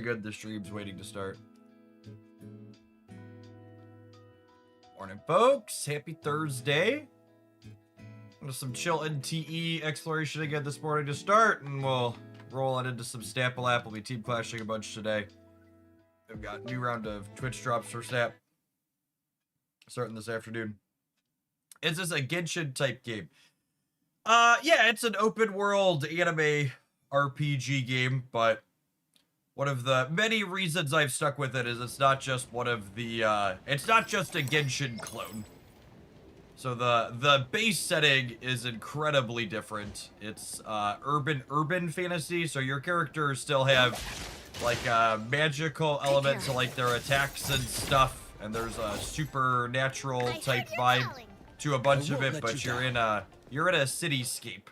good. The stream's waiting to start. Morning, folks. Happy Thursday. Some chill NTE exploration again this morning to start, and we'll roll on into some Snapple app. We'll be team clashing a bunch today. We've got a new round of Twitch drops for Snap starting this afternoon. Is this a Genshin type game? Yeah, it's an open world anime RPG game, but one of the many reasons I've stuck with it is it's not just one of the, it's not just a Genshin clone. So the base setting is incredibly different. It's urban fantasy, so your characters still have like a magical element to like their attacks and stuff, and there's a supernatural type vibe to a bunch of it, but you're in a cityscape.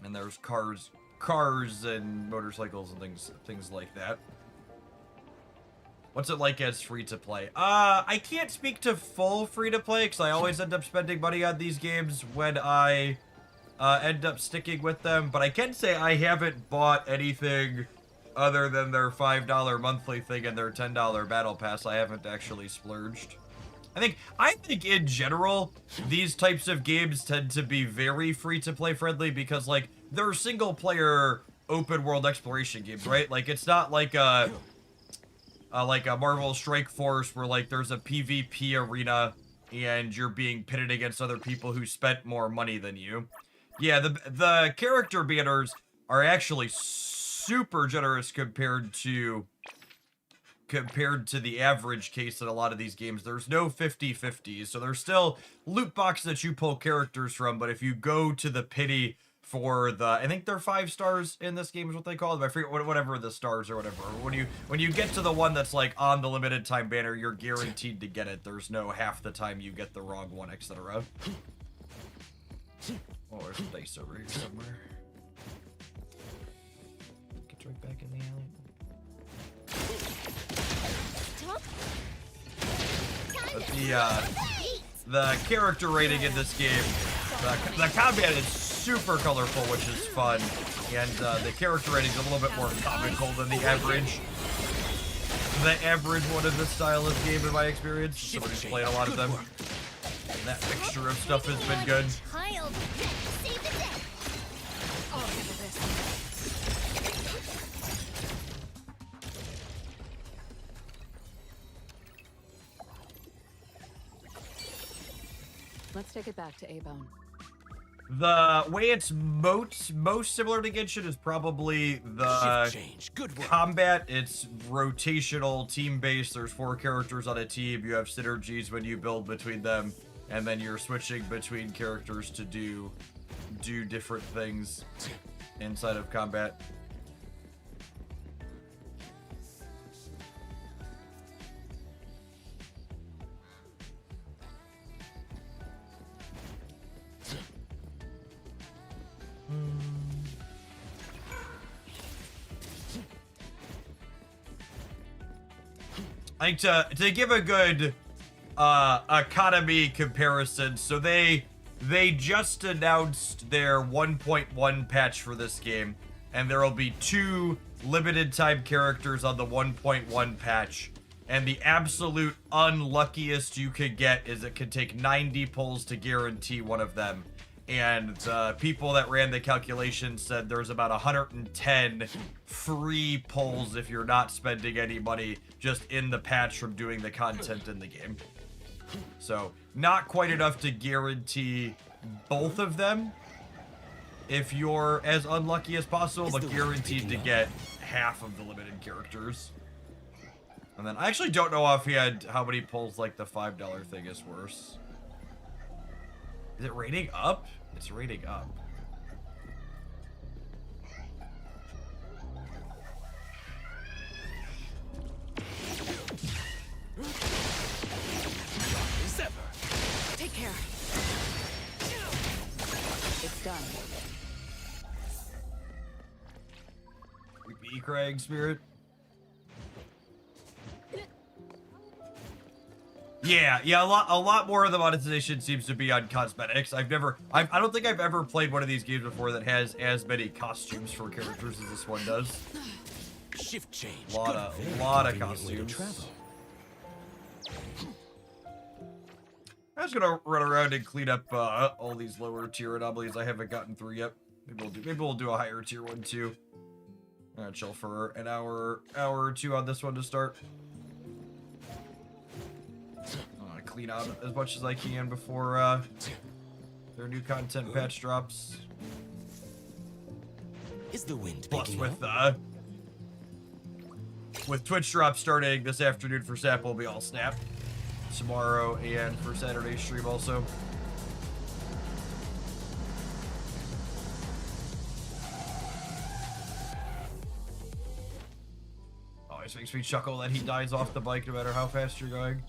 And there's cars and motorcycles and things like that. What's it like as free-to-play? I can't speak to full free-to-play, because I always end up spending money on these games when I end up sticking with them, but I can say I haven't bought anything other than their $5 monthly thing and their $10 battle pass. I haven't actually splurged. I think in general, these types of games tend to be very free-to-play friendly because, like, they're single-player open-world exploration games, right? Like, it's not like a Marvel Strike Force where, like, there's a PvP arena and you're being pitted against other people who spent more money than you. Yeah, the character banners are actually super generous compared to the average case in a lot of these games. There's no 50-50s, so there's still loot boxes that you pull characters from, but if you go to the pity for the, I think they're 5 stars in this game is what they call them. I forget whatever the stars or whatever. When you get to the one that's like on the limited time banner, you're guaranteed to get it. There's no half the time you get the wrong one, etc. Oh, there's a dice over here somewhere. Get right back in the alley. But the character rating in this game, the combat is super colorful, which is fun, and the character rating is a little bit more comical than the average one in this style of game, in my experience. Somebody who's played a lot of them. And that mixture of stuff has been good. Let's take it back to A-Bone. The way it's most similar to Genshin is probably the combat. It's rotational, team-based. There's 4 characters on a team. You have synergies when you build between them, and then you're switching between characters to do different things inside of combat. I think to give a good economy comparison, so they just announced their 1.1 patch for this game, and there will be 2 limited time characters on the 1.1 patch, and the absolute unluckiest you could get is it could take 90 pulls to guarantee one of them. And the people that ran the calculation said there's about 110 free pulls if you're not spending any money just in the patch from doing the content in the game. So, not quite enough to guarantee both of them if you're as unlucky as possible, but guaranteed to get half of the limited characters. And then, I actually don't know offhand how many pulls like the $5 thing is worse. Is it rating up? It's rating up. Take care. It's done. Creepy Craig spirit. Yeah, a lot more of the monetization seems to be on cosmetics. I don't think I've ever played one of these games before that has as many costumes for characters as this one does. Shift change. Lot of costumes. I'm just gonna run around and clean up all these lower tier anomalies I haven't gotten through yet. Maybe we'll do a higher tier one too. Alright, chill for an hour or two on this one to start. Clean out as much as I can before their new content patch drops. Is the wind Plus picking with up? With Twitch drop starting this afternoon for Sap, will be all snap tomorrow and for Saturday's stream also. Always makes me chuckle that he dies off the bike no matter how fast you're going.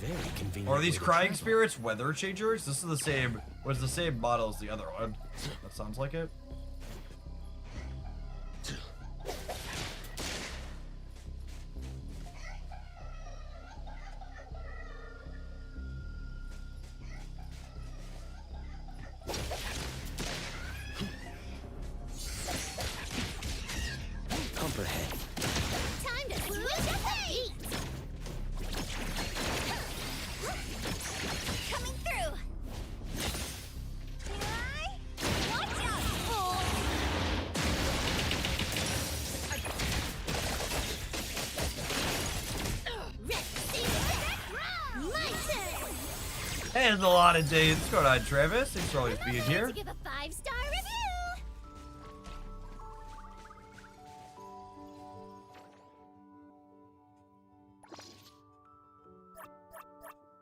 Very convenient. Or are these way to crying travel. spirits weather changers? This is the same. Was the same model as the other one? That sounds like it. Comprehend. Time to lose your feet! Coming through! Watch out! Oh. My turn! Hey, it's a lot of days. What's going on, Travis? Thanks for always being here. To give a 5-star review!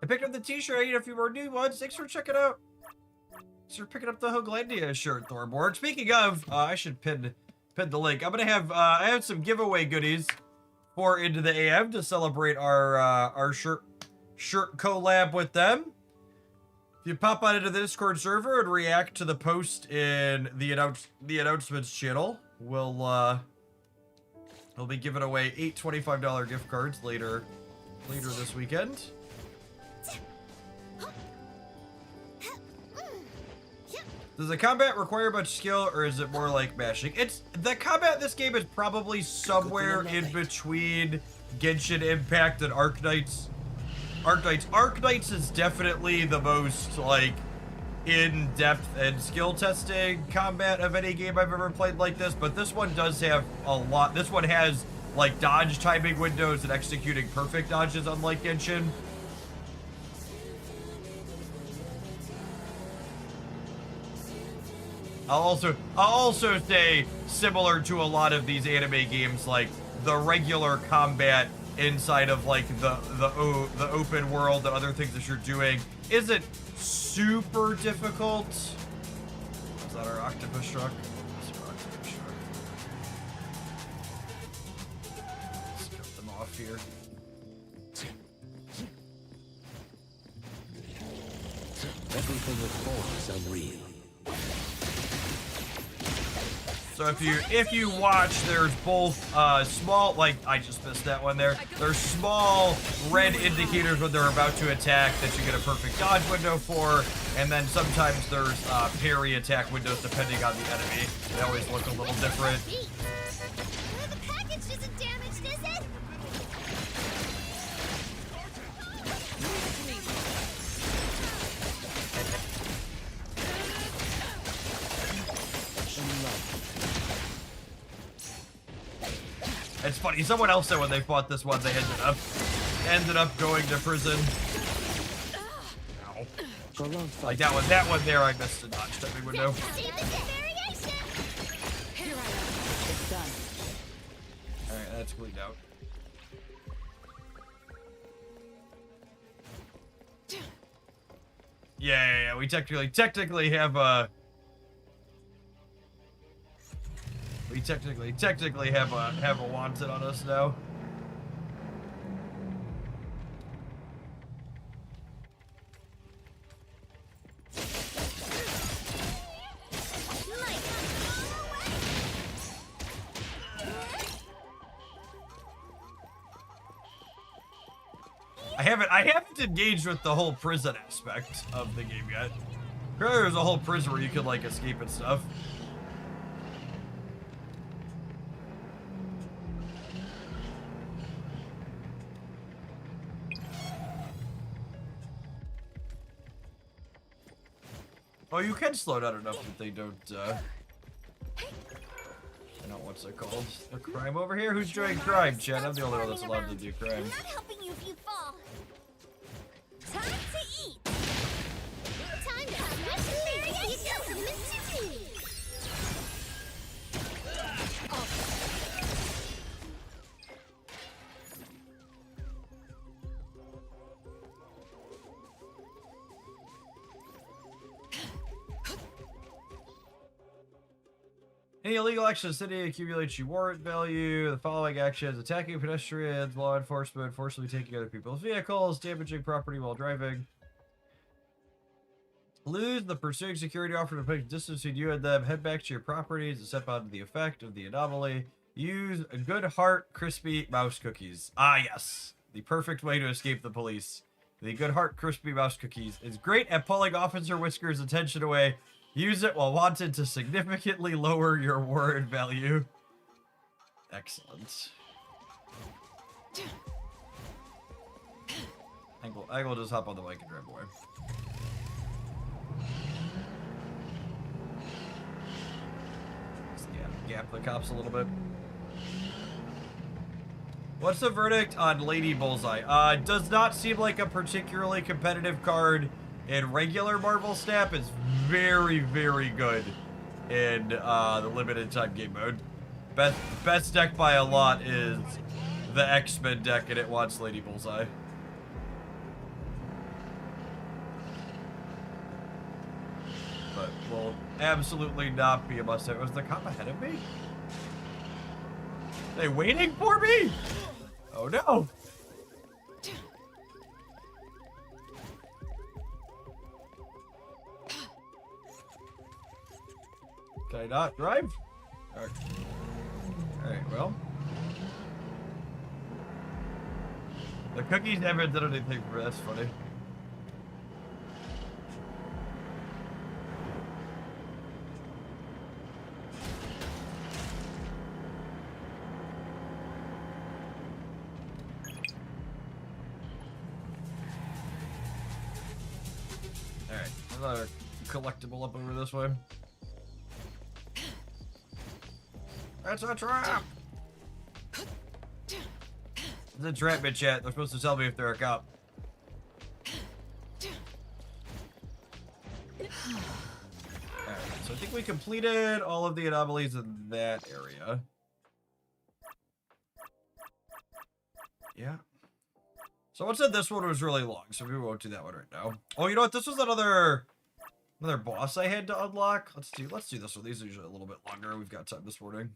I picked up the t-shirt. I need a few more new ones. Thanks for checking out. Thanks for picking up the Hoaglandia shirt, Thorborg. Speaking of, I should pin the link. I'm gonna have I have some giveaway goodies for Into the AM to celebrate our shirt collab with them. If you pop on into the Discord server and react to the post in the announcements channel, we'll be giving away 8 $25 gift cards later this weekend. Does the combat require much skill, or is it more like mashing? The combat in this game is probably somewhere in between Genshin Impact and Arknights. Arknights is definitely the most, like, in-depth and skill-testing combat of any game I've ever played like this, but this one does have a lot. This one has, like, dodge timing windows and executing perfect dodges, unlike Genshin. I'll also say, similar to a lot of these anime games, like the regular combat inside of like the open world and other things that you're doing isn't super difficult. Is that our octopus truck? That's our octopus truck. Let's cut them off here. Everything that forms unreal. So if you watch, there's both small, like I just missed that one there. There's small red indicators when they're about to attack that you get a perfect dodge window for, and then sometimes there's parry attack windows depending on the enemy. They always look a little different. The package isn't damaged, is it? It's funny, someone else said when they fought this one, they ended up going to prison. Ow. Like that one there, I missed a dodge timing window. See this variation? Here I am. It's done. Alright, that's cleaned out. Yeah, we technically have a... We technically have a wanted on us now. I haven't engaged with the whole prison aspect of the game yet. Apparently there's a whole prison where you could like escape and stuff. Oh, you can slow down enough that they don't, I don't know what's it called. A crime over here? Who's doing crime, Jen? I'm the only one that's allowed to do crime. I'm not helping you if you fall. Time to eat. Time to smash the variation. Any illegal action in the city accumulates your warrant value. The following actions: attacking pedestrians, law enforcement, forcibly taking other people's vehicles, damaging property while driving. Lose the pursuing security offer to put distance between you and them. Head back to your properties and step onto the effect of the anomaly. Use a Good Heart Crispy Mouse Cookies. Ah, yes. The perfect way to escape the police. The Good Heart Crispy Mouse Cookies is great at pulling Officer Whisker's attention away. Use it while wanted to significantly lower your warrant value. Excellent. I will just hop on the bike and drive away. Just gap the cops a little bit. What's the verdict on Lady Bullseye? Does not seem like a particularly competitive card in regular Marvel Snap. It's very, very good in the limited time game mode. Best deck by a lot is the X-Men deck, and it wants Lady Bullseye. But will absolutely not be a must-have. Was the cop ahead of me? Are they waiting for me? Oh no! Can I not drive? Alright, well. The cookies never did anything for me. That's funny. Alright, another collectible up over this way. That's a trap! It's a trap in chat. They're supposed to tell me if they're a cop. Alright, so I think we completed all of the anomalies in that area. Yeah. Someone said this one was really long, so we won't do that one right now. Oh, you know what? This was another boss I had to unlock. Let's do this one. These are usually a little bit longer. We've got time this morning.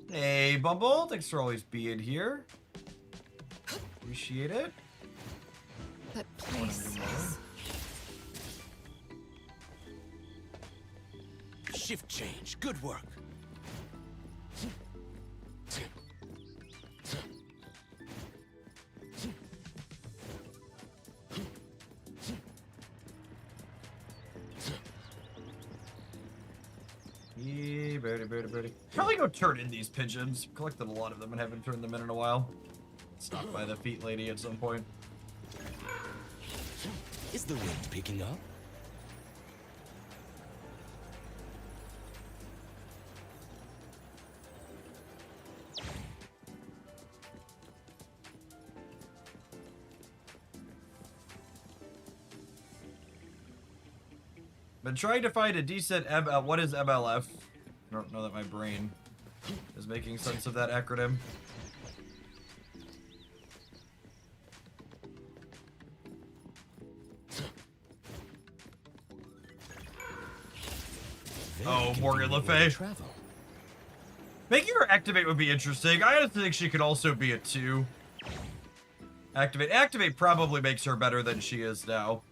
Hey, Bumble. Thanks for always being here. Appreciate it. That place. Shift change. Good work. Yeah, birdie. Probably go turn in these pigeons. Collected a lot of them and haven't turned them in a while. Stopped by the feet lady at some point. Is the wind picking up? Been trying to find a decent what is MLF? I don't know that my brain is making sense of that acronym. Very Oh, Morgan Le convenient way to Fay. travel. Making her activate would be interesting. I honestly think she could also be a 2. Activate probably makes her better than she is now.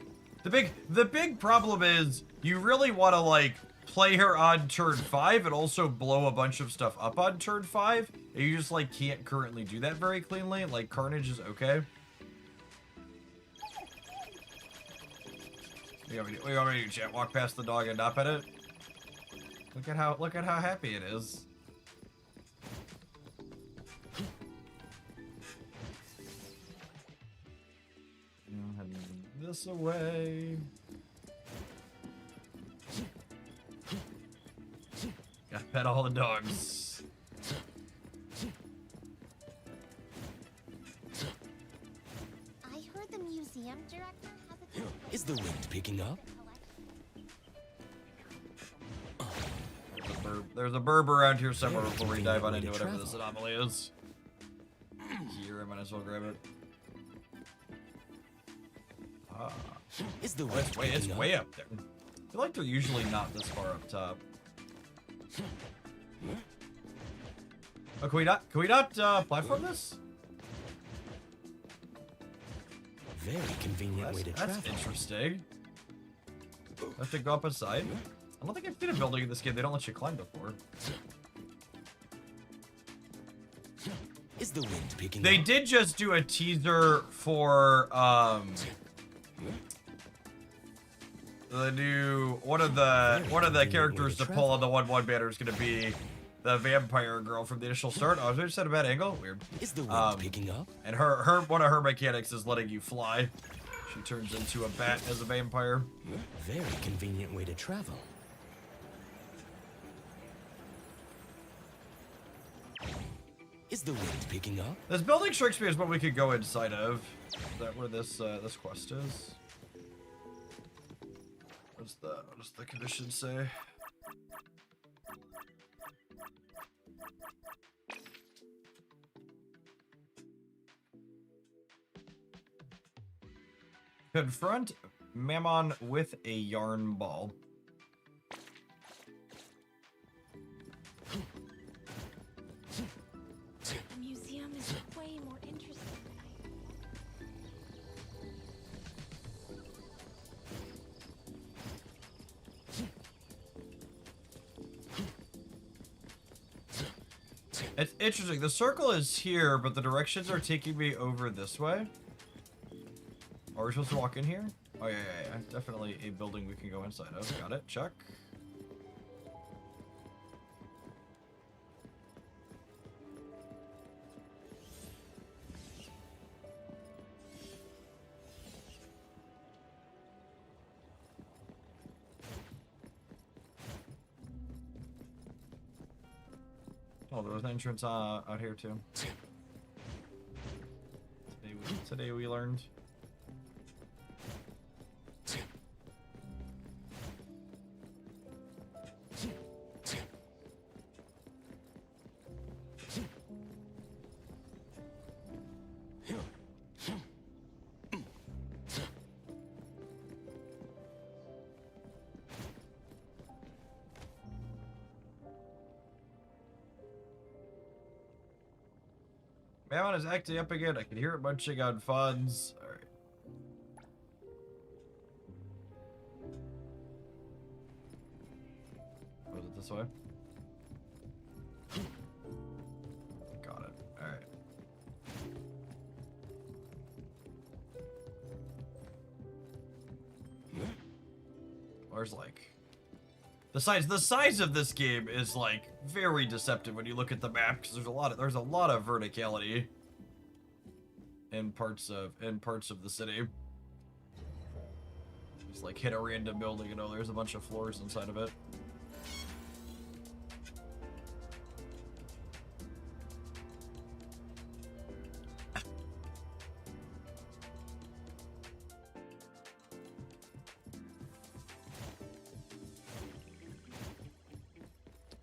The big problem is you really want to like play her on turn 5 and also blow a bunch of stuff up on turn 5. And you just like can't currently do that very cleanly. Like Carnage is okay. We already do chat. Walk past the dog and not pet it. Look at how happy it is. This away. Gotta pet all the dogs. I heard the museum director has a Is the wind picking up? There's a burb around here somewhere before we dive on into whatever this anomaly is. Here, I might as well grab it. Ah. Is the wind It's picking up? way up there. I feel like they're usually not this far up top. Oh, can we not platform this? Very convenient way to That's travel. interesting. I have to go up a side. I don't think I've seen a building in this game they don't let you climb before. Is the wind picking They up? did just do a teaser for the new one of the characters to pull on the 1/1 banner is gonna be the vampire girl from the initial start. Oh, I was just at a bad angle. Weird. Is the wind picking up? And her one of her mechanics is letting you fly. She turns into a bat as a vampire. Very convenient way to travel. Is the wind picking up? This building strikes me as what we could go inside of. Is that where this this quest is? What does the condition say? Confront Mammon with a yarn ball. The museum is way more interesting. It's interesting. The circle is here, but the directions are taking me over this way. Are we supposed to walk in here? Oh, yeah. Definitely a building we can go inside of. Got it. Check. Oh, there was an entrance out here too. Today we learned. Mammon is acting up again. I can hear it munching on funds. Alright. Was it this way? Got it. Alright. Where's like the size of this game is like very deceptive when you look at the map because there's a lot of verticality in parts of the city. Just like hit a random building and there's a bunch of floors inside of it.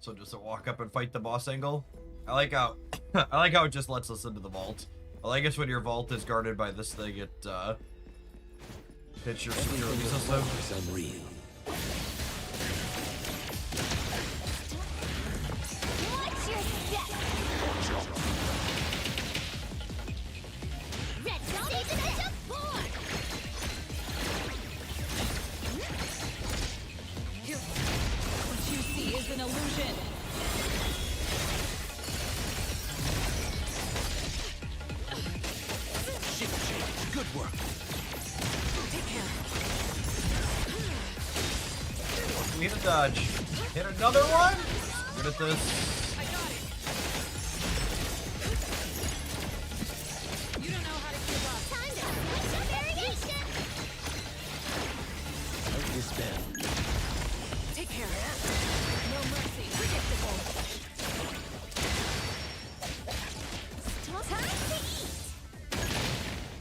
So just a walk up and fight the boss angle. I like how it just lets us into the vault. Well, I guess when your vault is guarded by this thing, it hits your security system. Some real. Watch your work. Take care. We hit a dodge. Hit another one. Good at this. I got it. You don't know how to keep up. Time to switch up variation. Like this bell. Take care. No mercy. Predictable. Time to eat.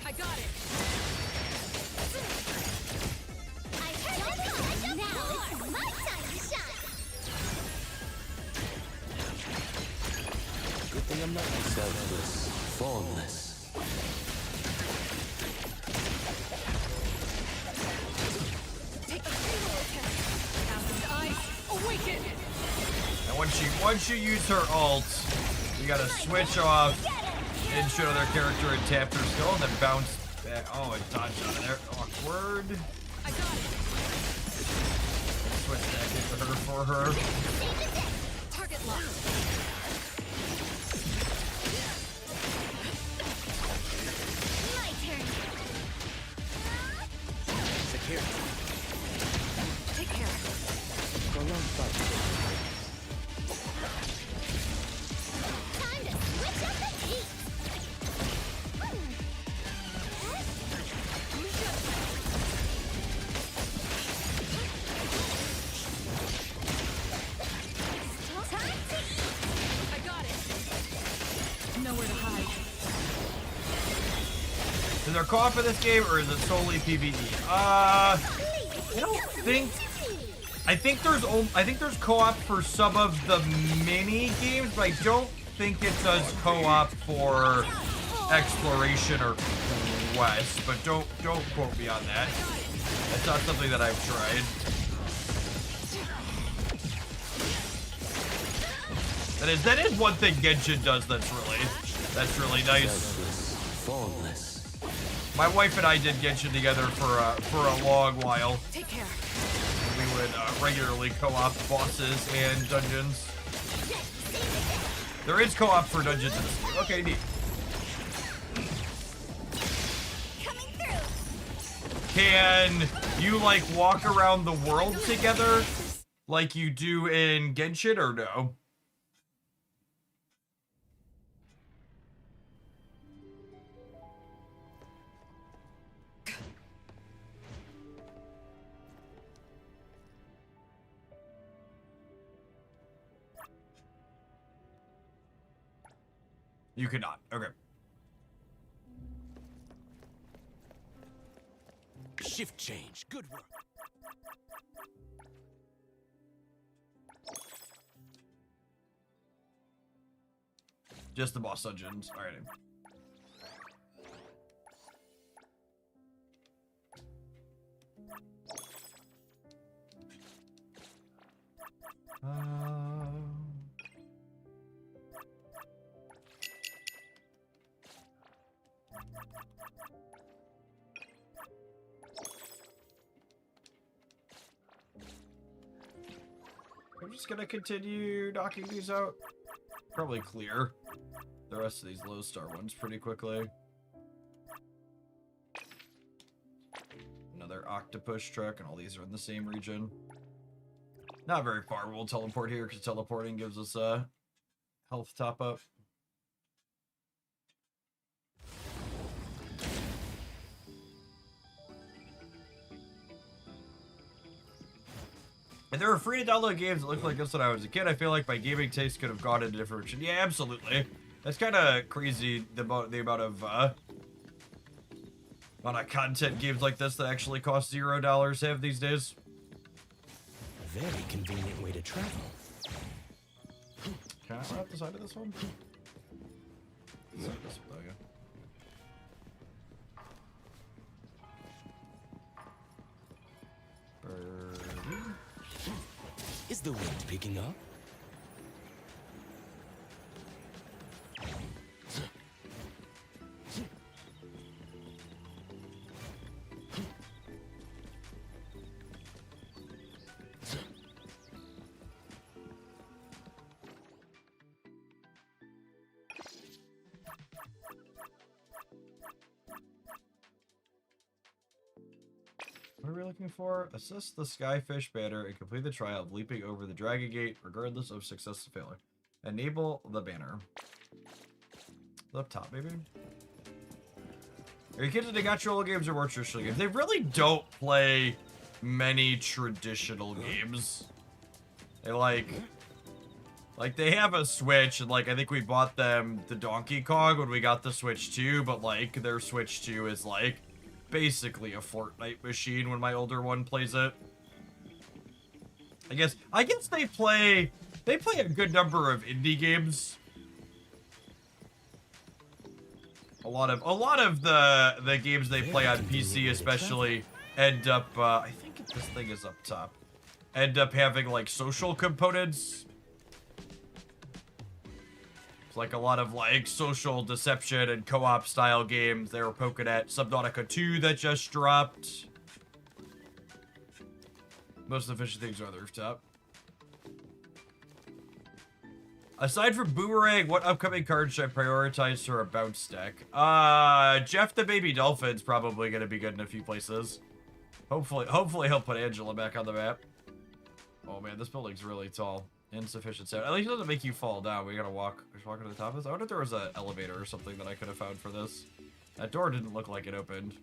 I got it. I heard the call. Now it's my time to shine. Good thing I'm not selfless, formless. Take a single attack. Acid ice. Awaken. And once you use her ult, you gotta switch off into another character and tap her skill and then bounce back. Oh, it dodged out of there. Awkward. I got it. Switch back into her for her. Target locked. My turn. Secure. Take care. Prolonged fight. Time to switch up the heat. Time to eat. I got it. Nowhere to hide. Is there co-op in this game or is it solely PvE? I don't think. I think there's co-op for some of the mini games, but I don't think it does co-op for exploration or quest. But don't quote me on that. That's not something that I've tried. That is one thing Genshin does that's really nice. Selfless, formless. My wife and I did Genshin together for a long while. Take care. We would regularly co-op bosses and dungeons. There is co-op for dungeons in this game. Okay, neat. Coming through. Can you like walk around the world together like you do in Genshin or no? You cannot. Okay. Shift change. Good work. Just the boss dungeons. Alrighty. I'm just gonna continue knocking these out. Probably clear the rest of these low star ones pretty quickly. Another octopus truck, and all these are in the same region. Not very far. We'll teleport here because teleporting gives us a health top up. If there were free to download games that looked like this when I was a kid, I feel like my gaming taste could have gone in a different direction. Yeah, absolutely. That's kind of crazy, the amount of content games like this that actually cost $0 have these days. Very convenient way to travel. Can I wrap the side of this one? Side of this one, yeah. Is the wind picking up? What are we looking for? Assist the Skyfish banner and complete the trial of leaping over the Dragon Gate, regardless of success or failure. Enable the banner. Up top, maybe? Are you kids into gacha games or more traditional games? They really don't play many traditional games. They like they have a Switch, and like I think we bought them the Donkey Kong when we got the Switch 2, but like their Switch 2 is like basically a Fortnite machine when my older one plays it. I guess they play a good number of indie games. A lot of the games they play on PC especially end up I think this thing is up top. End up having like social components. It's like a lot of like social deception and co-op style games. They were poking at Subnautica 2 that just dropped. Most of the fishing things are on the rooftop. Aside from Boomerang, what upcoming cards should I prioritize for a bounce deck? Jeff the Baby Dolphin's probably gonna be good in a few places. Hopefully he'll put Angela back on the map. Oh man, this building's really tall. Insufficient sound. At least it doesn't make you fall down. We gotta just walk to the top of this. I wonder if there was an elevator or something that I could have found for this. That door didn't look like it opened.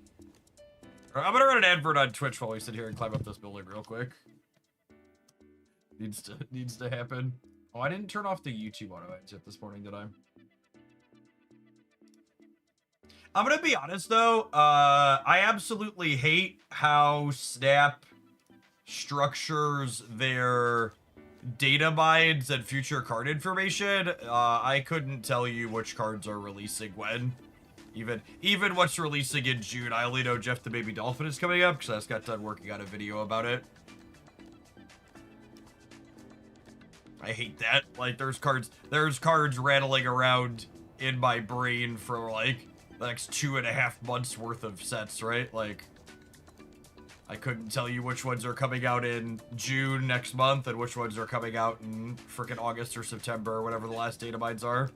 All right, I'm gonna run an advert on Twitch while we sit here and climb up this building real quick. Needs to happen. Oh, I didn't turn off the YouTube auto edit this morning, did I? I'm gonna be honest though, I absolutely hate how Snap structures their data mines and future card information. I couldn't tell you which cards are releasing when. Even what's releasing in June. I only know Jeff the Baby Dolphin is coming up because I just got done working on a video about it. I hate that. Like, there's cards rattling around in my brain for like the next 2.5 months worth of sets, right? Like, I couldn't tell you which ones are coming out in June next month and which ones are coming out in freaking August or September or whatever the last data mines are.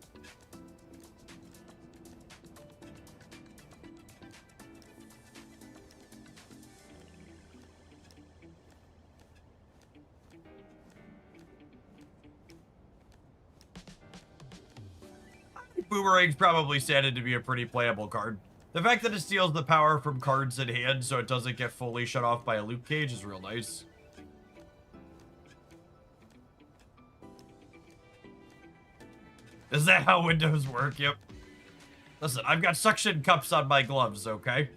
Boomerang's probably standing to be a pretty playable card. The fact that it steals the power from cards in hand so it doesn't get fully shut off by a loot cage is real nice. Is that how windows work? Yep. Listen, I've got suction cups on my gloves, okay?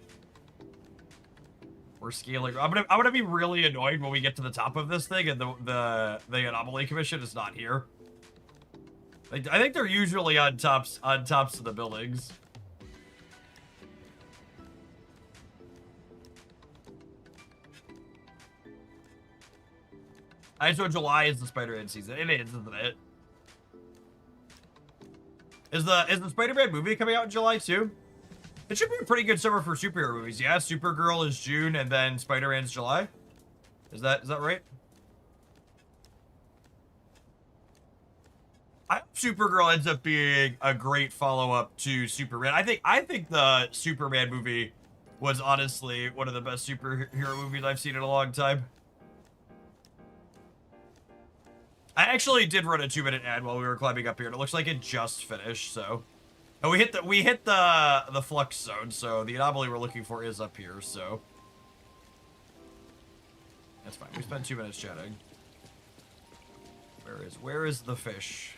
We're scaling. I'm gonna be really annoyed when we get to the top of this thing and the Anomaly Commission is not here. I think they're usually on tops of the buildings. I know July is the Spider-Man season. It is, isn't it? Is the Spider-Man movie coming out in July too? It should be a pretty good summer for superhero movies. Yeah, Supergirl is June and then Spider-Man's July. Is that right? I hope Supergirl ends up being a great follow-up to Superman. I think the Superman movie was honestly one of the best superhero movies I've seen in a long time. I actually did run a 2-minute ad while we were climbing up here, and it looks like it just finished, so. And we hit the flux zone, so the anomaly we're looking for is up here, so. That's fine. We spent 2 minutes chatting. Where is the fish?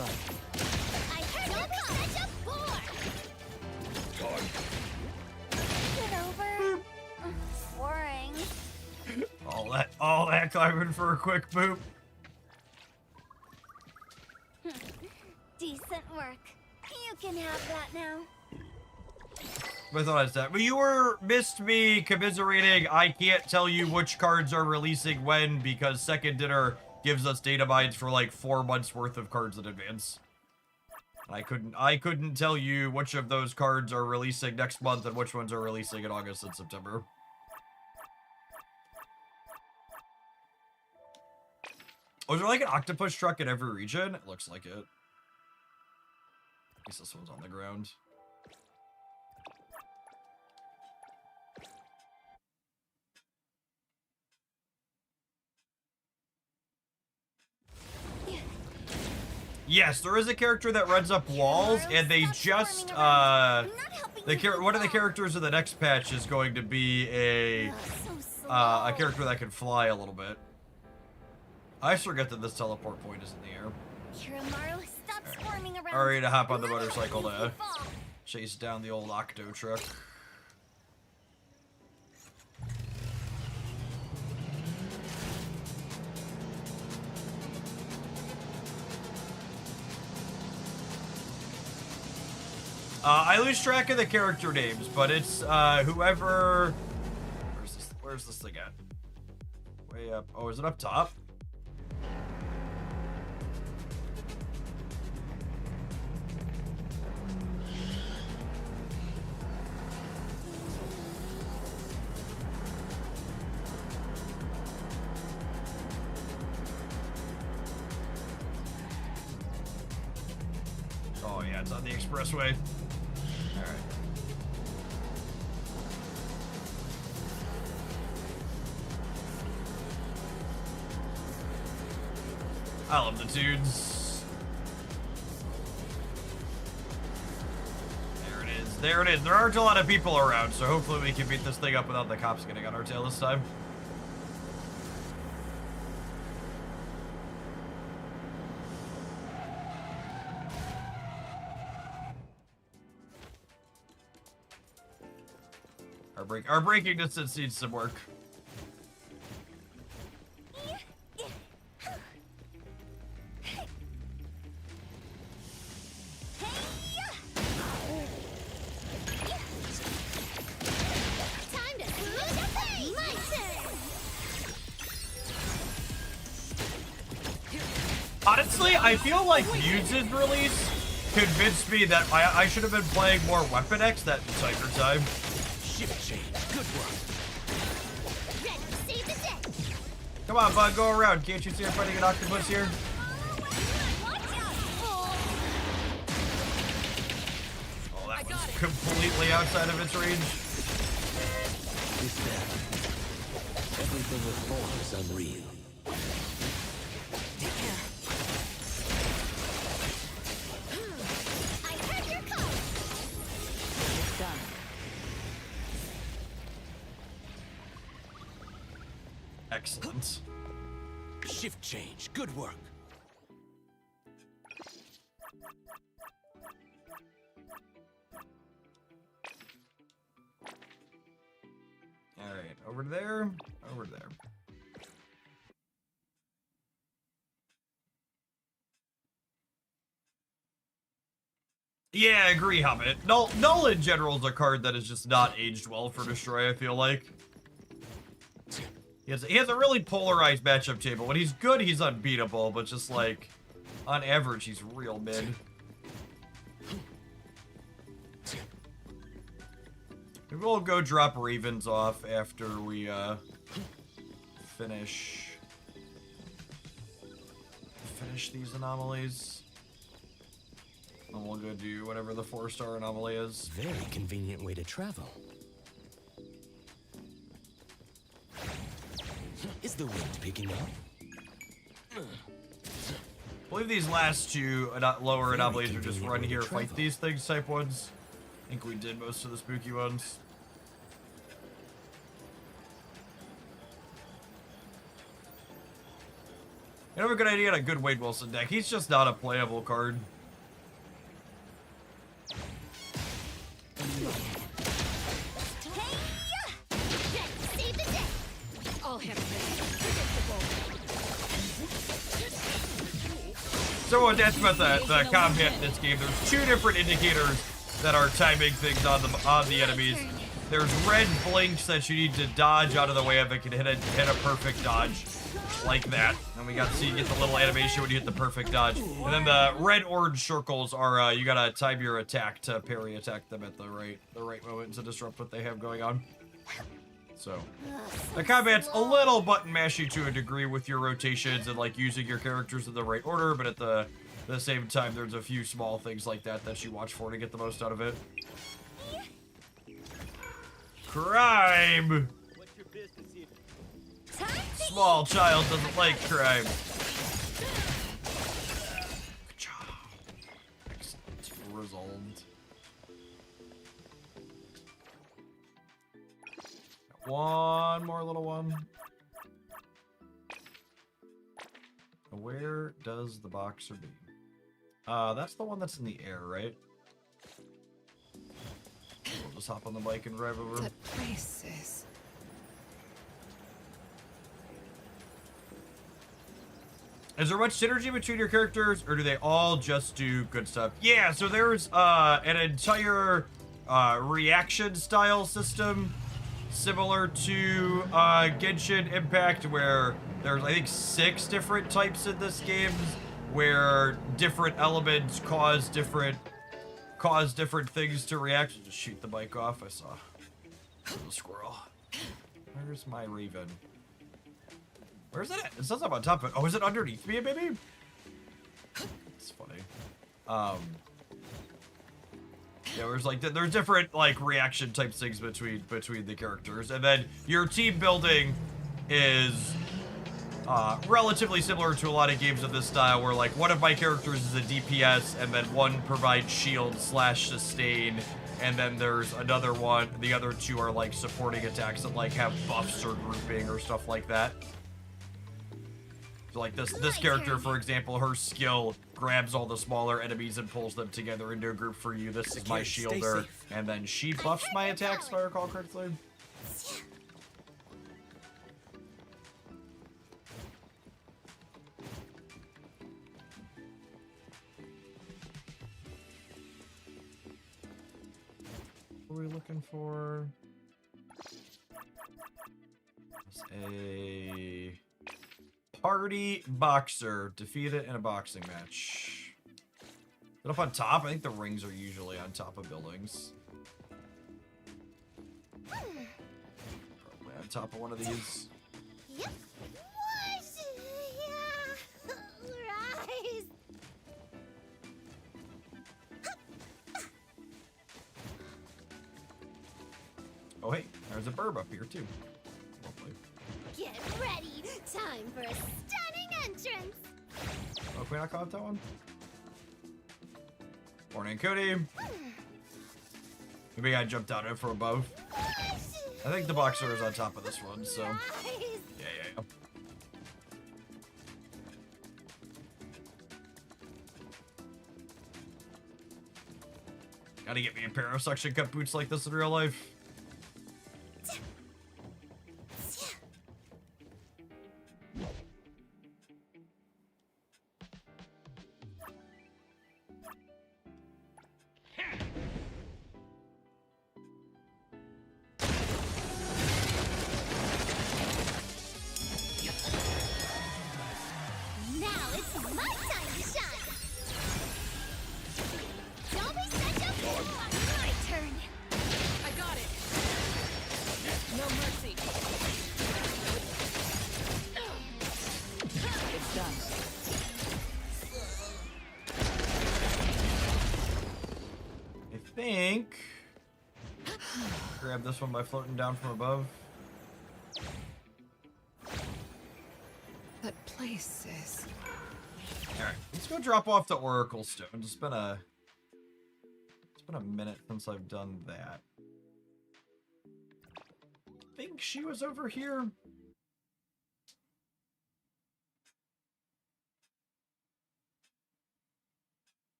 I heard you call such a bore! Get over. Boring. All that climbing for a quick boop. Decent work. You can have that now. I thought I said, but you missed me commiserating. I can't tell you which cards are releasing when because Second Dinner gives us data mines for like 4 months worth of cards in advance. I couldn't tell you which of those cards are releasing next month and which ones are releasing in August and September. Oh, is there like an octopus truck in every region? It looks like it. At least this one's on the ground. Yes, there is a character that runs up walls, and they just, one of the characters in the next patch is going to be a character that can fly a little bit. I forget that this teleport point is in the air. Kiramaru, stop squirming around. All right, to hop on the Another motorcycle one to makes me fall. chase down the old Octo truck. I lose track of the character names, but it's whoever. Where's this thing at? Way up. Oh, is it up top? Oh yeah, it's on the expressway. All right. I love the tunes. There it is. There it is. There aren't a lot of people around, so hopefully we can beat this thing up without the cops getting on our tail this time. Our braking distance needs some work. Time to smooth the pace. My turn. Honestly, I feel like Muse's release convinced me that I should have been playing more Weapon X that entire time. Shift change. Good work. Ready to save the day. Come on, bud, go around. Can't you see I'm fighting an octopus here? Watch out. Oh, that was completely outside of its range. Is that everything with form is unreal? Take care. I heard your call. It's done. Excellent. Shift change. Good work. All right, over there, over there. Yeah, I agree, Hobbit. Null in general is a card that is just not aged well for Destroy, I feel like. He has a really polarized matchup table. When he's good, he's unbeatable, but just like, on average, he's real mid. Maybe we'll go drop Ravens off after we, finish these anomalies. And we'll go do whatever the 4-star anomaly is. Very convenient way to travel. Is the wind picking up? I believe these last two lower anomalies are just run here, fight these things type ones. I think we did most of the spooky ones. You have a good idea on a good Wade Wilson deck. He's just not a playable card. All hands predictable. So that's about the combat in this game. There's two different indicators that are timing things on the enemies. There's red blinks that you need to dodge out of the way of. It can hit a perfect dodge like that. And we got to see you get the little animation when you hit the perfect dodge. And then the red orange circles are you gotta time your attack to parry attack them at the right moment to disrupt what they have going on. So the combat's a little button mashy to a degree with your rotations and like using your characters in the right order, but at the same time, there's a few small things like that you watch for to get the most out of it. Crime! Small child doesn't like crime. Good job. Excellent result. One more little one. Where does the boxer be? That's the one that's in the air, right? We'll just hop on the bike and drive over. That place is. Is there much synergy between your characters, or do they all just do good stuff? Yeah, so there's an entire reaction style system similar to Genshin Impact, where there's, I think, 6 different types in this game, where different elements cause different things to react. Just shoot the bike off. I saw a little squirrel. Where's my raven? Where's it at? It says I'm on top of it. Oh, is it underneath me, baby? It's funny. Yeah, there's like there's different like reaction type things between the characters, and then your team building is relatively similar to a lot of games of this style, where like one of my characters is a DPS, and then one provides shield / sustain, and then there's another one. The other 2 are like supporting attacks that like have buffs or grouping or stuff like that. So like this character, for example, her skill grabs all the smaller enemies and pulls them together into a group for you. This is my shielder, and then she buffs my attacks, if I recall correctly. What are we looking for? It's a party boxer. Defeated in a boxing match. Is it up on top? I think the rings are usually on top of buildings. Probably on top of one of these. Yep. What? Yeah. Rise. Oh, hey, there's a burb up here, too. Lovely. Get ready. Time for a stunning entrance. Oh, can we not call it that one? Morning, Cody. Maybe I jumped out it from above. I think the boxer is on top of this one, so. Yeah. Gotta get me a pair of suction cup boots like this in real life. Now it's my time to shine. Don't be such a fool. My turn. I got it. No mercy. It's done. I think. Grab this one by floating down from above. That place is. Alright, let's go drop off the Oracle Stone. It's been a minute since I've done that. I think she was over here.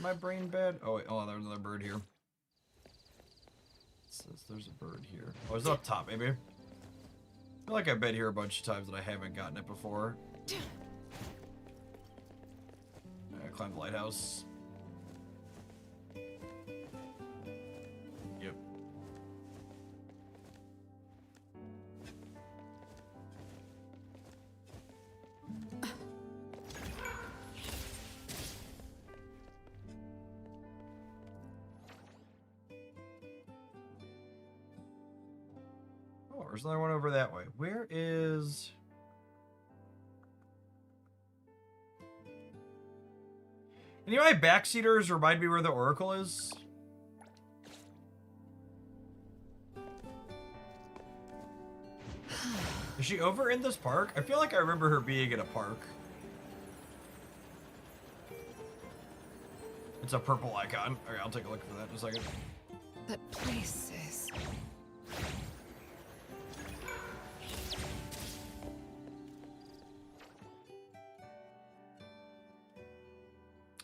My brain bad. Oh wait, oh, there's another bird here. It says there's a bird here. Oh, it's up top, maybe. I feel like I've been here a bunch of times and I haven't gotten it before. I climbed the lighthouse. Yep. There's another one over that way. Where is... Any of my backseaters remind me where the Oracle is? Is she over in this park? I feel like I remember her being in a park. It's a purple icon. Okay, I'll take a look for that in a second. That place is...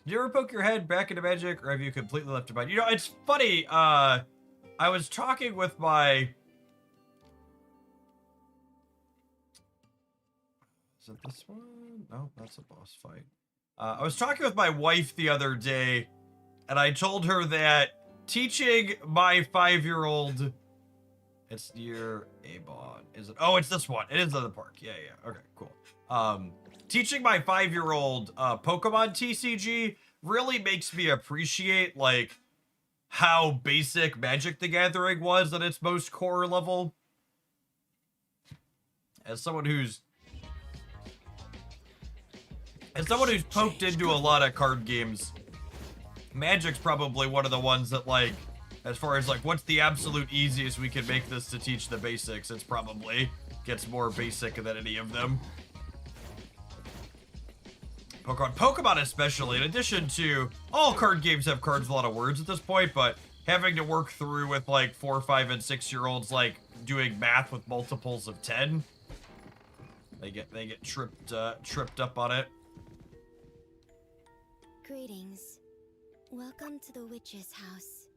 Do you ever poke your head back into Magic, or have you completely left it behind? You know, it's funny, I was talking with my... Is it this one? No, that's a boss fight. I was talking with my wife the other day, and I told her that teaching my 5-year-old... It's near Avon. Is it? Oh, it's this one. It is in the park. Yeah, yeah. Okay, cool. Teaching my 5-year-old Pokemon TCG really makes me appreciate, like, how basic Magic the Gathering was at its most core level. As someone who's poked into a lot of card games, Magic's probably one of the ones that, like, as far as, like, what's the absolute easiest we can make this to teach the basics, it's probably gets more basic than any of them. Pokemon especially, in addition to, all card games have cards with a lot of words at this point, but having to work through with, like, 4, 5, and 6-year-olds, like, doing math with multiples of 10, they get tripped up on it. Greetings. Welcome to the witch's house.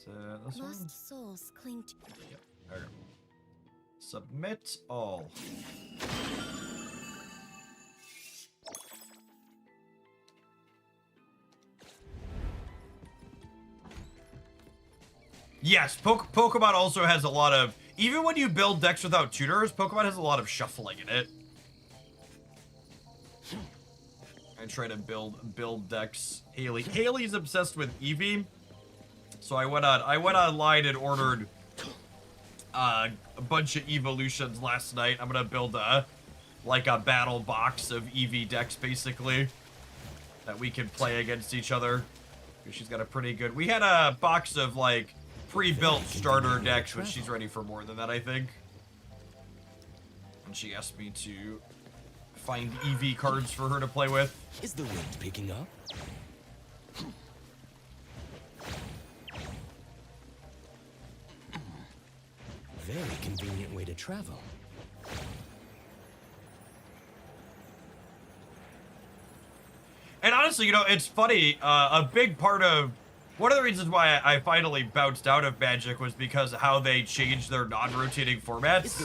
So, this one? Lost souls cling to... Yep, okay. Submit all. Yes, Pokemon also has a lot of... Even when you build decks without tutors, Pokemon has a lot of shuffling in it. I try to build decks. Haley's obsessed with Eevee. So I went online and ordered a bunch of evolutions last night. I'm gonna build like a battle box of Eevee decks, basically, that we can play against each other. She's got a pretty good... We had a box of, like, pre-built starter decks, but she's ready for more than that, I think. And she asked me to find Eevee cards for her to play with. Is the wind picking up? Very convenient way to travel. And honestly, you know, it's funny, a big part of... One of the reasons why I finally bounced out of Magic was because of how they changed their non-rotating formats.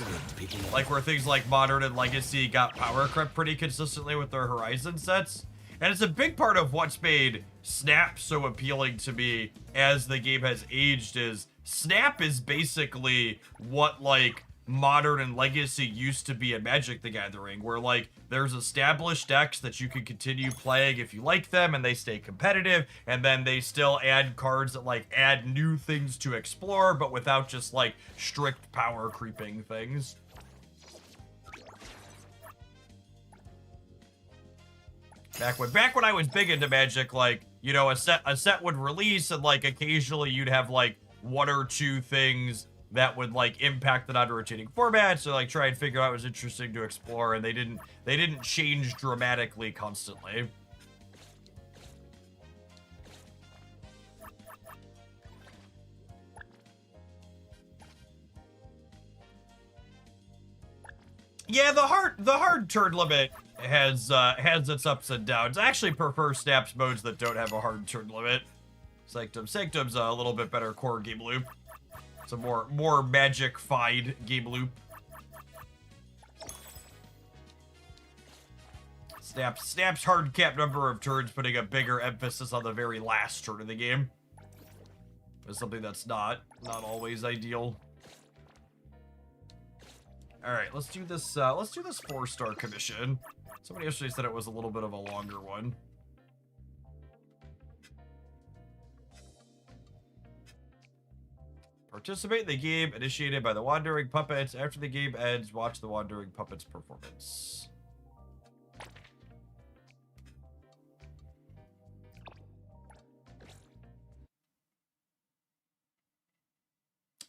Like where things like Modern and Legacy got power crept pretty consistently with their Horizon sets. And it's a big part of what's made Snap so appealing to me as the game has aged is Snap is basically what, like, Modern and Legacy used to be in Magic the Gathering, where, like, there's established decks that you can continue playing if you like them and they stay competitive, and then they still add cards that, like, add new things to explore, but without just, like, strict power creeping things. Back when I was big into Magic, like, you know, a set would release and, like, occasionally you'd have, like, 1 or 2 things that would, like, impact the non-rotating format, so, like, try and figure out what was interesting to explore, and they didn't change dramatically constantly. Yeah, the hard turn limit has its ups and downs. I actually prefer Snap's modes that don't have a hard turn limit. Sanctum's a little bit better core game loop. It's a more Magic-fied game loop. Snap's hard cap number of turns, putting a bigger emphasis on the very last turn of the game. Is something that's not always ideal. All right, let's do this 4-star commission. Somebody yesterday said it was a little bit of a longer one. Participate in the game initiated by the Wandering Puppets. After the game ends, watch the Wandering Puppets performance.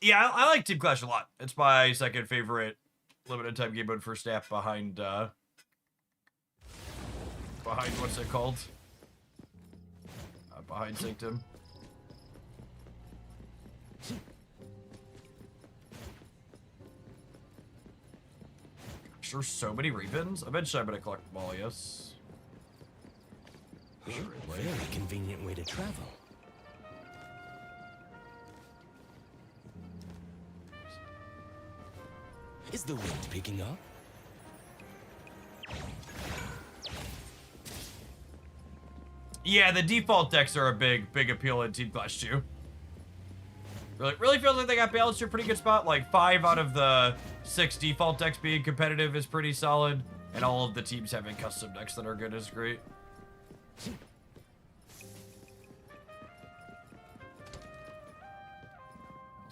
Yeah, I like Team Clash a lot. It's my second favorite limited time game mode for staff behind what's it called? Behind Sanctum. There's so many Ravens. Eventually I'm gonna collect them all, yes. Very convenient way to travel. Is the wind picking up? Yeah, the default decks are a big appeal in Team Clash 2. Really feels like they got balanced to a pretty good spot. Like 5 out of the 6 default decks being competitive is pretty solid, and all of the teams having custom decks that are good is great. What's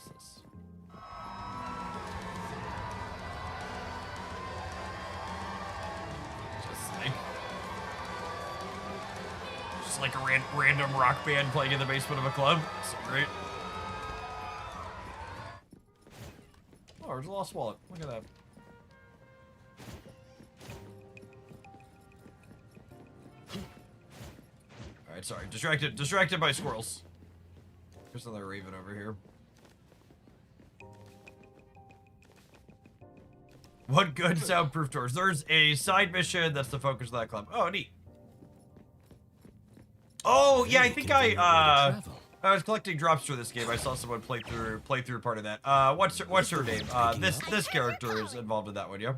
this? Just like a random rock band playing in the basement of a club. So great. Oh, there's a lost wallet. Look at that. Alright, sorry. Distracted by squirrels. There's another raven over here. What good soundproof doors? There's a side mission that's the focus of that club. Oh, neat. Oh, yeah, I think I was collecting drops for this game. I saw someone play through part of that. What's her name? This character is involved in that one, yeah?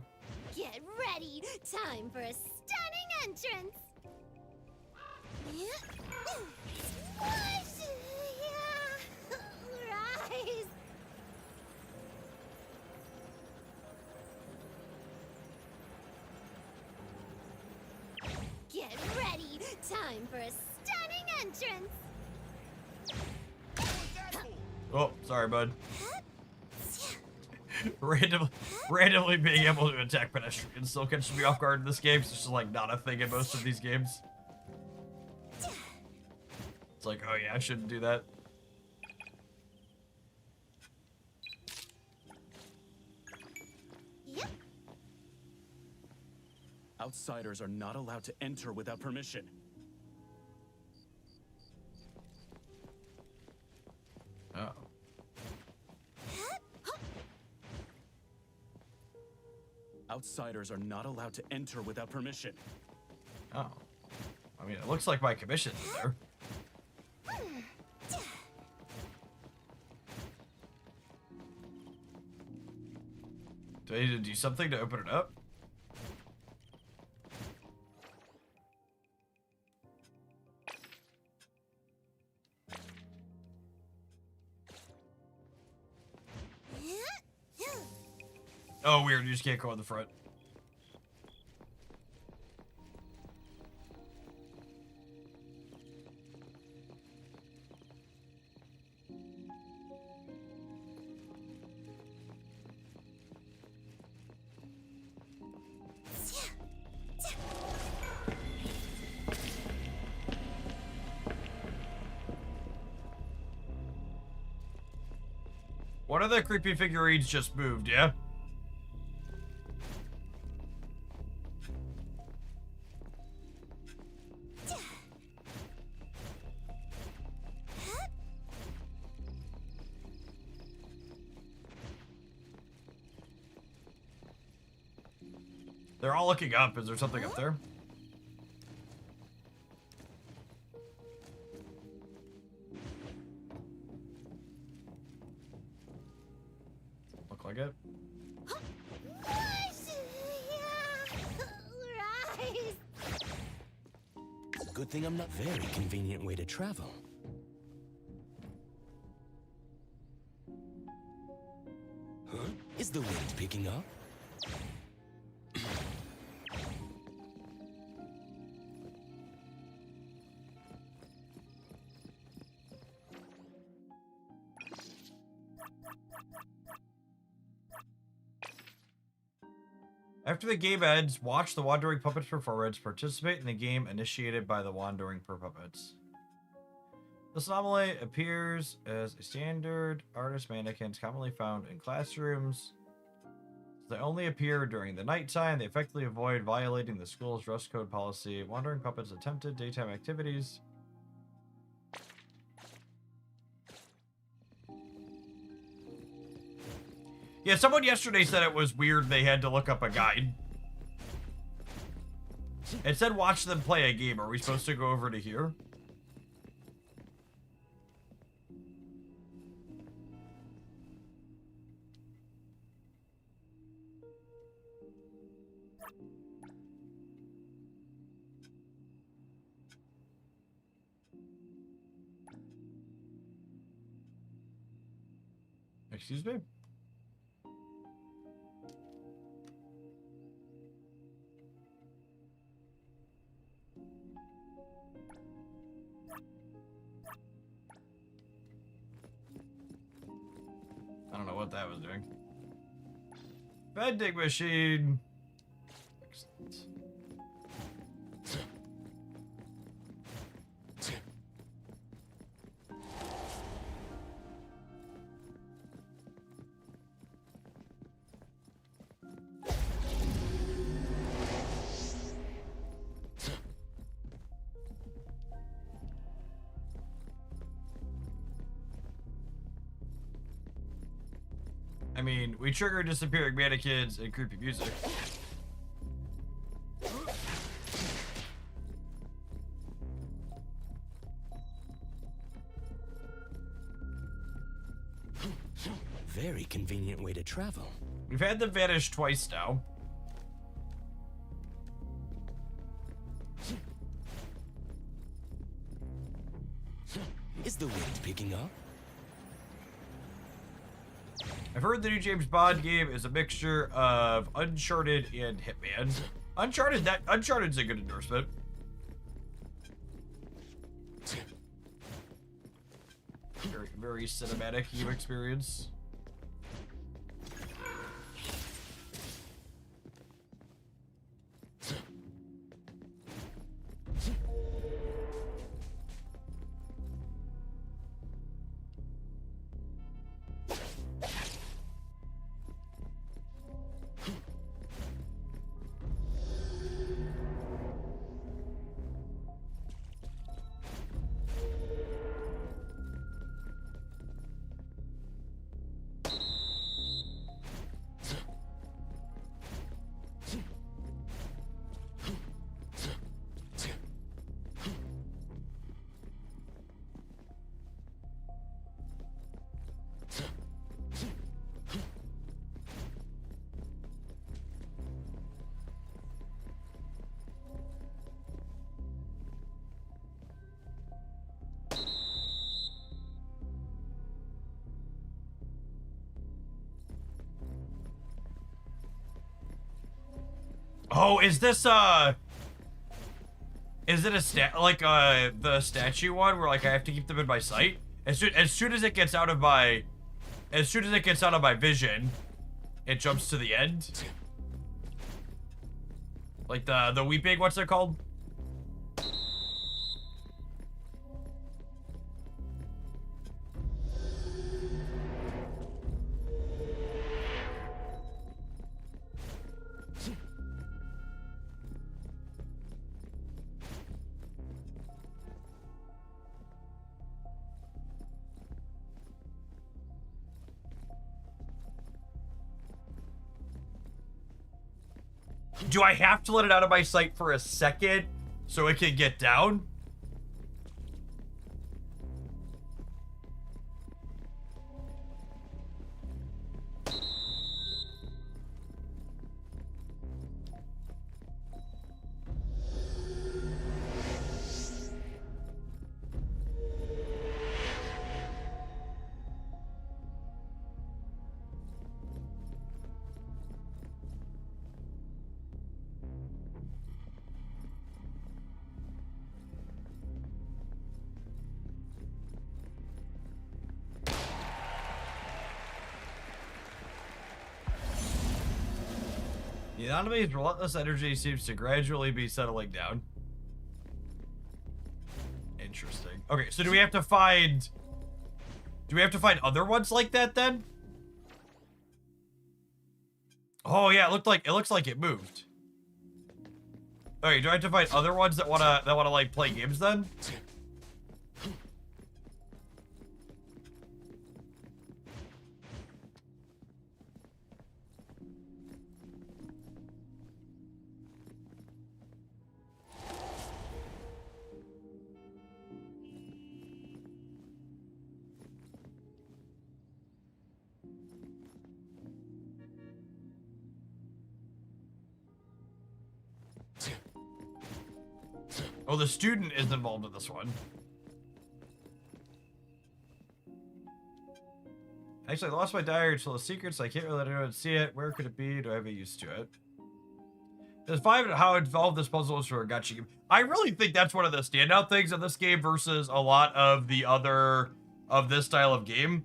Get ready! Time for a stunning entrance! Squish! Rise! Get ready! Time for a stunning entrance! Oh, sorry, bud. randomly being able to attack pedestrians still catches me off guard in this game. It's just like not a thing in most of these games. It's like, oh yeah, I shouldn't do that. Yep. Outsiders are not allowed to enter without permission. Oh. Outsiders are not allowed to enter without permission. Oh. I mean, it looks like my commission's in there. Do I need to do something to open it up? Oh, weird. You just can't go on the front. One of the creepy figurines just moved, yeah? They're all looking up. Is there something up there? Look like it. Rise! Good thing I'm not very convenient way to travel. Huh? Is the wind picking up? After the game ends, watch the Wandering Puppets performance. Participate in the game initiated by the Wandering Puppets. This anomaly appears as a standard artist mannequins commonly found in classrooms. They only appear during the nighttime. They effectively avoid violating the school's dress code policy. Wandering Puppets attempted daytime activities. Yeah, someone yesterday said it was weird they had to look up a guide. It said watch them play a game. Are we supposed to go over to here? Excuse me? I don't know what that was doing. Vending machine. Excellent. I mean, we trigger disappearing mannequins and creepy music. Very convenient way to travel. We've had them vanish twice now. Is the wind picking up? I've heard the new James Bond game is a mixture of Uncharted and Hitman. Uncharted's a good endorsement. Very, very cinematic game experience. Oh, is this is it a the statue one where like I have to keep them in my sight? As soon as it gets out of my vision, it jumps to the end. Like the weeping, what's it called? Do I have to let it out of my sight for a second so it can get down? The enemy's relentless energy seems to gradually be settling down. Interesting. Okay, so do we have to find other ones like that then? Oh yeah, it looks like it moved. Okay, do I have to find other ones that wanna like play games then? Oh, the student is involved in this one. Actually, I lost my diary. It's full of secrets. I can't really let anyone see it. Where could it be? Do I have a use to it? There's 5 how involved this puzzle is for a gacha game. I really think that's one of the standout things of this game versus a lot of the other of this style of game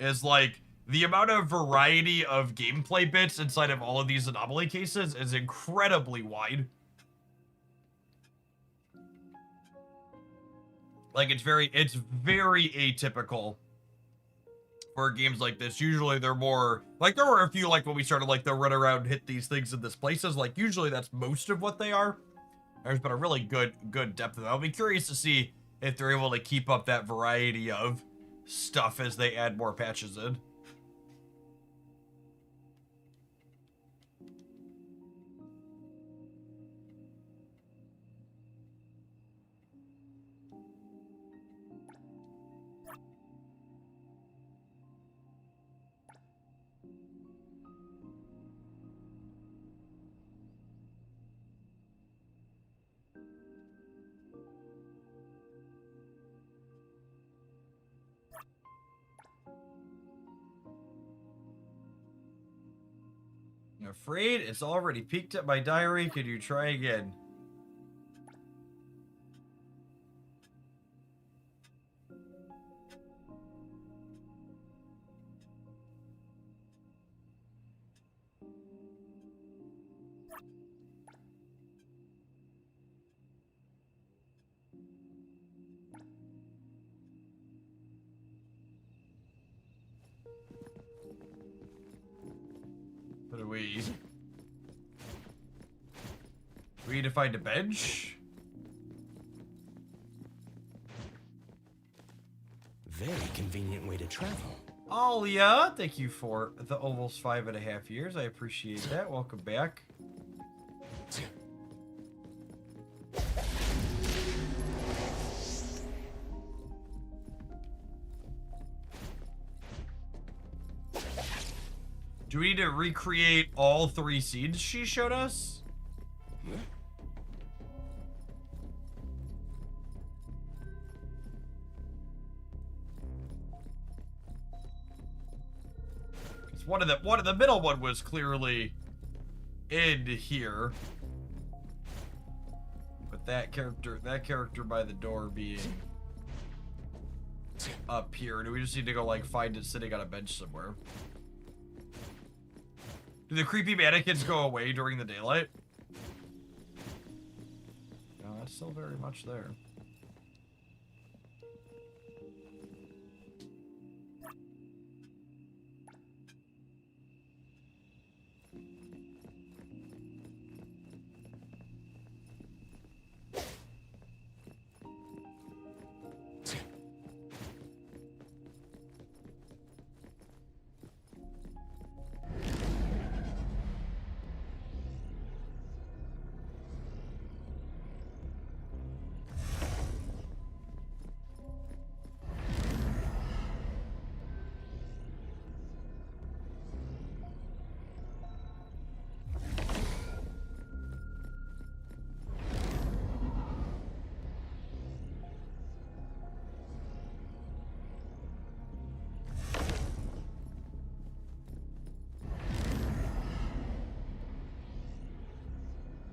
is like the amount of variety of gameplay bits inside of all of these anomaly cases is incredibly wide. Like it's very atypical for games like this. Usually they're more like, there were a few like when we started like the run around and hit these things in this places. Like usually that's most of what they are. There's been a really good depth of them. I'll be curious to see if they're able to keep up that variety of stuff as they add more patches in. I'm afraid it's already peeked at my diary. Could you try again? What do we need to find a bench? Very convenient way to travel. Alia, thank you for the almost 5.5 years. I appreciate that. Welcome back. Do we need to recreate all 3 scenes she showed us? One of the middle one was clearly in here. But that character by the door being up here. Do we just need to go like find it sitting on a bench somewhere? Do the creepy mannequins go away during the daylight? No, that's still very much there.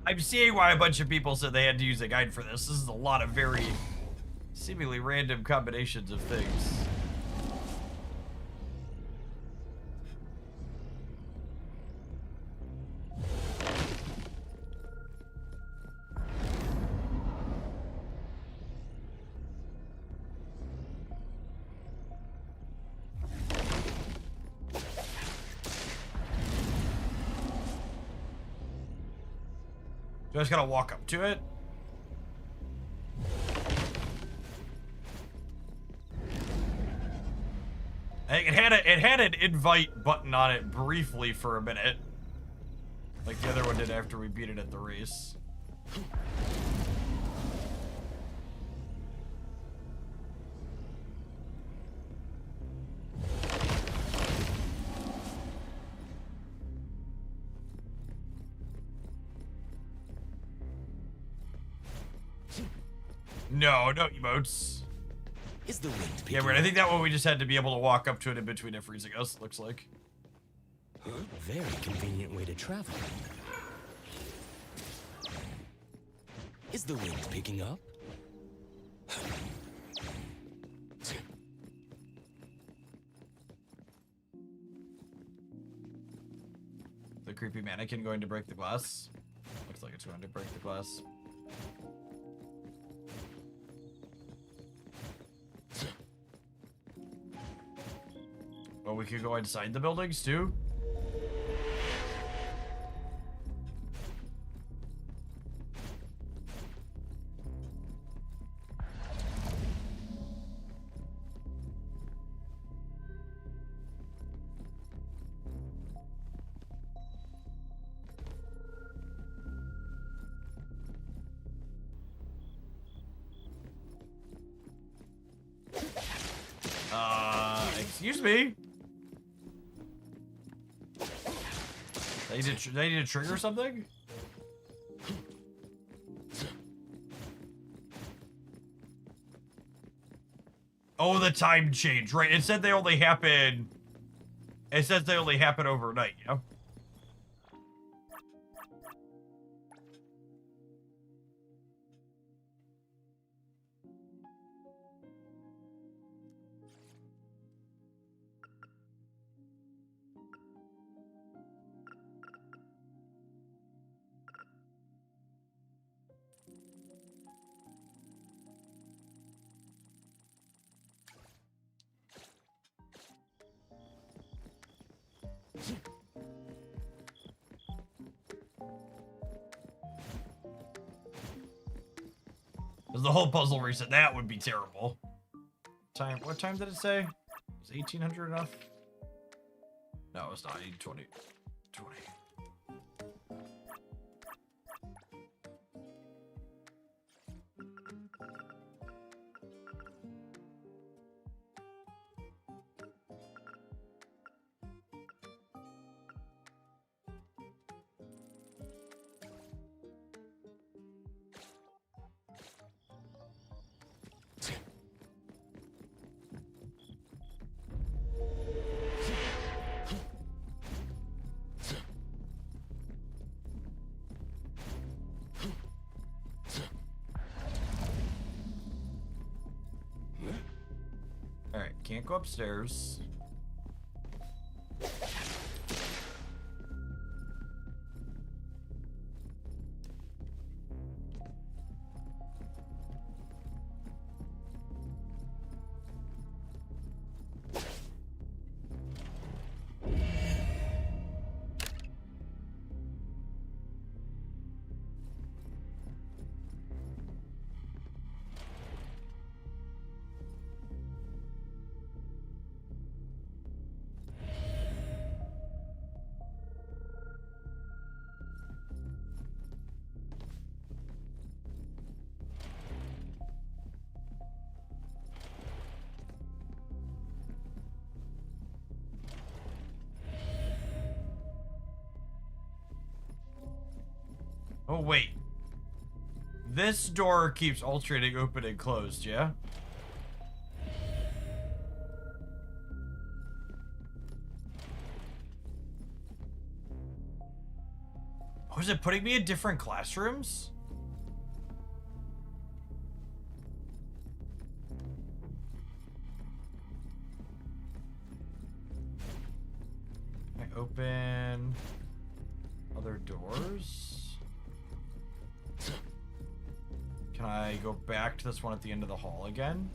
I'm seeing why a bunch of people said they had to use a guide for this. This is a lot of very seemingly random combinations of things. I just gotta walk up to it? I think it had an invite button on it briefly for a minute. Like the other one did after we beat it at the race. No, no emotes. Is the wind Yeah, picking weird. I up? think that one we just had to be able to walk up to it in between it freezing us, looks like. Very convenient way to travel. Is the wind picking up? The creepy mannequin going to break the glass. Looks like it's going to break the glass. Well, we could go inside the buildings too. Excuse me. They need to trigger something? Oh, the time change, right? It said they only happen. It says they only happen overnight, yeah? Because the whole puzzle reset, that would be terrible. What time did it say? Was 1800 enough? No, it's not. 20. 20. Alright, can't go upstairs. Oh, wait. This door keeps alternating open and closed, yeah? Oh, is it putting me in different classrooms? Can I open other doors? Can I go back to this one at the end of the hall again?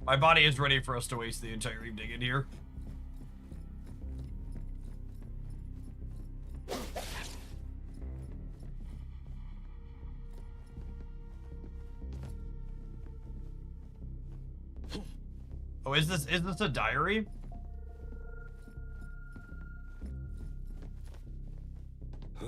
My body is ready for us to waste the entire evening in here. Oh, is this a diary? Huh?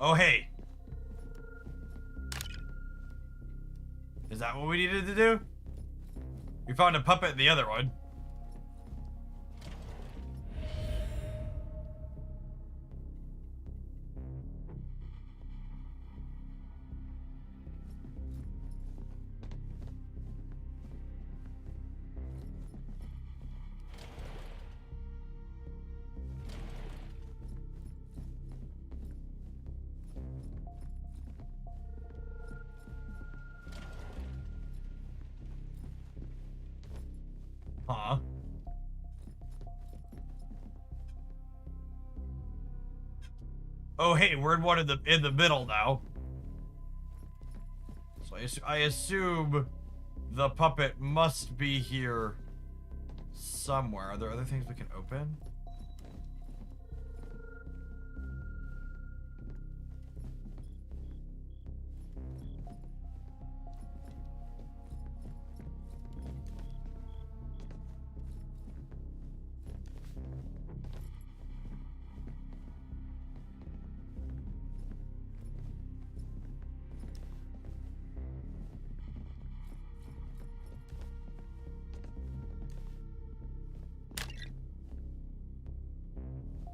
Oh, hey. Is that what we needed to do? We found a puppet in the other one. Huh? Oh, hey, we're in one in the middle now. So I assume the puppet must be here somewhere. Are there other things we can open?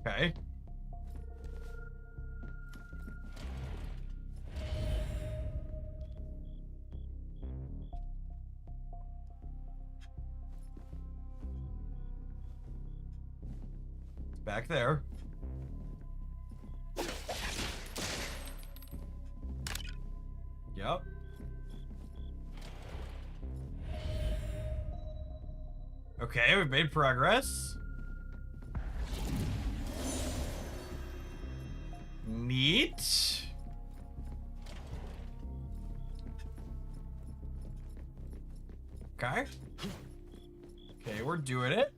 Okay. It's back there. Yep. Okay, we've made progress. Neat. Okay. Okay, we're doing it.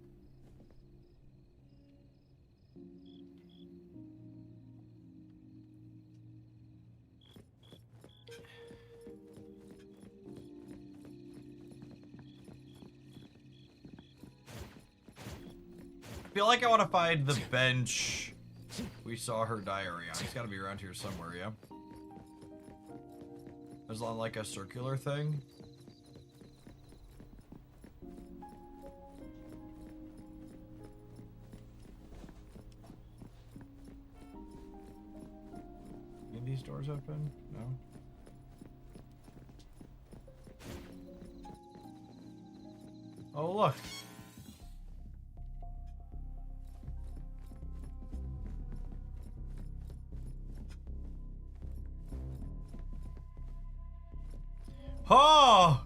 I feel like I want to find the bench we saw her diary on. It's got to be around here somewhere, yeah? There's on like a circular thing. Are these doors open? No. Oh, look. Oh!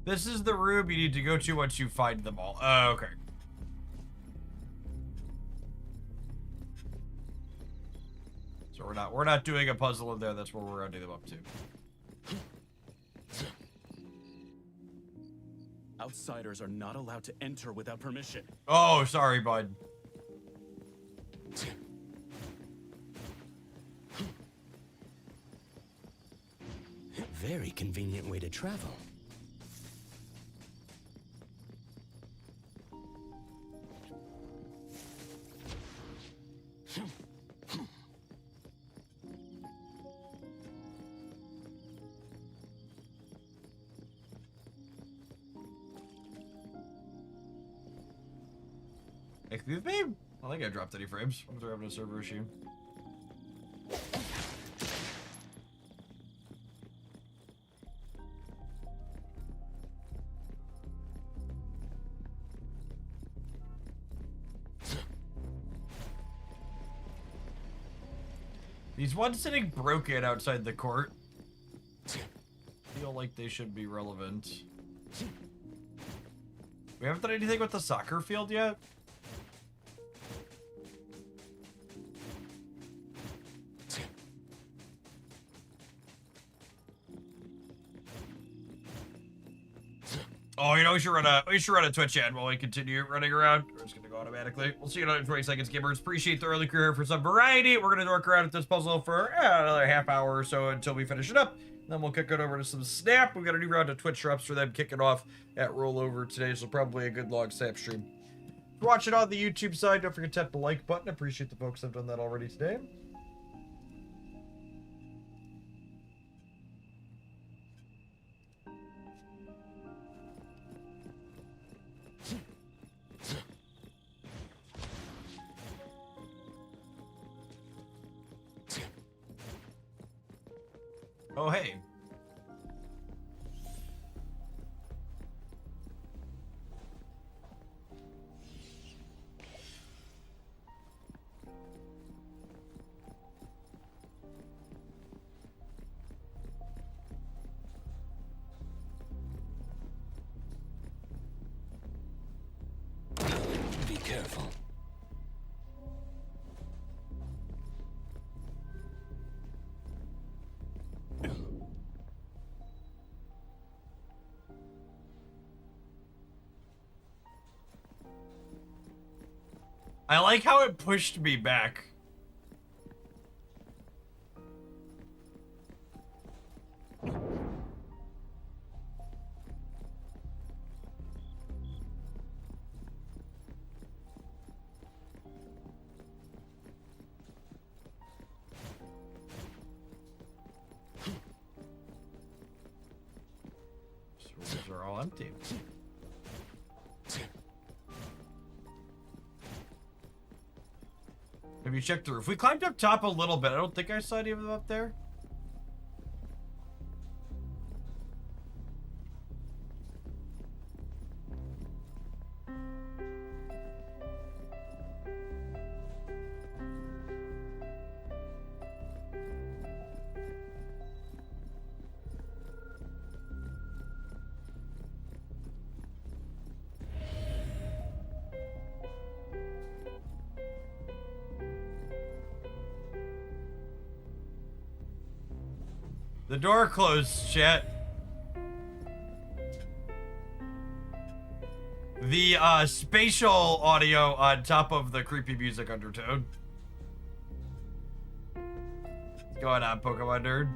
This is the room you need to go to once you find them all. Oh, okay. So we're not doing a puzzle in there. That's where we're rounding them up to. Outsiders are not allowed to enter without permission. Oh, sorry, bud. Very convenient way to travel. Excuse me? I don't think I dropped any frames. What if they're having a server issue? These ones sitting broken outside the court feel like they should be relevant. We haven't done anything with the soccer field yet. Oh, you know, we should run a Twitch ad while we continue running around. We're just gonna go automatically. We'll see you in another 20 seconds, gamers. Appreciate the early career for some variety. We're gonna work around at this puzzle for another half hour or so until we finish it up. Then we'll kick it over to some Snap. We've got a new round of Twitch drops for them kicking off at Rollover today, so probably a good long Snap stream. If you're watching on the YouTube side, don't forget to tap the like button. Appreciate the folks that have done that already today. Oh, hey. Be careful. I like how it pushed me back. These rooms are all empty. Have you checked the roof? We climbed up top a little bit. I don't think I saw any of them up there. The door closed, chat. The spatial audio on top of the creepy music undertone. What's going on, Pokemon nerd?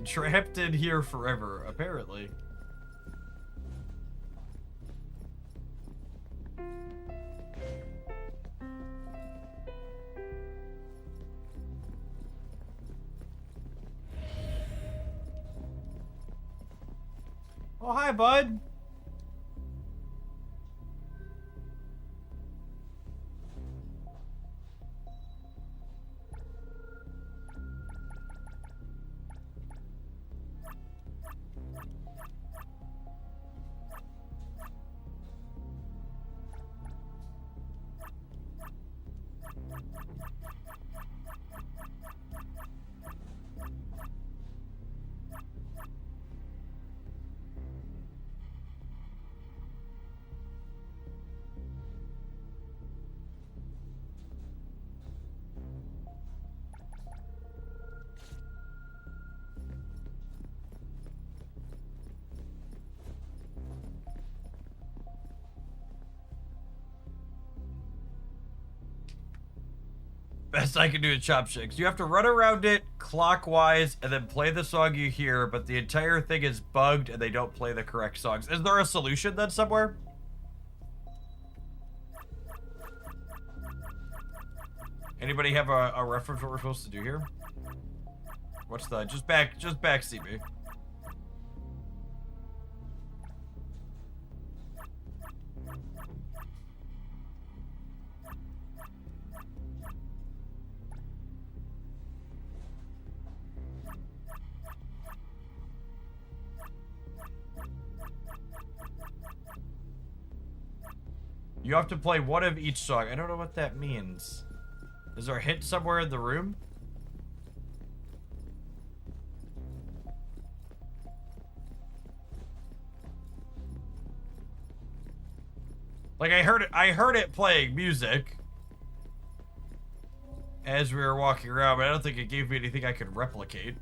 Trapped in here forever, apparently. Oh, hi, bud. Best I can do is chopsticks. You have to run around it clockwise and then play the song you hear, but the entire thing is bugged and they don't play the correct songs. Is there a solution then somewhere? Anybody have a reference what we're supposed to do here? What's the just back seat me. You have to play one of each song. I don't know what that means. Is there a hint somewhere in the room? Like I heard it playing music as we were walking around, but I don't think it gave me anything I could replicate.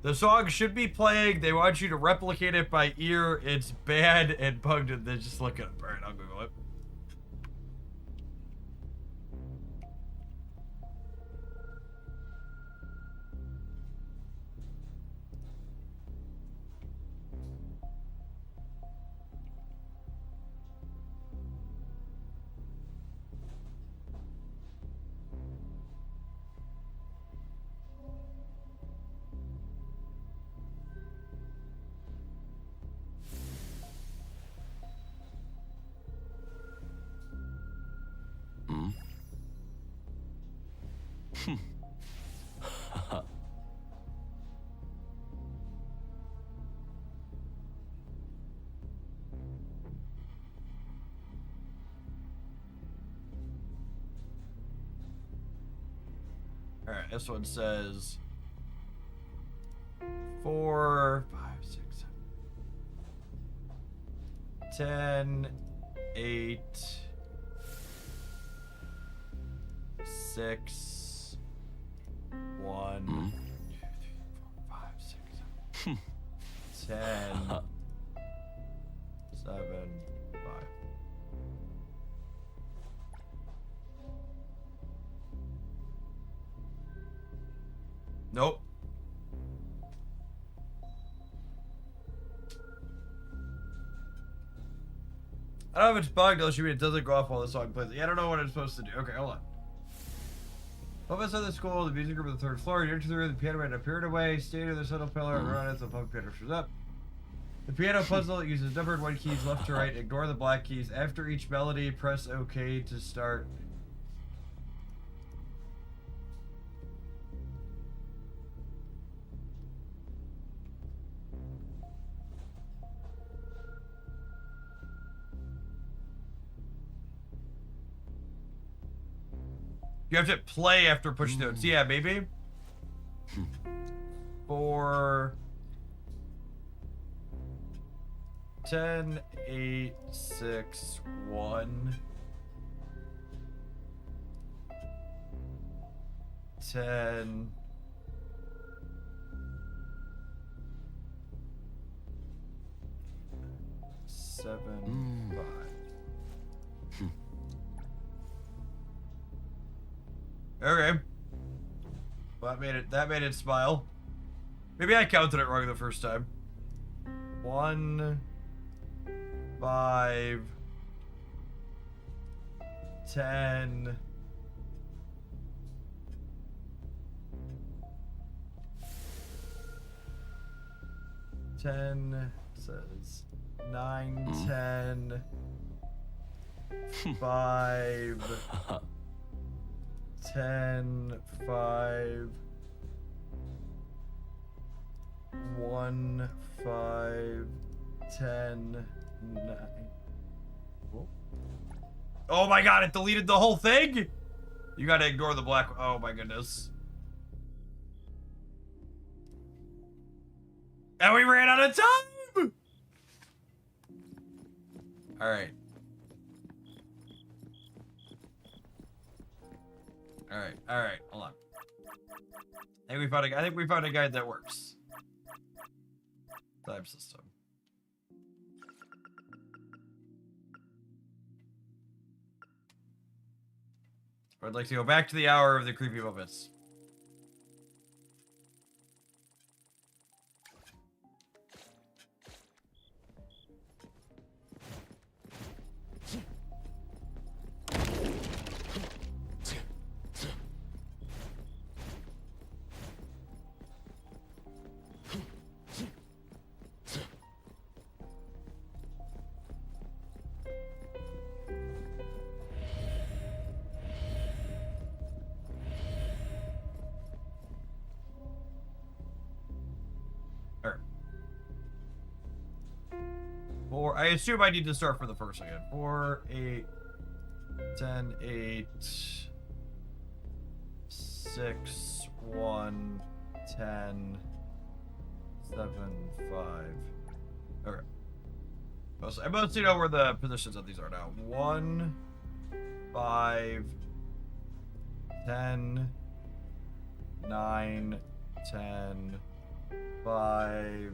The song should be playing. They want you to replicate it by ear. It's bad and bugged, and then just look it up. All right, I'll Google it. Alright, this one says 4, 5, 6, 7, 10, 8, 6, 1, 2, 3, 4, 5, 6, 7, 10, 7, 5. Nope. I don't know if it's bugged, unless you mean it doesn't go off while the song plays. Yeah, I don't know what I'm supposed to do. Okay, hold on. Above us on the school, the music room on the third floor. You enter the room, the piano man appeared away. Stay near the central pillar, around it, the punk piano shows up. The piano puzzle uses numbered 1 keys left to right. Ignore the black keys. After each melody, press OK to start. You have to play after pushing notes. Yeah, maybe. 4, 10, 8, 6, 1, 10, 7, 5. Okay. Well, that made it smile. Maybe I counted it wrong the first time. 1, 5, 10, 10 says 9, 10, 5, 10, 5, 1, 5, 10, 9. Oh my god, it deleted the whole thing? You gotta ignore the black. Oh my goodness. And we ran out of time! Alright. Alright, hold on. I think we found a guide that works. Time system. I'd like to go back to the hour of the creepy moments. I assume I need to start from the first again. 4, 8, 10, 8, 6, 1, 10, 7, 5. Okay. I mostly know where the positions of these are now. 1, 5, 10, 9, 10, 5,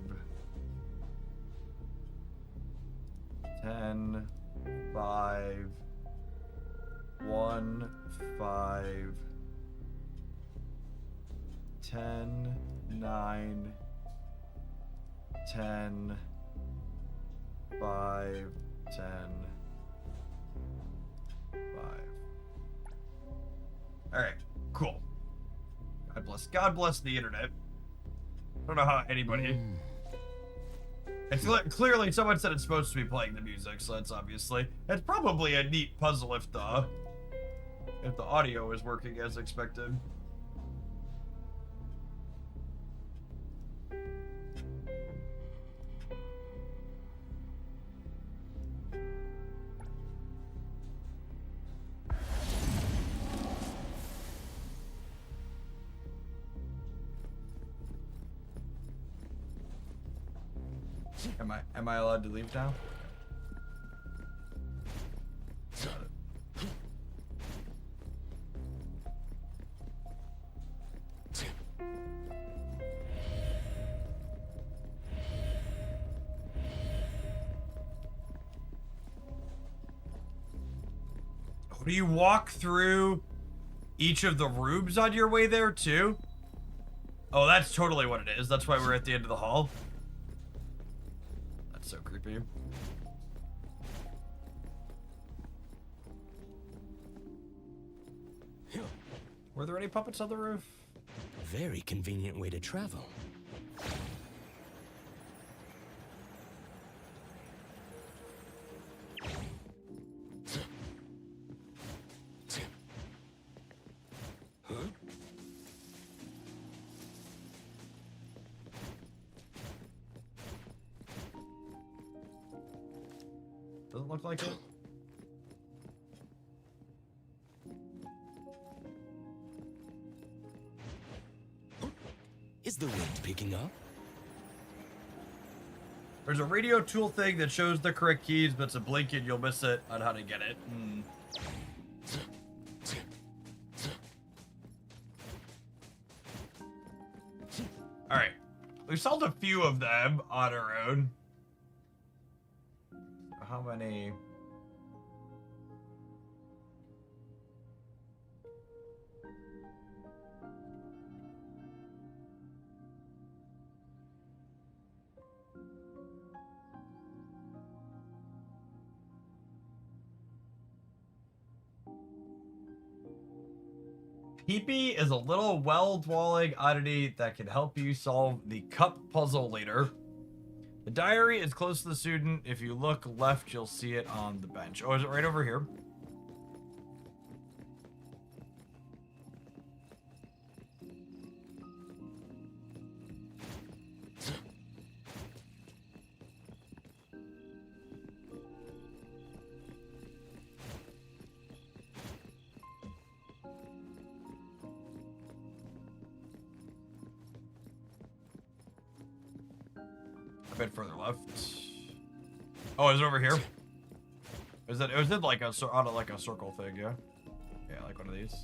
10, 5, 1, 5, 10, 9, 10, 5, 10, 5. Alright, cool. God bless the internet. I don't know how anybody... It's clearly someone said it's supposed to be playing the music, so that's obviously... It's probably a neat puzzle if the audio is working as expected. Am I allowed to leave now? Got it. Oh, do you walk through each of the rooms on your way there too? Oh, that's totally what it is. That's why we're at the end of the hall. So creepy. Were there any puppets on the roof? Very convenient way to travel. Doesn't look like it. Is the wind picking up? There's a radio tool thing that shows the correct keys, but it's a blink and you'll miss it on how to get it. Alright. We solved a few of them on our own. How many? Peepee is a little well-dwelling oddity that can help you solve the cup puzzle later. The diary is close to the student. If you look left, you'll see it on the bench. Oh, is it right over here? A bit further left. Oh, is it over here? Is it? It was in like a like a circle thing, yeah. Yeah, like one of these.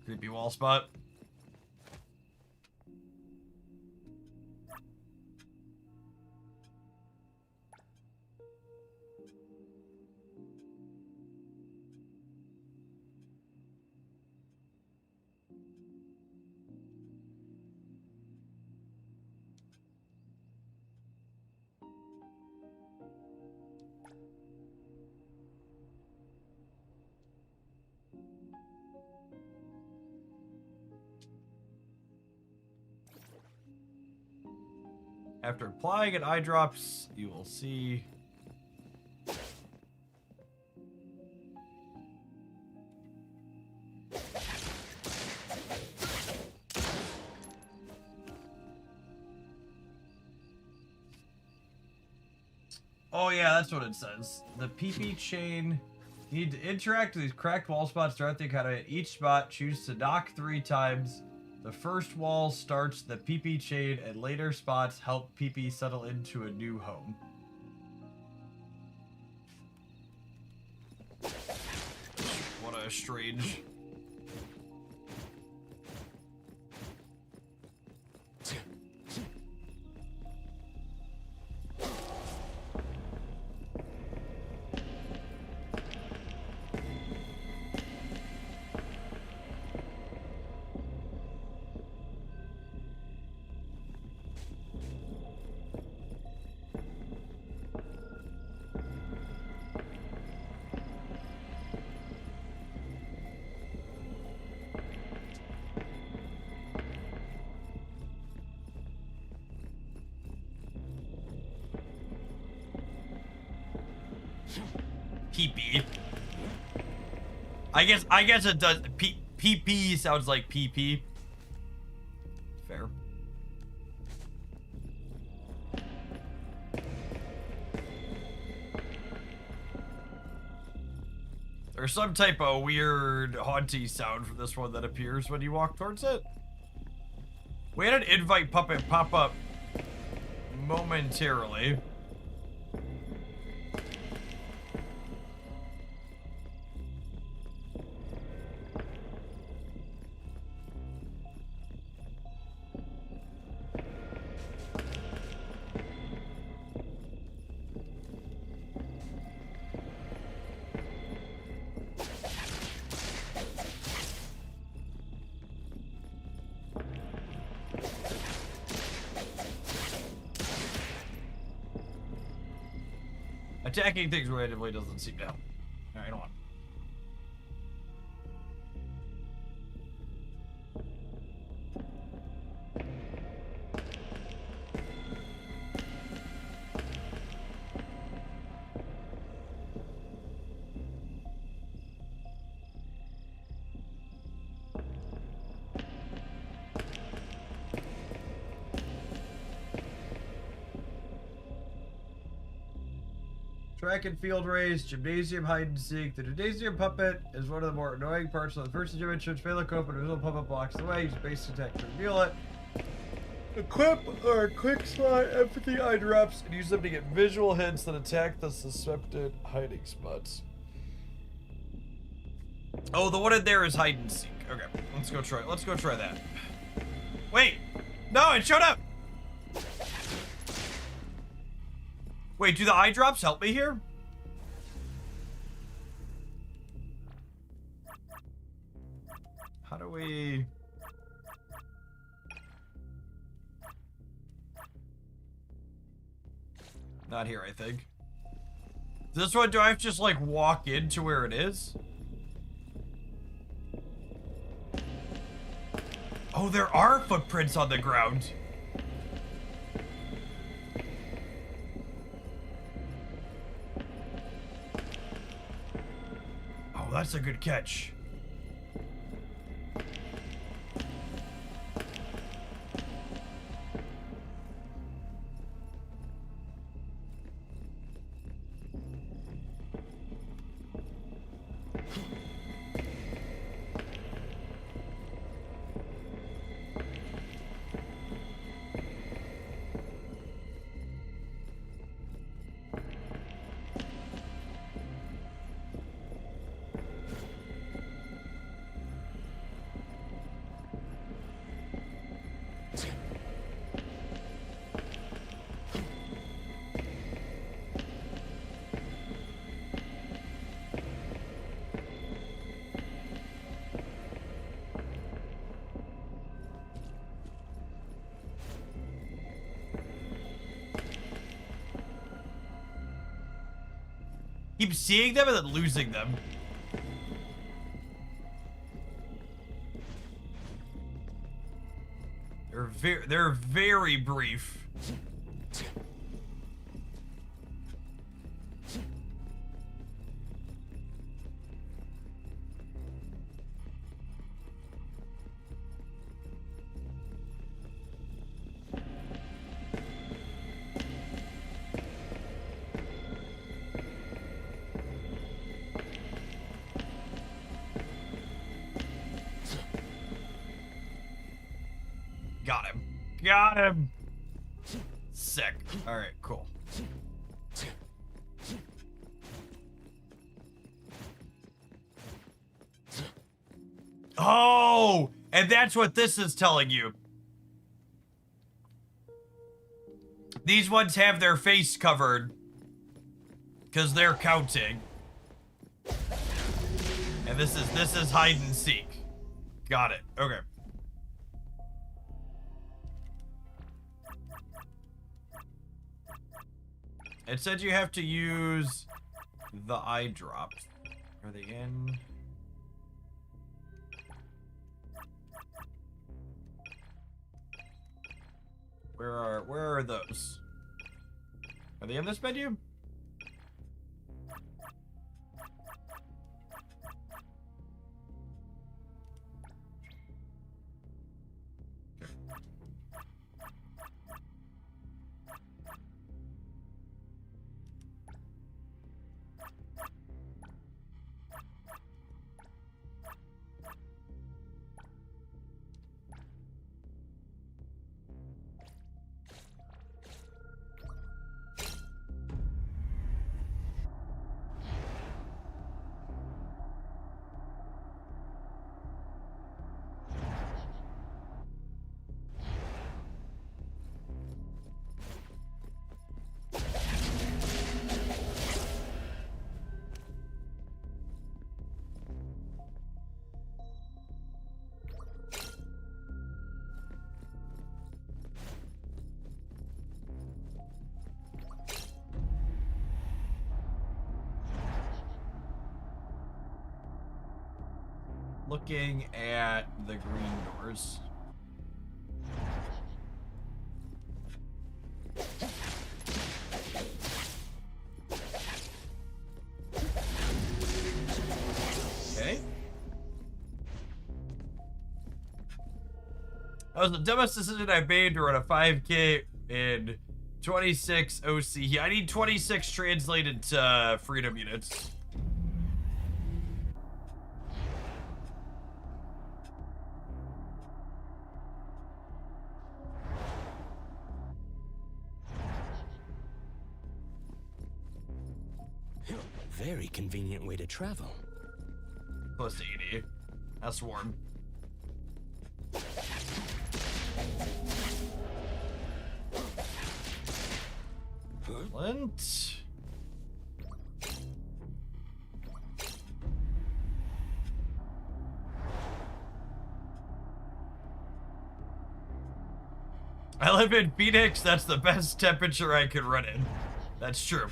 Creepy wall spot. After applying an eye drops, you will see. Oh yeah, that's what it says. The PP chain. You need to interact with these cracked wall spots throughout the academy. At each spot, choose to knock 3 times. The first wall starts the PP chain, and later spots help PP settle into a new home. What a strange... PP. I guess it does. PP sounds like PP. Fair. There's some type of weird haunty sound from this one that appears when you walk towards it. We had an invite puppet pop up momentarily. Attacking things randomly doesn't seem to help. Alright, hold on. Track and field race, gymnasium hide and seek. The gymnasium puppet is one of the more annoying parts of the first dimension. Fail to cope, and a visual puppet blocks the way. Use basic attack to reveal it. Equip or quick slot empathy eye drops and use them to get visual hints that attack the suspected hiding spots. Oh, the one in there is hide and seek. Okay, let's go try. Let's go try that. Wait, no, it showed up. Wait, do the eye drops help me here? How do we... Not here, I think. This one, do I have to just, like, walk into where it is? Oh, there are footprints on the ground. Oh, that's a good catch. Keep seeing them and then losing them. They're very brief. got him. Sick. All right, cool. Oh, and that's what this is telling you. These ones have their face covered because they're counting. And this is hide and seek. Got it. Okay. It said you have to use the eye drops. Are they in? Where are those? Are they in this menu? Looking at the green doors. Okay. That was the dumbest decision I made to run a 5K in 26 OC. I need 26 translated to freedom units. Very convenient way to travel. Close to 80. That's warm. Flint. I live in Phoenix. That's the best temperature I could run in. That's true.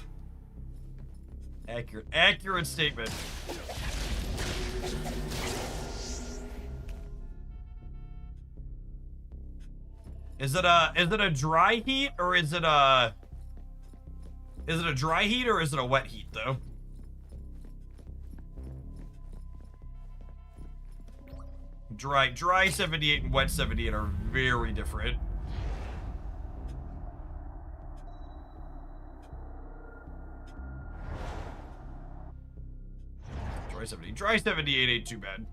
Accurate statement. Is it a dry heat or is it a dry heat or is it a wet heat though? Dry 78 and wet 78 are very different. Dry 78 ain't too bad.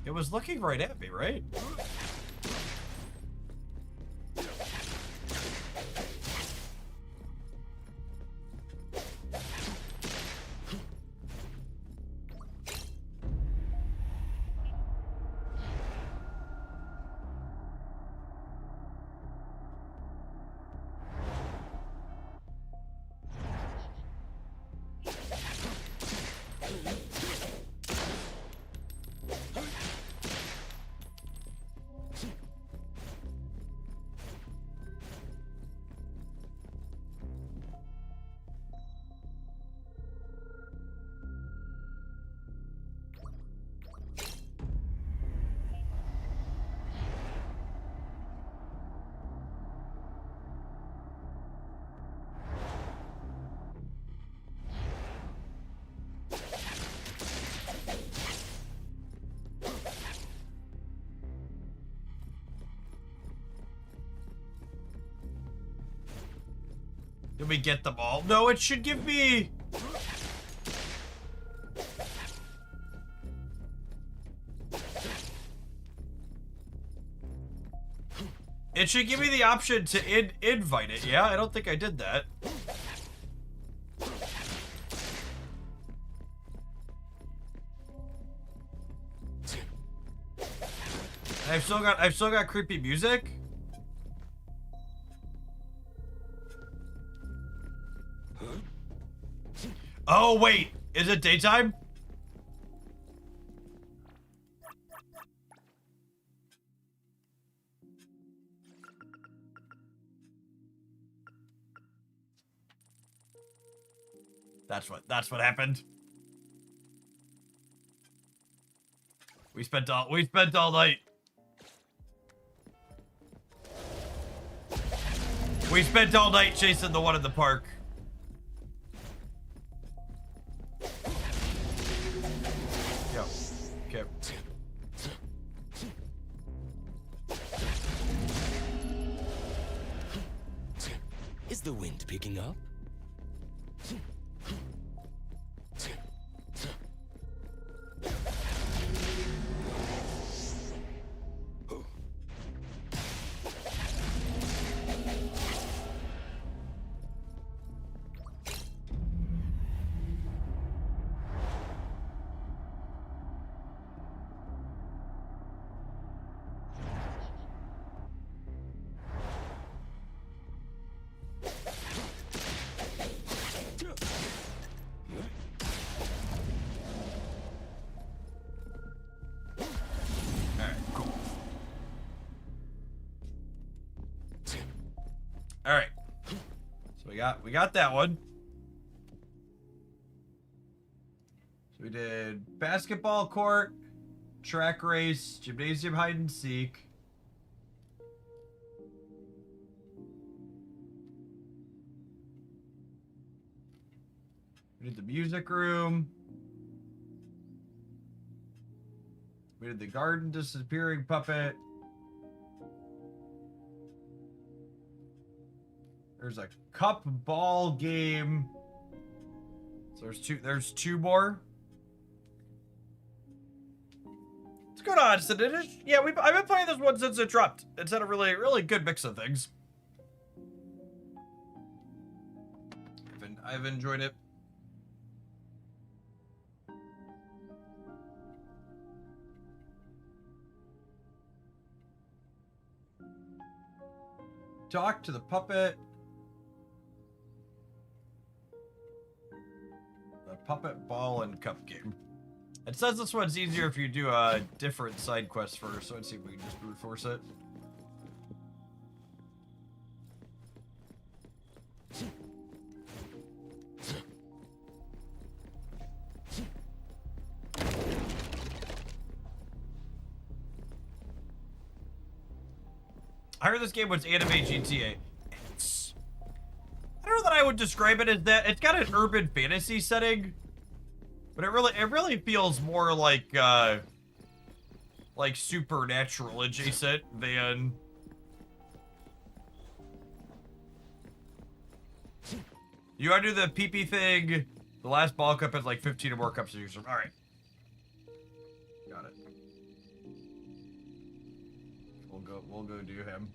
It was looking right at me, right? Did we get them all? No, it should give me... It should give me the option to invite it. Yeah, I don't think I did that. I've still got creepy music. Oh wait, is it daytime? That's what happened. We spent all night. We spent all night chasing the one in the park. Yep. Okay. Is the wind picking up? All right. So we got that one. So we did basketball court, track race, gymnasium hide and seek. We did the music room. We did the garden disappearing puppet. There's a cup ball game. So there's two more. What's going on? Yeah, I've been playing this one since it dropped. It's had a really good mix of things. I've enjoyed it. Talk to the puppet. The puppet ball and cup game. It says this one's easier if you do a different side quest first, so let's see if we can just brute force it. I heard this game was anime GTA. I don't know that I would describe it as that. It's got an urban fantasy setting, but it really feels more like supernatural adjacent than. You gotta do the pee-pee thing. The last ball cup has like 15 or more cups of juice. All right. Got it. We'll go do him.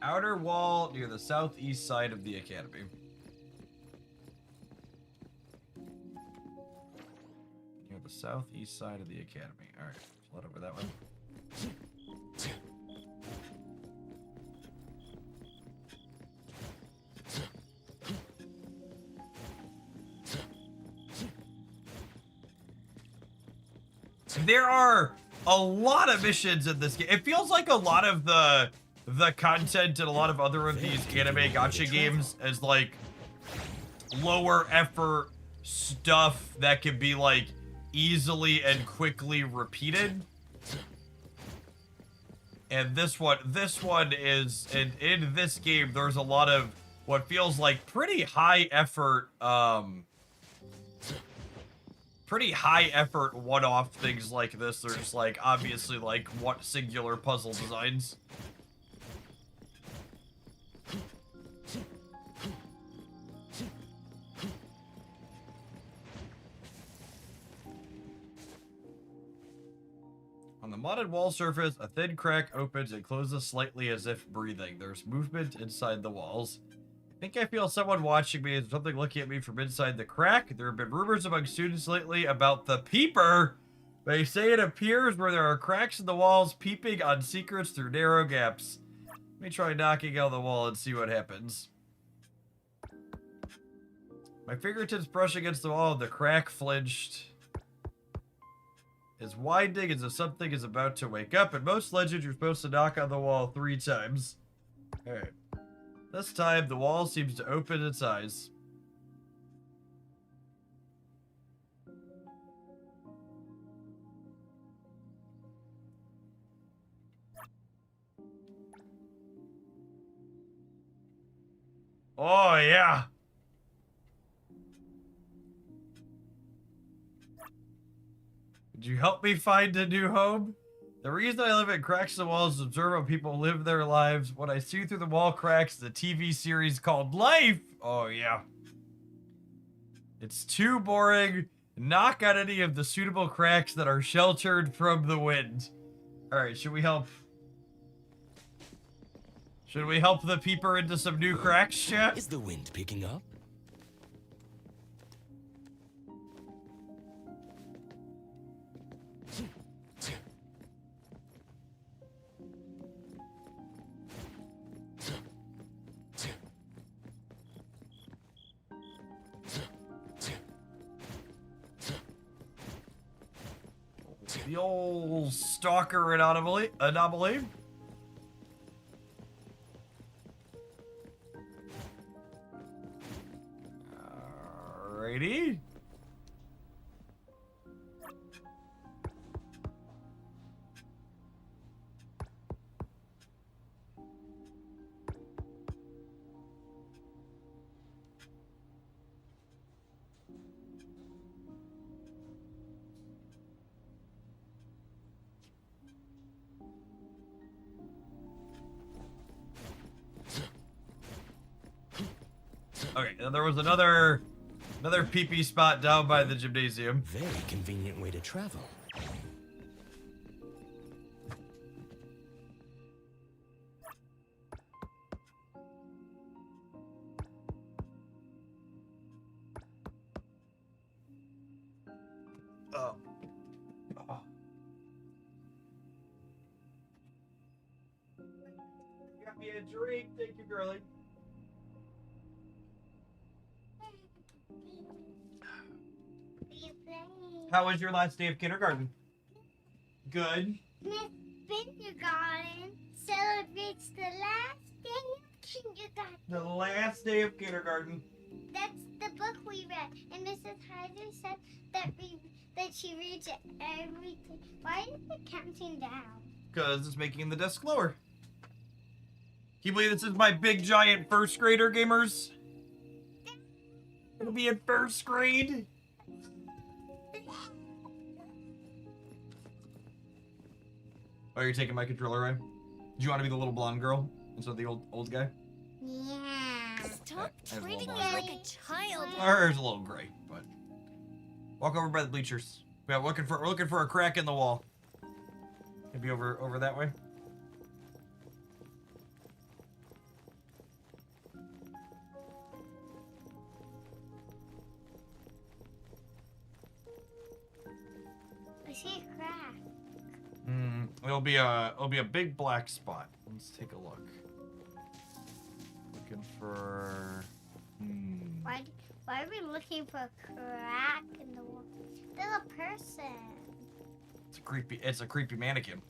Outer wall near the southeast side of the academy. Near the southeast side of the academy. All right, flood over that one. There are a lot of missions in this game. It feels like a lot of the content in a lot of other of these anime gacha games is like lower effort stuff that can be like easily and quickly repeated. And this one is in this game there's a lot of what feels like pretty high effort one-off things like this. There's like obviously like what singular puzzle designs. the modded wall surface, a thin crack opens and closes slightly as if breathing. There's movement inside the walls. I think I feel someone watching me and something looking at me from inside the crack. There have been rumors among students lately about the peeper. They say it appears where there are cracks in the walls, peeping on secrets through narrow gaps. Let me try knocking out the wall and see what happens. My fingertips brush against the wall and the crack flinched. Is widening as if something is about to wake up. In most legends, you're supposed to knock on the wall 3 times. Alright. This time, the wall seems to open its eyes. Oh, yeah. Could you help me find a new home? The reason I live in cracks in the walls is to observe how people live their lives. What I see through the wall cracks is a TV series called Life. Oh, yeah. It's too boring. Knock on any of the suitable cracks that are sheltered from the wind. Alright, should we help? Should we help the peeper into some new cracks, chat? Is the wind picking up? The old stalker anomaly. Alrighty. Okay, and there was another pee-pee spot down by the gymnasium. Very convenient way to travel. Oh. Got me a drink. Thank you, girlie. How was your last day of kindergarten? Good. Miss Kindergarten celebrates the last day of kindergarten. The last day of kindergarten. That's the book we read, and Mrs. Heiser said that she reads it everything. Why is it counting down? Because it's making the desk lower. Can you believe this is my big giant first grader, gamers? It'll be in first grade. Oh, you're taking my controller away? Do you want to be the little blonde girl instead of the old guy? Yeah. Stop Yeah, treating me there's a like a child. Hers a little gray, but walk over by the bleachers. Yeah, we're looking for a crack in the wall. Maybe over that way. I see a crack. It'll be a big black spot. Let's take a look. Looking for. Why are we looking for a crack in the wall? There's a person. It's a creepy mannequin.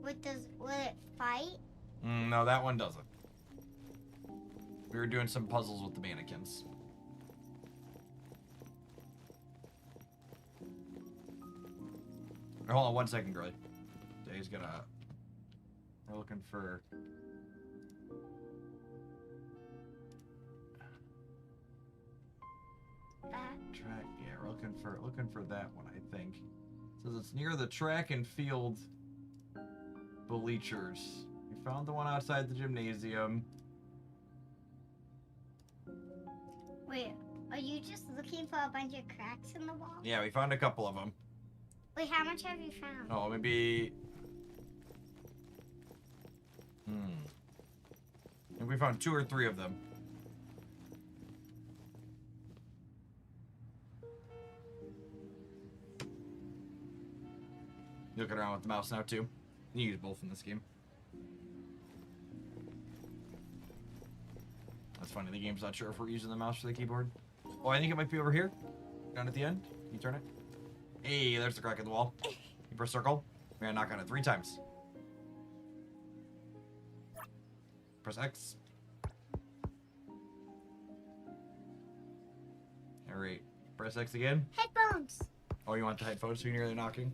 Will it fight? No, that one doesn't. We were doing some puzzles with the mannequins. Hold on 1 second, girlie. Jay's gonna. We're looking for. Track. Yeah, we're looking for that one. I think. It says it's near the track and field bleachers. We found the one outside the gymnasium. Wait, are you just looking for a bunch of cracks in the wall? Yeah, we found a couple of them. Wait, how much have you found? Oh, maybe. Maybe we found 2 or 3 of them. You looking around with the mouse now too. You use both in this game. That's funny. The game's not sure if we're using the mouse or the keyboard. Oh, I think it might be over here. Down at the end. Can you turn it? Hey, there's the crack in the wall. You press circle. We're gonna knock on it 3 times. Press X. Alright. Press X again. Headphones. Oh, you want the headphones so you hear the knocking?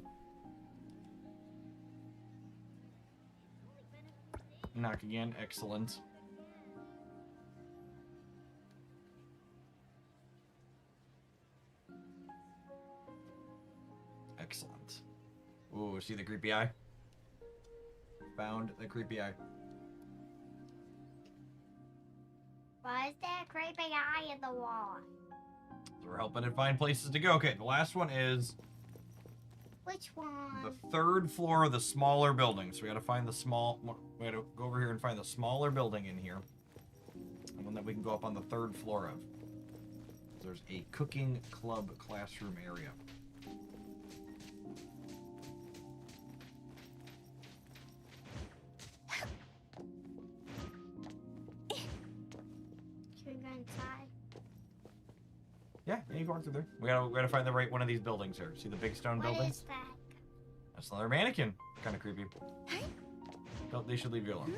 Knock again. Excellent. Excellent. Ooh, see the creepy eye? Found the creepy eye. Why is there a creepy eye in the wall? So we're helping it find places to go. Okay, the last one is Which one? the 3rd floor of the smaller building. So we gotta find the small... We gotta go over here and find the smaller building in here. And one that we can go up on the 3rd floor of. There's a cooking club classroom area. Should we go inside? Yeah, you can walk through there. We gotta find the right one of these buildings here. See the big stone What building? is that? That's another mannequin. Kind of creepy. They should leave you alone.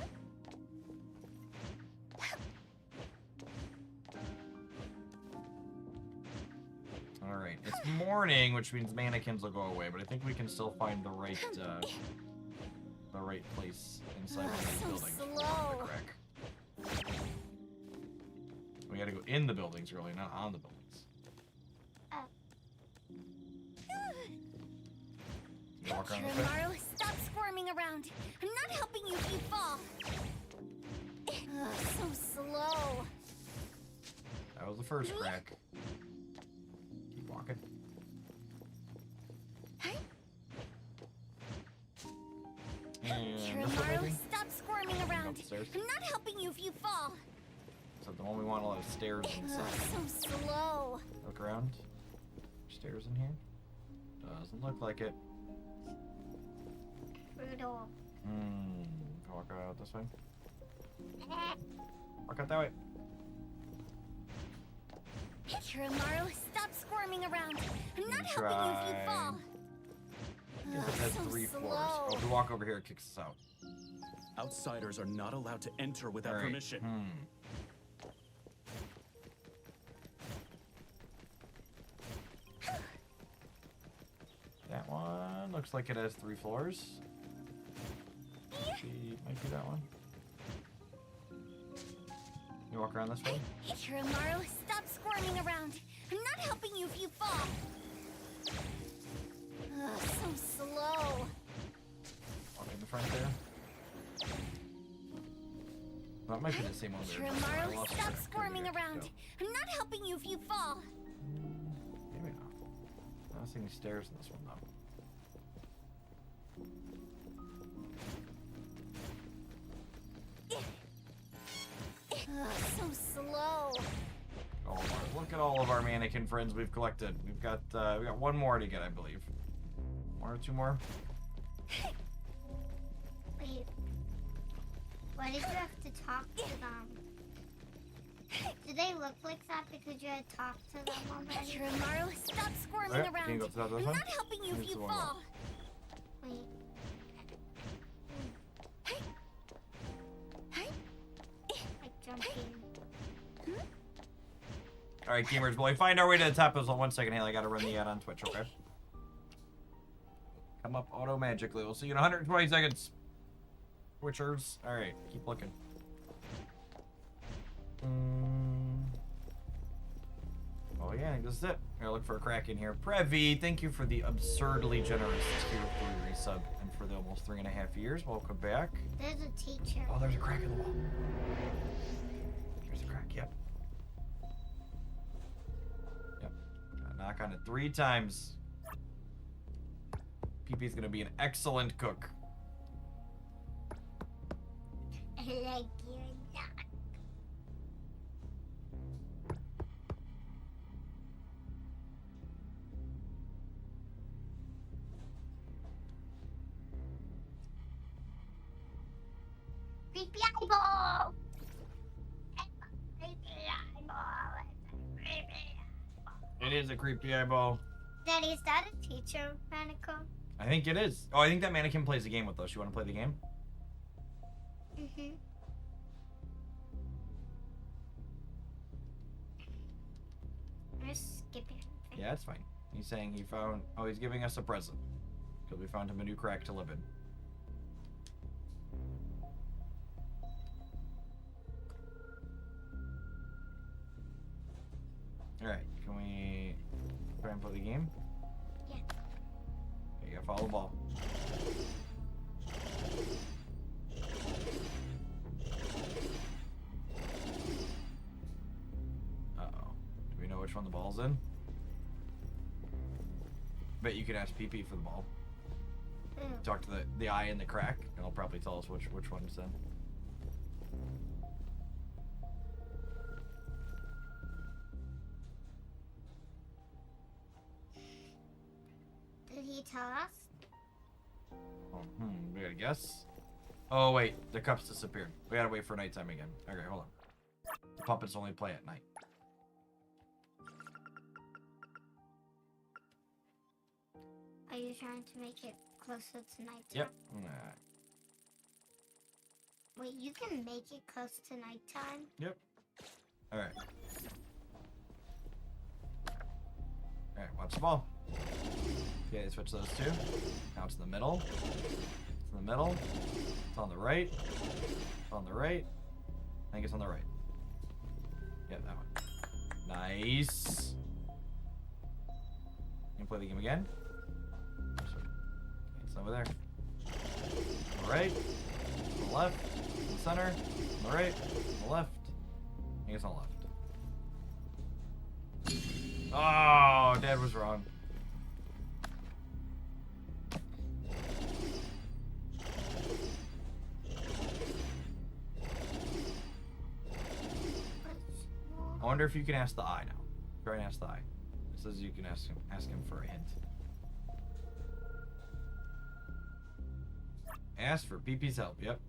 Alright, it's morning, which means mannequins will go away, but I think we can still find the right place inside one of these So buildings. slow. Crack. We gotta go in the buildings, really, not on the buildings. You walk around this way? Hiromaru, stop squirming around. I'm not helping you if you fall. So slow. That was the first crack. Keep walking. And this one, Hiromaru, maybe? stop squirming around. Upstairs. I'm not helping you if you fall. So the one we want a lot of stairs inside. So slow. Look around. Stairs in here? Doesn't look like it. Brutal. Go walk out this way. Walk out that way. Hiromaru, stop squirming around. I'm not Try. helping you if you fall. I guess it has So 3 floors. slow. Oh, if we walk over here, it kicks us out. Outsiders are not allowed to enter without Alright. permission. That one looks like it has 3 floors. Might be that one. You walk around this way? Hiromaru, stop squirming around. I'm not helping you if you fall. So slow. Walk in the front there. That might be the same one. we were just- I Hiromaru, lost stop track. squirming There we around. go. I'm not helping you if you fall. Maybe not. I don't see any stairs in this one though. So slow. Look at all of our mannequin friends we've collected. We got 1 more to get, I believe. 1 or 2 more. Wait. Why did you have to talk to them? Do they look like that because you had talked to them already? Hiromaru, stop squirming Alright, around. can you go to that I'm one? not helping you if Here's you the one fall. Wait. Like jumping. Alright, gamers, while we find our way to the top of this one, 1 second, Haley, I gotta run the ad on Twitch, okay? Come up auto magically. We'll see you in 120 seconds. Twitchers. Alright, keep looking. Oh yeah, I think this is it. Gotta look for a crack in here. Previ, thank you for the absurdly generous tier 3 resub and for the almost 3.5 years. Welcome back. There's a teacher. Oh, there's a crack in the wall. There's a crack, yep. Yep. Gotta knock on it 3 times. PP is gonna be an excellent cook. Like you're not. Creepy eyeball! Creepy eyeball! Creepy eyeball. It is a creepy eyeball. Daddy, is that a teacher mannequin? I think it is. Oh, I think that mannequin plays the game with us. You want to play the game? Mm-hmm. I'm just skipping. Yeah, it's fine. He's saying he found... Oh, he's giving us a present. Because we found him a new crack to live in. Alright, can we try and play the game? Yeah. Okay, you gotta follow the ball. Uh-oh. Do we know which one the ball's in? Bet you can ask PP for the ball. Ooh. Talk to the eye in the crack, and it'll probably tell us which one it's in. Did he tell us? Oh, we gotta guess. Oh wait, the cups disappeared. We gotta wait for nighttime again. Okay, hold on. The puppets only play at night. Are you trying to make it closer to nighttime? Yep. Wait, you can make it close to nighttime? Yep. Alright. Alright, watch the ball. Okay, switch those two. Now it's in the middle. It's in the middle. It's on the right. It's on the right. I think it's on the right. Yeah, that one. Nice. You can play the game again? Okay, it's over there. On the right. On the left. On the center. On the right. On the left. I think it's on the left. Oh, Dad was wrong. I wonder if you can ask the eye now. Try and ask the eye. It says you can ask him for a hint. Ask for PP's help. Yep.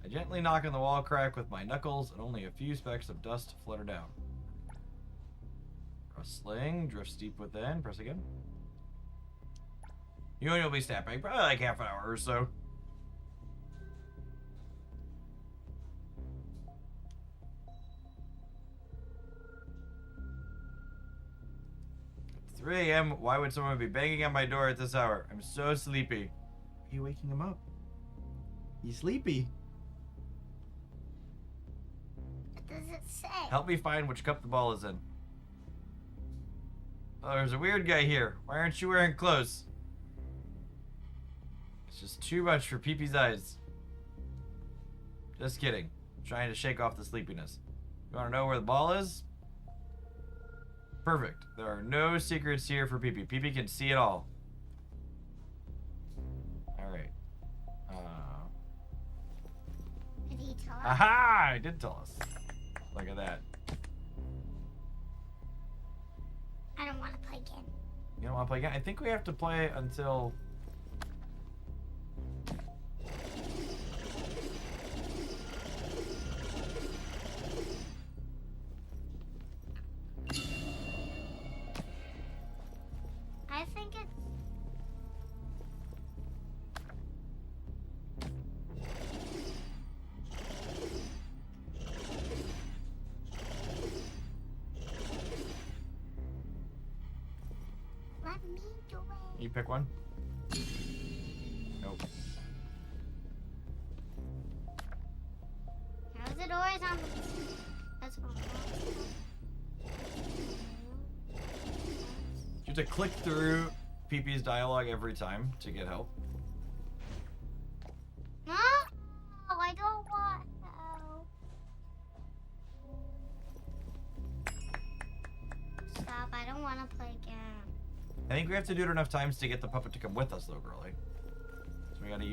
I gently knock on the wall crack with my knuckles, and only a few specks of dust flutter down. Rustling, drifts deep within. Press again. You know you'll be snapping probably like half an hour or so. It's 3 a.m. Why would someone be banging on my door at this hour? I'm so sleepy. Are you waking him up? He's sleepy. What does it say? Help me find which cup the ball is in. Oh, there's a weird guy here. Why aren't you wearing clothes? It's just too much for Peepee's eyes. Just kidding. I'm trying to shake off the sleepiness. You want to know where the ball is? Perfect. There are no secrets here for Peepee. Peepee can see it all. Alright. Did he tell us? Aha! I did tell us. Look at that. I don't want to play again. You don't want to play again? I think we have to play until... I think it's... Let me do it. You pick one? Nope. How's the doors on the... That's one. You have to click through Peepee's dialogue every time to get help. No, I don't want help. Stop, I don't want to play again. I think we have to do it enough times to get the puppet to come with us, though, girly. So we gotta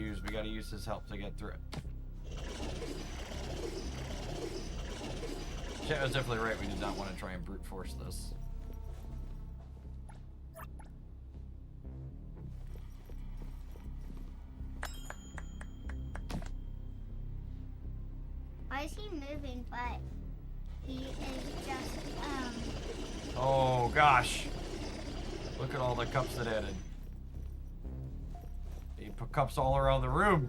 use his help to get through it. Chat was definitely right. We did not want to try and brute force this. Why is he moving, but he is just, Oh gosh. Look at all the cups it added. He put cups all around the room.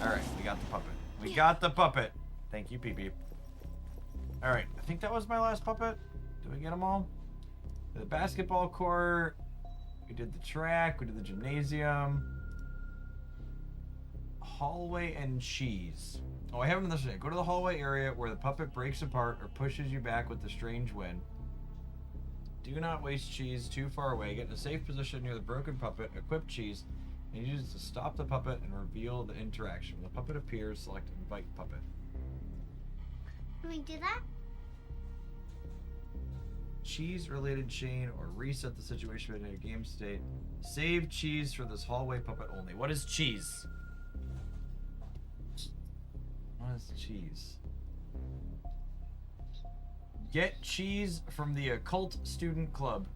Alright, we got the puppet. We got the puppet. Thank you, Pee-Pee. Alright, I think that was my last puppet. Did we get them all? The basketball court. We did the track. We did the gymnasium. Hallway and cheese. Oh, I haven't done this yet. Go to the hallway area where the puppet breaks apart or pushes you back with the strange wind. Do not waste cheese too far away. Get in a safe position near the broken puppet. Equip cheese. And use it to stop the puppet and reveal the interaction. When the puppet appears, select invite puppet. can we do that? Cheese related chain or reset the situation in a game state. Save cheese for this hallway puppet only. What is cheese? What is cheese? Get cheese from the Occult Student Club.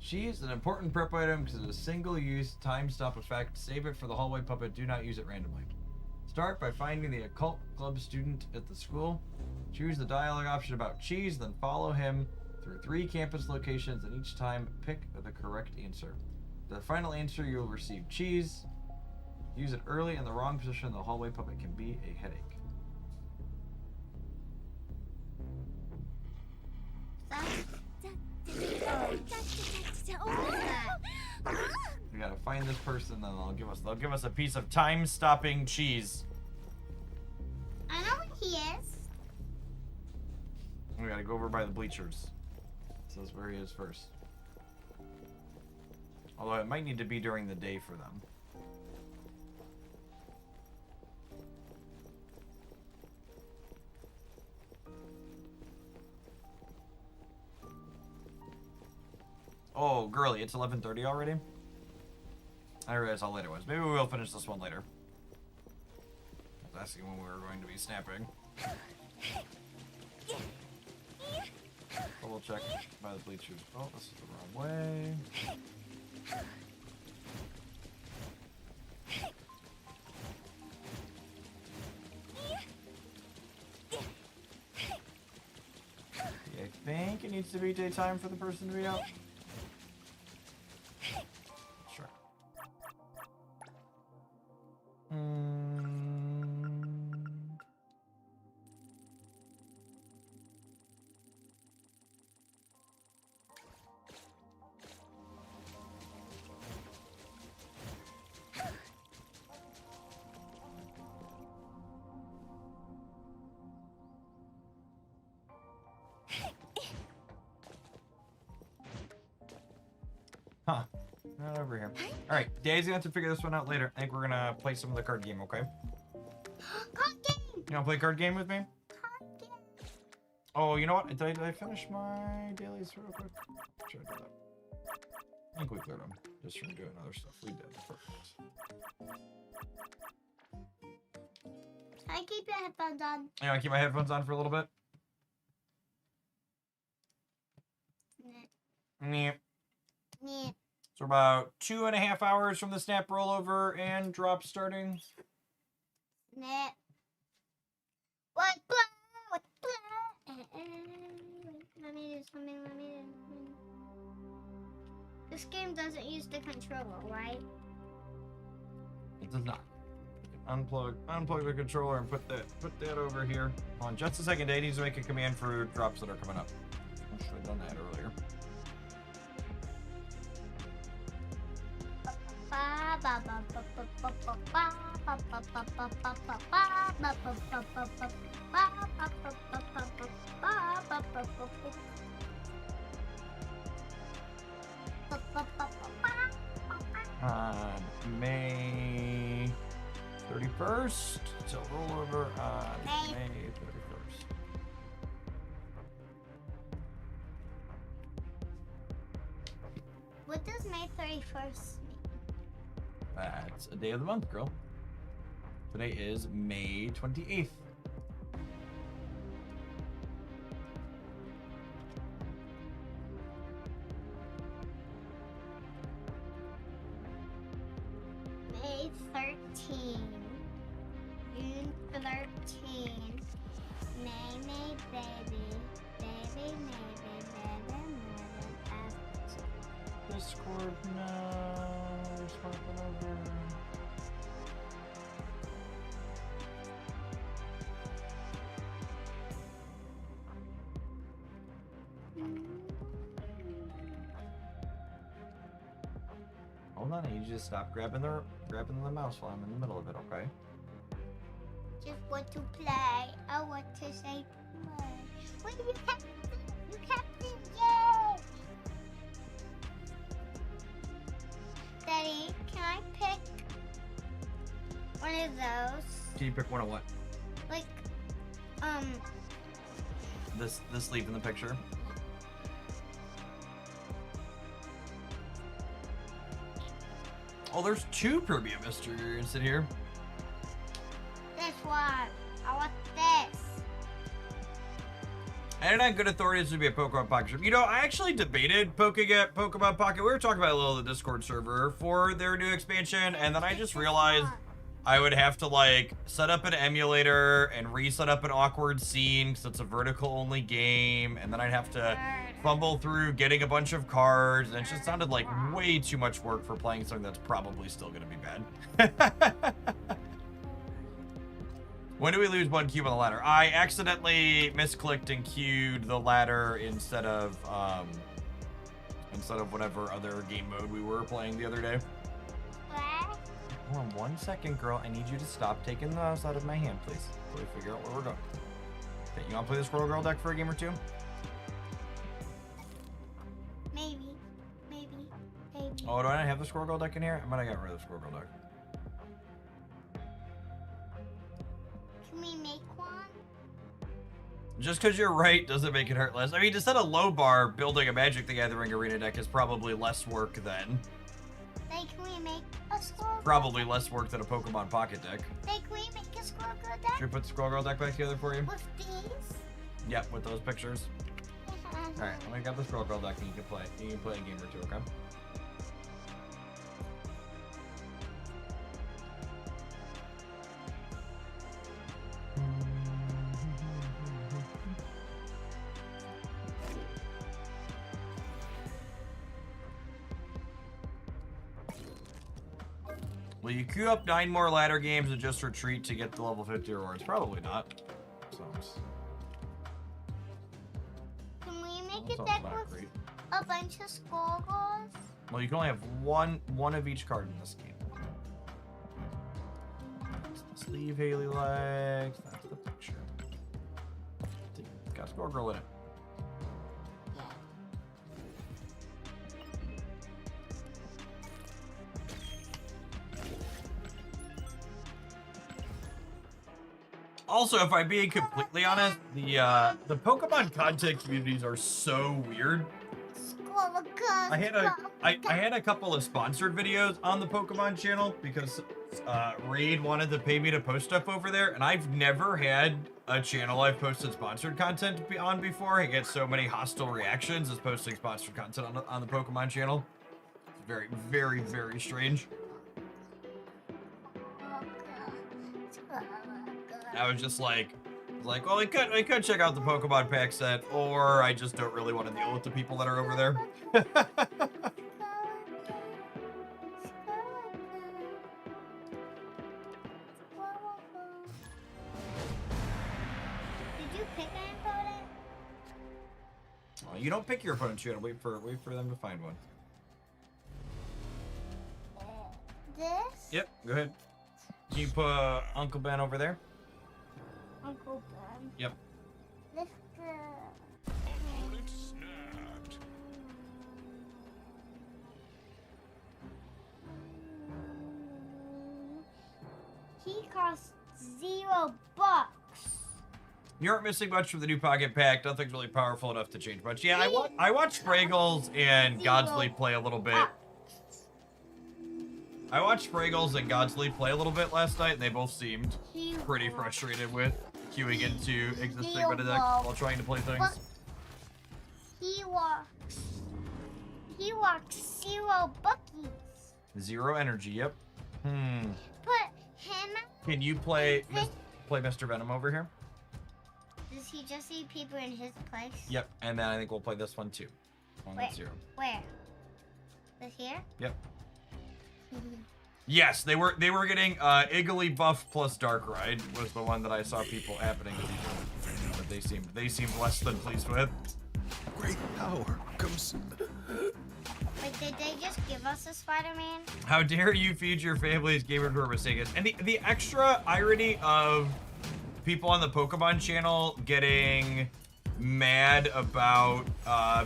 Cheese is an important prep item because it's a single-use time stop effect. Save it for the hallway puppet. Do not use it randomly. Start by finding the Occult Club student at the school. Choose the dialogue option about cheese, then follow him through 3 campus locations, and each time pick the correct answer. For the final answer, you will receive cheese. Use it early in the wrong position. The hallway puppet can be a headache. We gotta find this person, then they'll give us a piece of time-stopping cheese. I know where he is. We gotta go over by the bleachers. So that's where he is first. Although it might need to be during the day for them. Oh, girly, it's 11:30 already? I realized how late it was. Maybe we will finish this one later. I was asking when we were going to be snapping. Double check by the bleachers. Oh, this is the wrong way. I think it needs to be daytime for the person to be out. Sure. Huh. Not over here. Alright, Daisy gonna have to figure this one out later. I think we're gonna play some of the card game, okay? Card game! You wanna play card game with me? Card game! Oh, you know what? Did I finish my dailies real quick? Should I do that? I think we cleared them. Just from doing other stuff. We did. Perfect. Can I keep your headphones on? You wanna keep my headphones on for a little bit? Yeah. Yeah. So about 2.5 hours from the snap rollover and drop starting. Snap. What? What? Let me do something. This game doesn't use the controller, right? It does not. Unplug the controller and put that over here. Hold on just a second. It needs to make a command for drops that are coming up. I should have done that earlier. 31st. So roll over on May. May 31st. What does May 31st mean? That's a day of the month, girl. Today is May 28th. May 13. June 13. May, baby. Baby, baby. Discord, no. Swapping over. Hold on, I need you to stop grabbing the mouse while I'm in the middle of it, okay? Just want to play. I want to say play. What do you have? You Captain Jay! Daddy, can I pick one of those? Can you pick one of what? Like, This leaf in the picture? Oh, there's two Premium Mysteries in here. this one. I want this. And on good authorities to be a Pokemon Pocket shop. You know, I actually debated poking at Pokemon Pocket. We were talking about a little of the Discord server for their new expansion, and then I just realized I would have to like set up an emulator and reset up an awkward scene because it's a vertical only game, and then I'd have to fumble through getting a bunch of cards, and it just sounded like way too much work for playing something that's probably still going to be bad. When do we lose one cube on the ladder? I accidentally misclicked and queued the ladder instead of whatever other game mode we were playing the other day. What? Hold on 1 second, girl. I need you to stop taking the mouse out of my hand, please. So we figure out where we're going. Okay, you want to play the Squirrel Girl deck for a game or two? Maybe. Oh, do I not have the Squirrel Girl deck in here? I might have got rid of the Squirrel Girl deck. Can we make one? Just because you're right doesn't make it hurt less. I mean, to set a low bar, building a Magic the Gathering arena deck is probably less work than... Like, can we make a squirrel? Probably less work than a Pokemon Pocket deck. Like, can we make a squirrel deck? Should we put the Squirrel Girl deck back together for you? With these? Yep, with those pictures. Alright, I'm gonna grab the Squirrel Girl deck and you can play a game or two, okay? Will you queue up 9 more ladder games and just retreat to get the level 50 rewards? Probably not. Can we make That a sounds deck not with great. a bunch of squirrels? Well, you can only have one of each card in this game. That's the sleeve Haley legs. That's the picture. It's got Squirrel Girl in it. Also, if I'm being completely honest, the Pokemon content communities are so weird. Squirrel I had a couple of sponsored videos on the Pokemon channel because Raid wanted to pay me to post stuff over there, and I've never had a channel I've posted sponsored content on before. I get so many hostile reactions as posting sponsored content on the Pokemon channel. It's very, very, very strange. I was just like, well, I could check out the Pokemon pack set, or I just don't really want to deal with the people that are over there. Did you pick an opponent? Oh, you don't pick your opponent. You gotta wait for them to find one. This? Yep, go ahead. Can you put Uncle Ben over there? Uncle Ben. Yep. Let's go. He costs $0. You aren't missing much from the new Pocket Pack. Nothing's really powerful enough to change much. Yeah, I watched Fraggles and Godsley play a little bit. I watched Fraggles and Godsley play a little bit last night, and they both seemed pretty frustrated with queuing into existing meta decks while trying to play things. He walks 0 buckies. 0 energy, yep. Put him. Can you play Mr. Venom over here? Does he just see people in his place? Yep, and then I think we'll play this one too. One Where? with 0. Where? This here? Yep. Yes, they were getting Iggly buff plus Darkrai was the one that I saw people happening to people that they seemed less than pleased with. Great power comes. Wait, did they just give us a Spider-Man? How dare you feed your family's gamer for mistakes? And the extra irony of people on the Pokemon channel getting mad about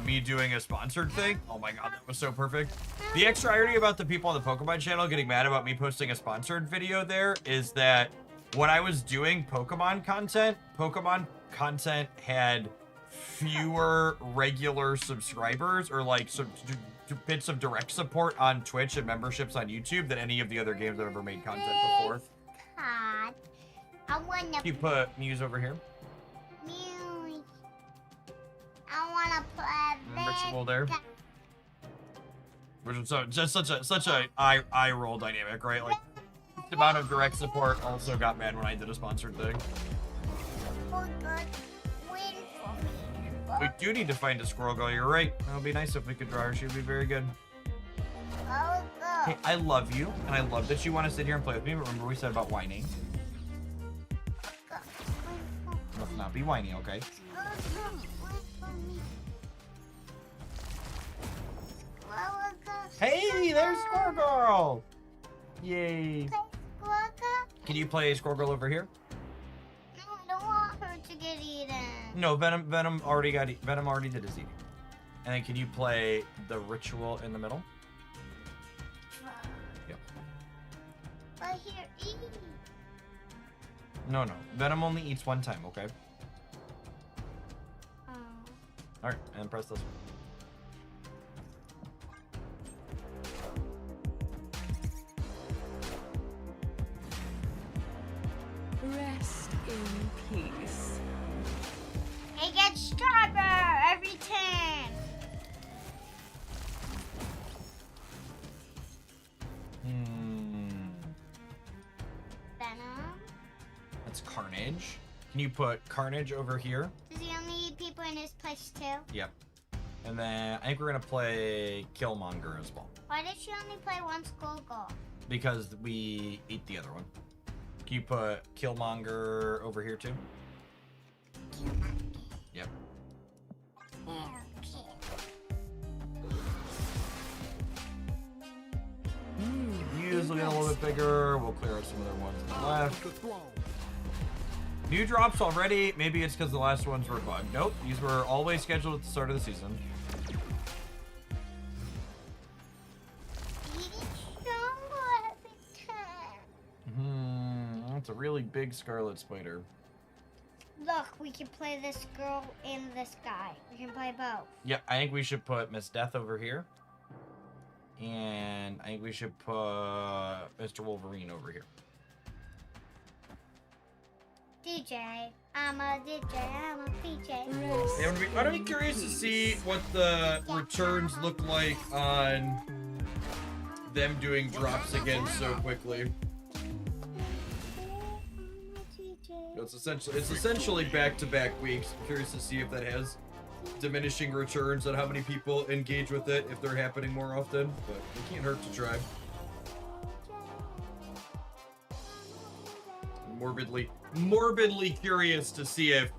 me doing a sponsored thing. Oh my god, that was so perfect. The extra irony about the people on the Pokemon channel getting mad about me posting a sponsored video there is that when I was doing Pokemon content had fewer regular subscribers or like some bits of direct support on Twitch and memberships on YouTube than any of the other games I've ever made content before. God, I wanna. You put Muse over here. Muse. I wanna play Ritual there. Which is just such a eye roll dynamic, right? Like the amount of direct support also got mad when I did a sponsored thing. For good win for me. We do need to find a Squirrel Girl. You're right. It would be nice if we could draw her. She would be very good. Go. Hey, I love you, and I love that you want to sit here and play with me. But remember, we said about whining. Let's not be whiny, okay? Hey, there's Squirrel Girl! Yay! Can you play Squirrel Girl over here? No, I don't want her to get eaten. No, Venom already did his eating. And then can you play the Ritual in the middle? Yep. But here, eat. No. Venom only eats one time, okay? Oh. Alright, and press this one. Rest in peace. It gets stronger every turn. Venom. That's Carnage. Can you put Carnage over here? Does he only eat people in his place too? Yep. And then I think we're gonna play Killmonger as well. Why did she only play one Skullgirl? Because we ate the other one. Can you put Killmonger over here too? Yep. Muse will get a little bit bigger. We'll clear out some other ones on the left. New drops already. Maybe it's because the last ones were bugged. Nope, these were always scheduled at the start of the season. That's a really big Scarlet Spider. Look, we can play this girl and this guy. We can play both. Yep, I think we should put Miss Death over here. And I think we should put Mr. Wolverine over here. DJ. I'm a DJ. I'm a PJ. Yeah, I'd be curious to see what the returns look like on them doing drops again so quickly. It's essentially back-to-back weeks. I'm curious to see if that has diminishing returns on how many people engage with it, if they're happening more often. But it can't hurt to try. Morbidly curious to see if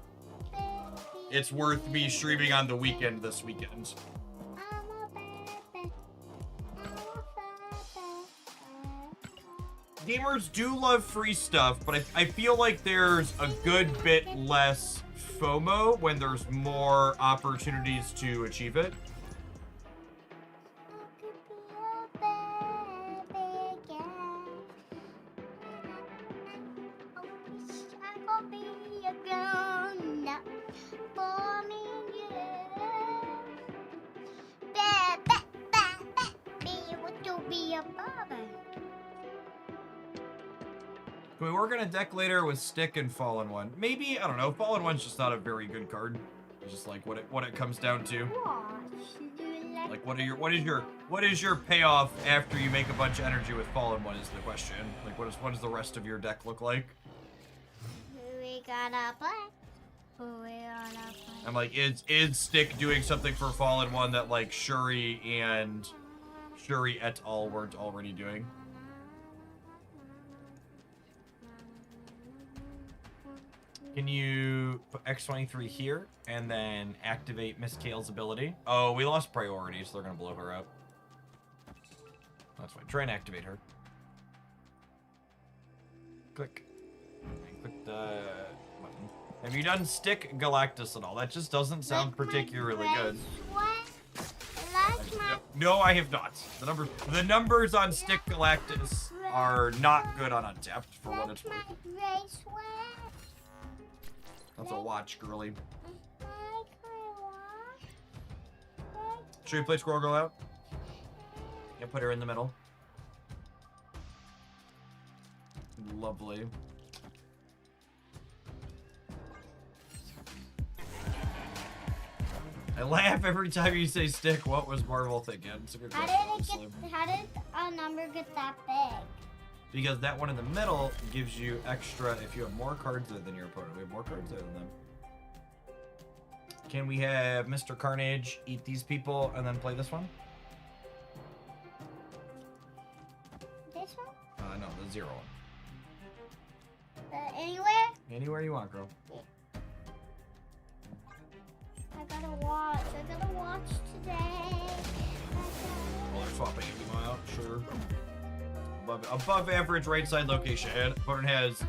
it's worth me streaming on the weekend this weekend. Gamers do love free stuff, but I feel like there's a good bit less FOMO when there's more opportunities to achieve it. Can we work on a deck later with Stick and Fallen One? Maybe, I don't know. Fallen One's just not a very good card. It's just like what it comes down to. Like what is your payoff after you make a bunch of energy with Fallen One is the question. Like what does the rest of your deck look like? We gotta play. We gotta play. I'm like, is Stick doing something for Fallen One that like Shuri et al. Weren't already doing? Can you put X23 here and then activate Miss Kale's ability? Oh, we lost priority, so they're gonna blow her up. That's fine. Try and activate her. Click. And click the button. Have you done Stick Galactus at all? That just doesn't sound particularly good. No, I have not. The numbers on Stick Galactus are not good on Untapped for what it's worth. That's a watch, girly. Should we play Squirrel Girl out? Yeah, put her in the middle. Lovely. I laugh every time you say Stick. What was Marvel thinking? It's a good question, honestly. How did a number get that big? Because that one in the middle gives you extra if you have more cards there than your opponent. We have more cards there than them. Can we have Mr. Carnage eat these people and then play this one? This one? No, the 0 one. Anywhere? Anywhere you want, girl. I gotta watch today. Well, they're swapping you out, sure. Above average right side location. Opponent has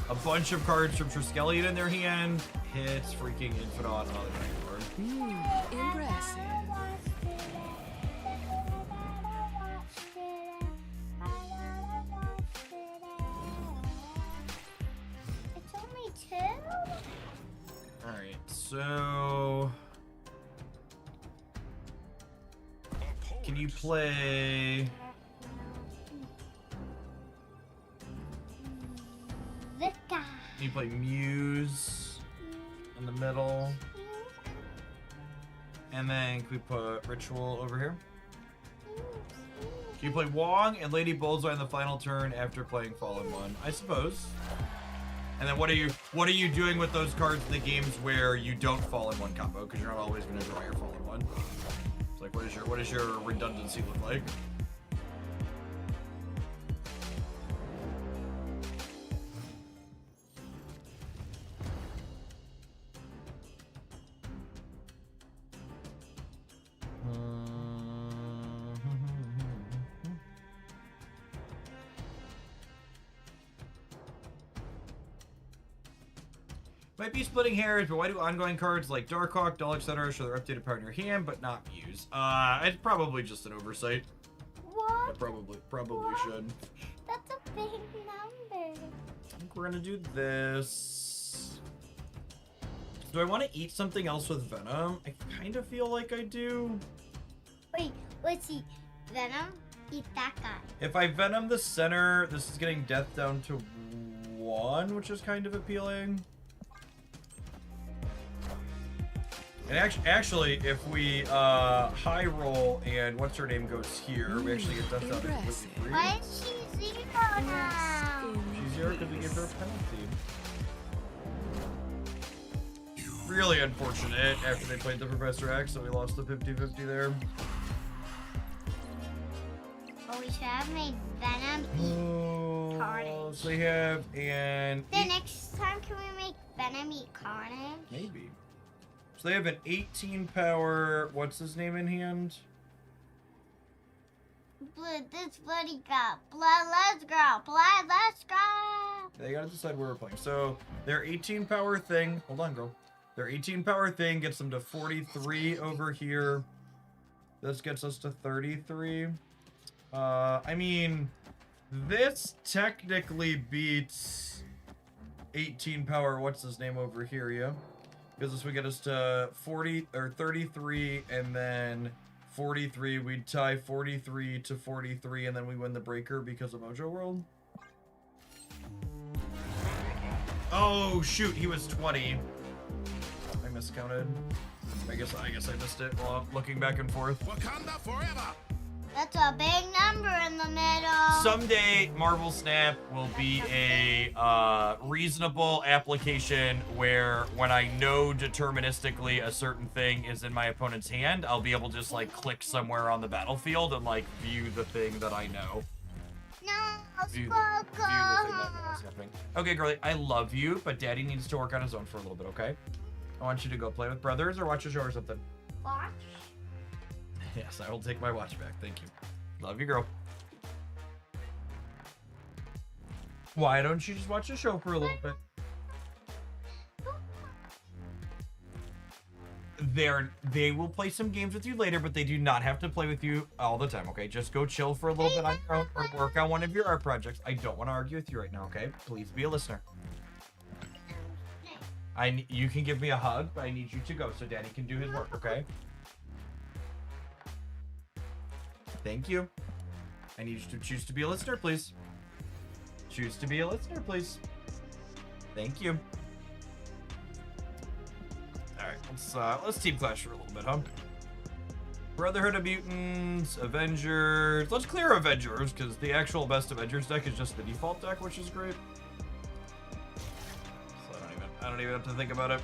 a bunch of cards from Triskelion in their hand. Hits freaking Infinite and other card. Impressive. It's only 2? Alright, so... Can you play... This guy. Can you play Muse in the middle? And then can we put Ritual over here? Can you play Wong and Lady Bullseye in the final turn after playing Fallen One? I suppose. And then what are you doing with those cards in the games where you don't Fallen One combo? Because you're not always going to draw your Fallen One. It's like what does your redundancy look like? Might be splitting hairs, but why do ongoing cards like Darkhawk, Dull, etc. show their updated power in your hand, but not Muse? It's probably just an oversight. What? I probably should. That's a big number. I think we're gonna do this. Do I want to eat something else with Venom? I kind of feel like I do. Wait, let's see. Venom? Eat that guy. If I Venom the center, this is getting death down to 1, which is kind of appealing. And actually, if we high roll and what's her name goes here, we actually get death down to completely free. Why is she 0 now? She's 0 because we gave her a penalty. Really unfortunate after they played the Professor X, so we lost the 50-50 there. Oh, we should have made Venom eat Carnage. So they have an... The next time, can we make Venom eat Carnage? Maybe. So they have an 18 power, what's his name in hand? Blood, this bloody girl. Blood, let's go. Blood, let's go. They gotta decide where we're playing. So their 18 power thing, hold on, girl. Their 18 power thing gets them to 43 over here. This gets us to 33. I mean, this technically beats 18 power, what's his name over here, yeah? Because this would get us to 40 or 33 and then 43. We'd tie 43 to 43 and then we win the breaker because of Mojo World. Oh shoot, he was 20. I miscounted. I guess I missed it while looking back and forth. Wakanda forever. That's a big number in the middle. Someday, Marvel Snap will be a reasonable application where when I know deterministically a certain thing is in my opponent's hand, I'll be able to just like click somewhere on the battlefield and like view the thing that I know. No, View the thing that I know is happening. Okay, girlie, I love you, but Daddy needs to work on his own for a little bit, okay? I want you to go play with brothers or watch a show or something. Watch. Yes, I will take my watch back. Thank you. Love you, girl. Why don't you just watch the show for a little bit? They will play some games with you later, but they do not have to play with you all the time, okay? Just go chill for a little bit on your own or work on one of your art projects. I don't want to argue with you right now, okay? Please be a listener. You can give me a hug, but I need you to go so Daddy can do his work, okay? Thank you. I need you to choose to be a listener, please. Choose to be a listener, please. Thank you. Alright, let's team clash for a little bit, huh? Brotherhood of Mutants, Avengers. Let's clear Avengers, because the actual best Avengers deck is just the default deck, which is great. So I don't even have to think about it.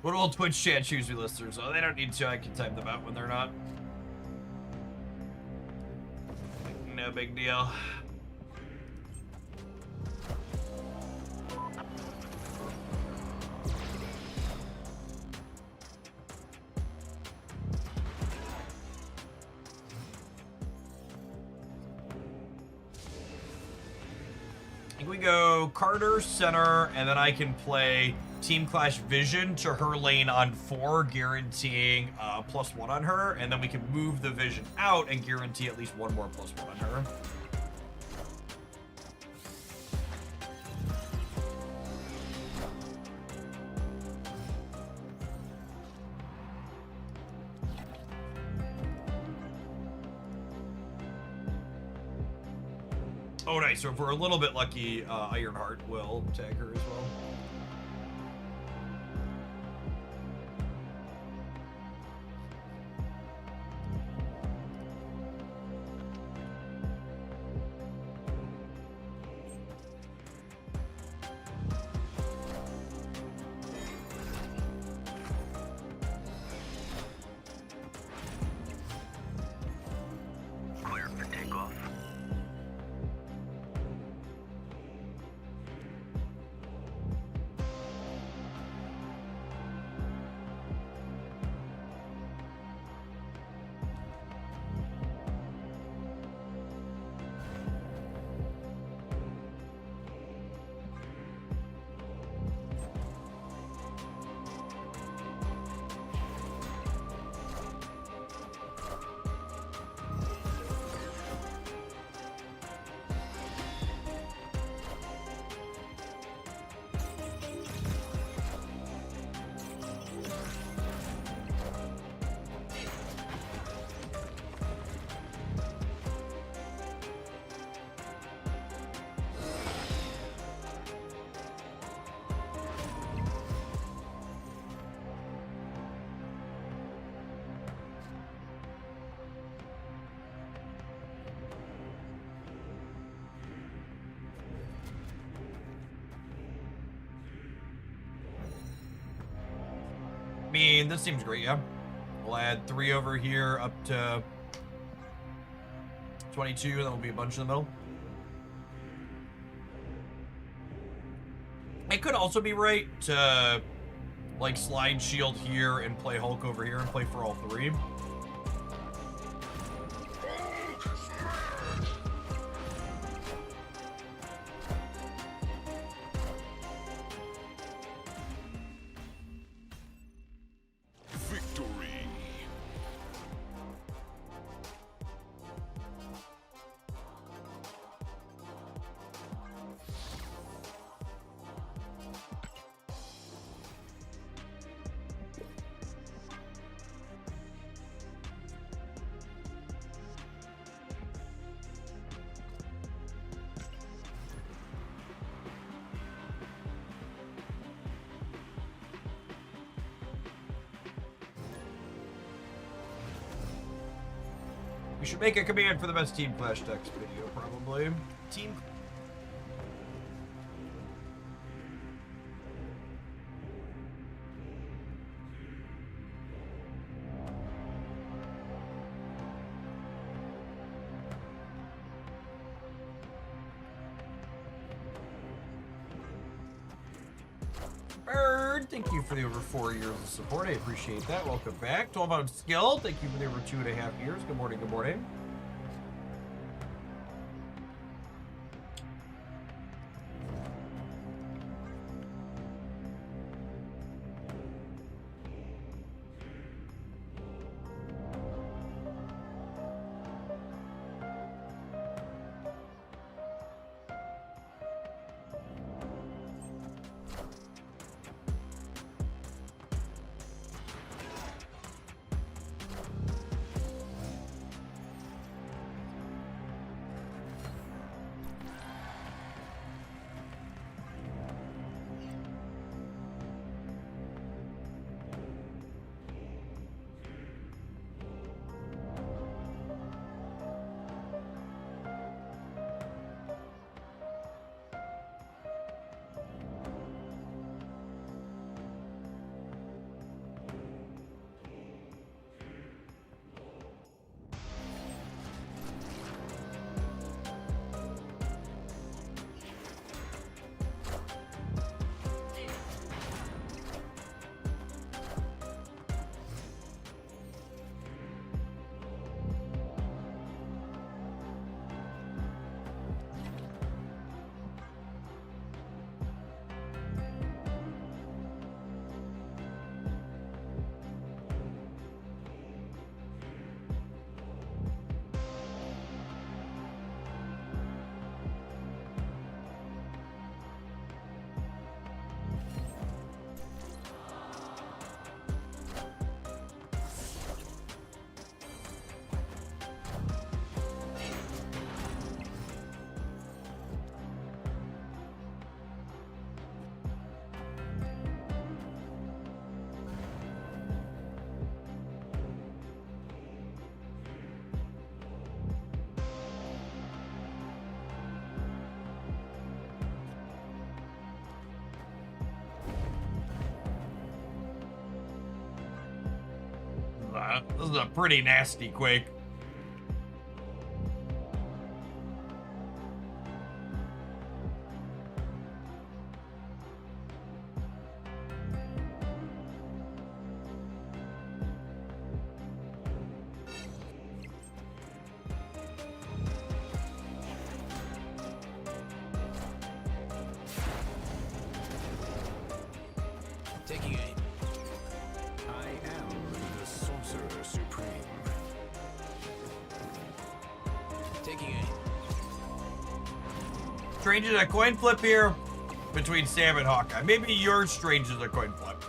What will Twitch chat choose me listeners? Oh, they don't need to. I can type them out when they're not. No big deal. I think we go Carter, center, and then I can play Team Clash Vision to her lane on 4, guaranteeing +1 on her, and then we can move the Vision out and guarantee at least 1 more +1 on her. Oh, nice. So if we're a little bit lucky, Ironheart will tag her as well. Clear for takeoff. I mean, this seems great, yeah. We'll add 3 over here up to 22, and then will be a bunch in the middle. It could also be right to like slide shield here and play Hulk over here and play for all three. Victory. We should make a command for the best Team Clash Text video, probably. Team. Bird, thank you for the over 4 years of support. I appreciate that. Welcome back. 12 out skill. Thank you for the over 2.5 years. Good morning. Good morning. This is a pretty nasty quake. Taking aim. I am the Sorcerer Supreme. Taking aim. Strange is a coin flip here between Sam and Hawkeye. Maybe your Strange is a coin flip.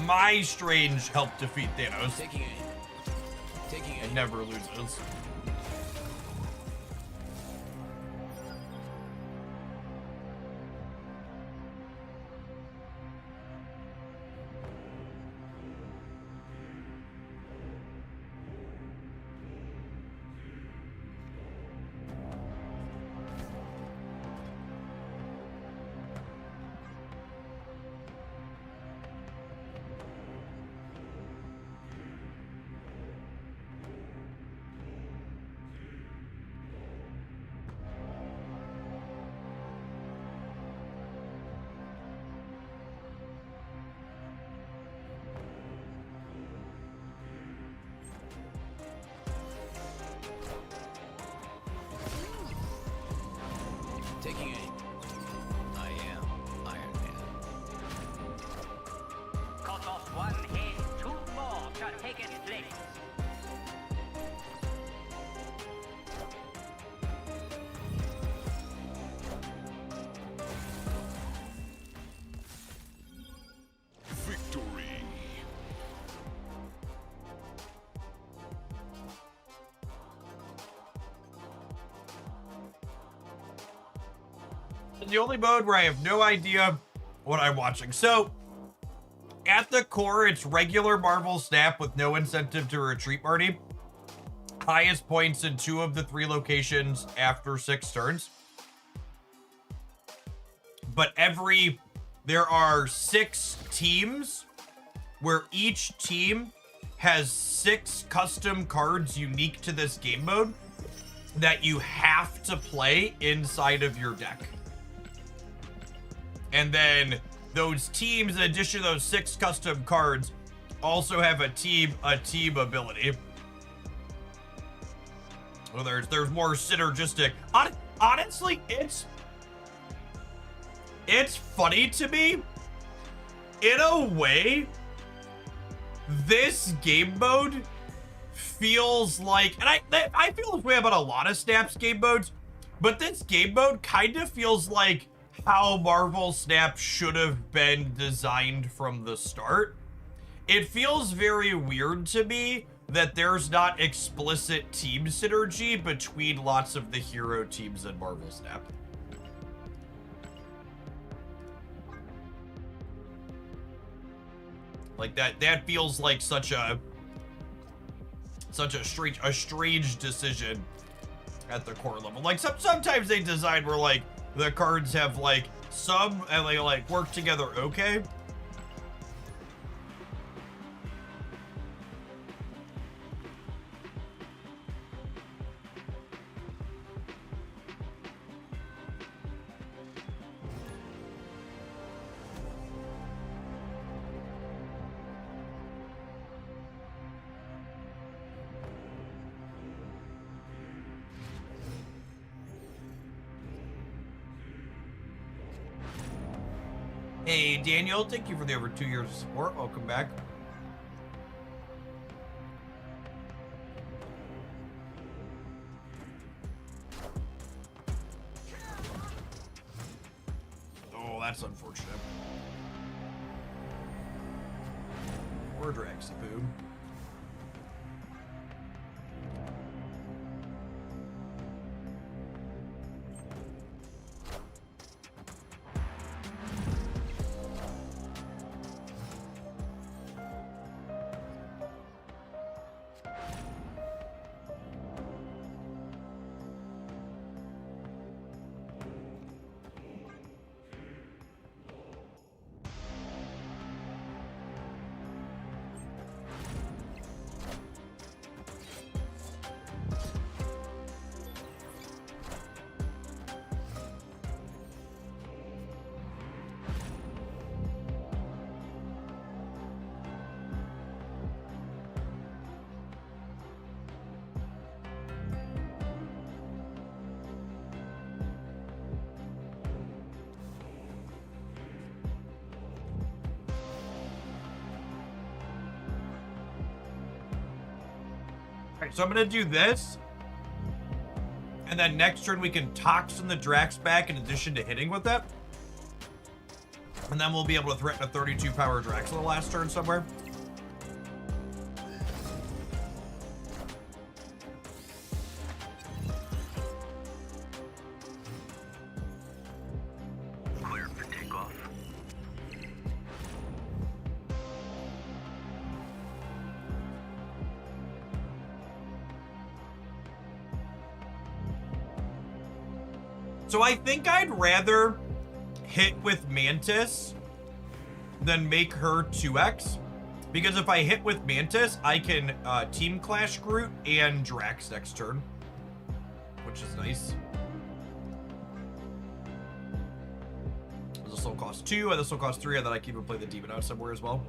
My Strange helped defeat Thanos Taking aim. Taking aim. and never loses. The only mode where I have no idea what I'm watching. So, at the core, it's regular Marvel Snap with no incentive to retreat party. Highest points in 2 of the 3 locations after 6 turns. But there are 6 teams where each team has 6 custom cards unique to this game mode that you have to play inside of your deck. And then those teams, in addition to those 6 custom cards, also have a team ability. Well, there's more synergistic. Honestly, it's funny to me. In a way, this game mode feels like, and I feel this way about a lot of Snap's game modes, but this game mode kind of feels like how Marvel Snap should have been designed from the start. It feels very weird to me that there's not explicit team synergy between lots of the hero teams in Marvel Snap. Like that feels like such a strange decision at the core level. Like sometimes they design where like the cards have like some and they like work together okay. Hey, Daniel, thank you for the over 2 years of support. Welcome back. Oh, that's unfortunate. Poor Draxipoo. Alright, so I'm gonna do this. And then next turn we can Toxin the Drax back in addition to hitting with it. And then we'll be able to threaten a 32 power Drax on the last turn somewhere. Cleared for takeoff. So I think I'd rather hit with Mantis than make her 2x. Because if I hit with Mantis, I can Team Clash Groot and Drax next turn. Which is nice. This will cost 2, and this will cost 3, and then I can even play the Demon out somewhere as well.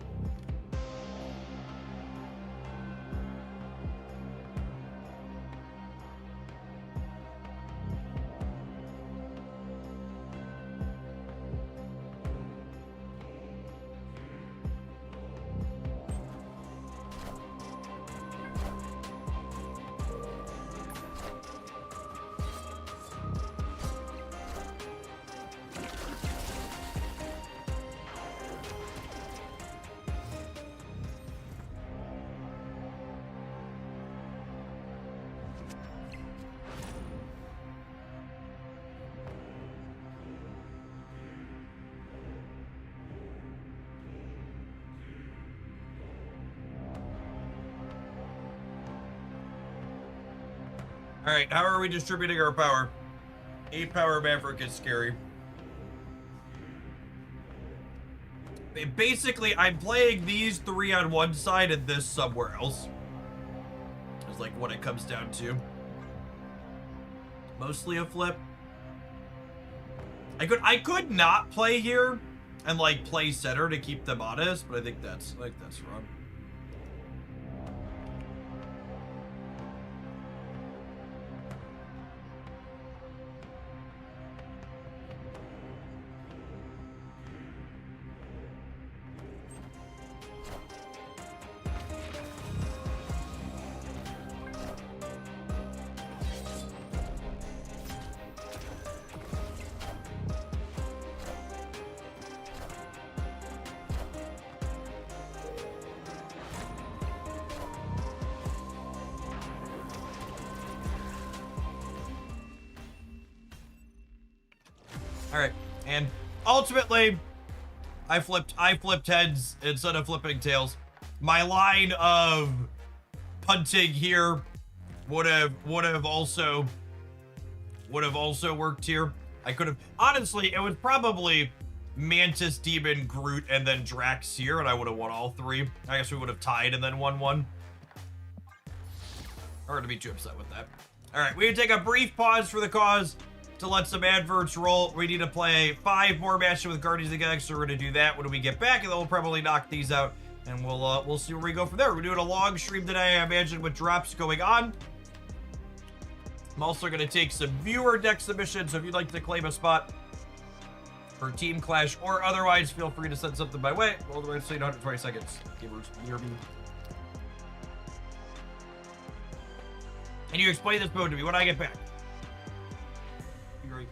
All right, how are we distributing our power? 8 power Maverick is scary. Basically, I'm playing these 3 on one side and this somewhere else. It's like what it comes down to. Mostly a flip. I could not play here and like play center to keep them honest, but I think that's wrong. All right, and ultimately, I flipped heads instead of flipping tails. My line of punting here would have also worked here. I could have honestly, it was probably Mantis, Demon, Groot, and then Drax here, and I would have won all 3. I guess we would have tied and then won 1. Hard to be too upset with that. All right, we can take a brief pause for the cause to let some adverts roll. We need to play 5 more matches with Guardians of the Galaxy, so we're gonna do that when we get back, and then we'll probably knock these out, and we'll see where we go from there. We're doing a long stream today, I imagine, with drops going on. I'm also gonna take some viewer deck submissions, so if you'd like to claim a spot for Team Clash or otherwise, feel free to send something my way. All the way to 120 seconds. Gamers, near me. And you explain this mode to me when I get back.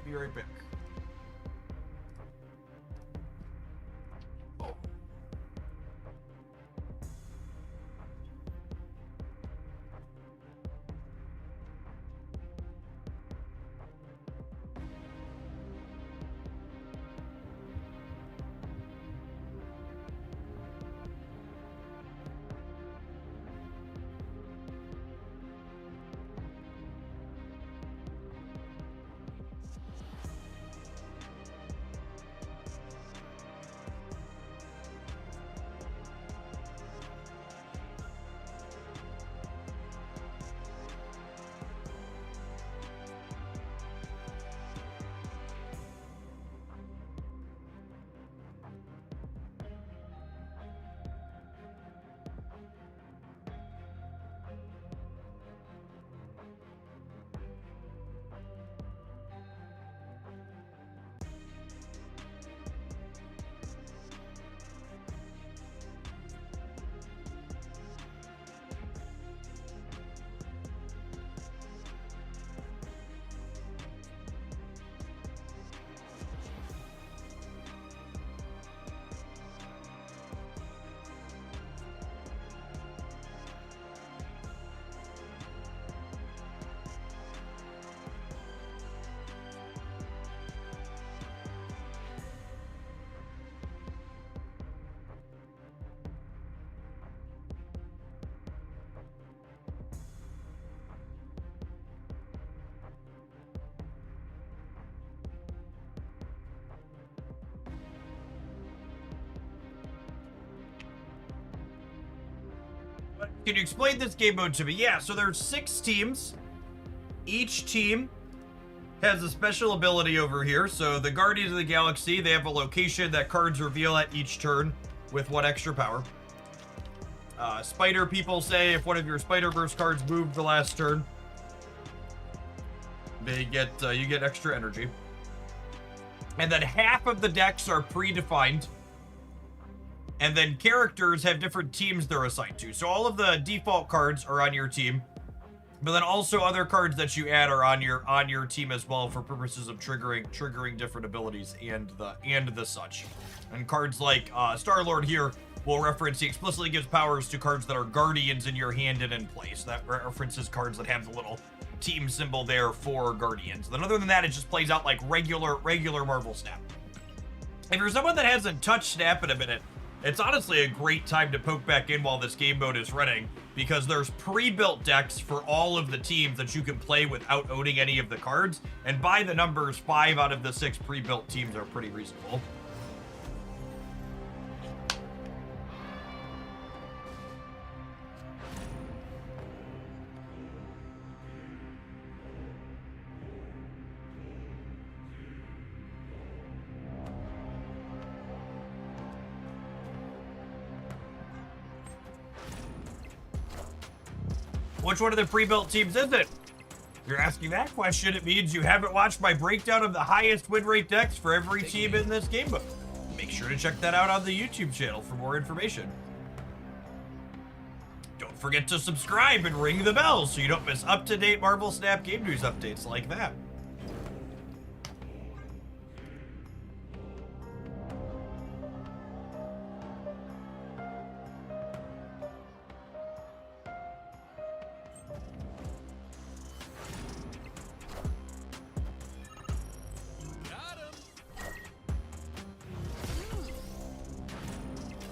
Be right back. Oh. Can you explain this game mode to me? Yeah, so there's 6 teams. Each team has a special ability over here. So the Guardians of the Galaxy, they have a location that cards reveal at each turn with 1 extra power. Spider people say if one of your Spider-Verse cards moved the last turn, they get you get extra energy. And then half of the decks are predefined. And then characters have different teams they're assigned to. So all of the default cards are on your team, but then also other cards that you add are on your team as well for purposes of triggering different abilities and the such. And cards like Star-Lord here will reference, he explicitly gives powers to cards that are guardians in your hand and in play. So that references cards that have the little team symbol there for guardians. Then other than that, it just plays out like regular Marvel Snap. If you're someone that hasn't touched Snap in a minute, it's honestly a great time to poke back in while this game mode is running, because there's pre-built decks for all of the teams that you can play without owning any of the cards. And by the numbers, 5 out of the 6 pre-built teams are pretty reasonable. Which one of the pre-built teams is it? If you're asking that question, it means you haven't watched my breakdown of the highest win rate decks for every team in this gamebook. Make sure to check that out on the YouTube channel for more information. Don't forget to subscribe and ring the bell so you don't miss up-to-date Marvel Snap game news updates like that.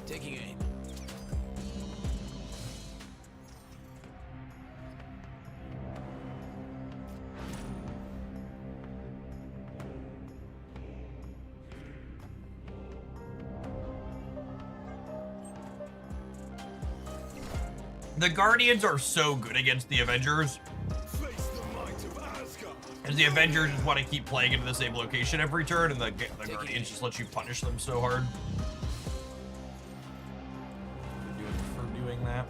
Taking aim. The Guardians are so good against the Avengers. As the Avengers just want to keep playing into the same location every turn, and the Guardians just let you punish them so hard. For doing that.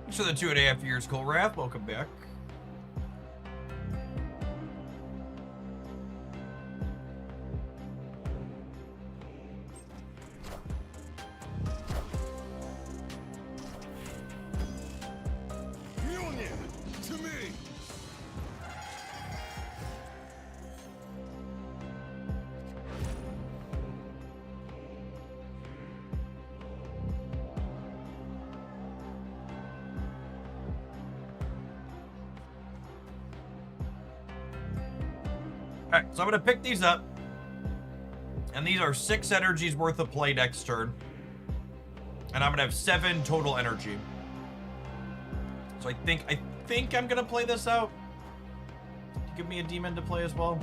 Thanks for the 2.5 years, Cole Wrath. Welcome back. To me. Alright, so I'm gonna pick these up. And these are 6 energies worth of play next turn. And I'm gonna have 7 total energy. So I think I'm gonna play this out. Give me a demon to play as well.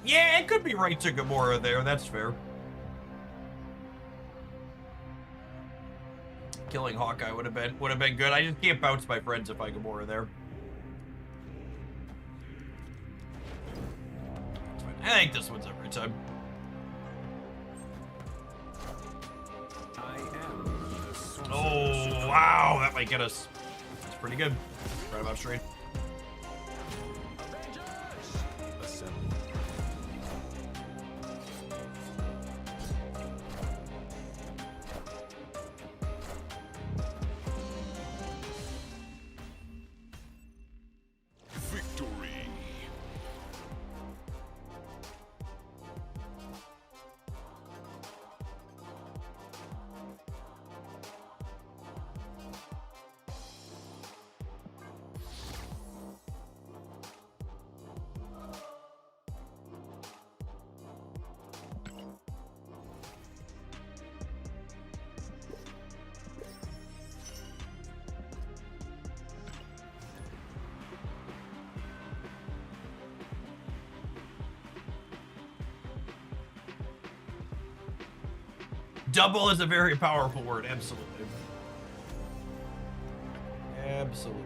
Yeah, it could be right to Gamora there. That's fair. Killing Hawkeye would have been good. I just can't bounce my friends if I Gamora there. I think this one's every time. Oh wow, that might get us. That's pretty good. Right about straight. Double is a very powerful word, absolutely. Absolutely.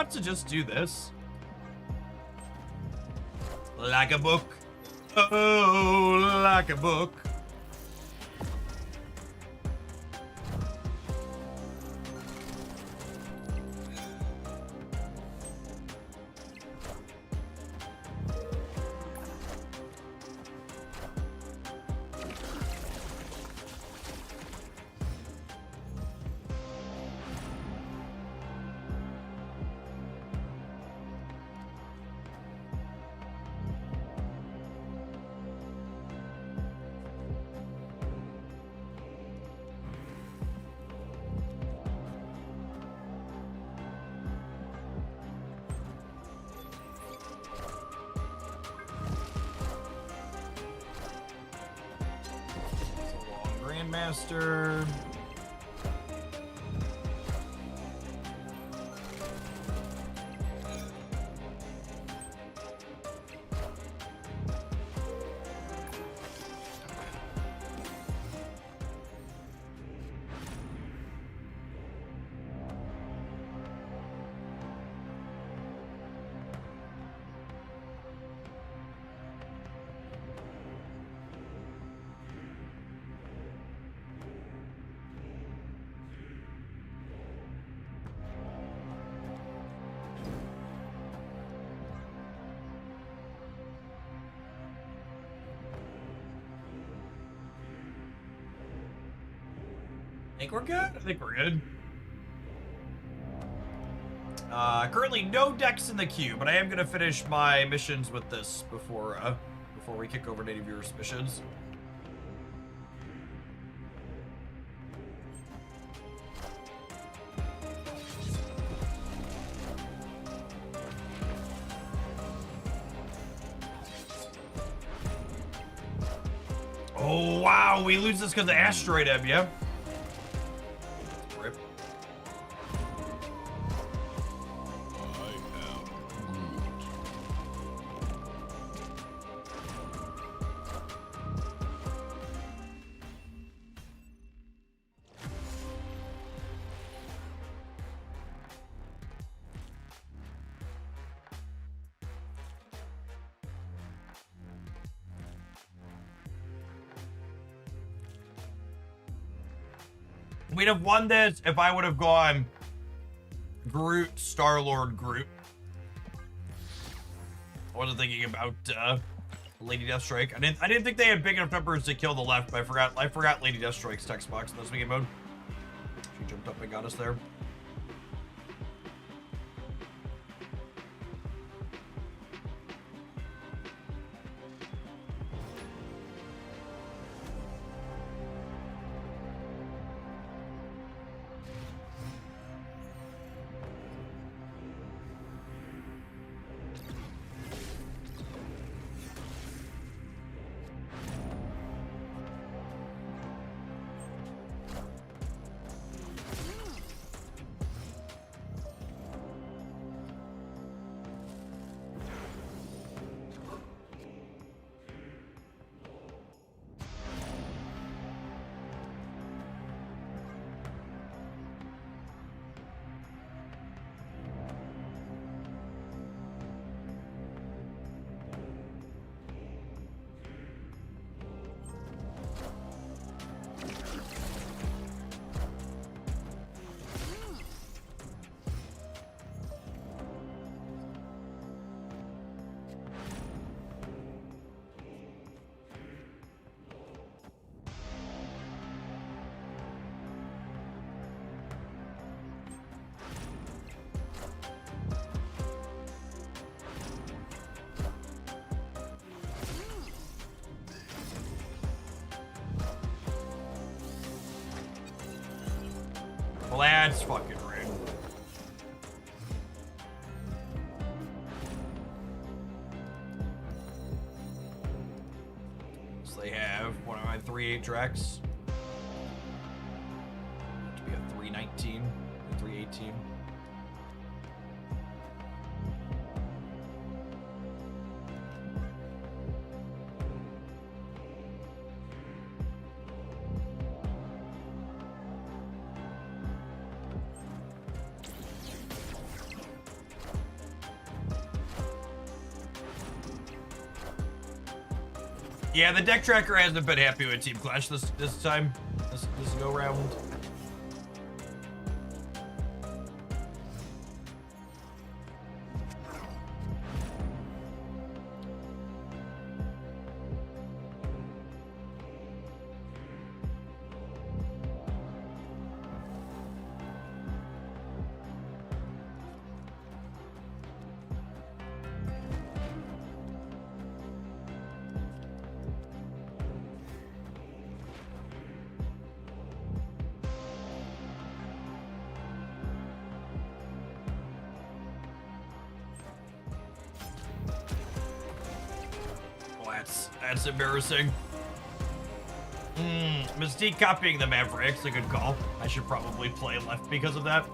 want to just do this. Like a book. Oh, like a book. Grandmaster. I think we're good. I think we're good. Currently no decks in the queue, but I am gonna finish my missions with this before we kick over native viewers missions. Oh wow, we lose this because of Asteroid Ebb, yeah? Rip. We'd have won this if I would have gone Groot, Star-Lord, Groot. I wasn't thinking about Lady Deathstrike. I didn't think they had big enough numbers to kill the left, but I forgot Lady Deathstrike's text box in this game mode. She jumped up and got us there. Well, that's fucking rude. So they have one of my 3/8 Drex. To be a 319, 318. Yeah, the deck tracker hasn't been happy with Team Clash this time, this go round. That's embarrassing. Mystique copying the Mavericks, a good call. I should probably play left because of that.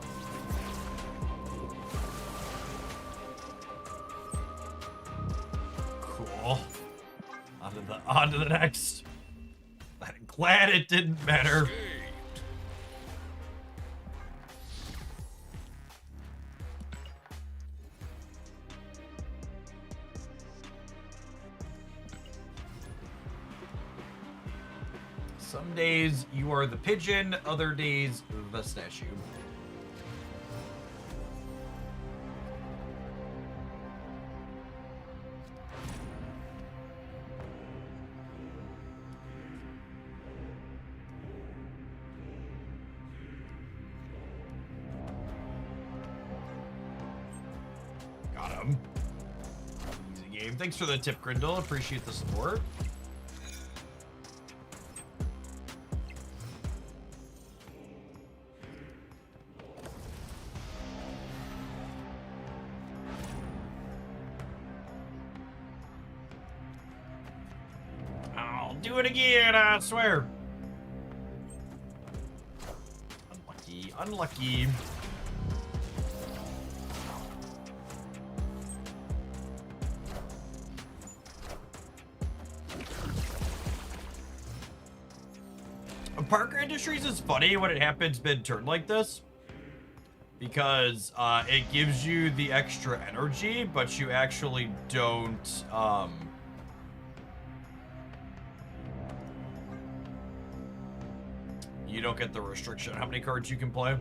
Cool. On to the next. I'm glad it didn't matter. Some days you are the pigeon, other days the statue. Got him. Easy game. Thanks for the tip, Grindle. Appreciate the support. Do it again, I swear. Unlucky, unlucky. Parker Industries is funny when it happens mid-turn like this, because it gives you the extra energy, but you actually don't you don't get the restriction how many cards you can play.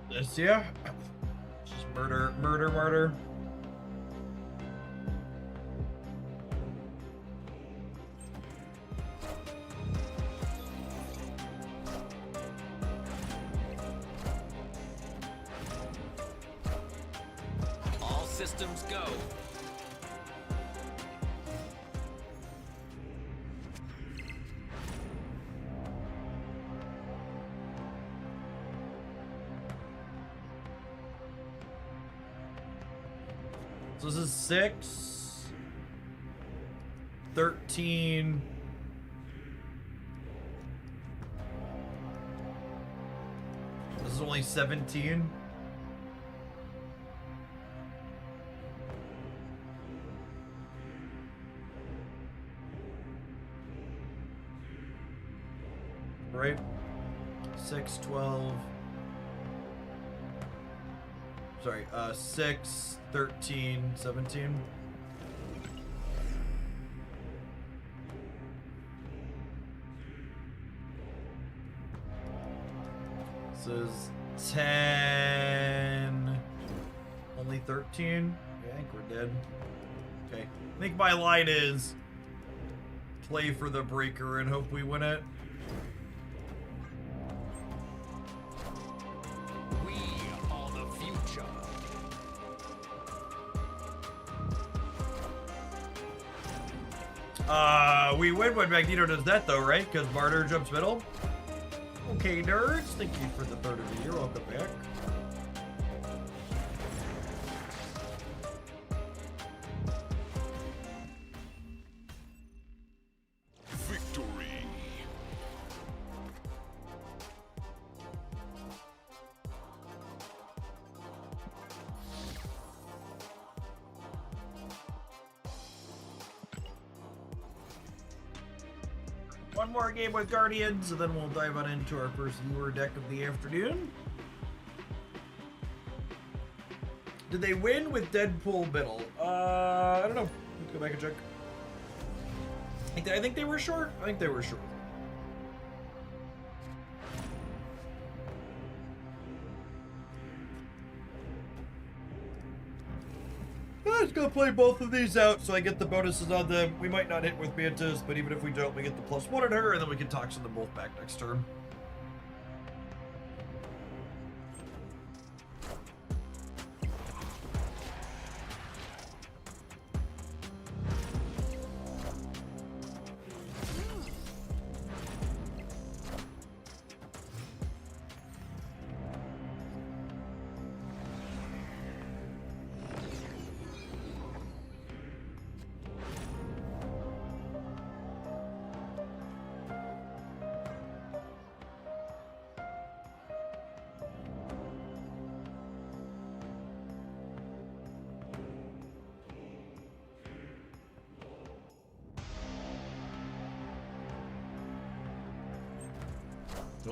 This, yeah. Just murder, murder, martyr. All systems go. So this is 6, 13. This is only 17. Right? 6, 12. Sorry, 6, 13, 17. This is 10. Only 13? Yeah, I think we're dead. Okay. I think my line is play for the breaker and hope we win it. We are the future. We win when Magneto does that though, right? Because Martyr jumps middle. Okay, nerds. Thank you for the third of the year. Welcome back. Victory. One more game with Guardians, and then we'll dive on into our first viewer deck of the afternoon. Did they win with Deadpool middle? I don't know. Let's go back and check. I think they were short. I think they were short. Let's go play both of these out so I get the bonuses on them. We might not hit with Mantis, but even if we don't, we get the +1 on her, and then we can toxin them both back next turn.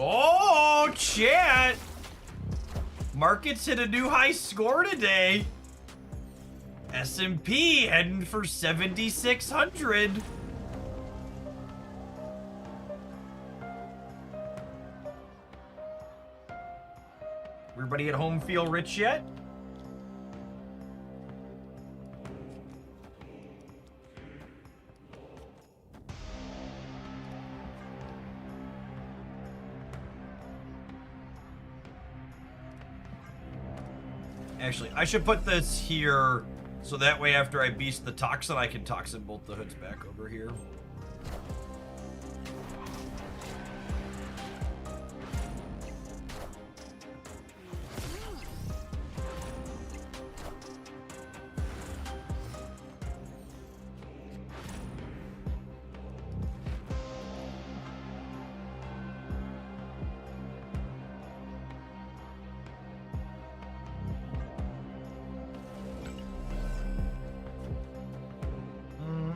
Oh, chat! Markets hit a new high score today. S&P heading for 7,600. Everybody at home feel rich yet? Actually, I should put this here so that way after I beast the toxin, I can toxin both the hoods back over here.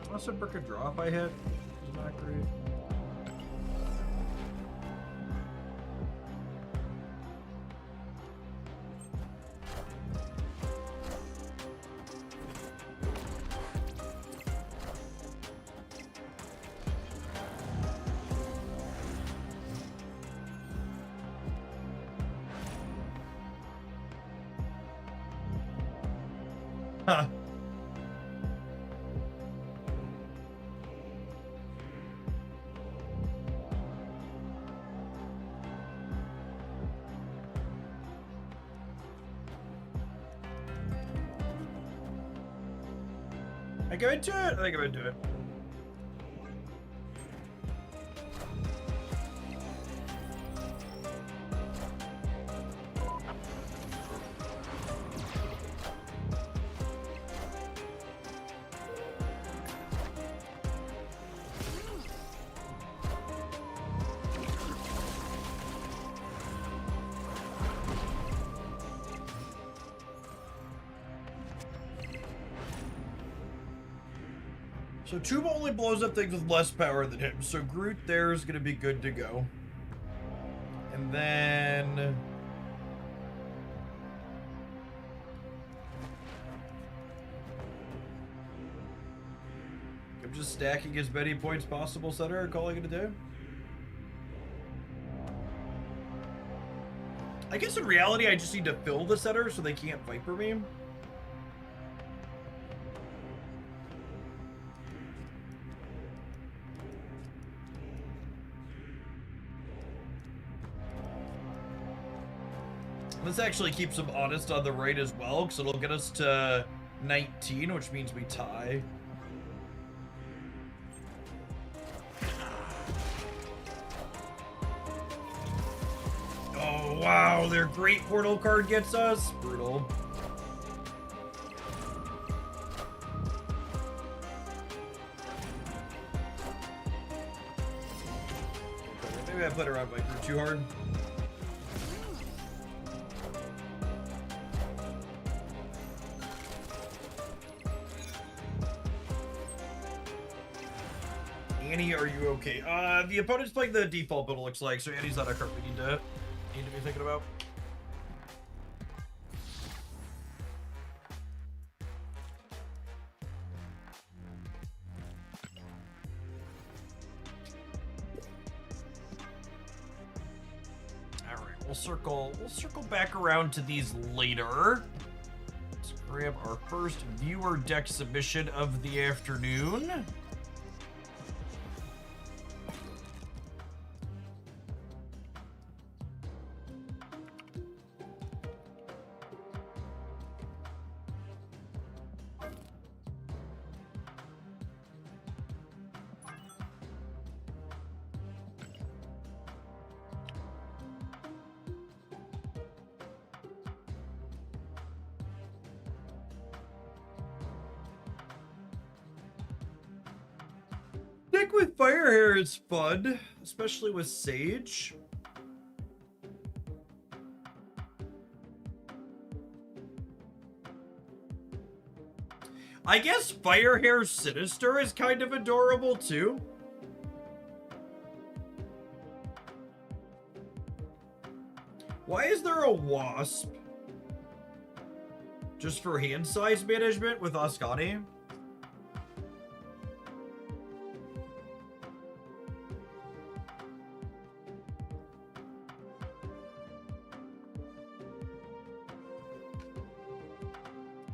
Unless I brick a draw if I hit. It's not great. Huh. I go into it? I think I'm into it. So Tuba only blows up things with less power than him, so Groot there is going to be good to go. And then... I'm just stacking as many points possible, center, and calling it a day. I guess in reality, I just need to fill the center so they can't Viper me. This actually keeps them honest on the right as well, because it'll get us to 19, which means we tie. Oh, wow, their great portal card gets us. Brutal. Maybe I played around Viper too hard. Annie, are you okay? The opponent's playing the default build, it looks like, so Annie's not a card we need to be thinking about. All right, we'll circle back around to these later. Let's grab our first viewer deck submission of the afternoon. Deck with Firehair is fun, especially with Sage. I guess Firehair Sinister is kind of adorable too. Why is there a Wasp? Just for hand size management with Ascani?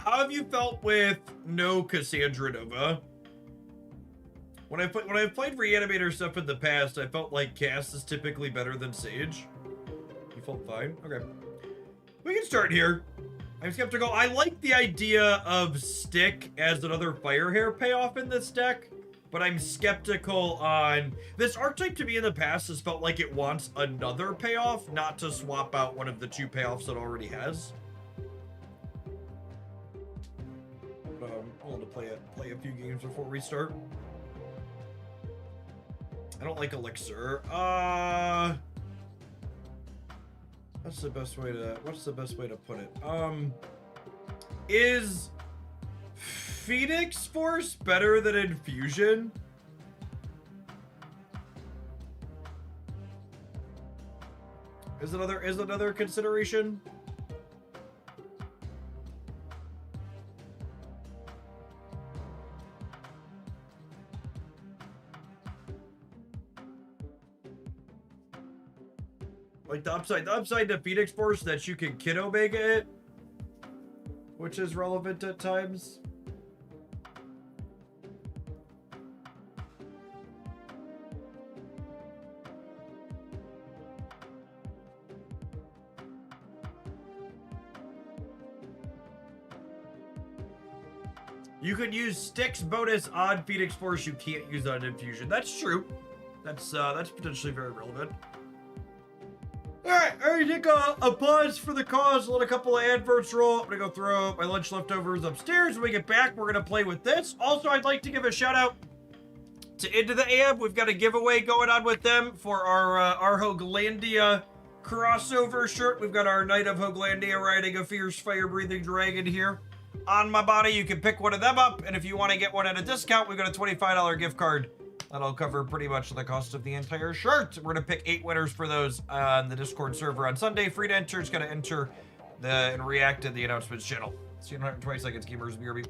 How have you felt with no Cassandra Nova? When I've played Reanimator stuff in the past, I felt like Cass is typically better than Sage. You felt fine? Okay. We can start here. I'm skeptical. I like the idea of Stick as another Firehair payoff in this deck, but I'm skeptical on... This archetype to me in the past has felt like it wants another payoff, not to swap out one of the two payoffs it already has. I want to play a few games before we start. I don't like Elixir. What's the best way to put it? Is Phoenix Force better than Infusion? Is another consideration? Like the upside to Phoenix Force that you can Kid Omega it, which is relevant at times. You could use Stick's bonus on Phoenix Force, you can't use on Infusion. That's true. That's potentially very relevant. Alright, I'm gonna take a pause for the cause, let a couple of adverts roll. I'm gonna go throw my lunch leftovers upstairs. When we get back, we're gonna play with this. Also, I'd like to give a shout out to Into the Amp. We've got a giveaway going on with them for our Hoaglandia crossover shirt. We've got our Knight of Hoaglandia riding a fierce fire-breathing dragon here on my body. You can pick one of them up, and if you want to get one at a discount, we've got a $25 gift card. That'll cover pretty much the cost of the entire shirt. We're gonna pick 8 winners for those on the Discord server on Sunday. Free to enter. It's gonna enter and react to the announcements channel. See you in 120 seconds, gamers. BRB.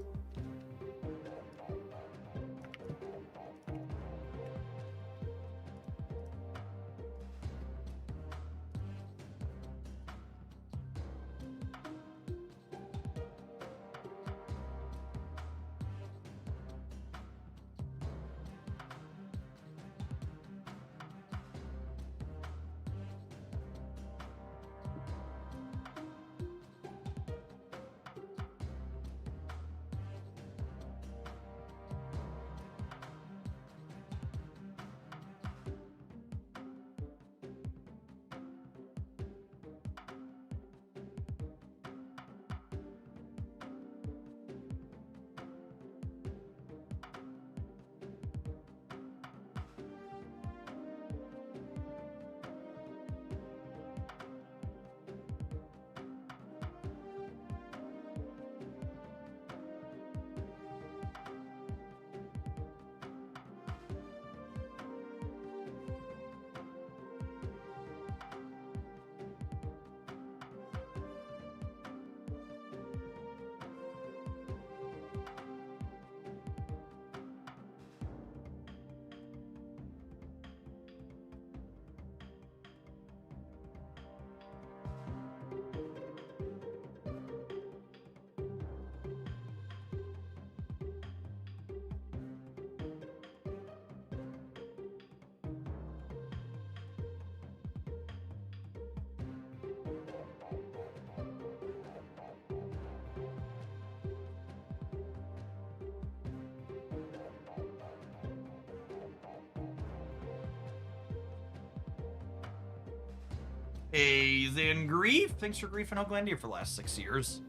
A's and Grief. Thanks for Grief and Oaklandia for the last 6 years.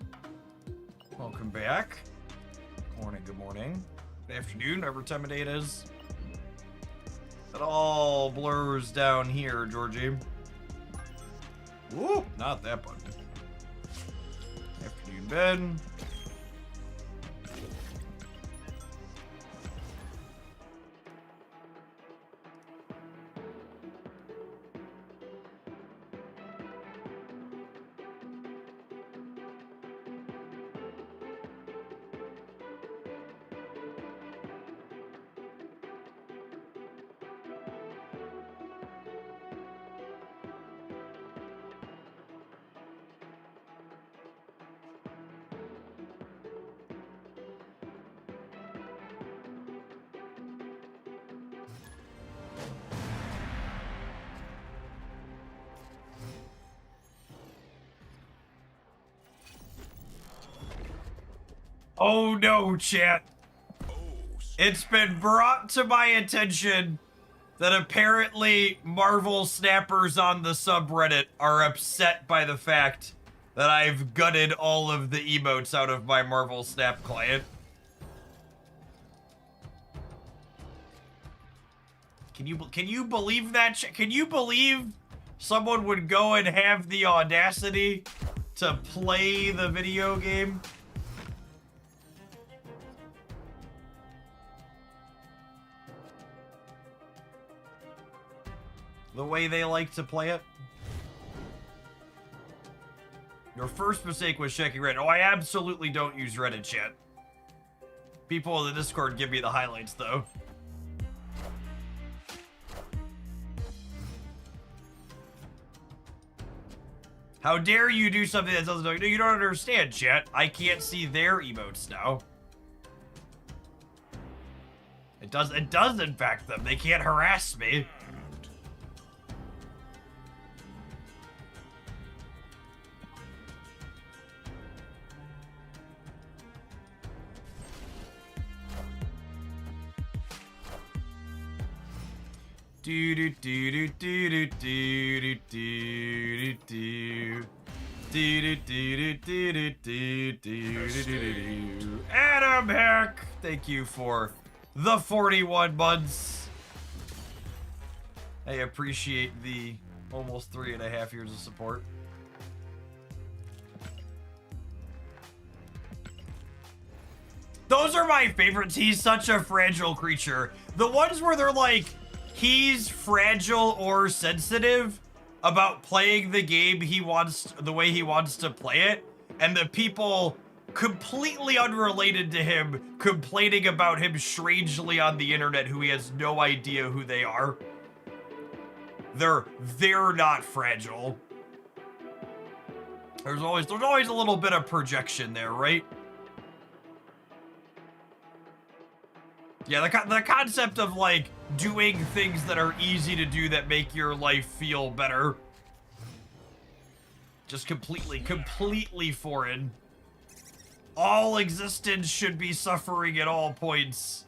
Welcome back. Morning, good morning. Good afternoon, whatever time of day it is. It all blurs down here, Georgie. Whoop, not that button. Afternoon, Ben. Oh no, chat. It's been brought to my attention that apparently Marvel snappers on the subreddit are upset by the fact that I've gutted all of the emotes out of my Marvel Snap client. Can you believe that? Can you believe someone would go and have the audacity to play the video game? The way they like to play it. Your first mistake was checking Reddit. Oh, I absolutely don't use Reddit chat. People in the Discord give me the highlights, though. How dare you do something that doesn't... No, you don't understand, chat. I can't see their emotes now. It does infect them. They can't harass me. Do do do do do do do do do do do do do do. And I'm back. Thank you for the 41 months. I appreciate the almost 3.5 years of support. Those are my favorites. He's such a fragile creature. The ones where they're like, he's fragile or sensitive about playing the game he wants, the way he wants to play it, and the people completely unrelated to him complaining about him strangely on the internet who he has no idea who they are. They're not fragile. There's always a little bit of projection there, right? Yeah, the concept of, like, doing things that are easy to do that make your life feel better. Just completely foreign. All existence should be suffering at all points.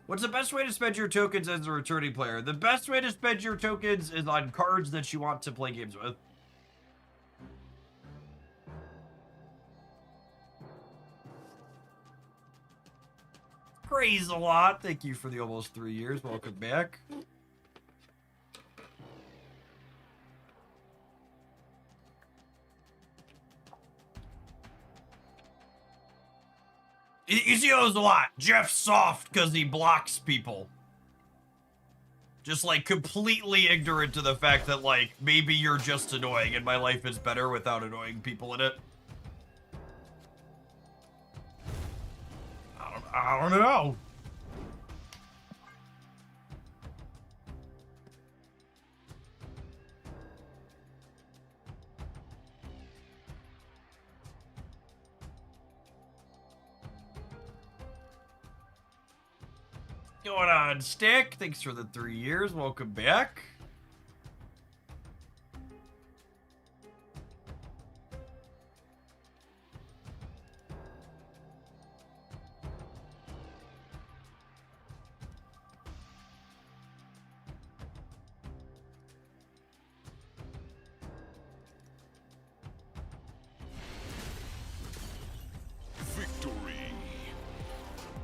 What's the best way to spend your tokens as a returning player? The best way to spend your tokens is on cards that you want to play games with. Praise a lot. Thank you for the almost 3 years. Welcome back. You see those a lot. Jeff's soft because he blocks people. Just like completely ignorant to the fact that like maybe you're just annoying and my life is better without annoying people in it. I don't know. Going on, Stick? Thanks for the 3 years. Welcome back.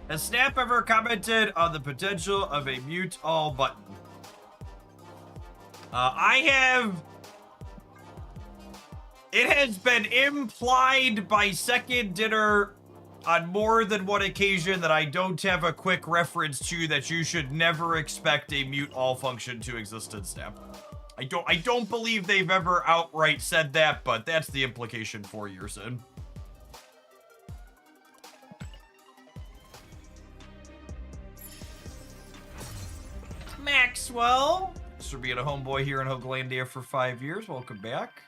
Has Snap ever commented on the potential of a mute all button? I have. It has been implied by Second Dinner on more than one occasion that I don't have a quick reference to that you should never expect a mute all function to exist in Snap. I don't believe they've ever outright said that, but that's the implication 4 years in. Maxwell. Thanks for being a homeboy here in Hoaglandia for 5 years. Welcome back.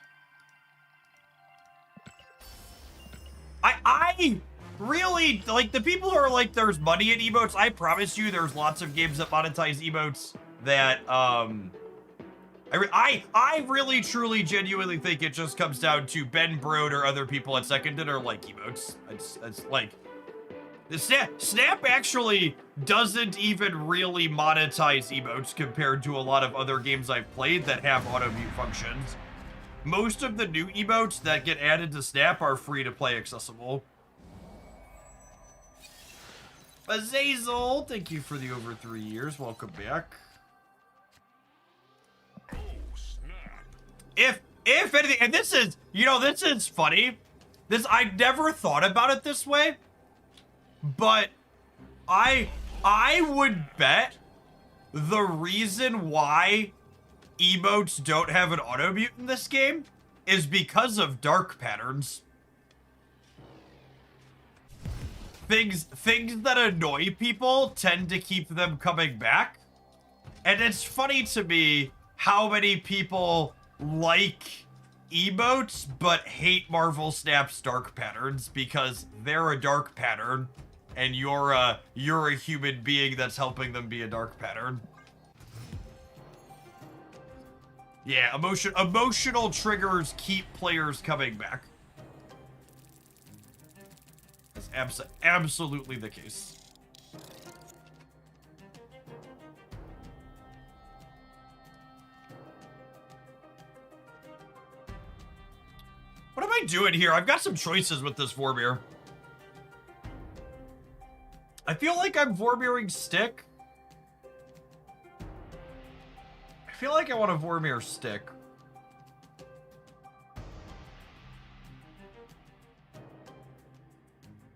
I really, like, the people who are like, there's money in emotes, I promise you there's lots of games that monetize emotes that, I really, truly, genuinely think it just comes down to Ben Brode or other people at Second Dinner like emotes. It's like, Snap actually doesn't even really monetize emotes compared to a lot of other games I've played that have auto mute functions. Most of the new emotes that get added to Snap are free to play accessible. Azazel, thank you for the over 3 years. Welcome back. If anything, and this is, you know, this is funny. I never thought about it this way, but I would bet the reason why emotes don't have an auto mute in this game is because of dark patterns. Things that annoy people tend to keep them coming back. And it's funny to me how many people like emotes but hate Marvel Snap's dark patterns because they're a dark pattern and you're a human being that's helping them be a dark pattern. Yeah, emotional triggers keep players coming back. That's absolutely the case. What am I doing here? I've got some choices with this Vormir. I feel like I'm Vormiring Stick. I feel like I want a Vormir Stick.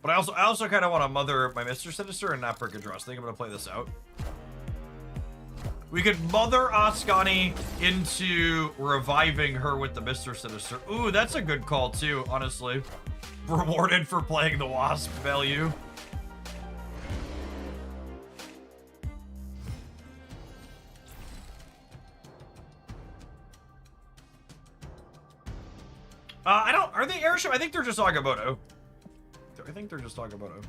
But I also kind of want to mother my Mr. Sinister and not Brick Address. I think I'm going to play this out. We could mother Ascani into reviving her with the Mr. Sinister. Ooh, that's a good call too, honestly. Rewarded for playing the Wasp value. Are they airship? I think they're just Agamotto. I think they're just Agamotto.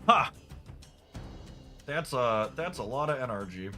Ha! That's a lot of energy.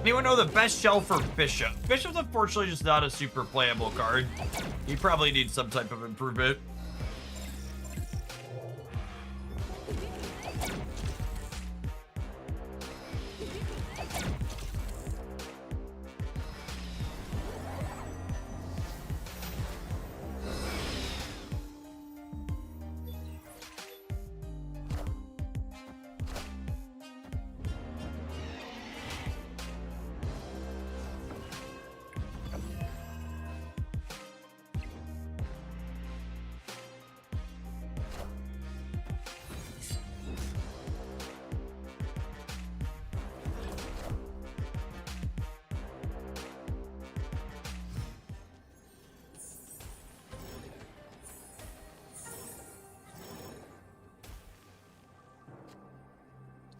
Anyone know the best shell for Bishop? Bishop's unfortunately just not a super playable card. He probably needs some type of improvement.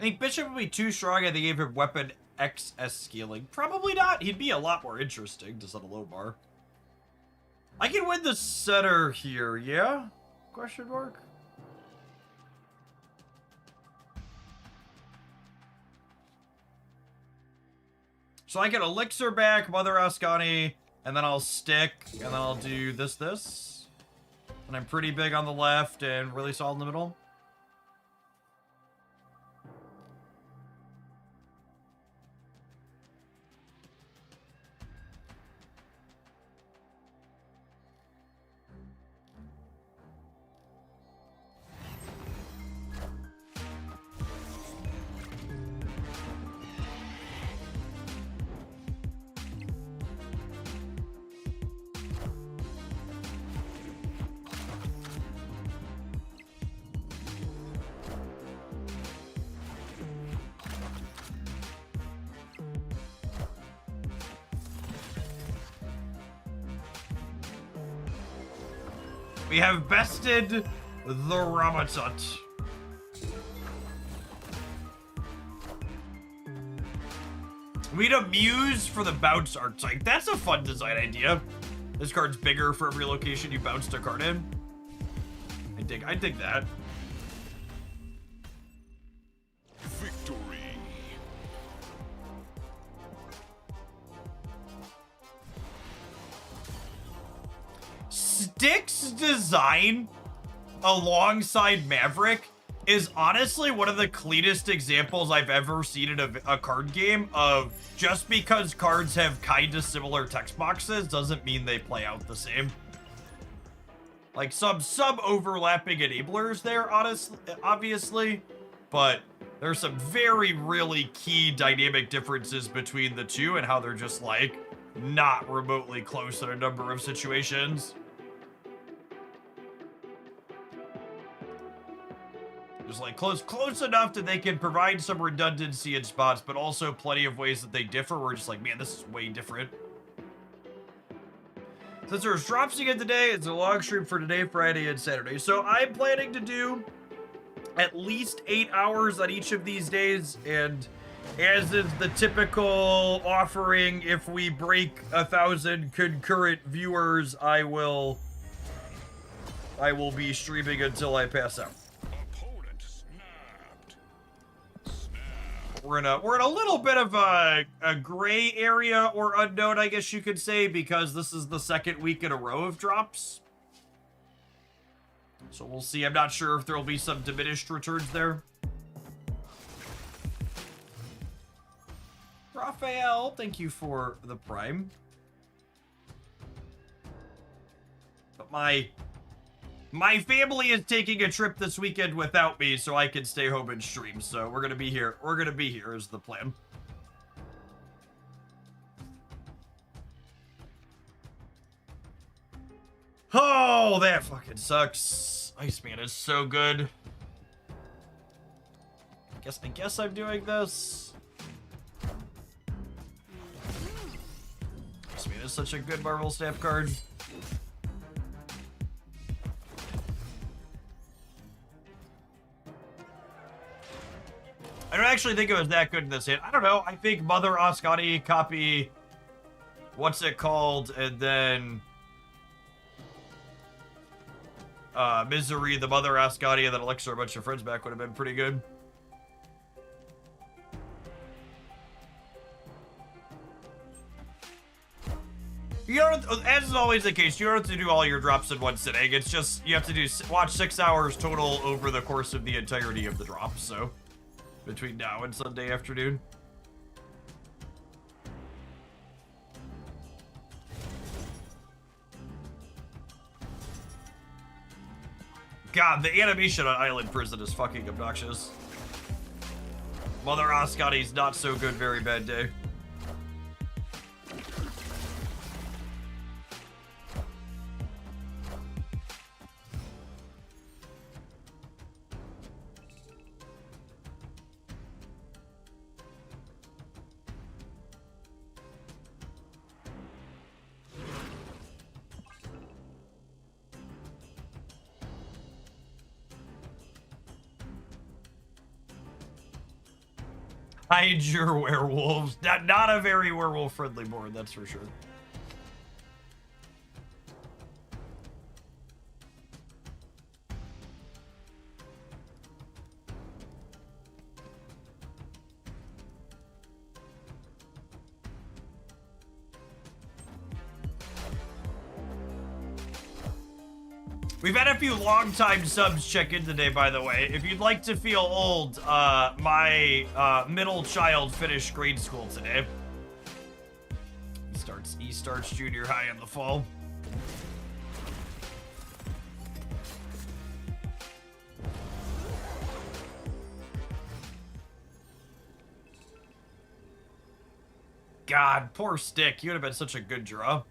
think Bishop would be too strong if they gave him weapon XS scaling. Probably not. He'd be a lot more interesting to set a low bar. I can win the center here, yeah? Question mark? So I get Elixir back, Mother Ascani, and then I'll stick, and then I'll do this. And I'm pretty big on the left and really solid in the middle. We have bested the Ramatut. We need a Muse for the bounce archetype. That's a fun design idea. This card's bigger for every location you bounced a card in. I dig that. Victory. Stick's design alongside Maverick is honestly one of the cleanest examples I've ever seen in a card game of just because cards have kind of similar text boxes doesn't mean they play out the same. Like some overlapping enablers there, obviously, but there's some very, really key dynamic differences between the two and how they're just like not remotely close in a number of situations. Just like close enough that they can provide some redundancy in spots, but also plenty of ways that they differ. We're just like, man, this is way different. Since there's drops again today, it's a long stream for today, Friday, and Saturday. So I'm planning to do at least 8 hours on each of these days, and as is the typical offering, if we break 1,000 concurrent viewers, I will be streaming until I pass out. We're in a little bit of a gray area or unknown, I guess you could say, because this is the second week in a row of drops. So we'll see. I'm not sure if there will be some diminished returns there. Raphael, thank you for the Prime. But my family is taking a trip this weekend without me, so I can stay home and stream. So we're gonna be here. We're gonna be here is the plan. Oh, that fucking sucks. Iceman is so good. I guess I'm doing this. Iceman is such a good Marvel Snap card. I don't actually think it was that good in this hit. I don't know. I think Mother Ascani copy, what's it called, and then Misery, the Mother Ascani, and then Elixir, a bunch of friends back would have been pretty good. You don't, as is always the case, you don't have to do all your drops in one sitting. It's just, you have to watch 6 hours total over the course of the entirety of the drop, so between now and Sunday afternoon. God, the animation on Island Prison is fucking obnoxious. Mother Ascani's not so good, very bad day. Hide your werewolves. Not a very werewolf-friendly board, that's for sure. We've had a few long-time subs check in today, by the way. If you'd like to feel old, my middle child finished grade school today. He starts junior high in the fall. God, poor Stick. He would have been such a good draw.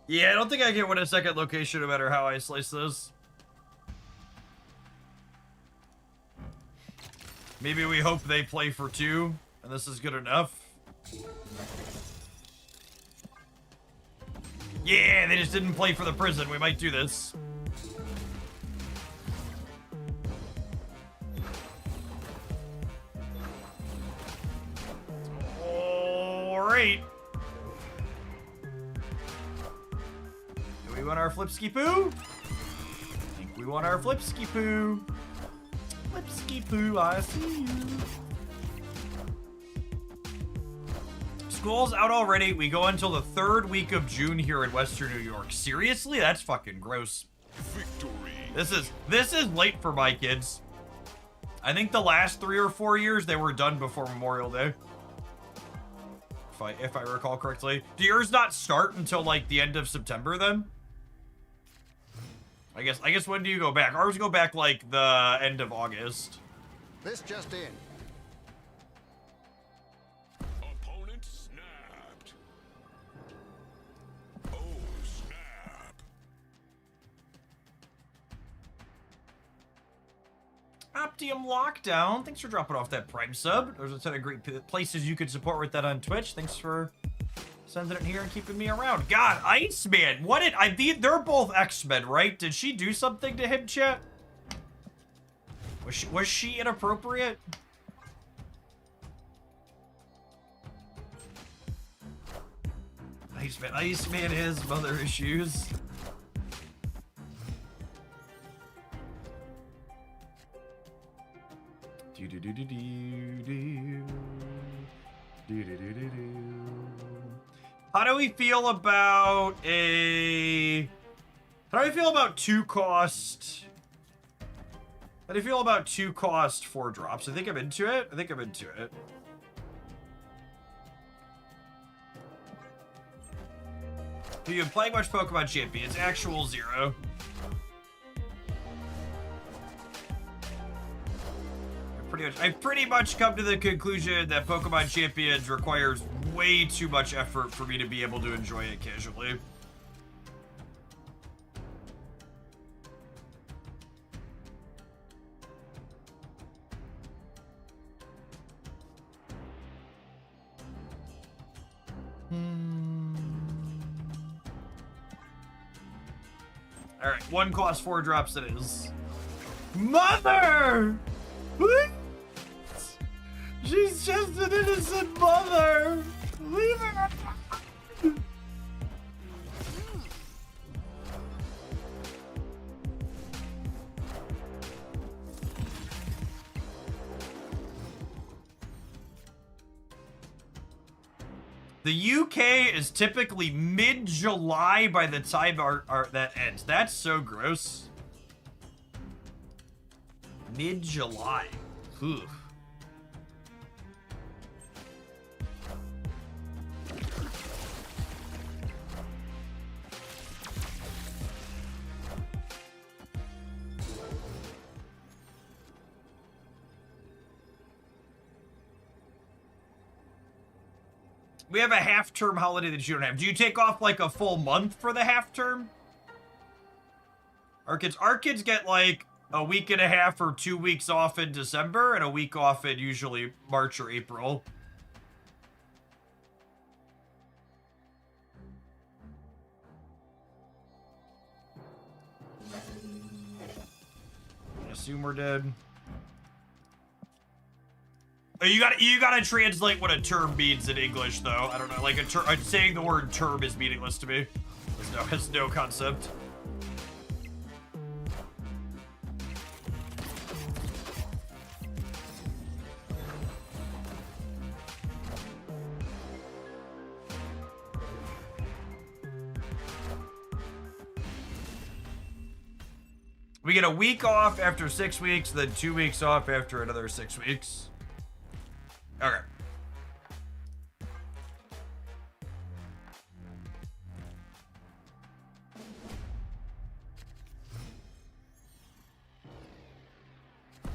Yeah, I don't think I can win a second location no matter how I slice this. Maybe we hope they play for 2, and this is good enough. Yeah, they just didn't play for the prison. We might do this. Alright. Do we want our Flipsky Poo? I think we want our Flipsky Poo. Flipsky Poo, I see you. School's out already. We go until the 3rd week of June here in Western New York. Seriously? That's fucking gross. Victory. This is late for my kids. I think the last 3 or 4 years they were done before Memorial Day. If I recall correctly. Do yours not start until like the end of September then? I guess when do you go back? Ours go back like the end of August. This just in. Opponent snapped. Oh, snap. Optium Lockdown, thanks for dropping off that Prime sub. There's a ton of great places you could support with that on Twitch. Thanks for sending it here and keeping me around. God, Iceman, what did they're both X-Men, right? Did she do something to him, chat? Was she inappropriate? Iceman has mother issues. How do we feel about how do we feel about 2 cost? How do you feel about 2 cost 4 drops? I think I'm into it. Have you been playing much Pokemon Champions? Actual 0. I've pretty much come to the conclusion that Pokemon Champions requires way too much effort for me to be able to enjoy it casually. Alright, 1 cost 4 drops it is. Mother! What? She's just an innocent mother! Leave her alone! The UK is typically mid-July by the time that ends. That's so gross. Mid-July. Ugh. We have a half-term holiday that you don't have. Do you take off like a full month for the half-term? Our kids get like a week and a half or 2 weeks off in December and a week off in usually March or April. I assume we're dead. Oh, you gotta translate what a term means in English, though. I don't know, like saying the word term is meaningless to me. Has no concept. We get a week off after 6 weeks, then 2 weeks off after another 6 weeks. Okay.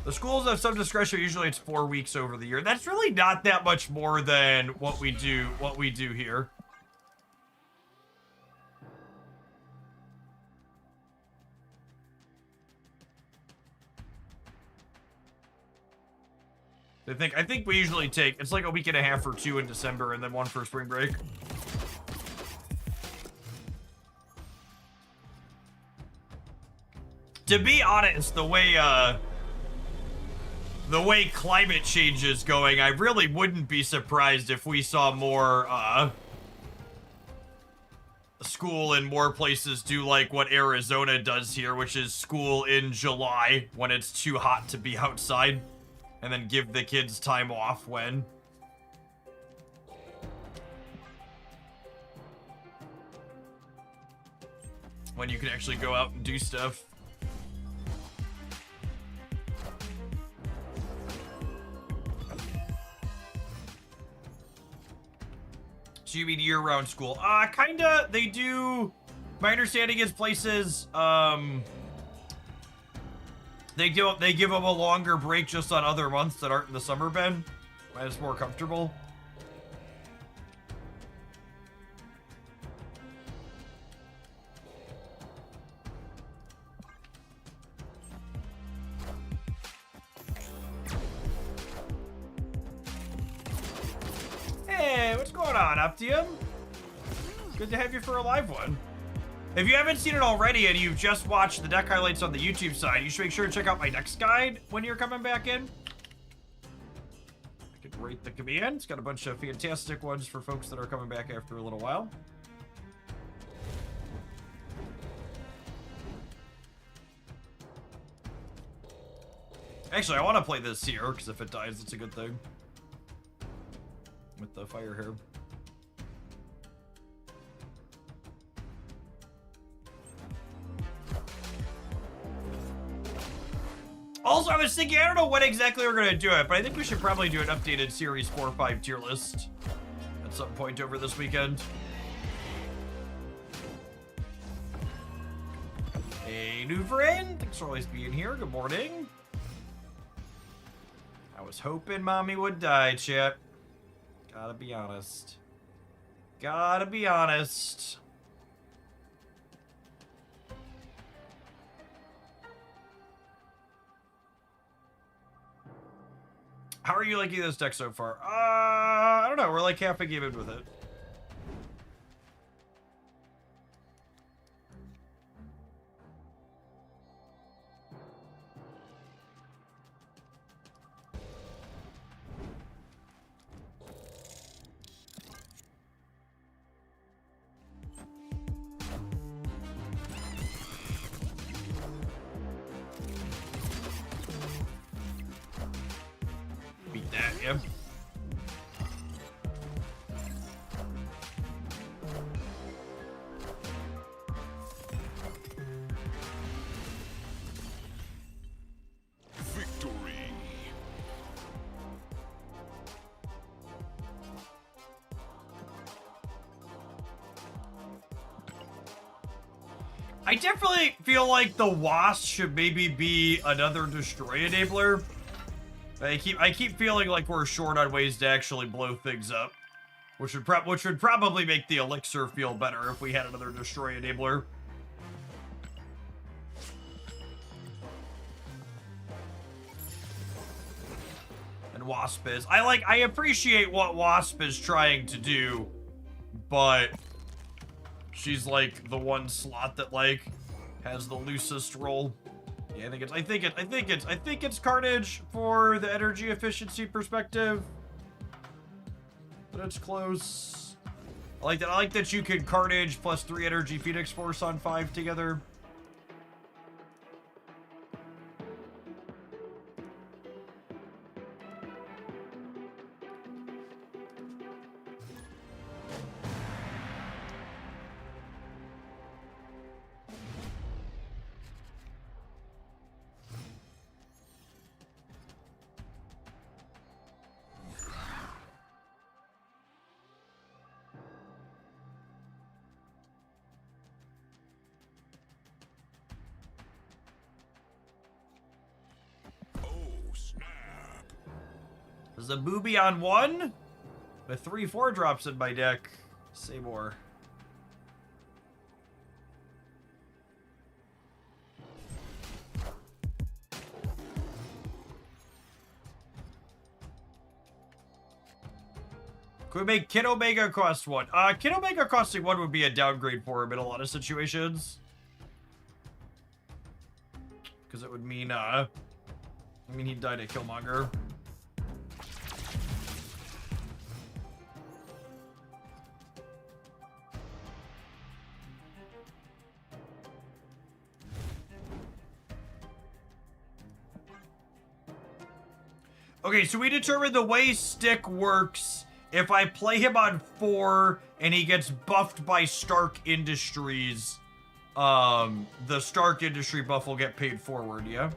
The schools have some discretion. Usually it's 4 weeks over the year. That's really not that much more than what we do here. I think we usually take, it's like a week and a half or 2 in December and then 1 for spring break. To be honest, the way climate change is going, I really wouldn't be surprised if we saw more school in more places do like what Arizona does here, which is school in July when it's too hot to be outside. And then give the kids time off when you can actually go out and do stuff. So you mean year-round school? Kinda. They do. My understanding is places, They give them a longer break just on other months that aren't in the summer, Ben. When it's more comfortable. Hey, what's going on, Optium? Good to have you for a live one. If you haven't seen it already and you've just watched the deck highlights on the YouTube side, you should make sure to check out my next guide when you're coming back in. I could rate the command. It's got a bunch of fantastic ones for folks that are coming back after a little while. Actually, I want to play this here, because if it dies, it's a good thing. With the fire herb. Also, I was thinking, I don't know when exactly we're going to do it, but I think we should probably do an updated Series 4-5 tier list at some point over this weekend. Hey, new friend. Thanks for always being here. Good morning. I was hoping Mommy would die, chat. Gotta be honest. Gotta be honest. How are you liking this deck so far? I don't know. We're like half a game in with it. Beat that, yeah. Victory. I definitely feel like the Wasp should maybe be another Destroy Enabler. I keep feeling like we're short on ways to actually blow things up, which would probably make the Elixir feel better if we had another Destroy Enabler. than Wasp is. I appreciate what Wasp is trying to do, but she's like the one slot that like has the loosest role. Yeah, I think it's Carnage for the energy efficiency perspective. But it's close. I like that. I like that you can Carnage plus 3 energy Phoenix Force on 5 together. Oh, snap. Zabooby on 1 with 3 4-drops in my deck. Say more. Could we make Kid Omega cost 1? Kid Omega costing 1 would be a downgrade for him in a lot of situations. Because it would mean, he'd die to Killmonger. Okay, so we determined the way Stick works. If I play him on 4 and he gets buffed by Stark Industries, the Stark Industry buff will get paid forward, yeah?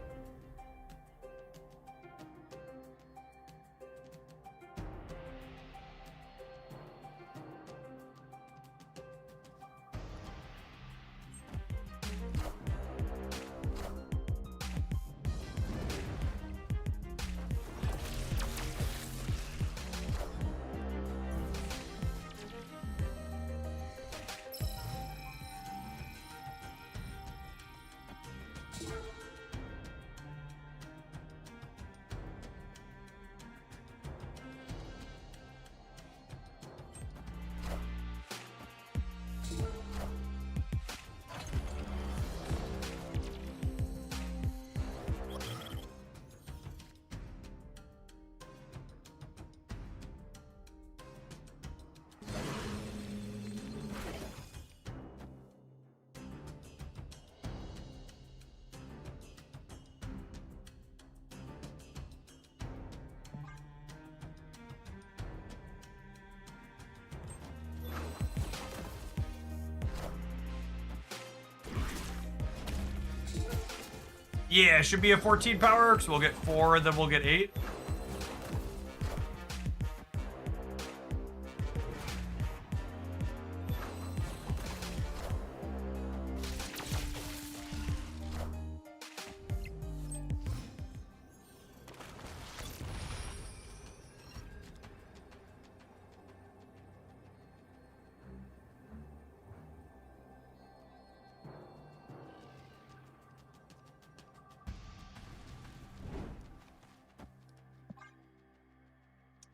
Yeah, it should be a 14 power, because we'll get 4 and then we'll get 8.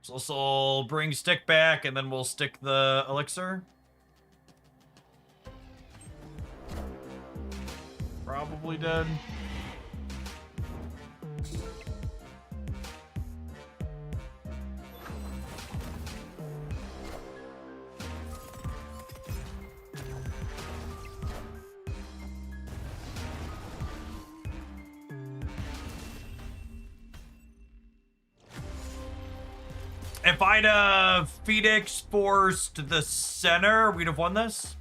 So this will bring Stick back, and then we'll stick the Elixir. Probably dead. If I'd have Phoenix forced the center, we'd have won this.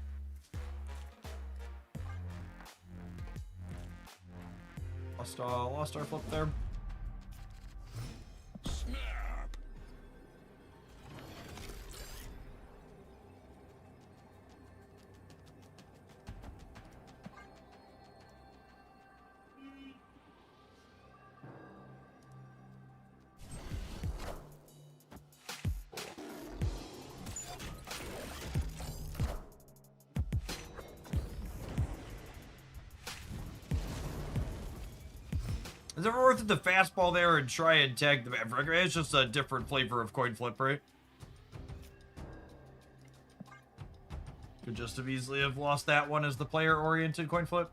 Lost our flip there. Snap. Is it worth it to fastball there and try and tag the Maverick? It's just a different flavor of coin flip, right? Could just have easily have lost that one as the player-oriented coin flip.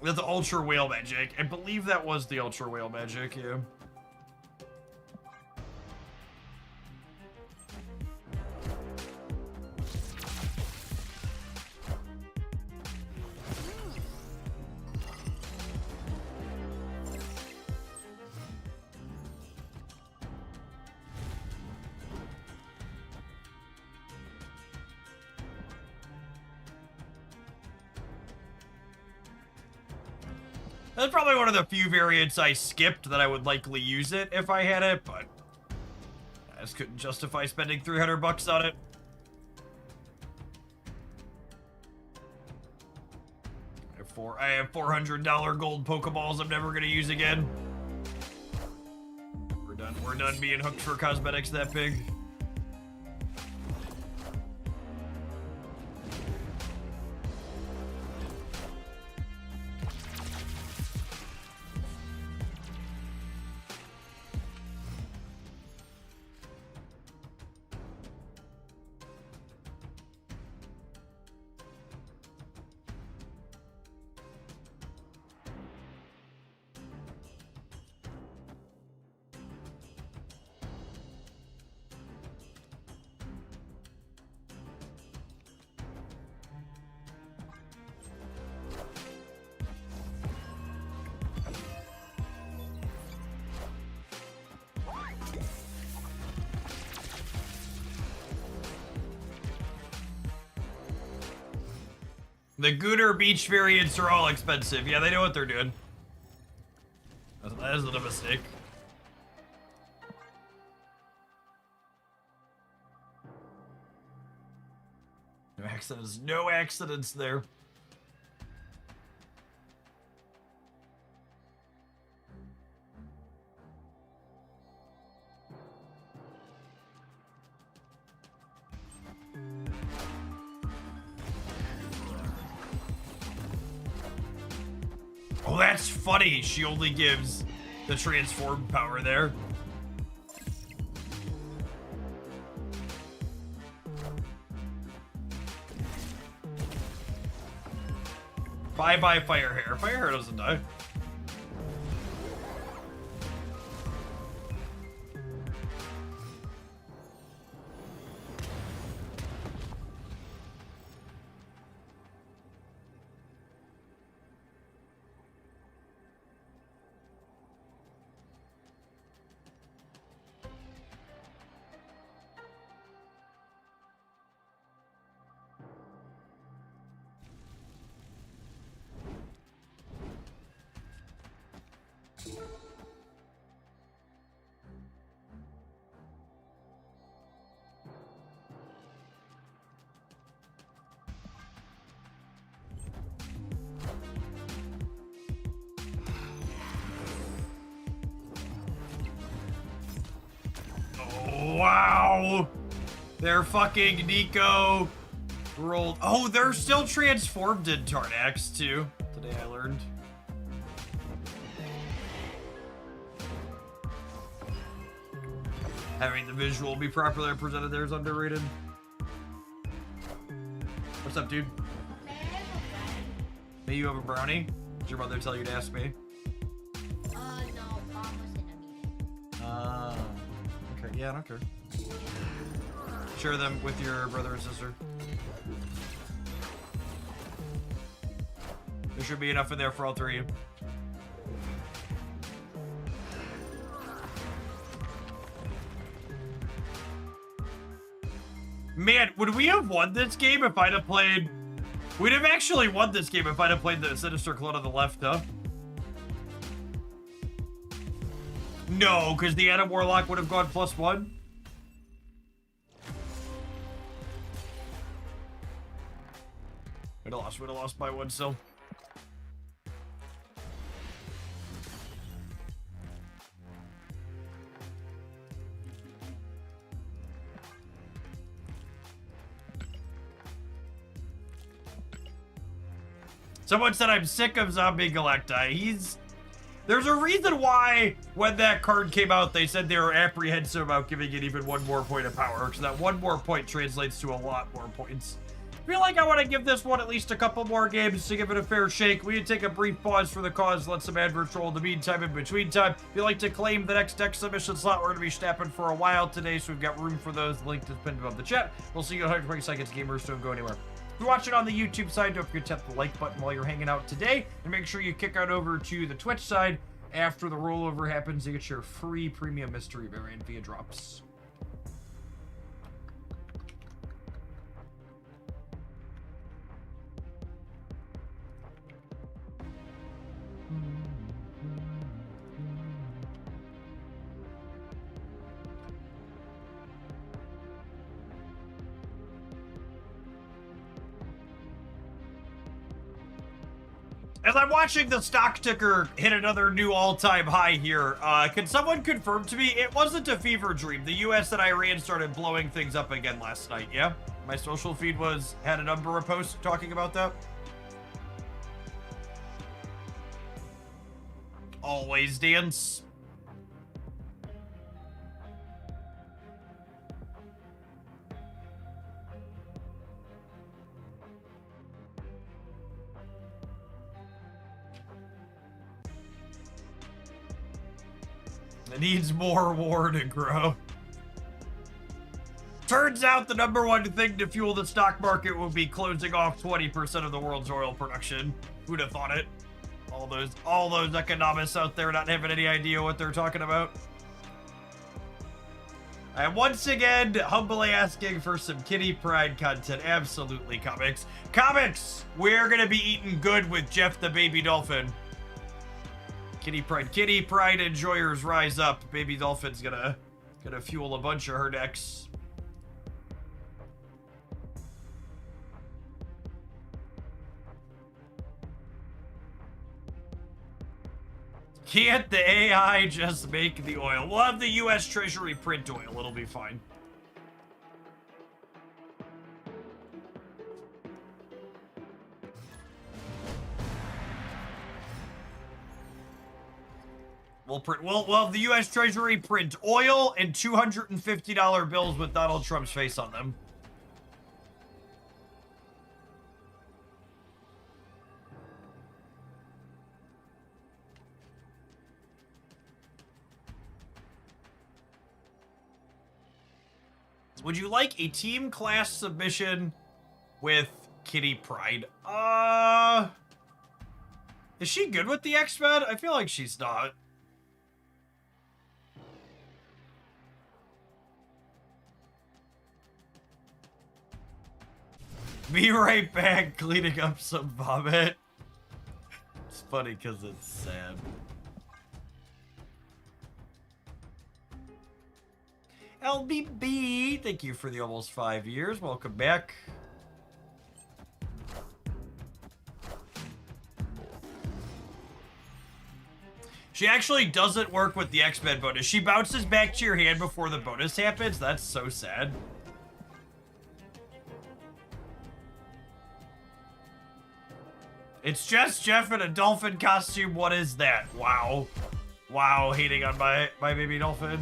That's the Ultra Whale Magic. I believe that was the Ultra Whale Magic, yeah. That's probably one of the few variants I skipped that I would likely use it if I had it, but I just couldn't justify spending $300 on it. I have $400 gold Pokeballs I'm never gonna use again. We're done being hooked for cosmetics that big. The Gooner Beach variants are all expensive. Yeah, they know what they're doing. That isn't a mistake. No accidents. No accidents there. Oh, that's funny. She only gives the transform power there. Bye-bye, Fire Hair. Fire Hair doesn't die. Wow! They're fucking Nico rolled. Oh, they're still transformed in Tarnax too. Today I learned. Having the visual be properly presented there is underrated. What's up, dude? May you have a brownie? Did your mother tell you to ask me? No, Mom was in a meeting. Okay, yeah, I don't care. Share them with your brother and sister. There should be enough in there for all three of you. Man, would we have won this game if I'd have played... We'd have actually won this game if I'd have played the Sinister Clone on the left, huh? No, because the Adam Warlock would have gone +1. We'd have lost by one still. Someone said I'm sick of Zombie Galacti. There's a reason why when that card came out, they said they were apprehensive about giving it even one more point of power, because that one more point translates to a lot more points. I feel like I want to give this one at least a couple more games to give it a fair shake. We can take a brief pause for the cause, let some adverts roll in the meantime. In between time, if you'd like to claim the next deck submission slot, we're going to be snapping for a while today, so we've got room for those. The link is pinned above the chat. We'll see you in 120 seconds, gamers, so don't go anywhere. If you're watching on the YouTube side, don't forget to tap the like button while you're hanging out today, and make sure you kick on over to the Twitch side after the rollover happens to get your free premium mystery variant via drops. As I'm watching the stock ticker hit another new all-time high here, can someone confirm to me it wasn't a fever dream? The US and Iran started blowing things up again last night, yeah? My social feed had a number of posts talking about that. Always dance. It needs more war to grow. Turns out the number one thing to fuel the stock market will be closing off 20% of the world's oil production. Who'd have thought it? All those economists out there not having any idea what they're talking about. I'm once again humbly asking for some Kitty Pride content. Absolutely, comics. Comics! We're gonna be eating good with Jeff the Baby Dolphin. Kitty Pride enjoyers rise up. Baby Dolphin's gonna fuel a bunch of her decks. Can't the AI just make the oil? We'll have the US Treasury print oil. It'll be fine. We'll have the US Treasury print oil and $250 bills with Donald Trump's face on them. Would you like a team class submission with Kitty Pride? Is she good with the X-Men? I feel like she's not. Be right back, cleaning up some vomit. It's funny because it's sad. LBB, thank you for the almost 5 years. Welcome back. She actually doesn't work with the X-Men bonus. She bounces back to your hand before the bonus happens. That's so sad. It's just Jeff in a dolphin costume. What is that? Wow. Wow, hating on my baby dolphin.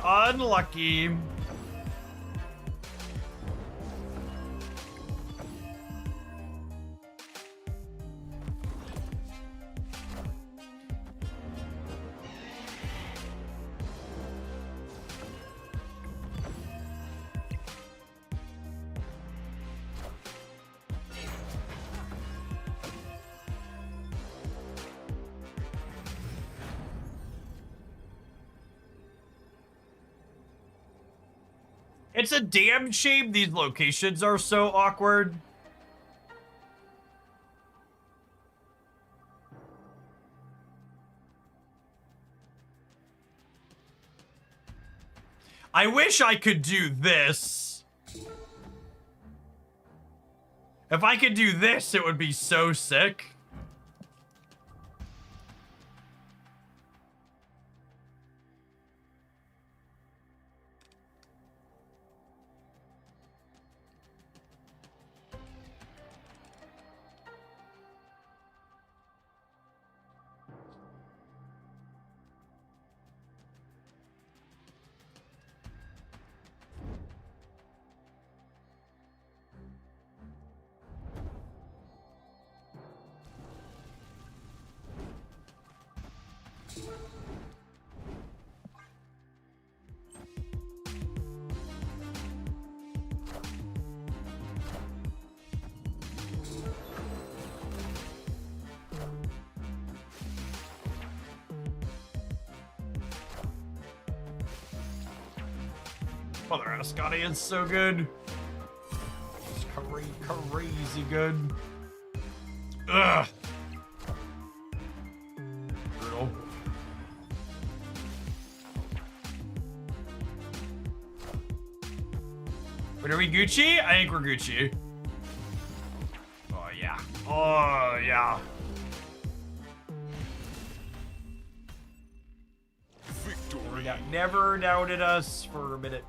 Unlucky. It's a damn shame these locations are so awkward. I wish I could do this. If I could do this, it would be so sick. Mother Ascani is so good. It's crazy good. Ugh. Brutal. But are we Gucci? I think we're Gucci. Oh yeah. Oh yeah. Victory. Never doubted us for a minute.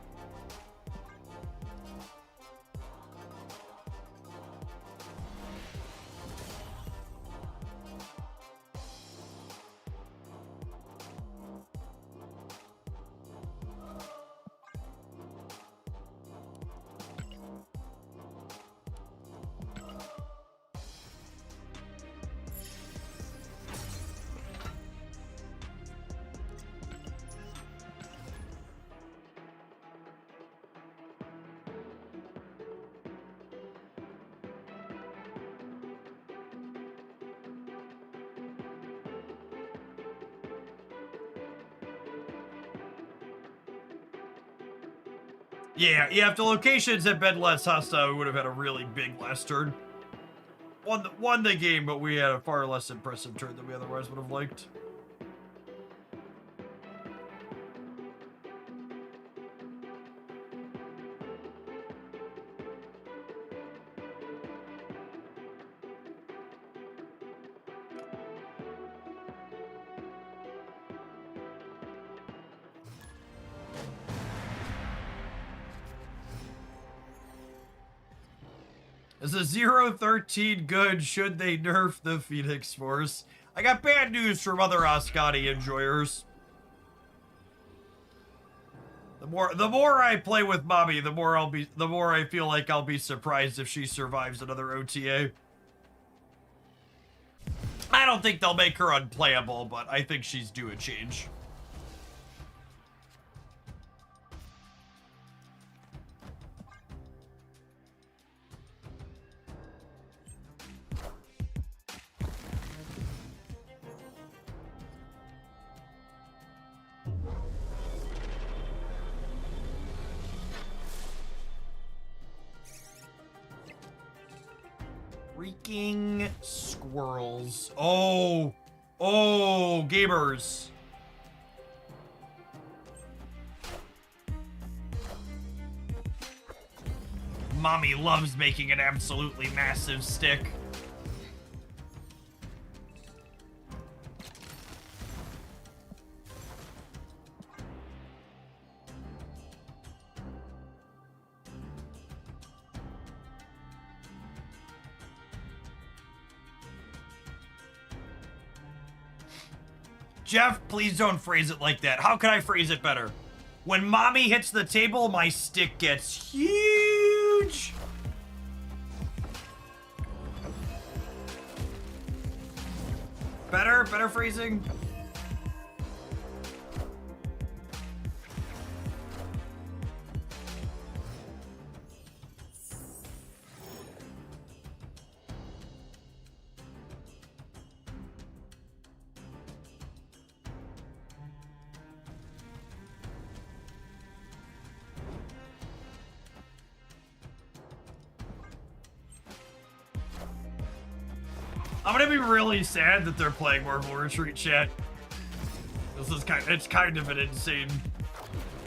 Yeah, if the locations had been less hostile, we would have had a really big last turn. Won the game, but we had a far less impressive turn than we otherwise would have liked. Is a 0-13 good? Should they nerf the Phoenix Force? I got bad news from other Ascani enjoyers. The more I play with Mommy, the more I feel like I'll be surprised if she survives another OTA. I don't think they'll make her unplayable, but I think she's due a change. Freaking squirrels. Oh, gamers. Mommy loves making an absolutely massive stick. Jeff, please don't phrase it like that. How can I phrase it better? When Mommy hits the table, my stick gets huge. Better phrasing? I'm gonna be really sad that they're playing Marvel Retreat, chat. This is it's kind of an insane.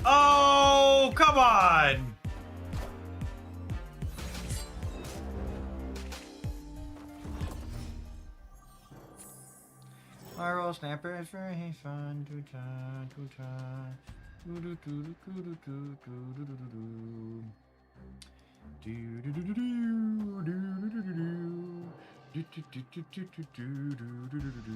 Oh, come on! Marvel Snapper is very fun to try, to try. Do do do do do do do do do do do. Do do do do do do do do do do. Do do do do do do do do do do do.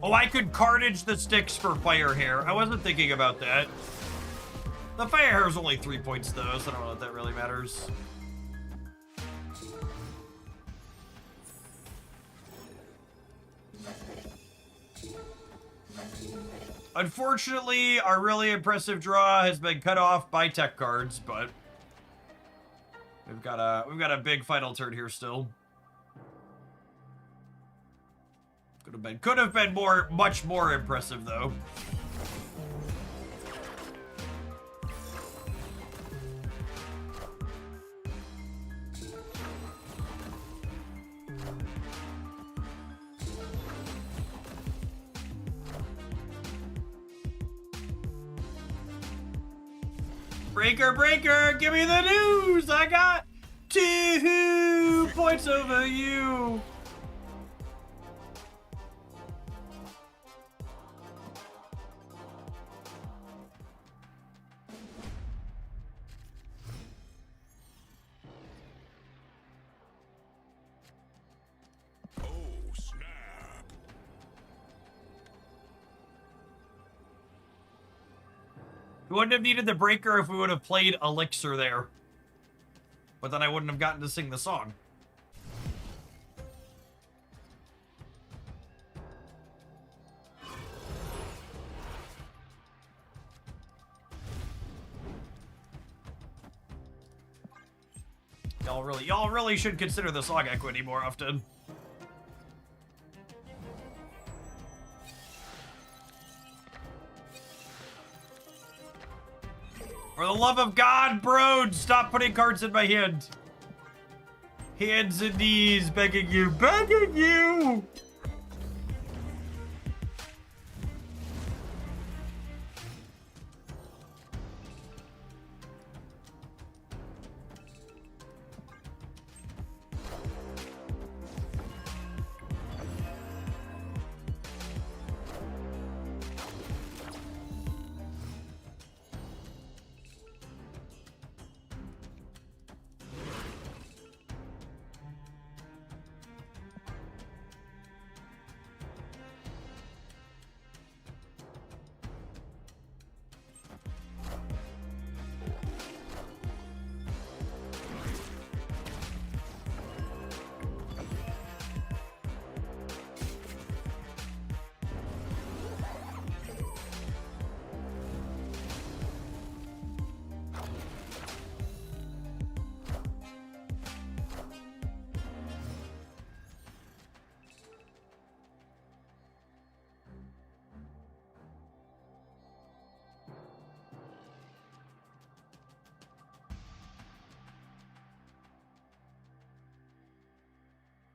Oh, I could carnage the sticks for fire hair. I wasn't thinking about that. The fire hair is only 3 points though, so I don't know if that really matters. Unfortunately, our really impressive draw has been cut off by tech cards, but we've got a big final turn here still. Could have been much more impressive though. Breaker, breaker, give me the news! I got 2 points over you! Oh, snap. We wouldn't have needed the breaker if we would have played Elixir there. But then I wouldn't have gotten to sing the song. Y'all really should consider the song equity more often. For the love of God, bro, stop putting cards in my hand. Hands and knees, begging you, begging you!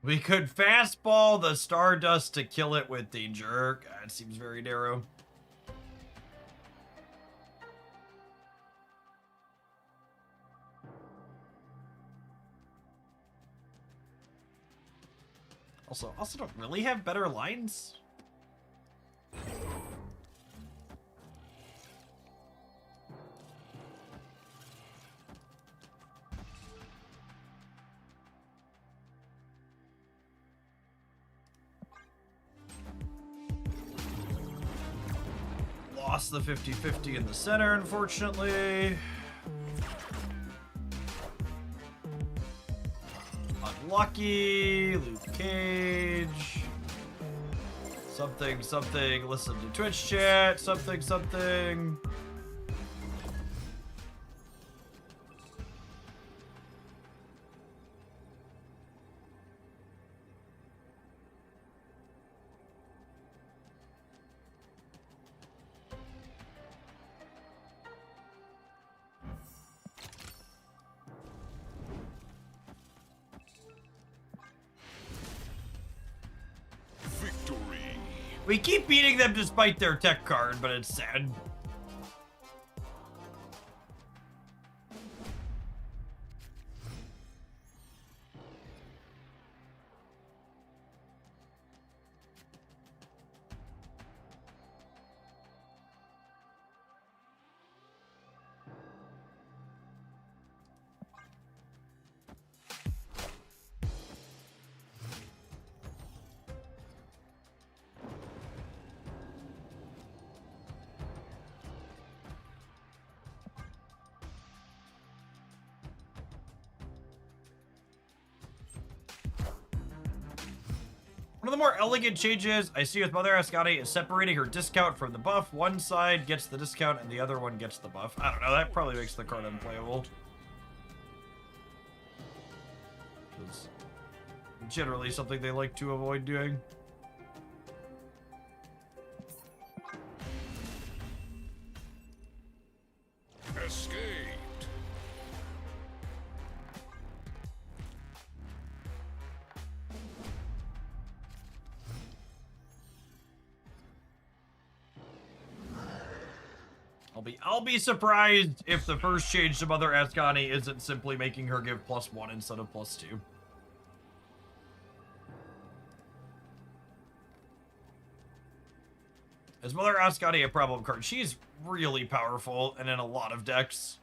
We could fastball the Stardust to kill it with danger. God, it seems very narrow. Also don't really have better lines. Lost the 50-50 in the center, unfortunately. Unlucky. Luke Cage. Something, something. Listen to Twitch chat. Something, something. We keep beating them despite their tech card, but it's sad. One of the more elegant changes I see with Mother Ascani is separating her discount from the buff. One side gets the discount and the other one gets the buff. I don't know, that probably makes the card unplayable. It's generally something they like to avoid doing. Escaped. I'll be surprised if the first change to Mother Ascani isn't simply making her give +1 instead of +2. Is Mother Ascani a problem card? She's really powerful and in a lot of decks.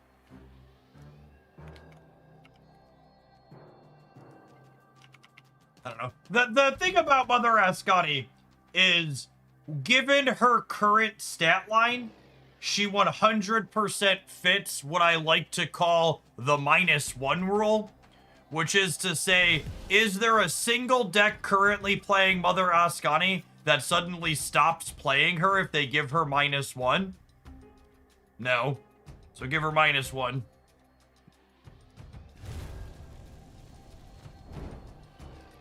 I don't know. The thing about Mother Ascani is, given her current stat line, she 100% fits what I like to call the -1 rule, which is to say, is there a single deck currently playing Mother Ascani that suddenly stops playing her if they give her -1? No. So give her -1.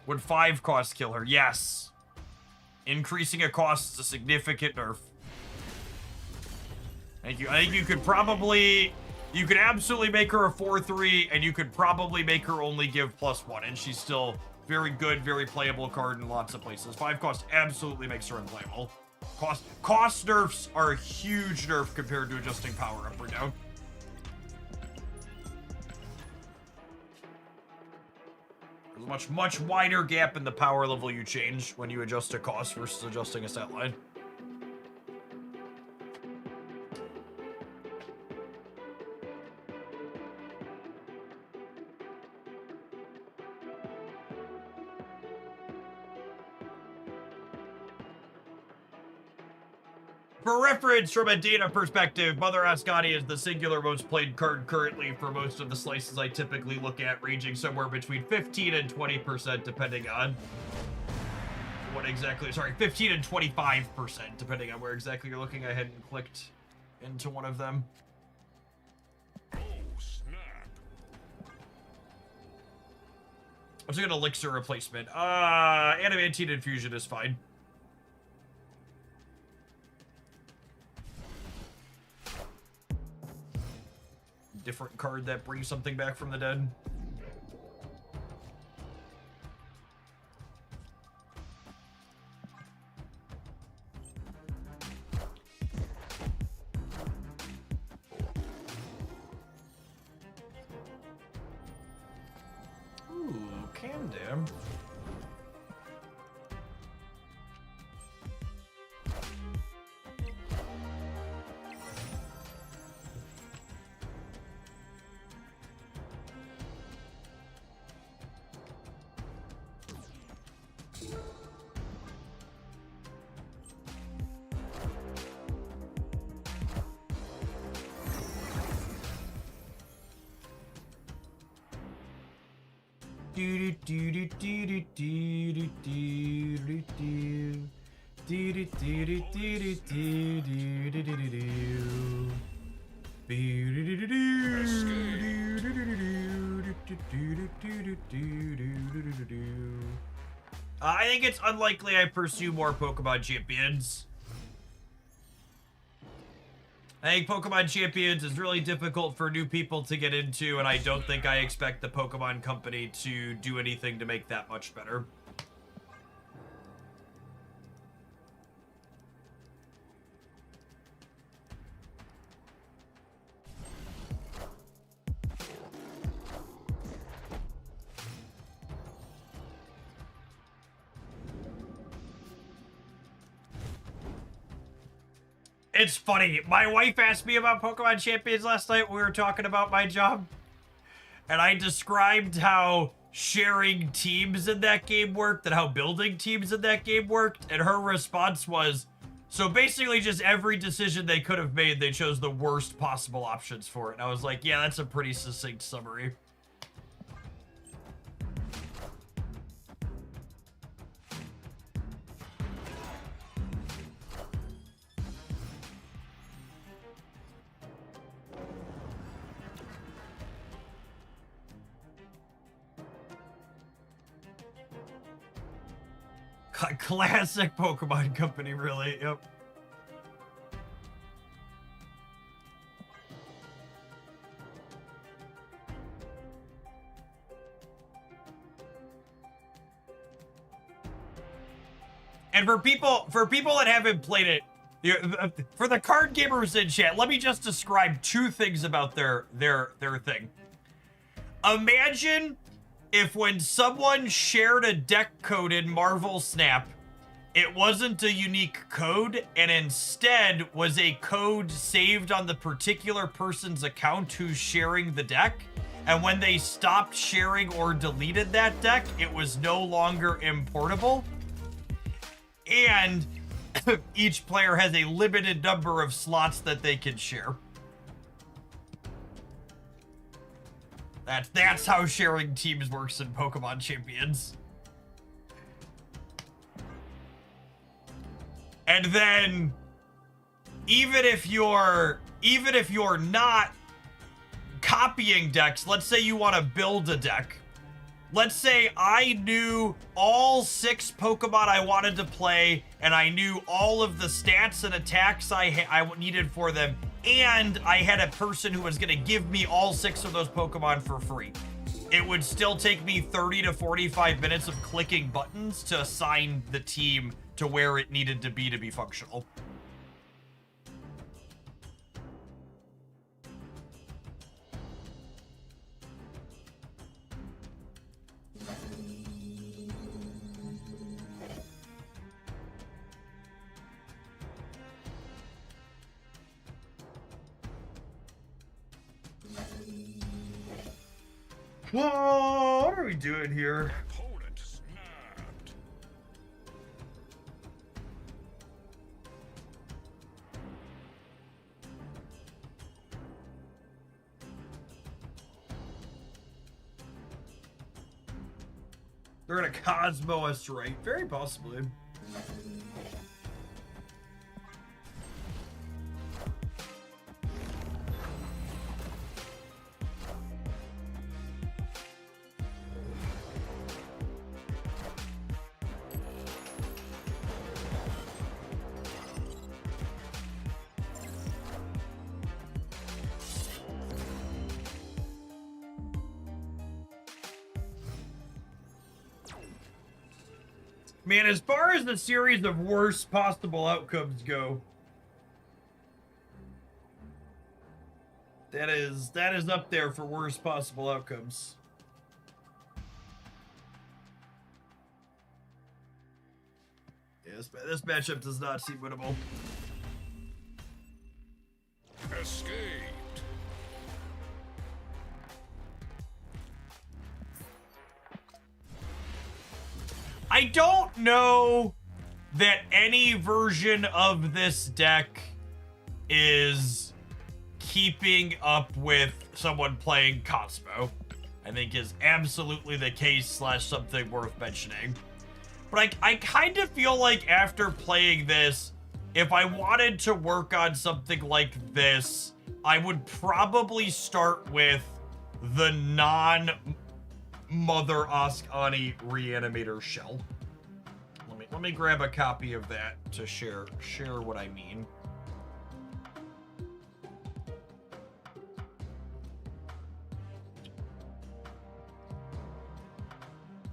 Would 5 cost kill her? Yes. Increasing a cost is a significant nerf. Thank you. I think you could probably... You could absolutely make her a 4/3, and you could probably make her only give +1, and she's still very good, very playable card in lots of places. 5 cost absolutely makes her unplayable. Cost nerfs are a huge nerf compared to adjusting power up or down. There's a much wider gap in the power level you change when you adjust a cost versus adjusting a stat line. For reference, from a data perspective, Mother Ascani is the singular most played card currently for most of the slices I typically look at, ranging somewhere between 15 and 20%, depending on what exactly, sorry, 15 and 25%, depending on where exactly you're looking. I hadn't clicked into one of them. Oh, snap. Let's get an elixir replacement. Adamantine infusion is fine. Different card that brings something back from the dead. Ooh, Camden. I think it's unlikely I pursue more Pokemon Champions. I think Pokemon Champions is really difficult for new people to get into, and I don't think I expect the Pokemon Company to do anything to make that much better. It's funny. My wife asked me about Pokemon Champions last night when we were talking about my job. And I described how sharing teams in that game worked and how building teams in that game worked. And her response was, so basically just every decision they could have made, they chose the worst possible options for it. And I was like, yeah, that's a pretty succinct summary. Classic Pokemon Company, really. Yep. And for people that haven't played it, for the card gamers in chat, let me just describe two things about their thing. Imagine if when someone shared a deck code in Marvel Snap, it wasn't a unique code and instead was a code saved on the particular person's account who's sharing the deck. And when they stopped sharing or deleted that deck, it was no longer importable. And each player has a limited number of slots that they can share. That's how sharing teams works in Pokemon Champions. And then even if you're not copying decks, let's say you want to build a deck. Let's say I knew all 6 Pokemon I wanted to play, and I knew all of the stats and attacks I needed for them, and I had a person who was going to give me all 6 of those Pokemon for free. It would still take me 30 to 45 minutes of clicking buttons to assign the team to where it needed to be functional. Whoa, what are we doing here? Opponent snapped. They're gonna Cosmo us, right? Very possibly. Man, as far as the series of worst possible outcomes go, that is up there for worst possible outcomes. Yeah, this matchup does not seem winnable. Escaped. I don't know that any version of this deck is keeping up with someone playing Cosmo. I think is absolutely the case / something worth mentioning. But I kind of feel like after playing this, if I wanted to work on something like this, I would probably start with the non-Mother Ascani Reanimator shell. Let me grab a copy of that to share what I mean.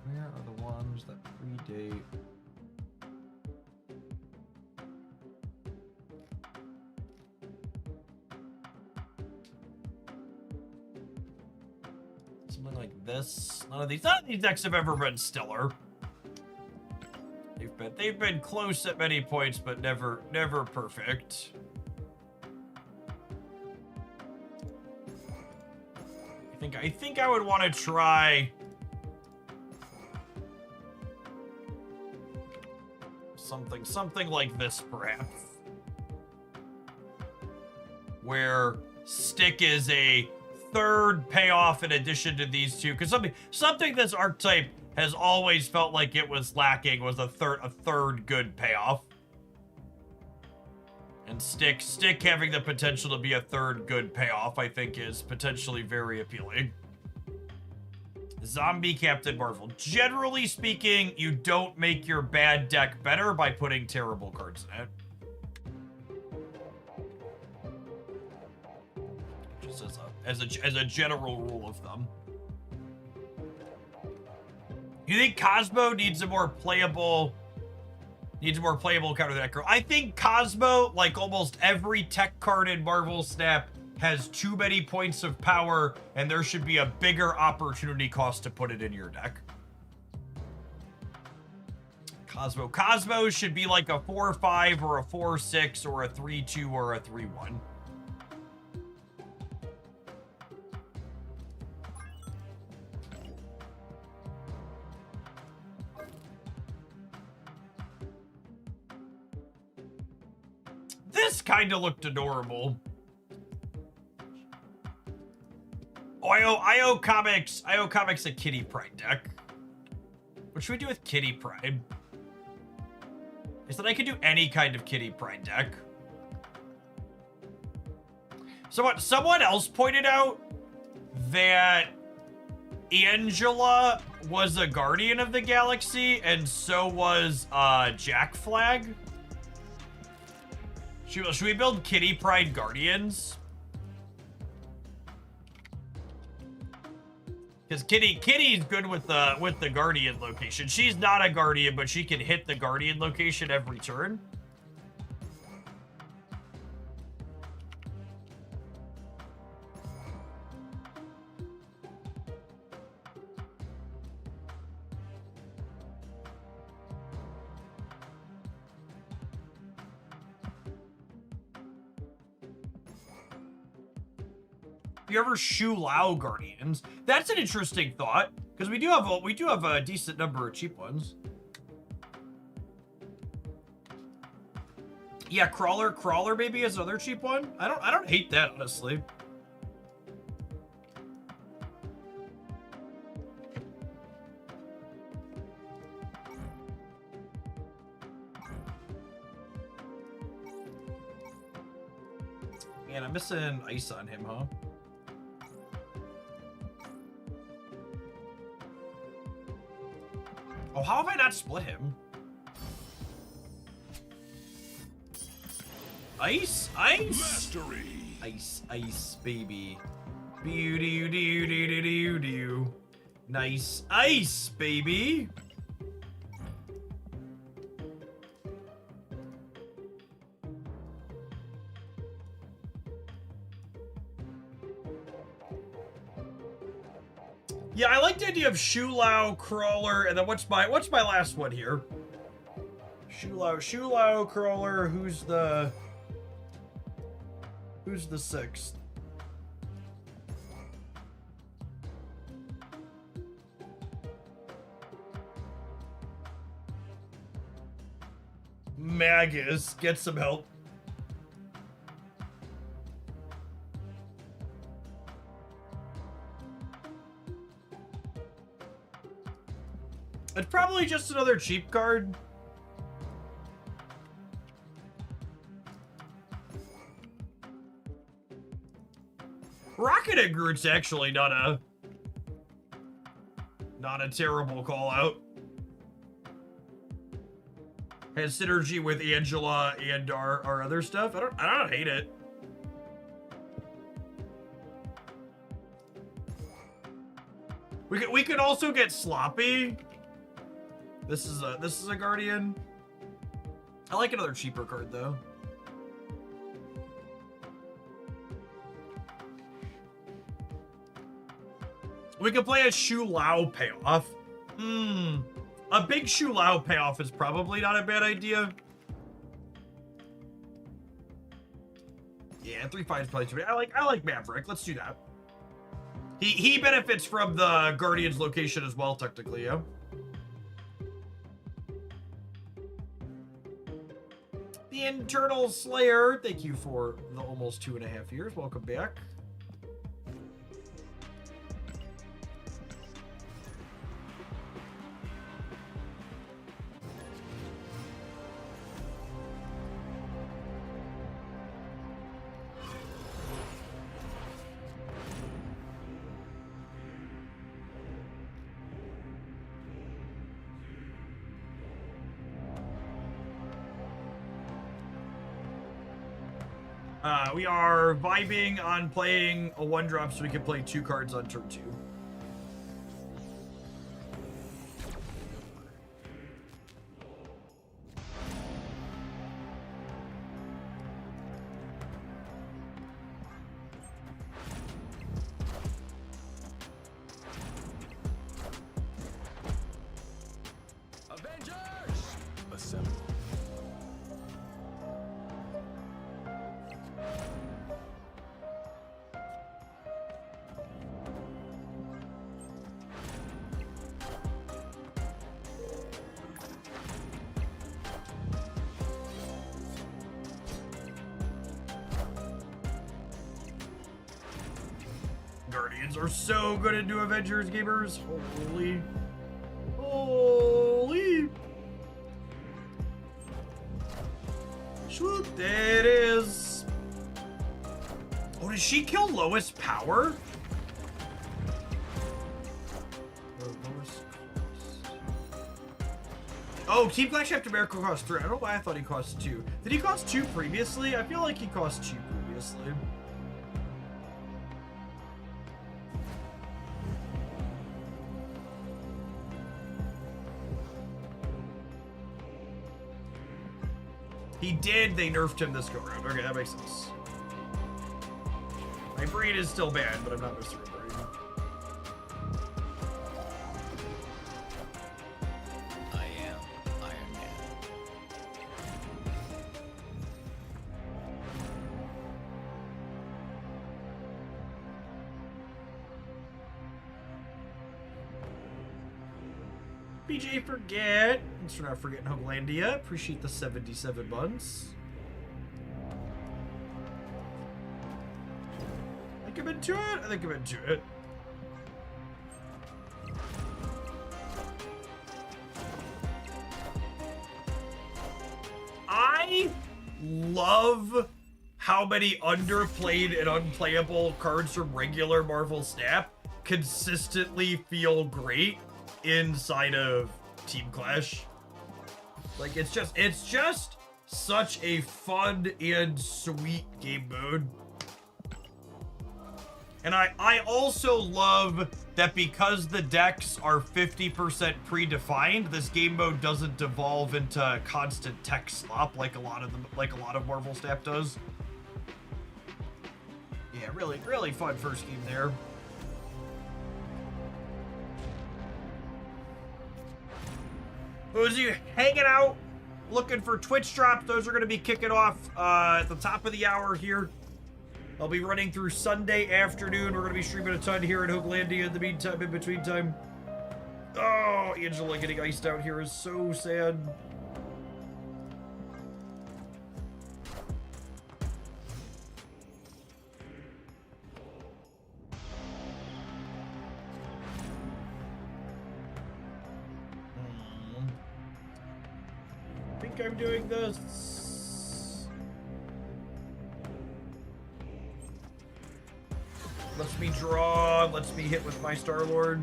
Where are the ones that predate? Something like this. None of these decks have ever been stellar. They've been close at many points, but never perfect. I think I would want to try something like this, perhaps, where Stick is a third payoff in addition to these two, because something this archetype has always felt like it was lacking was a third good payoff. And Stick having the potential to be a third good payoff, I think, is potentially very appealing. Zombie Captain Marvel. Generally speaking, you don't make your bad deck better by putting terrible cards in it. Just as a general rule of thumb. You think Cosmo needs a more playable counter deck? I think Cosmo, like almost every tech card in Marvel Snap, has too many points of power, and there should be a bigger opportunity cost to put it in your deck. Cosmo should be like a 4/5 or a 4/6 or a 3/2 or a 3/1. This kind of looked adorable. IO Comics a Kitty Pride deck. What should we do with Kitty Pride? Is that I could do any kind of Kitty Pride deck. So someone else pointed out that Angela was a Guardian of the Galaxy, and so was Jack Flag. Should we build Kitty Pride Guardians? Because Kitty's good with the Guardian location. She's not a Guardian, but she can hit the Guardian location every turn. You ever Shu Lao Guardians? That's an interesting thought, because we do have a decent number of cheap ones. Yeah, Crawler maybe is another cheap one. I don't hate that, honestly. Man, I'm missing ice on him, huh? Oh, how have I not split him? Ice? Mastery. Ice, baby. Beauty. Nice ice, baby. Yeah, I like the idea of Shu Lao, Crawler, and then what's my last one here? Shu Lao, Crawler, who's the sixth? Magus, get some help. It's probably just another cheap card. Rocket and Groot's actually not a terrible call out. Has synergy with Angela and our other stuff. I don't hate it. We could also get Sloppy. This is a Guardian. I like another cheaper card though. We could play a Shu Lao payoff. A big Shu Lao payoff is probably not a bad idea. Yeah, 3/5 is probably too bad. I like Maverick. Let's do that. He benefits from the Guardian's location as well, technically, yeah. The Internal Slayer, thank you for the almost 2.5 years. Welcome back. We are vibing on playing a 1-drop so we can play 2 cards on turn 2. Avengers! Assemble. Guardians are so good at new Avengers, gamers. Holy. Holy. Swoop, there it is. Oh, did she kill Lois Power? Oh, Team Clash Captain America cost 3. I don't know why I thought he cost 2. Did he cost 2 previously? I feel like he cost 2 previously. He did. They nerfed him this go around. Okay, that makes sense. My brain is still bad, but I'm not Mr. Brain. I am Iron Man. BJ Forget. Thanks for not forgetting Homelandia. Appreciate the 77 months. I think I'm into it. I think I'm into it. I love how many underplayed and unplayable cards from regular Marvel Snap consistently feel great inside of Team Clash. Like, it's just such a fun and sweet game mode. And I also love that because the decks are 50% predefined, this game mode doesn't devolve into constant tech slop like a lot of Marvel Snap does. Yeah, really fun first game there. Those of you hanging out, looking for Twitch drops, those are going to be kicking off at the top of the hour here. I'll be running through Sunday afternoon. We're going to be streaming a ton here in Hooglandia in the meantime, in between time. Oh, Angela getting iced out here is so sad. I think I'm doing this. Lets me draw, lets me hit with my Star-Lord.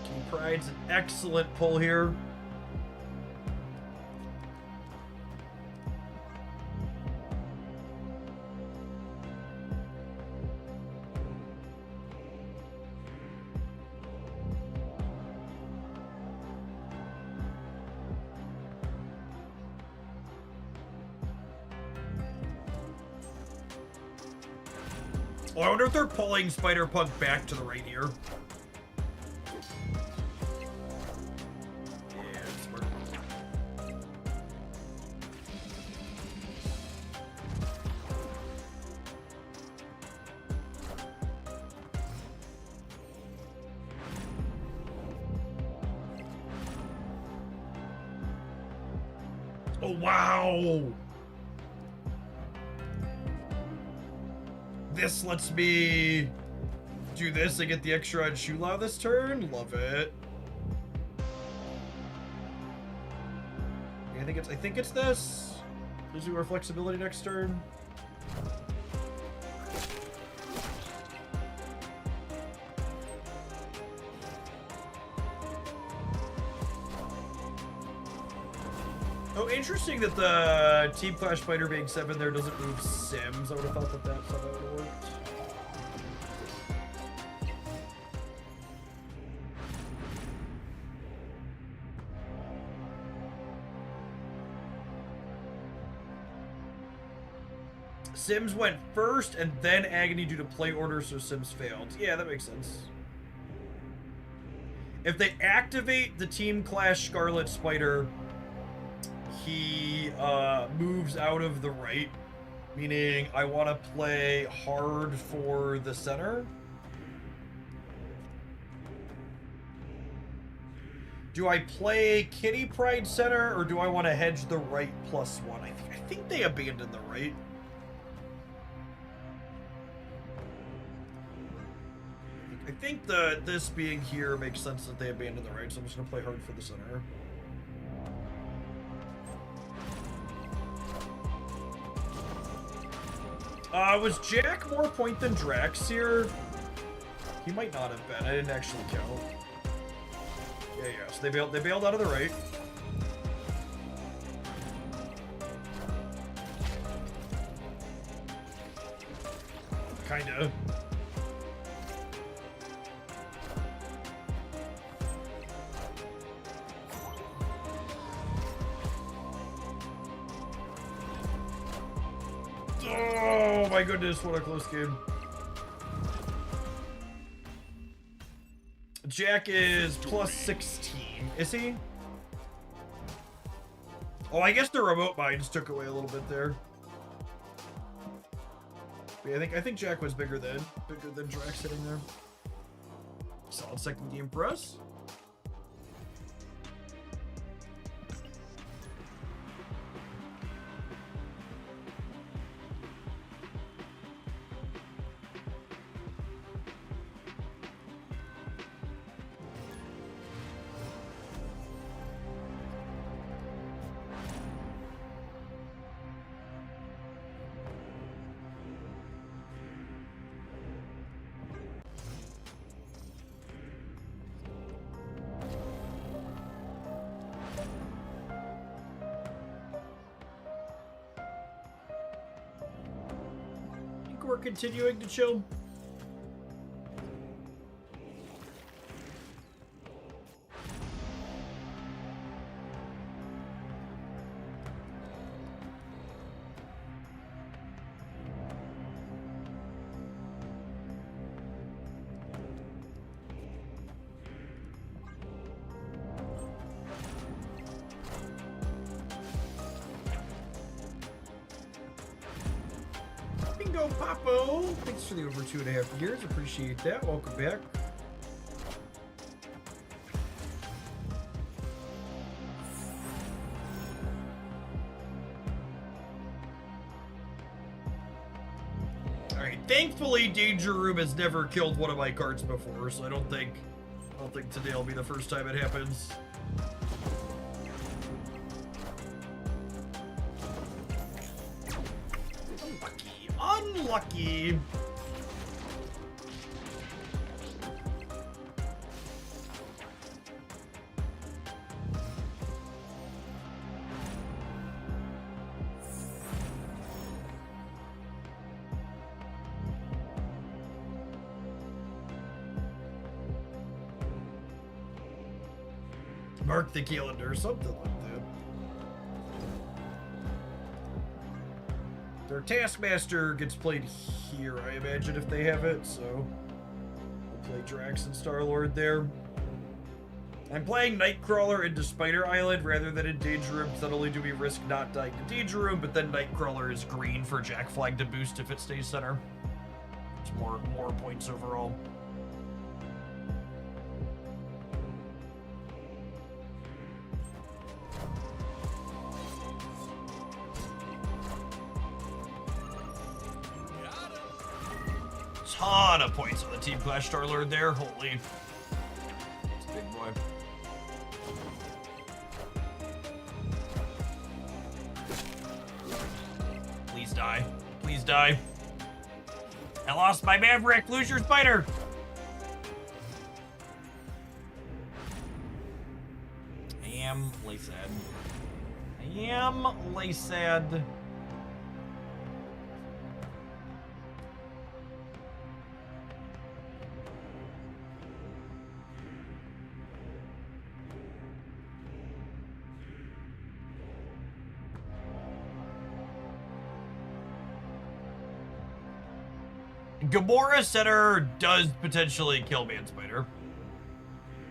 King Pride's an excellent pull here. Oh, I wonder if they're pulling Spider-Punk back to the right here. Oh, wow! This lets me do this and get the extra on Shula this turn. Love it. I think it's this. Gives you more flexibility next turn. Oh, interesting that the Team Clash Fighter being 7 there doesn't move Sims. I would have thought that that's how that would have worked. Sims went first and then Agony due to play order, so Sims failed. Yeah, that makes sense. If they activate the Team Clash Scarlet Spider, he moves out of the right, meaning I want to play hard for the center. Do I play Kitty Pride center, or do I want to hedge the right +1? I think they abandoned the right. I think this being here makes sense that they abandoned the right, so I'm just going to play hard for the center. Was Jack more point than Drax here? He might not have been. I didn't actually count. Yeah, so they bailed out of the right. Kinda. Oh my goodness, what a close game. Jack is +16, is he? Oh, I guess the remote mines took away a little bit there. Yeah, I think Jack was bigger than Drax sitting there. Solid second game for us. We're continuing to chill. Bingo Papo! Thanks for the over 2.5 years. Appreciate that. Welcome back. Alright, thankfully Danger Room has never killed one of my cards before, so I don't think today will be the first time it happens. Unlucky. Mark the calendar, something like that. Their Taskmaster gets played here, I imagine, if they have it, so we'll play Drax and Star-Lord there. I'm playing Nightcrawler into Spider Island rather than in Danger Room, because not only do we risk not dying to Danger Room, but then Nightcrawler is green for Jack Flag to boost if it stays center. It's more points overall. ton of points on the Team Clash Star-Lord there. Holy. It's a big boy. Please die. Please die. I lost my Maverick. Lose your spider. I am Laysad. I am Laysad. Gamora Center does potentially kill Man Spider.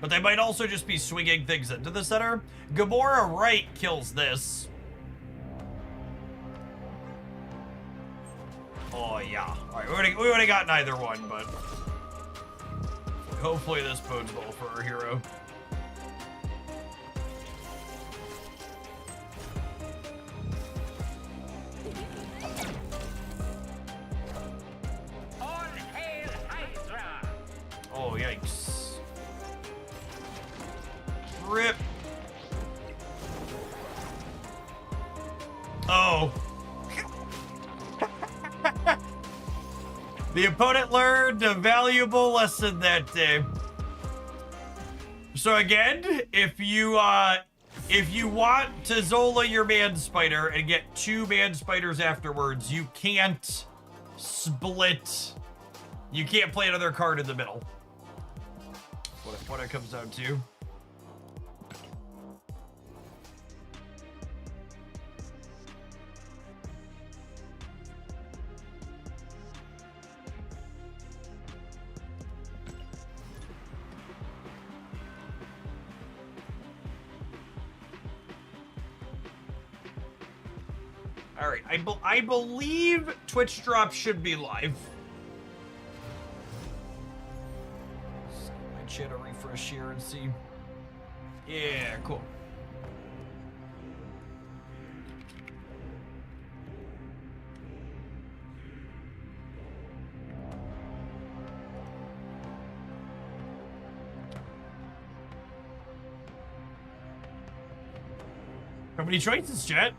But they might also just be swinging things into the center. Gamora right kills this. Oh, yeah. Alright, we would have gotten either one, but hopefully this bodes well for our hero. Oh, yikes. Rip. Oh. The opponent learned a valuable lesson that day. So again, if you want to Zola your Man Spider and get 2 Man Spiders afterwards, you can't split. You can't play another card in the middle. What it comes down to. All right, I believe Twitch drop should be live. Shit, a refresh here and see. Yeah, cool. How many choices, chat?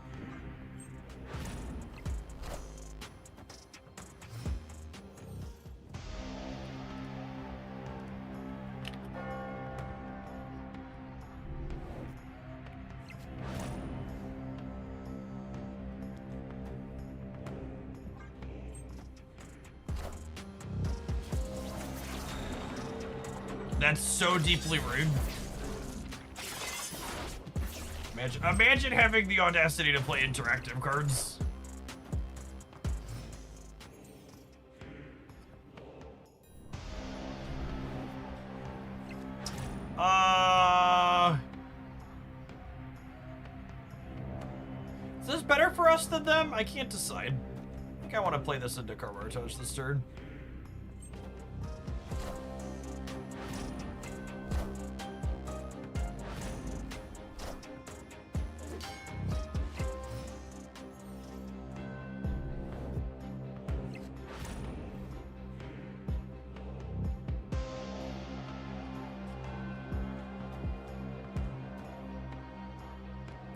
That's so deeply rude. Imagine having the audacity to play interactive cards. Is this better for us than them? I can't decide. I think I want to play this into Karmartosh this turn.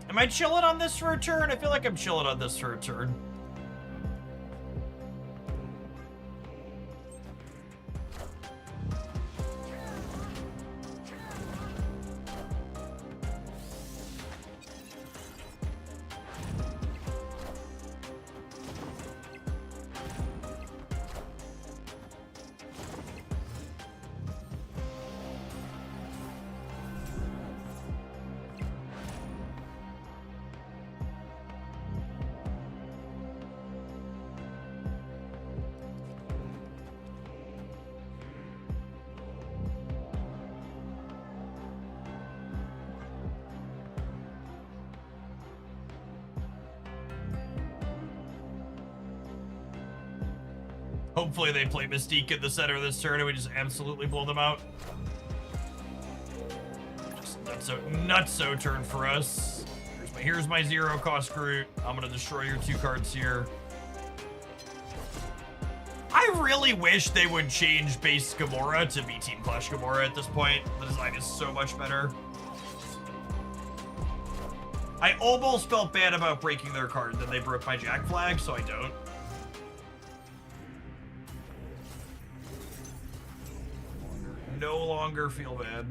Am I chilling on this for a turn? I feel like I'm chilling on this for a turn. Hopefully they play Mystique in the center of this turn and we just absolutely blow them out. Just nutso turn for us. Here's my 0 cost Groot. I'm gonna destroy your 2 cards here. I really wish they would change base Gamora to be Team Clash Gamora at this point. The design is so much better. I almost felt bad about breaking their card, then they broke my Jack flag, so I don't. No longer feel bad.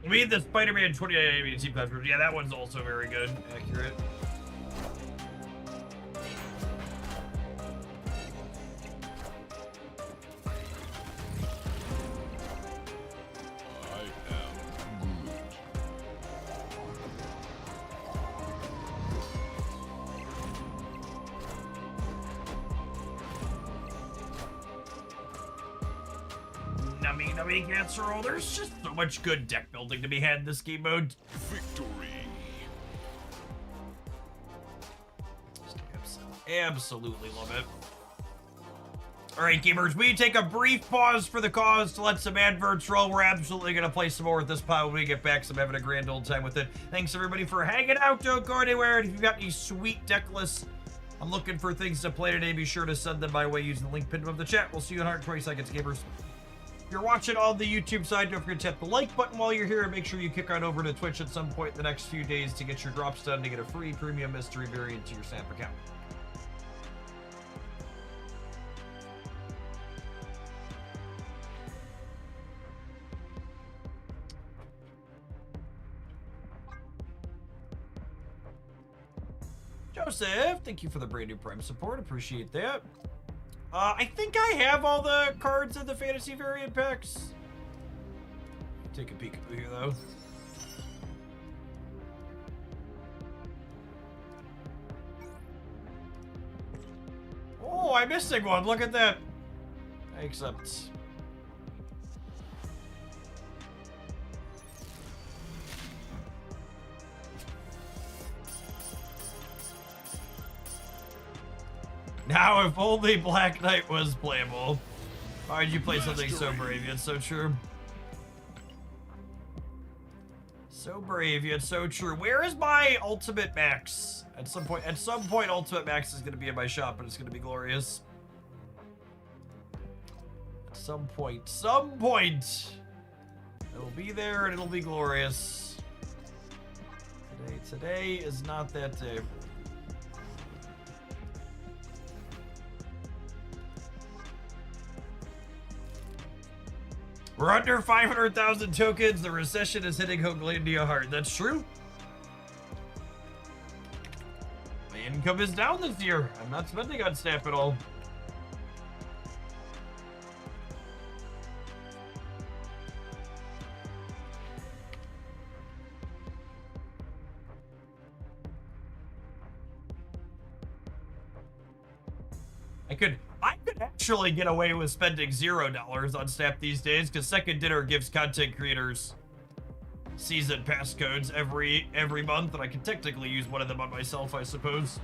I mean, the Spider-Man 29 Team Clash version. Yeah, that one's also very good. Accurate. I am Groot. Nummy casserole. There's just so much good deck building to be had in this game mode. Victory. Absolutely love it. All right, gamers, we take a brief pause for the cause to let some adverts roll. We're absolutely going to play some more with this pile when we get back. So I'm having a grand old time with it. Thanks, everybody, for hanging out. Don't go anywhere. And if you've got any sweet deck lists I'm looking for things to play today, be sure to send them my way using the link pinned above the chat. We'll see you in 120 seconds, gamers. If you're watching on the YouTube side, don't forget to hit the like button while you're here, and make sure you kick on over to Twitch at some point in the next few days to get your drops done to get a free premium mystery variant to your Snap account. Joseph, thank you for the brand new Prime support. Appreciate that. I think I have all the cards in the fantasy variant packs. Take a peek here, though. Oh, I'm missing one. Look at that. Except... Now, if only Black Knight was playable. Why did you play something so brave yet so true? So brave yet so true. Where is my Ultimate Max? At some point, Ultimate Max is going to be in my shop, and it's going to be glorious. At some point, it'll be there and it'll be glorious. Today is not that day. We're under 500,000 tokens. The recession is hitting Hoaglandia hard. That's true. My income is down this year. I'm not spending on Snap at all. I could actually get away with spending $0 on Snap these days, because Second Dinner gives content creators season pass codes every month, and I can technically use one of them on myself, I suppose.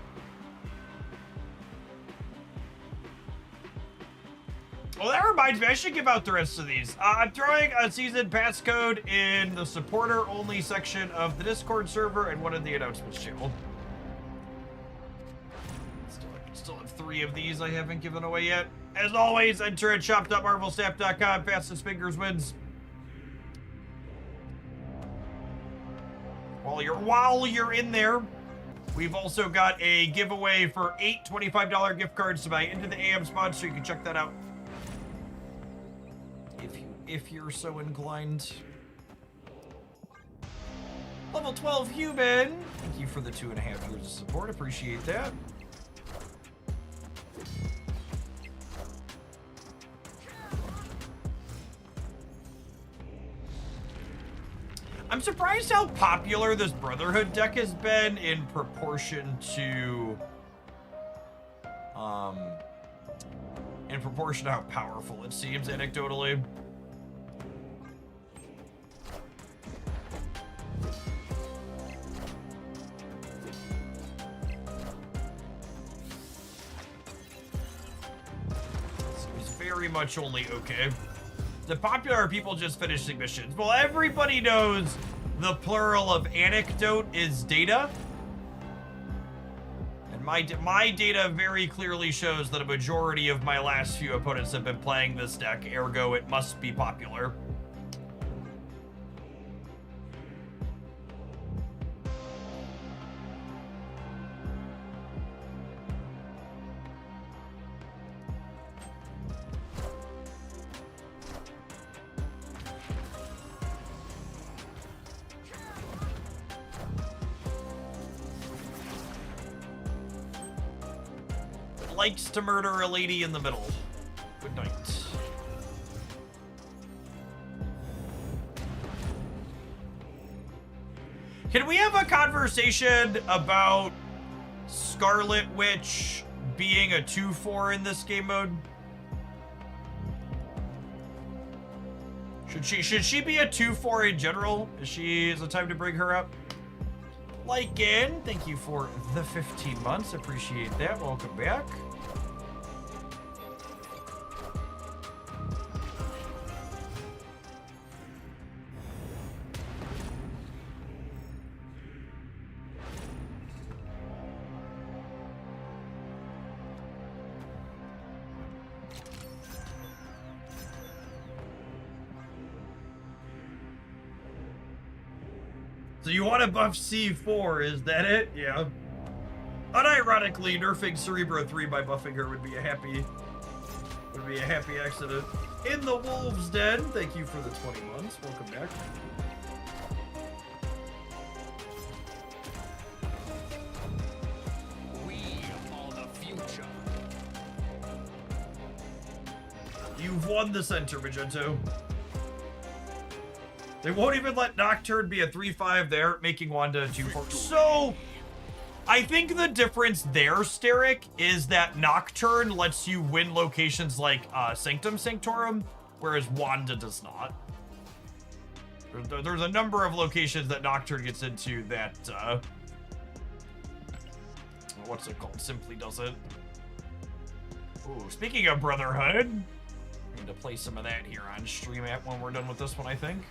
Well, that reminds me, I should give out the rest of these. I'm throwing a season pass code in the supporter-only section of the Discord server and one of the announcements channel. Still have 3 of these I haven't given away yet. As always, enter at shop.marvelsnap.com. Fastest fingers wins. While you're in there, we've also got a giveaway for 8 $25 gift cards to buy Into the AM spot, so you can check that out if you're so inclined. Level 12 human. Thank you for the 2.5 years of support. Appreciate that. I'm surprised how popular this Brotherhood deck has been in proportion to how powerful it seems anecdotally. very much only okay. The popular are people just finishing missions. Well, everybody knows the plural of anecdote is data. And my data very clearly shows that a majority of my last few opponents have been playing this deck, ergo it must be popular. Likes to murder a lady in the middle. Good night. Can we have a conversation about Scarlet Witch being a 2/4 in this game mode? Should she be a 2/4 in general? Is it time to bring her up? Lycan, thank you for the 15 months. Appreciate that. Welcome back. So you want to buff C4, is that it? Yeah. Unironically, nerfing Cerebro 3 by buffing her would be a happy accident. In the Wolves Den, thank you for the 20 months. Welcome back. We are the future. You've won the center, Magento. They won't even let Nocturne be a 3/5 there, making Wanda a 2/4. So, I think the difference there, Steric, is that Nocturne lets you win locations like Sanctum Sanctorum, whereas Wanda does not. There's a number of locations that Nocturne gets into that, what's it called? Simply doesn't. Ooh, speaking of Brotherhood, I need to play some of that here on stream when we're done with this one, I think.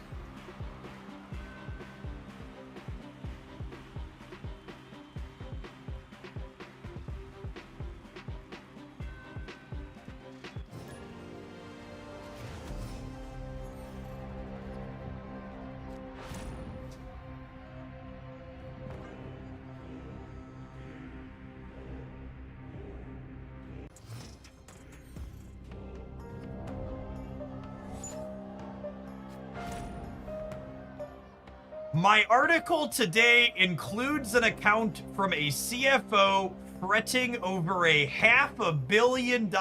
My article today includes an account from a CFO fretting over a $500 million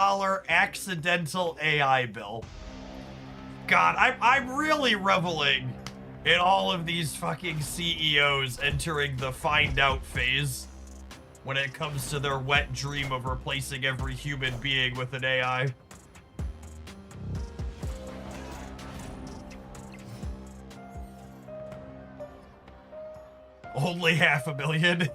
accidental AI bill. God, I'm really reveling in all of these fucking CEOs entering the find out phase when it comes to their wet dream of replacing every human being with an AI. Only $500 million.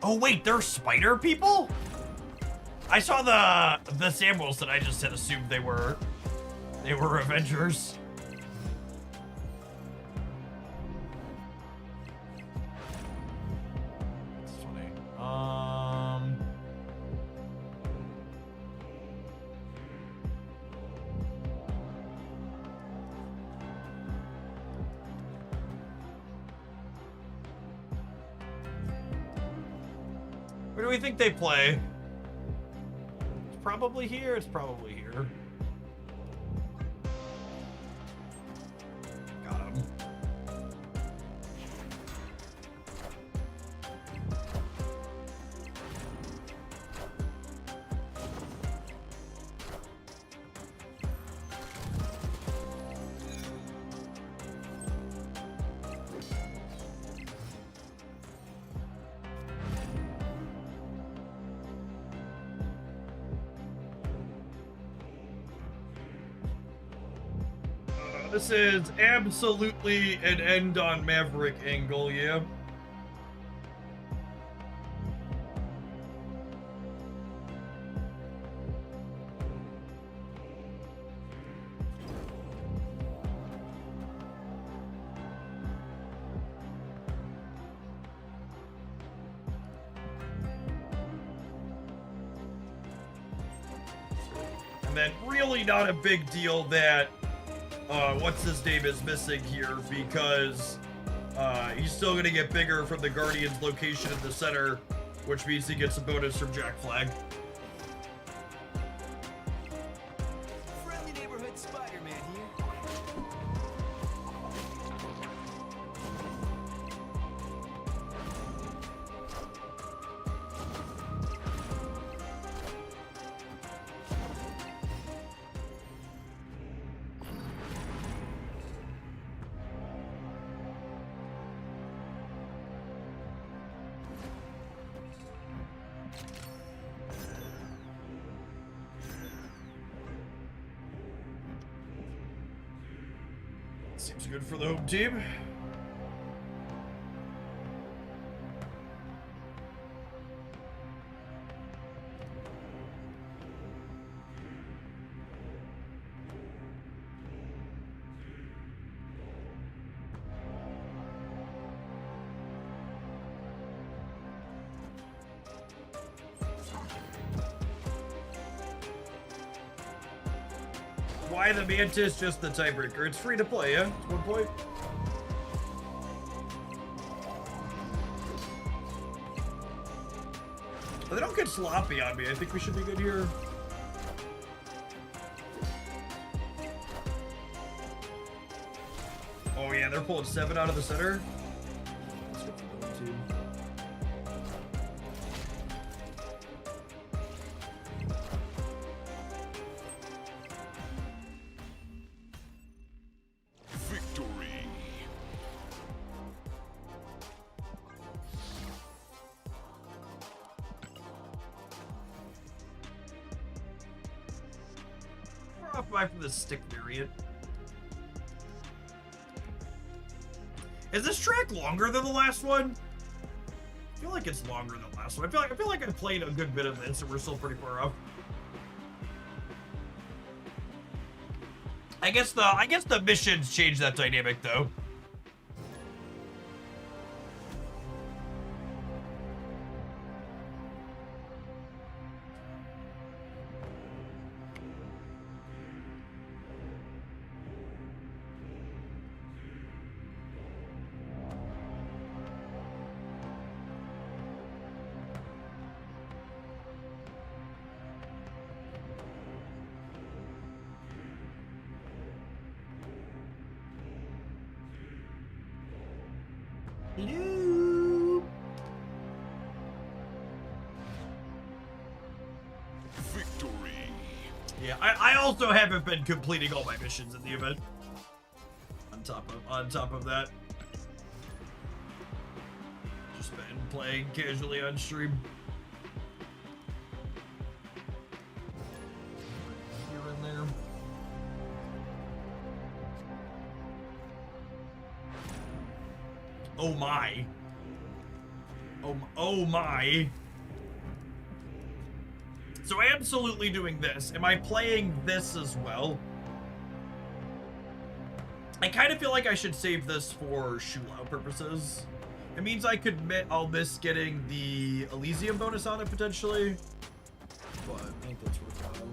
Oh wait, they're spider people? I saw the Samuels that I just had assumed they were Avengers. That's funny. Where do we think they play? It's probably here. It's probably here. Got him. This is absolutely an end on Maverick angle, yeah. And then really not a big deal that what's his name is missing here, because he's still gonna get bigger from the Guardian's location in the center, which means he gets a bonus from Jack Flag. Friendly neighborhood Spider-Man here. Seems good for the home team. Why the Mantis? Just the tiebreaker. It's free to play, yeah? It's 1 point. But they don't get sloppy on me. I think we should be good here. Oh yeah, they're pulling 7 out of the center. That's good for the home team. Victory. We're off by from the stick variant. Is this track longer than the last one? I feel like it's longer than the last one. I feel like I played a good bit of this and we're still pretty far off. I guess the missions change that dynamic though. Hello. Victory. Yeah, I also haven't been completing all my missions in the event. On top of that, just been playing casually on stream. Here and there. Oh my. Oh my. So absolutely doing this. Am I playing this as well? I kind of feel like I should save this for Shulao purposes. It means I'll miss getting the Elysium bonus on it potentially. But I think that's worthwhile.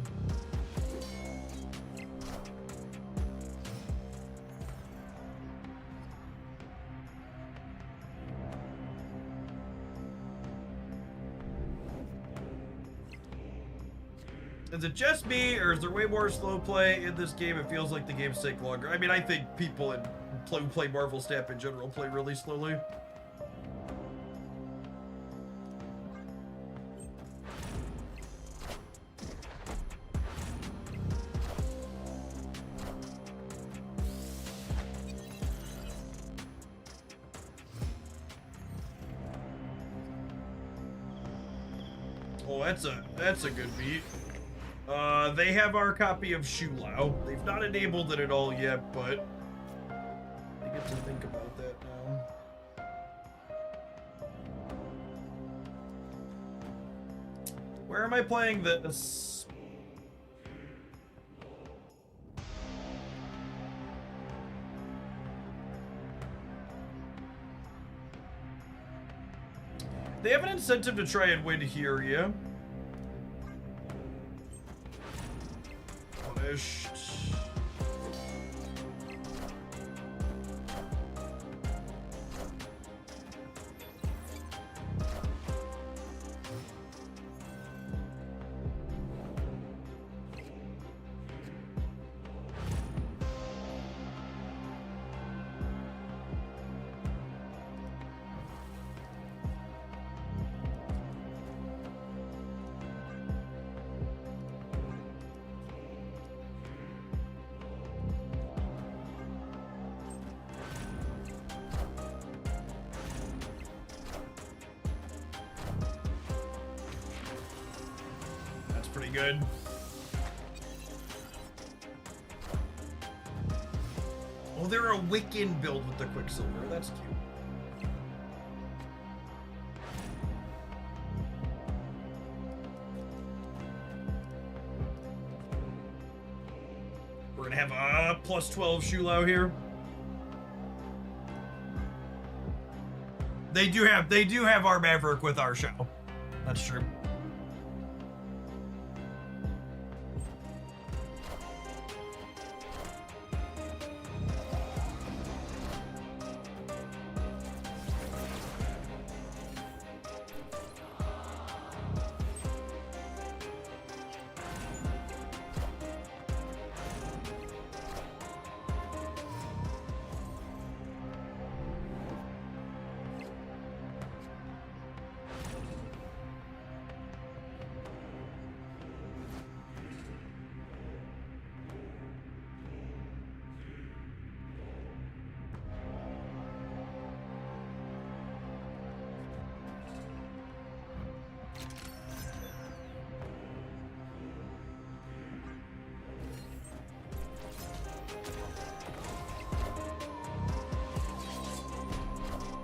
Is it just me, or is there way more slow play in this game? It feels like the games take longer. I mean, I think people who play Marvel Snap in general play really slowly. Oh, that's a good beat. They have our copy of Shulao. They've not enabled it at all yet, but they get to think about that now. Where am I playing this? They have an incentive to try and win here, yeah? Punished. That's pretty good. Oh, they're a Wiccan build with the Quicksilver. That's cute. We're gonna have a plus 12 Shulao here. They do have our Maverick with our show. That's true.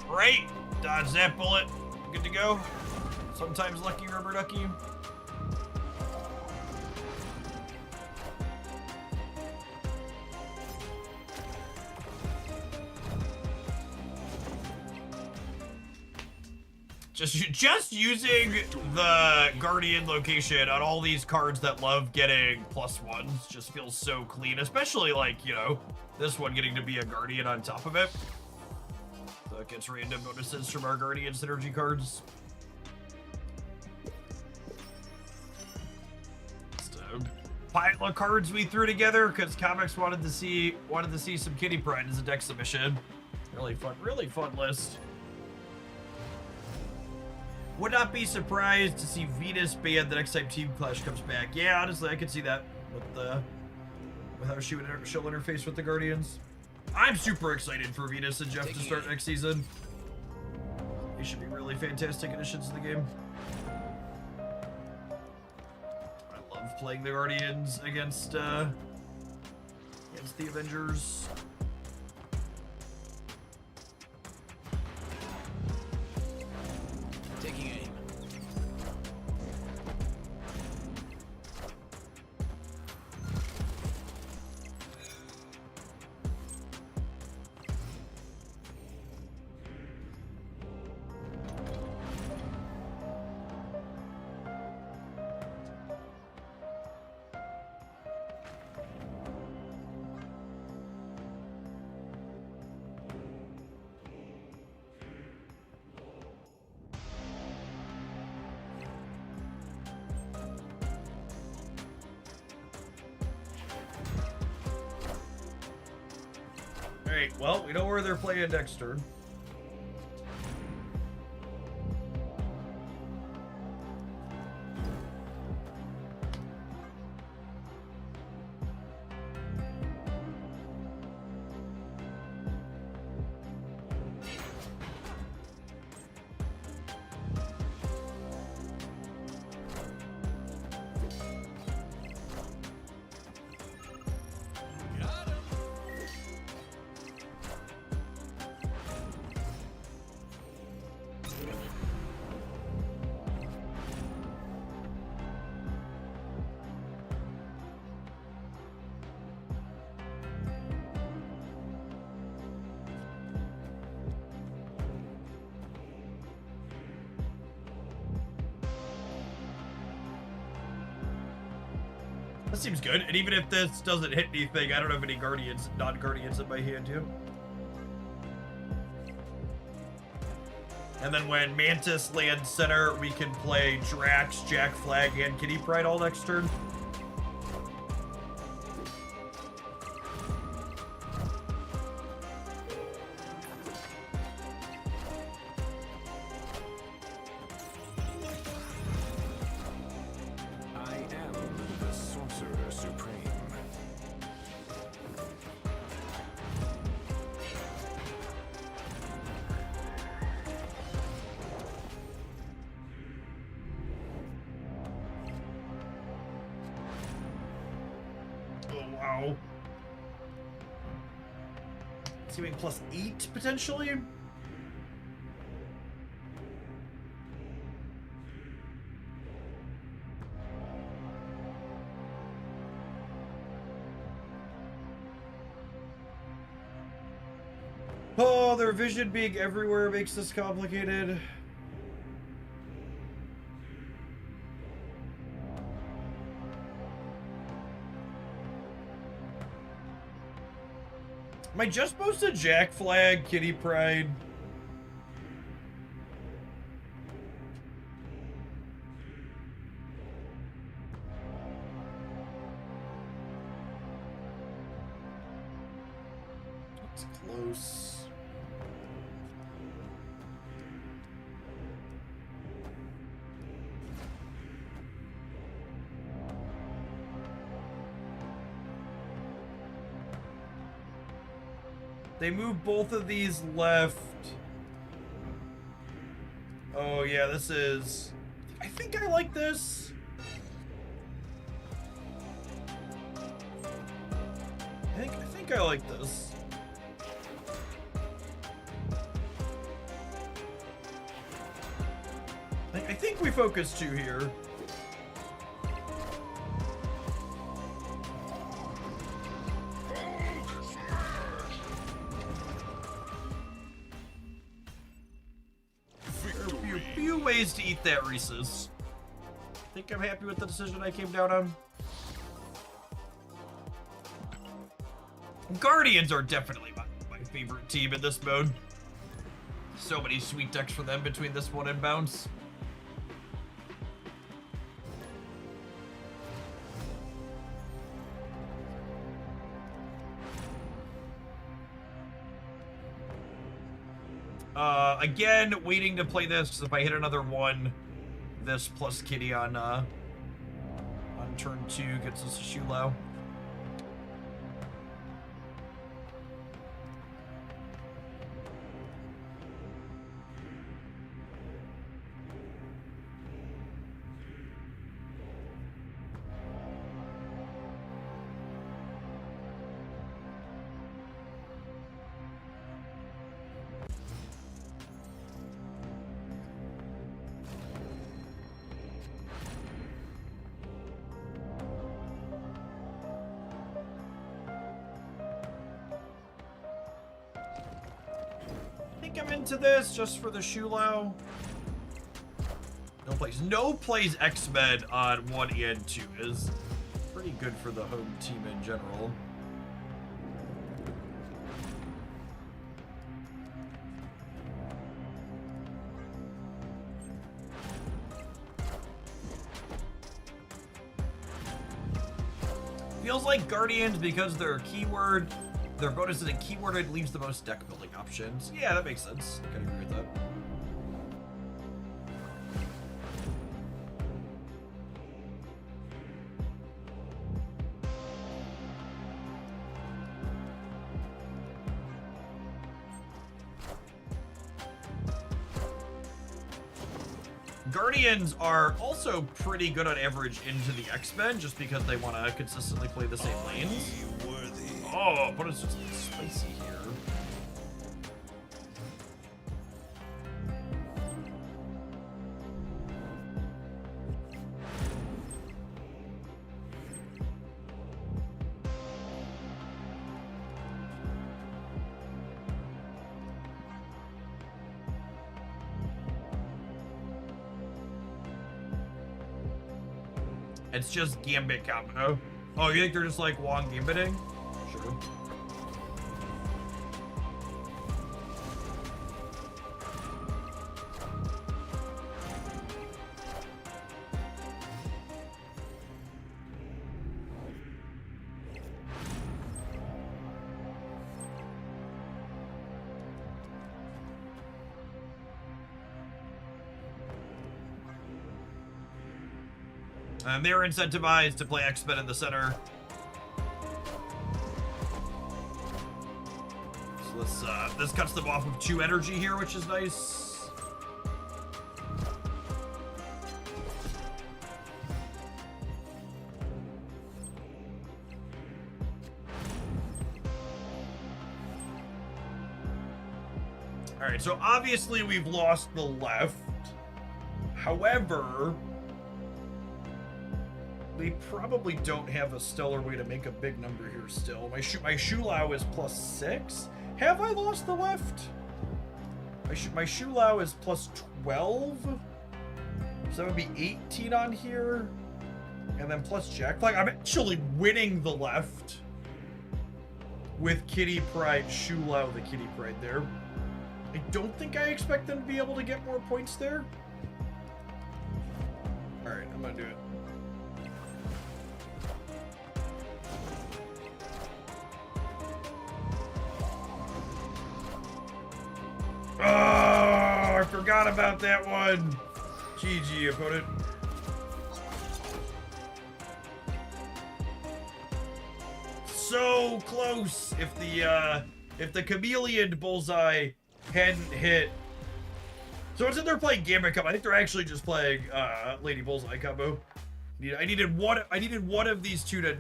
Great! Dodge that bullet. Good to go. Sometimes lucky rubber ducky. Just using the Guardian location on all these cards that love getting +1s just feels so clean, especially like, you know, this one getting to be a Guardian on top of it. So it gets random bonuses from our Guardian synergy cards. Just a pile of cards we threw together because comics wanted to see some Kitty Pryde as a deck submission. Really fun list. Would not be surprised to see Venus banned the next time Team Clash comes back. Yeah, honestly, I could see that with how she'll interface with the Guardians. I'm super excited for Venus and Jeff to start next season. These should be really fantastic additions to the game. I love playing the Guardians against the Avengers. Taking aim. Alright, well, we know where they're playing next turn. That seems good. And even if this doesn't hit anything, I don't have any guardians, non-guardians in my hand too. And then when Mantis lands center, we can play Drax, Jack Flag, and Kitty Pryde all next turn. I am the Sorcerer Supreme. Oh, wow. Assuming +8, potentially? Oh, their vision being everywhere makes this complicated. Am I just supposed to Jack Flag, Kitty Pryde? That's close. They move both of these left. Oh yeah, this is... I think I like this. I think I like this. I think we focus 2 here. Few ways to eat that Reese's. I think I'm happy with the decision I came down on. Guardians are definitely my favorite team in this mode. So many sweet decks for them between this one and Bounce. Again, waiting to play this, 'cause if I hit another 1, this plus Kitty on turn 2 gets us a Shulao. I'm into this just for the Shulao. No plays X-Men on 1 and 2 is pretty good for the home team in general. Feels like Guardians, because they're a keyword, their bonus isn't keyworded, leaves the most deck building options. Yeah, that makes sense. I can agree with that. Guardians are also pretty good on average into the X-Men, just because they want to consistently play the same lanes. Oh, but it's just spicy here. It's just Gambit combo. Oh, you think they're just like long gambiting? Sure. And they're incentivized to play X-Men in the center. So this cuts them off of 2 energy here, which is nice. All right, so obviously we've lost the left. However, they probably don't have a stellar way to make a big number here still. My Shulao is +6. Have I lost the left? My Shulao is +12. So that would be 18 on here. And then plus Jack Flag. I'm actually winning the left with Kitty Pryde, Shulao the Kitty Pryde there. I don't think I expect them to be able to get more points there. Alright, I'm gonna do it. Oh, I forgot about that one. GG, opponent. So close. If the chameleon bullseye hadn't hit. So it's in they're playing Gambit Combo. I think they're actually just playing Lady Bullseye combo. I needed one of these two to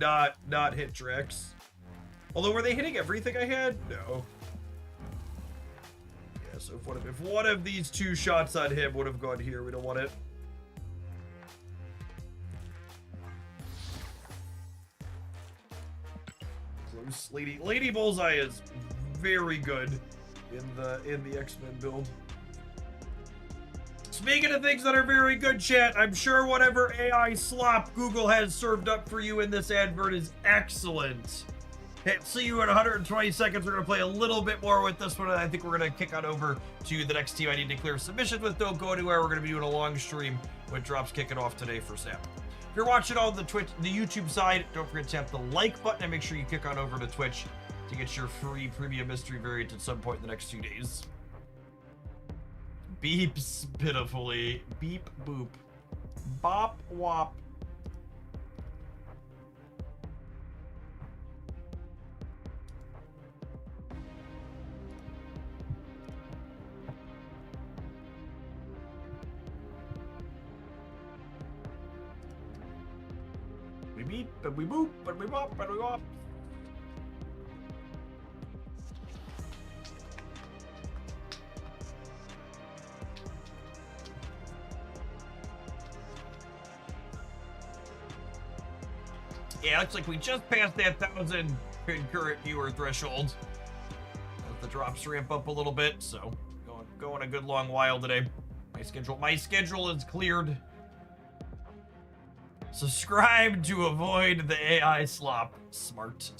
not hit Drix. Although were they hitting everything I had? No. Yeah, so if one of these 2 shots on him would have gone here, we don't want it. Close. Lady Bullseye is very good in the X-Men build. Speaking of things that are very good, chat, I'm sure whatever AI slop Google has served up for you in this advert is excellent. Hey, see you in 120 seconds. We're going to play a little bit more with this one, and I think we're going to kick on over to the next team I need to clear submissions with. Don't go anywhere. We're going to be doing a long stream with drops kicking off today for Sam. If you're watching on the YouTube side, don't forget to tap the like button and make sure you kick on over to Twitch to get your free premium mystery variant at some point in the next 2 days. Beeps pitifully. Beep boop. Bop wop. We beep, but we boop, but we bop, but we bop. Yeah, looks like we just passed that 1,000 concurrent viewer threshold. Let the drops ramp up a little bit, so going a good long while today. My schedule is cleared. Subscribe to avoid the AI slop. Smart.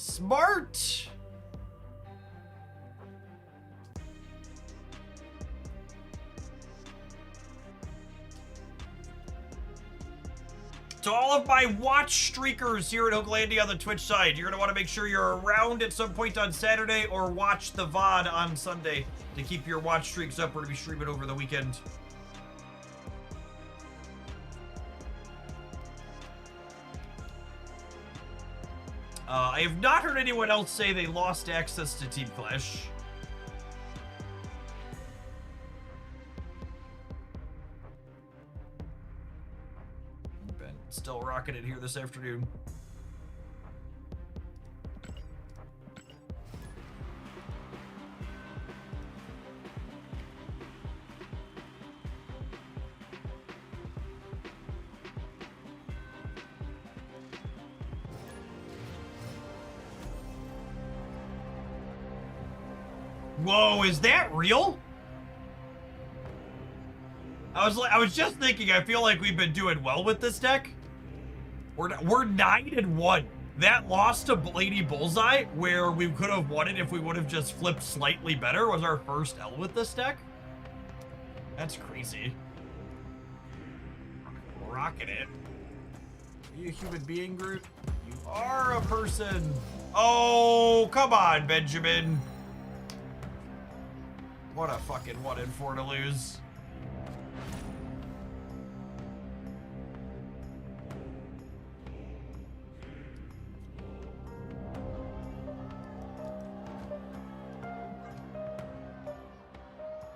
To all of my watch streakers here at Hooglandia on the Twitch side, you're going to want to make sure you're around at some point on Saturday or watch the VOD on Sunday to keep your watch streaks up. We're going to be streaming over the weekend. I have not heard anyone else say they lost access to Team Clash. Been still rocking it here this afternoon. Whoa, is that real? I was just thinking, I feel like we've been doing well with this deck. We're 9-1. That loss to Lady Bullseye, where we could have won it if we would have just flipped slightly better, was our first L with this deck. That's crazy. Rocking it. Are you a human being, Groot? You are a person. Oh, come on, Benjamin. What a fucking 1 in 4 to lose.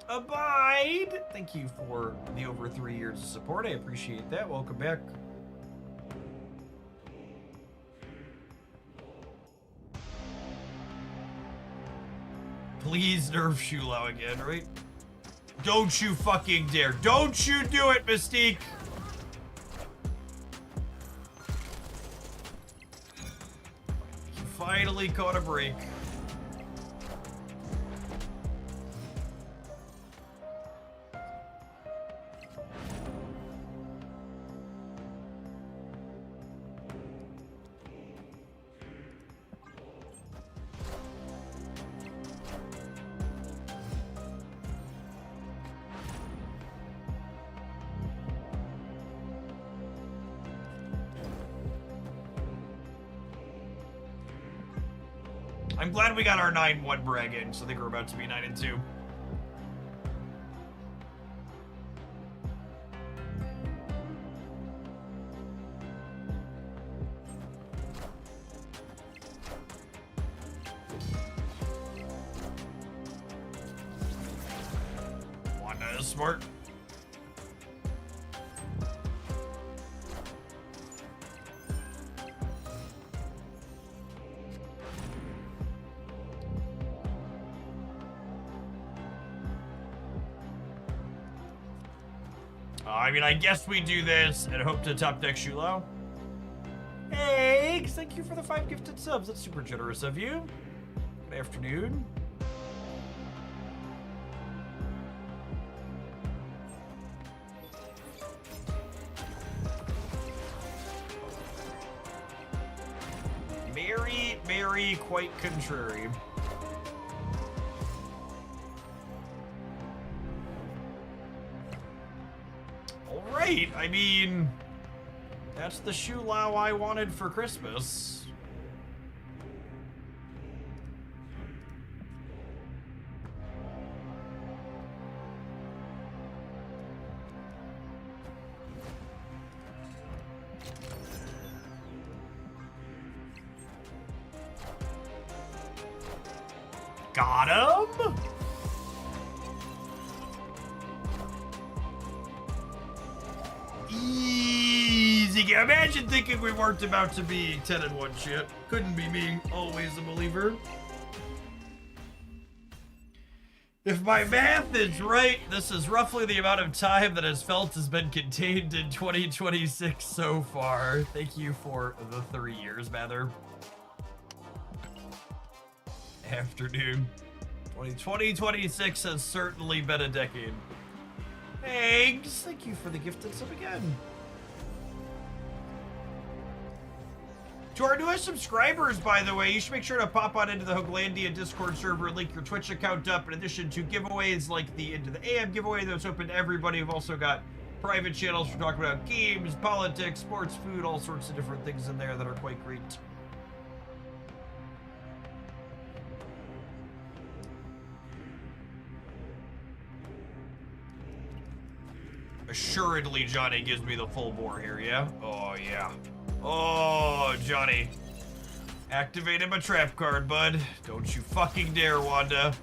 Abide! Thank you for the over 3 years of support. I appreciate that. Welcome back. Please nerf Shulao again, right? Don't you fucking dare. Don't you do it, Mystique! You finally caught a break. I'm glad we got our 9-1 brag in, so I think we're about to be 9-2. Wanda is smart. I mean, I guess we do this and hope to top deck Shulao. Hey, thank you for the 5 gifted subs. That's super generous of you. Good afternoon. Very, quite contrary. Alright, I mean, that's the Shulao I wanted for Christmas. Got him! Easy. Imagine thinking we weren't about to be 10-1 shit. Couldn't be me. Always a believer. If my math is right, this is roughly the amount of time that has felt has been contained in 2026 so far. Thank you for the 3 years, Mather. Afternoon. 2026 has certainly been a decade. Thanks. Thank you for the gifted sub again. To our newest subscribers, by the way, you should make sure to pop on into the Hooglandia Discord server and link your Twitch account up. In addition to giveaways like the Into the AM giveaway that's open to everybody, we've also got private channels for talking about games, politics, sports, food, all sorts of different things in there that are quite great. Assuredly, Johnny gives me the full bore here, yeah? Oh, yeah. Oh, Johnny. Activated my trap card, bud. Don't you fucking dare, Wanda.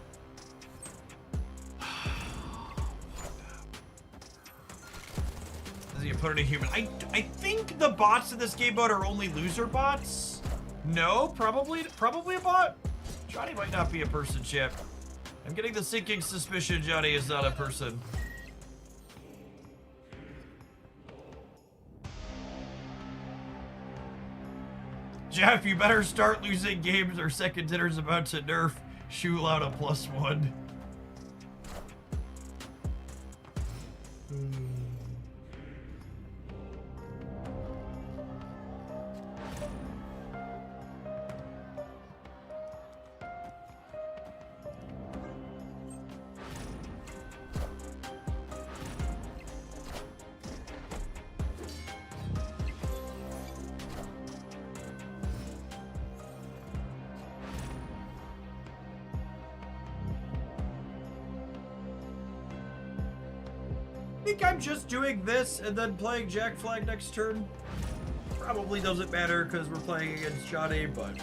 Does he put in a human? I think the bots in this game mode are only loser bots. No, probably a bot. Johnny might not be a person, chap. I'm getting the sinking suspicion Johnny is not a person. Jeff, you better start losing games or second dinner's about to nerf Shulao to +1. think I'm just doing this and then playing Jack Flag next turn. Probably doesn't matter because we're playing against Johnny, but...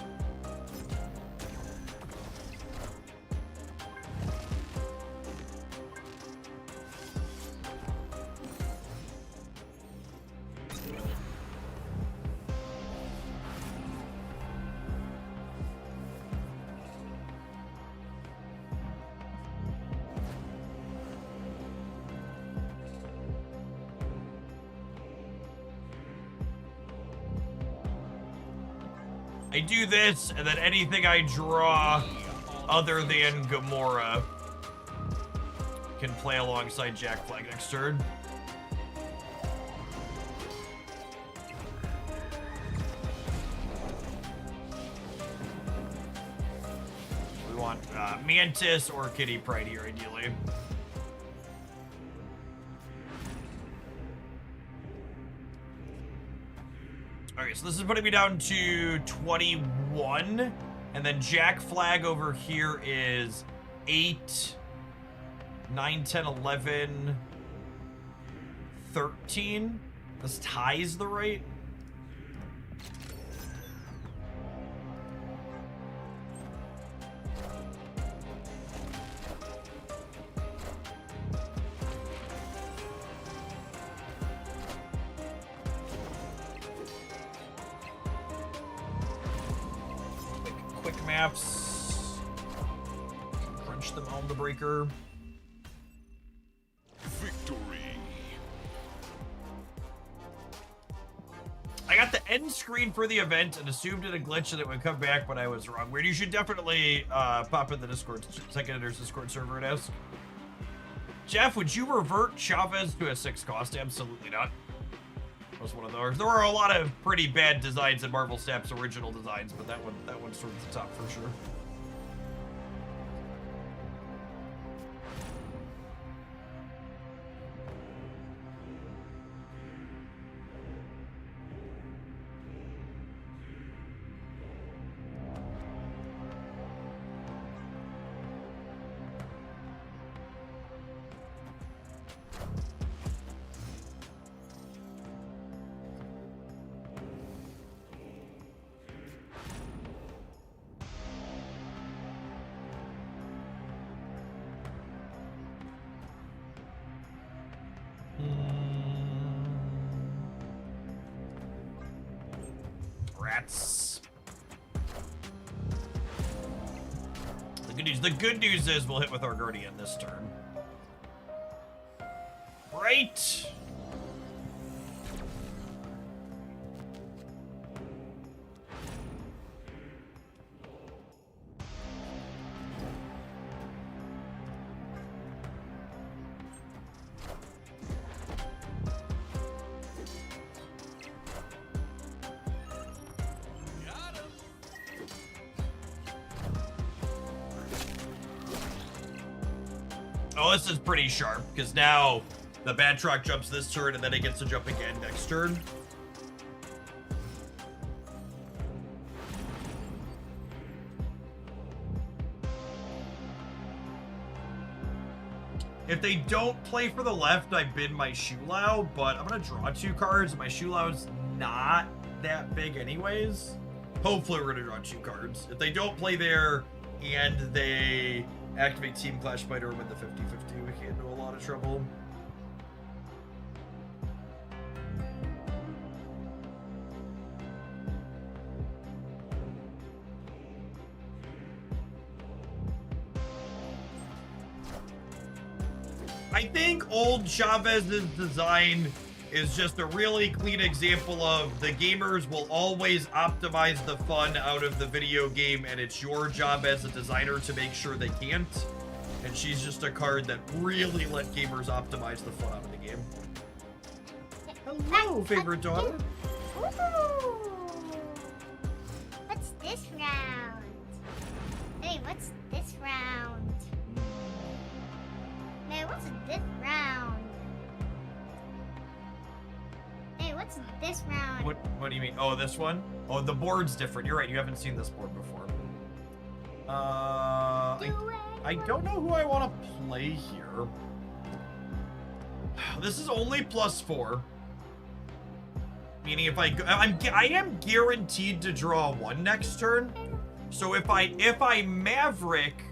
I do this, and then anything I draw other than Gamora can play alongside Jack Flag next turn. We want Mantis or Kitty Pryde here, ideally. Okay, so this is putting me down to 21, and then Jack Flag over here is 8, 9, 10, 11, 13. This ties the rate. Quick maps. Crunch them on the breaker. Victory. I got the end screen for the event and assumed it a glitch and it would come back, but I was wrong. Weird. You should definitely pop in the Discord, Second Ender's Discord server and ask. Jeff, would you revert Chavez to a 6 cost? Absolutely not. That was one of those. There were a lot of pretty bad designs in Marvel Snap's original designs, but that one's sort of the top for sure. Rats. The good news is we'll hit with our Guardian this turn. Right. Oh, this is pretty sharp, because now the Batroc jumps this turn, and then it gets to jump again next turn. If they don't play for the left, I bin my Shulao, but I'm going to draw 2 cards. My Shulao's not that big anyways. Hopefully we're going to draw 2 cards. If they don't play there and they activate Team Clash Spider with the 50-50, we get into a lot of trouble. I think old Chavez's design is just a really clean example of the gamers will always optimize the fun out of the video game, and it's your job as a designer to make sure they can't. And she's just a card that really let gamers optimize the fun out of the game. Hello, favorite daughter. Ooh. What's this round? Hey, what's this round? Hey, what's this round? Hey, what's this round? What do you mean? Oh, this one? Oh, the board's different. You're right. You haven't seen this board before. I don't know who I want to play here. This is only +4. Meaning if I go, I am guaranteed to draw 1 next turn. So if I Maverick,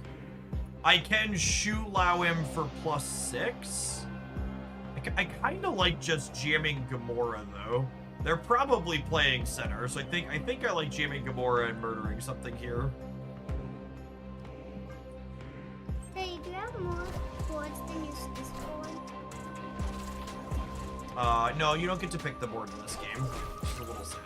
I can Shu Lao him for +6. I kind of like just jamming Gamora though. They're probably playing center, so I think I like jamming Gamora and murdering something here. Hey, do you have more boards than you this board? No, you don't get to pick the board in this game. It's a little sad.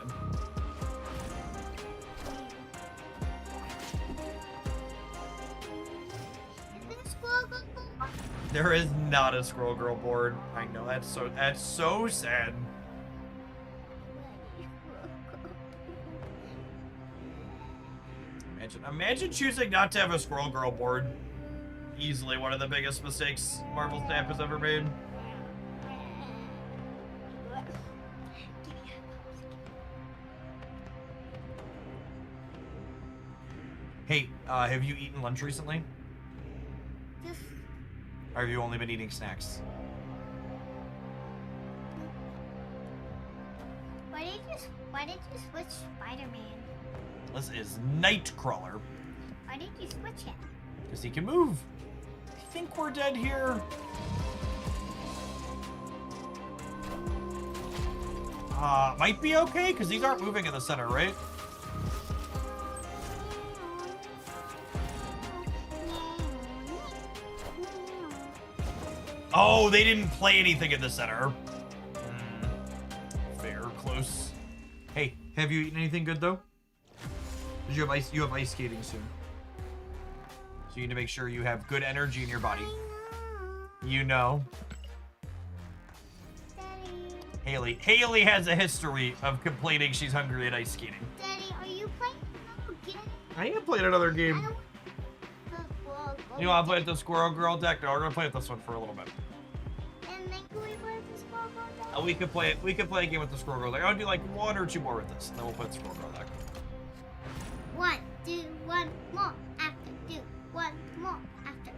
There is not a Squirrel Girl board. I know, that's so sad. Imagine choosing not to have a Squirrel Girl board. Easily one of the biggest mistakes Marvel Snap has ever made. Hey, have you eaten lunch recently? Just Or have you only been eating snacks? why did you switch Spider-Man? This is Nightcrawler. Why did you switch it? Because he can move. I think we're dead here. Might be okay, because these aren't moving in the center, right? Oh, they didn't play anything in the center. Fair, close. Hey, have you eaten anything good though? Because you have ice skating soon. So you need to make sure you have good energy in your body. You know. Daddy, Haley has a history of complaining she's hungry at ice skating. Daddy, are you playing another game? I am playing another I game. don't want the ball. You want to play with the Squirrel Girl deck? No, we're gonna play with this one for a little bit. And then can we play with the Squirrel Girl deck? We could play a game with the Squirrel Girl deck. I would do like 1 or 2 more with this, and then we'll play the Squirrel Girl deck. Do one more after. Do one more after.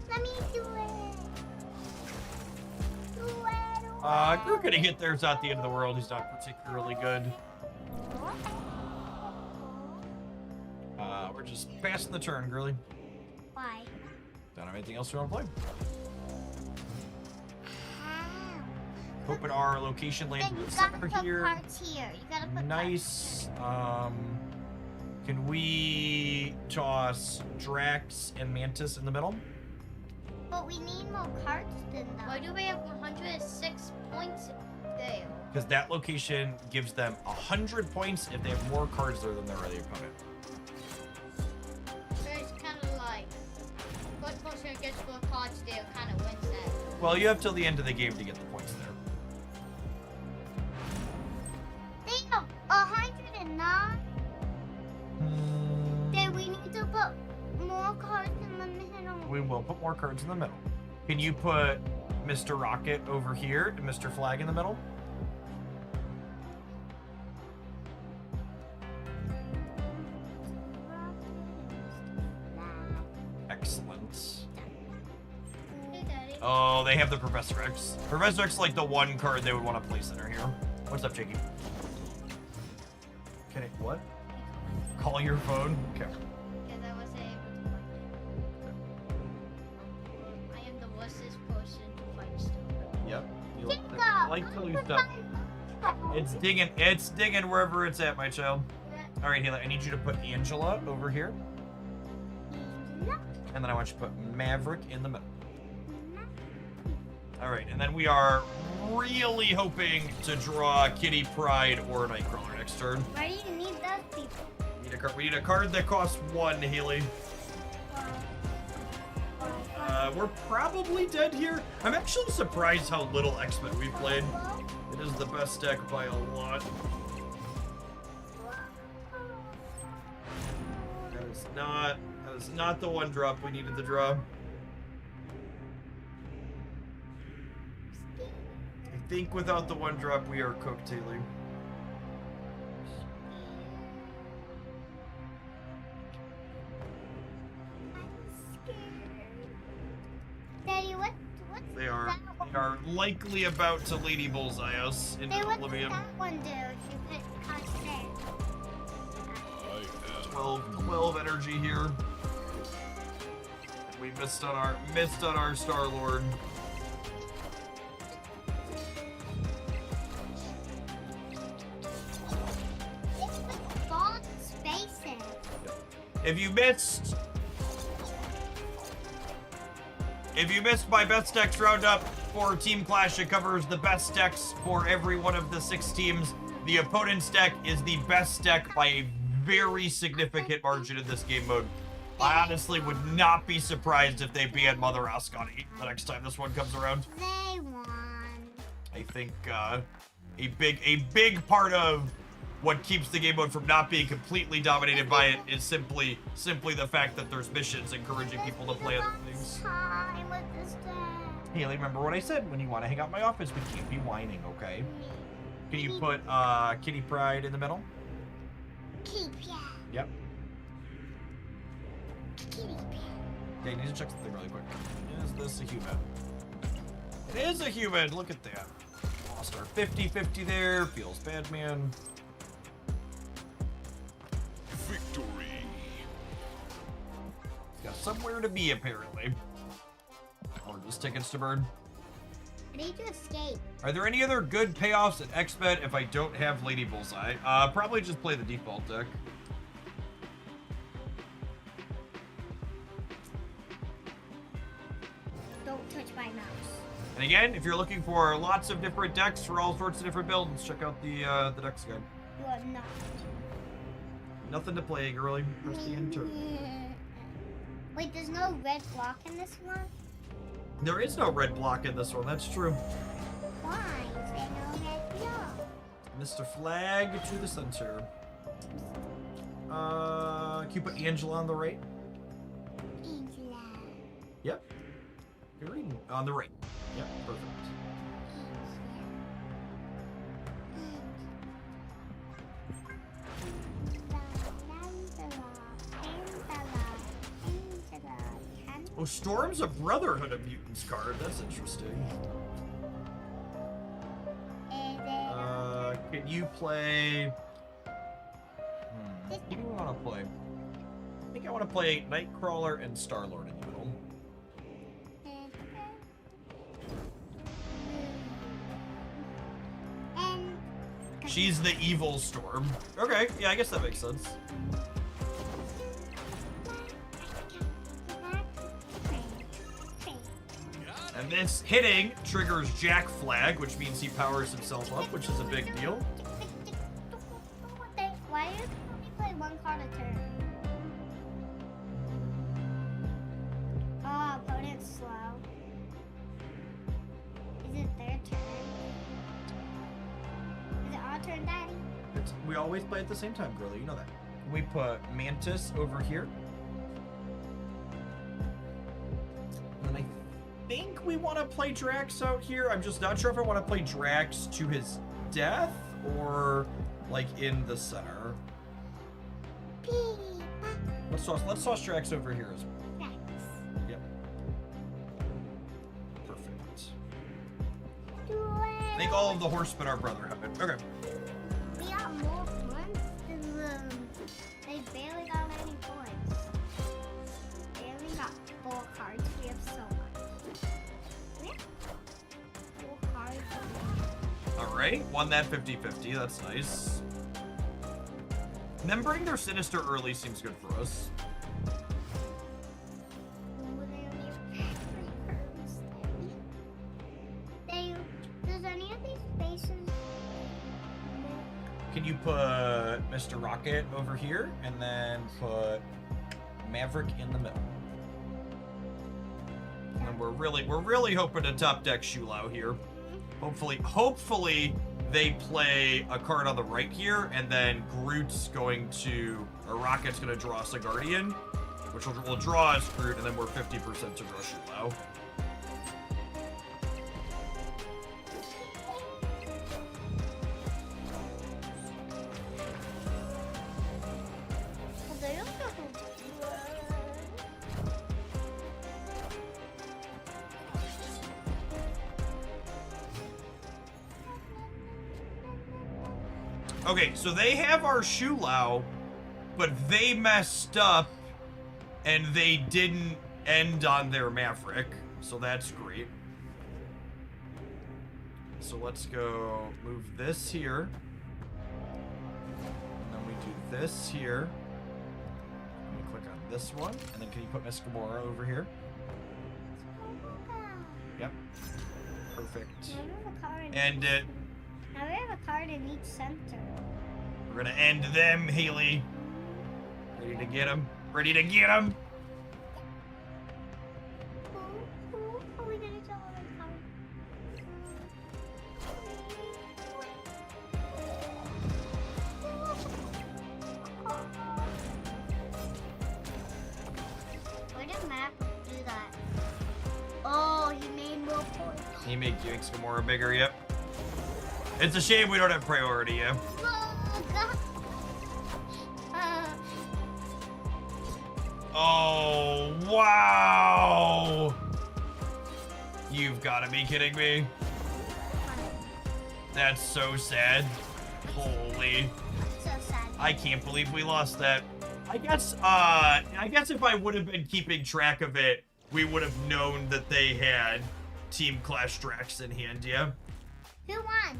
Let me do it. Do it. You're gonna get theirs at the end of the world. He's not particularly good. We're just passing the turn, girly. Why? Don't have anything else you want to play. Hoping our location lands Then in you the gotta center put here. cards here. You gotta put Nice. Can we toss Drax and Mantis in the middle? cards. But we need more cards than that. Why do we have 106 points there? Because that location gives them 100 points if they have more cards there than their other opponent. So it's kind of like, what person gets more cards there kind of wins that. Well, you have till the end of the game to get the points there. They have 109. Then we need to put more cards in the middle. We will put more cards in the middle. Can you put Mr. Rocket over here and Mr. Flag in the middle? Excellent. Hey, Daddy. Oh, they have the Professor X. Professor X is like the one card they would want to place center here. What's up, Jakey? Can I, what? Call your phone? Okay. Because I was able to find it. I am the worstest person to find stuff. Yep. You like to lose stuff. It's digging wherever it's at, my child. All right, Haley, I need you to put Angela over here. And then I want you to put Maverick in the middle. All right, and then we are really hoping to draw Kitty Pryde or Nightcrawler next turn. Why do you need those people? We need a card that costs 1, Haley. We're probably dead here. I'm actually surprised how little X-Men we played. It is the best deck by a lot. That is not the 1-drop we needed to draw. I think without the 1-drop we are cooked, Haley. what's They are that one? they are likely about to Lady Bullseye us into Hey, what's oblivion. that one do if you put constant? 12 energy here. We missed on our Star-Lord. It's with bald spaces. If you missed my best decks roundup for Team Clash, it covers the best decks for every one of the 6 teams. The opponent's deck is the best deck by a very significant margin in this game mode. I honestly would not be surprised if they ban Mother Ascani the next time this one comes around. They won. I think a big part of what keeps the game mode from not being completely dominated by it is simply the fact that there's missions encouraging people to play other things. Time with this deck. Haley, remember what I said? When you want to hang out in my office, we can't be whining, okay? Can you put Kitty Pryde in the middle? Keep ya. Yep. Kitty bear. Okay, I need to check something really quick. Is this a human? It is a human! Look at that. Lost our 50-50 there. Feels bad, man. Victory. Got somewhere to be, apparently. Or just tickets to burn. I need to escape. Are there any other good payoffs at XBet if I don't have Lady Bullseye? Probably just play the default deck. Don't touch my mouse. And again, if you're looking for lots of different decks for all sorts of different builds, check out the decks guide. You are not. Nothing to play, girly. Press the enter. Wait, there's no red block in this one? There is no red block in this one, that's true. Why is there no red block? Mr. Flag to the center. Can you put Angela on the right? Angela. Yep. You're reading on the right. Yep, perfect. Oh, Storm's a Brotherhood of Mutants card. That's interesting. Can you play... What do you want to play? I think I want to play Nightcrawler and Star-Lord in the middle. She's the evil Storm. Okay, yeah, I guess that makes sense. And this hitting triggers Jack Flag, which means he powers himself up, which is a big deal. Why do you only play one card a turn? Oh, opponent's slow. Is it their turn? Is it our turn, Daddy? We always play at the same time, girlie. You know that. We put Mantis over here. And I think we want to play Drax out here. I'm just not sure if I want to play Drax to his death or like in the center. Let's toss Drax over here as well. Yep. Perfect. I think all of the horsemen are Brotherhood. Okay. We got more points than them. They barely got any points. They only got 4 cards. We have so much. We have 4 cards. Alright, won that 50-50. That's nice. And them burning their Sinister early seems good for us. Does any of these spaces... Can you put Mr. Rocket over here and then put Maverick in the middle? And we're really hoping to top deck Shulao here. Hopefully they play a card on the right here, and then Groot's going to, or Rocket's going to draw us a Guardian, which will draw us Groot, and then we're 50% to draw Shulao. Okay, so they have our Shu Lao, but they messed up and they didn't end on their Maverick, so that's great. So let's go move this here. And then we do this here. Let me click on this one, and then can you put Miss Gamora over here? Yep. Perfect. End it. Now we have a card in each center. We're gonna end them, Haley. Ready to get him? Ready to get him? We didn't tell them the card. Why did Matt do that? Oh, he made more points. He makes Gamora bigger, yep. It's a shame we don't have priority, yeah. Oh, God. Oh, wow! You've got to be kidding me. That's so sad. Holy. So sad. I can't believe we lost that. I guess if I would have been keeping track of it, we would have known that they had Team Clash Drax in hand, yeah? Who won?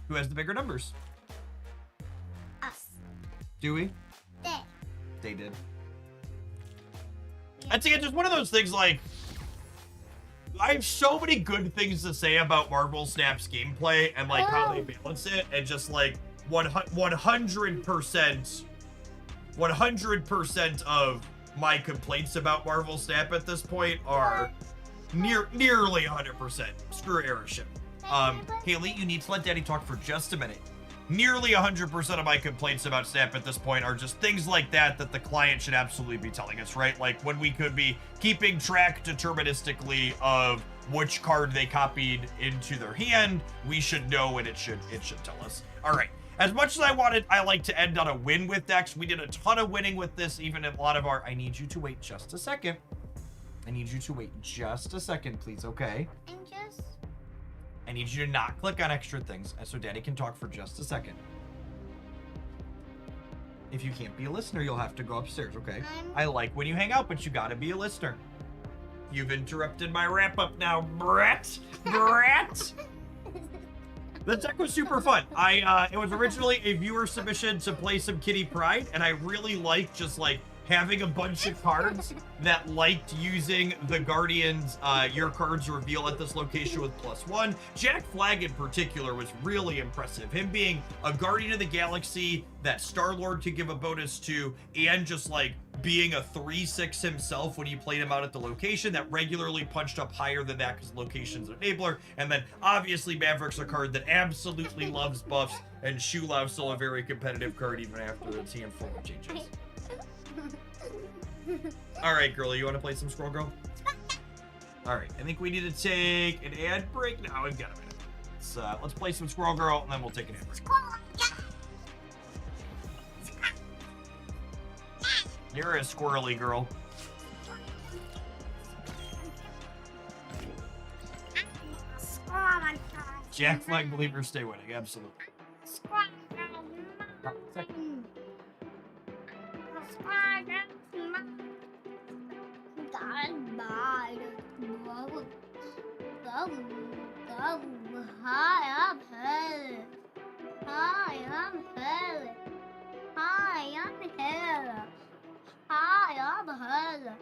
Who has the bigger numbers? Us. Do we? They. They did. I'd say it's just one of those things like, I have so many good things to say about Marvel Snap's gameplay and like how they balance it, and just like 100% of my complaints about Marvel Snap at this point are nearly 100%. Screw Airship. Haley, you need to let Daddy talk for just a minute. Nearly 100% of my complaints about Snap at this point are just things like that the client should absolutely be telling us, right? Like when we could be keeping track deterministically of which card they copied into their hand, we should know, and it should tell us. All right. As much as I like to end on a win with Dex, we did a ton of winning with this, even a lot of our... I need you to wait just a second. I need you to wait just a second, please, okay? And just... I need you to not click on extra things, so Daddy can talk for just a second. If you can't be a listener, you'll have to go upstairs, okay? I like when you hang out, but you gotta be a listener. You've interrupted my wrap-up now, Brett. Brett! The deck was super fun. It was originally a viewer submission to play some Kitty Pryde, and I really liked just like having a bunch of cards that liked using the Guardians, your cards reveal at this location with +1. Jack Flag in particular was really impressive. Him being a Guardian of the Galaxy that Star-Lord could give a bonus to, and just like being a 3/6 himself when you played him out at the location that regularly punched up higher than that because location's an enabler. And then obviously Maverick's a card that absolutely loves buffs, and Shu Lao's still a very competitive card even after its handful of changes. All right, girlie, you want to play some Squirrel Girl? All right, I think we need to take an ad break. No, we've got a minute. Let's play some Squirrel Girl, and then we'll take an ad break. You're a squirrely girl. Jack Flag believers stay winning, absolutely. Hi, I'm Helen. Hi, I'm Helen. Hi, I'm Helen. Hi, I'm Helen.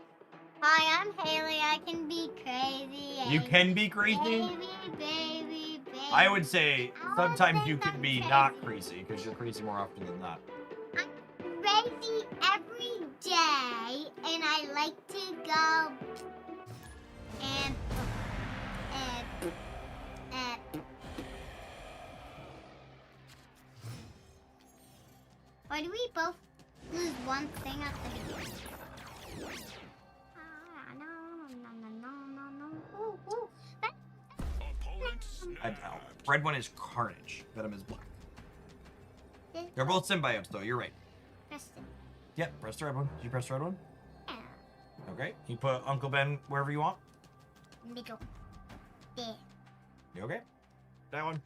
Hi, I'm Haley. I can be crazy. You can be crazy? Baby. I would say sometimes you can be not crazy, because you're crazy more often than not. I'm crazy every day, and I like to go and why do we both lose one thing at the beginning? No. Red one is Carnage. Venom is black. They're both symbiotes, though. You're right. Preston. Yep, press the red one. Did you press the red one? Yeah. Okay. You put Uncle Ben wherever you want. Middle. There. You okay? That one.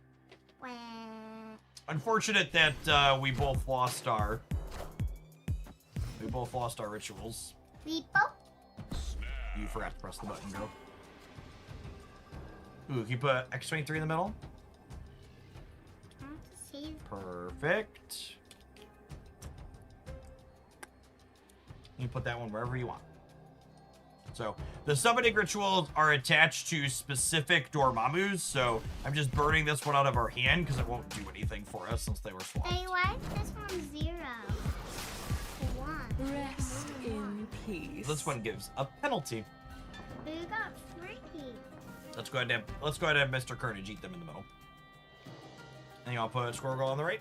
Well, Unfortunate that we both lost our rituals. We both. You forgot to press the button, girl. Ooh, can you put X23 in the middle? See, Perfect. You put that one wherever you want. So the summoning rituals are attached to specific Dormammus, so I'm just burning this one out of our hand because it won't do anything for us since they were swapped. hey, why is this one 0? 1. Rest in peace. This one gives a penalty. But you got 3. Let's go ahead and have Mr. Carnage eat them in the middle. And I'll put Squirrel Girl on the right.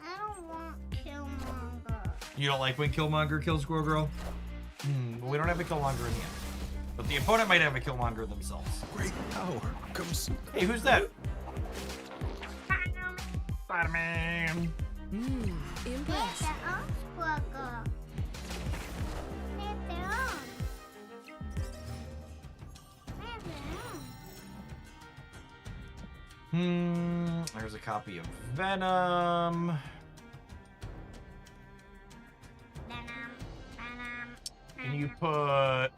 I don't want Killmonger. You don't like when Killmonger kills Squirrel Girl? Well, we don't have a Killmonger in the end. But the opponent might have a Killmonger themselves. Great power comes. Hey, who's that? Spider-Man. Impressed. Their own Squirrel. They have their own. They have their own. There's a copy of Venom. Can you put...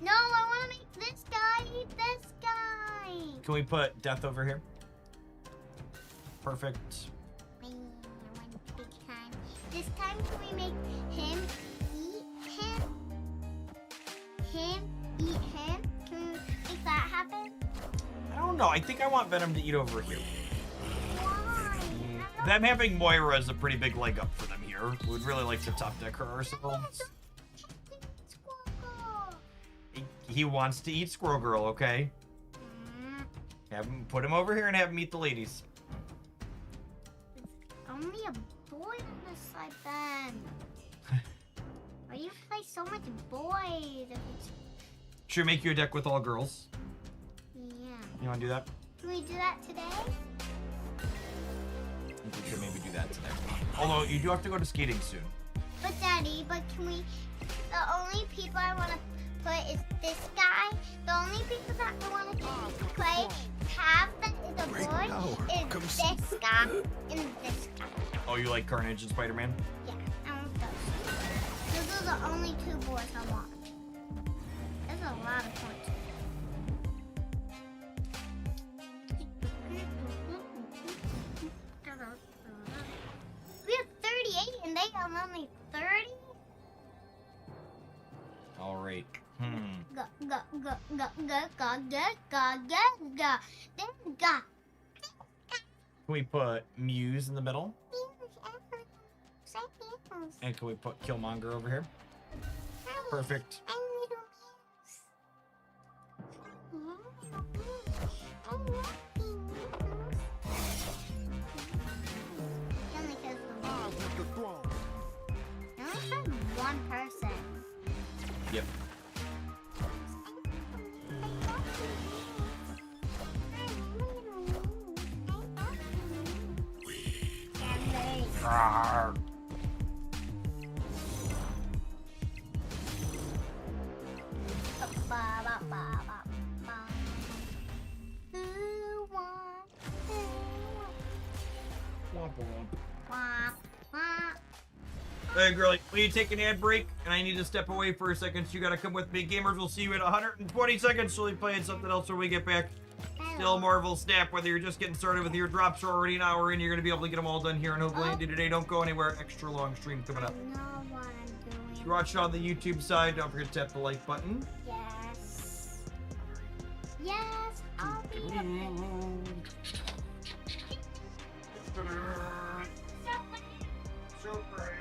No, I want to make this guy eat this guy. Can we put Death over here? Perfect. This time, can we make him eat him? Him eat him? Can we make that happen? I don't know. I think I want Venom to eat over here. Why? Them having Moira is a pretty big leg up for them here. We'd really like to top deck her ourselves. He wants to eat Squirrel Girl, okay? Have him put him over here and have him eat the ladies. Only a boy on this side then. Why do you play so much boys? If it's... Should we make you a deck with all girls? Yeah. You want to do that? Can we do that today? I think we should maybe do that today. Although, you do have to go to skating soon. But Daddy, can we... The only people I want to put is this guy. The only people that I want to play have the boy is this guy and this guy. Oh, you like Carnage and Spider-Man? Yeah, I want those. Those are the only 2 boys I want. That's a lot of points. We have 38 and they have only 30? All right. Go, go, go, go, go, go, go, go, go, go. Then go. Can we put Muse in the middle? And can we put Killmonger over here? Perfect. One person. Yep. Rawr. Hey, girlie, will you take an ad break? And I need to step away for a second, so you gotta come with me. Gamers, we'll see you in 120 seconds. So we'll be playing something else when we get back. Still Marvel Snap, whether you're just getting started with your drops or already an hour in, you're gonna be able to get them all done here and hopefully today. Don't go anywhere. Extra long stream coming up. I know what I'm doing. If you're watching on the YouTube side, don't forget to tap the like button. Yes. Yes, I'll be a Super.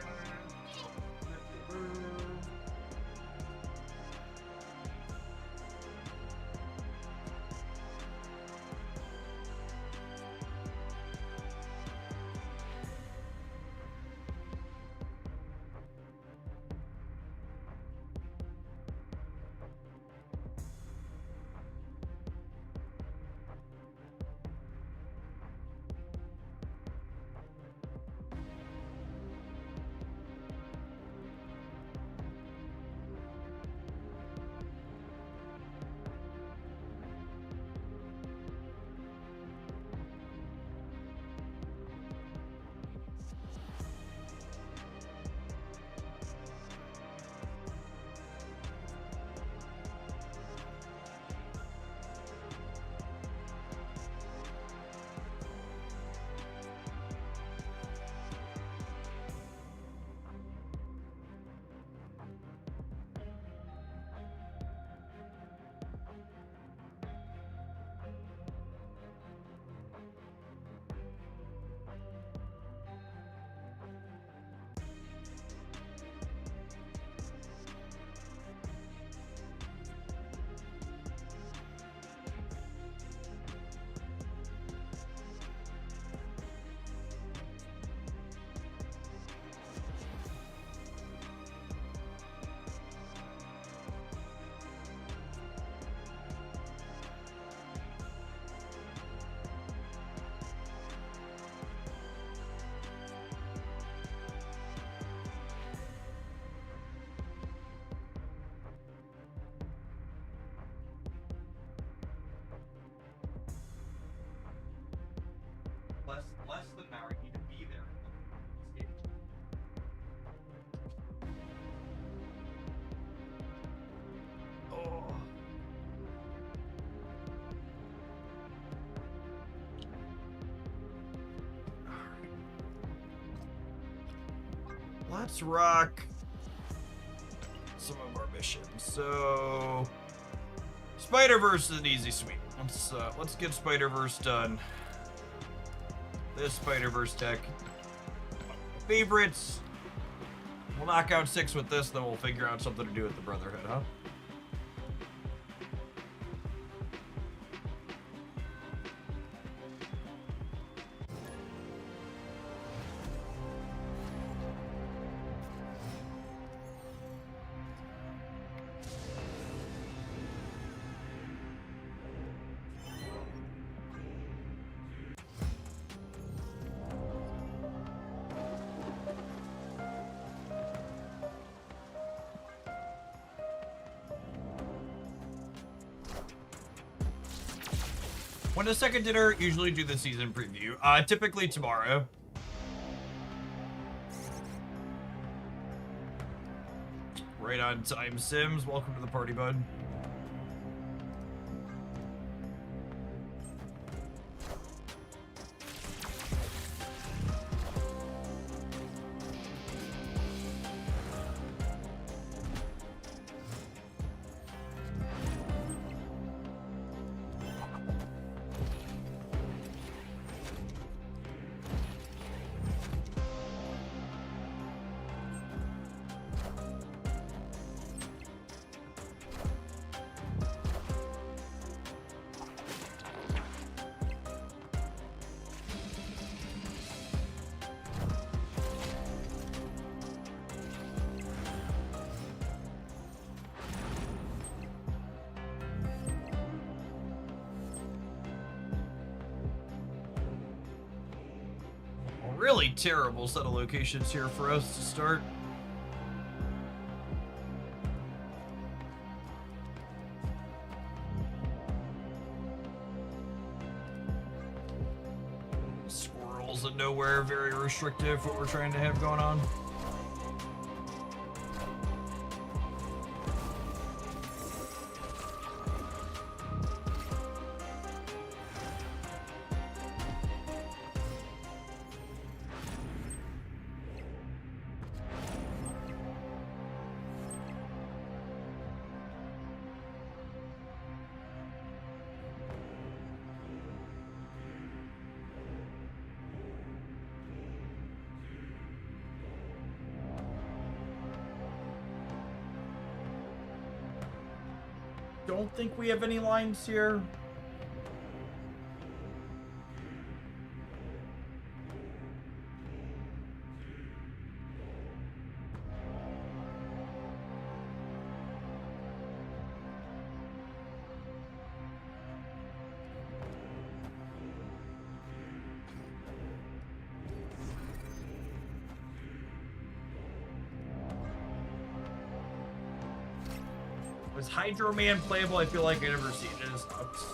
let's rock some of our missions. So, Spider-Verse is an easy sweep. Let's get Spider-Verse done. This Spider-Verse tech. Favorites. We'll knock out 6 with this, then we'll figure out something to do with the Brotherhood, huh? When the second dinner, usually do the season preview. Typically tomorrow. Right on time, Sims. Welcome to the party, bud. Really terrible set of locations here for us to start. Squirrels and nowhere, very restrictive what we're trying to have going on. Don't think we have any lines here. Was Hydro Man playable? I feel like I never seen it. It's nuts.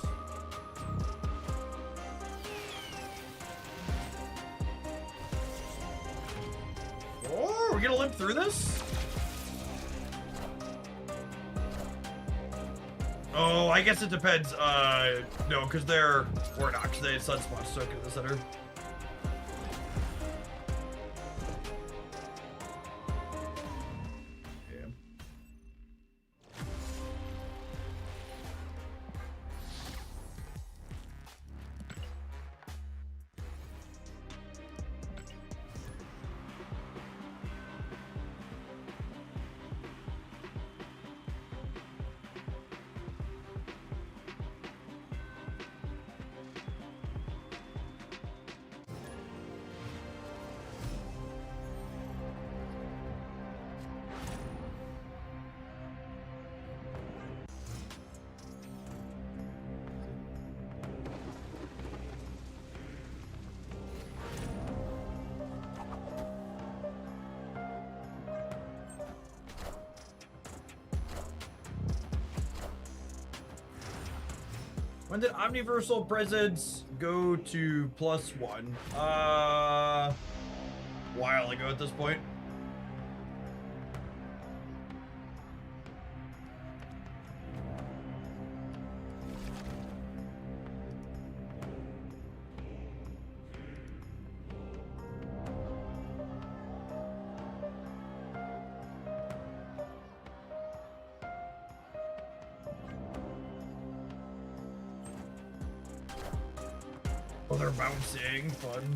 Oh, we're gonna limp through this? Oh, I guess it depends. No, because they're or not, because they had Sunspot stuck in the center. When did Omniversal Presence go to +1? While ago at this point. Oh, they're bouncing. Fun.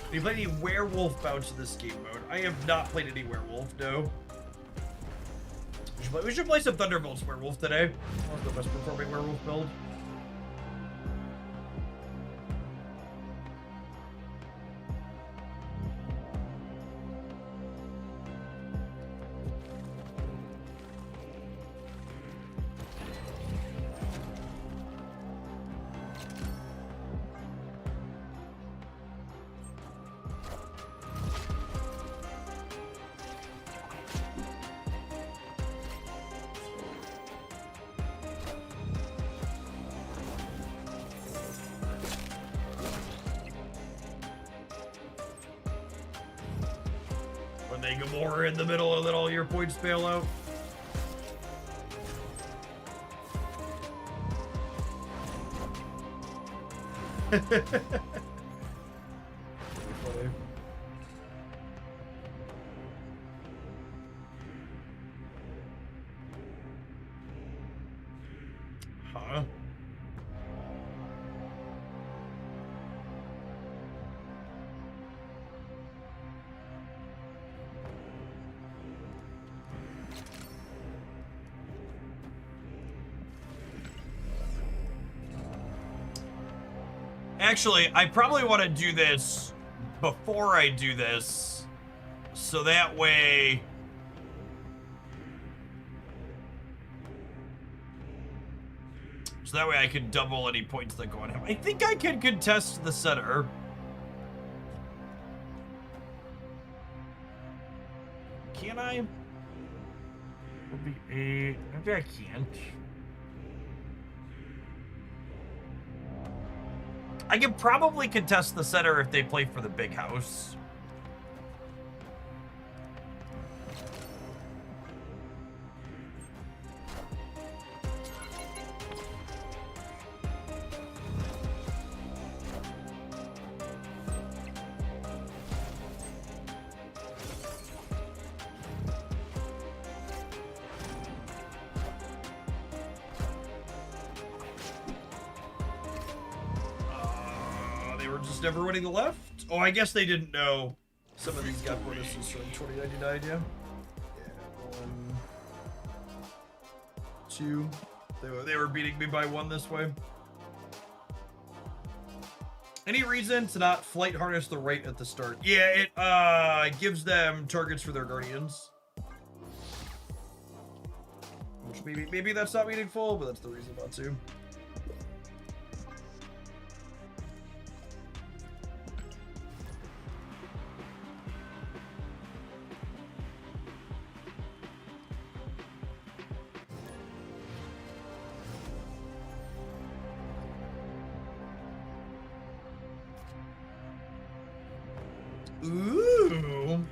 Have you played any werewolf bounce in this game mode? I have not played any werewolf, no. We should play some Thunderbolts werewolf today. That was the best performing werewolf build. When they Gamora in the middle and then all your points fail out. Funny. Huh? Actually, I probably want to do this before I do this, so that way... So that way I can double any points that go on him. I think I can contest the center. Can I? Would be 8. Maybe I can't. I can probably contest the center if they play for the big house. Never winning the left? Oh, I guess they didn't know some of these got bonuses from 2099, yeah? Yeah, 1, 2. They were beating me by 1 this way. Any reason to not flight harness the right at the start? Yeah, it gives them targets for their guardians. Which maybe that's not meaningful, but that's the reason not to. Ooh.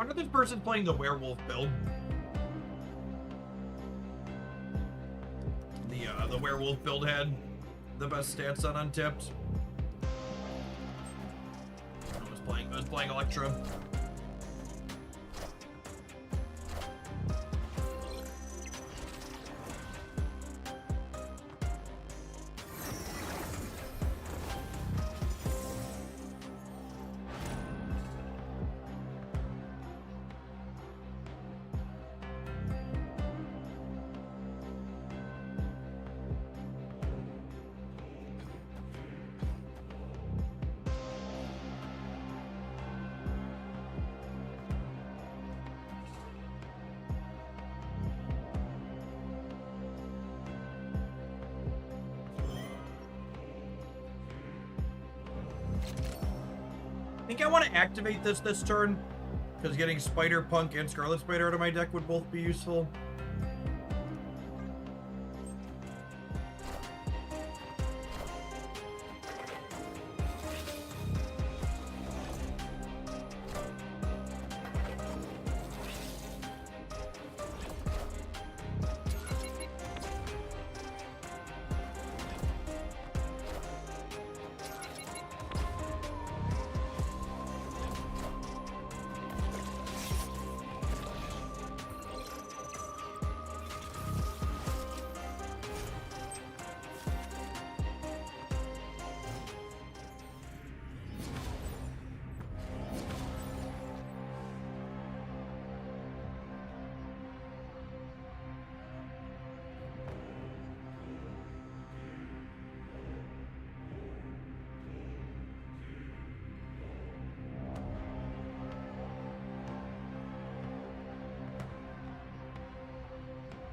wonder if this person's playing the werewolf build. The werewolf build had the best stats on Untipped. I was playing Electra. I think I want to activate this turn, because getting Spider-Punk and Scarlet Spider out of my deck would both be useful.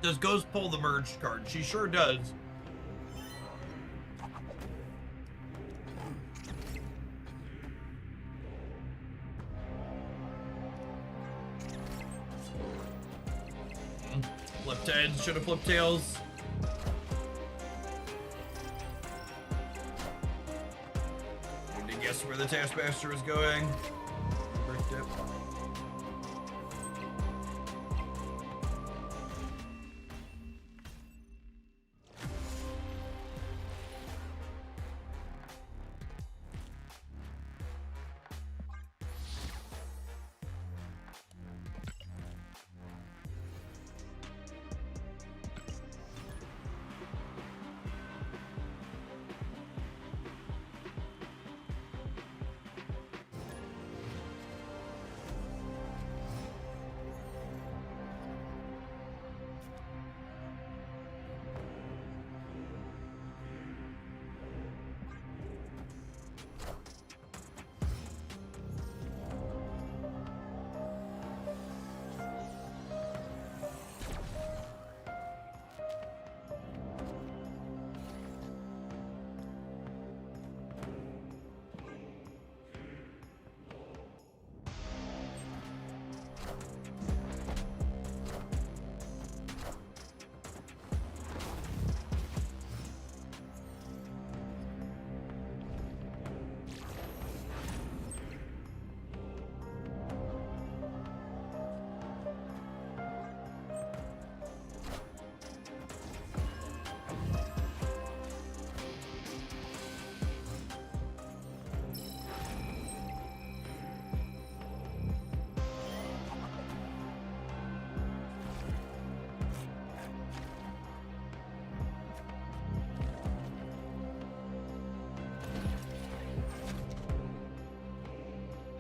Does Ghost pull the merged card? She sure does. Flipped heads, should have flipped tails. Need to guess where the Taskmaster is going. Bricked it.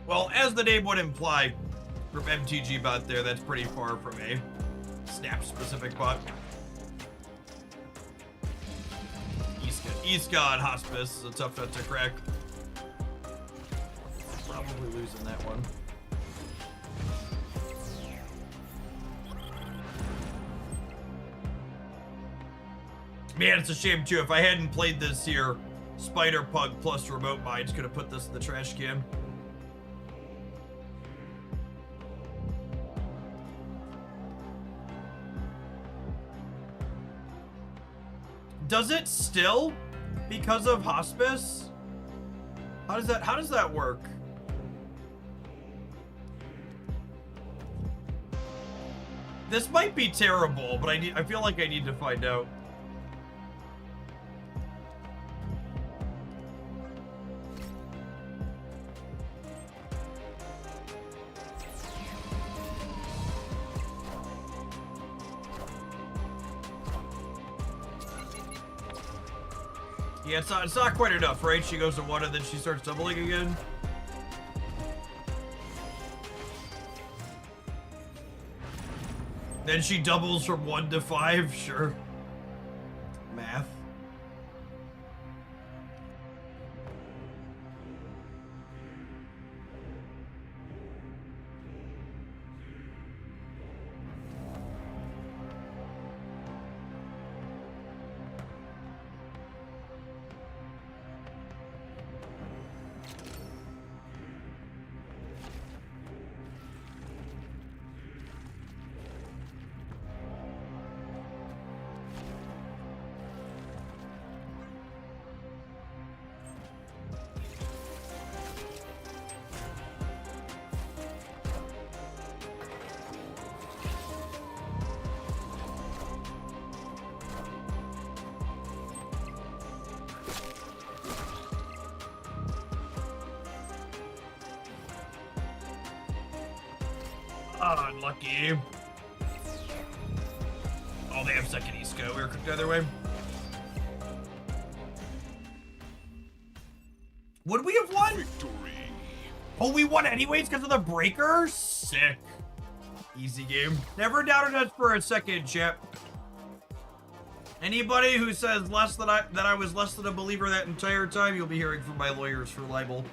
Well, as the name would imply, from MTG bot there, that's pretty far from a snap-specific bot. Iska on Hospice is a tough nut to crack. Probably losing that one. Man, it's a shame too. If I hadn't played this here, Spider-Punk plus Remote Minds could have put this in the trash can. Does it still? Because of Hospice? How does that work? This might be terrible, but I feel like I need to find out. Yeah, it's not quite enough, right? She goes to 1 and then she starts doubling again. Then she doubles from 1 to 5, sure. Math. Unlucky. Oh, they have second Isco. We were cooked the other way. Would we have won? Victory. Oh, we won anyways because of the breaker? Sick. Easy game. Never doubted us for a second, chap. Anybody who says that I was less than a believer that entire time, you'll be hearing from my lawyers for libel.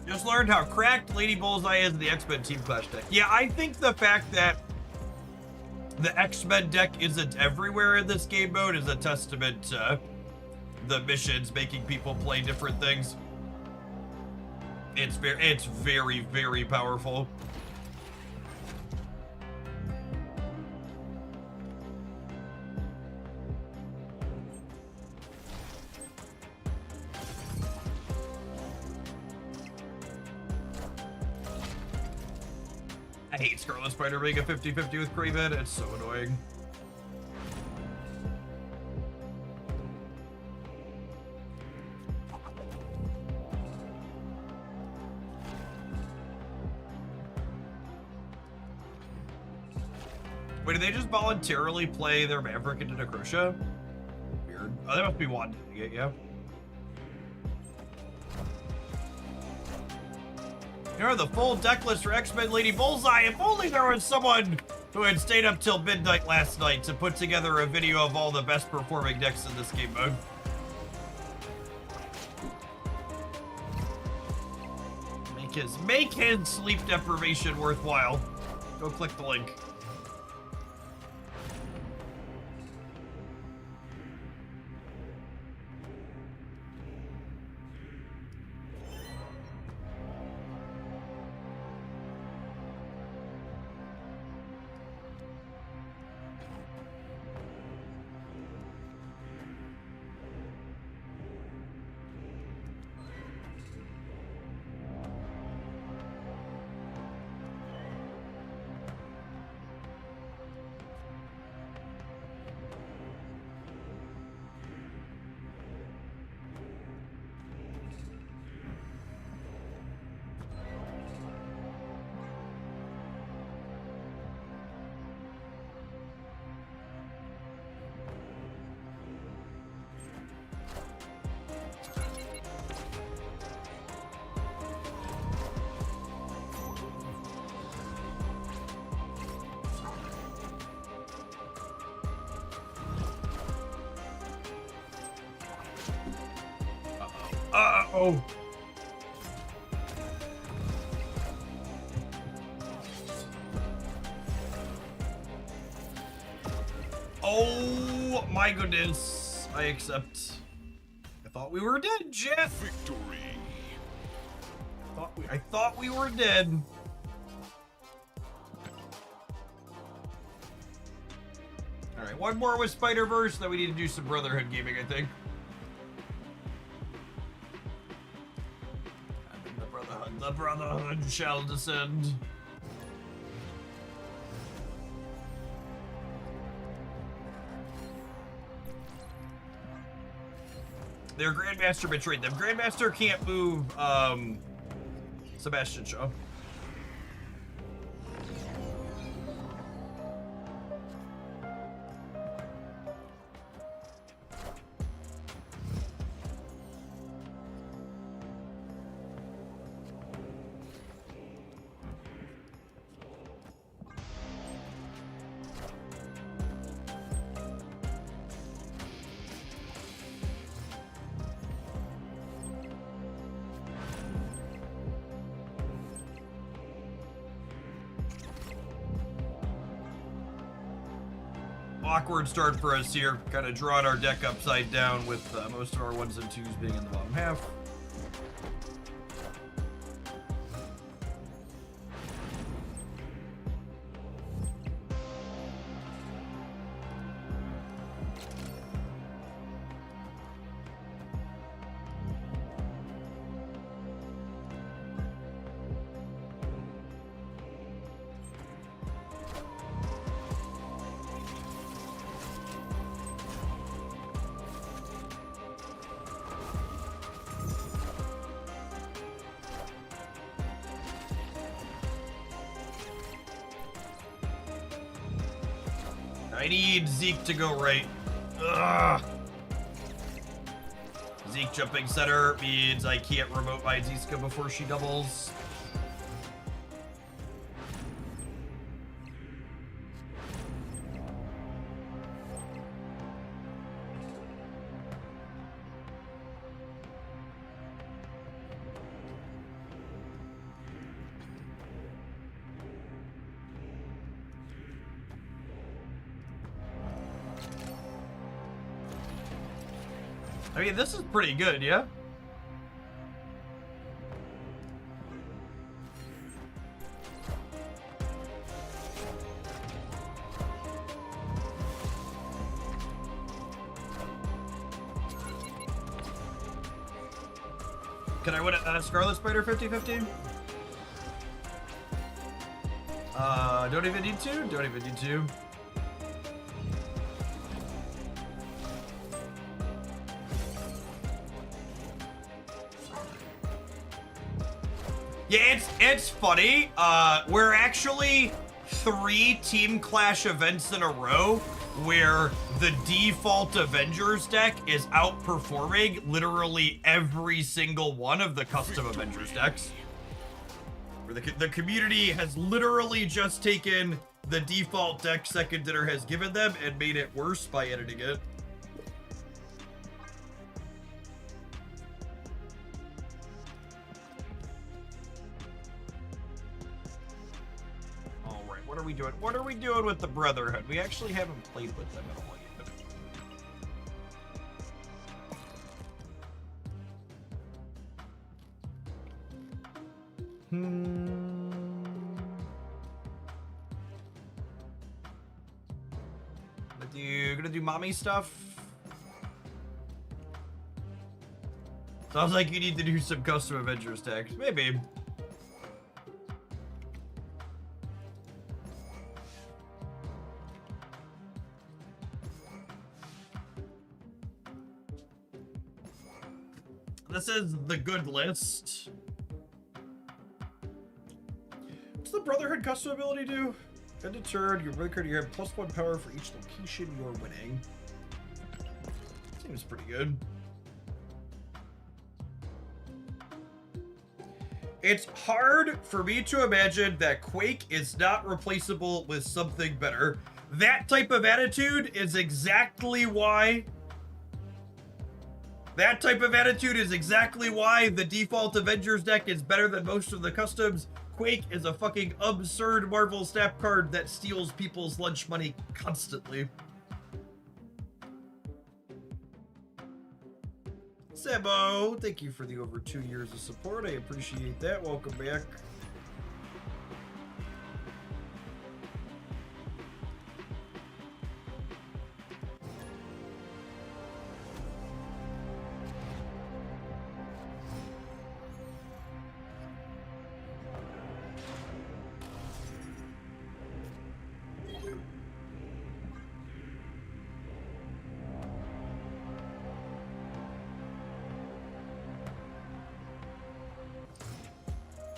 Just learned how cracked Lady Bullseye is in the X-Men Team Clash deck. Yeah, I think the fact that the X-Men deck isn't everywhere in this game mode is a testament to the missions making people play different things. It's very, very powerful. I hate Scarlet Spider being a 50-50 with Kraven. It's so annoying. Wait, did they just voluntarily play their Maverick into Necrosha? Weird. Oh, they must be wanting it, yeah. Here are the full deck list for X-Men Lady Bullseye. If only there was someone who had stayed up till midnight last night to put together a video of all the best performing decks in this game mode. Make his sleep deprivation worthwhile. Go click the link. Uh-oh. Oh my goodness. I accept. I thought we were dead, Jeff. Victory. I thought we were dead. Alright, one more with Spider-Verse, then we need to do some Brotherhood gaming, I think. And then the Brotherhood shall descend. Their Grandmaster betrayed them. Grandmaster can't move, Sebastian Shaw. Awkward start for us here. Kind of drawing our deck upside down with most of our 1s and 2s being in the bottom half. I need Zeke to go right. Ugh. Zeke jumping center means I can't remote my Zizka before she doubles. I mean, this is pretty good, yeah? Can I win a Scarlet Spider 50-50? Don't even need to? Don't even need to. Yeah, it's funny. We're actually 3 Team Clash events in a row where the default Avengers deck is outperforming literally every single one of the custom Avengers decks. Where the community has literally just taken the default deck Second Dinner has given them and made it worse by editing it. What are we doing? What are we doing with the Brotherhood? We actually haven't played with them at all yet. Gonna do mommy stuff? Sounds like you need to do some custom Avengers decks. Maybe. This is the good list. What's the Brotherhood custom ability do? End of turn, your brother card, you have +1 power for each location you're winning. Seems pretty good. It's hard for me to imagine that Quake is not replaceable with something better. That type of attitude is exactly why That type of attitude is exactly why the default Avengers deck is better than most of the customs. Quake is a fucking absurd Marvel Snap card that steals people's lunch money constantly. Sebo, thank you for the over 2 years of support. I appreciate that. Welcome back.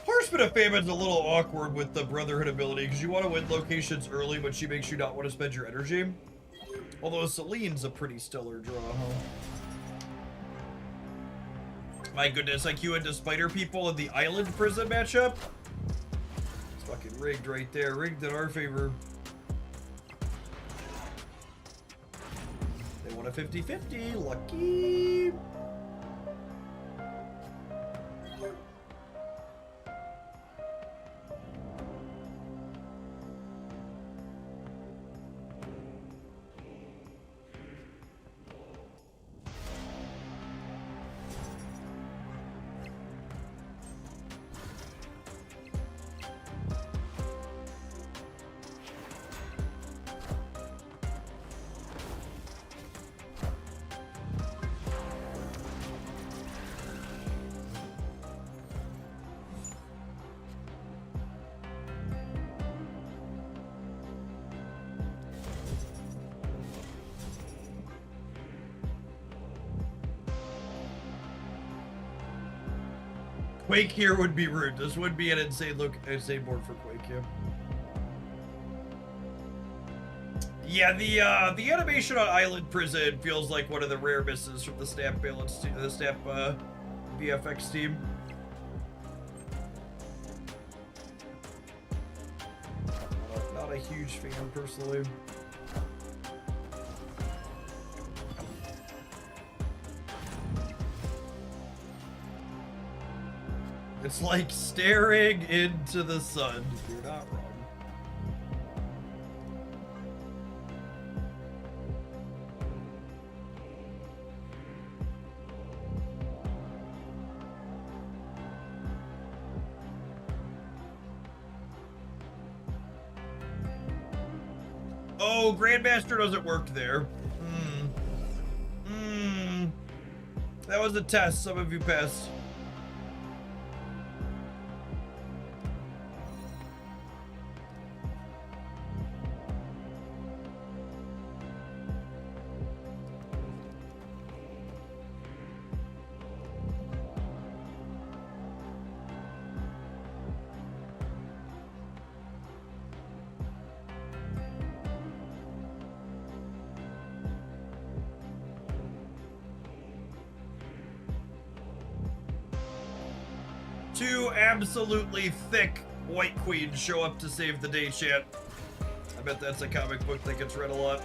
Horseman of Famine's a little awkward with the Brotherhood ability because you want to win locations early, but she makes you not want to spend your energy. Although Celine's a pretty stellar draw, huh? My goodness, I queue into Spider People in the Island Prison matchup. It's fucking rigged right there. Rigged in our favor. They want a 50-50. Lucky. Quake here would be rude. This would be an insane board for Quake, yeah. Yeah, the animation on Island Prison feels like one of the rare misses from the Snap balance to the Snap VFX team. Not a huge fan personally. It's like staring into the sun. You're not wrong. Oh, Grandmaster doesn't work there. That was a test. Some of you passed. Two absolutely thick white queens show up to save the day, chat. I bet that's a comic book that gets read a lot.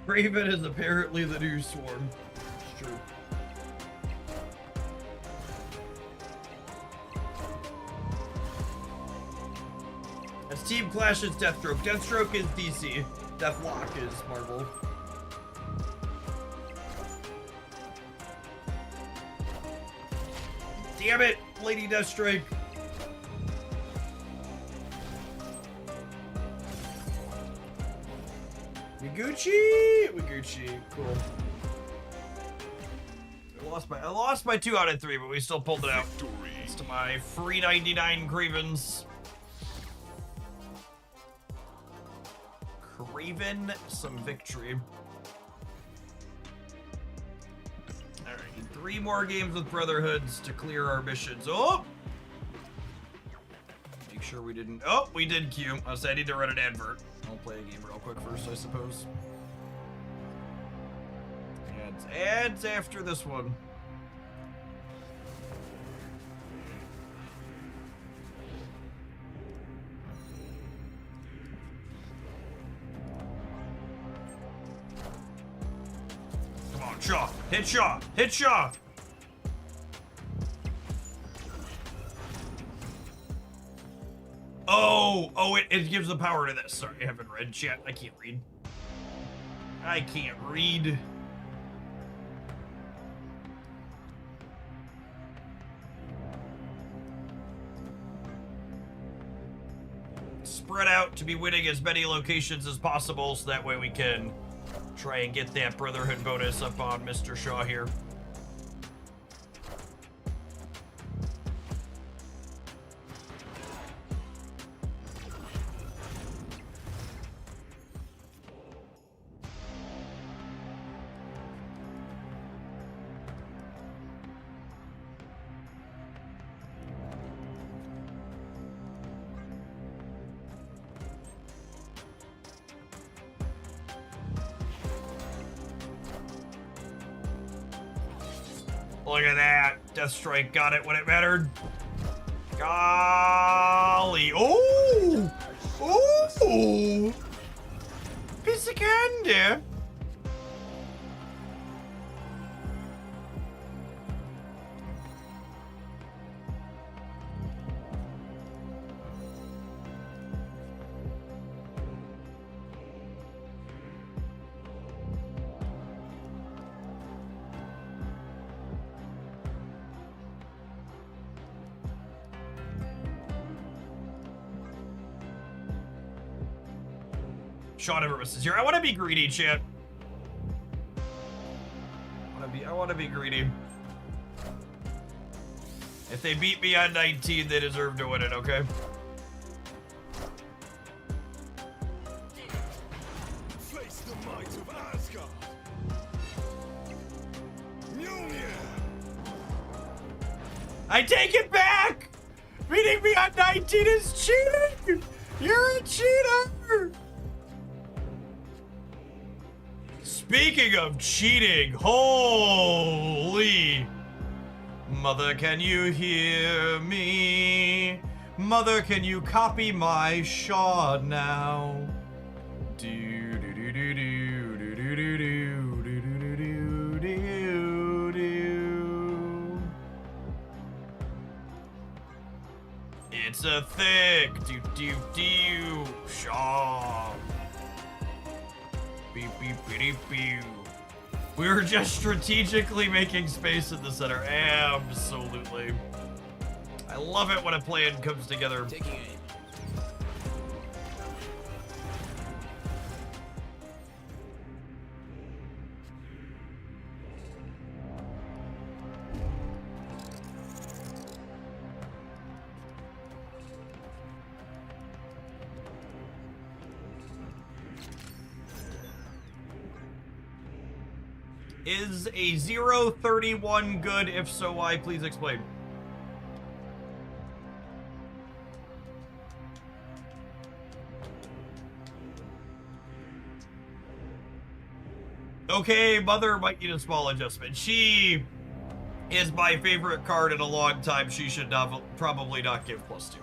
Raven is apparently the new Swarm. It's true. As Team Clash is Deathstroke. Deathstroke is DC. Deathlock is Marvel. Damn it, Lady Deathstrike. Wiguchi, cool. I lost my 2 out of 3, but we still pulled it out. Thanks to my free 99 Cravens. Craven some victory. Alright, 3 more games with Brotherhoods to clear our missions. Oh! Make sure we didn't. Oh, we did queue. I said I need to run an advert. I'll play a game real quick first, I suppose. Ads after this one. Come on, Shaw. Hit Shaw. Hit Shaw. Oh, it gives the power to this. Sorry, I haven't read chat. I can't read. I can't read. Spread out to be winning as many locations as possible, so that way we can try and get that Brotherhood bonus up on Mr. Shaw here. Look at that. Deathstrike got it when it mattered. Golly. Oh! Oh! Piece of candy. Sean Everest is here. I want to be greedy, chat. I want to be greedy. If they beat me on 19, they deserve to win it, okay? Face the might of Asgard. Mjolnir. I take it back! Beating me on 19 is cheating! You're a cheater! Speaking of cheating, holy! Mother, can you hear me? Mother, can you copy my Shaw now? Do do do do do do do do do do do do do. It's a thick do do do Shaw. Beep, beep, beep, beep. We were just strategically making space in the center. Absolutely. I love it when a plan comes together. Taking aim. Is a 031 good? If so, why? Please explain. Okay, Mother might need a small adjustment. She is my favorite card in a long time. She should probably not give +2.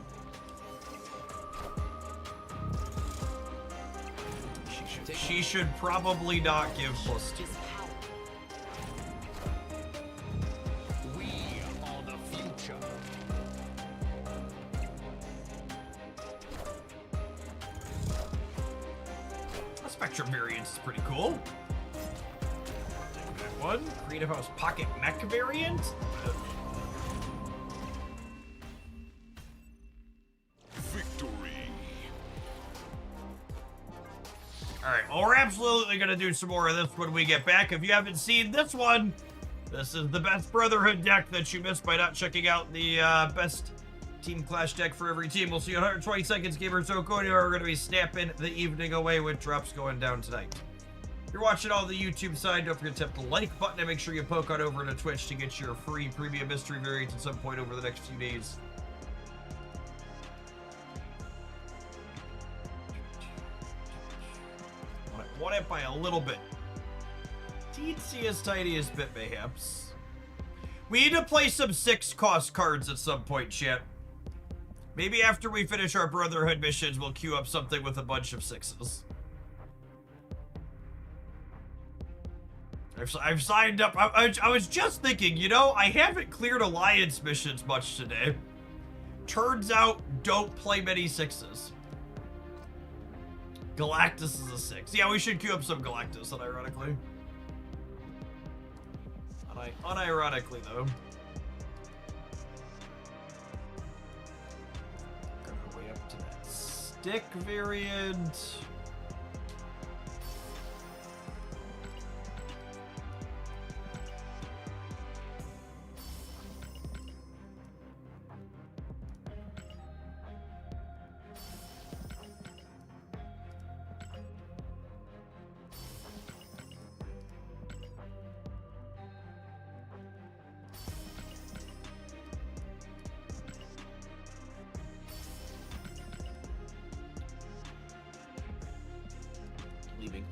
She should probably not give +2. We are the future. A Spectrum variant is pretty cool. Take that one. Creative House Pocket Mech variant. Alright, well, we're absolutely gonna do some more of this when we get back. If you haven't seen this one, this is the best Brotherhood deck that you missed by not checking out the best Team Clash deck for every team. We'll see you in 120 seconds, Gamer Zoko. We're gonna be snapping the evening away with drops going down tonight. If you're watching on the YouTube side, don't forget to hit the like button and make sure you poke on over to Twitch to get your free premium mystery variants at some point over the next few days. Won it by a little bit. Teensy tiniest bit, mayhaps. We need to play some 6-cost cards at some point, chat. Maybe after we finish our Brotherhood missions, we'll queue up something with a bunch of 6s. I've signed up. I was just thinking, you know, I haven't cleared Alliance missions much today. Turns out, don't play many 6s. Galactus is a 6. Yeah, we should queue up some Galactus, unironically. Unironically, though. Go way up to that stick variant.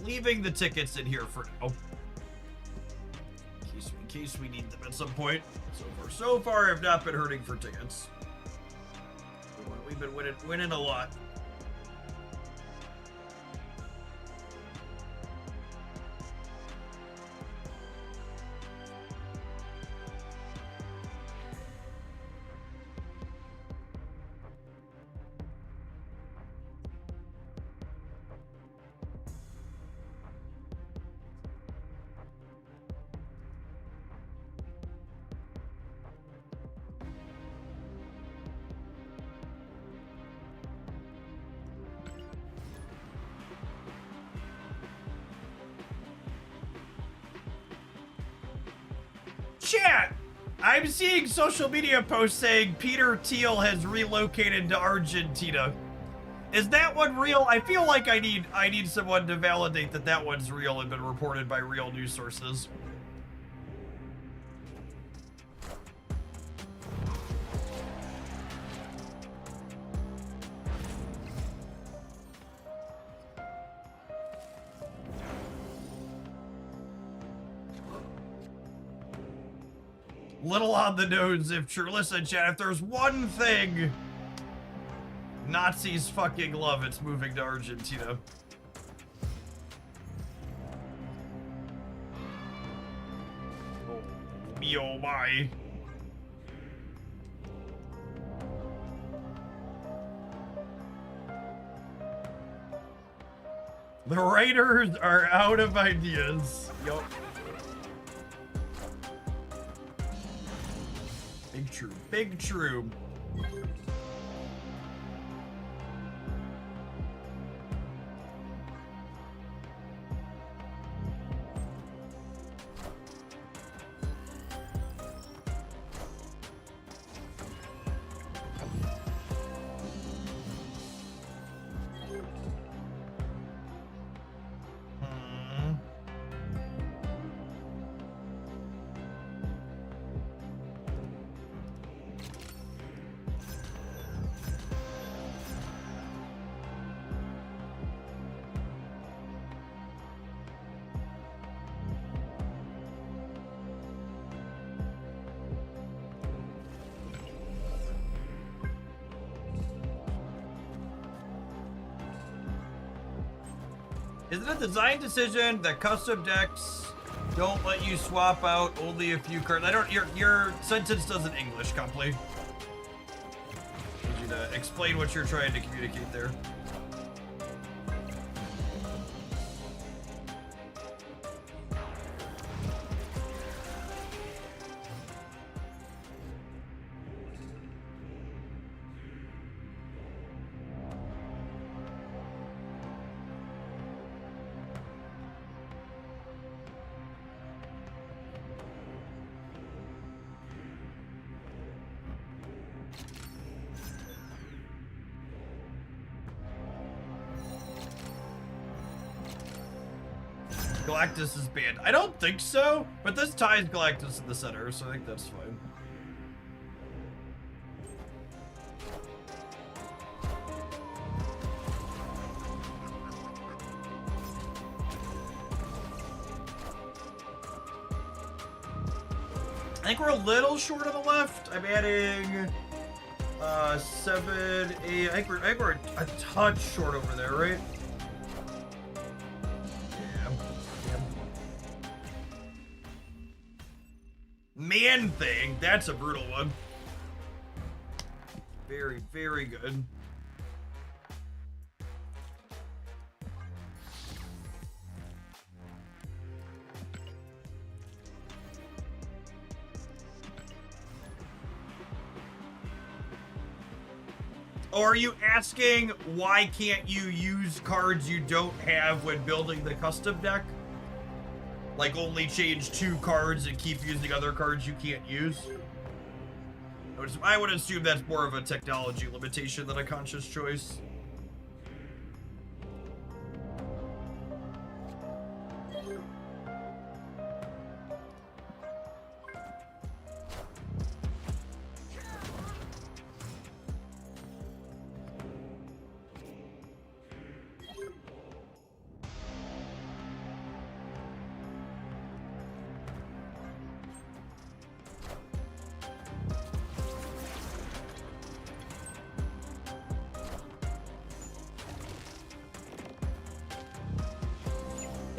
Leaving the tickets in here for now. In case we need them at some point. So far, I've not been hurting for tickets. We've been winning a lot. Chat! I'm seeing social media posts saying Peter Thiel has relocated to Argentina. Is that one real? I feel like I need someone to validate that that one's real and been reported by real news sources. Little on the nose if true. Listen, chat, if there's one thing Nazis fucking love, it's moving to Argentina. Oh, me oh my. The writers are out of ideas. Yup. Big true. Big true. Is it a design decision that custom decks don't let you swap out only a few cards? I don't. Your sentence doesn't English, Copley. Need you to explain what you're trying to communicate there. Galactus is banned. I don't think so, but this ties Galactus in the center, so I think that's fine. I think we're a little short on the left. I'm adding 7, 8. I think we're a touch short over there, right? Man thing, that's a brutal one. Very, very good. Or are you asking why can't you use cards you don't have when building the custom deck? Like only change 2 cards and keep using other cards you can't use? I would assume that's more of a technology limitation than a conscious choice.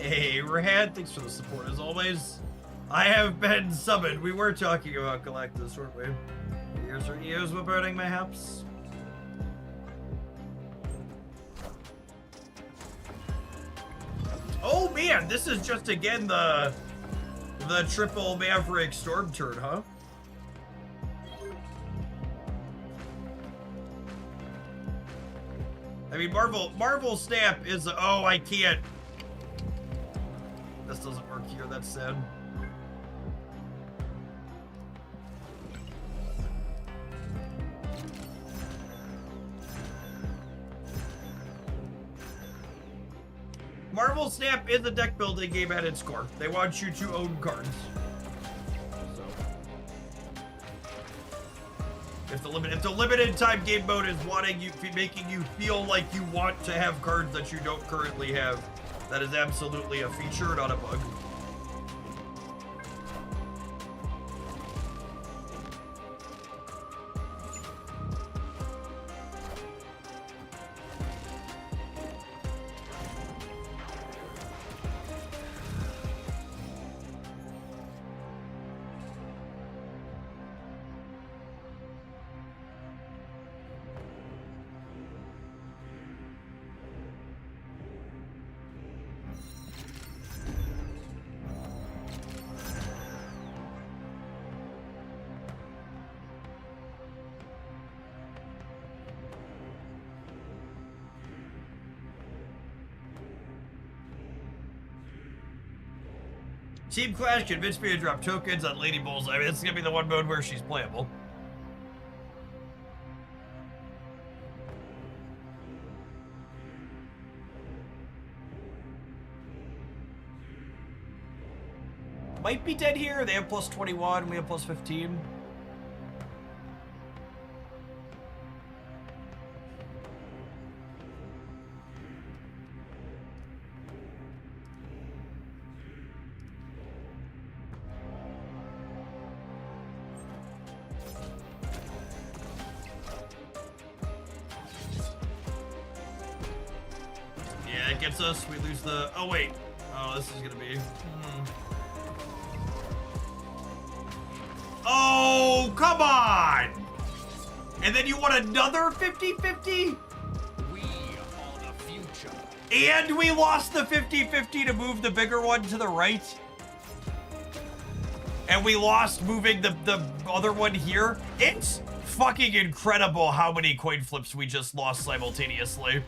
Hey, Rad, thanks for the support as always. I have been summoned. We were talking about Galactus, weren't we? Years or years were burning, mayhaps. Oh man, this is just again the triple Maverick Storm turn, huh? I mean, Marvel Snap is oh, I can't. This doesn't work here, that's sad. Marvel Snap is a deck building game at its core. They want you to own cards. So if the limited time game mode is making you feel like you want to have cards that you don't currently have, that is absolutely a feature, not a bug. Team Clash convinced me to drop tokens on Lady Bullseye. I mean, it's gonna be the one mode where she's playable. Might be dead here. They have plus 21, we have plus 15. Gets us, we lose the, oh wait, oh this is gonna be, Oh, come on! And then you want another 50-50? We are the future. And we lost the 50-50 to move the bigger one to the right? And we lost moving the other one here? It's fucking incredible how many coin flips we just lost simultaneously.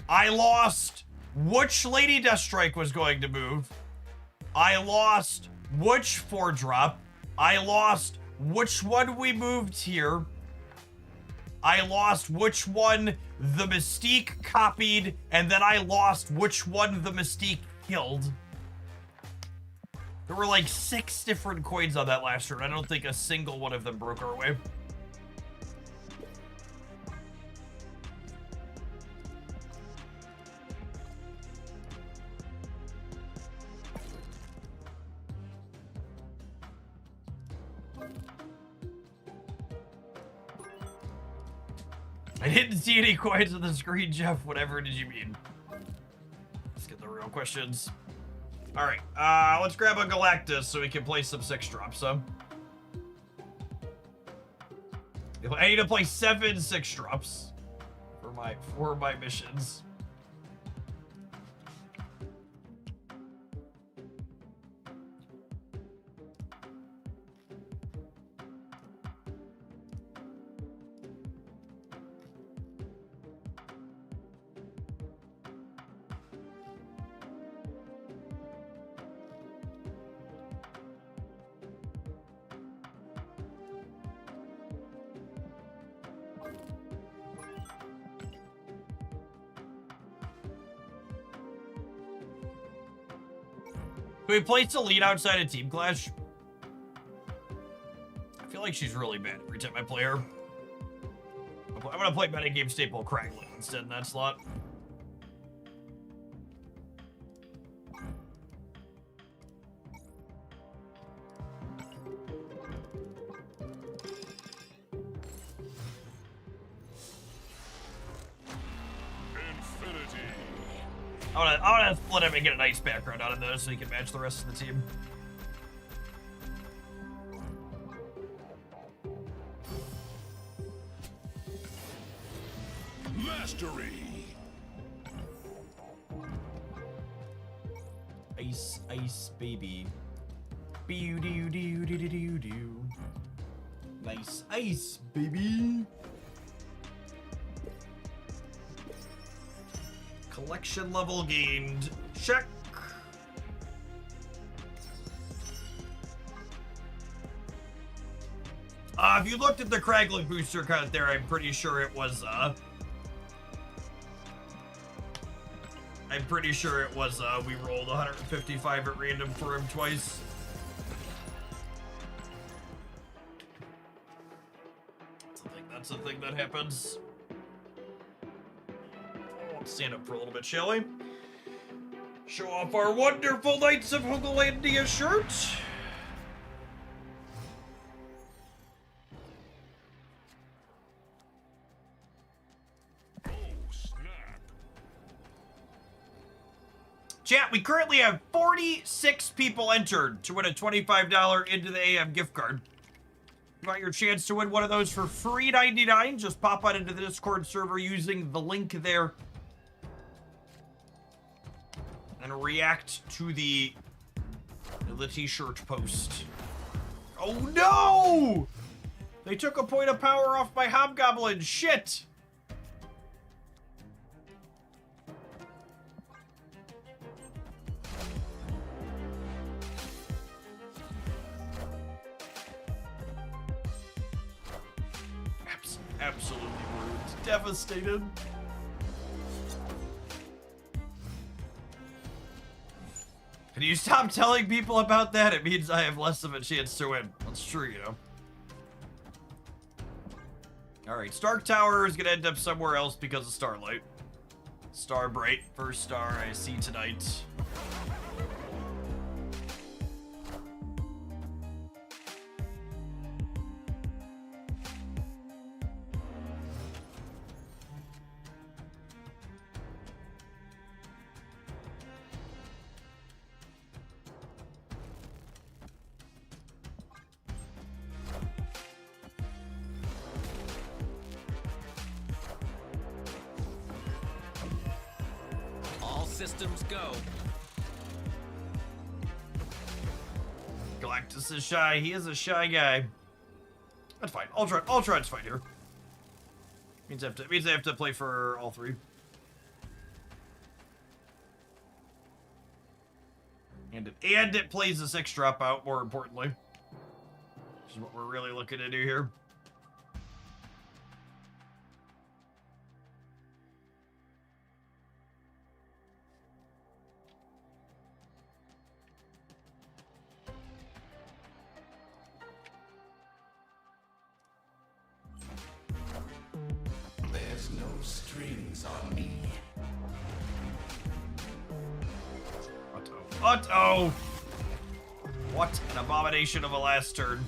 I lost which Lady Deathstrike was going to move. I lost which 4-drop. I lost which one we moved here. I lost which one the Mystique copied, and then I lost which one the Mystique killed. There were like 6 different coins on that last turn. I don't think a single one of them broke our way. I didn't see any coins on the screen, Jeff. Whatever did you mean? Let's get the real questions. All right, let's grab a Galactus so we can play some 6-drops, huh? I need to play 7 6-drops for my missions. Can we play Celine outside of Team Clash? I feel like she's really bad every time I play her. I'm gonna play metagame staple Kraglin instead in that slot. I wanna split him and get a nice background out of those so he can match the rest of the team. Mastery. Ice, ice, baby. Boo doo doo doo doo doo doo. Nice ice, baby. Collection level gained. Check. If you looked at the Kraglin booster count there, I'm pretty sure it was, we rolled 155 at random for him twice. That's a thing that happens. Let's stand up for a little bit, shall we? Show off our wonderful Knights of Hooglandia shirt. Oh, snap. Chat, we currently have 46 people entered to win a $25 Into the AM gift card. You want your chance to win one of those for free $99? Just pop on into the Discord server using the link there. And react to the t-shirt post. Oh no! They took a point of power off my Hobgoblin. Shit! Absolutely ruined. Devastated. Can you stop telling people about that? It means I have less of a chance to win. That's true, you know. Alright, Stark Tower is gonna end up somewhere else because of Starlight. Starbright, first star I see tonight. Systems go. Galactus is shy. He is a shy guy. That's fine. Ultron's fine here. Means I have to play for all three. And it plays the 6 dropout, more importantly. Which is what we're really looking to do here. Focus on me. Uh-oh. What an abomination of a last turn.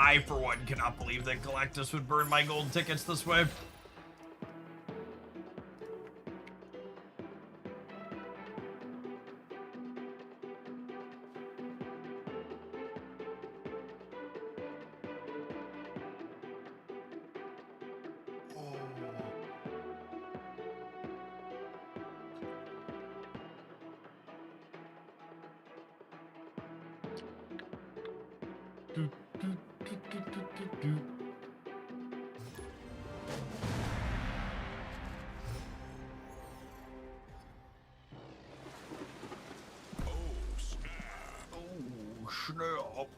I, for one, cannot believe that Galactus would burn my gold tickets this way. Snap.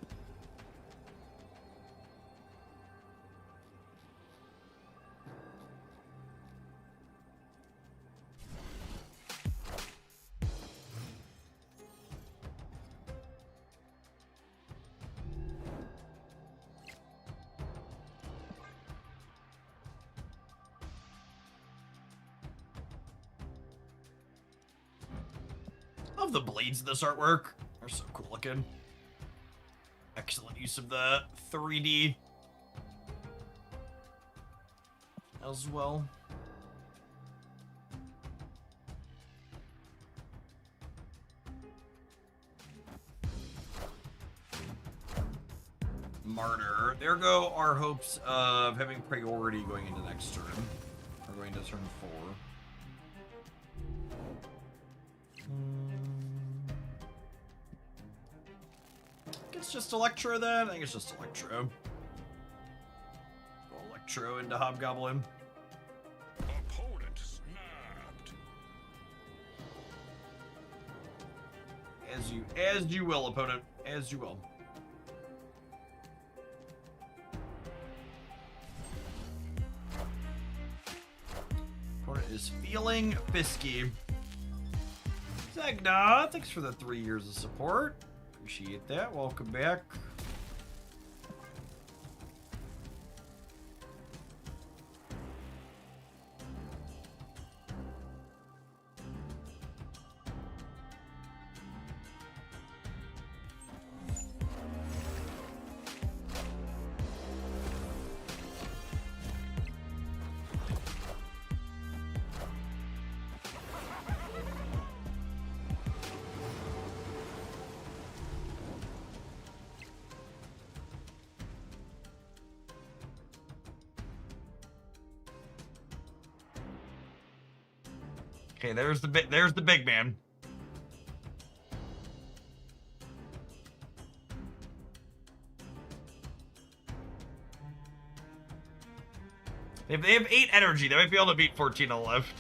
Love the blades in this artwork. They're so cool looking. Excellent use of the 3D as well. Martyr. There go our hopes of having priority going into next turn. Or going to turn 4. It's just Electro then? I think it's just Electro. Go Electro into Hobgoblin. Opponent snapped. As you will, opponent. As you will. Opponent is feeling fisky. Zagna, thanks for the 3 years of support. Appreciate that. Welcome back. Okay, there's the big man. If they have 8 energy, they might be able to beat 14 on the left.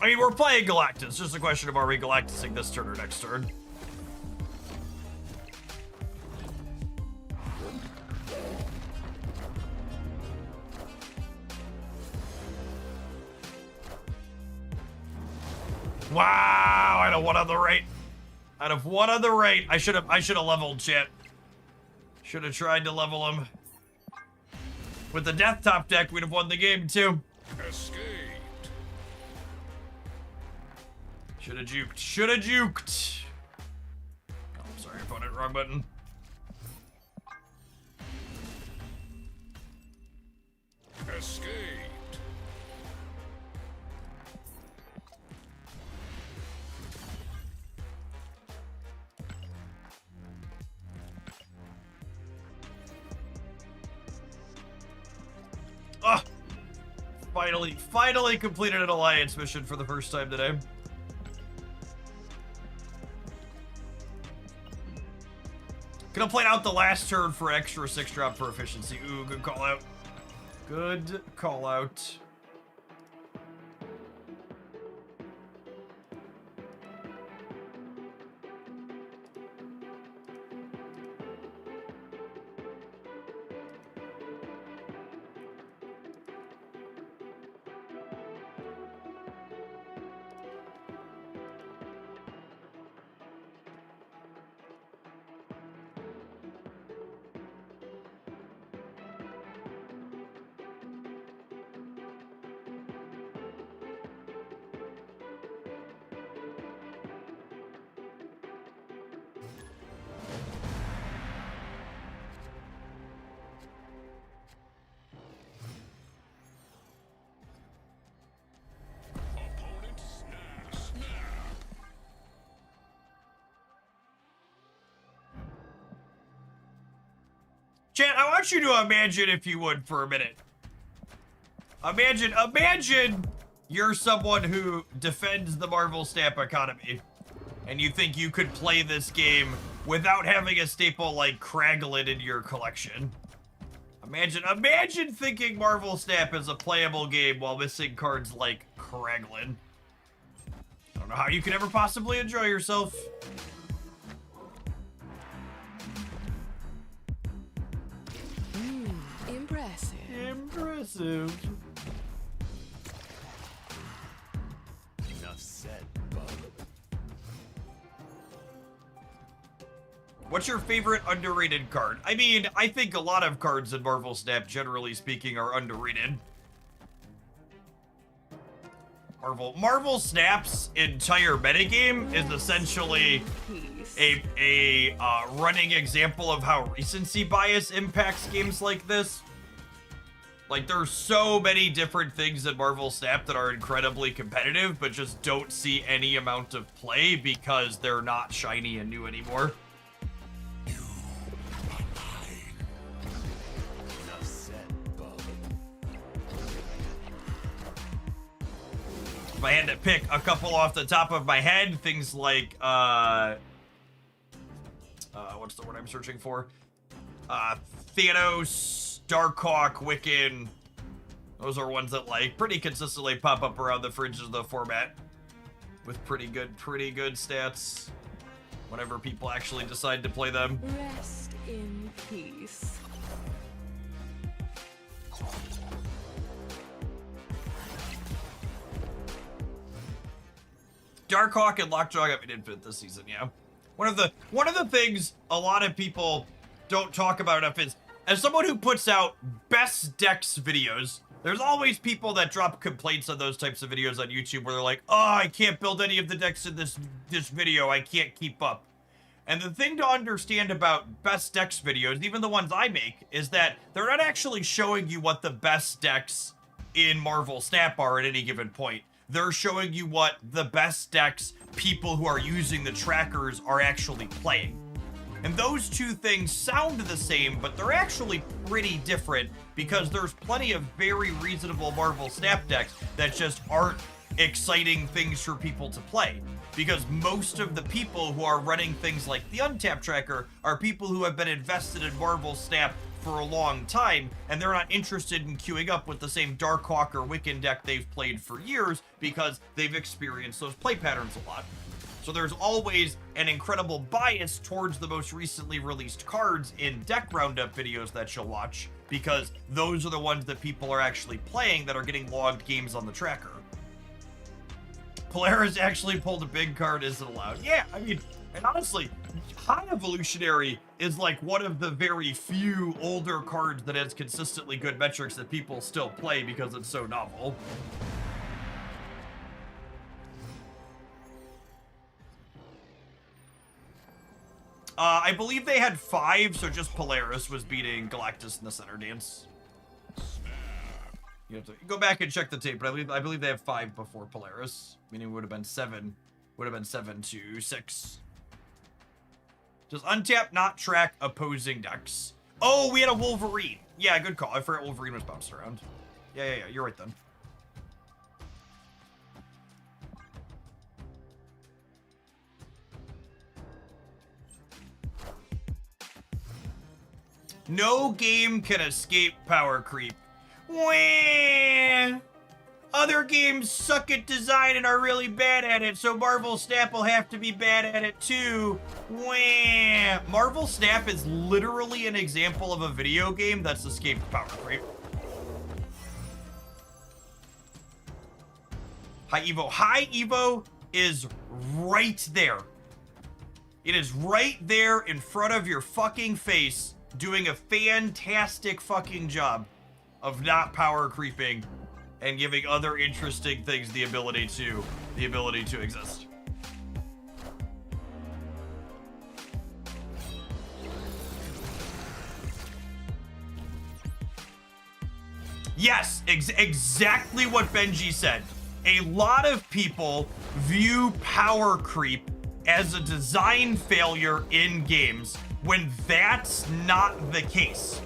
I mean, we're playing Galactus. It's just a question of are we Galactusing this turn or next turn. Wow! Out of one on the right. Out of one on the right. I should have leveled chat. Should have tried to level him. With the Death Top deck, we'd have won the game too. Escaped. Should have juked. Should have juked. Oh, I'm sorry, opponent. Wrong button. Escaped. Ah! Finally completed an alliance mission for the first time today. Gonna plan out the last turn for extra 6-drop for efficiency. Ooh, good call out. Good call out. Opponent snap. Chat, I want you to imagine, if you would, for a minute. Imagine you're someone who defends the Marvel Snap economy, and you think you could play this game without having a staple like Kraglin in your collection. Imagine thinking Marvel Snap is a playable game while missing cards like Kraglin. I don't know how you could ever possibly enjoy yourself. Impressive. Impressive. Enough said, bub. What's your favorite underrated card? I mean, I think a lot of cards in Marvel Snap, generally speaking, are underrated. Marvel Snap's entire metagame is essentially a running example of how recency bias impacts games like this. Like, there's so many different things in Marvel Snap that are incredibly competitive, but just don't see any amount of play because they're not shiny and new anymore. Enough said, bub. If I had to pick a couple off the top of my head, things like, what's the word I'm searching for? Thanos, Darkhawk, Wiccan. Those are ones that, like, pretty consistently pop up around the fringes of the format with pretty good stats whenever people actually decide to play them. Rest in peace. Darkhawk and Lockjaw got me Infinite this season, yeah. One of the things a lot of people don't talk about enough is, as someone who puts out best decks videos, there's always people that drop complaints on those types of videos on YouTube where they're like, oh, I can't build any of the decks in this video, I can't keep up. And the thing to understand about best decks videos, even the ones I make, is that they're not actually showing you what the best decks in Marvel Snap are at any given point. They're showing you what the best decks people who are using the trackers are actually playing. And those two things sound the same, but they're actually pretty different because there's plenty of very reasonable Marvel Snap decks that just aren't exciting things for people to play. Because most of the people who are running things like the Untap Tracker are people who have been invested in Marvel Snap for a long time, and they're not interested in queuing up with the same Darkhawk or Wiccan deck they've played for years because they've experienced those play patterns a lot. So there's always an incredible bias towards the most recently released cards in deck roundup videos that you'll watch, because those are the ones that people are actually playing that are getting logged games on the tracker. Polaris actually pulled a big card, isn't allowed. Yeah, I mean, and honestly, High Evolutionary is like one of the very few older cards that has consistently good metrics that people still play because it's so novel. I believe they had 5, so just Polaris was beating Galactus in the center dance. You have to go back and check the tape, but I believe they have 5 before Polaris, meaning it would have been 7. Would have been 7 to 6. Does untap not track opposing decks? Oh, we had a Wolverine. Yeah, good call. I forgot Wolverine was bounced around. Yeah. You're right then. No game can escape power creep. Wah! Other games suck at design and are really bad at it, so Marvel Snap will have to be bad at it too. Wah! Marvel Snap is literally an example of a video game that's escaped power creep. High Evo. High Evo is right there. It is right there in front of your fucking face, doing a fantastic fucking job of not power creeping and giving other interesting things the ability to exist. Yes, exactly what Benji said. A lot of people view power creep as a design failure in games when that's not the case.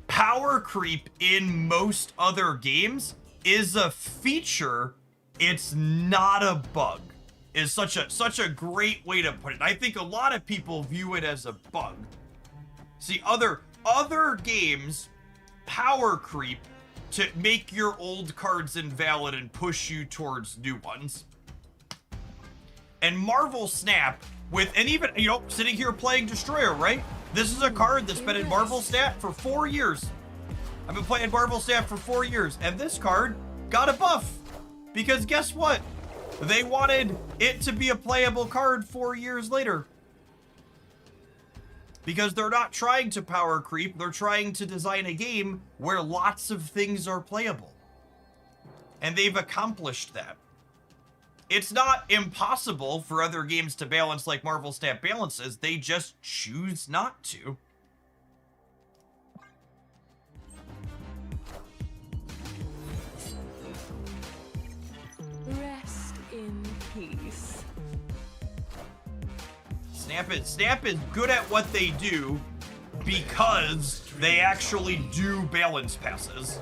Power creep in most other games is a feature, it's not a bug. Is such a great way to put it. I think a lot of people view it as a bug. See, other games power creep to make your old cards invalid and push you towards new ones. And Marvel Snap and even, you know, sitting here playing Destroyer, right? This is a card that's been in Marvel Snap for 4 years. I've been playing Marvel Snap for 4 years, and this card got a buff. Because guess what? They wanted it to be a playable card 4 years later. Because they're not trying to power creep, they're trying to design a game where lots of things are playable. And they've accomplished that. It's not impossible for other games to balance like Marvel Snap balances, they just choose not to. Rest in peace. Snap is good at what they do because they actually do balance passes.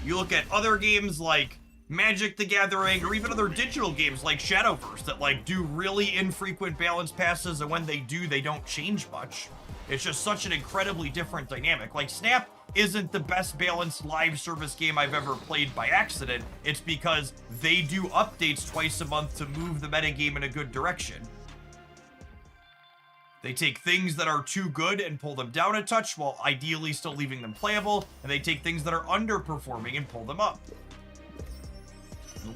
You look at other games like Magic the Gathering, or even other digital games like Shadowverse that like do really infrequent balance passes, and when they do, they don't change much. It's just such an incredibly different dynamic. Like Snap isn't the best balanced live service game I've ever played by accident. It's because they do updates twice a month to move the metagame in a good direction. They take things that are too good and pull them down a touch while ideally still leaving them playable, and they take things that are underperforming and pull them up.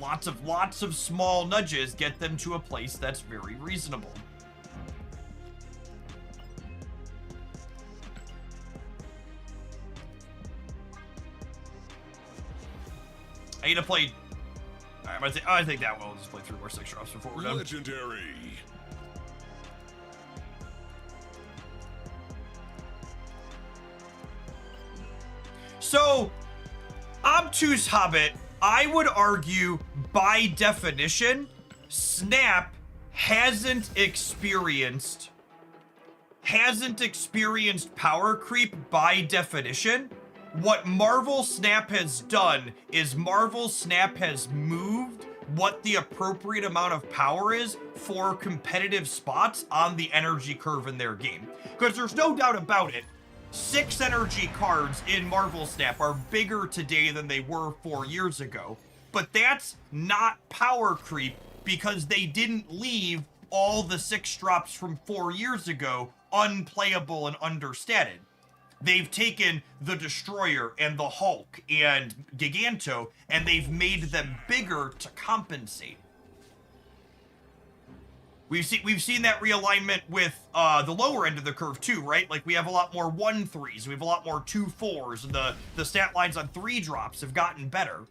Lots of small nudges get them to a place that's very reasonable. I need to play. All right, I think that one. We'll just play 3 more 6 drops before we're done. Legendary. So, Obtuse Hobbit, I would argue, by definition, Snap hasn't experienced power creep by definition. What Marvel Snap has done is Marvel Snap has moved what the appropriate amount of power is for competitive spots on the energy curve in their game. Because there's no doubt about it, 6 energy cards in Marvel Snap are bigger today than they were 4 years ago. But that's not power creep because they didn't leave all the 6 drops from 4 years ago unplayable and understated. They've taken the Destroyer and the Hulk and Giganto, and they've made them bigger to compensate. We've seen that realignment with the lower end of the curve too, right? Like we have a lot more 1/3s, we have a lot more 2/4s, and the stat lines on 3 drops have gotten better.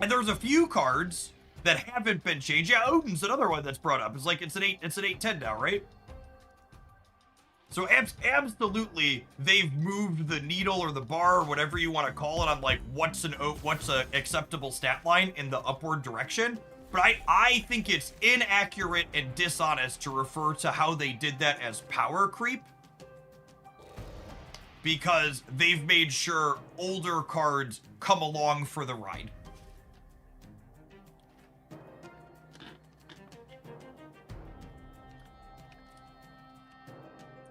And there's a few cards that haven't been changed. Yeah, Odin's another one that's brought up. It's like it's an 8/10 now, right? So absolutely, they've moved the needle or the bar or whatever you want to call it on like what's a acceptable stat line in the upward direction. But I think it's inaccurate and dishonest to refer to how they did that as power creep, because they've made sure older cards come along for the ride.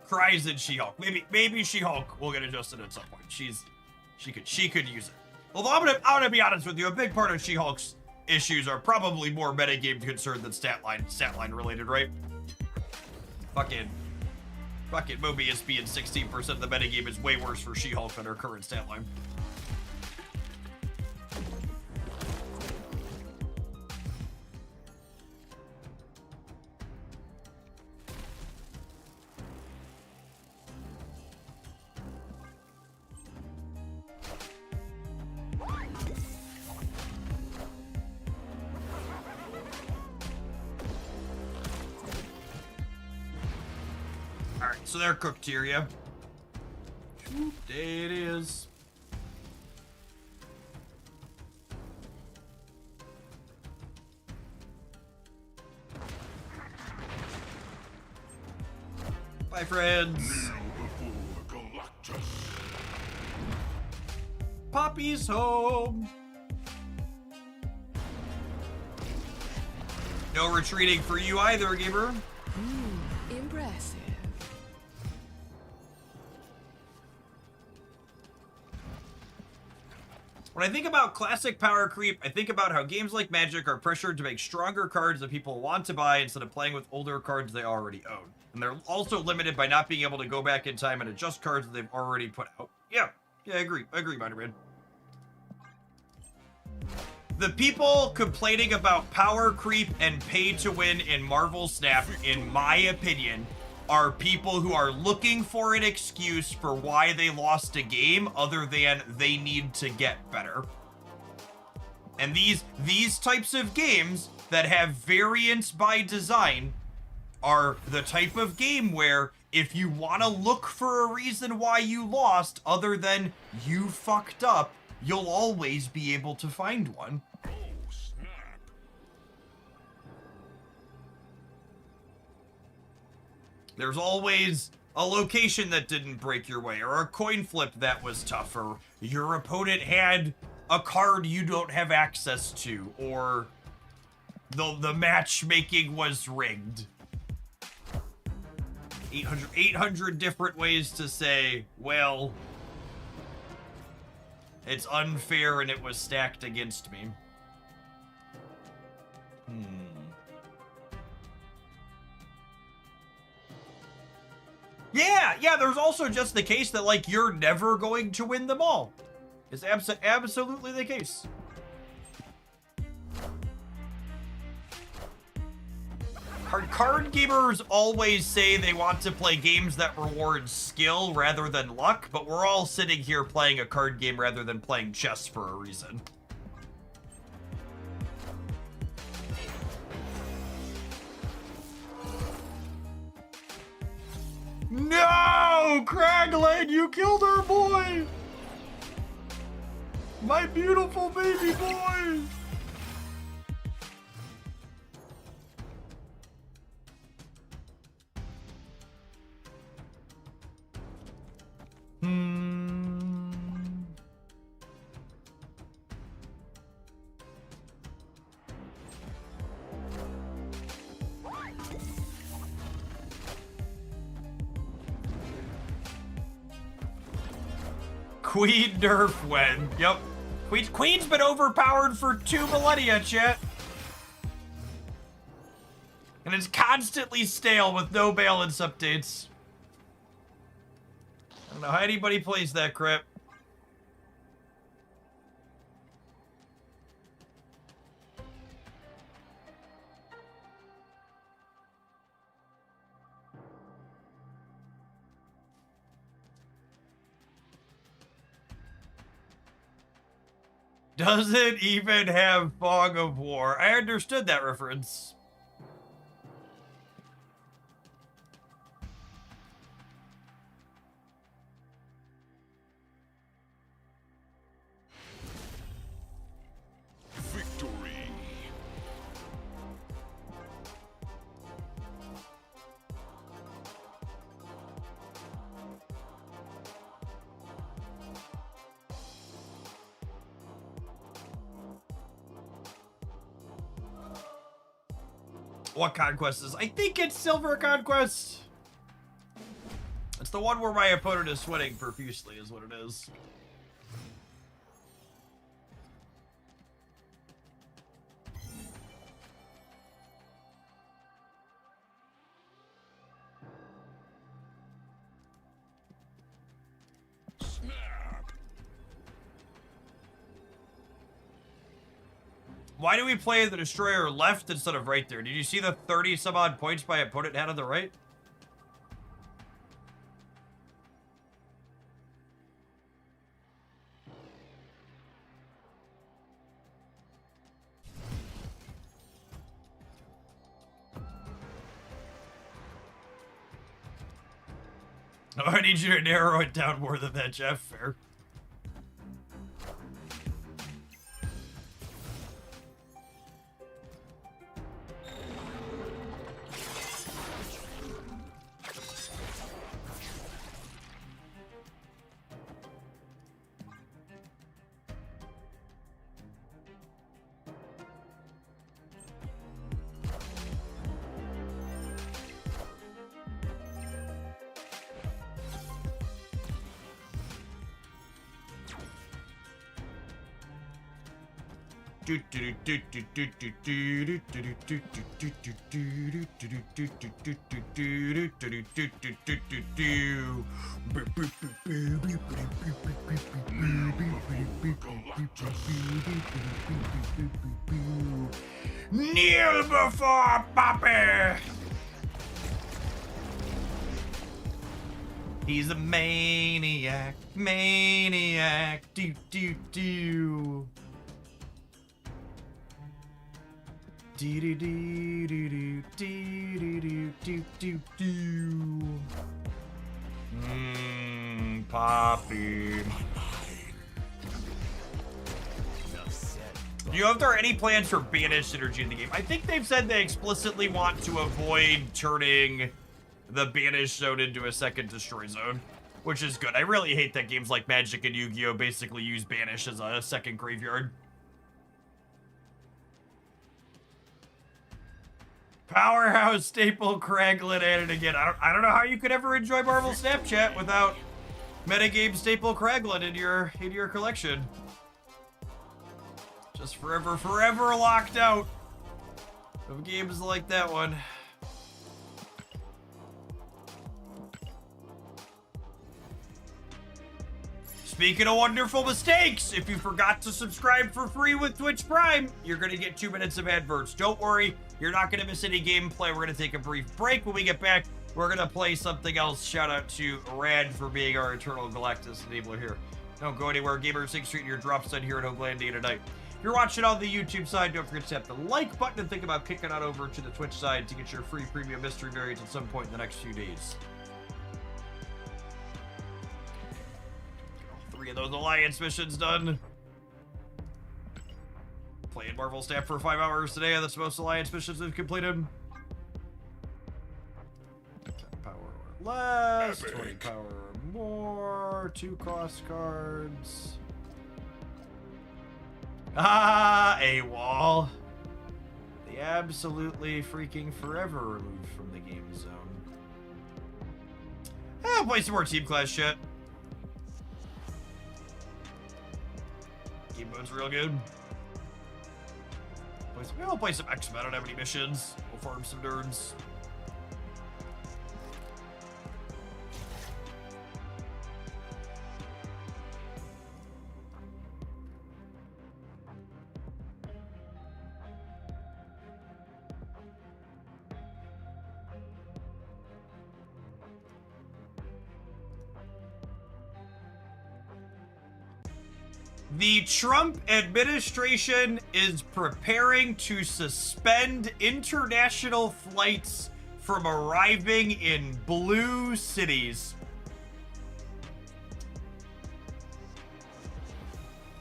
Cries in She-Hulk. Maybe She-Hulk will get adjusted at some point. She could use it. Although I'm gonna be honest with you, a big part of She-Hulk's issues are probably more metagame concerned than stat line related, right? Fucking Mobius being 16% of the metagame is way worse for She-Hulk than her current stat line. Alright, so they're cooked here, yeah? There it is. Bye, friends. Galactus. Poppy's home. No retreating for you either, Gamer. Impressive. When I think about classic power creep, I think about how games like Magic are pressured to make stronger cards that people want to buy instead of playing with older cards they already own. And they're also limited by not being able to go back in time and adjust cards that they've already put out. Yeah, I agree, Spider-Man. The people complaining about power creep and pay to win in Marvel Snap, in my opinion, are people who are looking for an excuse for why they lost a game other than they need to get better. And these types of games that have variance by design are the type of game where if you want to look for a reason why you lost other than you fucked up, you'll always be able to find one. Oh, snap. There's always a location that didn't break your way, or a coin flip that was tough, or your opponent had a card you don't have access to, or the matchmaking was rigged. 800 different ways to say, well, it's unfair and it was stacked against me. Yeah, there's also just the case that, like, you're never going to win them all. It's absolutely the case. Card gamers always say they want to play games that reward skill rather than luck, but we're all sitting here playing a card game rather than playing chess for a reason. No! Cragleg, you killed our boy! My beautiful baby boy! Queen nerf when. Yep. Queen's been overpowered for 2 millennia, chat. And it's constantly stale with no balance updates. I don't know how anybody plays that crap. Doesn't even have Fog of War. I understood that reference. Victory. What conquest is? I think it's Silver Conquest. It's the one where my opponent is sweating profusely, is what it is. Snap. Why do we play the Destroyer left instead of right there? Did you see the 30 some odd points my opponent had on the right? Oh, I need you to narrow it down more than that, Jeff. Fair. Kneel before Poppy! He's a maniac, maniac, do. Poppy. Do you know if there are any plans for Banish synergy in the game? I think they've said they explicitly want to avoid turning the Banish zone into a second destroy zone, which is good. I really hate that games like Magic and Yu-Gi-Oh! Basically use Banish as a second graveyard. Powerhouse staple Kraglin at it again. I don't know how you could ever enjoy Marvel Snapchat without metagame staple Kraglin in your collection. Just forever locked out of games like that one. Speaking of wonderful mistakes, if you forgot to subscribe for free with Twitch Prime, you're going to get 2 minutes of adverts. Don't worry, you're not going to miss any gameplay. We're going to take a brief break. When we get back, we're going to play something else. Shout out to Rad for being our Eternal Galactus enabler here. Don't go anywhere. Gamer6 Street, your drop stud here at Hoagland Day tonight. If you're watching on the YouTube side, don't forget to tap the like button and think about kicking on over to the Twitch side to get your free premium mystery variants at some point in the next few days. Get those Alliance missions done. Playing Marvel Snap for 5 hours today. That's most Alliance missions we've completed. 10 power or less. Epic. 20 power or more. 2 cost cards. Ah, AWOL. The absolutely freaking forever removed from the game zone. I'll play some more Team Clash shit. Game mode's real good. We'll play some X-Men. I don't have any missions. We'll farm some nerds. The Trump administration is preparing to suspend international flights from arriving in blue cities.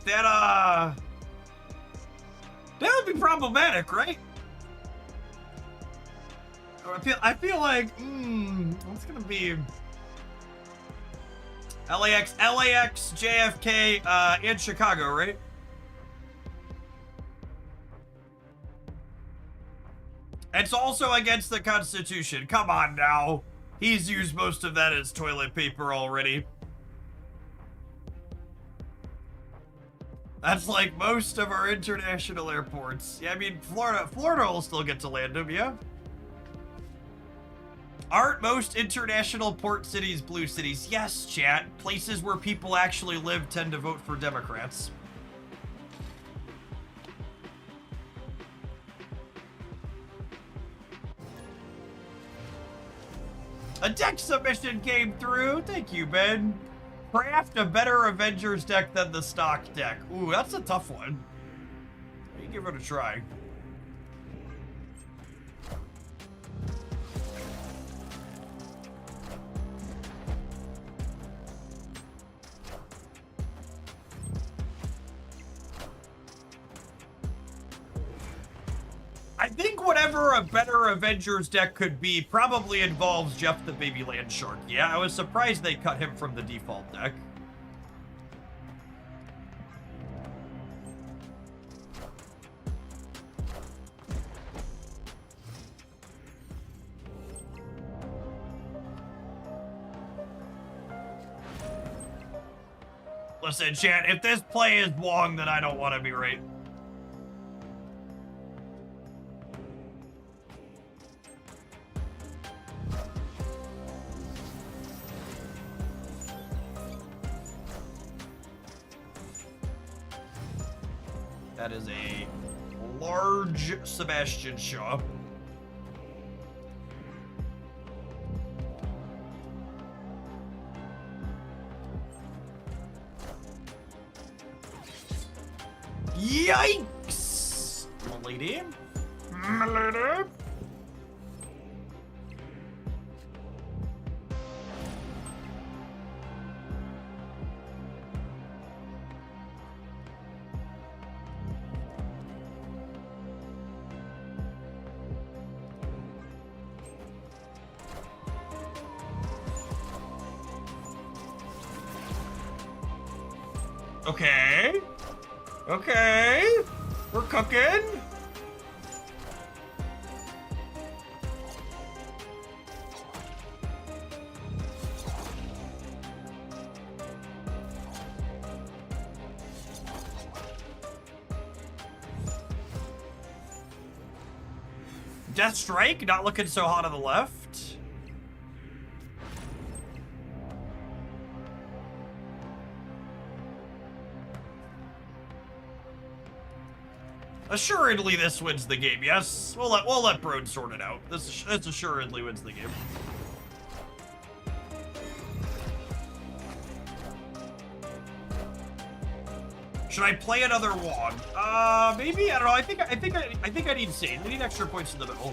That would be problematic, right? I feel like it's gonna be LAX, JFK, and Chicago, right? It's also against the Constitution. Come on now. He's used most of that as toilet paper already. That's like most of our international airports. Yeah, I mean, Florida will still get to land them, yeah? Aren't most international port cities blue cities? Yes, chat. Places where people actually live tend to vote for Democrats. A deck submission came through. Thank you, Ben. Craft a better Avengers deck than the stock deck. Ooh, that's a tough one. You give it a try. I think whatever a better Avengers deck could be probably involves Jeff the Baby Land Shark. Yeah, I was surprised they cut him from the default deck. Listen, chat, if this play is long, then I don't want to be right. That is a large Sebastian Shaw. Yikes! Milady. Milady. Okay. Okay. We're cooking. Death Strike, not looking so hot on the left. Assuredly, this wins the game. Yes, we'll let Broad sort it out. This assuredly wins the game. Should I play another wand? Maybe, I don't know. I think I need Sage. I need extra points in the middle.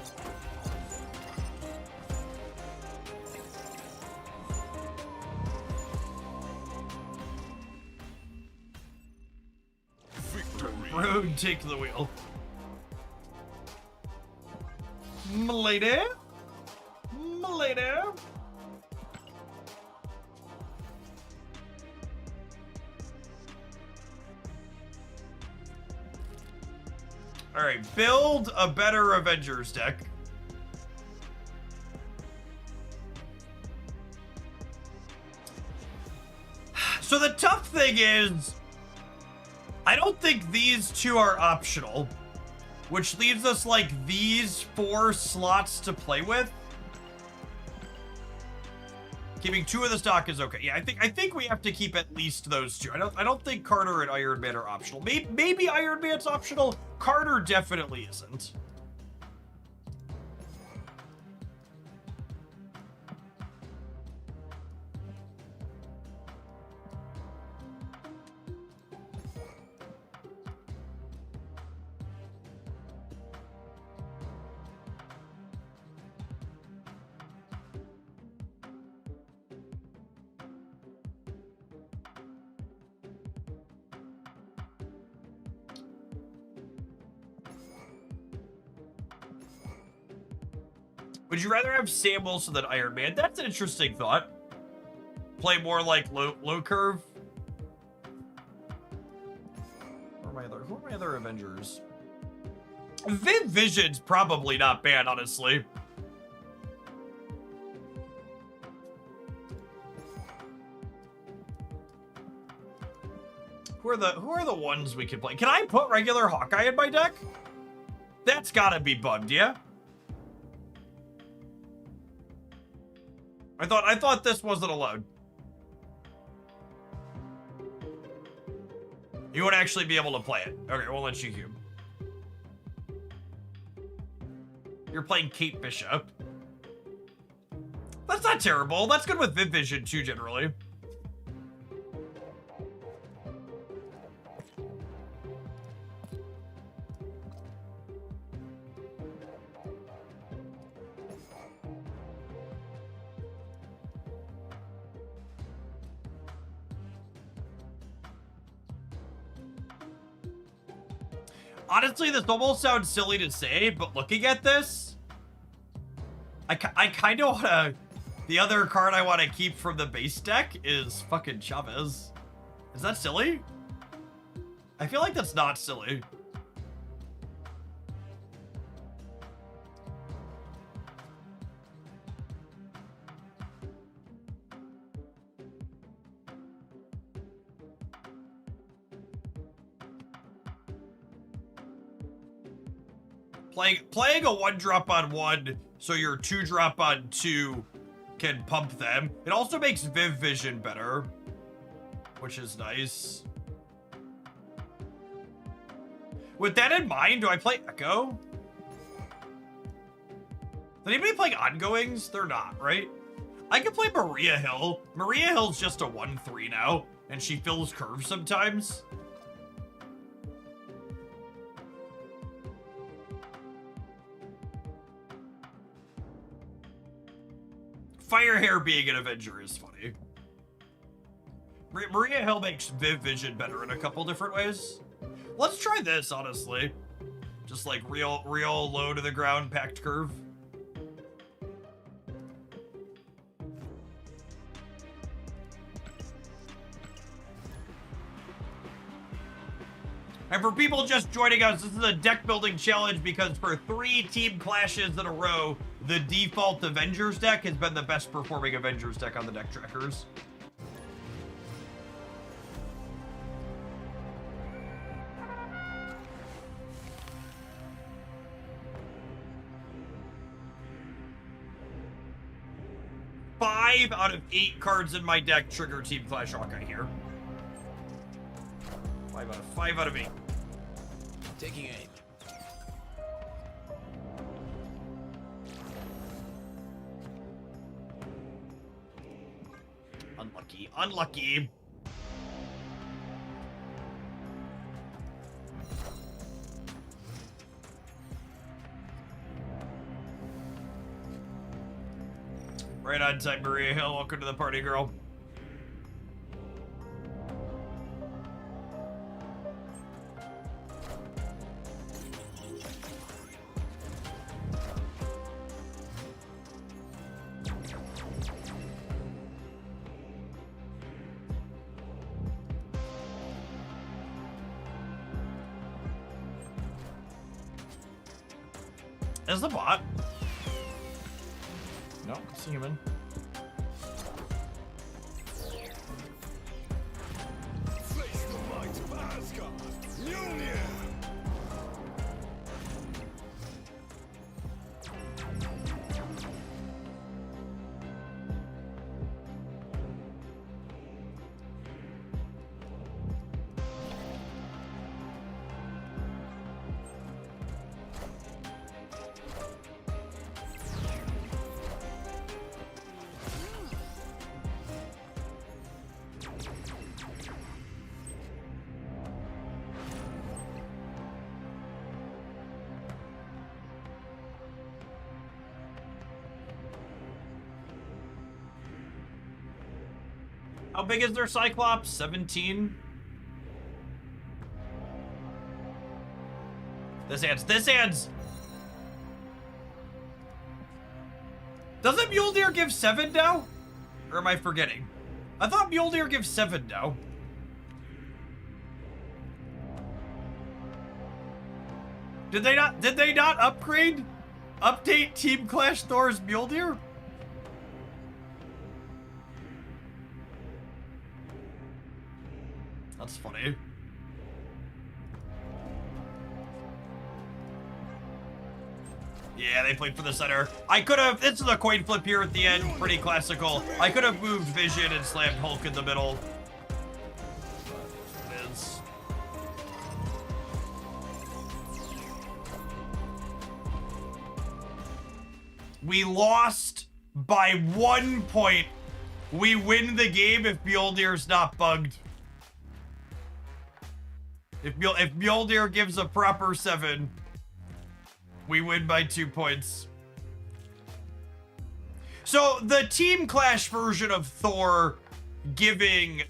Road, take the wheel. Milady? Milady? Alright, build a better Avengers deck. So the tough thing is, I don't think these two are optional, which leaves us like these 4 slots to play with. Keeping 2 of the stock is okay. Yeah, I think we have to keep at least those 2. I don't think Carter and Iron Man are optional. Maybe Iron Man's optional. Carter definitely isn't. Would you rather have Sam Wilson than Iron Man? That's an interesting thought. Play more like low curve. Who are my other Avengers? Vision's probably not bad, honestly. Who are the ones we can play? Can I put regular Hawkeye in my deck? That's gotta be bugged, yeah? I thought this wasn't allowed. You won't actually be able to play it. Okay, we'll let you cube. You're playing Kate Bishop. That's not terrible. That's good with Viv Vision too, generally. Honestly, this almost sounds silly to say, but looking at this, I kind of want to... The other card I want to keep from the base deck is fucking Chavez. Is that silly? I feel like that's not silly. Playing a 1-drop on 1, so your 2-drop on 2 can pump them. It also makes Viv Vision better, which is nice. With that in mind, do I play Echo? Is anybody playing Ongoings? They're not, right? I could play Maria Hill. Maria Hill's just a 1/3 now, and she fills curves sometimes. Firehair being an Avenger is funny. Maria Hill makes Viv Vision better in a couple different ways. Let's try this, honestly. Just like real low to the ground packed curve. And for people just joining us, this is a deck building challenge because for 3 team clashes in a row, the default Avengers deck has been the best performing Avengers deck on the deck trackers. Five out of 8 cards in my deck trigger Team Clash Hawkeye here. 5 out of 8. Taking aim. Unlucky. Unlucky. Right on time, Maria Hill. Welcome to the party, girl. Is the bot? No, it's a human. Face the light of Asgard. Mjolnir. How big is their Cyclops? 17? This adds. Doesn't Mjolnir give 7 now? Or am I forgetting? I thought Mjolnir gives 7 now. Did they not update Team Clash Thor's Mjolnir? That's funny. Yeah, they played for the center. I could have, this is a coin flip here at the end, pretty classical. I could have moved Vision and slammed Hulk in the middle. It is. We lost by 1 point. We win the game if Mjolnir's not bugged. If Mjolnir gives a proper 7, we win by 2 points. So the Team Clash version of Thor giving,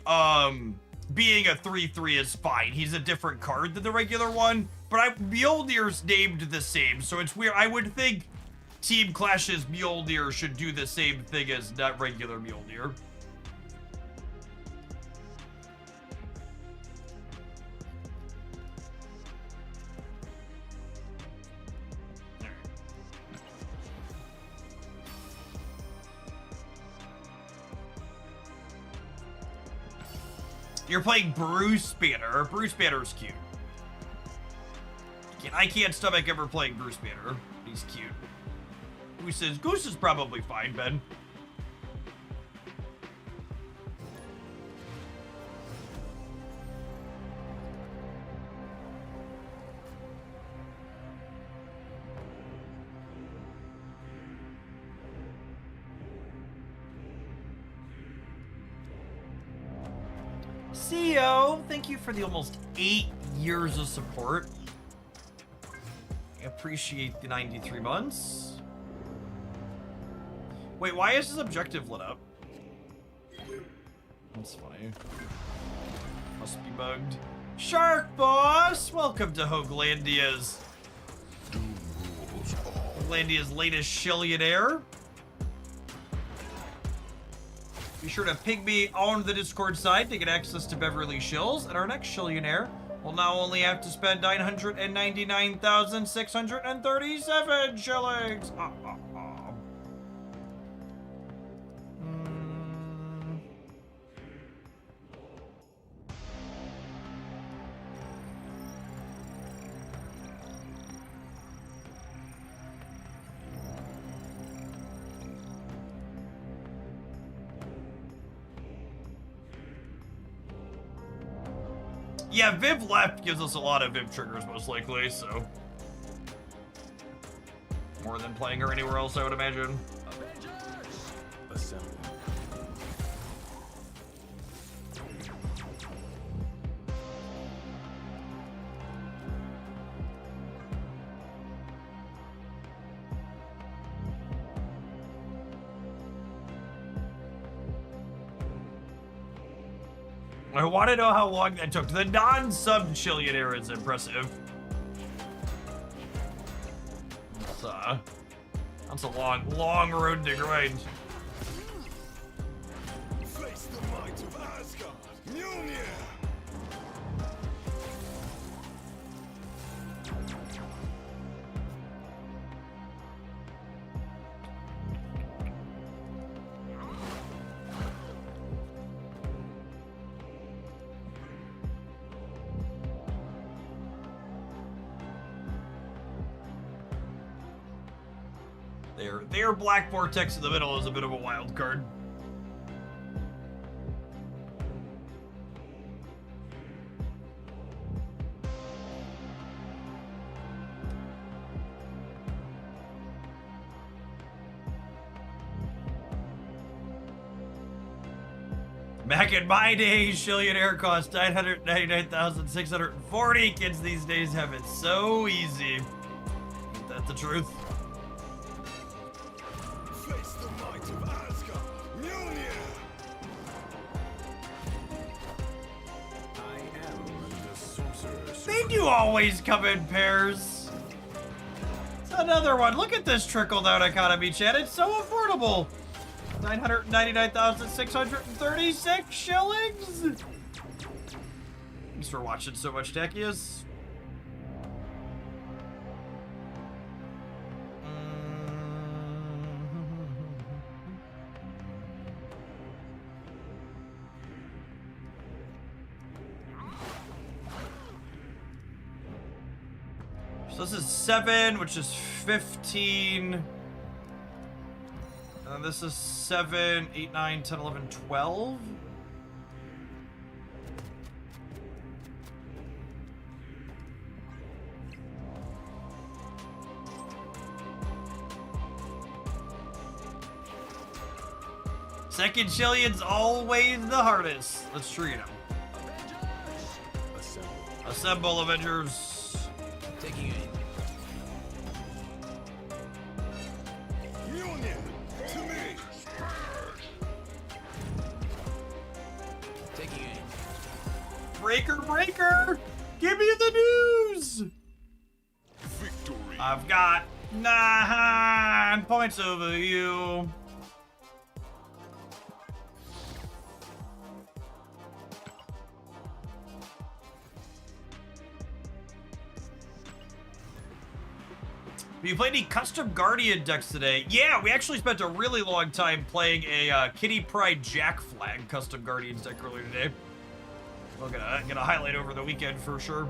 being a 3/3 is fine. He's a different card than the regular one, but Mjolnir's named the same, so it's weird. I would think Team Clash's Mjolnir should do the same thing as that regular Mjolnir. You're playing Bruce Banner. Bruce Banner's cute. I can't stomach ever playing Bruce Banner. He's cute. Goose is probably fine, Ben. CEO, thank you for the almost 8 years of support. I appreciate the 93 months. Wait, why is his objective lit up? That's funny. Must be bugged. Shark Boss! Welcome to Hoaglandia's latest Shillionaire. Be sure to ping me on the Discord side to get access to Beverly Shills, and our next Shillionaire will now only have to spend 999,637 shillings. Yeah, Viv left gives us a lot of Viv triggers, most likely, so. More than playing her anywhere else, I would imagine. Avengers! Assemble. I want to know how long that took. The non-sub Shillionaire is impressive. That's a long road to grind. Face the might of Asgard. Mjolnir. Their Black Vortex in the middle is a bit of a wild card. Back in my day, Shillionaire cost 999,640. Kids these days have it so easy. Ain't that the truth? Face the might of Asgard. Mjolnir. I am the sorcerer. They do always come in pairs. It's another one. Look at this trickle-down economy, chat. It's so affordable. 999,636 shillings. Thanks for watching so much, Techius. So this is 7, which is 15. And then this is 7, 8, 9, 10, 11, 12. Second Shillion's always the hardest. Let's treat him. Assemble. Assemble, Avengers. Taking aim. Union to me. Taking aim. Breaker, breaker! Give me the news! Victory. I've got 9 points over you. Have you played any custom Guardian decks today? Yeah, we actually spent a really long time playing a Kitty Pryde Jack Flag custom Guardians deck earlier today. We're gonna highlight over the weekend for sure.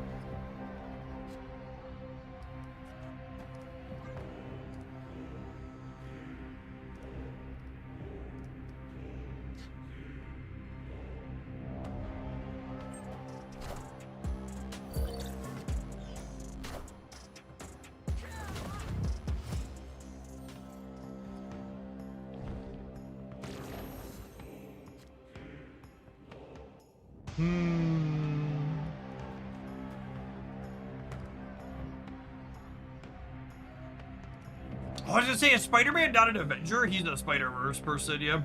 I was gonna say, is Spider-Man not an Avenger? He's a Spider-Verse person, yeah.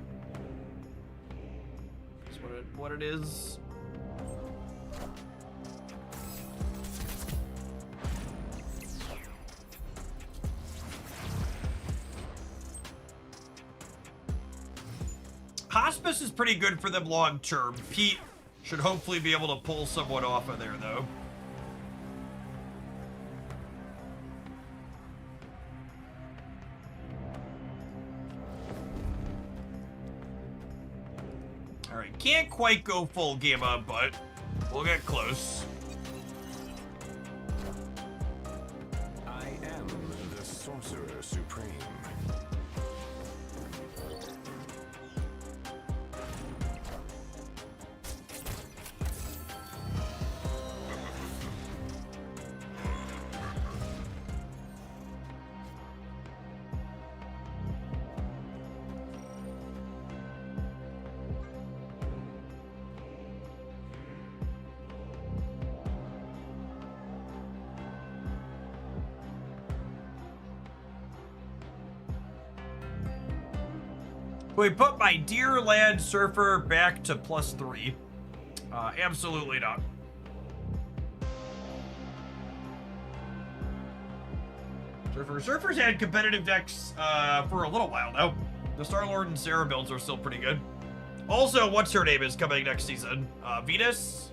That's what it is. Hospice is pretty good for them long term. Pete should hopefully be able to pull someone off of there, though. Alright, can't quite go full Gamma, but we'll get close. I am the Sorcerer Supreme. We put my Deer Land Surfer back to +3. Absolutely not. Surfer's had competitive decks for a little while now. The Star-Lord and Sarah builds are still pretty good. Also, what's her name is coming next season? Venus?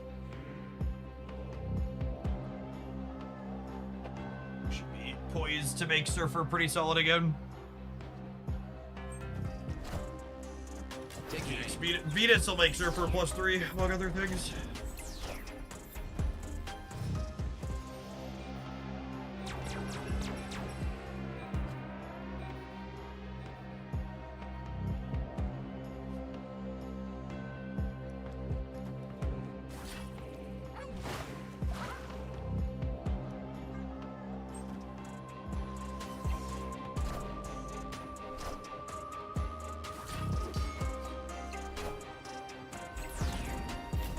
Should be poised to make Surfer pretty solid again. Venus will make Surfer +3, among other things.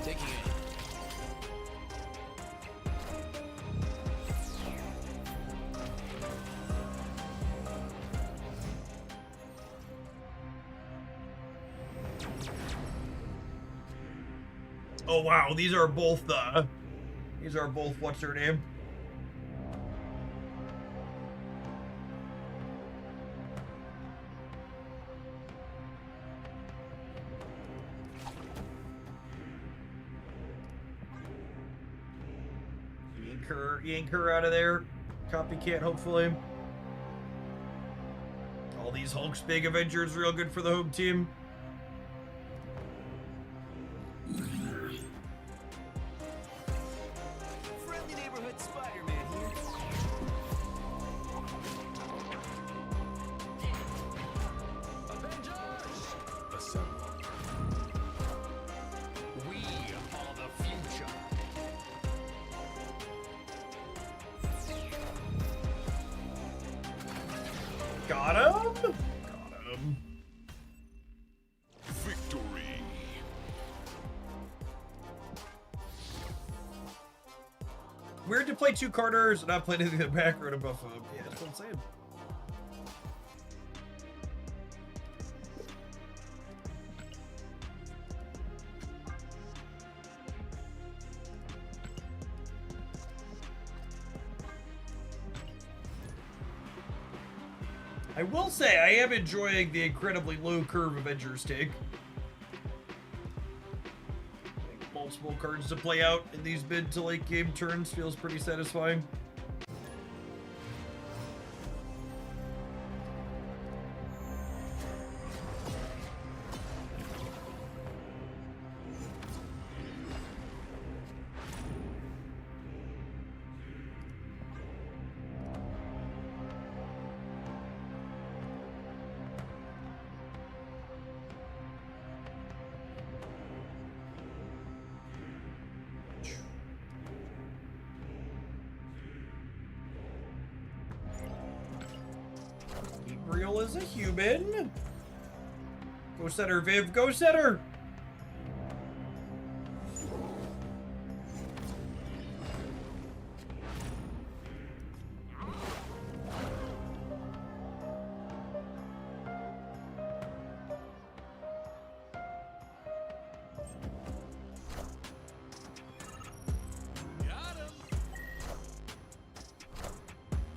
Taking aim. Oh wow, these are both what's her name? Yank her out of there. Copycat, hopefully. All these Hulk's big Avengers real good for the home team. Friendly neighborhood Spider-Man here. Got him. Got him. Victory. Weird to play 2 Carters and not play anything in the background above him. Yeah, that's what I'm saying. I will say, I am enjoying the incredibly low curve Avengers take. Multiple cards to play out in these mid to late game turns feels pretty satisfying. Gabriel is a human. Go setter, Viv. Go setter.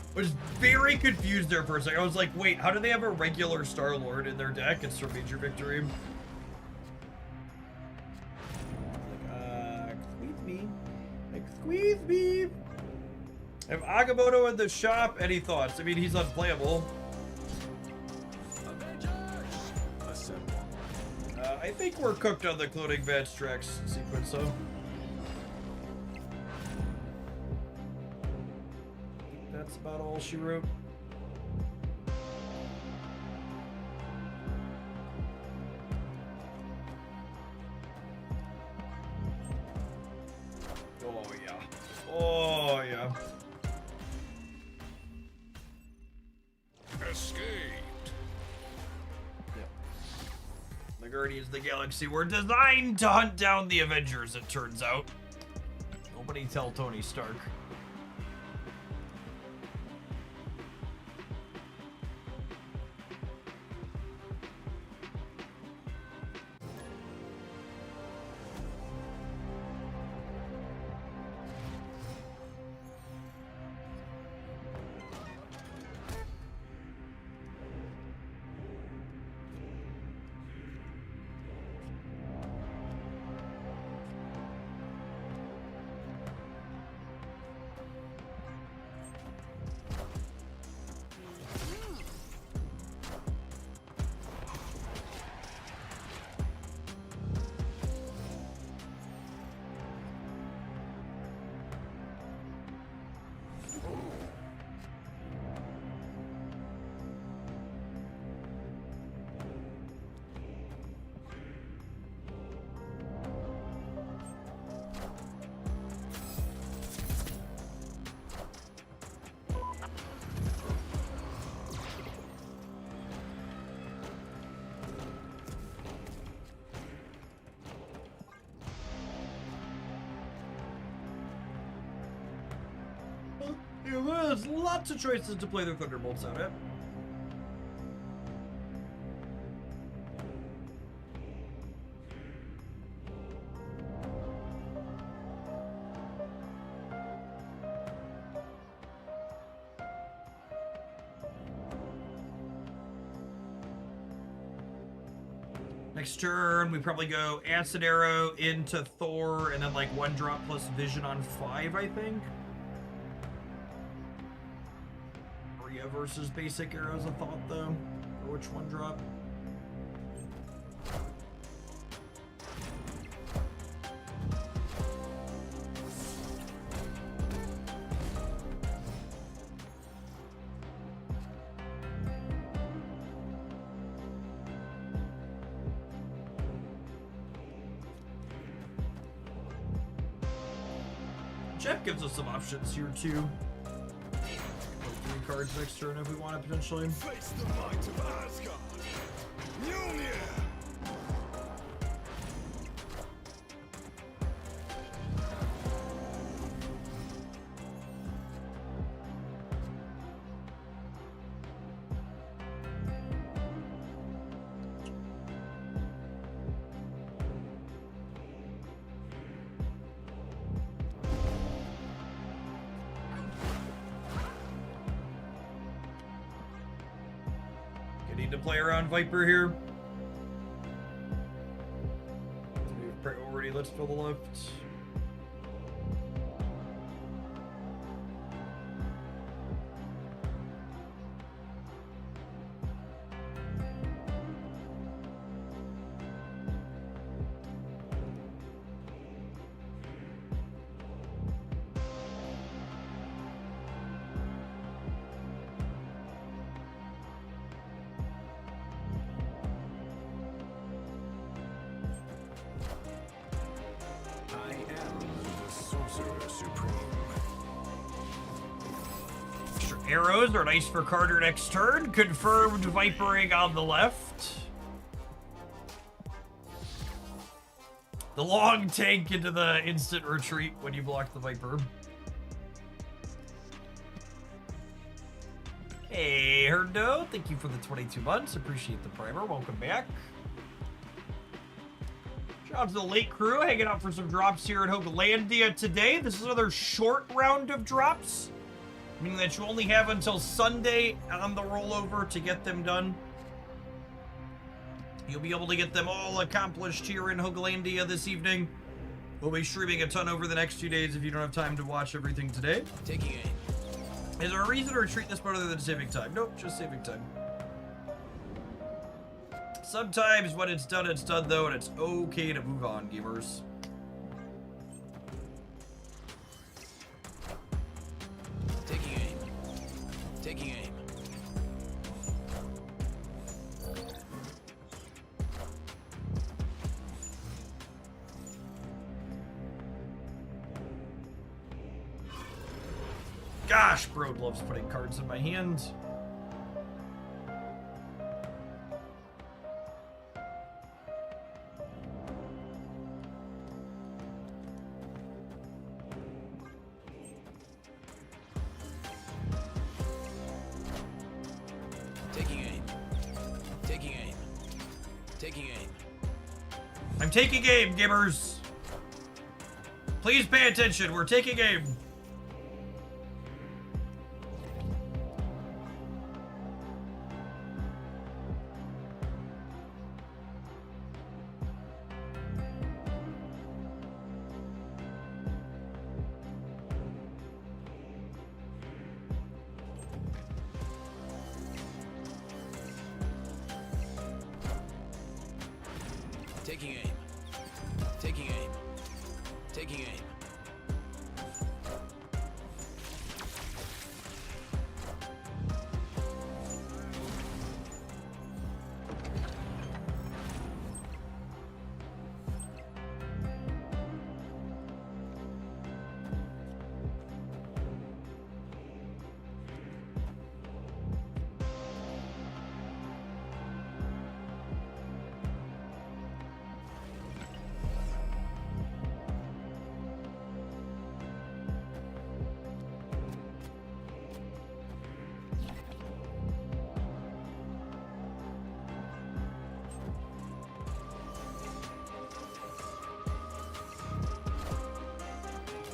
I was very confused there for a second. I was like, wait, how do they have a regular Star-Lord in their deck? It's from Major Victory. Like, excuse me. Excuse me. I have Agamotto in the shop. Any thoughts? I mean, he's unplayable. I think we're cooked on the Cloning Match Tracks sequence, though. That's about all she wrote. Oh yeah. Oh yeah. Escaped. Yep. The Guardians of the Galaxy were designed to hunt down the Avengers, it turns out. Nobody tell Tony Stark. There's lots of choices to play their Thunderbolts out at. Next turn, we probably go Acid Arrow into Thor, and then like 1-drop plus Vision on 5, I think. Rhea versus basic arrows, a thought though. Or which 1-drop? Jeff gives us some options here too. 3 cards next turn if we want to potentially. Face the might of Asgard. Mjolnir. You need to play around Viper here. We have priority. Let's fill the left. I am the Sorcerer Supreme. Extra arrows are nice for Carter next turn. Confirmed Vipering on the left. The long tank into the instant retreat when you block the Viper. Hey, Herdo. Thank you for the 22 months. Appreciate the primer. Welcome back. Shout out to the late crew hanging out for some drops here at Hoaglandia today. This is another short round of drops, meaning that you only have until Sunday on the rollover to get them done. You'll be able to get them all accomplished here in Hoaglandia this evening. We'll be streaming a ton over the next 2 days if you don't have time to watch everything today. Taking aim. Is there a reason to retreat this part other than saving time? Nope, just saving time. Sometimes when it's done though, and it's okay to move on, gamers. Taking aim. Taking aim. Gosh, bro loves putting cards in my hand. Taking aim. Taking aim. Taking aim. I'm taking aim, gamers. Please pay attention. We're taking aim. Taking aim. Taking aim. Taking aim.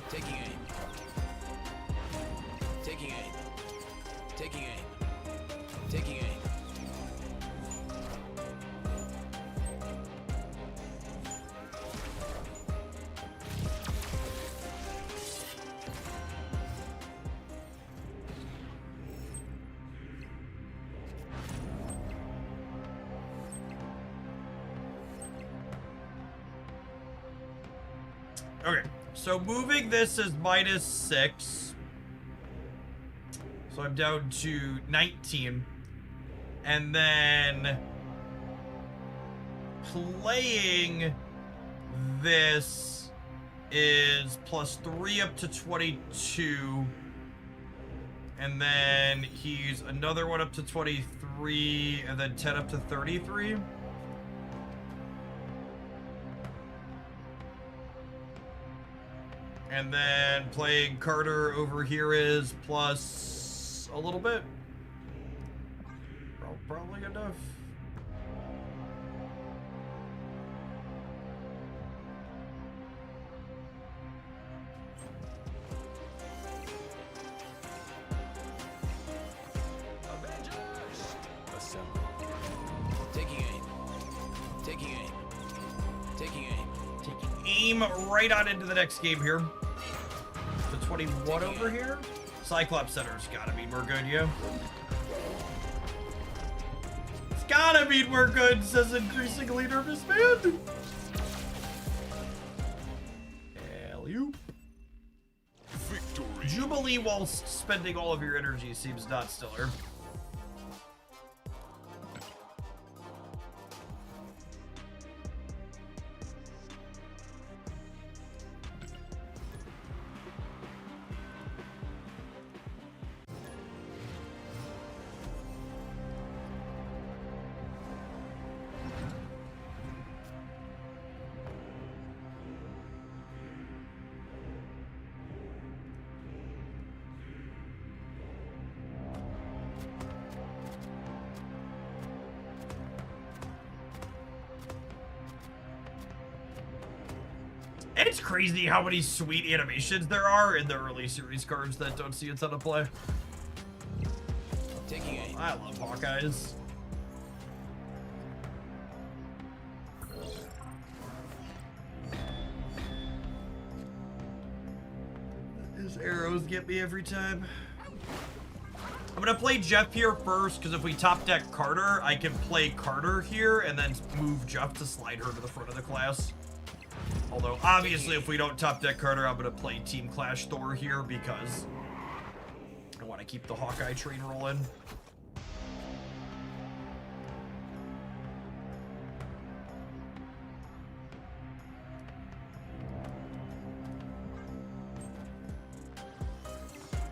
Taking aim. Taking aim. Taking aim. Taking aim. Okay, so moving this is -6. So I'm down to 19. And then playing this is +3 up to 22. And then he's another one up to 23, and then 10 up to 33. And then playing Carter over here is plus a little bit. Probably enough. Assemble. Taking aim. Taking aim. Taking aim. Taking aim right on into the next game here. The 21 over here. Cyclops Center's gotta mean we're good, yeah? It's gotta mean we're good, says increasingly nervous man. Alley-oop. Victory. Jubilee whilst spending all of your energy seems not stellar. And it's crazy how many sweet animations there are in the early series cards that don't see a ton of play. Taking aim. I love Hawkeyes. His arrows get me every time. I'm gonna play Jeff here first, because if we top deck Carter, I can play Carter here and then move Jeff to slide her to the front of the class. Although, obviously, if we don't top deck Carter, I'm gonna play Team Clash Thor here because I want to keep the Hawkeye train rolling.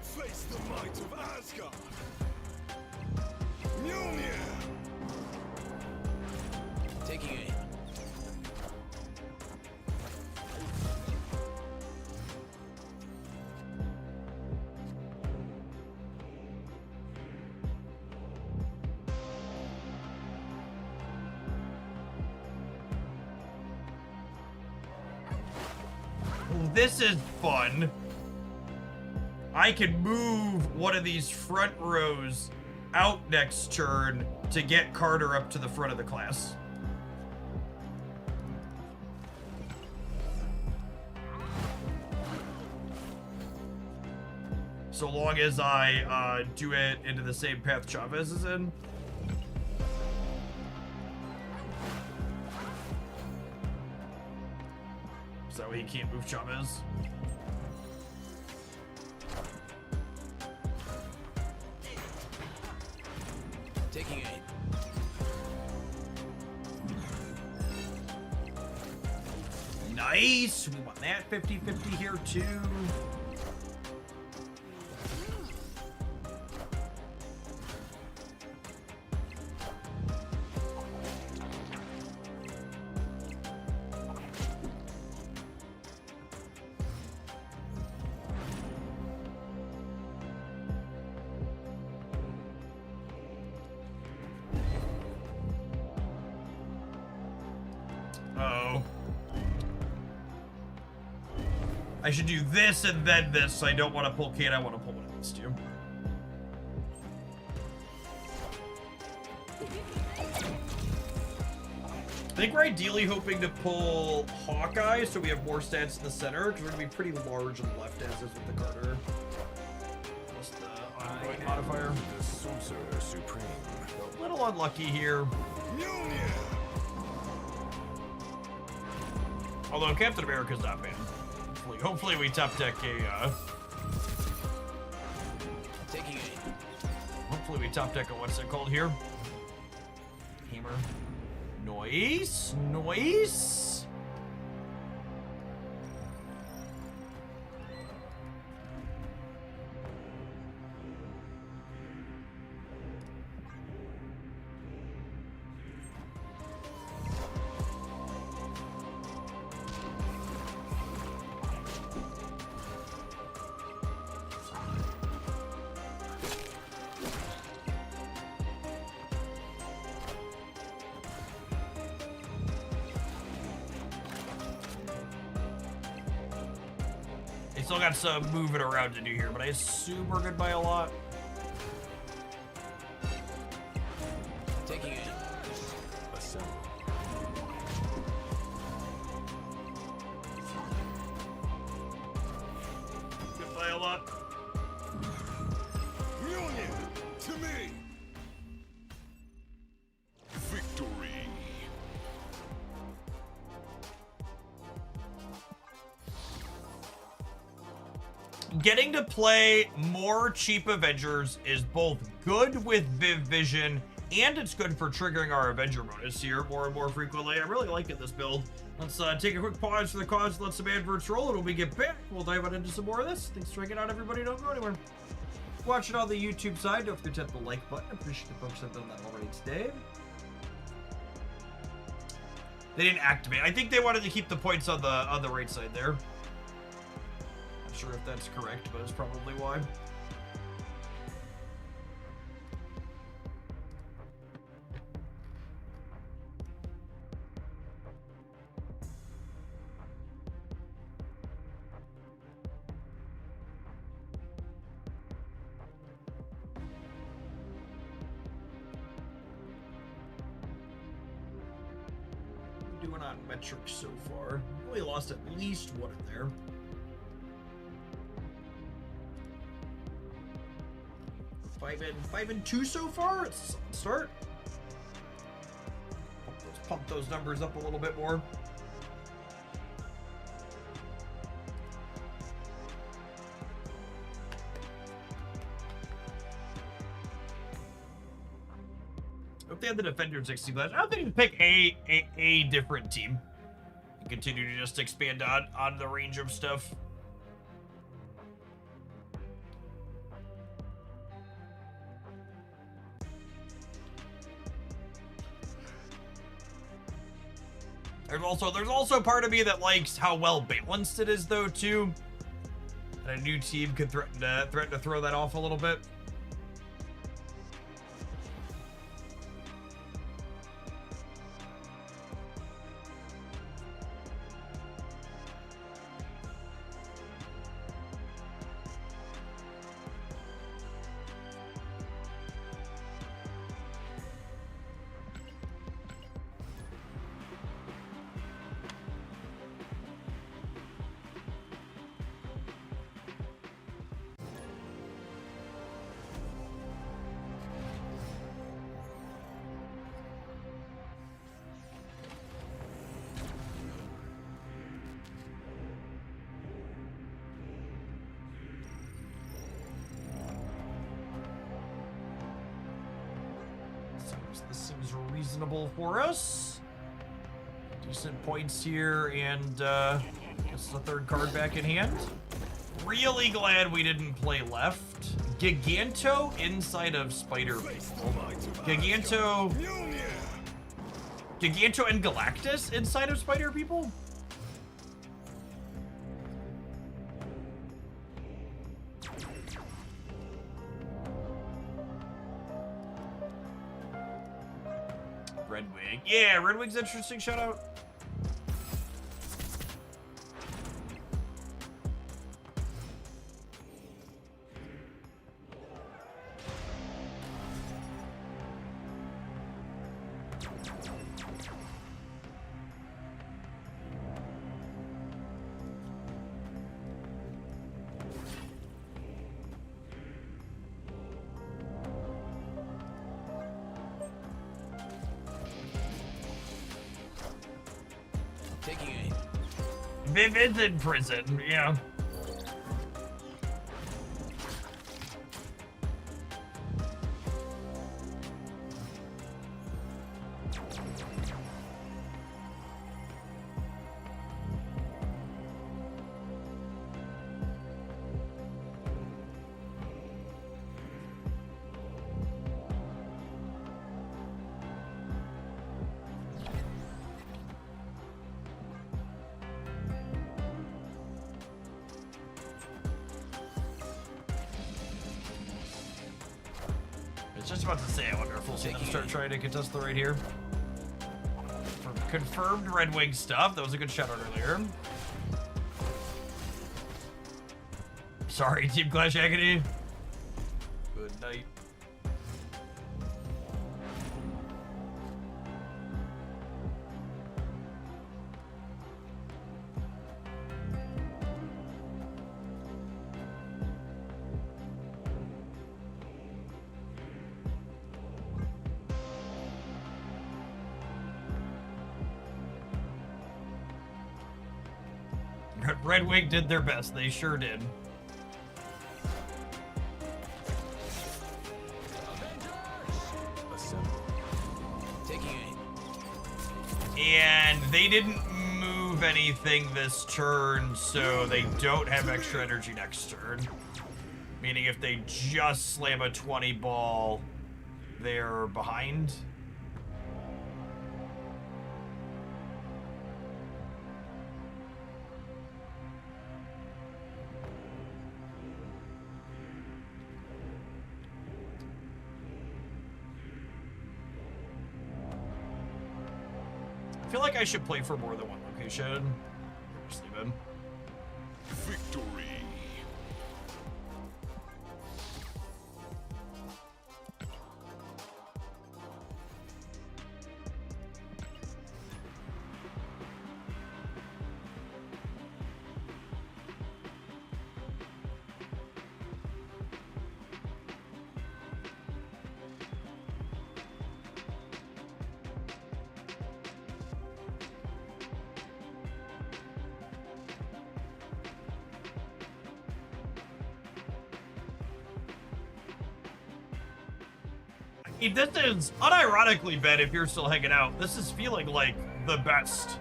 Face the might of Asgard. Mjolnir. Taking aim. This is fun. I can move one of these front rows out next turn to get Carter up to the front of the class. So long as I do it into the same path Chavez is in. So he can't move Chavez. Taking aim. Nice! We want that 50-50 here too. Uh-oh. I should do this and then this. I don't want to pull Kate. I want to pull one of these two. I think we're ideally hoping to pull Hawkeye so we have more stats in the center, because we're going to be pretty large on the left as is with the Carter. Plus the ongoing modifier. The Sorcerer Supreme. A little unlucky here. Mjolnir. Although Captain America's not bad. Hopefully we top deck a, Taking aim. hopefully we top deck a, what's it called here? Hammer. Noise? Noise? Still got some moving around to do here, but I assume we're good by a lot. Taking it. Assemble. Good by a lot. Union to me. Victory. Getting to play more cheap Avengers is both good with Viv Vision and it's good for triggering our Avenger bonus here more and more frequently. I really like it, this build. Let's take a quick pause for the cause, let some adverts roll, and when we get back, we'll dive on into some more of this. Thanks for checking out, everybody. Don't go anywhere. Watching on the YouTube side, don't forget to hit the like button. Appreciate the folks that have done that already today. They didn't activate. I think they wanted to keep the points on the right side there. Not sure if that's correct, but it's probably why. Doing on metrics so far. We lost at least one in there. Five and 2 so far. It's a solid start. Let's pump those numbers up a little bit more. If they had the Defender 60 class, I don't think you pick a different team and continue to just expand on the range of stuff. There's also part of me that likes how well balanced it is though too. And a new team could threaten to throw that off a little bit. This seems reasonable for us. Decent points here, and guess the third card back in hand. Really glad we didn't play left. Giganto inside of Spider People. Giganto and Galactus inside of Spider People? Redwing. Yeah, Redwing's interesting. Shout out. Taking aim. Vivid's in prison, yeah. Just about to say, I wonder if we'll see them start trying to contest the right here. For confirmed Red Wing stuff. That was a good shout out earlier. Sorry, Team Clash Agony. Good night. Red Wing did their best. They sure did. And they didn't move anything this turn, so they don't have extra energy next turn. Meaning if they just slam a 20 ball, they're behind. I feel like I should play for more than one location. Just leave him. Victory. This is unironically, Ben, if you're still hanging out, this is feeling like the best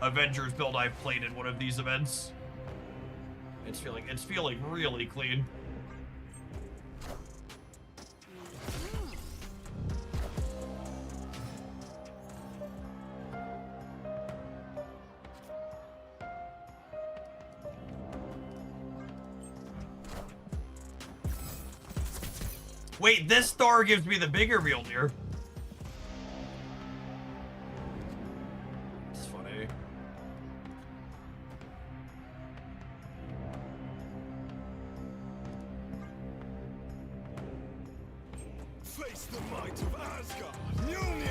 Avengers build I've played in one of these events. It's feeling really clean. Wait, this Thor gives me the bigger Mjolnir. It's funny. Face the might of Asgard. Mjolnir.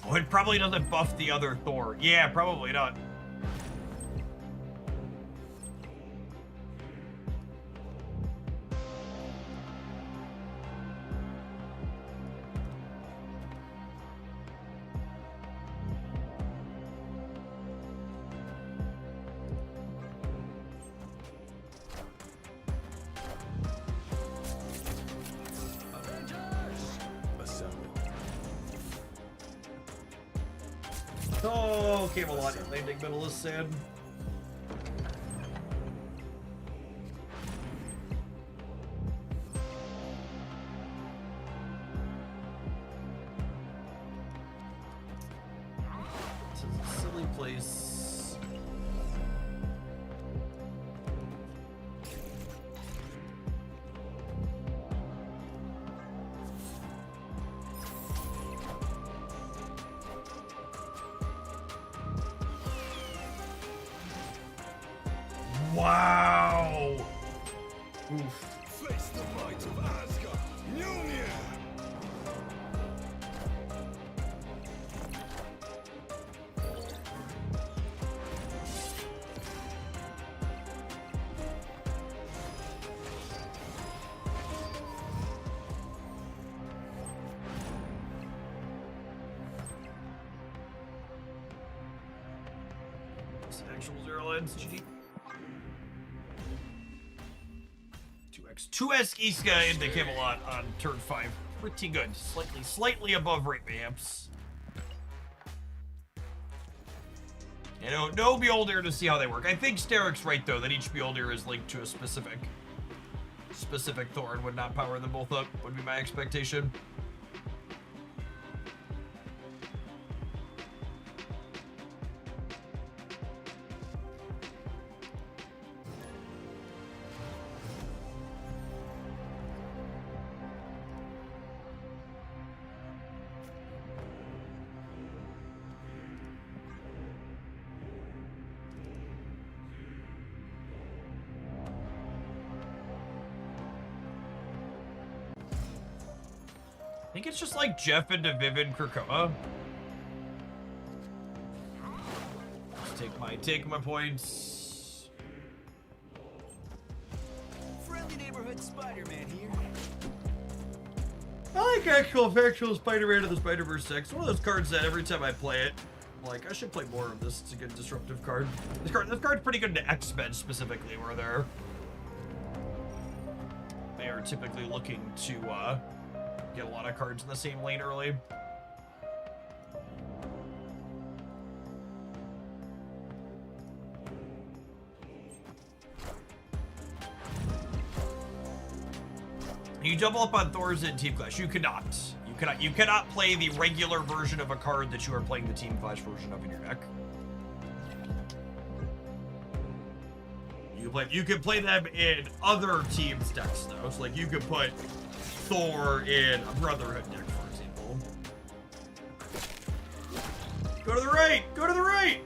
Oh, it probably doesn't buff the other Thor. Yeah, probably not. Oh, Camelot landing middle is sad. This is a silly place. Wow! Oof. Face the might of Asgard. Mjolnir. It's actual zero lens, GG. 2S Iska into Camelot on turn 5. Pretty good. Slightly above rate Mayhaps. You know, no Mjolnir to see how they work. I think Steric's right, though, that each Mjolnir is linked to a specific Thor and would not power them both up, would be my expectation. think it's just like Jeff into Vivid Krakoa. Just take my points. Friendly neighborhood Spider-Man here. I like actual Spider-Man of the Spider-Verse 6. One of those cards that every time I play it, I'm like, I should play more of this. It's a good disruptive card. This card's pretty good to X-Men specifically, where they are typically looking to get a lot of cards in the same lane early. You double up on Thor's in Team Clash. You cannot. You cannot play the regular version of a card that you are playing the Team Clash version of in your deck. You can play them in other teams' decks though. So like you could put Thor in a Brotherhood deck, for example. Go to the right! Go to the right!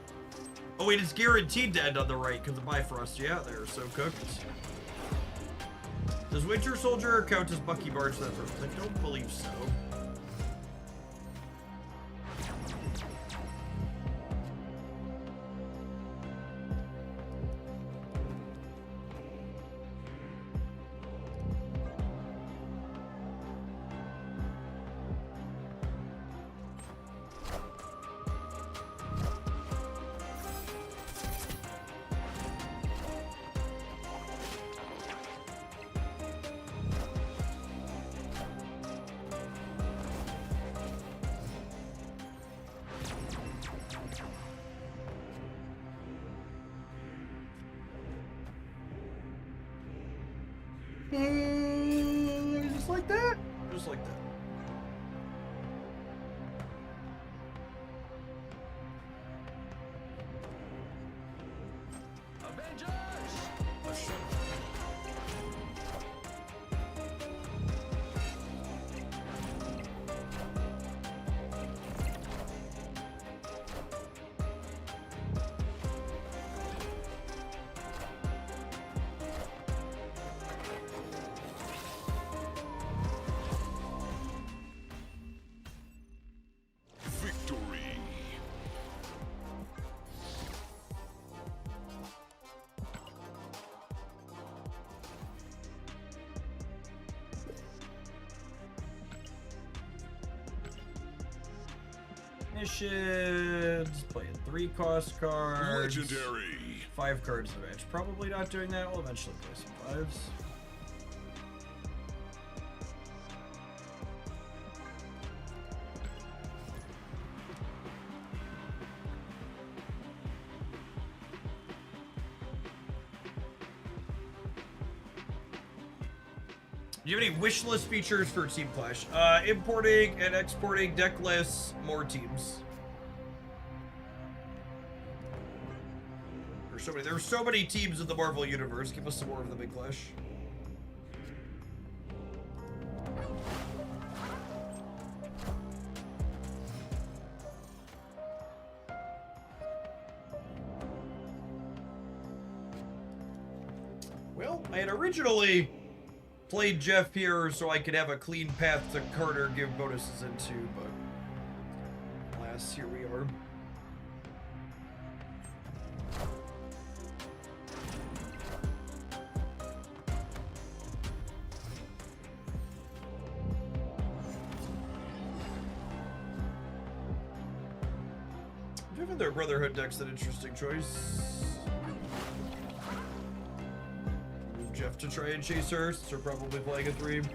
Oh wait, it's guaranteed to end on the right because of Bifrost. Yeah, they're so cooked. Does Winter Soldier count as Bucky Barnes for that purpose? I don't believe so. Just like that? Just like that. Missions, playing 3 cost cards. Legendary. 5 cards in the match. Probably not doing that. We'll eventually play some 5s. Do you have any wish list features for Team Clash? Importing and exporting deck lists, more teams. There's so many teams in the Marvel Universe. Give us some more of them in Clash. Well, I had originally played Jeff here so I could have a clean path to Carter give bonuses into, but alas, here we are. Given their Brotherhood deck's an interesting choice. Jeff to try and chase her, since they're probably playing a 3. It's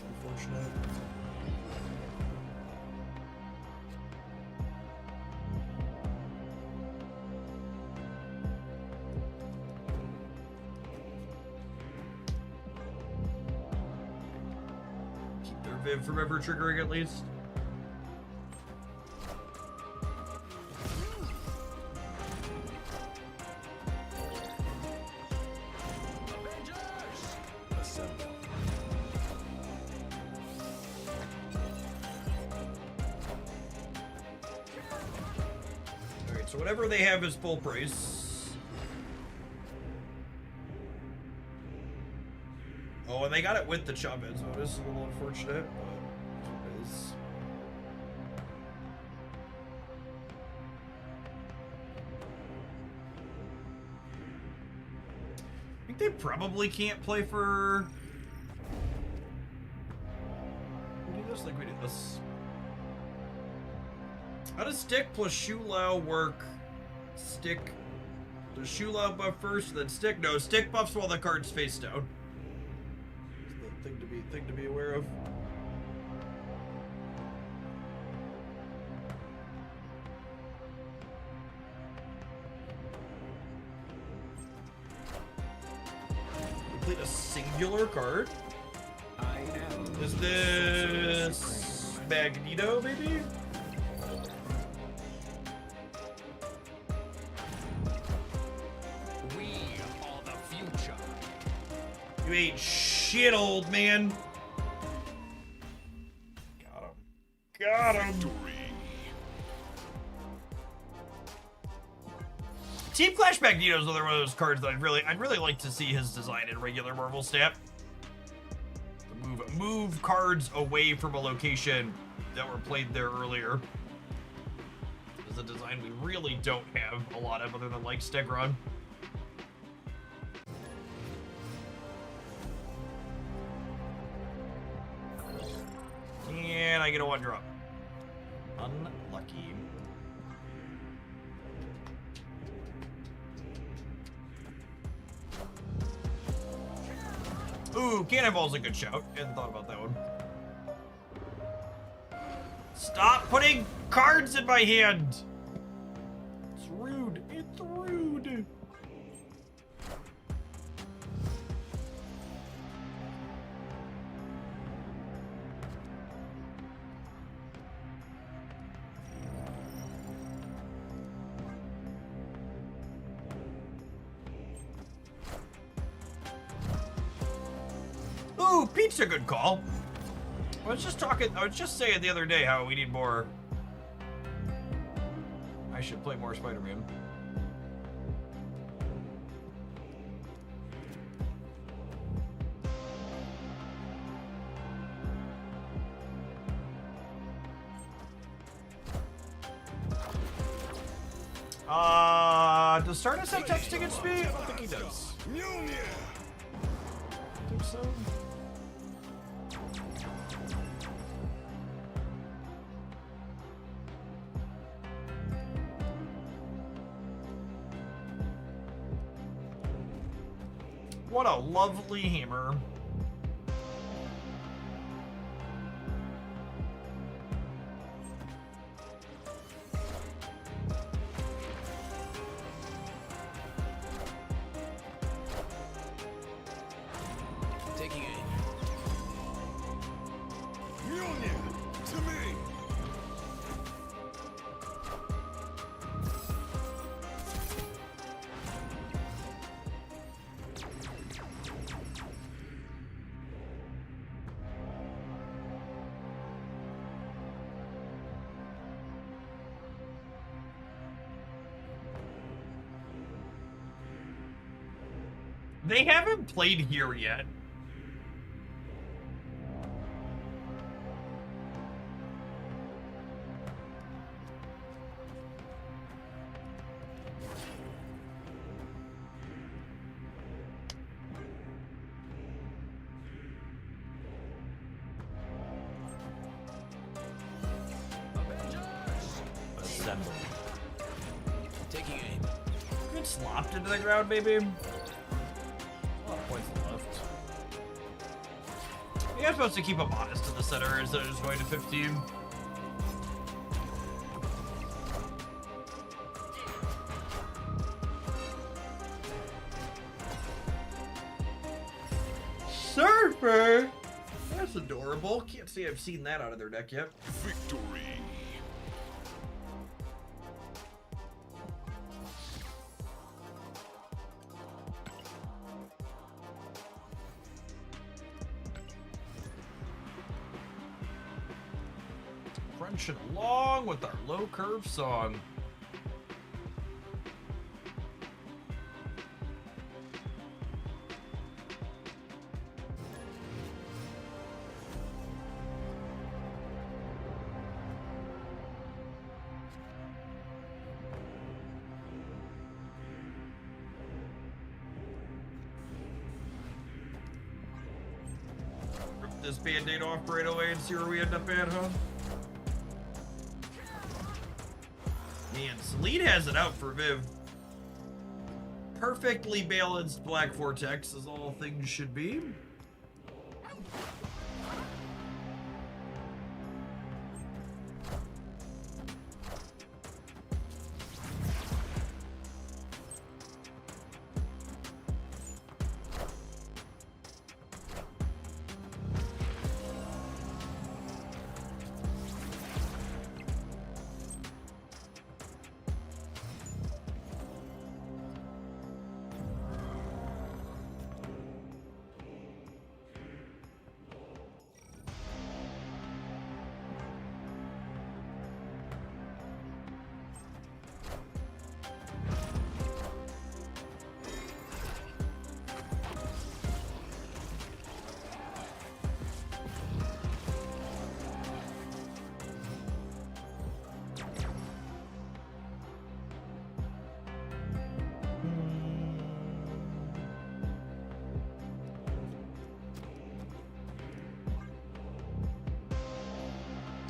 unfortunate. Keep their Viv from ever triggering at least. So whatever they have is full price. Oh, and they got it with the Chavez bonus. A little unfortunate, but it is. I think they probably can't play for. We do this like we did this. How does stick plus Shulao work? Stick. Does Shulao buff first, then stick? No, stick buffs while the card's face down. That's the thing to be aware of. Complete a singular card. I am. Is this Magneto, maybe? We are the future. You ain't shit, old man. Got him. Team Clash Magneto's another one of those cards that I'd really like to see his design in regular Marvel Snap. Move cards away from a location that were played there earlier. It's a design we really don't have a lot of other than like Stegron. And I get a 1-drop. Unlucky. Ooh, Cannonball's a good shout. Hadn't thought about that one. Stop putting cards in my hand! It's rude. It's rude. Ooh, Pete's a good call. I was just saying the other day how we need more. I should play more Spider-Man. Does Stardust have text against me? I don't think he does. I think so. What a lovely hammer. Taking aim. Mjolnir, to me. They haven't played here yet. Assemble. Taking aim. Get slopped into the ground, maybe. A lot of points left. Yeah, I'm supposed to keep him honest in the center instead of just going to 15. Surfer! That's adorable. Can't say I've seen that out of their deck yet. Victory. Crunching along with our low curve song. rip this band-aid off right away and see where we end up at, huh? Man, Celine has it out for Viv. Perfectly balanced Black Vortex, as all things should be.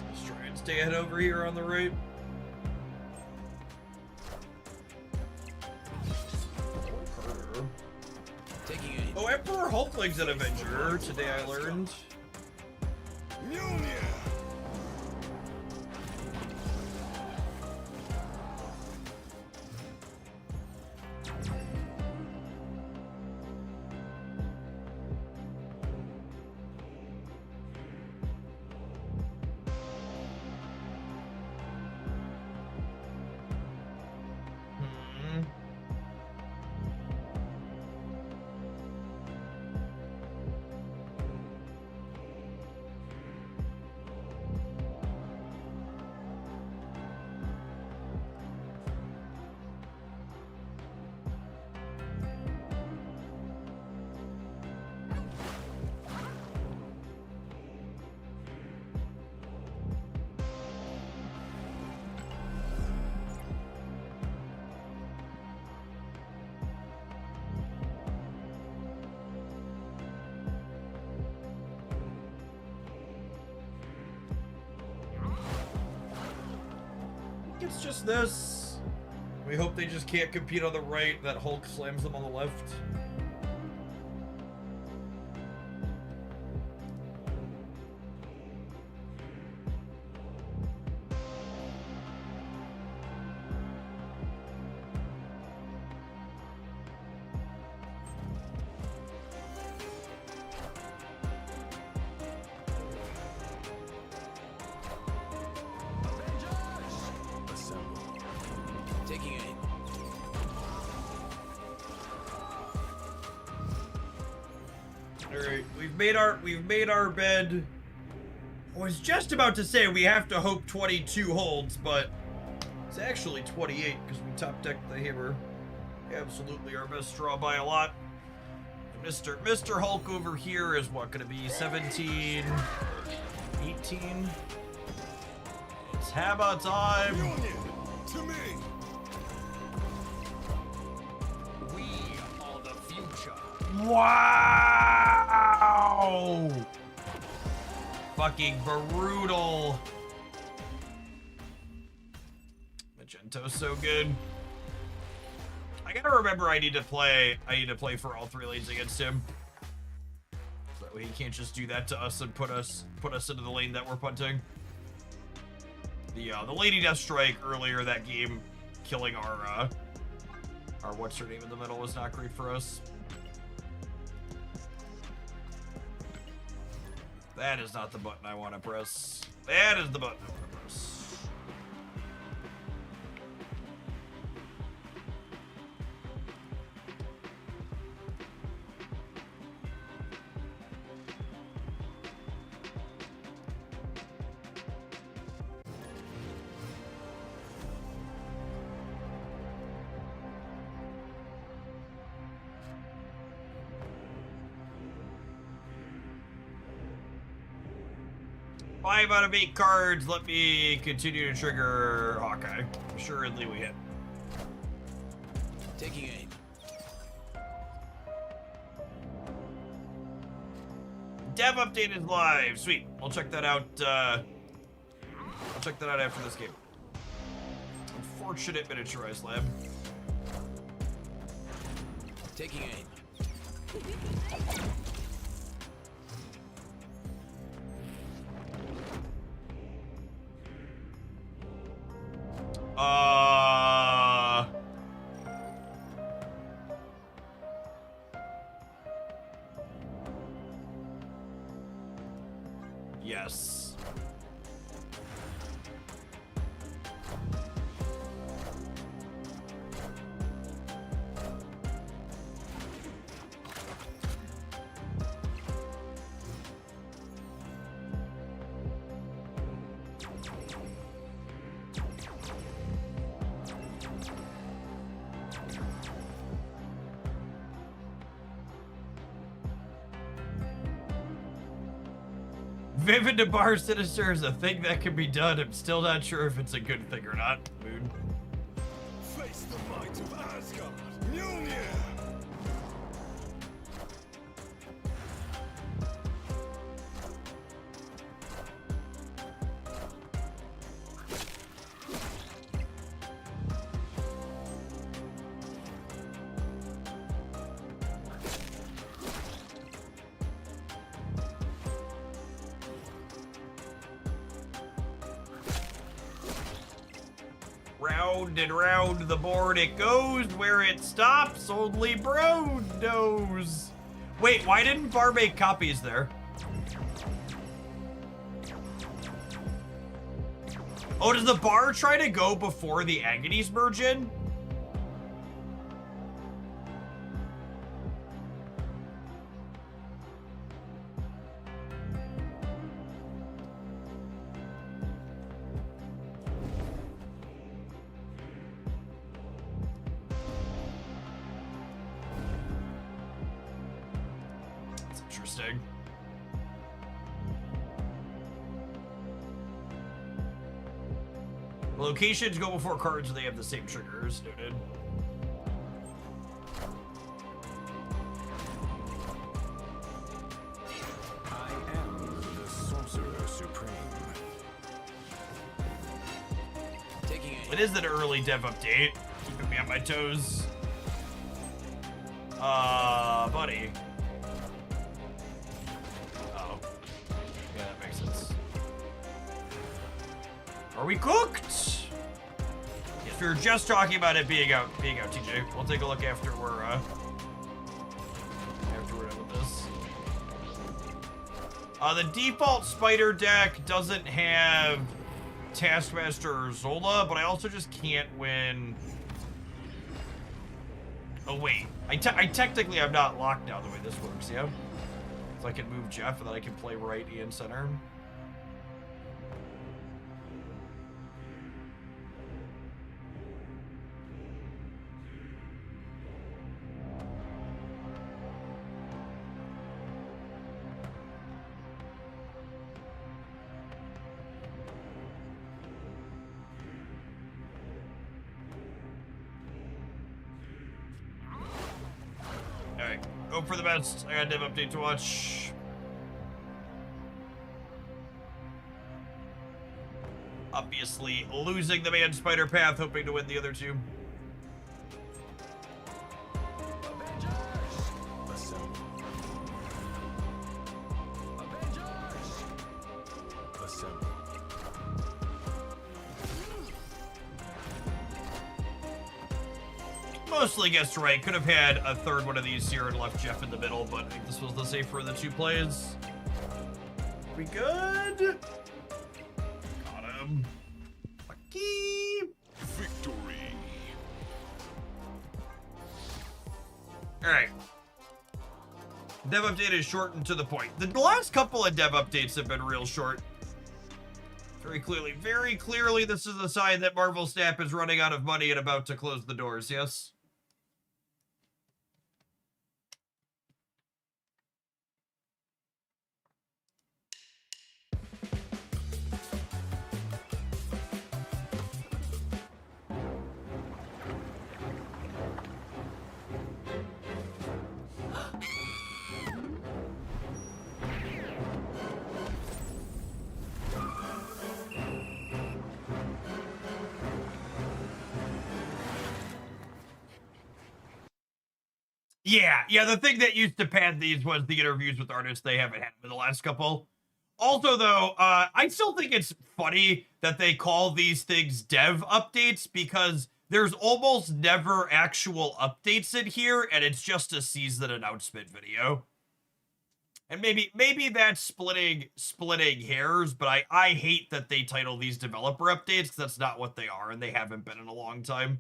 Let's try and stay ahead over here on the right. Taking aim. Oh, Emperor Hulkling's an Avenger, today I learned. Mjolnir! Hmm. It's just this. We hope they just can't compete on the right, that Hulk slams them on the left. Assemble. Taking aim. Alright, we've made our bed. I was just about to say we have to hope 22 holds, but it's actually 28 because we top decked the hammer. Absolutely our best draw by a lot. Mr. Hulk over here is what, gonna be 17, 18? It's Hammer time! Mjolnir! To me! We are the future. Wow! Fucking brutal. Magento's so good. I gotta remember I need to play for all three lanes against him. So he can't just do that to us and put us into the lane that we're punting. The Lady Deathstrike earlier that game, killing our what's her name in the middle, was not great for us. That is not the button I want to press. That is the button I want to press. Five out of 8 cards. Let me continue to trigger Hawkeye. Assuredly we hit. Taking aim. Dev update is live. Sweet. I'll check that out. I'll check that out after this game. Unfortunate miniaturized lab. Taking aim. Yes. Vivid to Bar Sinister is a thing that can be done. I'm still not sure if it's a good thing or not. Moon. Face the might of Asgard. Mjolnir. Round and round the board it goes. Where it stops, only Bro knows. Wait, why didn't Bar make copies there? Oh, does the Bar try to go before the Agonies merge in? Interesting. Locations go before cards and they have the same triggers. Noted. I am the Sorcerer Supreme. Taking aim. It is an early dev update. Keeping me on my toes. Buddy. Oh. Yeah, that makes sense. Are we cooked? If we were just talking about it being out, TJ. We'll take a look after we're done with this. The default Spider deck doesn't have Taskmaster or Zola, but I also just can't win. Oh wait, I technically I'm not locked now the way this works, yeah? So I can move Jeff and then I can play right Ian center. Alright, hope for the best. I got a dev update to watch. Obviously, losing the man Spider Path, hoping to win the other two. Assemble. Assemble. Mostly guessed right. Could have had a third one of these here and left Jeff in the middle, but I think this was the safer of the two plays. We good? Got him. Lucky. Victory. Alright. Dev update is short and to the point. The last couple of dev updates have been real short. Very clearly, this is a sign that Marvel Snap is running out of money and about to close the doors, yes? Yeah, the thing that used to pad these was the interviews with artists. They haven't had in the last couple. Also, though, I still think it's funny that they call these things dev updates because there's almost never actual updates in here, and it's just a season announcement video. And maybe that's splitting hairs, but I hate that they title these developer updates because that's not what they are, and they haven't been in a long time.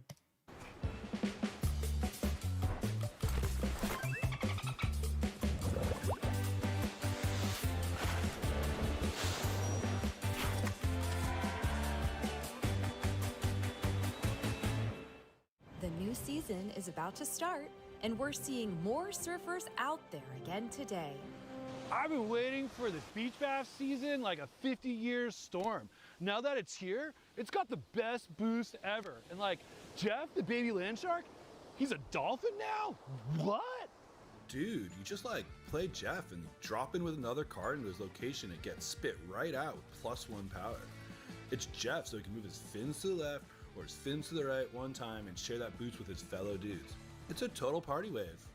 The new season is about to start, and we're seeing more surfers out there again today. I've been waiting for this beach bath season like a 50-year storm. Now that it's here, it's got the best boost ever. And like, Jeff, the baby land shark, he's a dolphin now? What? Dude, you just like play Jeff and drop in with another card into his location and get spit right out with +1 power. It's Jeff, so he can move his fins to the left or his fins to the right one time and share that boost with his fellow dudes. It's a total party wave.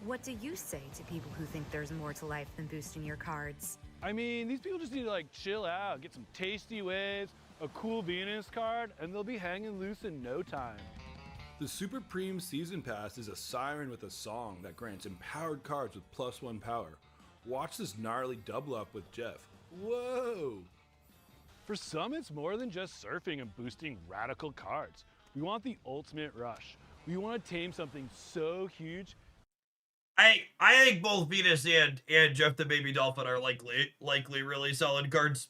What do you say to people who think there's more to life than boosting your cards? I mean, these people just need to like chill out, get some tasty waves, a cool Venus card, and they'll be hanging loose in no time. The Supreme Season Pass is a siren with a song that grants empowered cards with +1 power. Watch this gnarly double up with Jeff. Whoa! For some, it's more than just surfing and boosting radical cards. We want the ultimate rush. We want to tame something so huge. I think both Venus and Jeff the Baby Dolphin are likely really solid cards.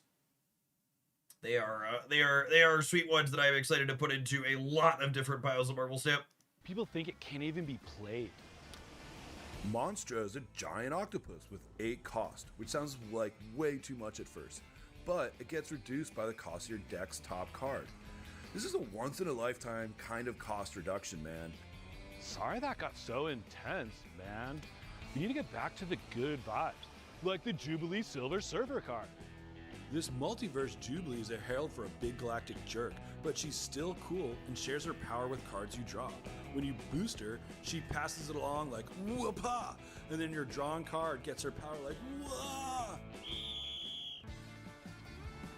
They are sweet ones that I'm excited to put into a lot of different piles of Marvel Snap. People think it can't even be played. Monstra is a giant octopus with 8 cost, which sounds like way too much at first, but it gets reduced by the cost of your deck's top card. This is a once-in-a-lifetime kind of cost reduction, man. Sorry that got so intense, man. We need to get back to the good vibes, like the Jubilee Silver Surfer card. This multiverse Jubilee is a herald for a big galactic jerk, but she's still cool and shares her power with cards you draw. When you boost her, she passes it along like whoopah, and then your drawn card gets her power like whoa.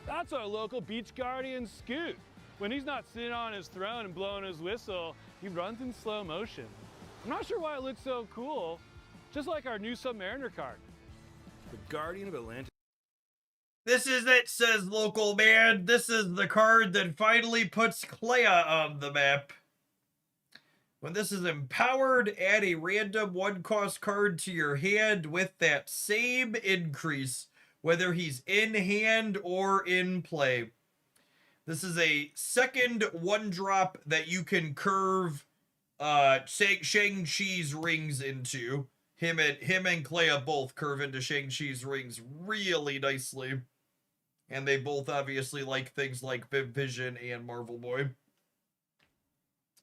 That's our local beach guardian, Scoot. When he's not sitting on his throne and blowing his whistle, he runs in slow motion. I'm not sure why it looks so cool, just like our new Submariner card. The Guardian of Atlantis. This is it, says local man. This is the card that finally puts Clea on the map. When this is empowered, add a random 1-cost card to your hand with that same increase, whether he's in hand or in play. This is a second 1-drop that you can curve Shang-Chi's rings into. Him and Clea both curve into Shang-Chi's rings really nicely. And they both obviously like things like Vision and Marvel Boy.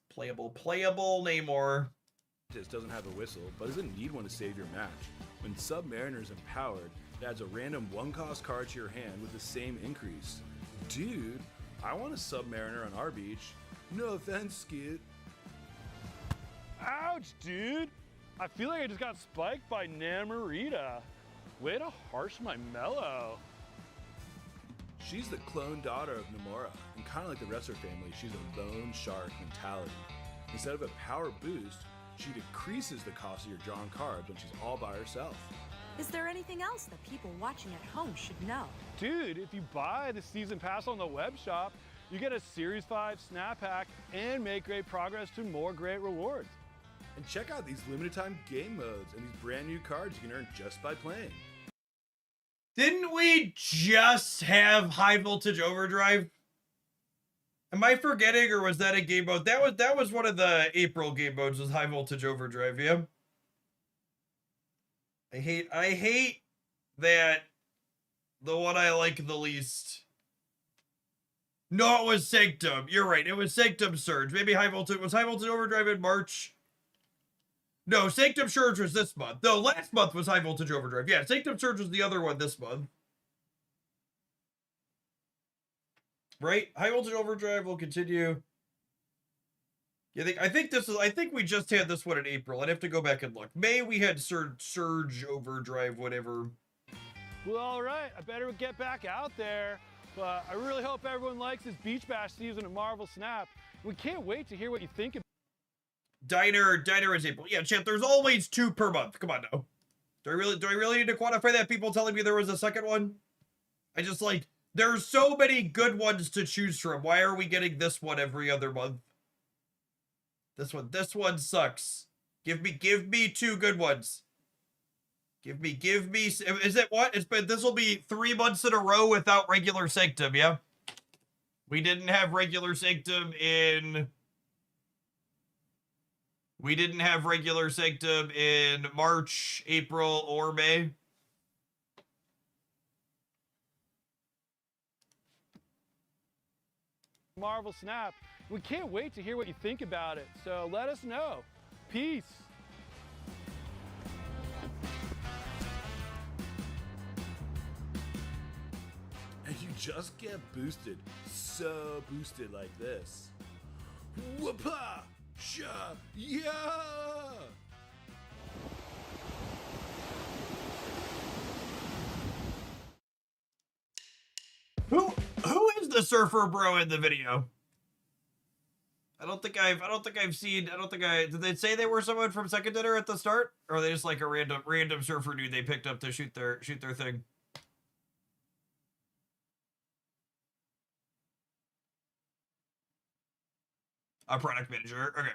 Playable Namor. This doesn't have a whistle, but doesn't need one to save your match. When Submariner is empowered, it adds a random 1-cost card to your hand with the same increase. Dude, I want a Submariner on our beach. No offense, Scoot. Ouch, dude! I feel like I just got spiked by Namorita. Way to harsh my mellow. She's the clone daughter of Namora, and kind of like the rest of her family, she's a lone shark mentality. Instead of a power boost, she decreases the cost of your drawn cards when she's all by herself. Is there anything else that people watching at home should know? Dude, if you buy the season pass on the web shop, you get a Series 5 snap pack and make great progress to more great rewards. And check out these limited time game modes and these brand new cards you can earn just by playing. Didn't we just have High Voltage Overdrive? Am I forgetting, or was that a game mode? That was one of the April game modes, was High Voltage Overdrive, yeah? I hate that the one I like the least. No, it was Sanctum. You're right. It was Sanctum Surge. Maybe High Voltage. Was High Voltage Overdrive in March? No, Sanctum Surge was this month. No, last month was High Voltage Overdrive. Yeah, Sanctum Surge was the other one this month. Right? High Voltage Overdrive will continue. Yeah, I think we just had this one in April. I'd have to go back and look. May we had Surge Overdrive, whatever. Well, all right, I better get back out there. But I really hope everyone likes this Beach Bash season of Marvel Snap. We can't wait to hear what you think of Diner is April. Yeah, chat, there's always 2 per month. Come on now. Do I really need to quantify that? People telling me there was a second one? I just like, there's so many good ones to choose from. Why are we getting this one every other month? This one sucks. Give me 2 good ones. Give me, is it what? This will be 3 months in a row without regular Sanctum, yeah? We didn't have regular Sanctum in March, April, or May. Marvel Snap. We can't wait to hear what you think about it. So let us know. Peace. And you just get boosted, so boosted like this. Whoopah! Sha! Yeah! Who is the surfer bro in the video? I don't think I've seen. Did they say they were someone from Second Dinner at the start, or are they just like a random surfer dude they picked up to shoot their thing? A product manager. Okay.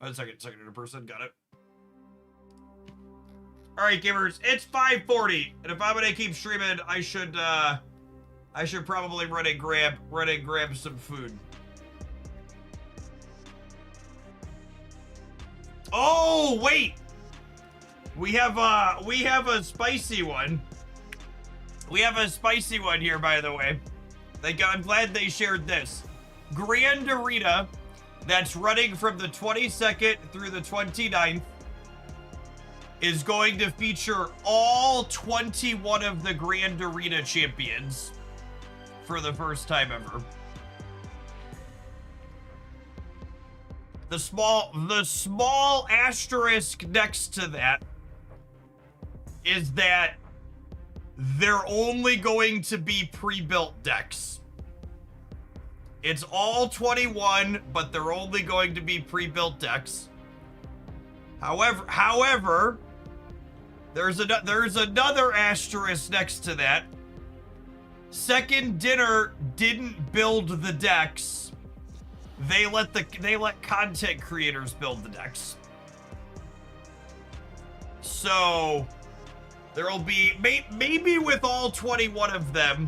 A second person. Got it. All right, gamers. It's 5:40, and if I'm gonna keep streaming, I should probably run and grab some food. Oh wait, we have a spicy one. We have a spicy one here, by the way. I'm glad they shared this. Grand Arena, that's running from the 22nd through the 29th, is going to feature all 21 of the Grand Arena champions for the first time ever. The small asterisk next to that is that they're only going to be pre-built decks. It's all 21, but they're only going to be pre-built decks. However, there's another asterisk next to that. Second Dinner didn't build the decks. They let content creators build the decks. So there'll be maybe with all 21 of them,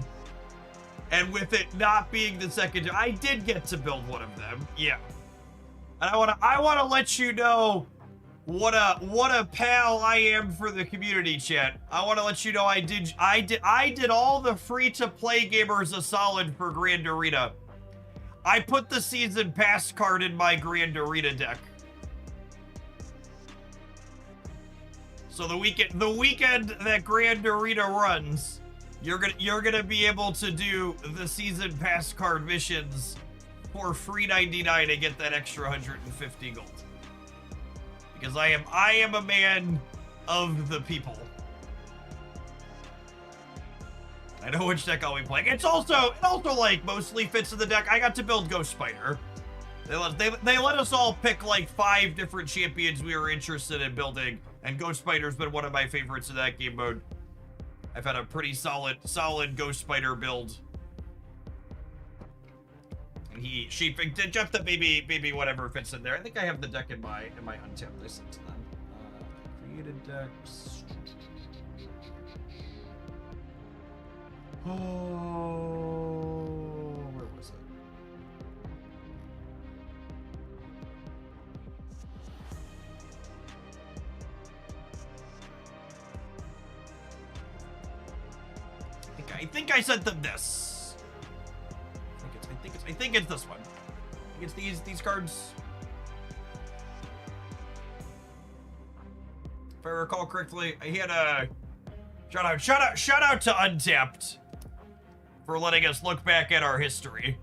and with it not being the second, I did get to build one of them. Yeah. And I wanna let you know what a pal I am for the community, chat. I want to let you know I did all the free-to-play gamers a solid for Grand Arena. I put the season pass card in my Grand Arena deck. So the weekend that Grand Arena runs, you're gonna be able to do the season pass card missions for free 99 to get that extra 150 gold. Because I am a man of the people. I know which deck I'll be playing. It also like mostly fits in the deck. I got to build Ghost Spider. They let us all pick like 5 different champions we were interested in building, and Ghost Spider's been one of my favorites in that game mode. I've had a pretty solid Ghost Spider build. And Jeff the baby whatever fits in there. I think I have the deck in my untapped list. Created decks. Oh, where was it? I think I sent them this. I think it's this one. I think it's these cards. If I recall correctly, he had a shout out to Untapped for letting us look back at our history.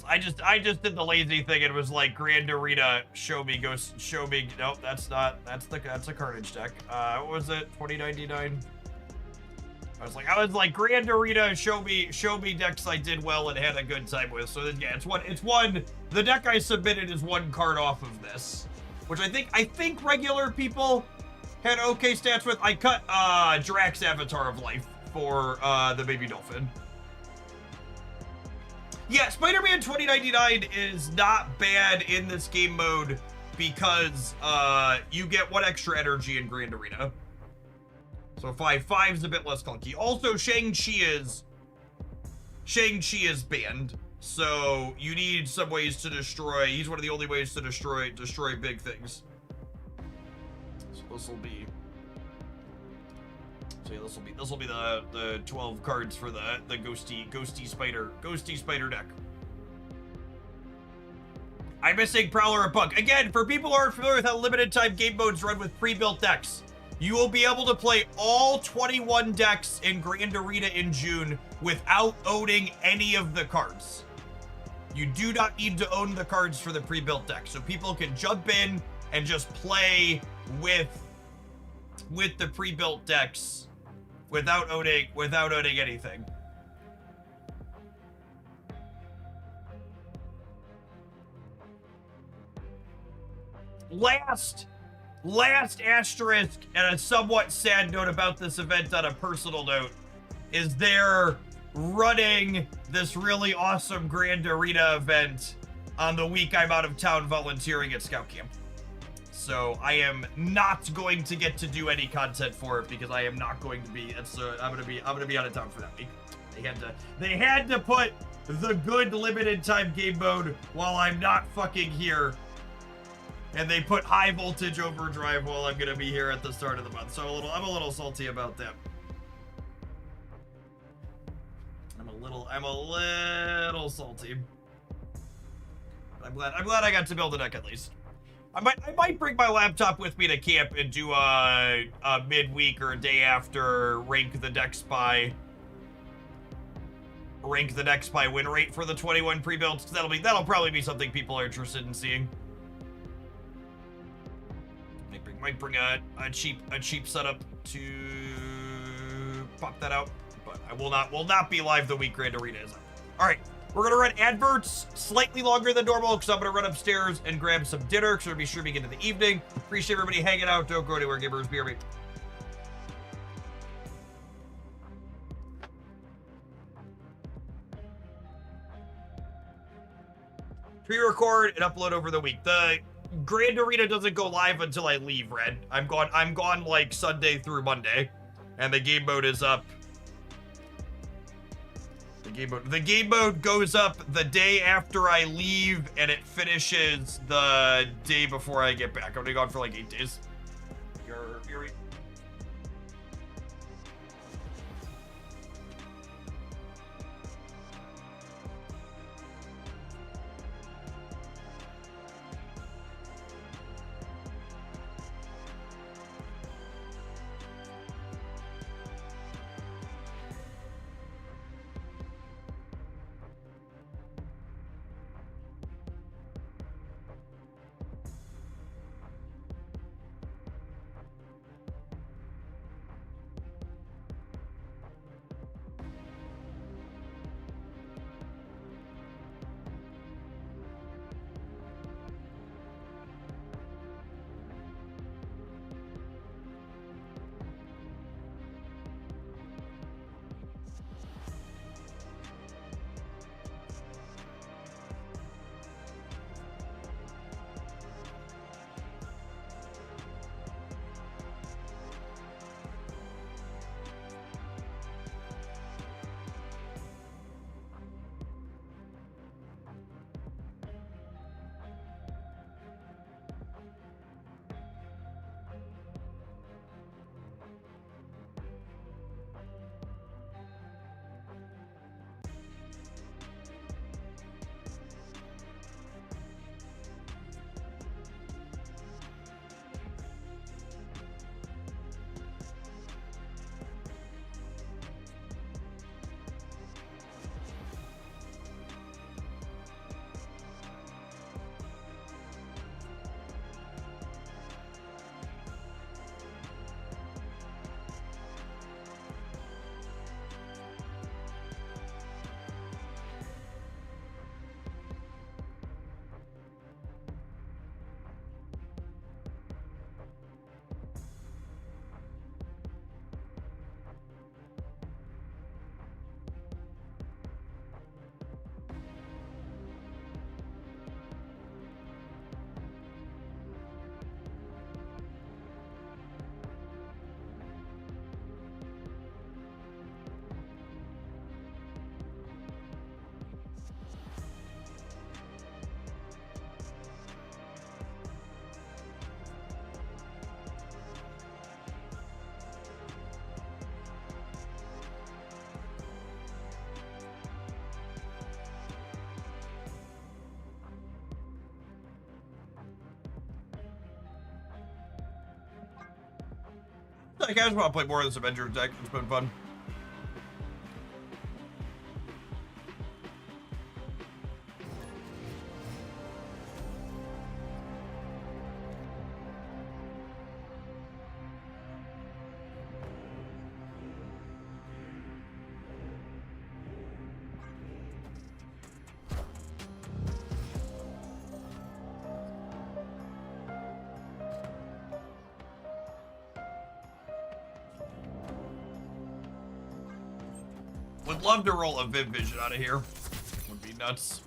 I just did the lazy thing and was like, Grand Arena, show me. Nope, that's a Carnage deck. What was it? 2099. I was like, Grand Arena, show me decks I did well and had a good time with. So then, yeah, it's one. The deck I submitted is one card off of this, which I think regular people had okay stats with. I cut Drax Avatar of Life for the Baby Dolphin. Yeah, Spider-Man 2099 is not bad in this game mode because you get 1 extra energy in Grand Arena. So 5's a bit less clunky. Also, Shang-Chi is banned. So you need some ways to destroy. He's one of the only ways to destroy big things. So this will be. So yeah, this will be the 12 cards for the ghosty spider deck. I'm missing Prowler and Punk. Again, for people who aren't familiar with how limited time game modes run with pre-built decks, you will be able to play all 21 decks in Grand Arena in June without owning any of the cards. You do not need to own the cards for the pre-built deck, so people can jump in and just play with the pre-built decks without owning anything. Last asterisk and a somewhat sad note about this event on a personal note is they're running this really awesome Grand Arena event on the week I'm out of town volunteering at Scout Camp. So I am not going to get to do any content for it because I am not going to be. I'm gonna be out of town for that week. They had to put the good limited time game mode while I'm not fucking here. And they put high voltage overdrive while I'm gonna be here at the start of the month. So I'm a little salty about that. I'm a little salty. But I'm glad I got to build a deck at least. I might bring my laptop with me to camp and do a midweek or a day after rank the deck spy win rate for the 21 pre-builds. That'll probably be something people are interested in seeing. Might bring a cheap setup to pop that out, but I will not be live the week Grand Arena is up. All right, we're gonna run adverts slightly longer than normal because I'm gonna run upstairs and grab some dinner because we're gonna be streaming into the evening. Appreciate everybody hanging out. Don't go anywhere, gamers. Be right back. Pre-record and upload over the week. The Grand Arena doesn't go live until I leave, Red. I'm gone like Sunday through Monday. And the game mode is up. The game mode goes up the day after I leave, and it finishes the day before I get back. I'm gonna be gone for like 8 days. You're deck. I just want to play more of this Avengers deck. It's been fun. Would love to roll a Viv Vision out of here. Would be nuts.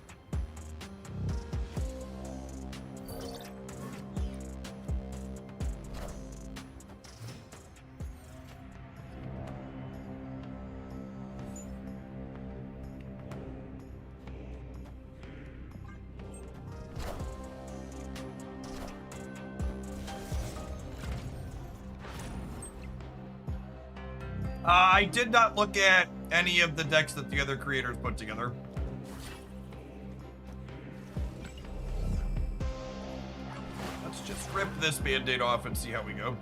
I did not look at any of the decks that the other creators put together. Let's just rip this Band-Aid off and see how we go.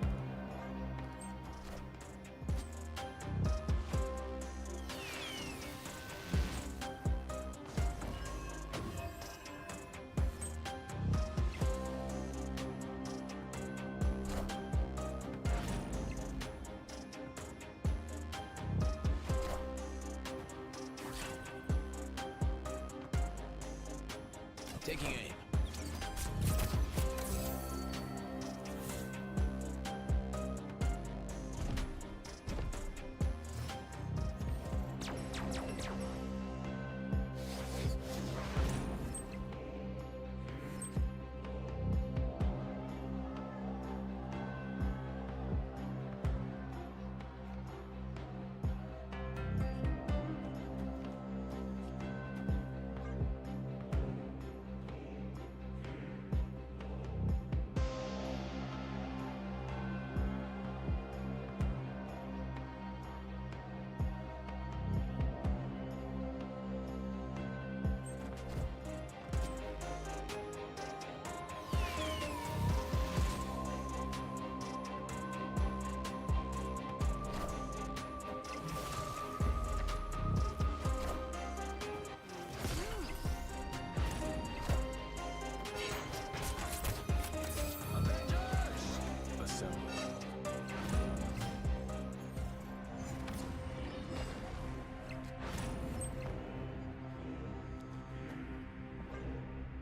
Taking aim.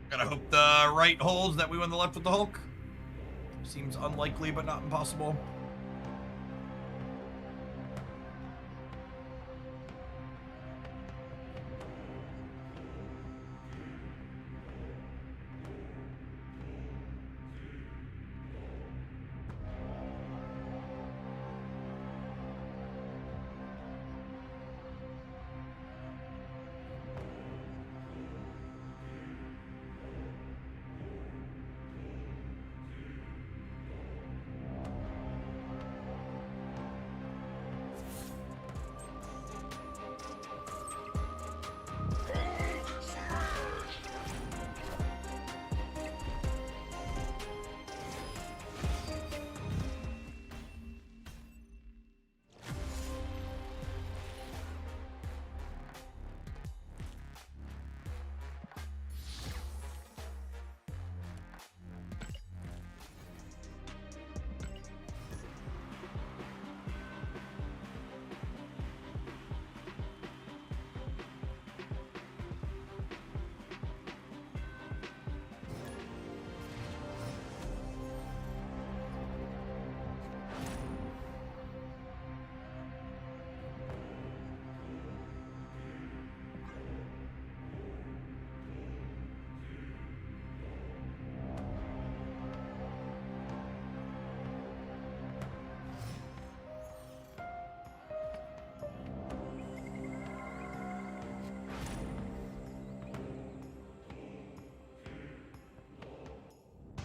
Gotta hope the right holds that we win the left with the Hulk. Seems unlikely, but not impossible.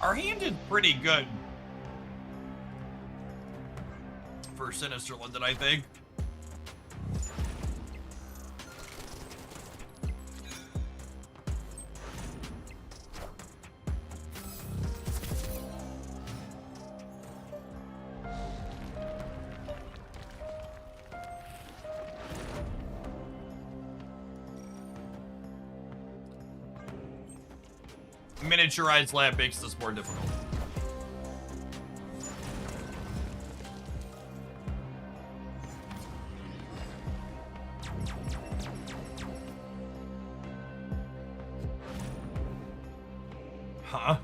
Our hand did pretty good for Sinister London, I think. miniaturized lab makes this more difficult. Huh?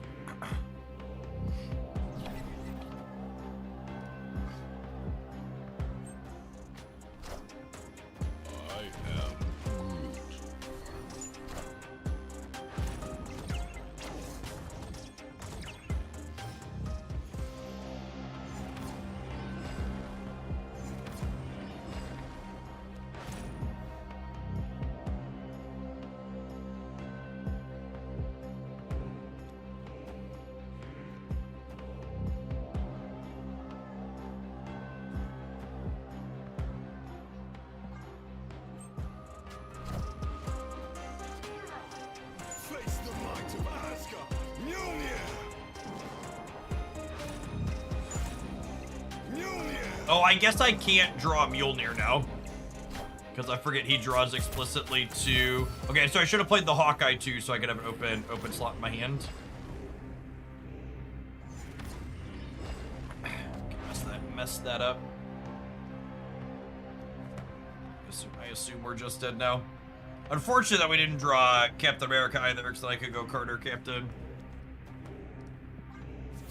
Oh, I guess I can't draw Mjolnir now. Because I forget he draws explicitly to... Okay, so I should have played the Hawkeye too, so I could have an open slot in my hand. Mess that up. I assume we're just dead now. Unfortunate that we didn't draw Captain America either, because then I could go Carter Captain.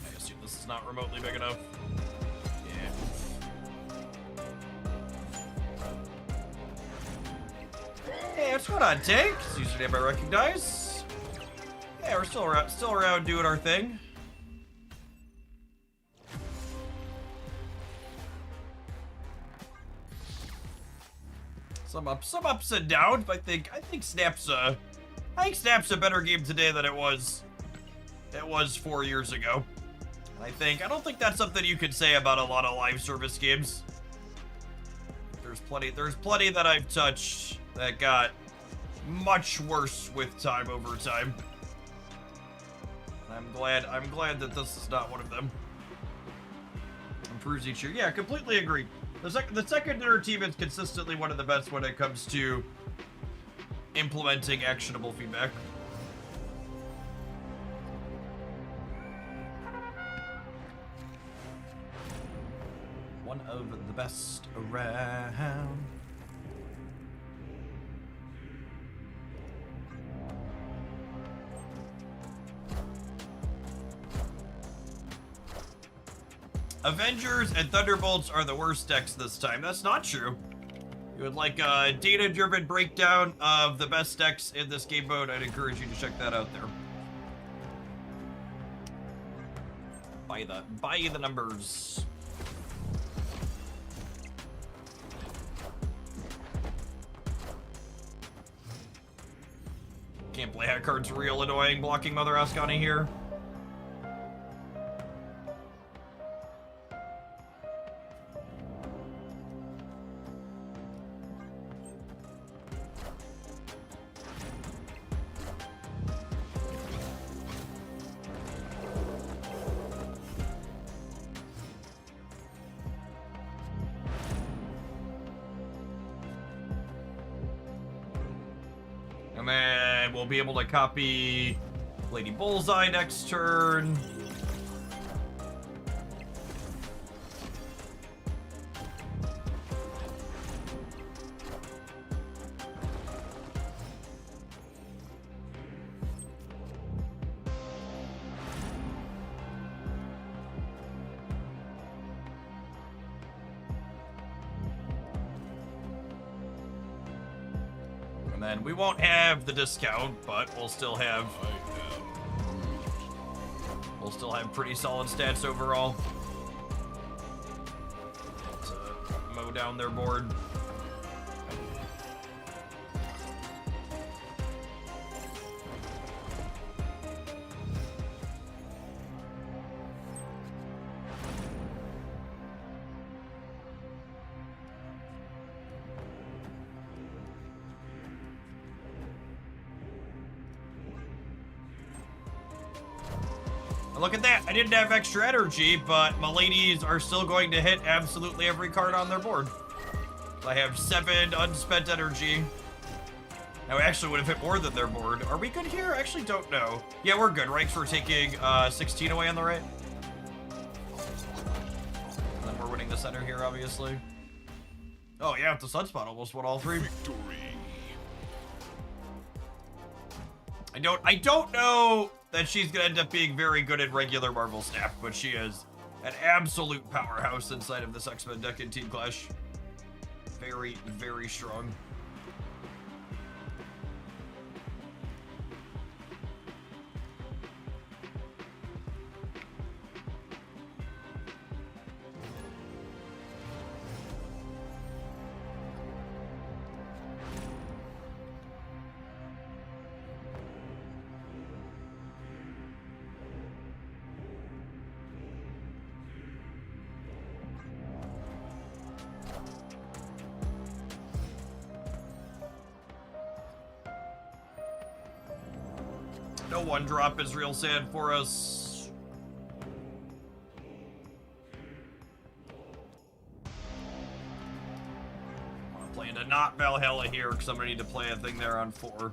I assume this is not remotely big enough. Hey, what's going on, Tank? It's username I recognize. Yeah, we're still around doing our thing. Some ups and downs, but I think Snap's a better game today than it was 4 years ago. And I don't think that's something you could say about a lot of live service games. There's plenty that I've touched that got much worse with time over time. I'm glad that this is not one of them. Improves each year. Yeah, completely agree. The second dinner team is consistently one of the best when it comes to implementing actionable feedback. One of the best around. Avengers and Thunderbolts are the worst decks this time. That's not true. You would like a data-driven breakdown of the best decks in this game mode, I'd encourage you to check that out there. Buy the numbers. Can't play that card's real annoying blocking Mother Ascani here. And then we'll be able to copy Lady Bullseye next turn. And then we won't have the discount, but we'll still have pretty solid stats overall to mow down their board. Look at that. I didn't have extra energy, but my ladies are still going to hit absolutely every card on their board. I have 7 unspent energy. Now, we actually would have hit more than their board. Are we good here? I actually don't know. Yeah, we're good, right? So we're taking 16 away on the right. And then we're winning the center here, obviously. Oh, yeah, the Sunspot almost won all three. Victory. I don't know that she's gonna end up being very good at regular Marvel Snap, but she is an absolute powerhouse inside of this X-Men deck in Team Clash. Very, very strong. No one drop is real sad for us. I'm playing to not Valhalla here because I'm gonna need to play a thing there on 4.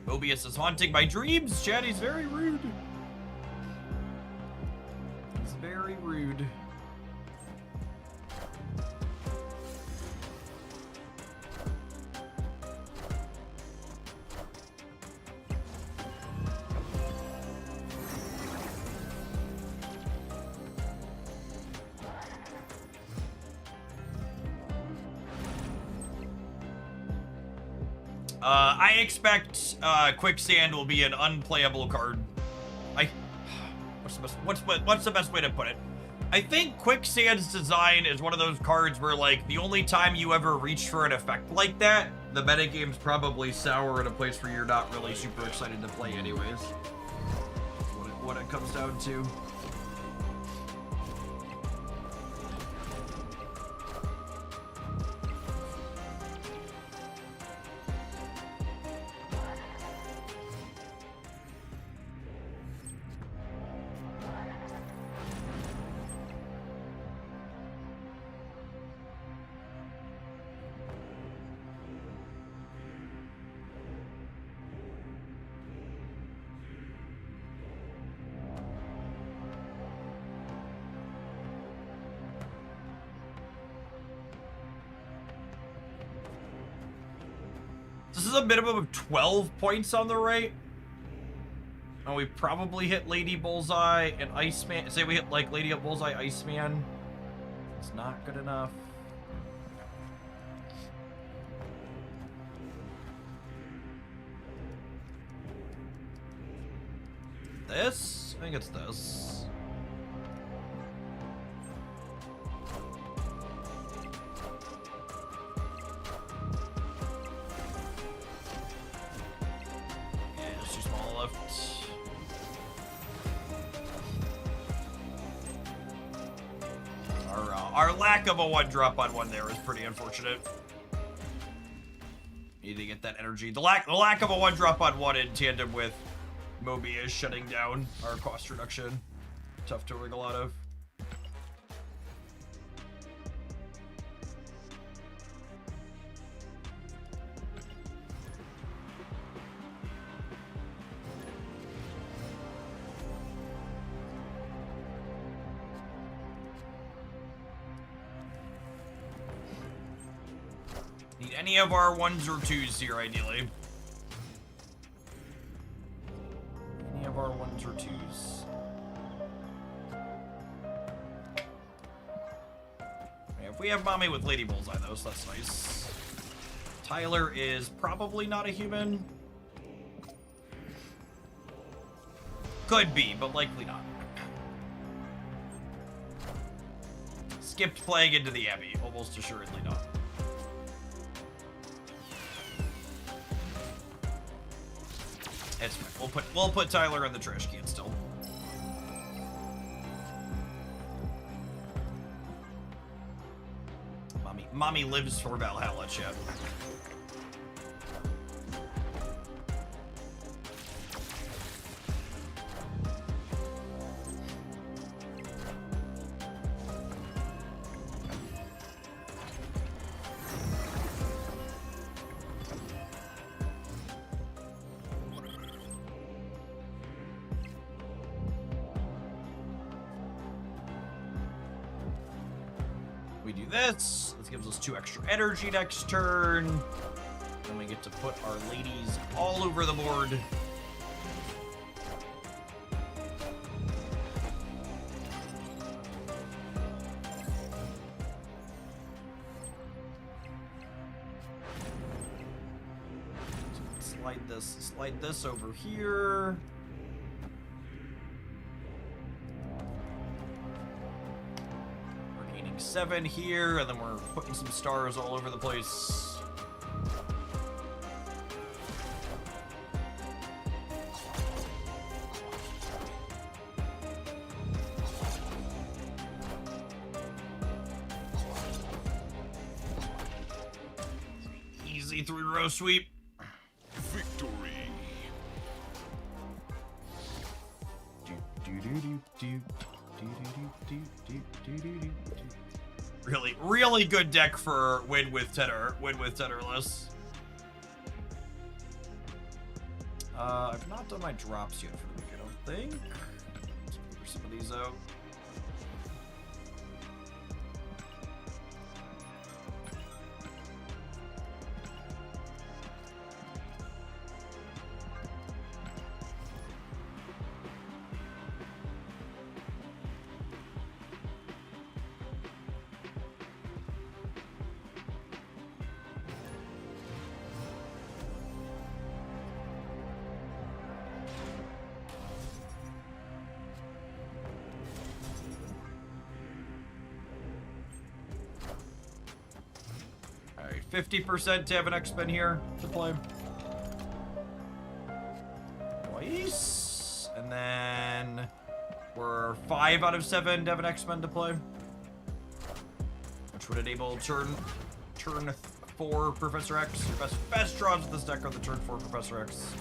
Mobius is haunting my dreams, Chad. He's very rude. He's very rude. I expect Quicksand will be an unplayable card. What's the best way to put it? I think Quicksand's design is one of those cards where, like, the only time you ever reach for an effect like that, the metagame's probably sour in a place where you're not really super excited to play anyways. What it comes down to. This is a minimum of 12 points on the right. And we probably hit Lady Bullseye and Iceman. Say we hit like Lady Bullseye, Iceman. It's not good enough. This? I think it's this. Our lack of a 1-drop on 1 there is pretty unfortunate. Need to get that energy. The lack of a 1-drop on 1 in tandem with Mobius shutting down our cost reduction. Tough to wiggle out of. Need any of our 1s or 2s here, ideally. Any of our 1s or 2s. If we have Mommy with Lady Bullseye, though, so that's nice. Tyler is probably not a human. Could be, but likely not. Skipped playing into the Abbey, almost assuredly not. It's fine. We'll put Tyler in the trash can still. Mommy lives for Valhalla, chat. We do this. This gives us 2 extra energy next turn. Then we get to put our ladies all over the board. Slide this over here. We're gaining 7 here, and then we're putting some stars all over the place. Easy 3-row sweep. Victory. Really good deck for win with Tetherless. I've not done my drops yet for the week, I don't think. Let's figure some of these out. Alright, 50% to have an X-Men here to play. Twice. And then we're 5 out of 7 to have an X-Men to play. Which would enable turn 4 Professor X. Your best draws with this deck are the turn 4 Professor X.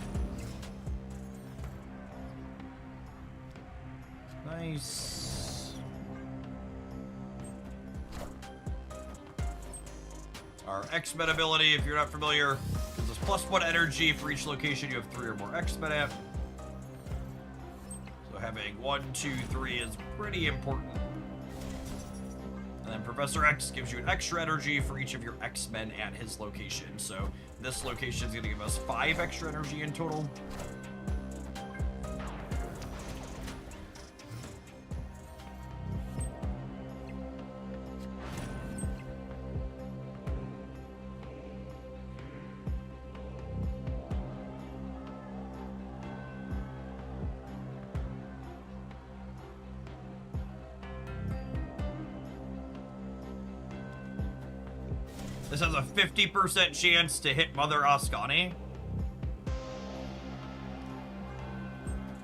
Nice. Our X-Men ability, if you're not familiar, gives us +1 energy for each location you have 3 or more X-Men at. So having 1, 2, 3 is pretty important. And then Professor X gives you an extra energy for each of your X-Men at his location. So this location is going to give us 5 extra energy in total. This has a 50% chance to hit Mother Ascani,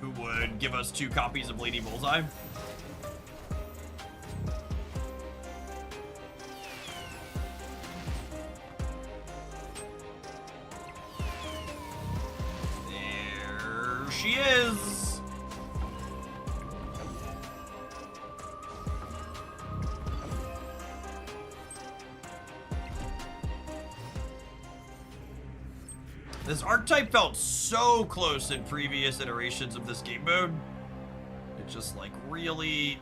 who would give us 2 copies of Lady Bullseye. There she is. This archetype felt so close in previous iterations of this game mode. It just like really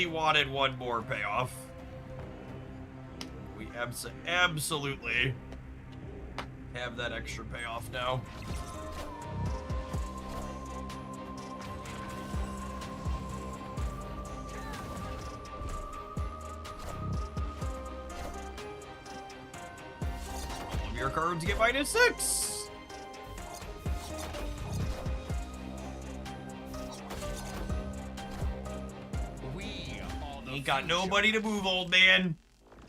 wanted one more payoff. We absolutely have that extra payoff now. All of your cards get -6. Ain't got nobody to move, old man.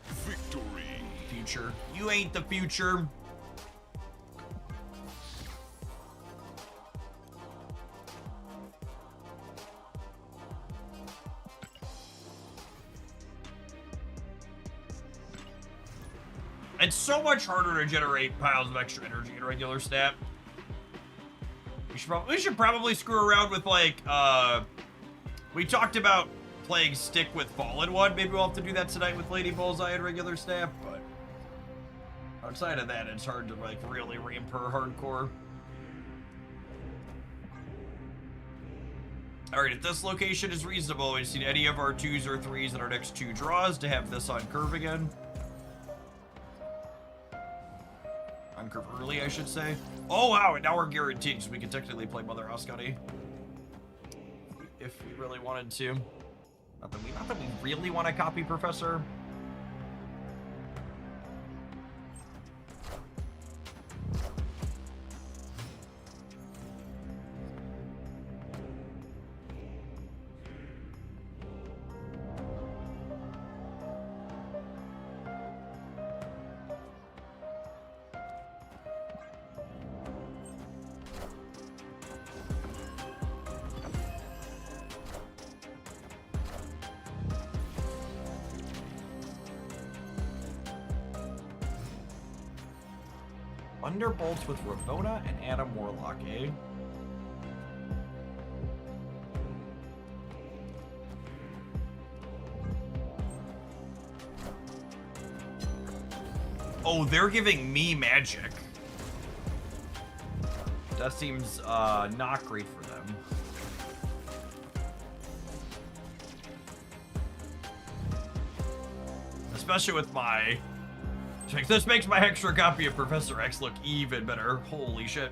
Victory. Future. You ain't the future. It's so much harder to generate piles of extra energy in regular stat. We should probably screw around with, like, we talked about playing Stick with Fallen One. Maybe we'll have to do that tonight with Lady Bullseye and regular stat, but outside of that, it's hard to, like, really ramp her hardcore. Alright, if this location is reasonable, we just need any of our 2s or 3s in our next 2 draws to have this on curve again. On curve early, I should say. Oh, wow, and now we're guaranteed, so we can technically play Mother Ascari. If we really wanted to. Not that we really want to copy Professor. Thunderbolts with Ravona and Adam Warlock, eh? Oh, they're giving me magic. That seems not great for them. Especially with my... This makes my extra copy of Professor X look even better. Holy shit.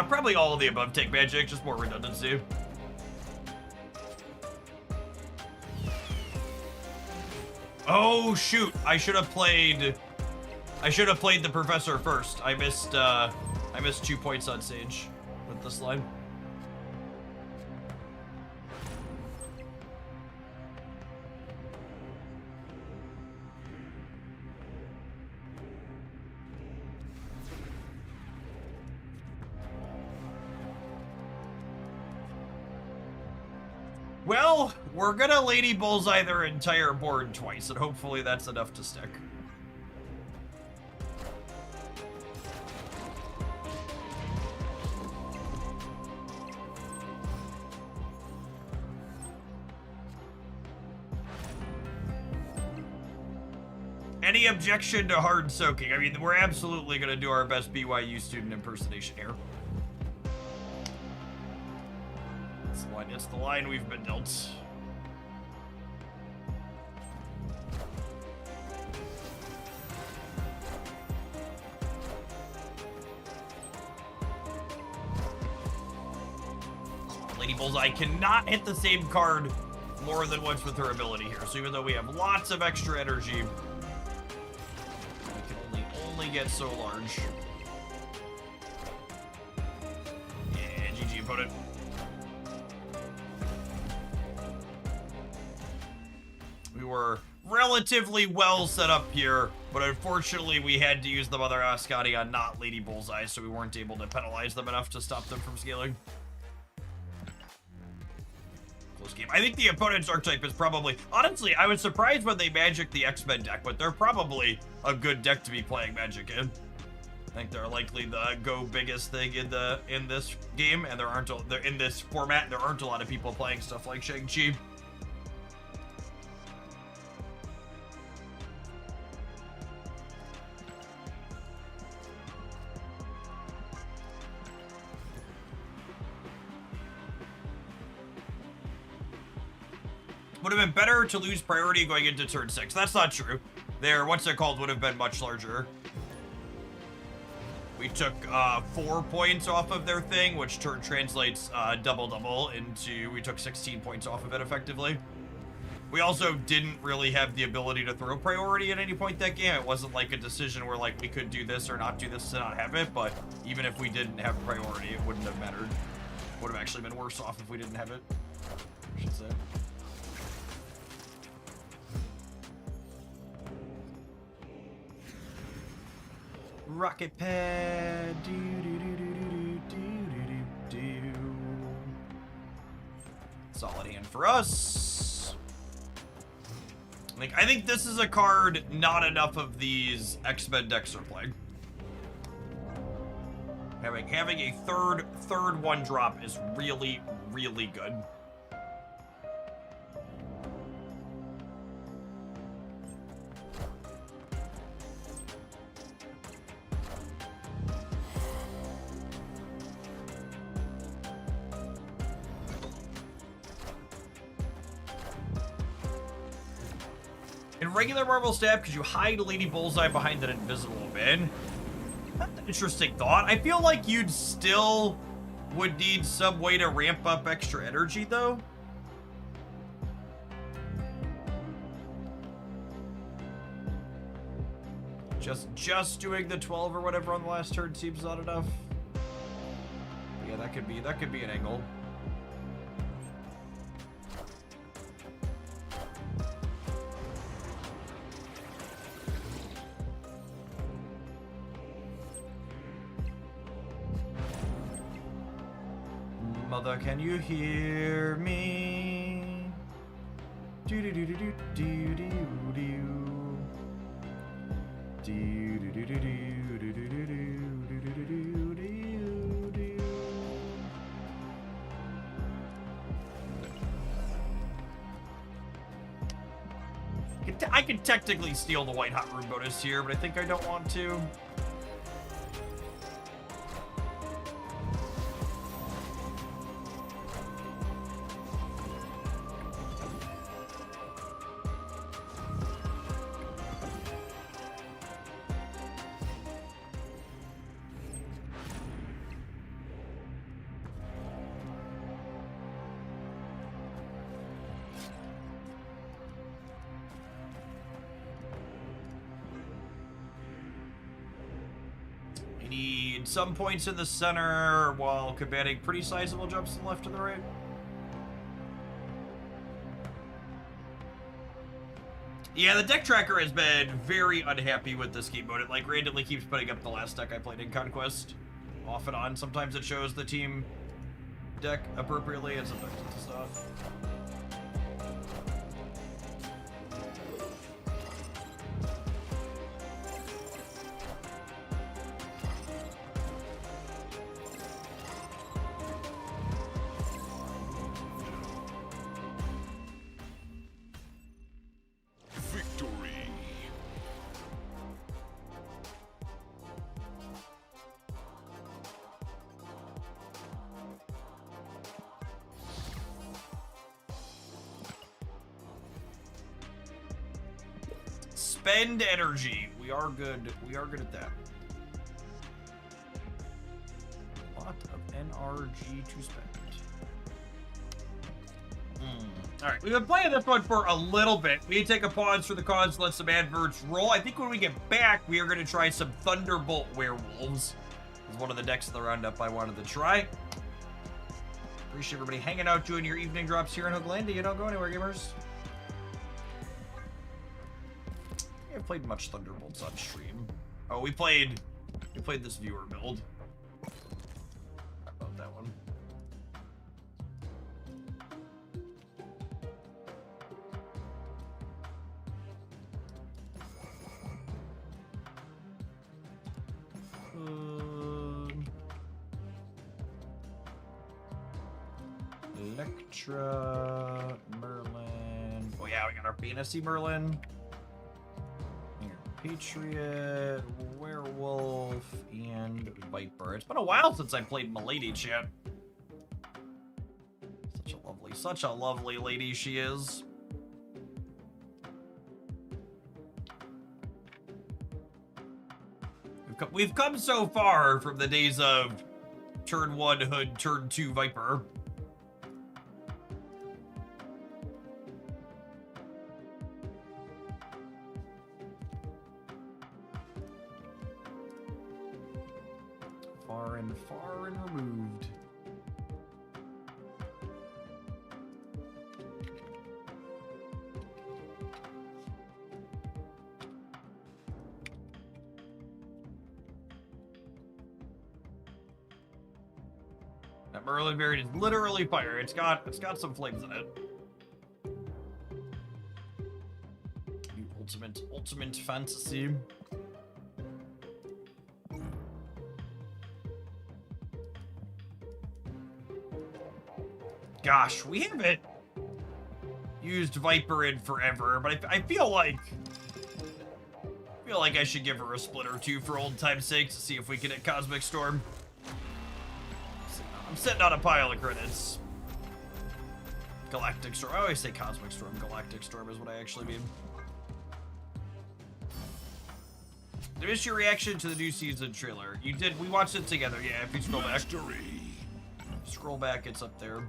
Probably all of the above take magic, just more redundancy. Oh shoot! I should have played the Professor first. I missed 2 points on Sage with this line. Well, we're gonna Lady Bullseye their entire board twice, and hopefully that's enough to stick. Any objection to hard soaking? I mean, we're absolutely gonna do our best BYU student impersonation here. It's the line we've been dealt. Lady Bullseye cannot hit the same card more than once with her ability here. So even though we have lots of extra energy, we can only get so large. Yeah, GG opponent. We were relatively well set up here, but unfortunately we had to use the Mother Ascari on not Lady Bullseye, so we weren't able to penalize them enough to stop them from scaling. Close game. I think the opponent's archetype is probably... Honestly, I was surprised when they magic the X-Men deck, but they're probably a good deck to be playing Magic in. I think they're likely the go biggest thing in this game, and they're in this format. There aren't a lot of people playing stuff like Shang-Chi. Would have been better to lose priority going into turn 6. That's not true. Their what's it called would have been much larger. We took 4 points off of their thing, which translates double into, we took 16 points off of it effectively. We also didn't really have the ability to throw priority at any point that game. It wasn't like a decision where like we could do this or not do this to not have it, but even if we didn't have priority, it wouldn't have mattered. Would have actually been worse off if we didn't have it, I should say. Rocket pad. Do, do, do, do, do, do, do, do, do. Solid hand for us. Like, I think this is a card not enough of these X-Men decks are playing. Having a third one drop is really, really good. In regular Marvel Stab, could you hide Lady Bullseye behind an invisible bin? That's an interesting thought. I feel like you'd still would need some way to ramp up extra energy, though. Just doing the 12 or whatever on the last turn seems not enough. But yeah, that could be an angle. Mother, can you hear me? Do do do do do do do do. Do do do do do do do do do do do do do. I could technically steal the white hot room bonus here, but I think I don't want to. Some points in the center while combating pretty sizable jumps to the left and the right. Yeah, the deck tracker has been very unhappy with this game mode. It like randomly keeps putting up the last deck I played in Conquest. Off and on. Sometimes it shows the team deck appropriately and sometimes it does not. Spend energy. We are good. We are good at that. A lot of NRG to spend. Alright, we've been playing this one for a little bit. We need to take a pause for the cause, let some adverts roll. I think when we get back, we are going to try some Thunderbolt Werewolves. This is one of the decks of the roundup I wanted to try. Appreciate everybody hanging out, doing your evening drops here in Hoogland. You don't go anywhere, gamers. I haven't played much Thunderbolts on stream. Oh, we played this viewer build. How about that one? Electra, Merlin. Oh yeah, we got our Fantasy Merlin. Patriot, Werewolf, and Viper. It's been a while since I played Milady, chat. Such a lovely lady she is. We've come so far from the days of turn 1 Hood, turn 2 Viper. Far and removed. That Merlin variant is literally fire. It's got some flames in it. The ultimate fantasy. Gosh, we haven't used Viper in forever, but I feel like I should give her a split or two for old time's sake to see if we can hit Cosmic Storm. I'm sitting on a pile of credits. Galactic Storm. I always say Cosmic Storm. Galactic Storm is what I actually mean. There is your reaction to the new season trailer. You did. We watched it together. Yeah, if you scroll back. Scroll back, it's up there.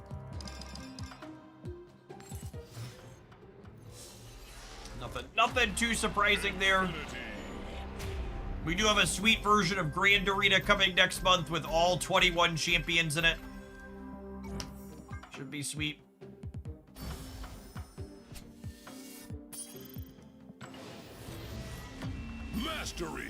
Nothing too surprising there. We do have a sweet version of Grand Arena coming next month with all 21 champions in it. Should be sweet. Mastery.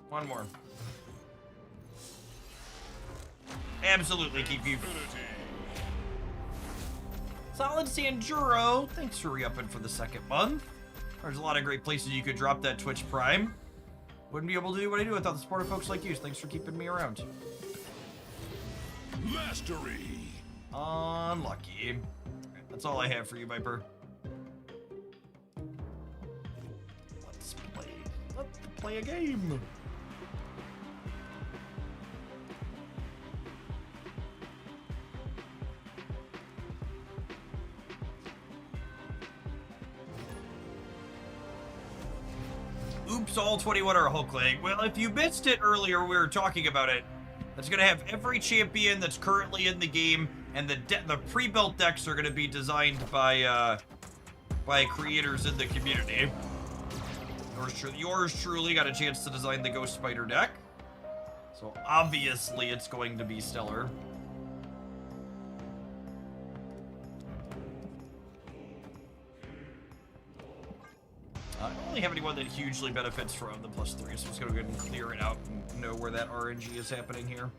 One more. Absolutely, keep you. Solid Sanjuro, thanks for re-upping for the second month. There's a lot of great places you could drop that Twitch Prime. Wouldn't be able to do what I do without the support of folks like you. So thanks for keeping me around. Mastery. Unlucky. That's all I have for you, Viper. Let's play a game. Oops, all 21 are Hulkling. Well, if you missed it earlier, we were talking about it. That's going to have every champion that's currently in the game, and the pre-built decks are going to be designed by creators in the community. Yours truly got a chance to design the Ghost Spider deck. So obviously it's going to be stellar. I don't really have anyone that hugely benefits from the +3, so I'm just going to go ahead and clear it out and know where that RNG is happening here.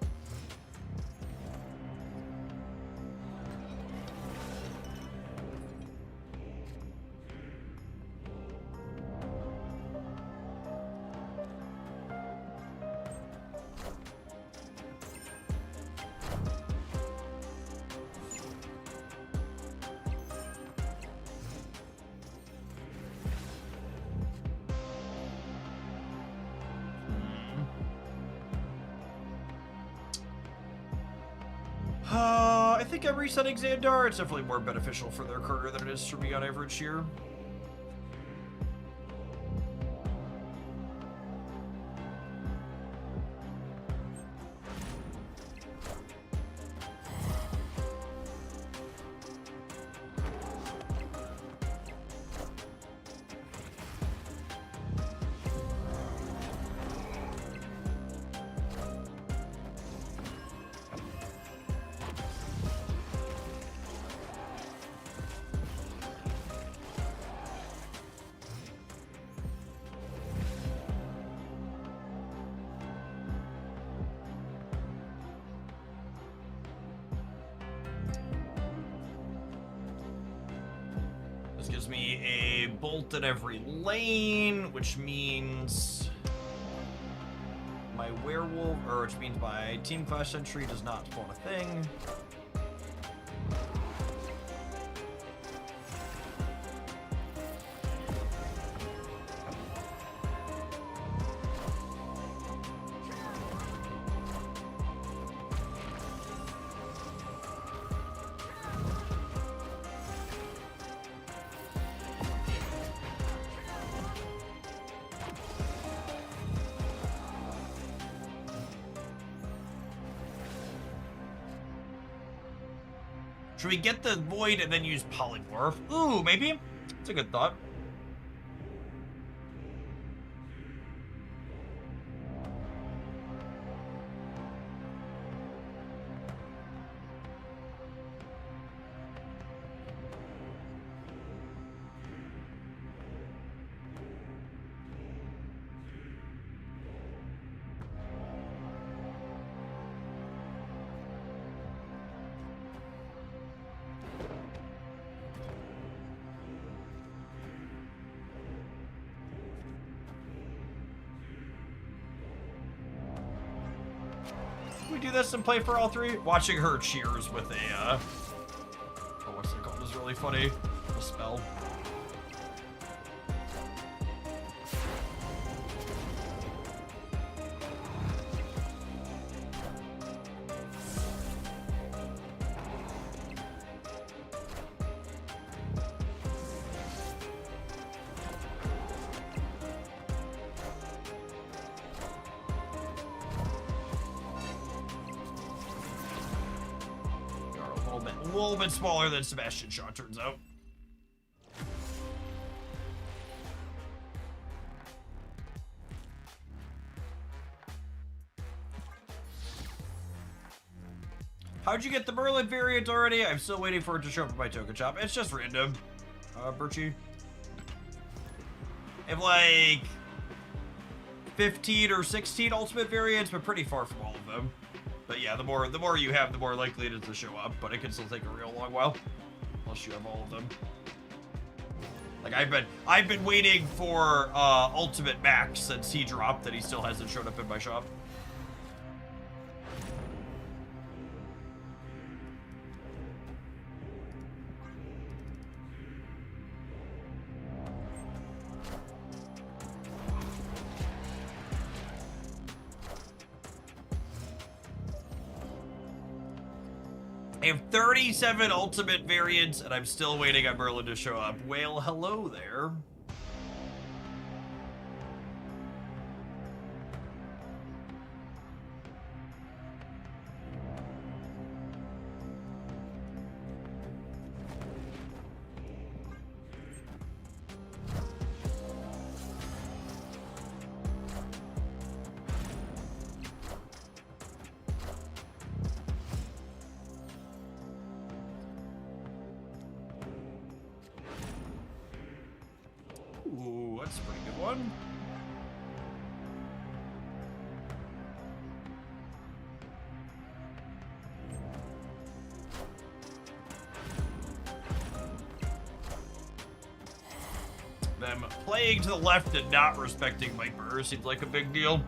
I think I'm resetting Xandar. It's definitely more beneficial for their career than it is for me on average here. Gives me a bolt in every lane, which means my werewolf, or which means my team class sentry does not spawn a thing. Should we get the Void and then use Polymorph? Ooh, maybe? That's a good thought. we do this and play for all three? Watching her cheers with a, oh, what's it called? Is really funny. A spell. A little bit smaller than Sebastian Shaw, turns out. How'd you get the Merlin variant already? I'm still waiting for it to show up in my token shop. It's just random, Birchie. I have like 15 or 16 ultimate variants, but pretty far from all of them. But yeah, the more you have, the more likely it is to show up. But it can still take a real long while, unless you have all of them. Like I've been waiting for Ultimate Max since he dropped, and he still hasn't showed up in my shop. I have 37 ultimate variants, and I'm still waiting on Merlin to show up. Well, hello there. Ooh, that's a pretty good one. Them playing to the left and not respecting Mike Burr seems like a big deal.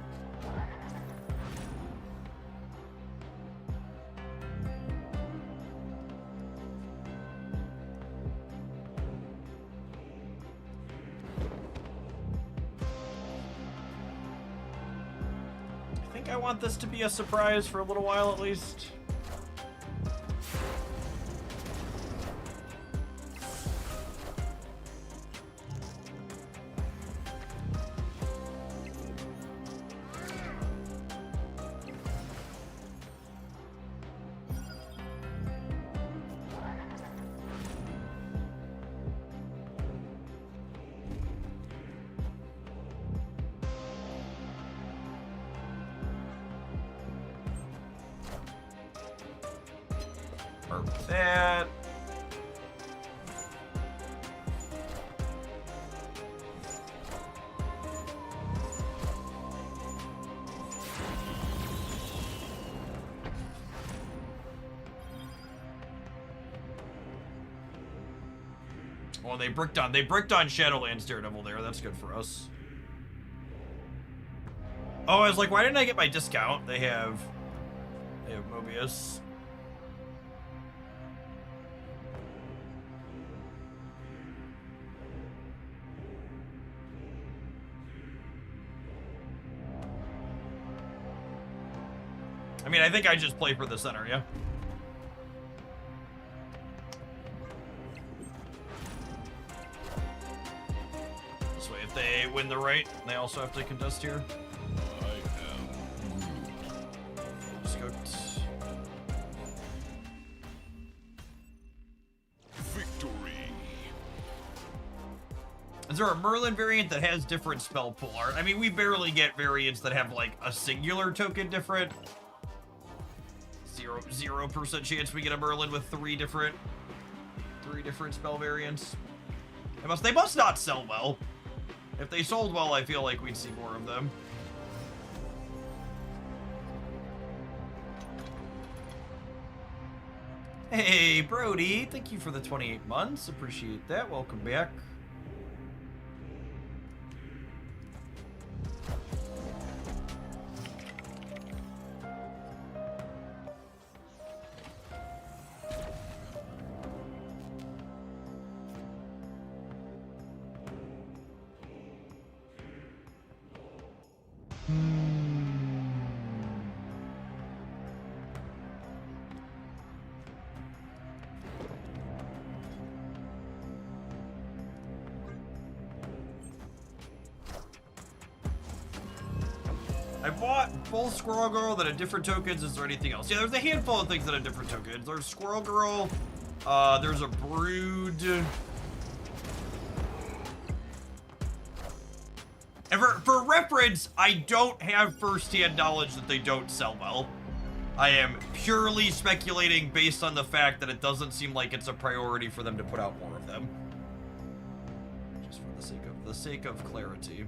I want this to be a surprise for a little while at least. That. Well, they bricked on Shadowlands Daredevil there. That's good for us. Oh, I was like, why didn't I get my discount? They have Mobius. I mean, I think I just play for the center, yeah? This way, if they win the right, they also have to contest here. I am Scoped. Victory. Is there a Merlin variant that has different spell pool art? I mean, we barely get variants that have, like, a singular token different. 0% chance we get a Merlin with three different spell variants. They must not sell well. If they sold well, I feel like we'd see more of them. Hey, Brody, thank you for the 28 months. Appreciate that. Welcome back. I bought full Squirrel Girl that had different tokens. Is there anything else? Yeah, there's a handful of things that have different tokens. There's Squirrel Girl. There's a Brood. And for reference, I don't have first-hand knowledge that they don't sell well. I am purely speculating based on the fact that it doesn't seem like it's a priority for them to put out more of them. Just for the sake of clarity.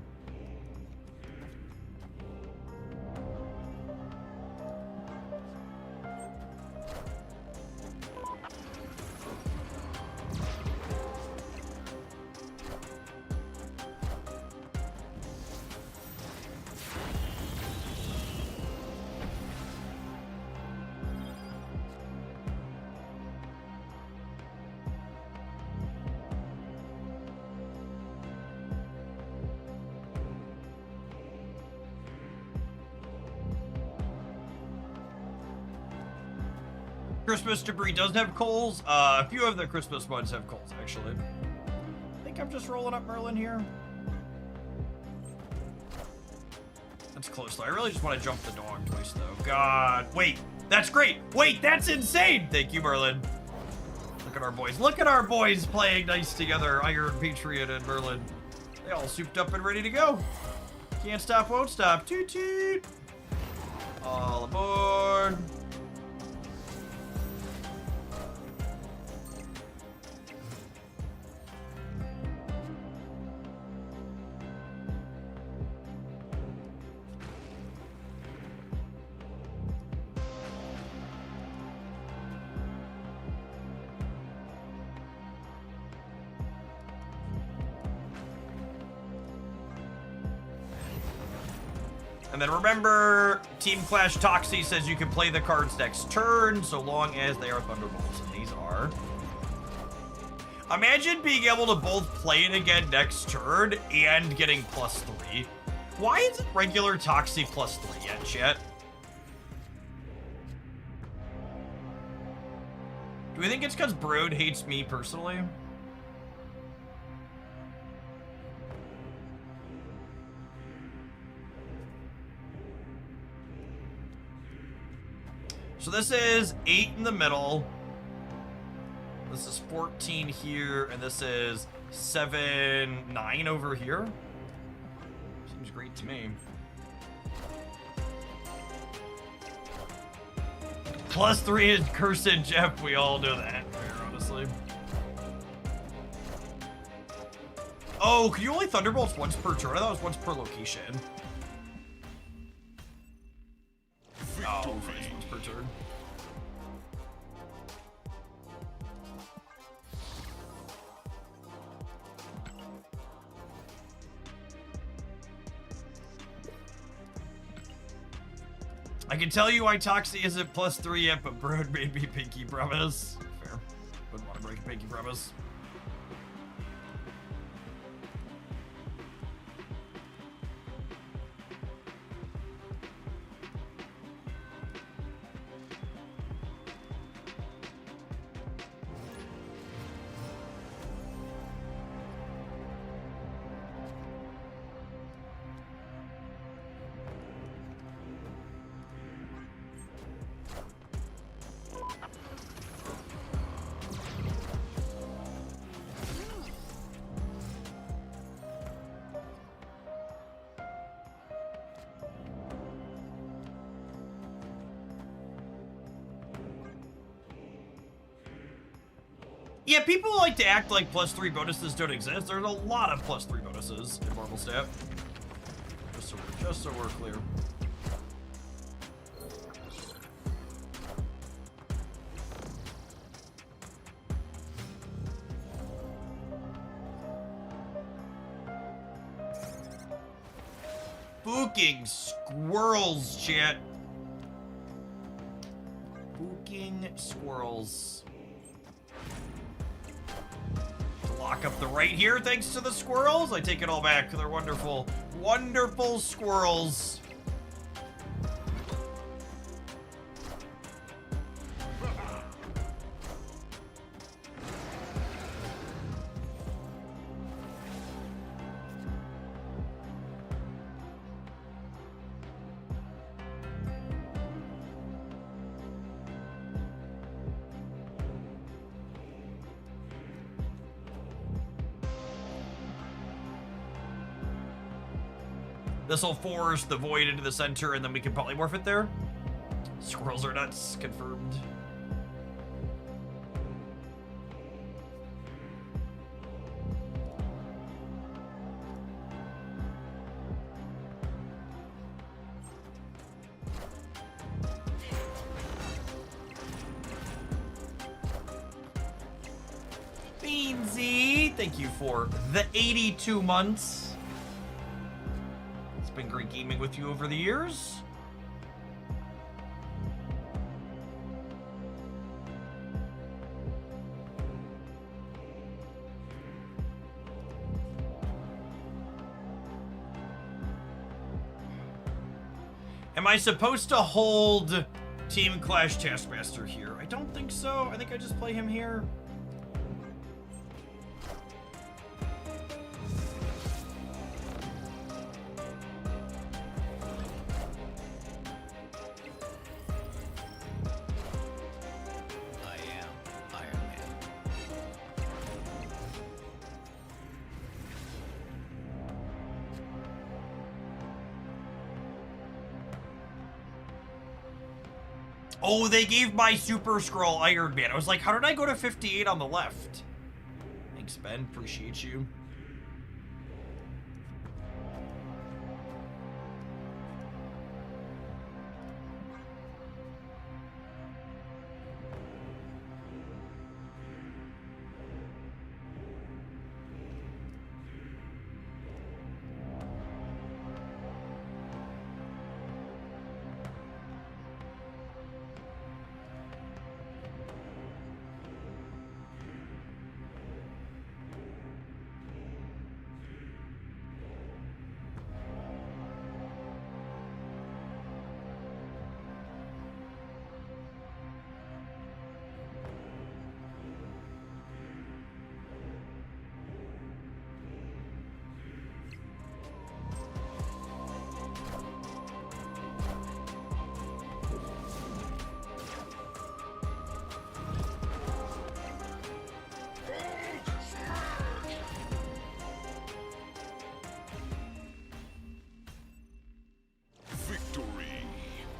Christmas debris does have coals. A few of the Christmas ones have coals, actually. I think I'm just rolling up Merlin here. That's close, though. I really just want to jump the dog twice, though. God. Wait. That's great. Wait, that's insane. Thank you, Merlin. Look at our boys. Look at our boys playing nice together. Iron Patriot and Merlin. They all souped up and ready to go. Can't stop, won't stop. Toot toot. All aboard. And then remember, Team Clash Toxie says you can play the cards next turn, so long as they are Thunderbolts, and these are. Imagine being able to both play it again next turn and getting +3. Why isn't regular Toxie +3 yet, chat? Do we think it's because Brood hates me personally? So this is 8 in the middle. This is 14 here, and this is 7, 9 over here. Seems great to me. +3 is Cursed Jeff. We all know that, honestly. Oh, can you only Thunderbolts once per turn? I thought it was once per location. Oh, once per turn. I can tell you why Toxie isn't +3 yet, but Brood made me pinky promise. Fair. Wouldn't want to break a pinky promise. Yeah, people like to act like +3 bonuses don't exist. There's a lot of +3 bonuses in Marvel Stat. Just so we're clear. Spooking squirrels, chat. Spooking squirrels. Lock up the right here thanks to the squirrels. I take it all back. They're wonderful, wonderful squirrels. This will force the void into the center, and then we can polymorph it there. Squirrels are nuts. Confirmed. Beansy, thank you for the 82 months. It's been great gaming with you over the years. Am I supposed to hold Team Clash Taskmaster here? I don't think so. I think I just play him here. Oh, they gave my Super Scroll Iron Man. I was like, how did I go to 58 on the left? Thanks, Ben. Appreciate you.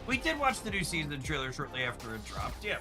We did watch the new season trailer shortly after it dropped, yeah.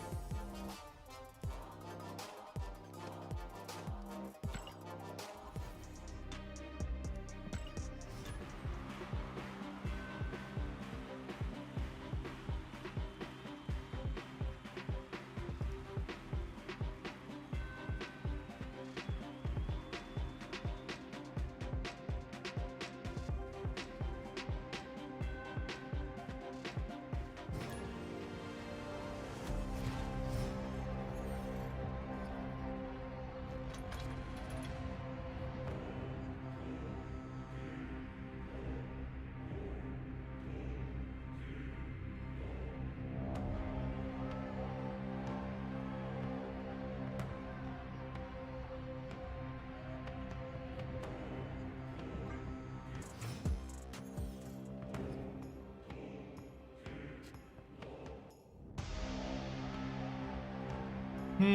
We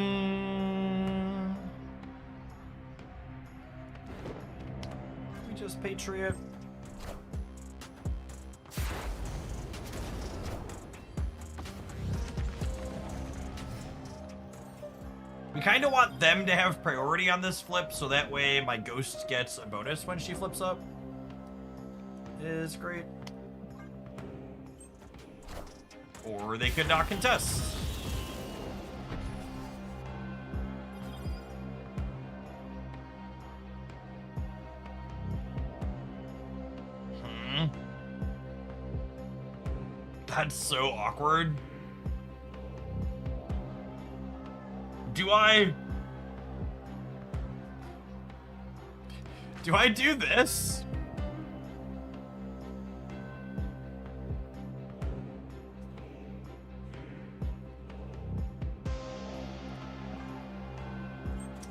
just Patriot. We kind of want them to have priority on this flip, so that way my ghost gets a bonus when she flips up. Is great. Or they could not contest. That's so awkward. Do I do this?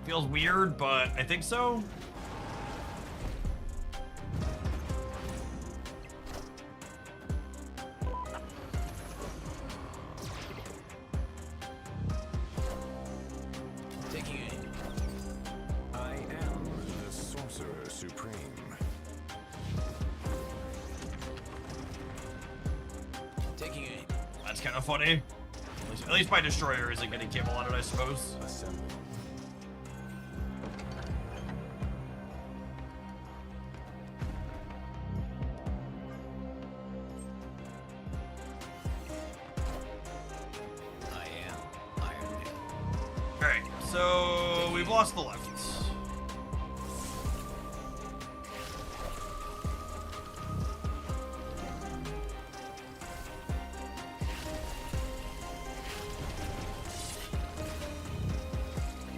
Feels weird, but I think so. Taking aim. That's kind of funny. At least my destroyer isn't getting cable on it, I suppose. Assemble. I am Iron Man. Alright, so we've lost the left.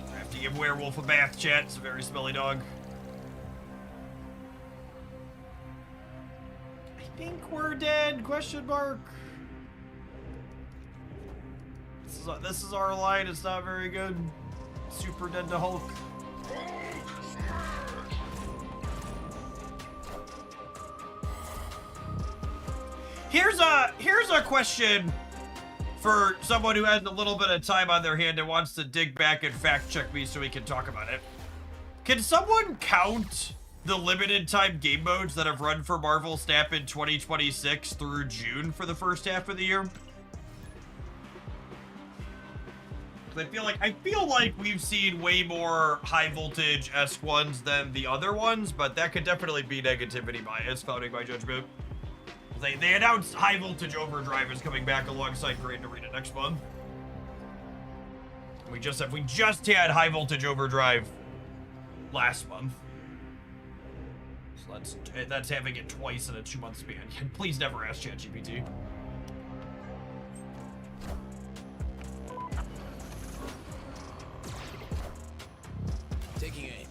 I have to give Werewolf a bath, chat. It's a very smelly dog. I think we're dead, question mark. This is our line, it's not very good. Super dead to Hulk. Here's a question for someone who has a little bit of time on their hand and wants to dig back and fact check me so we can talk about it. Can someone count the limited time game modes that have run for Marvel Snap in 2026 through June for the first half of the year? I feel like we've seen way more high voltage-esque ones than the other ones, but that could definitely be negativity bias, founding my judgment. They announced High Voltage Overdrive is coming back alongside Grand Arena next month. We just had High Voltage Overdrive last month. So that's having it twice in a 2-month span. Please never ask ChatGPT. Taking aim.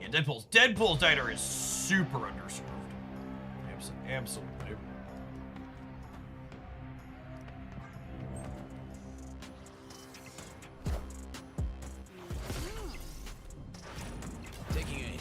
Yeah, Deadpool's diner is super underserved. Absolutely. Taking aim.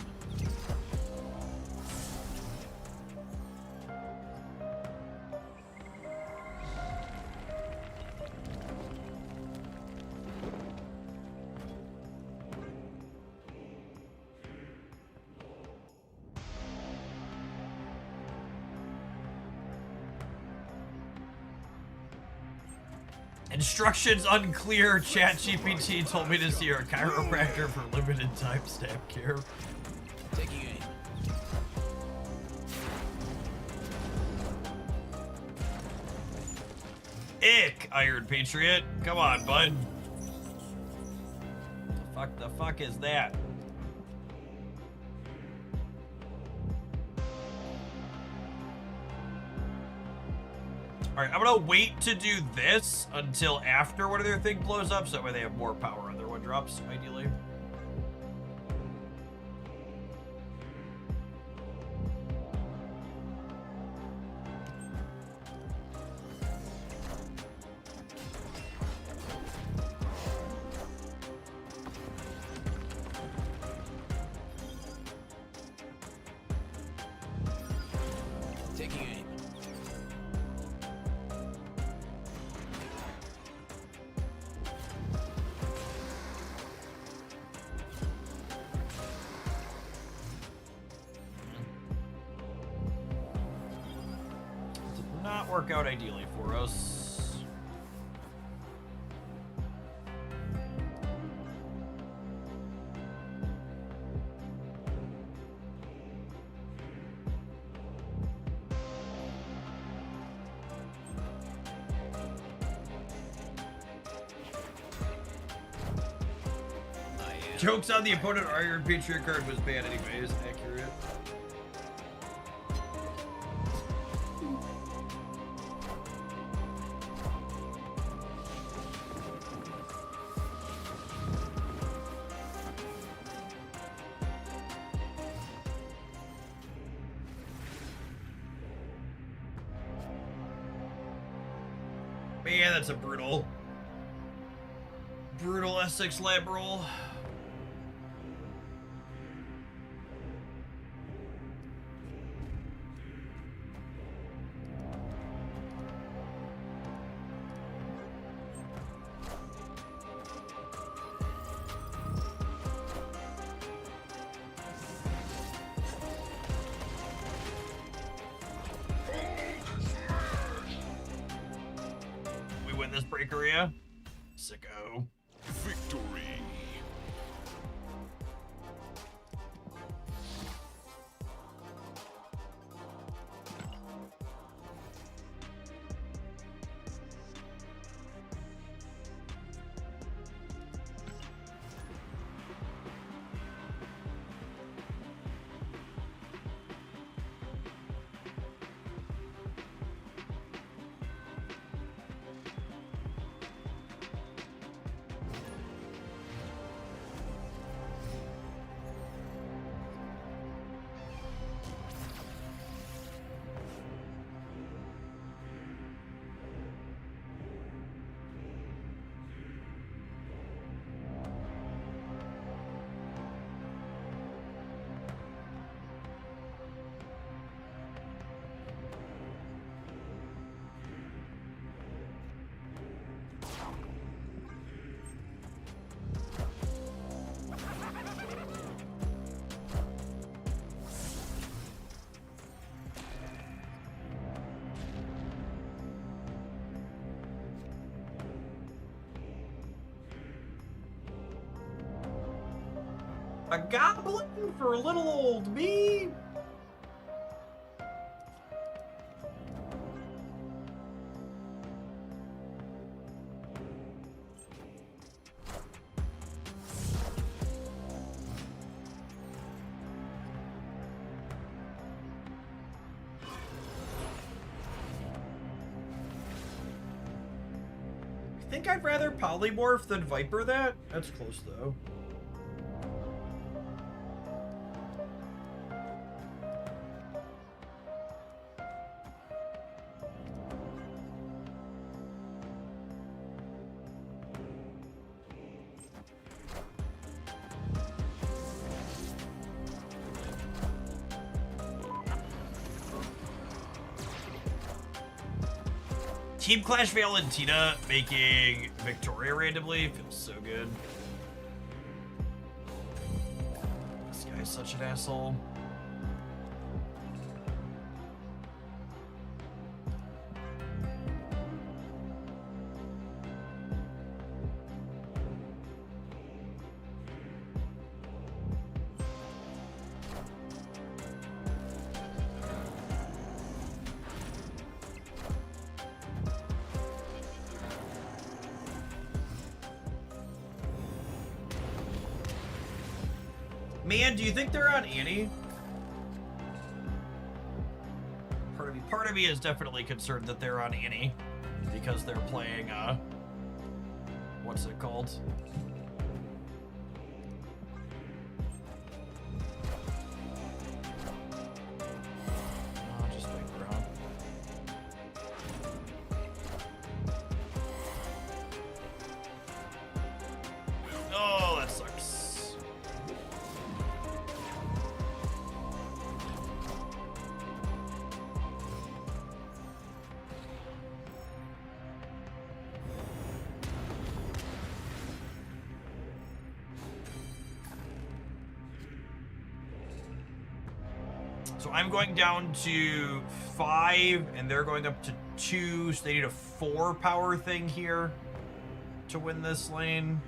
Instructions unclear. ChatGPT told me to see a chiropractor for limited time stab care. Taking aim. Ick, Iron Patriot. Come on, bud. The fuck is that? Alright, I'm gonna wait to do this until after one of their thing blows up, so that way they have more power on their one drops, ideally. Taking aim. Did not work out ideally for us. Jokes on the opponent, Iron Patriot card was banned anyways. Accurate. Man, that's a brutal S6 lab roll. this break area. Sicko. Victory. A goblin for little old me? I think I'd rather polymorph than Viper that. That's close though. Team Clash Valentina making Victoria randomly feels so good. This guy's such an asshole. Man, do you think they're on Annie? Part of me is definitely concerned that they're on Annie because they're playing what's it called? Just wait around. Oh, that sucks. So I'm going down to 5, and they're going up to 2, so they need a 4 power thing here to win this lane.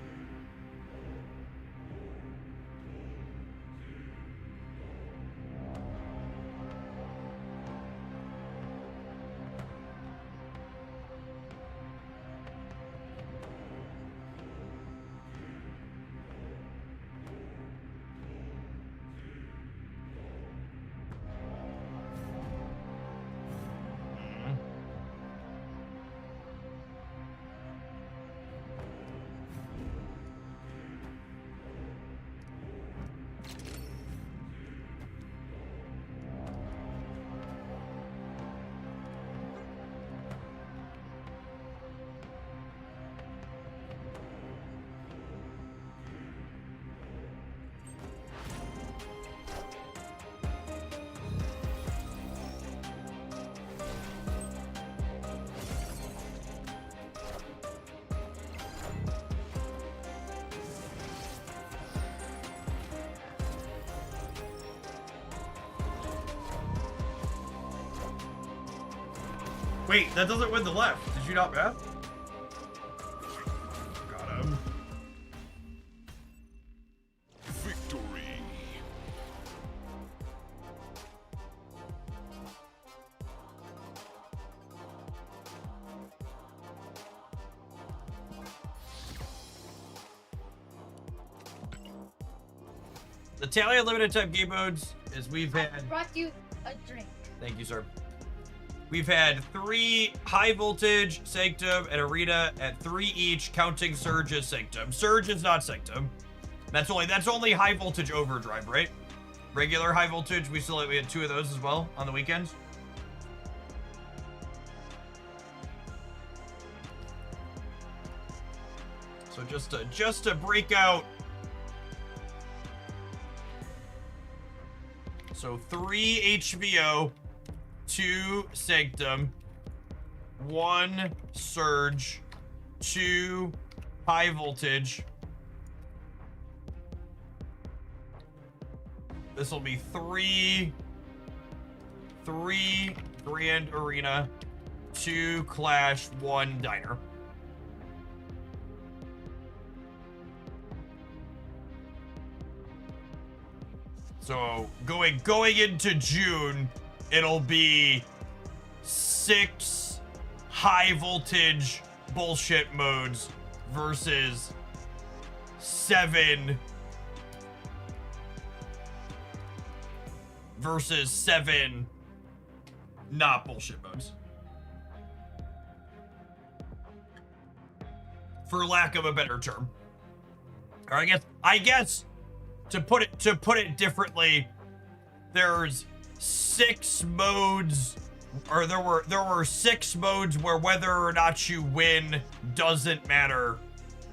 Wait, that doesn't win the left. Did you not math? Italian limited time game modes is we've I had. brought you a drink. Thank you, sir. We've had 3 high voltage, Sanctum, and Arena at 3 each, counting Surge as Sanctum. Surge is not Sanctum. That's only high voltage overdrive, right? Regular high voltage, we had 2 of those as well on the weekends. So just to break out. So 3 HVO, 2 Sanctum, 1 Surge, 2 high voltage. This will be 3 Grand Arena, 2 Clash, 1 Diner. So going into June, it'll be 6 high voltage bullshit modes versus 7 not bullshit modes. For lack of a better term. Or I guess to put it differently, there's 6 modes, or there were 6 modes where whether or not you win doesn't matter,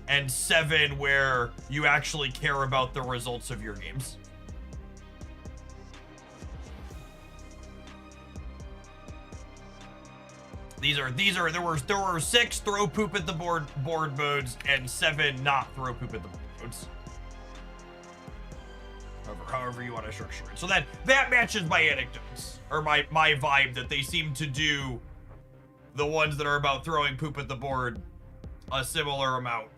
and 7 where you actually care about the results of your games. There were 6 throw poop at the board modes and 7 not throw poop at the board modes. However you want to structure it. So that matches my anecdotes, or my vibe, that they seem to do the ones that are about throwing poop at the board a similar amount.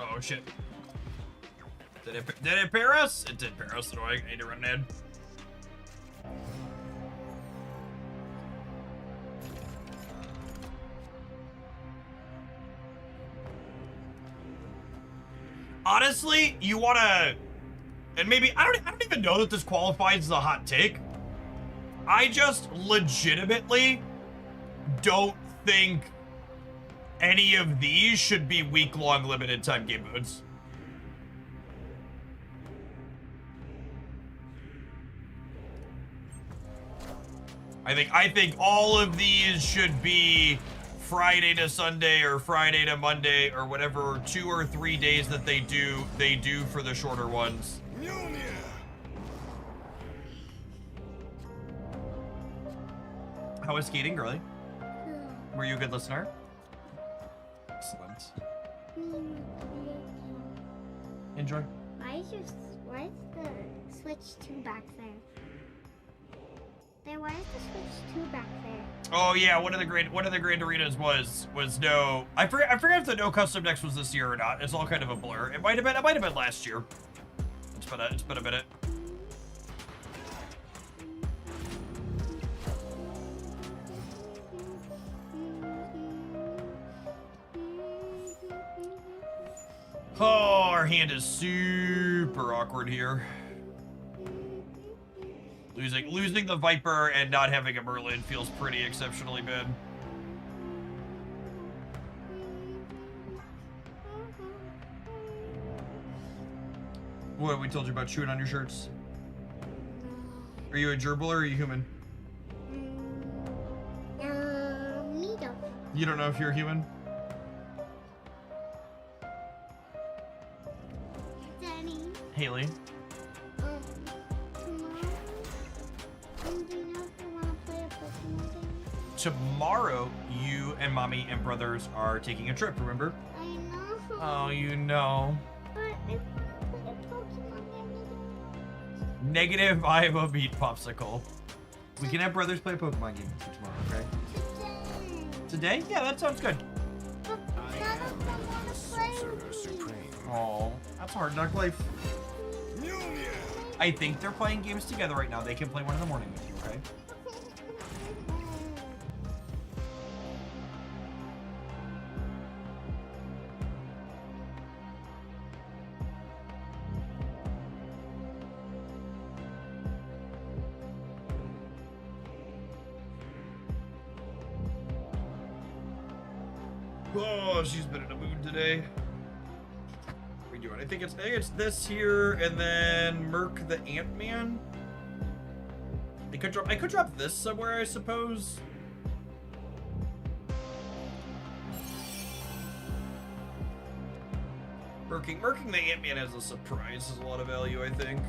Oh shit. Did it pair us? It did pair us, so I need to run in. Honestly, you wanna, and maybe I don't even know that this qualifies as a hot take. I just legitimately don't think any of these should be week-long limited time game modes. I think all of these should be Friday to Sunday or Friday to Monday or whatever 2 or 3 days that they do for the shorter ones. How was skating, girly? Were you a good listener? Excellent. Enjoy. Why is the Switch 2 back there? Why is the Switch 2 back there? Oh yeah, one of the Grand Arenas was no. I forget if the no custom decks was this year or not. It's all kind of a blur. It might have been last year. It's been a minute. Oh, our hand is super awkward here. Losing the Viper and not having a Merlin feels pretty exceptionally bad. What, we told you about chewing on your shirts? Are you a gerbil or are you human? Neither. You don't know if you're human? Daddy. Haley. Tomorrow, you and mommy and brothers are taking a trip, remember? I know. Oh, you know. But I play Pokemon every day. Negative, I have a meat popsicle. We can have brothers play a Pokemon game with you tomorrow, okay? Today? Yeah, that sounds good. Oh, that's hard knock life. I think they're playing games together right now. They can play one in the morning with you, okay? Oh, she's been in a mood today. What are we doing? I think it's this here, and then Merc the Ant-Man. I could drop this somewhere, I suppose. Merking the Ant-Man as a surprise is a lot of value, I think.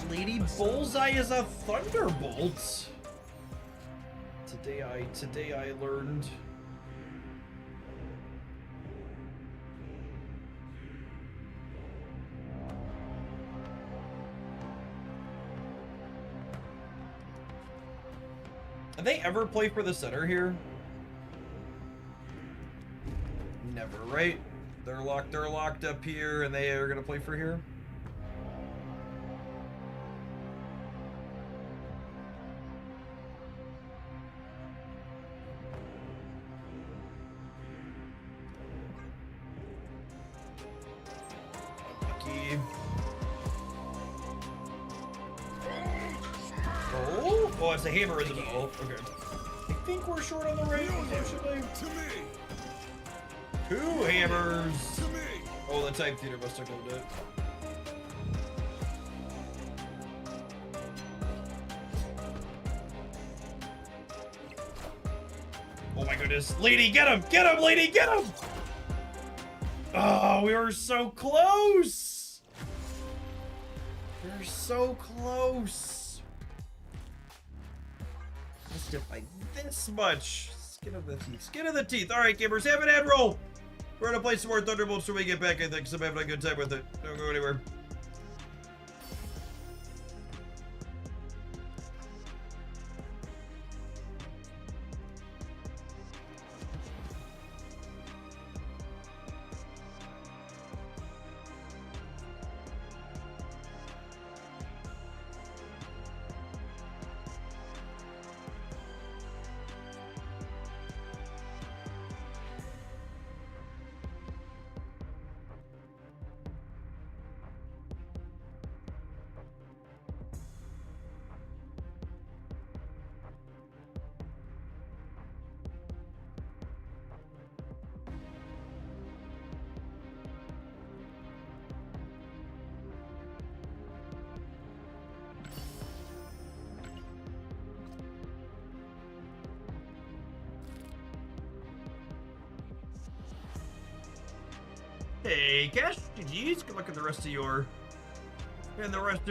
Lady Bullseye is a Thunderbolt. Today I learned. Did they ever play for the center here? Never, right? They're locked up here, and they are gonna play for here. Oh, it's a hammer in the middle. Okay. I think we're short on the range, actually. Two hammers. Oh, the Type Theater must have moved it. Oh my goodness. Lady, get him! Get him, lady, get him! Oh, we were so close! We're so close! Missed it by this much. Skin of the teeth. Skin of the teeth. Alright, gamers, have an ad roll! We're gonna play some more Thunderbolts when we get back, I think, so I'm having a good time with it. Don't go anywhere. Hey, Cash, GG's. Good luck at the rest of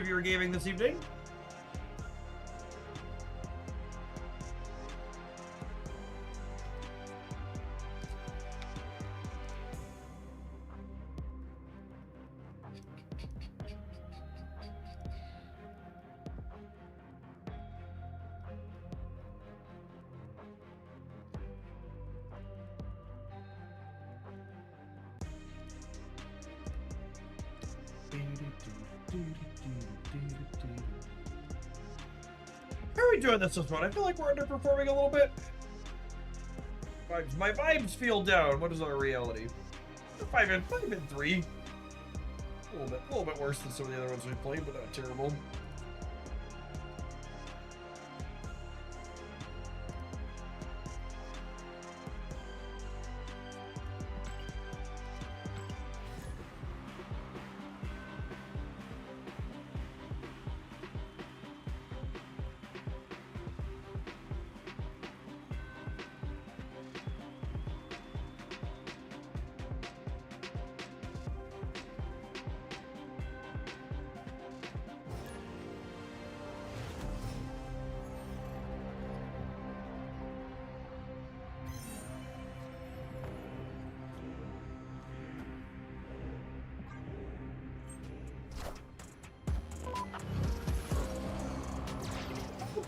your gaming this evening. How are we doing this one? I feel like we're underperforming a little bit. My vibes feel down. What is our reality? 5 and 3. A little bit worse than some of the other ones we played, but not terrible.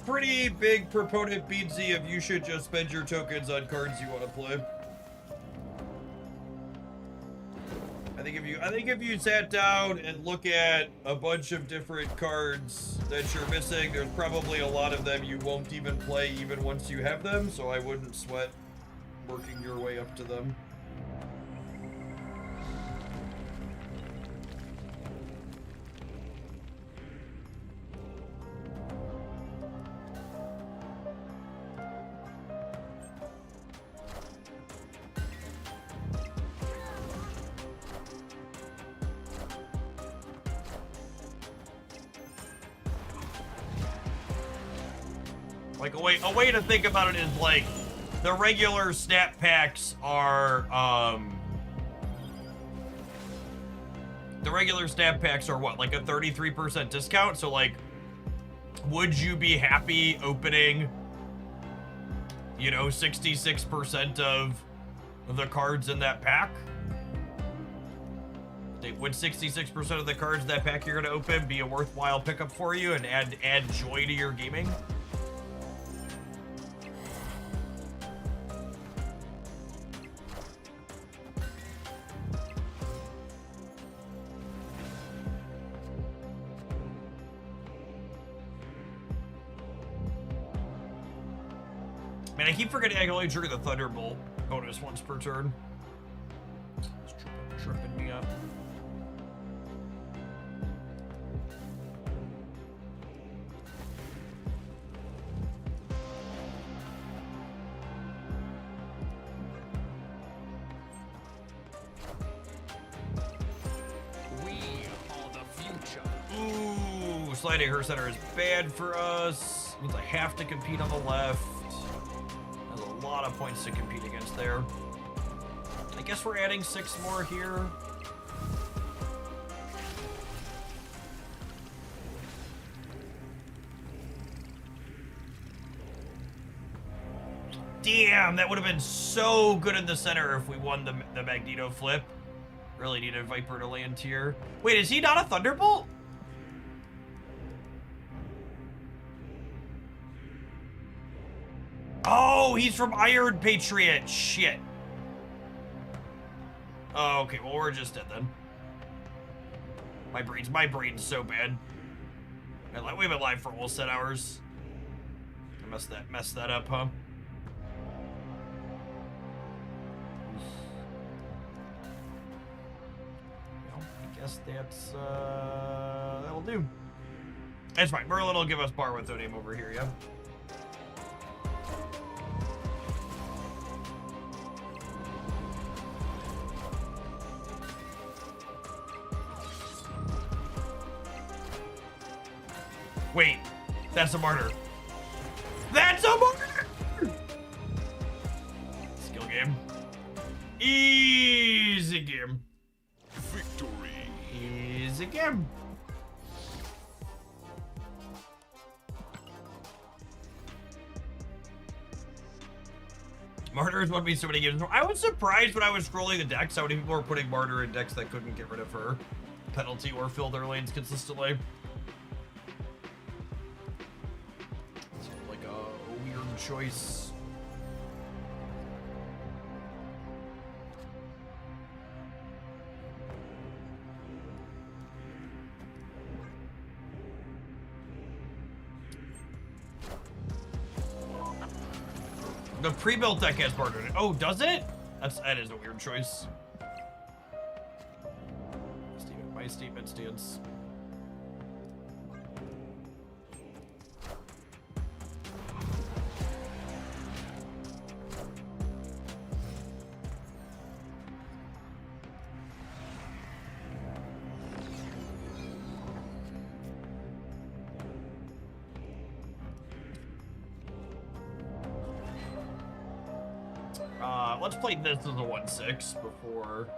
pretty big proponent, Beansy, of you should just spend your tokens on cards you want to play. I think if you sat down and look at a bunch of different cards that you're missing, there's probably a lot of them you won't even play even once you have them, so I wouldn't sweat working your way up to them. Like a way to think about it is like the regular snap packs are what, like a 33% discount? So like, would you be happy opening, you know, 66% of the cards in that pack? Would 66% of the cards in that pack you're gonna open be a worthwhile pickup for you and add joy to your gaming? Man, I keep forgetting I can only trigger the Thunderbolt bonus once per turn. It's tripping me up. We are the future. Ooh, sliding her center is bad for us. Means I have to compete on the left. There's a lot of points to compete against there. I guess we're adding 6 more here. Damn, that would have been so good in the center if we won the Magneto flip. Really needed Viper to land here. Wait, is he not a Thunderbolt? Oh, he's from Iron Patriot. Shit. Oh, okay. Well, we're just dead then. My brain's so bad. We've been live for almost 10 hours. I messed that up, huh? Well, I guess that'll do. That's fine. Merlin will give us bar with Odin over here, yeah? Wait, that's a martyr. That's a martyr! Skill game. Easy game. Victory. Easy game. Martyr is what means so many games. I was surprised when I was scrolling the decks how many people were putting Martyr in decks that couldn't get rid of her penalty or fill their lanes consistently. Like a weird choice. The pre-built deck has Martyr in it. Oh, does it? That is a weird choice. My statement stands. Let's play this as a 1/6 before.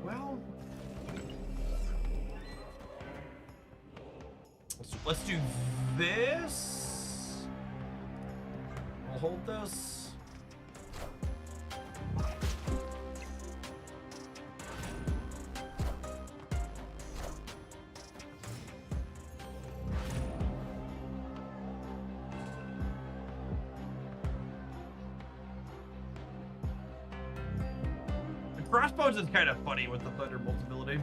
Well, let's do this. We'll hold this. Crossbows is kind of funny with the Thunderbolt ability.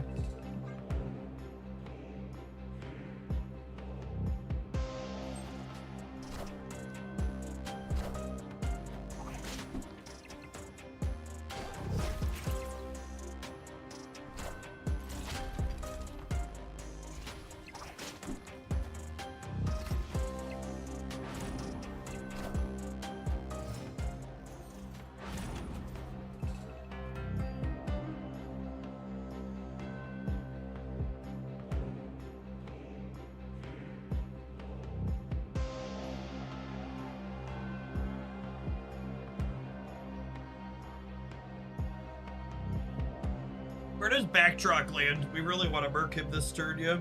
Where does Backtrack land? We really want to murk him this turn, yeah?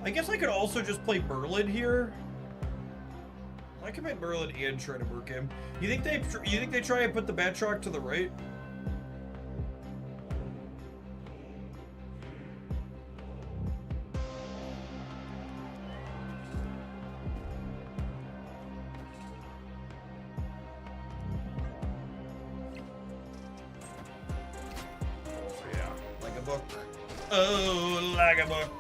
I guess I could also just play Merlin here. I can play Merlin and try to murk him. You think they try and put the Backtrack to the right? Oh, Lagabook.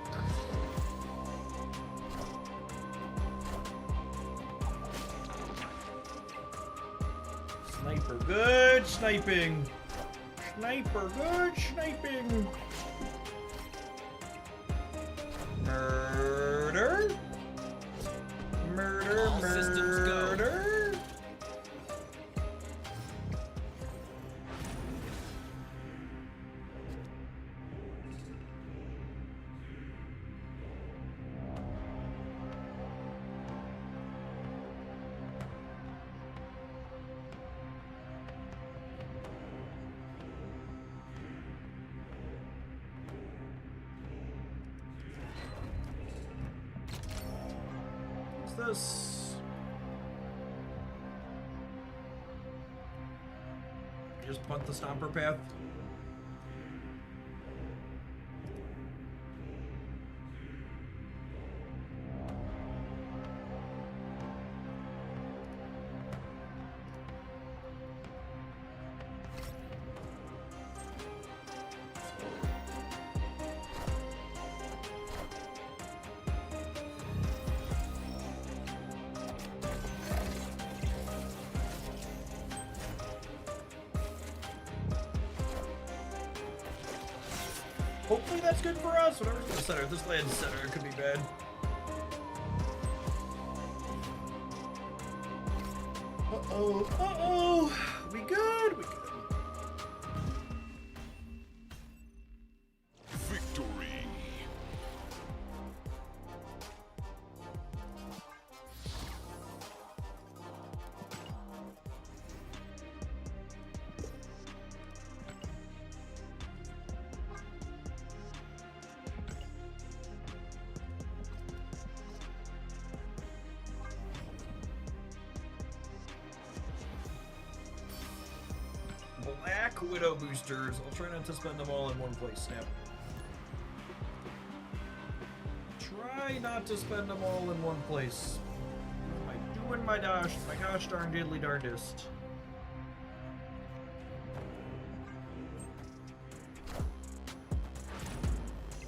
Sniper, good sniping. Sniper, good sniping. Murder. Murder, All systems go. murder. This just punt the Stomper path. Hopefully that's good for us. Whatever's gonna center. If this lands center, it could be bad. Uh-oh. Uh-oh. We good? We good. Victory. Black Widow boosters. I'll try not to spend them all in one place. Snap. Try not to spend them all in one place. What am I doing, my gosh darn diddly darndest.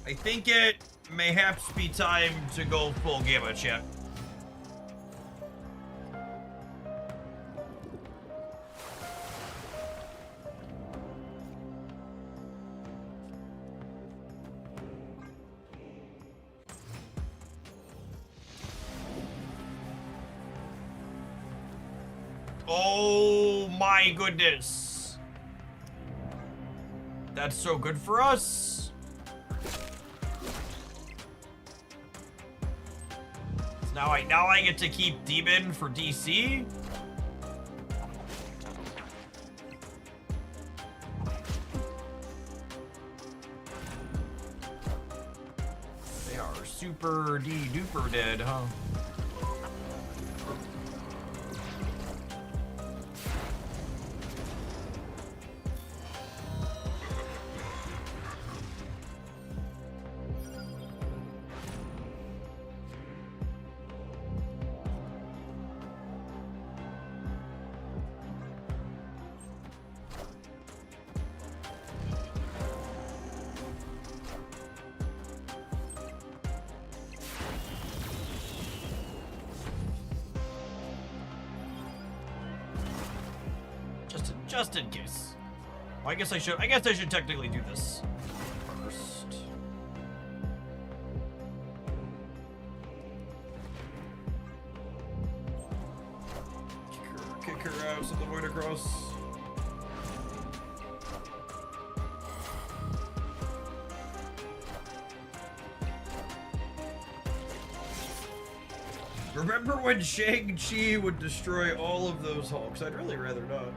I think it mayhaps be time to go full gamma, chat. Oh my goodness. That's so good for us. So now I get to keep Demon for DC. They are super duper dead, huh? Just in case. Well, I guess I should technically do this first. Kick her out so the void across. Remember when Shang-Chi would destroy all of those Hulks? I'd really rather not.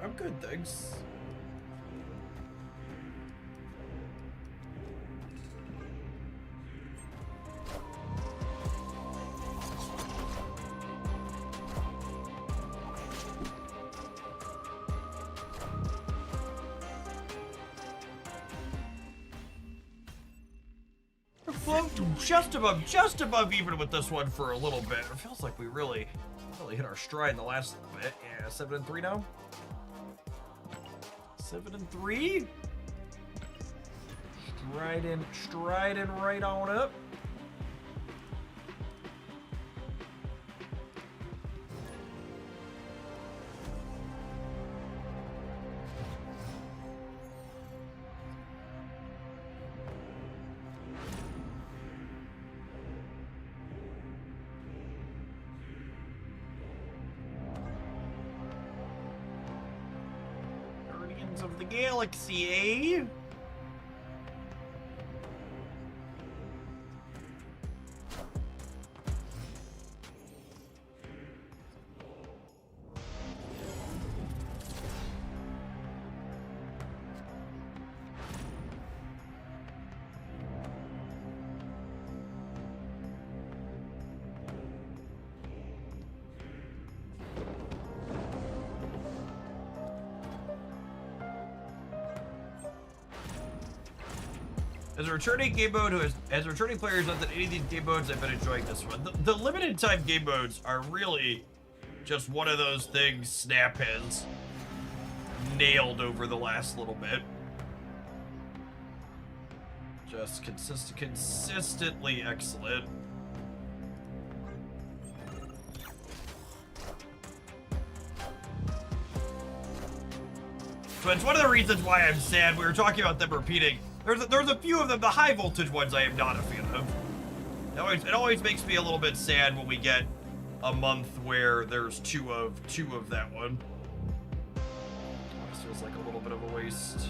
I'm good, thanks. Just above even with this one for a little bit. It feels like we really hit our stride in the last little bit. Yeah, 7-3 now. 7-3. Striding right on up. Of the Galaxy, eh? As a returning game mode as a returning player who's not done any of these game modes, I've been enjoying this one. The limited time game modes are really just one of those things Snap has nailed over the last little bit. Just consistently excellent. So it's one of the reasons why I'm sad. We were talking about them repeating. There's a few of them, the high voltage ones I am not a fan of. It always makes me a little bit sad when we get a month where there's two of that one. This feels like a little bit of a waste.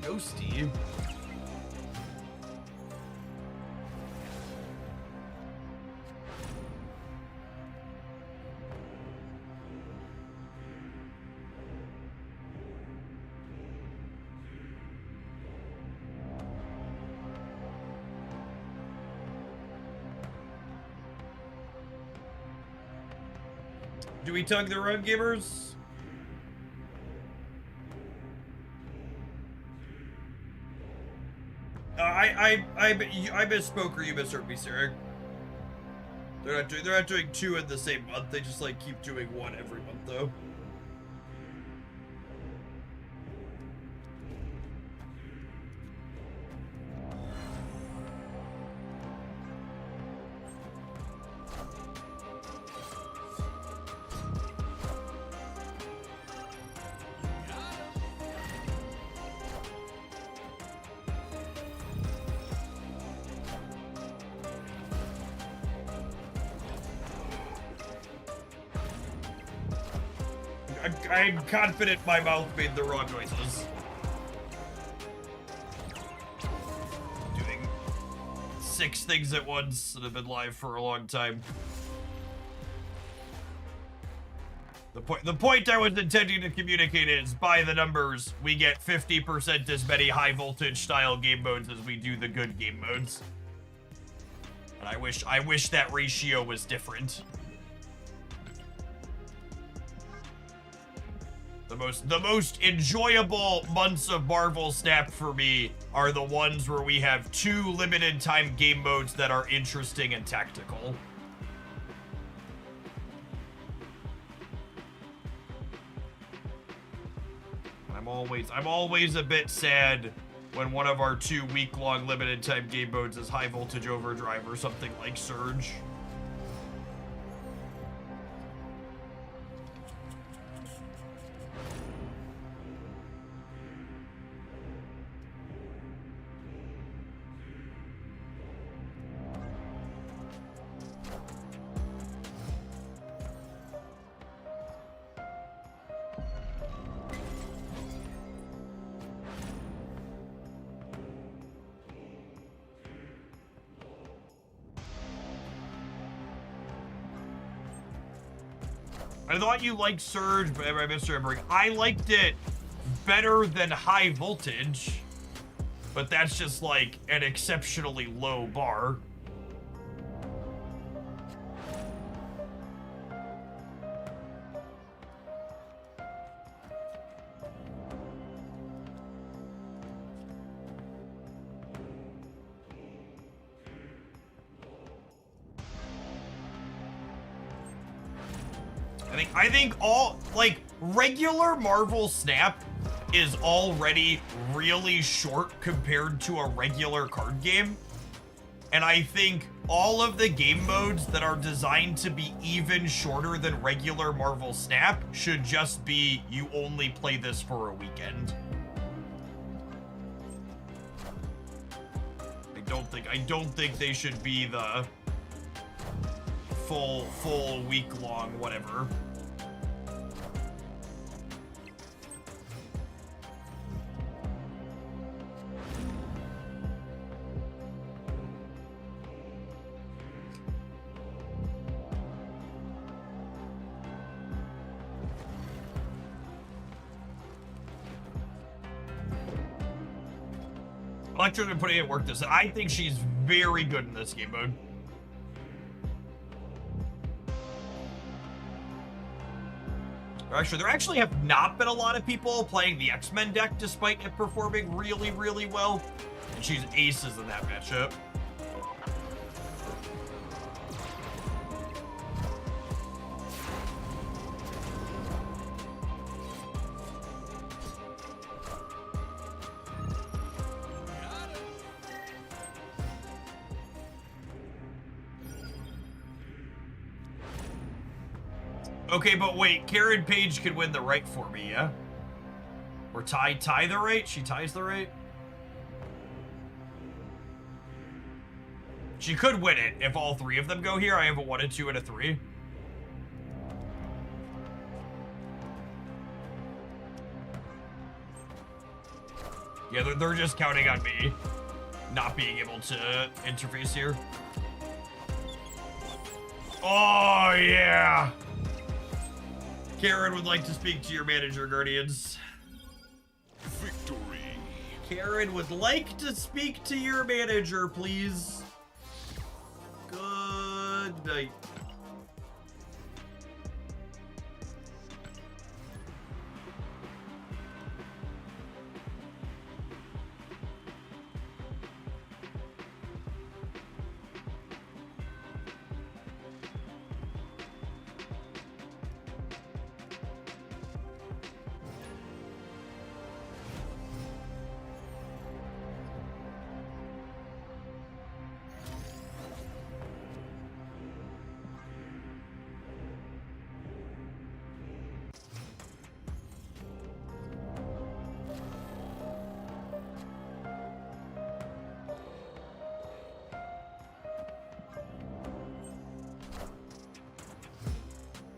Ghosty. Do we tug the rug, gamers? I misspoke or you misheard me, Sarah. They're not doing two in the same month. They just like keep doing one every month though. I'm confident my mouth made the wrong noises. Doing 6 things at once that have been live for a long time. The point I was intending to communicate is, by the numbers, we get 50% as many high voltage style game modes as we do the good game modes. And I wish that ratio was different. The most enjoyable months of Marvel Snap for me are the ones where we have 2 limited time game modes that are interesting and tactical. I'm always a bit sad when one of our 2 week-long limited time game modes is High Voltage Overdrive or something like Surge. I thought you liked Surge, but I misremembering. I liked it better than High Voltage, but that's just like an exceptionally low bar. I think all, like, regular Marvel Snap is already really short compared to a regular card game. And I think all of the game modes that are designed to be even shorter than regular Marvel Snap should just be, you only play this for a weekend. I don't think they should be the full week-long whatever. Electra's been putting in work this. I think she's very good in this game mode. There actually have not been a lot of people playing the X-Men deck despite it performing really, really well. And she's aces in that matchup. Okay, but wait, Karen Page could win the right for me, yeah? Or tie the right? She ties the right? She could win it if all 3 of them go here. I have a 1, a 2, and a 3. Yeah, they're just counting on me not being able to interface here. Oh, yeah! Karen would like to speak to your manager, Guardians. Victory. Karen would like to speak to your manager, please. Good night.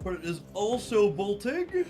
But it is also bolting.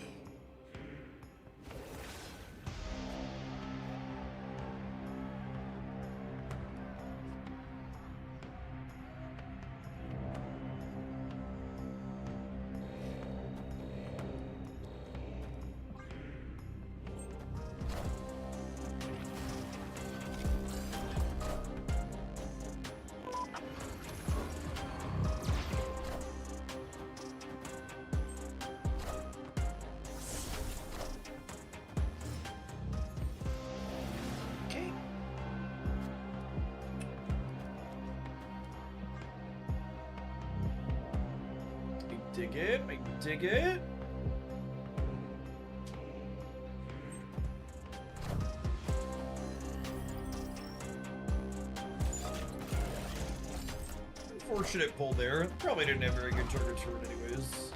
dig it. I dig it. Unfortunate pull there. Probably didn't have very good target turn anyways.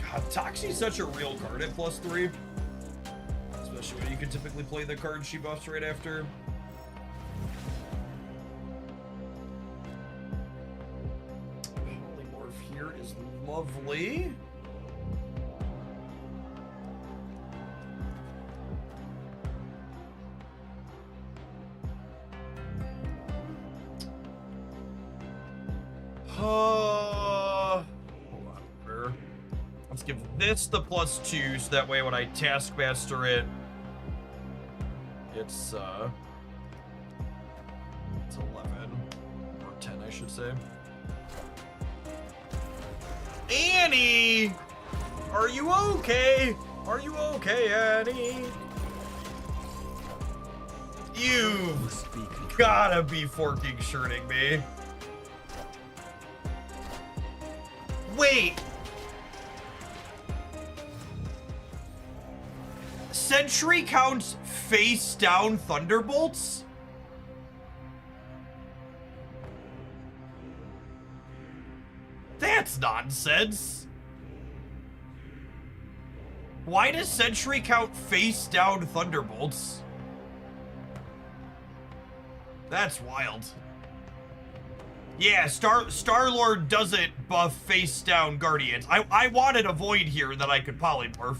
God, Toxie's such a real card at +3. Especially when you can typically play the card she buffs right after. Polymorph here is lovely. Hold on, where? Let's give this the +2, so that way when I Taskmaster it, it's 11 or 10, I should say. Annie, are you okay? Are you okay, Annie? You've gotta be forking shirting me. Wait. Sentry counts face down Thunderbolts? That's nonsense. Why does Sentry count face down Thunderbolts? That's wild. Yeah, Star-Lord doesn't buff face down Guardians. I wanted a Void here that I could polymorph.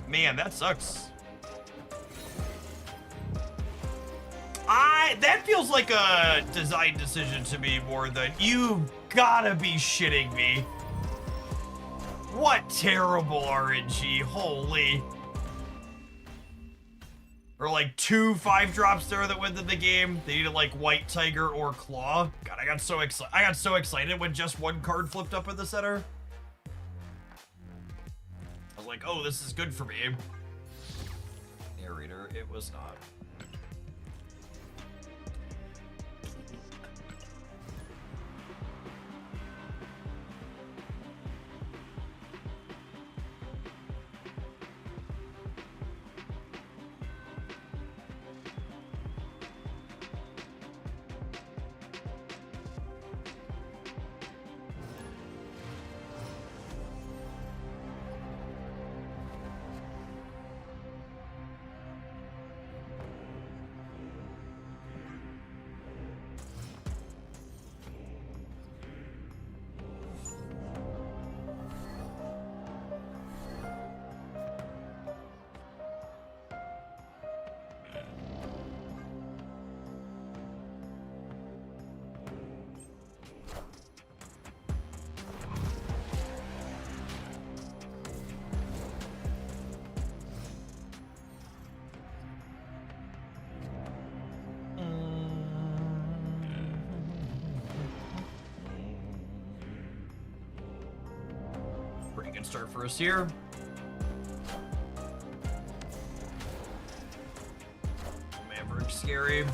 Man, that sucks. That feels like a design decision to me more than you gotta be shitting me. What terrible RNG, holy. Or like 2 5-drops there that went to the game. They needed like White Tiger or Claw. God, I got so excited when just one card flipped up in the center. I was like, oh, this is good for me. Narrator, it was not. Pretty good start for us here. Maverick scary.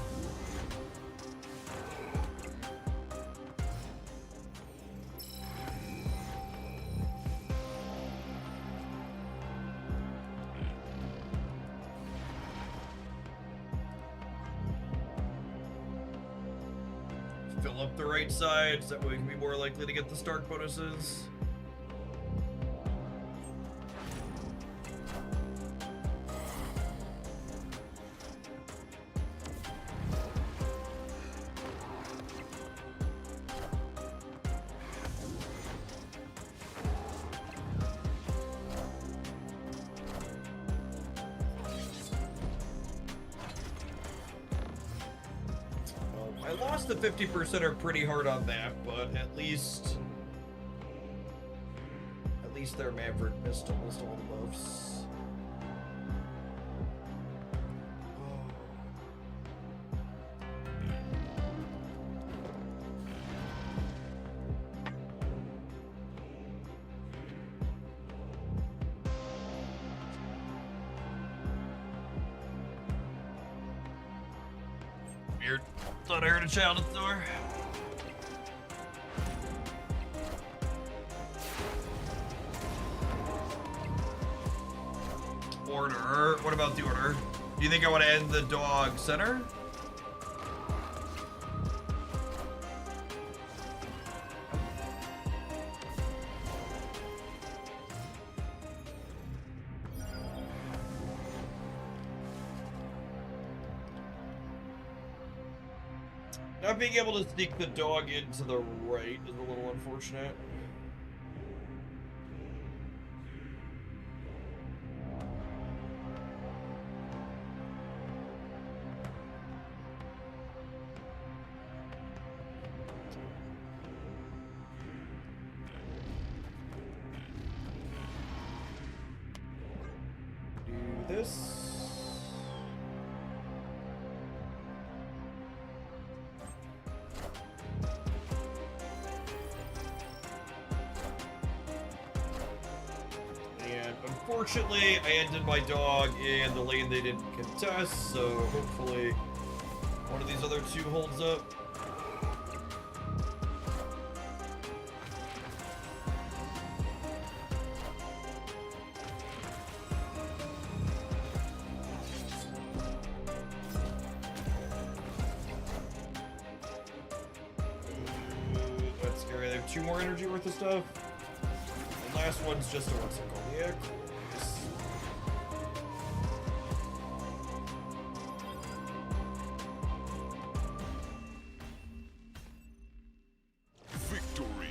Fill up the right sides, that way we can be more likely to get the Stark bonuses. I lost the 50% are pretty hard on that, but at least their Maverick missed almost all the buffs. Weird. Thought I heard a child at the door. Order. What about the order? Do you think I want to end the dog center? Not being able to sneak the dog into the right is a little unfortunate. Do this. Unfortunately, I ended my dog in the lane they didn't contest, so hopefully one of these other two holds up. That's scary. They have 2 more energy worth of stuff. The last one's just a what's it called? Yeah, cool. Victory.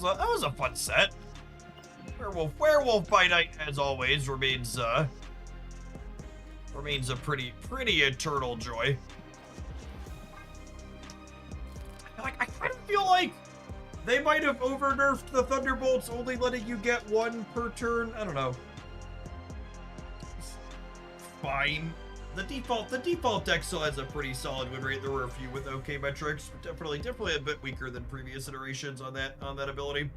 That was a fun set. Werewolf by Night, as always, remains a pretty eternal joy. I kind of feel like they might have over-nerfed the Thunderbolts, only letting you get 1 per turn. I don't know. Fine. The default deck still has a pretty solid win rate. There were a few with okay metrics, but definitely a bit weaker than previous iterations on that ability.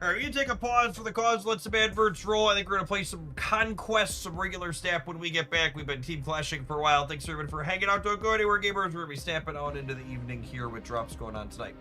All right, we can take a pause for the cause. Let some adverts roll. I think we're gonna play some Conquest, some regular snap when we get back. We've been team clashing for a while. Thanks everyone for hanging out. Don't go anywhere, gamers. We're gonna be snapping on into the evening here with drops going on tonight.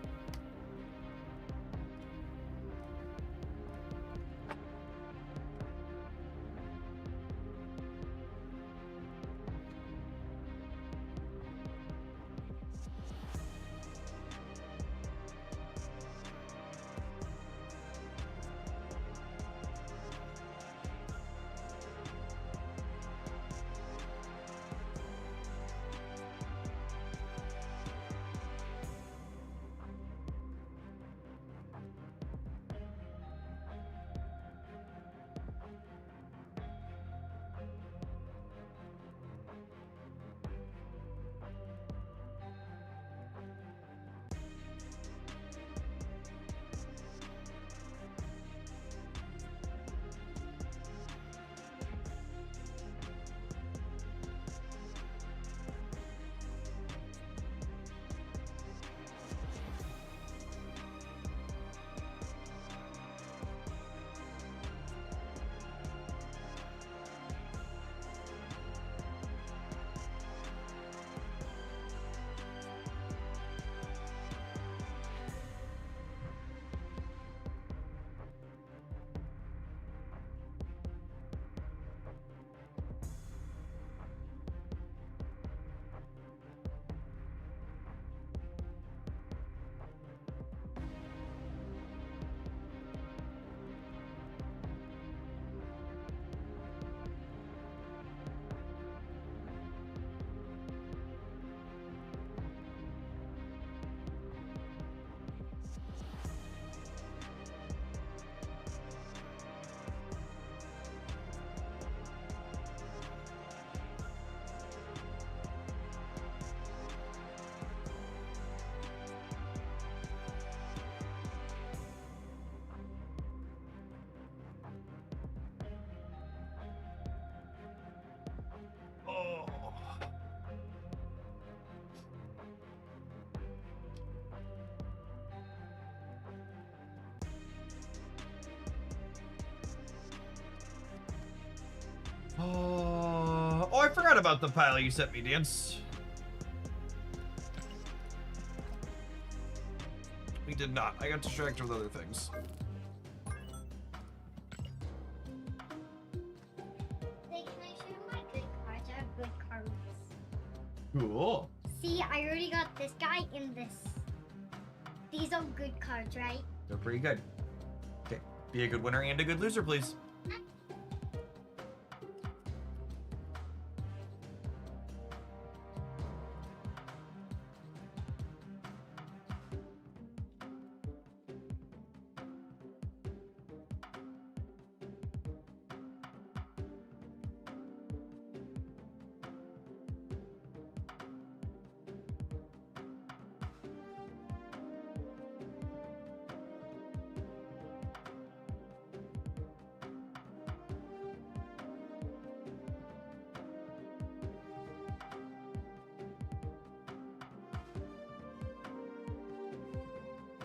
Oh, I forgot about the pilot you sent me, Dance. We did not. I got distracted with other things. Hey, can I show my good cards? I have good cards. Cool. See, I already got this guy and this. These are good cards, right? They're pretty good. Okay. Be a good winner and a good loser, please.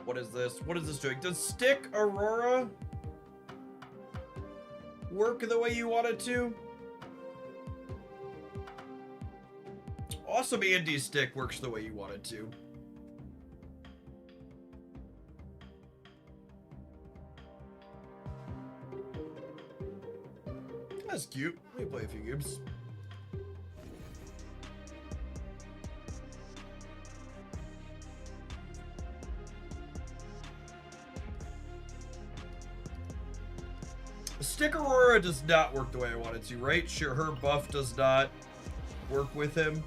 What is this? What is this doing? Does Stick Aurora work the way you want it to? Awesome Andy Stick works the way you want it to. That's cute. Let me play a few games. Stick Aurora does not work the way I want it to, right? Sure, her buff does not work with him.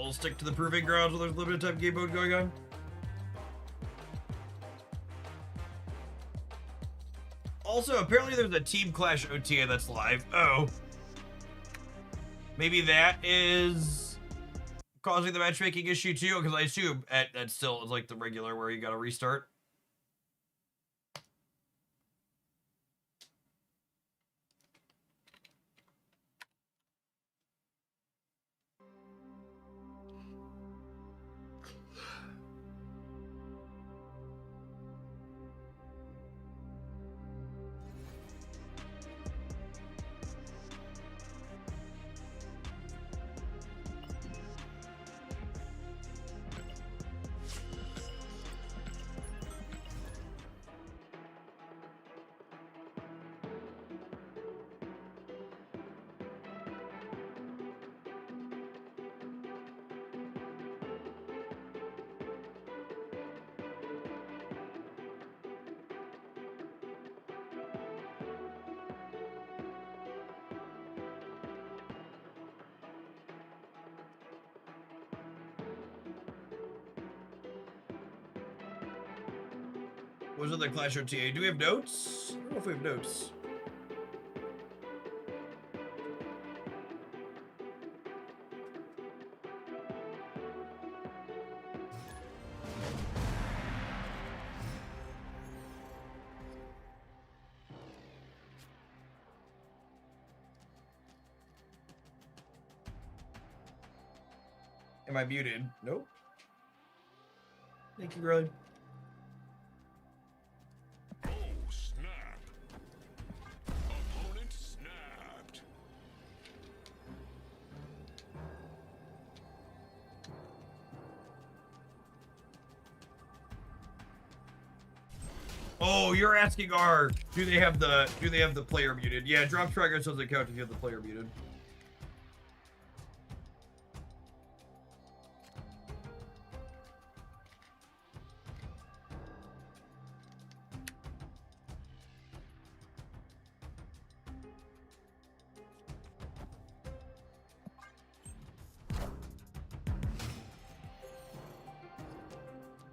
We'll stick to the proving grounds while there's limited time game mode going on. Also, apparently there's a Team Clash OTA that's live. Oh. Maybe that is causing the matchmaking issue too, because I assume that still is like the regular where you gotta restart. What's on the Clash OTA? Do we have notes? I don't know if we have notes. Am I muted? Nope. Thank you, Grilly. Oh, you're asking our do they have the player muted? Yeah, drop trackers doesn't count if you have the player muted.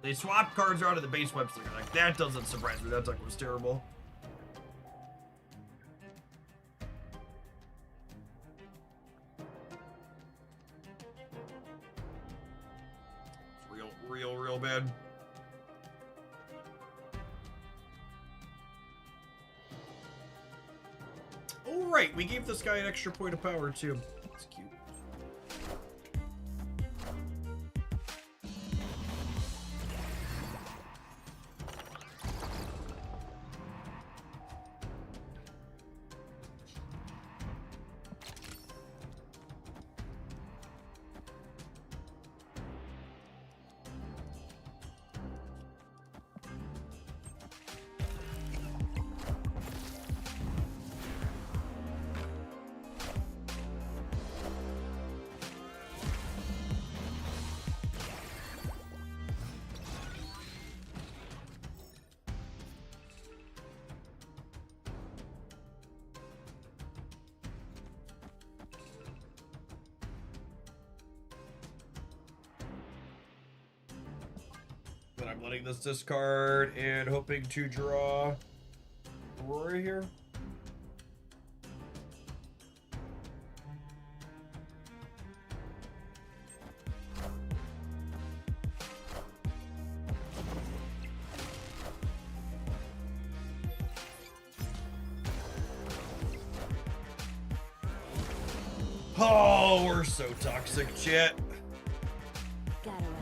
They swapped cards around to the base website. Like, that doesn't surprise me. That deck was terrible. It's real bad. Oh, right. We gave this guy an extra point of power, too. That's cute. But I'm letting this discard and hoping to draw Aurora here. Oh, we're so toxic, chat. Gotta run.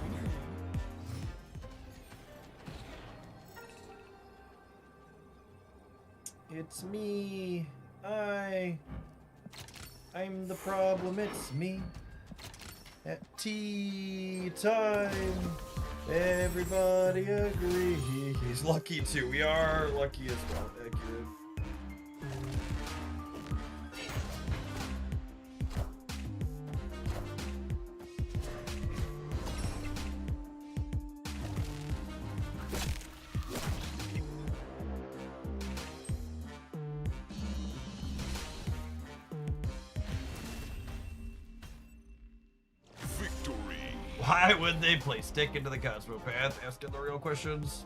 It's me. I'm the problem. It's me. At tea time, everybody agrees. Lucky too. We are lucky as well. Accurate. Why would they play Stick into the Cosmopath? Asking the real questions.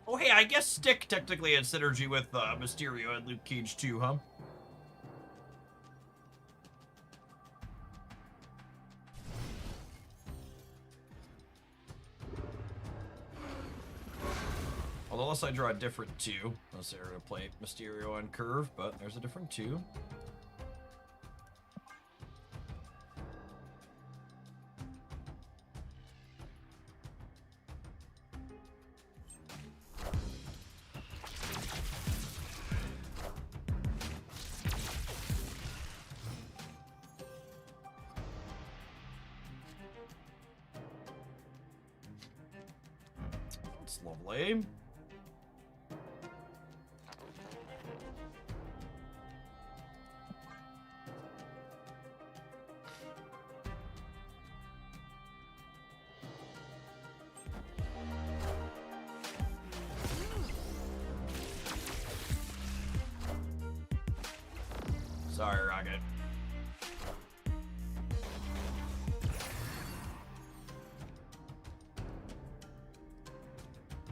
Oh, hey, I guess Stick technically had synergy with Mysterio and Luke Cage too, huh? Although unless I draw a different 2, unless they're going to play Mysterio on curve, but there's a different 2. Lovely. Sorry, Rocket.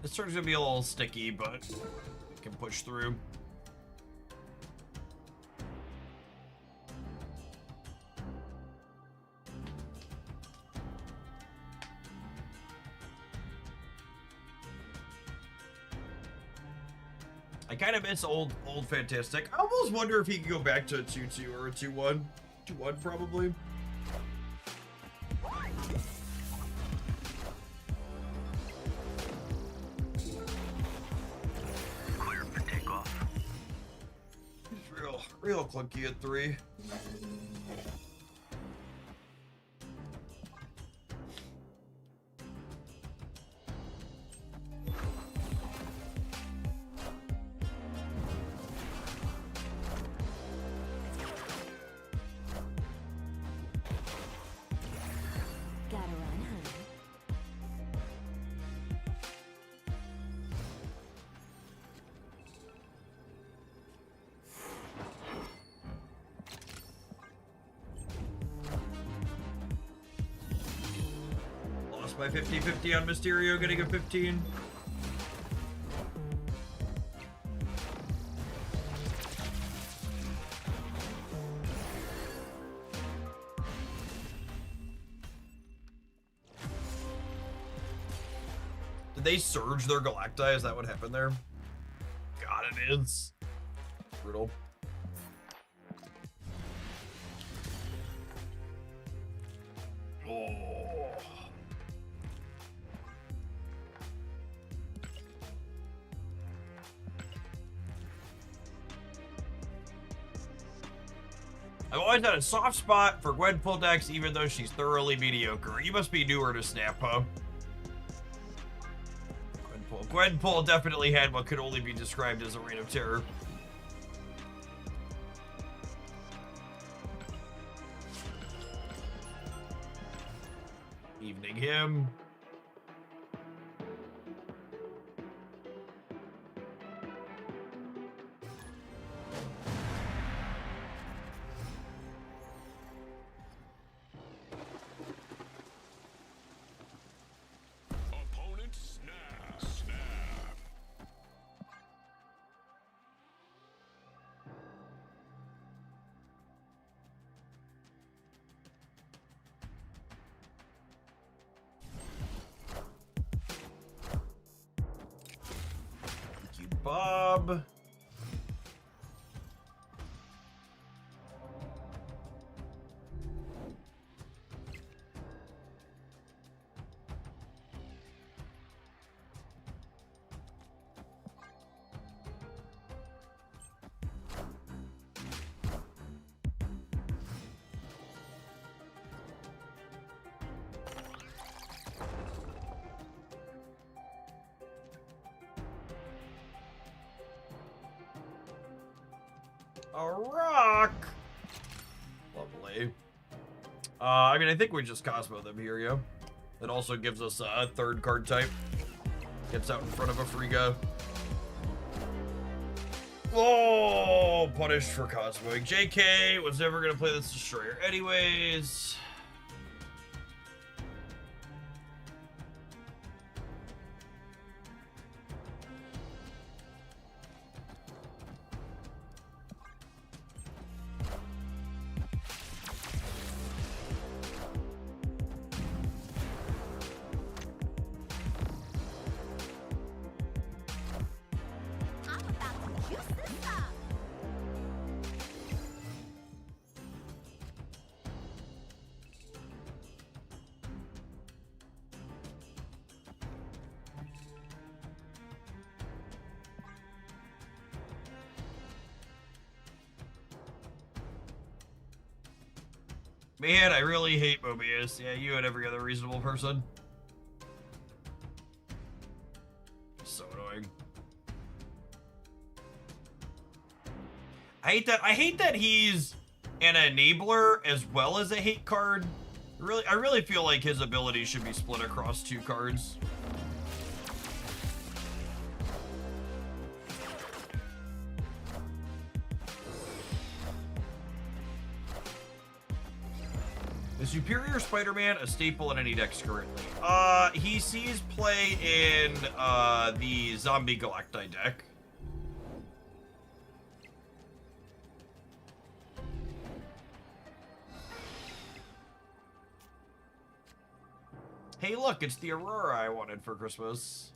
This turn's gonna be a little sticky, but can push through. I kind of miss old Fantastic. I almost wonder if he could go back to a 2-2 or a 2-1. 2-1 probably. Clear for takeoff. He's real clunky at 3. Gotta run, honey. Lost by 50-50 on Mysterio, getting a 15. Did they surge their Galacti? Is that what happened there? God, it is. Brutal. Oh. I've always had a soft spot for Gwenpool decks, even though she's thoroughly mediocre. You must be newer to Snap, huh? Gwenpool definitely had what could only be described as a reign of terror. Evening him. Opponent snap. Thank you, Bob. A rock. Lovely. I mean, I think we just Cosmo them here, yeah. It also gives us a third card type. Gets out in front of a Friga. Oh, punished for Cosmoing. JK was never gonna play this Destroyer anyways. I'm about to juice this up. Man, I really hate Mobius. Yeah, you and every other reasonable person. I hate that he's an enabler as well as a hate card. I really feel like his ability should be split across 2 cards. Is Superior Spider-Man a staple in any decks currently? He sees play in the Zombie Galacti deck. Hey, look, it's the Aurora I wanted for Christmas.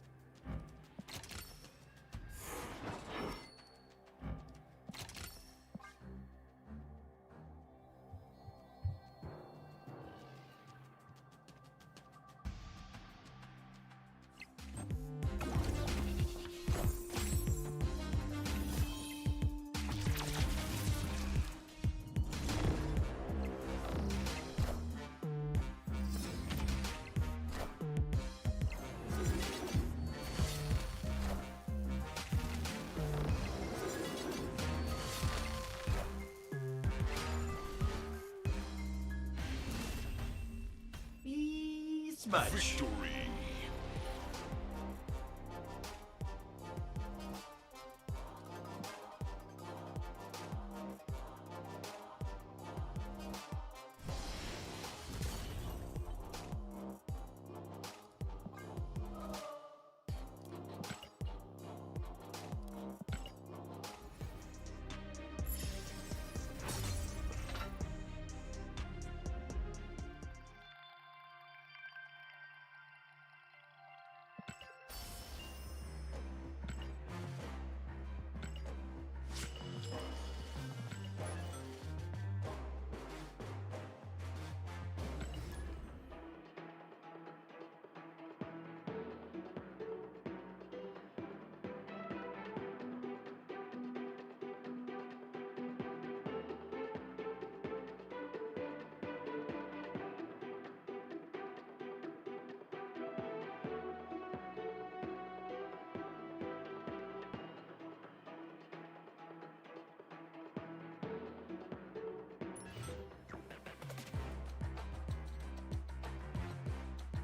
Much. Victory.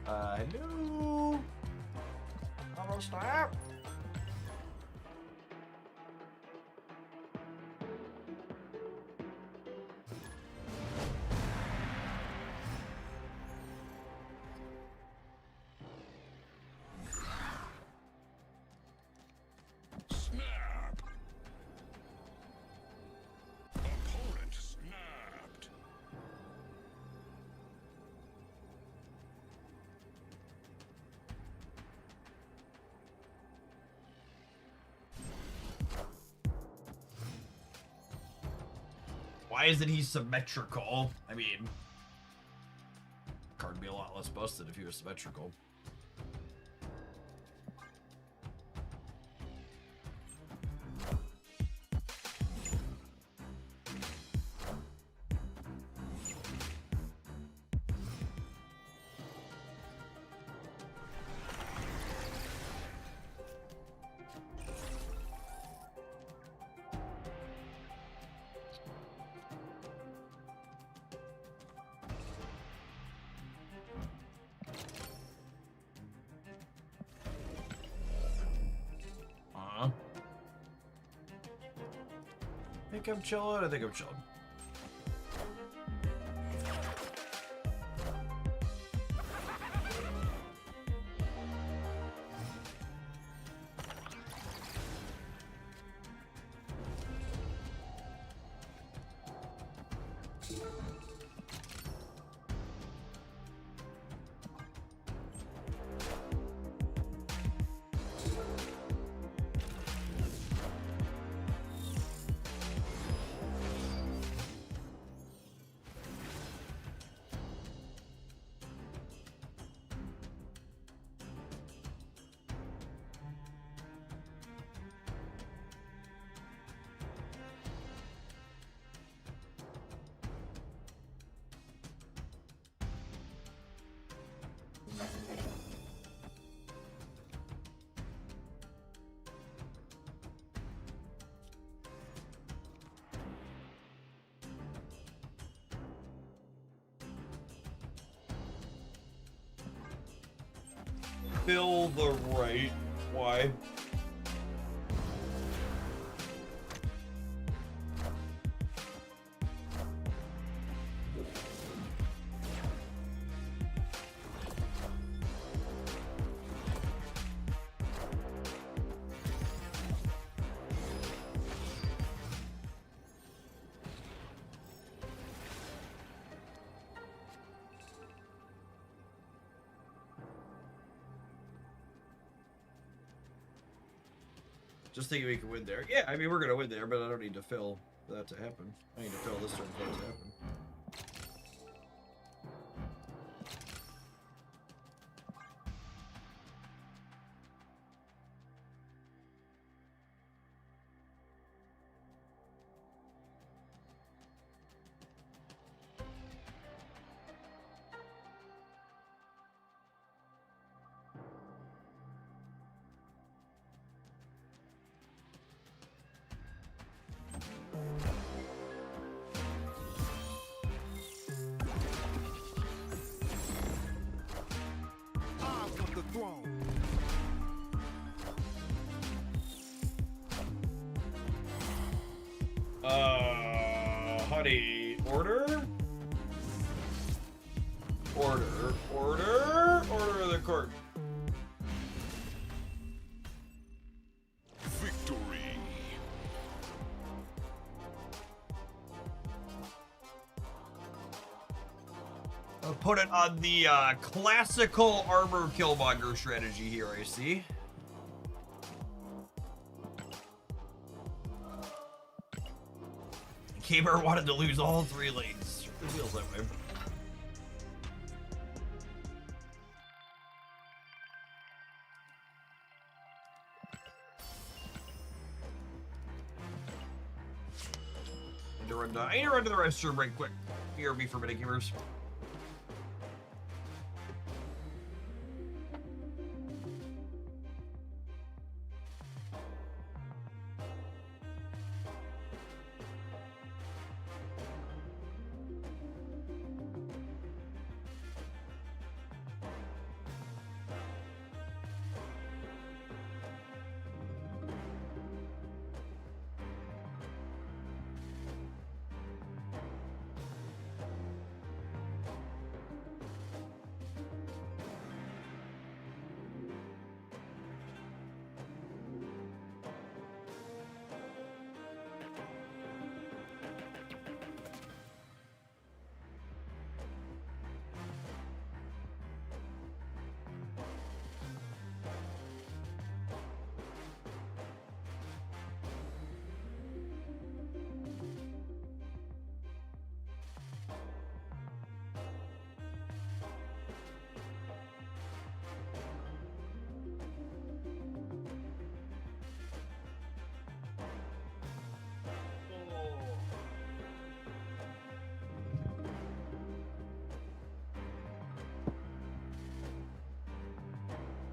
Hello? Almost stop. Snap. Opponent snapped. Why isn't he symmetrical? I mean, card would be a lot less busted if he was symmetrical. I think I'm chilling. I think I'm chilling. fill the right. Why? Just thinking we can win there. Yeah, I mean, we're going to win there, but I don't need to fill for that to happen. I need to fill this turn for that to happen. Honey, order of the court. Victory. I'll put it on the classical armor killmonger strategy here, I see. Gamer wanted to lose all 3 lanes. It feels that way. I need to run to the restroom right quick. BRB for minute gamers.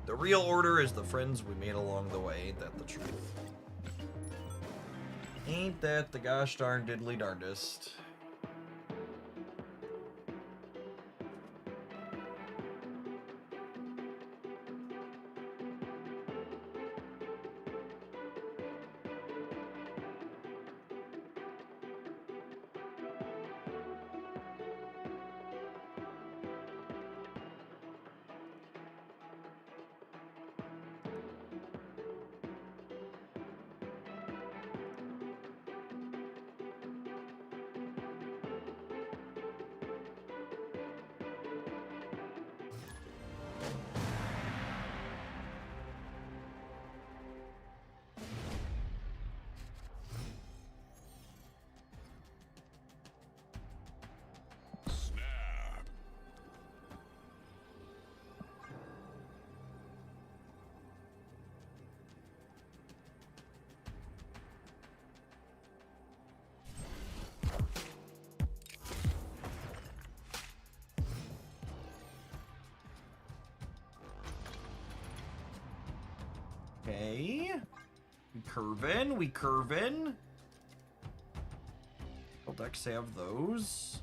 The real order is the friends we made along the way. Ain't that the truth? Ain't that the gosh darn diddly darndest? Okay. We curve in. Will Dex have those?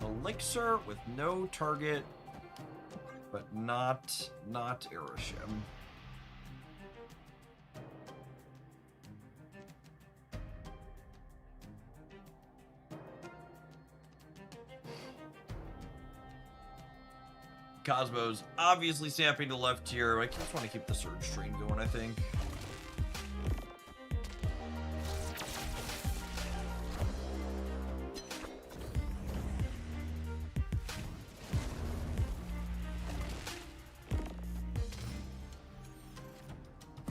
Elixir with no target, but not Aeroshim. Cosmo's obviously snapping to left here. I just want to keep the Surge Train going, I think.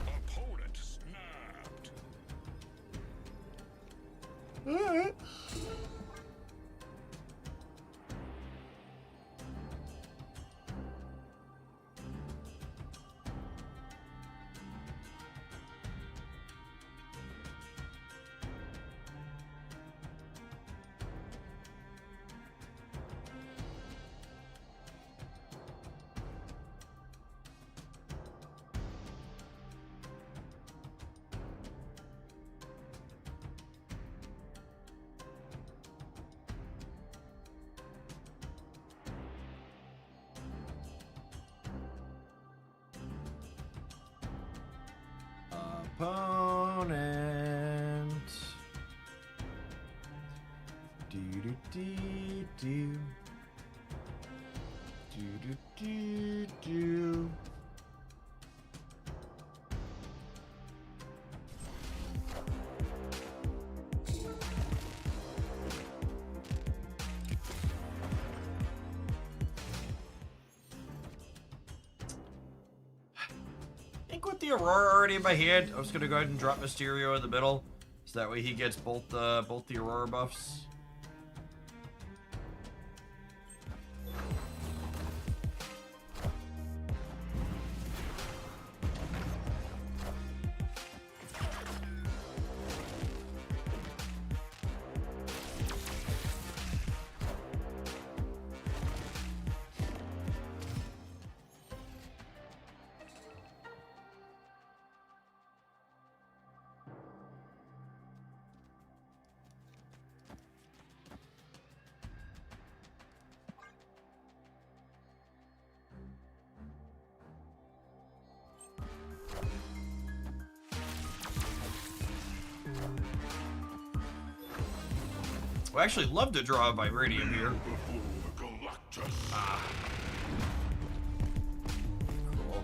Opponent snapped. Alright. Opponent. Do do do do. Do do do do. I think with the Aurora already in my hand, I was gonna go ahead and drop Mysterio in the middle, so that way he gets both the Aurora buffs. I actually love to draw a Vibranium here. Ah. Cool.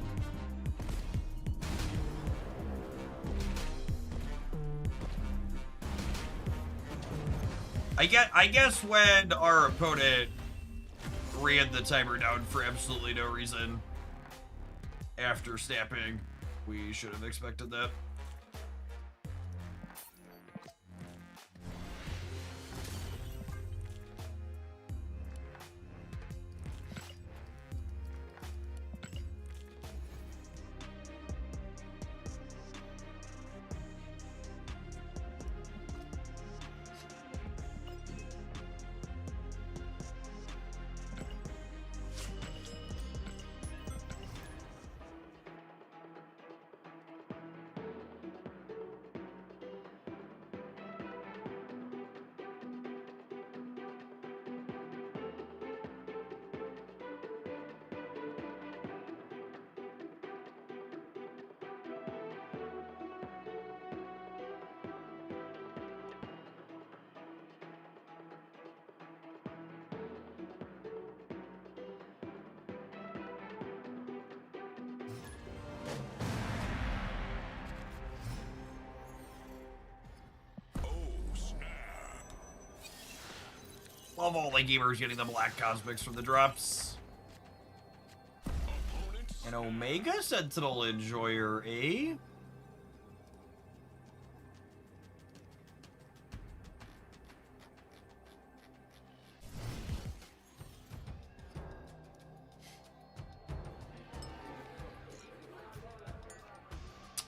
I guess when our opponent ran the timer down for absolutely no reason after snapping, we should have expected that. Love all the gamers getting the Black Cosmics from the drops. An Omega Sentinel Enjoyer, eh?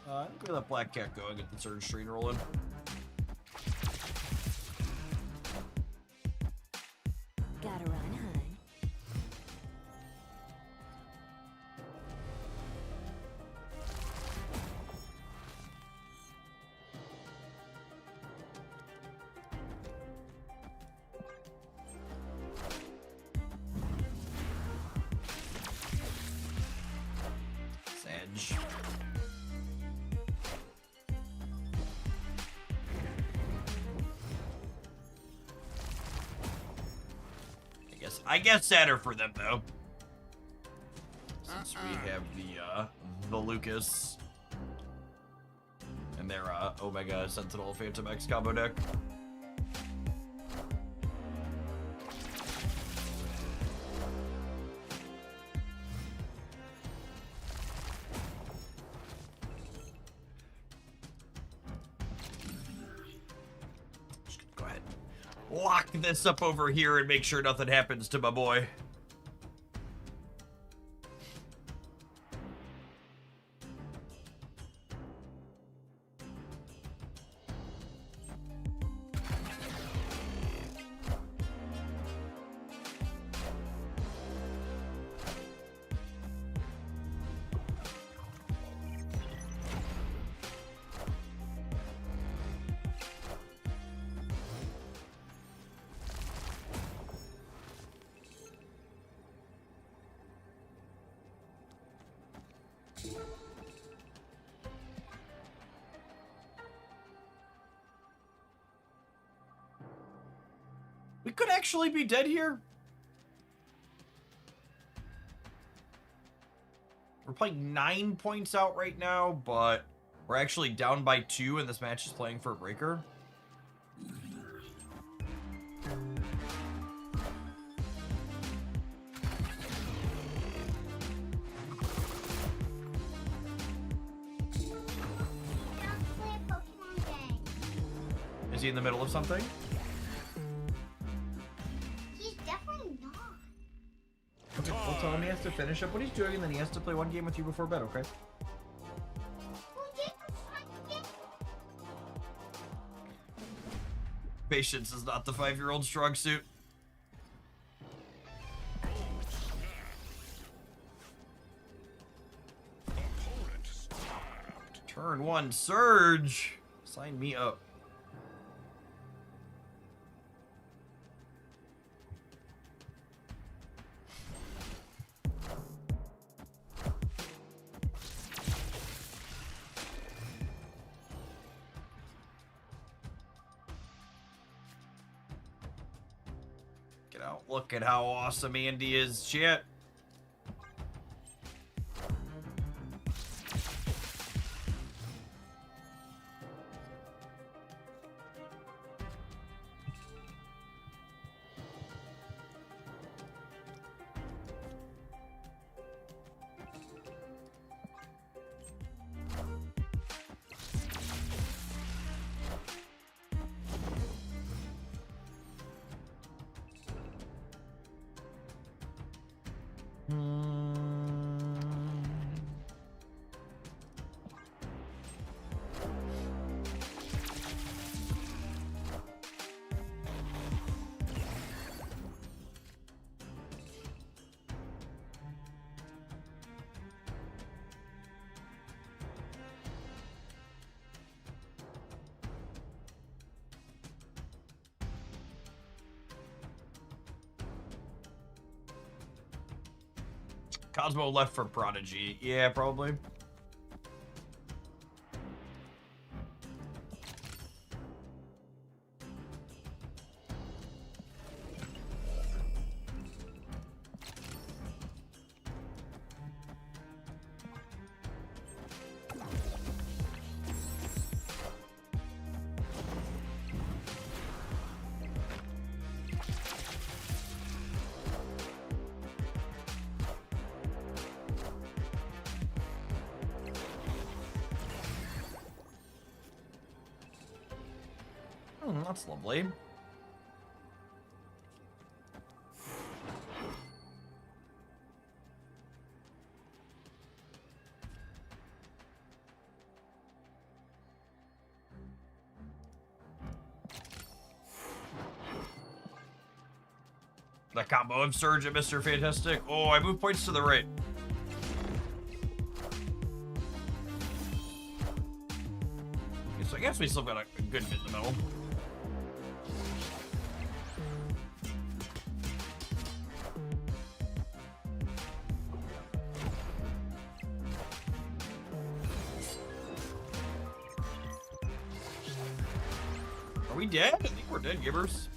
I'm gonna let Black Cat go and get the Surge Train rolling. Gotta run, hun. Surge. I guess sadder for them though. Since we have the Lucas and their Omega Sentinel Phantom X combo deck. Go ahead. Lock this up over here and make sure nothing happens to my boy. We could actually be dead here. We're playing 9 points out right now, but we're actually down by 2 and this match is playing for a breaker. Is he in the middle of something? He's definitely not. Okay, we'll tell him he has to finish up what he's doing and then he has to play one game with you before bed, okay? Patience is not the 5-year-old strong suit. Turn 1 Surge. Sign me up. Get out. Look at how awesome Andy is, chat. Cosmo left for Prodigy. Yeah, probably. That's lovely. The combo of Surge and Mr. Fantastic. Oh, I move points to the right. Okay, so I guess we still got a good bit in the middle. we dead? I think we're dead, Gibbers.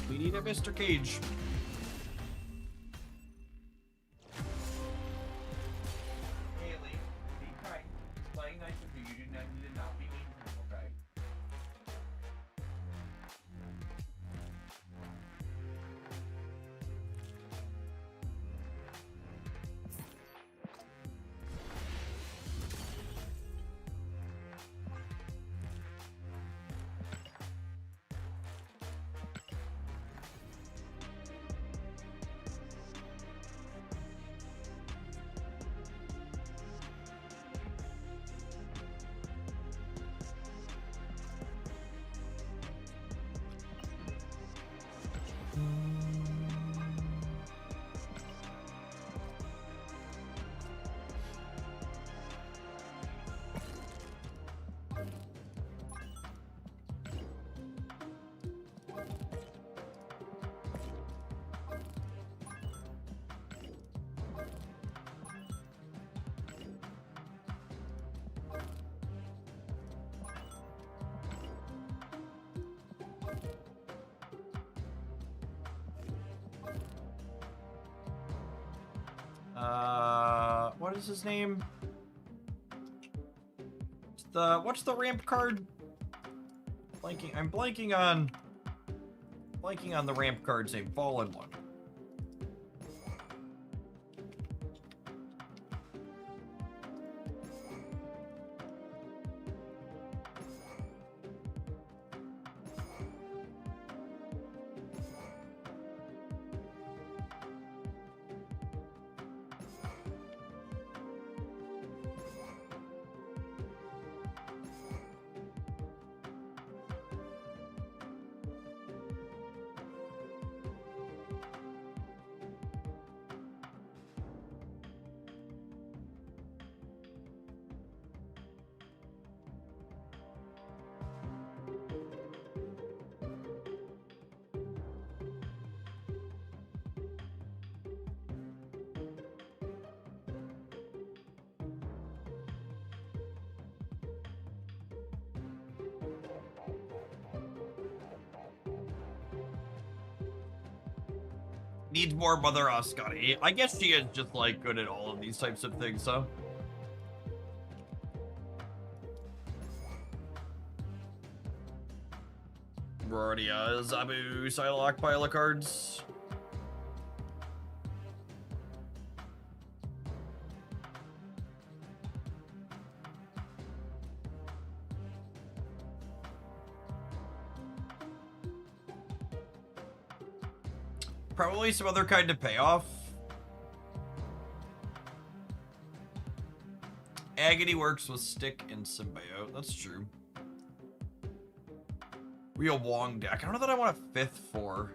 We need a Mr. Cage. Haley, be kind. He's playing nice with you. You did not be mean to him, okay? What is his name? What's the ramp card? I'm blanking on the ramp card's name. Fallen One. Needs more Mother Ascari. I guess she is just like good at all of these types of things, so. Rordia, Zabu, Psylocke, pile of cards. Probably some other kind of payoff. Agony works with Stick and Symbiote. That's true. Real Wong deck. I don't know that I want a 5th for.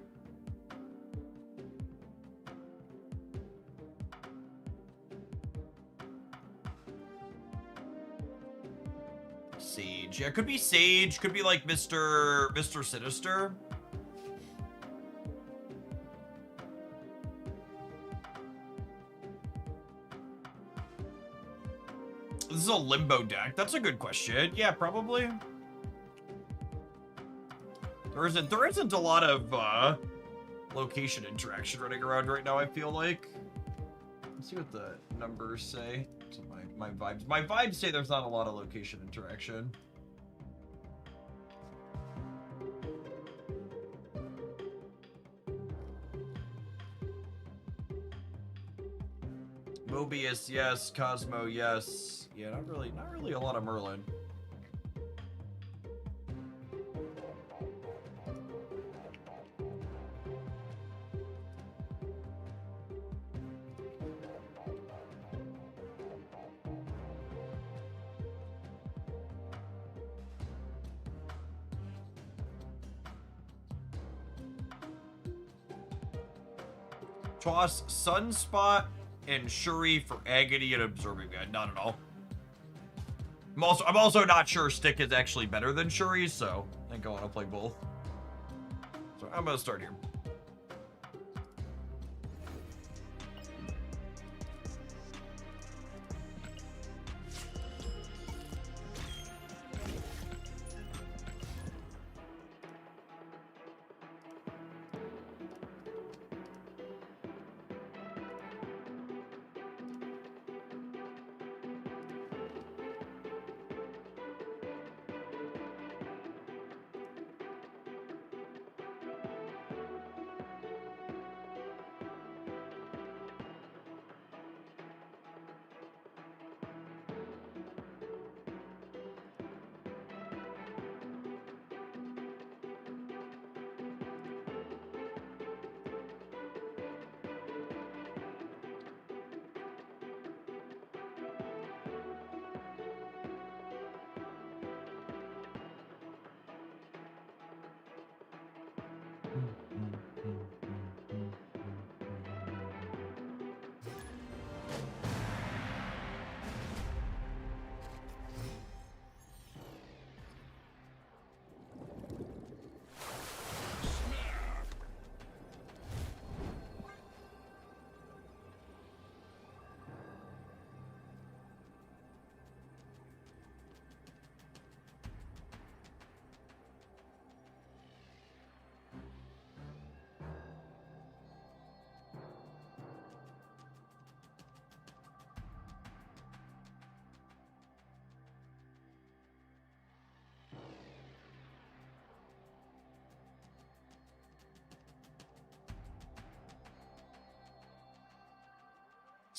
Sage. Yeah, could be Sage. Could be like Mr. Sinister. This is a Limbo deck. That's a good question. Yeah, probably. There isn't a lot of location interaction running around right now, I feel like. Let's see what the numbers say. So my vibes. My vibes say there's not a lot of location interaction. Mobius, yes. Cosmo, yes. Yeah, not really a lot of Merlin. Toss Sunspot and Shuri for Agony and Absorbing Man. Not at all. I'm also not sure Stick is actually better than Shuri, so I think I want to play both. So I'm gonna start here.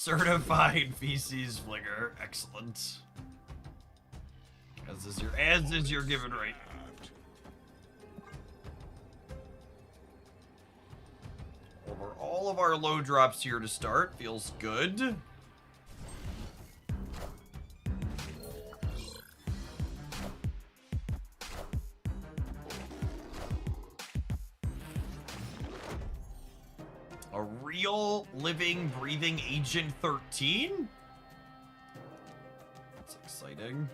Certified feces flicker. Excellent. As is your given rate. Over all of our low drops here to start. Feels good. A real, living, breathing Agent 13? That's exciting.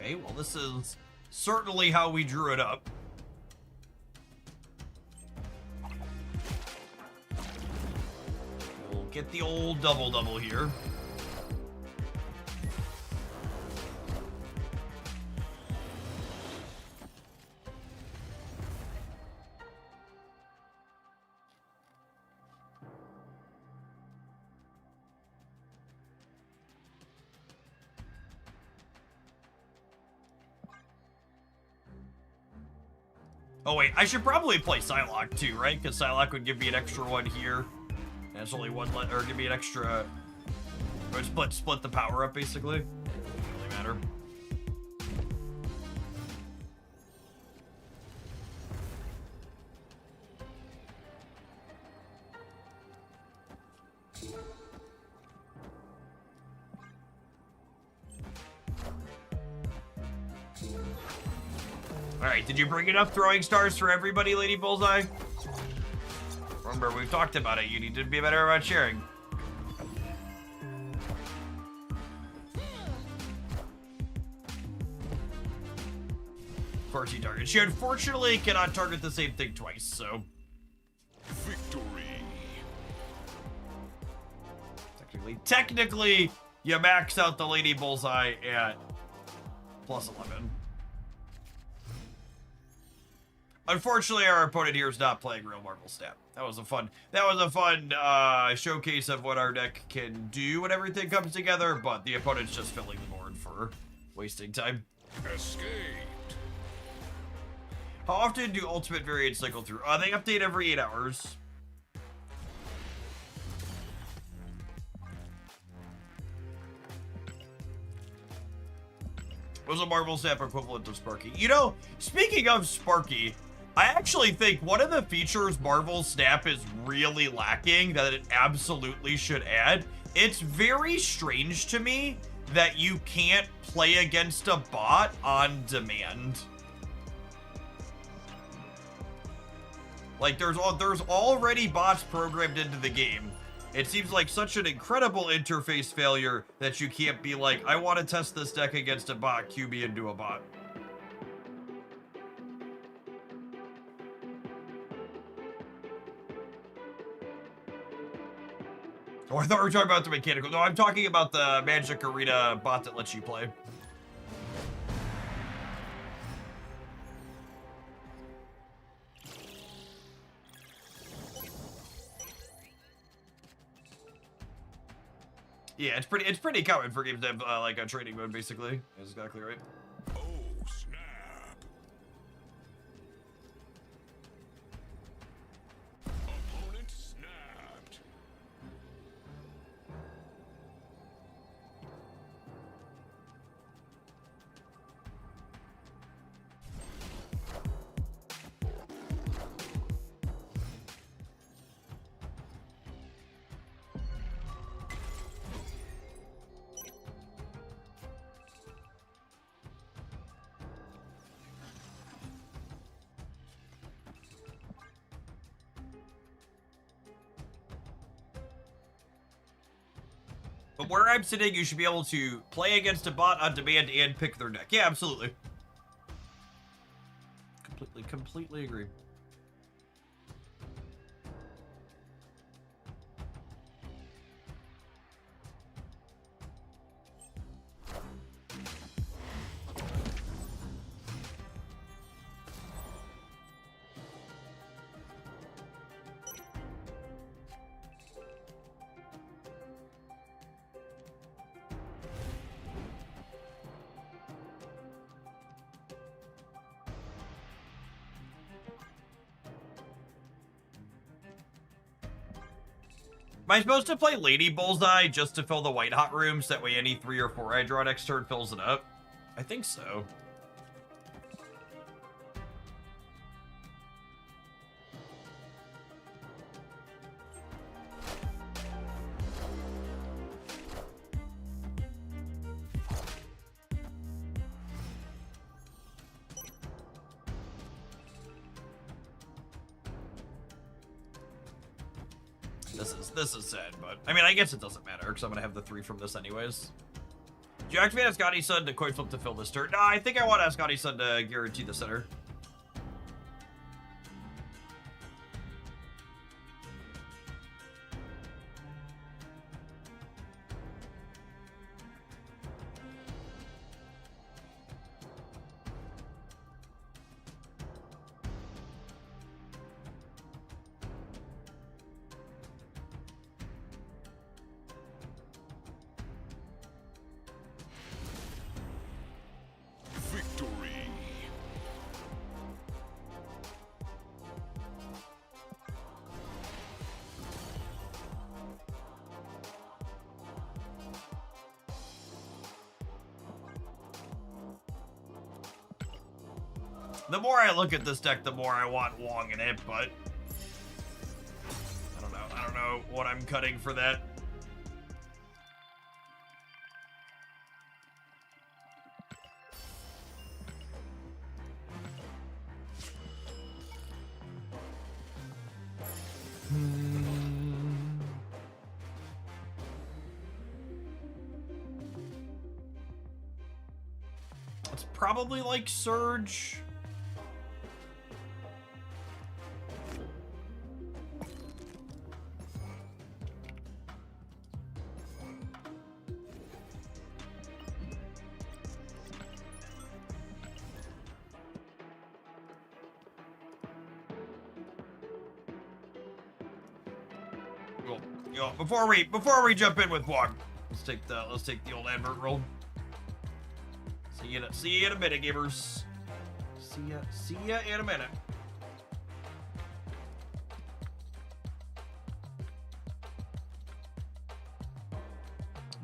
Okay, well, this is certainly how we drew it up. We'll get the old double-double here. Oh wait, I should probably play Psylocke too, right? Because Psylocke would give me an extra one here. And it's only one, or give me an extra, or split the power up basically. Doesn't really matter. Alright, did you bring enough throwing stars for everybody, Lady Bullseye? Remember, we've talked about it. You need to be better about sharing. Fortune target. She unfortunately cannot target the same thing twice, so... Victory. Technically, you max out the Lady Bullseye at plus 11. Unfortunately, our opponent here is not playing real Marvel Snap. That was a fun showcase of what our deck can do when everything comes together, but the opponent's just filling the board for wasting time. Escaped. How often do Ultimate variants cycle through? They update every 8 hours. Was a Marvel Snap equivalent of Sparky? You know, speaking of Sparky, I actually think one of the features Marvel Snap is really lacking that it absolutely should add. It's very strange to me that you can't play against a bot on demand. Like, there's already bots programmed into the game. It seems like such an incredible interface failure that you can't be like, I want to test this deck against a bot, cue me into a bot. Oh, I thought we were talking about the mechanical. No, I'm talking about the Magic Arena bot that lets you play. Yeah, it's pretty common for games to have like a trading mode, basically. That's exactly right. Oh, snap. Opponent snapped. But where I'm sitting, you should be able to play against a bot on demand and pick their deck. Yeah, absolutely. Completely agree. Am I supposed to play Lady Bullseye just to fill the white hot rooms? That way any 3 or 4 I draw next turn fills it up? I think so. This is sad, but I mean, I guess it doesn't matter because I'm gonna have the 3 from this anyways. Do you activate Ascati Sun to coin flip to fill this turn? No, I think I want Ascati Sun to guarantee the center. The more I look at this deck, the more I want Wong in it, but I don't know what I'm cutting for that. It's probably like Surge. Before we jump in with Wong, let's take the old advert roll. See you in a minute, gamers. See ya in a minute.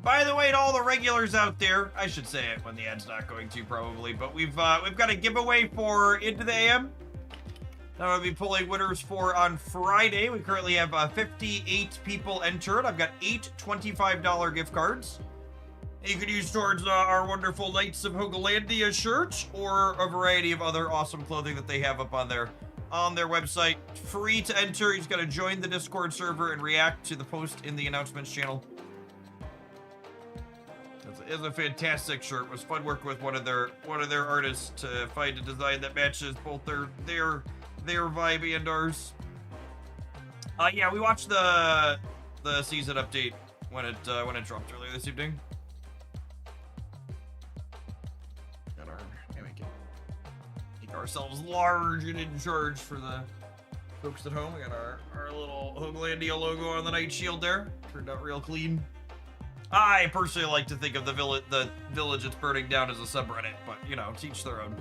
By the way, to all the regulars out there, I should say it when the ad's not going to probably, but we've got a giveaway for Into the AM. That I'll be pulling winners for on Friday. We currently have 58 people entered. I've got 8 $25 gift cards. You can use towards our wonderful Knights of Hogalandia shirt or a variety of other awesome clothing that they have up on their website. Free to enter. You just got to join the Discord server and react to the post in the announcements channel. It's a fantastic shirt. It was fun working with one of their artists to find a design that matches both their vibe and ours. Yeah, we watched the season update when it dropped earlier this evening. Make ourselves large and in charge for the folks at home. We got our little Hoaglandia logo on the Knight Shield there. Turned out real clean. I personally like to think of the village it's burning down as a subreddit, but you know, to each their own.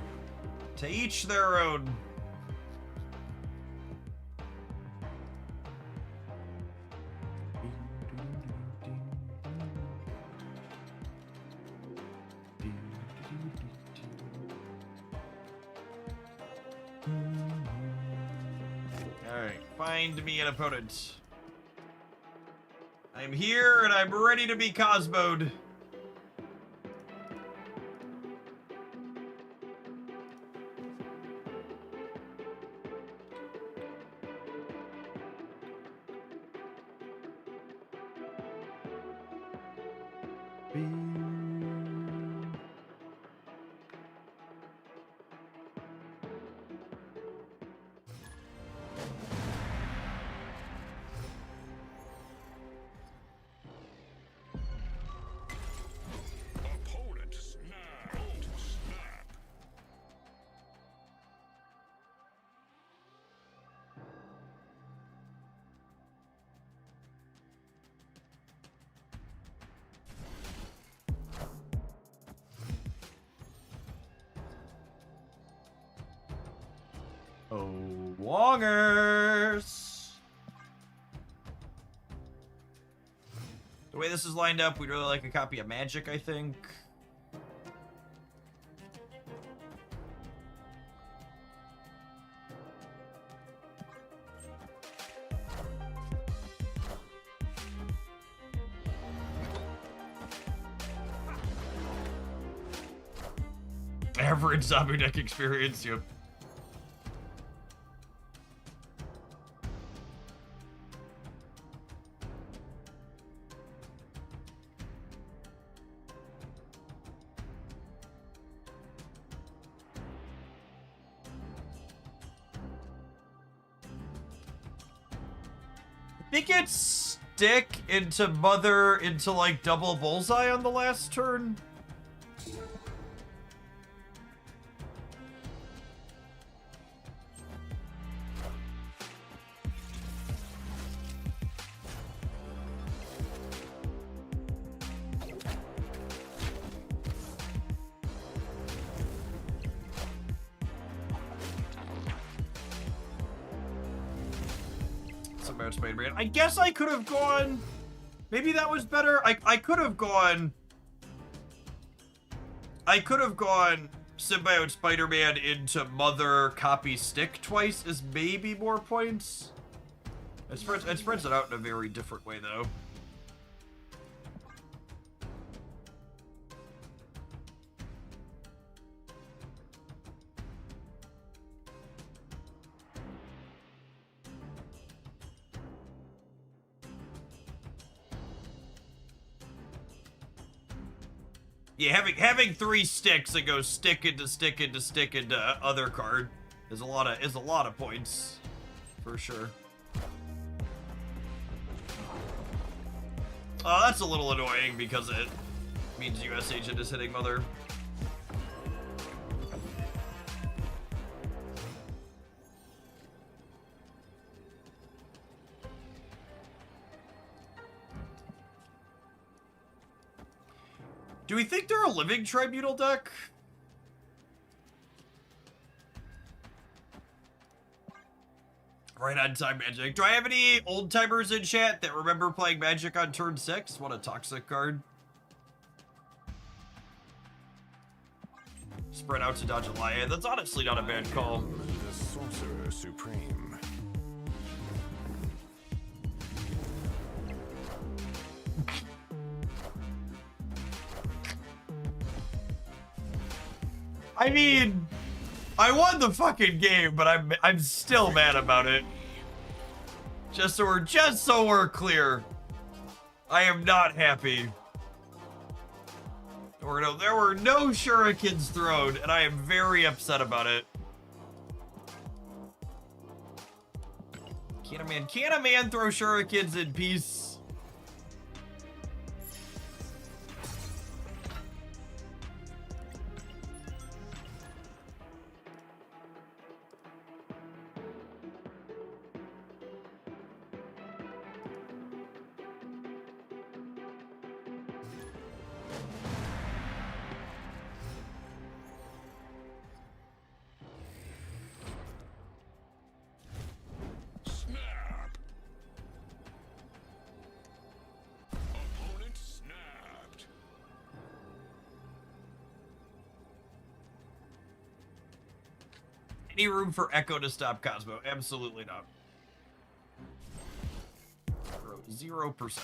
To each their own. Alright, find me an opponent. I'm here and I'm ready to be Cosmo'd. Opponent snapped. Snap. Oh, Wongers! The way this is lined up, we'd really like a copy of Magic, I think. Average zombie deck experience, yep. I think it's stick into mother into like double bullseye on the last turn. Spider-Man. I guess I could have gone. Maybe that was better. I could have gone. I could have gone Symbiote Spider-Man into Mother copy stick twice is maybe more points. It spreads it out in a very different way though. Yeah, having 3 sticks that go stick into stick into stick into other card is a lot of points for sure. That's a little annoying because it means US Agent is hitting Mother. Do we think they're a Living Tribunal deck? Right on time, Magic. Do I have any old timers in chat that remember playing Magic on turn 6? What a toxic card. Spread out to dodge a lion. That's honestly not a bad call. The Sorcerer Supreme. I mean, I won the fucking game, but I'm still mad about it. Just so we're clear, I am not happy. There were no shurikens thrown, and I am very upset about it. Can a man throw shurikens in peace? Snap. Opponent snapped. Any room for Echo to stop Cosmo? Absolutely not. 0%.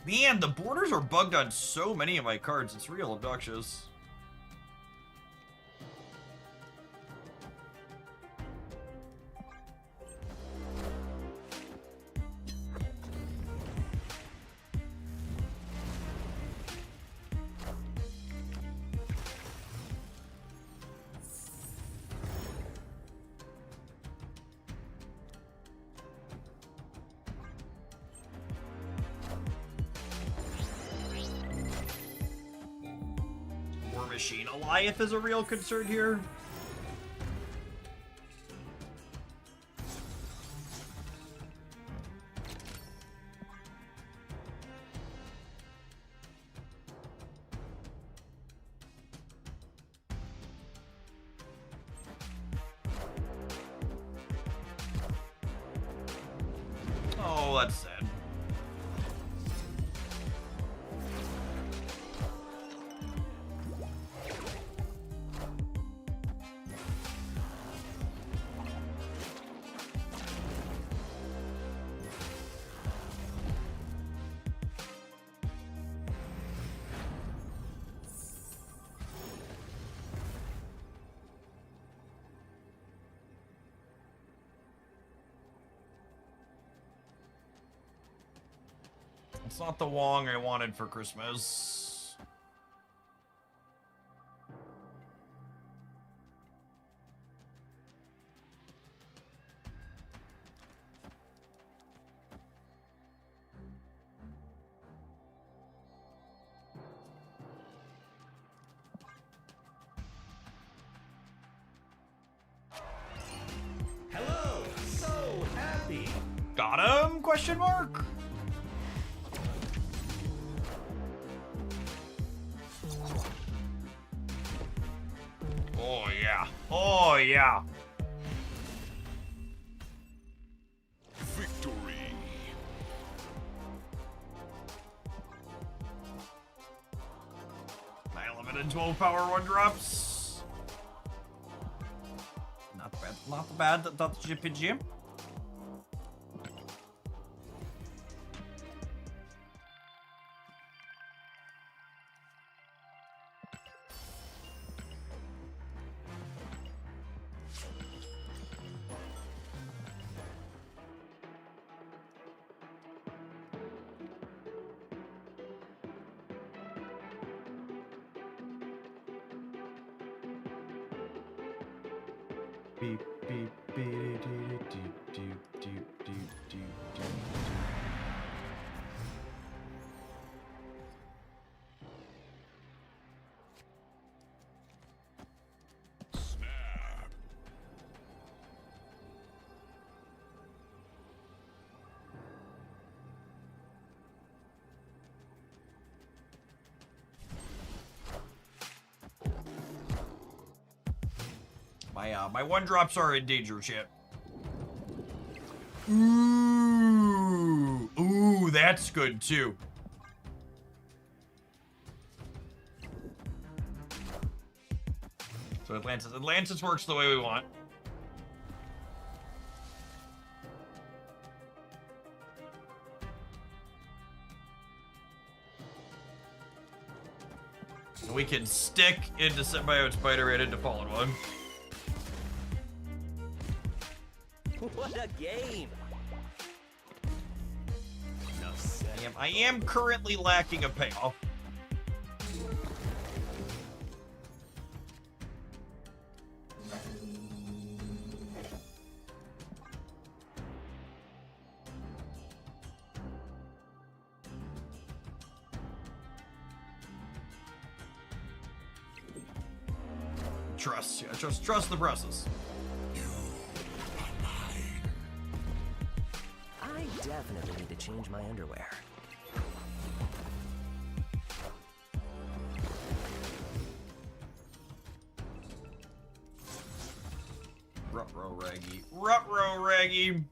Man, the borders are bugged on so many of my cards. It's real obnoxious. War Machine Goliath is a real concern here. Oh, that's sad. It's not the Wong I wanted for Christmas. Hello! So happy! Got him? Question mark? Oh yeah. Oh yeah. Victory. 9, 11, and 12 power 1-drops. Not bad. Not bad. Not GPG. Beep, beep, beep, doop, doop, doop, doop, doop, doop. Snap. My 1-drops are in danger, shit. Ooh, ooh, that's good too. So Atlantis works the way we want. So we can stick into Symbiote Spider and into Fallen One. What a game! I am currently lacking a payoff. Trust, yeah, trust the process. I definitely need to change my underwear. Ruh-roh, Raggy. Ruh-roh, Raggy.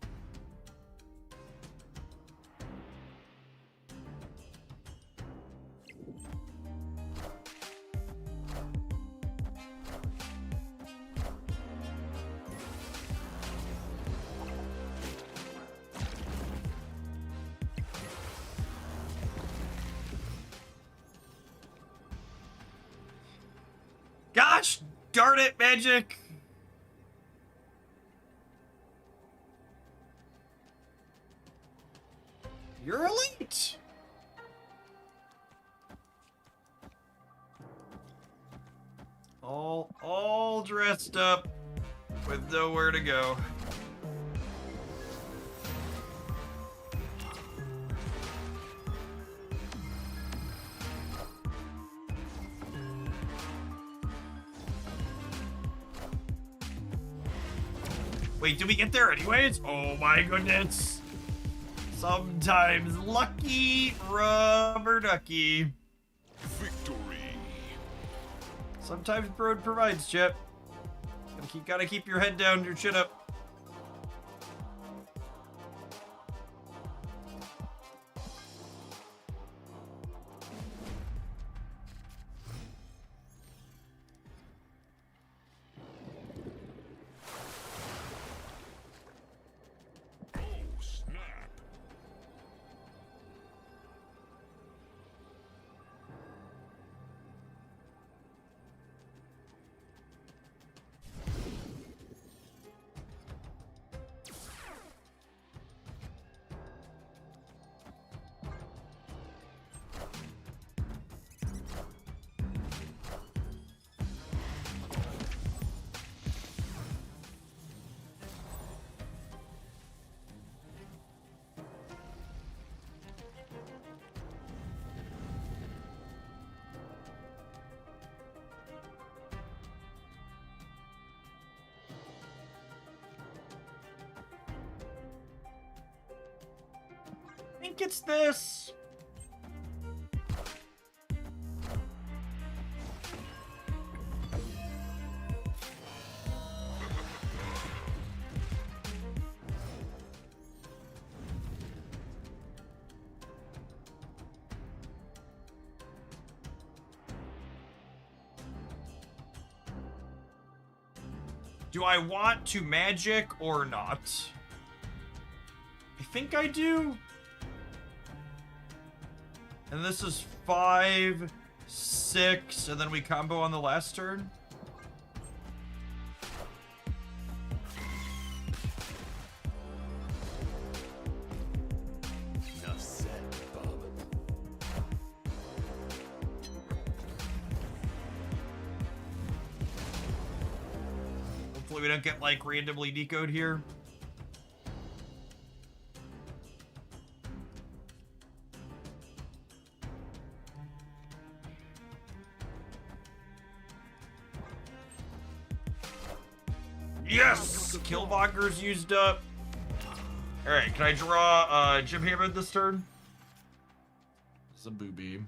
Darn it, Magic! You're elite! All dressed up with nowhere to go. Wait, did we get there anyways? Oh my goodness. Sometimes lucky rubber ducky. Victory. Sometimes Broad provides, Chip. Gotta keep your head down, your chin up. Oh, snap. I think it's this. Do I want to magic or not? I think I do. And this is 5, 6, and then we combo on the last turn. Enough said, Bob. Hopefully we don't get like randomly decode here. Yes! Killmonger's used up. Alright, can I draw Jim Hammond this turn? It's a booby.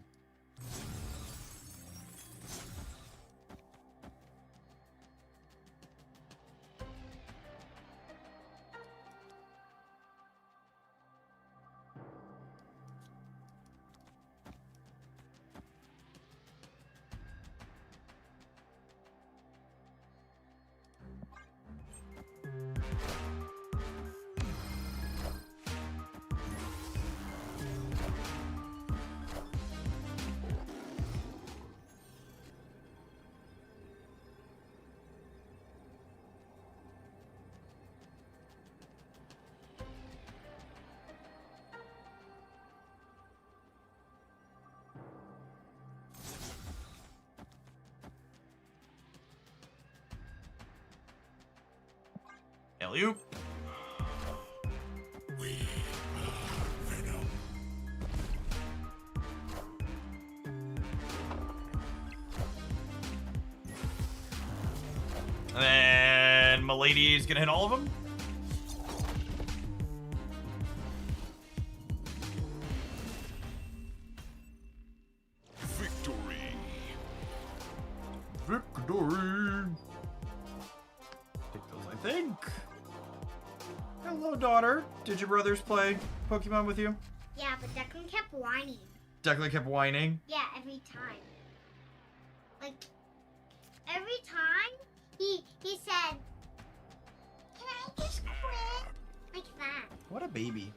Alley-oop. We are Venom. And then Milady's gonna hit all of them. Victory. Victory. Take those, I think. Hello, daughter. Did your brothers play Pokemon with you? Yeah, but Declan kept whining. Declan kept whining. Yeah, every time. Like, every time he said, "Can I just quit?" Like that. What a baby.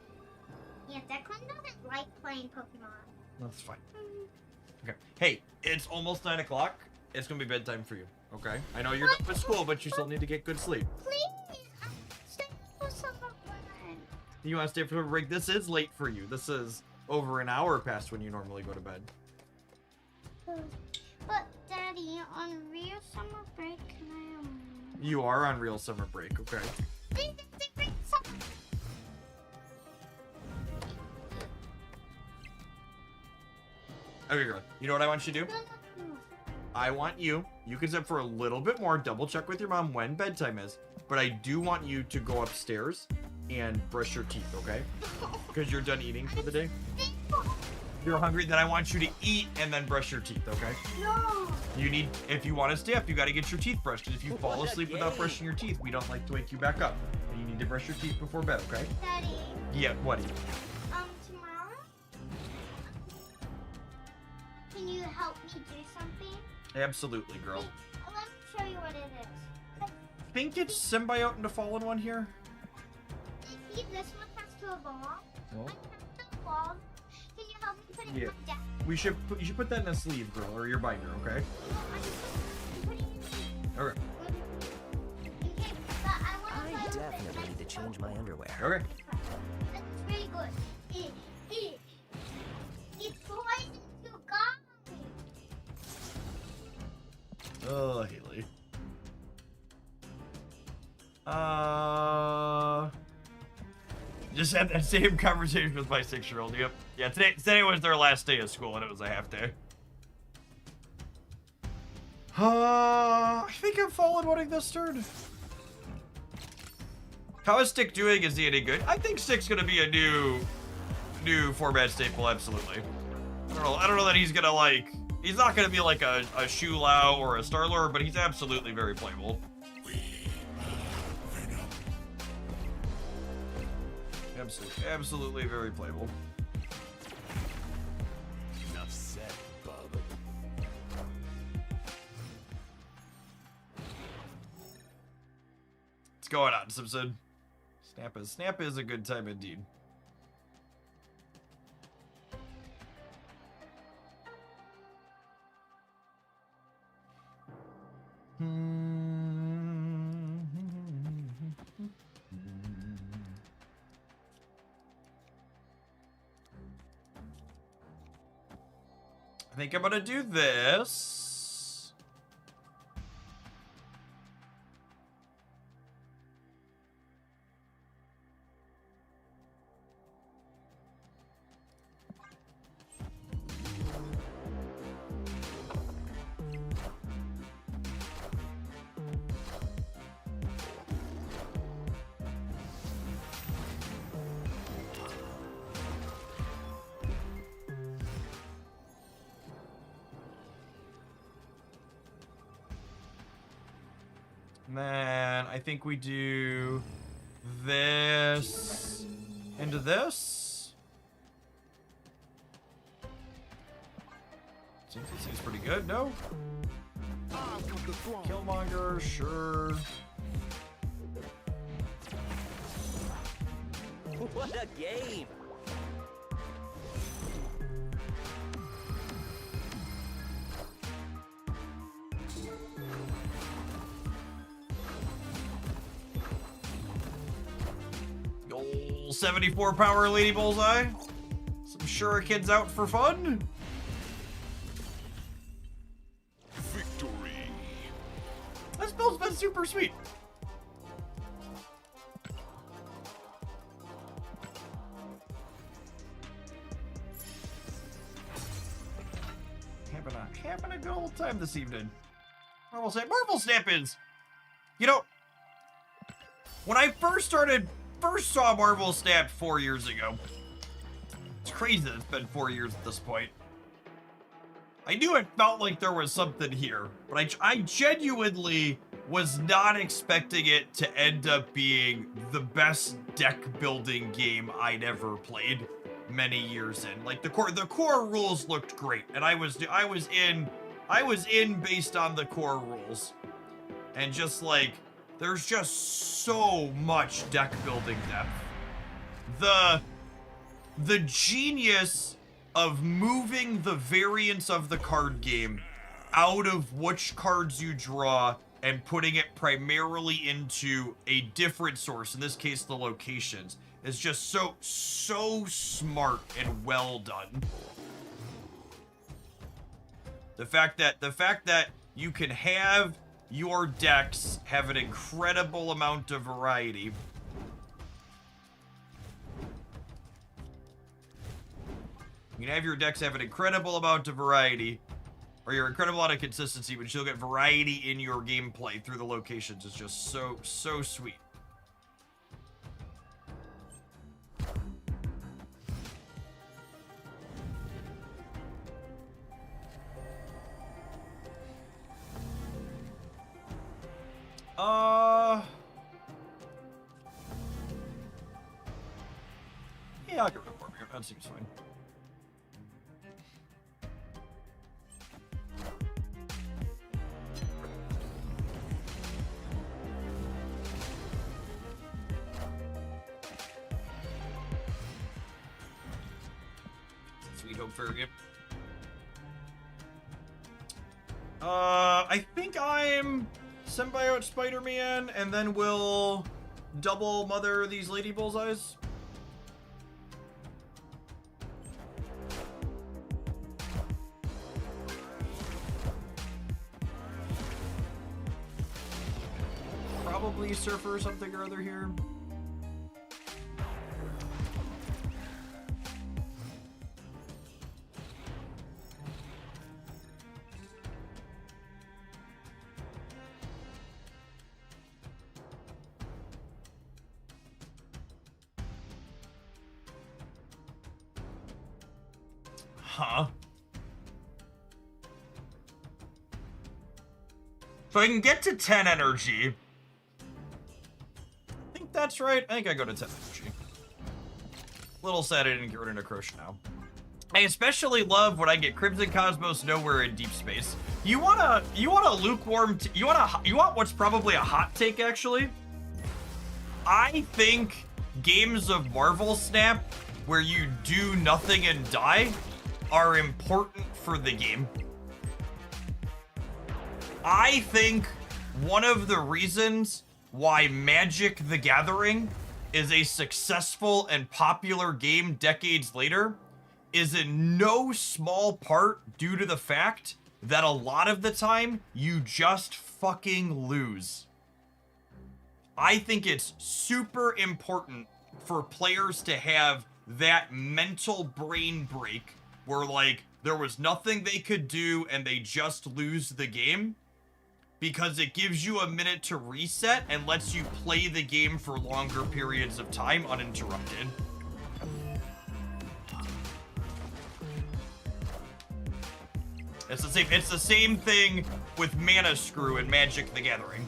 Yeah, Declan doesn't like playing Pokemon. That's fine. Okay. Hey, it's almost 9 o'clock. It's gonna be bedtime for you. Okay? I know you're done with school, but you still need to get good sleep. Please, stay for summer break. You want to stay for summer break? This is late for you. This is over an hour past when you normally go to bed. But Daddy, on real summer break, can I You are on real summer break, okay? Okay, girl. You know what I want you to do? I want you can sit for a little bit more, double check with your mom when bedtime is, but I do want you to go upstairs and brush your teeth, okay? Because you're done eating for the day. You're hungry, then I want you to eat and then brush your teeth, okay? No. You need, if you want to stay up, you got to get your teeth brushed, because if you fall asleep without brushing your teeth, we don't like to wake you back up. And you need to brush your teeth before bed, okay? Daddy. Yeah, what? Tomorrow? Can you help me do something? Absolutely, girl. Let me show you what it is. Think it's Symbiote into Fallen One here? See, this one has to evolve. Oh. I have to evolve. Can you help me put it Yeah. on deck? You should put that in a sleeve, girl, or your binder, okay? Okay. Okay, but I want to I play with definitely need to change my underwear. Okay. That's really good. It's poison to God. Oh, Haley. Just had that same conversation with my 6-year-old. Yep. Yeah, today was their last day of school, and it was a half day. I think I'm Fallen One this turn. How is Stick doing? Is he any good? I think Stick's gonna be a new format staple, absolutely. I don't know that he's gonna like. He's not gonna be like a Shu Lao or a Star-Lord, but he's absolutely very playable. Absolutely very playable. Enough said, bub. What's going on, Simpson? Snap is a good time indeed. I think I'm gonna do this. And then I think we do this into this. Seems pretty good, no? Killmonger, sure. What a game! Old 74 power Lady Bullseye. Some shurikens out for fun. Victory. This build's been super sweet. Having a good old time this evening. Marvel Snap is, you know, when I first saw Marvel Snap 4 years ago. It's crazy that it's been 4 years at this point. I knew it felt like there was something here, but I genuinely was not expecting it to end up being the best deck building game I'd ever played many years in. Like the core rules looked great, and I was in based on the core rules. And just like there's just so much deck building depth. The genius of moving the variants of the card game out of which cards you draw and putting it primarily into a different source, in this case the locations, is just so smart and well done. The fact that you can have your decks have an incredible amount of variety. You can have your decks have an incredible amount of variety, or your incredible amount of consistency, but you'll get variety in your gameplay through the locations. It's just so sweet. Yeah, I'll get rid of Warrior. That seems fine. Sweet Hope Fairy. I think I'm Symbiote Spider-Man, and then we'll double mother these Lady Bullseyes. Probably Surfer or something or other here. Huh. So I can get to 10 energy. I think that's right. I think I go to 10 energy. Little sad I didn't get rid of Necrotia now. I especially love when I get Crimson Cosmos nowhere in deep space. You want a lukewarm, you want what's probably a hot take actually? I think games of Marvel Snap where you do nothing and die are important for the game. I think one of the reasons why Magic the Gathering is a successful and popular game decades later is in no small part due to the fact that a lot of the time you just fucking lose. I think it's super important for players to have that mental brain break where, like, there was nothing they could do and they just lose the game, because it gives you a minute to reset and lets you play the game for longer periods of time uninterrupted. It's the same thing with Mana Screw and Magic the Gathering.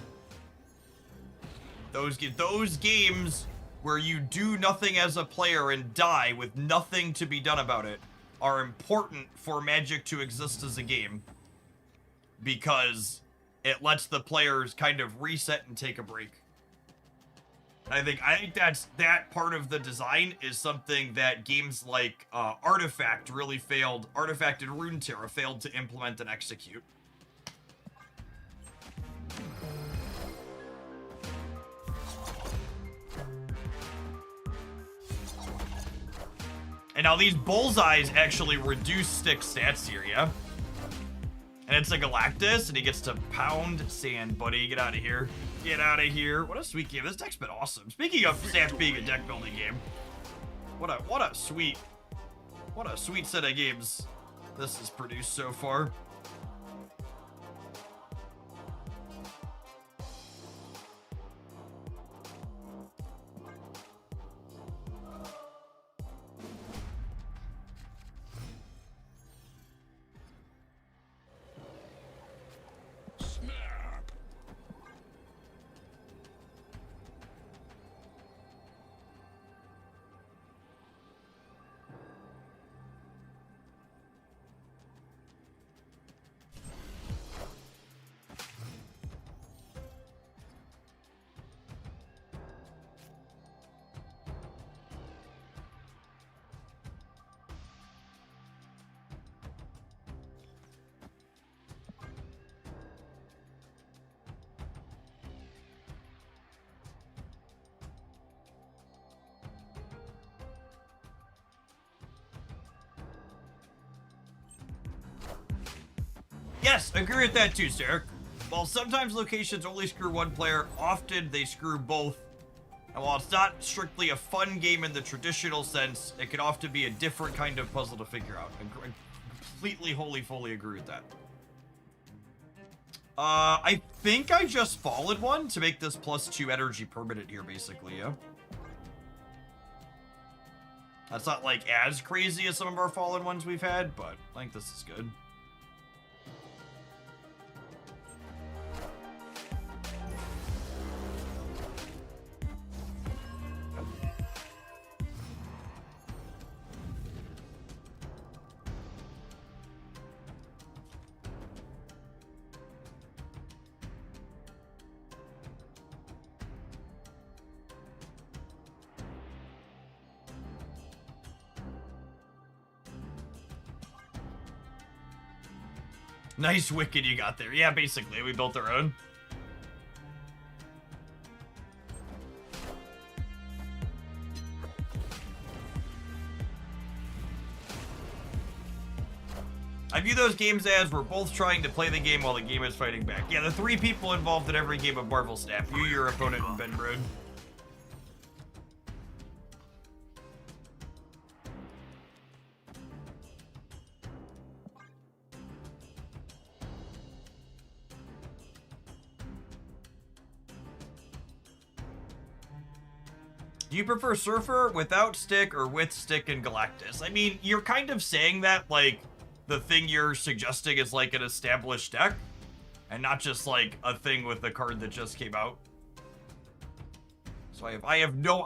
Those games where you do nothing as a player and die with nothing to be done about it are important for Magic to exist as a game, because it lets the players kind of reset and take a break. I think that part of the design is something that games like Artifact and Runeterra failed to implement and execute. And now these Bullseyes actually reduce stick stats here, yeah? And it's a Galactus, and he gets to pound sand, buddy. Get out of here. Get out of here. What a sweet game. This deck's been awesome. Speaking of stats being a deck building game, what a sweet set of games this has produced so far. Yes, agree with that too, Sarek. While sometimes locations only screw one player, often they screw both. And while it's not strictly a fun game in the traditional sense, it can often be a different kind of puzzle to figure out. I completely, wholly, fully agree with that. I think I just followed one to make this +2 energy permanent here, basically, yeah? That's not, like, as crazy as some of our fallen ones we've had, but I think this is good. Nice Wicked you got there. Yeah, basically, we built our own. I view those games as we're both trying to play the game while the game is fighting back. Yeah, the 3 people involved in every game of Marvel Snap. You, your opponent, and Ben Brood. Do you prefer Surfer without Stick or with Stick and Galactus? I mean, you're kind of saying that like the thing you're suggesting is like an established deck and not just like a thing with the card that just came out. So I have no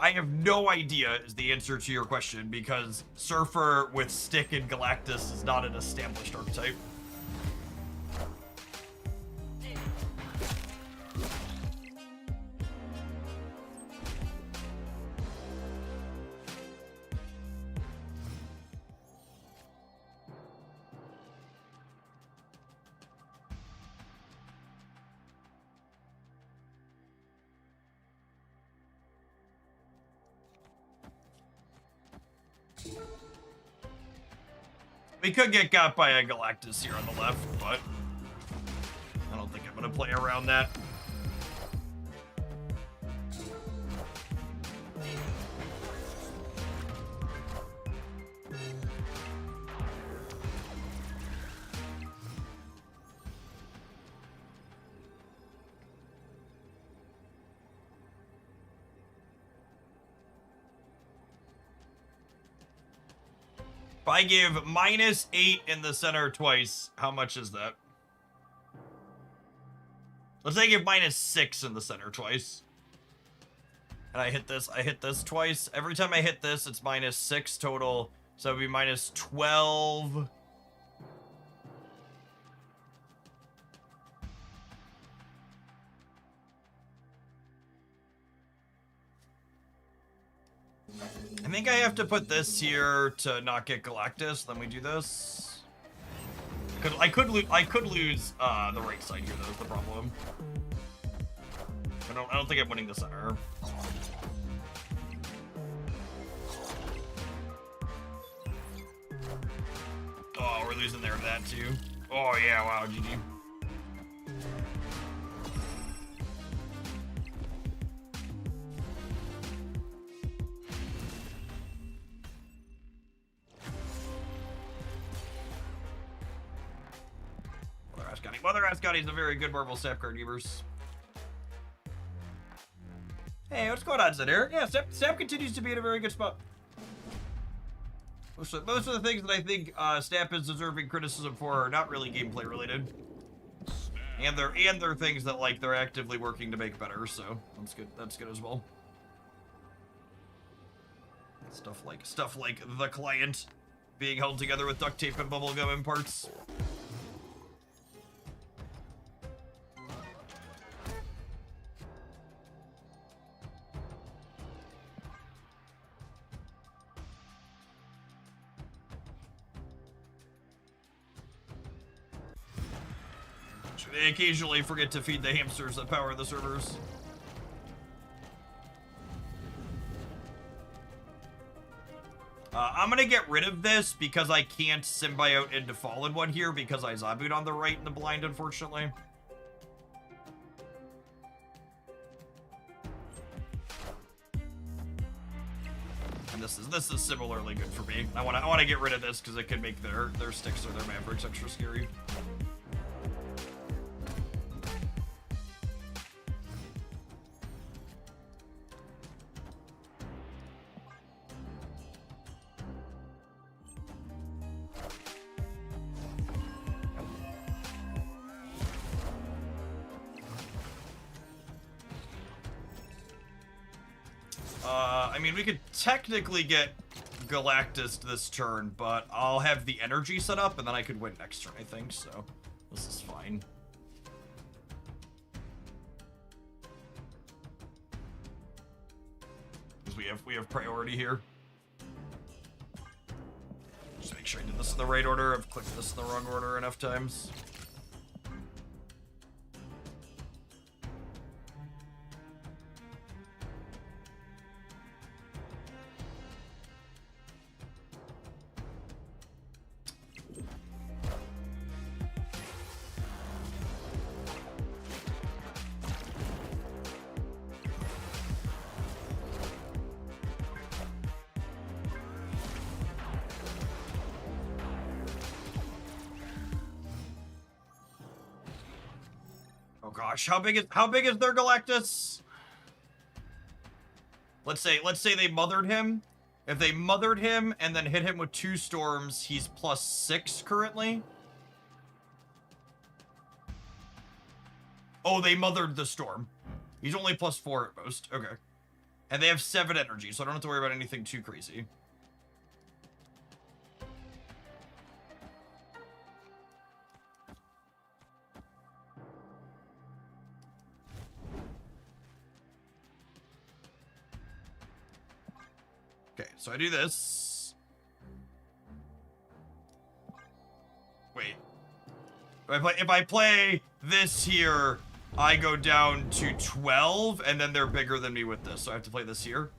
idea is the answer to your question, because Surfer with Stick and Galactus is not an established archetype. We could get got by a Galactus here on the left, but I don't think I'm going to play around that. If I give -8 in the center twice, how much is that? Let's say I give -6 in the center twice. And I hit this twice. Every time I hit this, it's -6 total. So it'd be -12. I think I have to put this here to not get Galactus. Then we do this. I could lose the right side here. That's the problem. I don't think I'm winning the center. Oh, we're losing there with that too. Oh yeah, wow, GG. Mother Ascotty's a very good Marvel Snap card, Evers. Hey, what's going on, Zedare? Yeah, Snap continues to be in a very good spot. Most of the things that I think Snap is deserving criticism for are not really gameplay related. And they're things that like they're actively working to make better, so that's good. That's good as well. Stuff like the client being held together with duct tape and bubblegum in parts. They occasionally forget to feed the hamsters that power the servers. I'm gonna get rid of this because I can't symbiote into Fallen One here because I zombied on the right in the blind, unfortunately. And this is similarly good for me. I wanna get rid of this because it could make their sticks or their Mavericks extra scary. I mean, we could technically get Galactus this turn, but I'll have the energy set up, and then I could win next turn, I think, so this is fine. Because we have priority here. Just make sure I did this in the right order. I've clicked this in the wrong order enough times. Oh gosh, how big is their Galactus? Let's say they mothered him. If they mothered him and then hit him with 2 storms, he's +6 currently. Oh, they mothered the storm. He's only +4 at most. Okay. And they have 7 energy, so I don't have to worry about anything too crazy. Okay, so I do this. Wait. If I play this here, I go down to 12, and then they're bigger than me with this, so I have to play this here.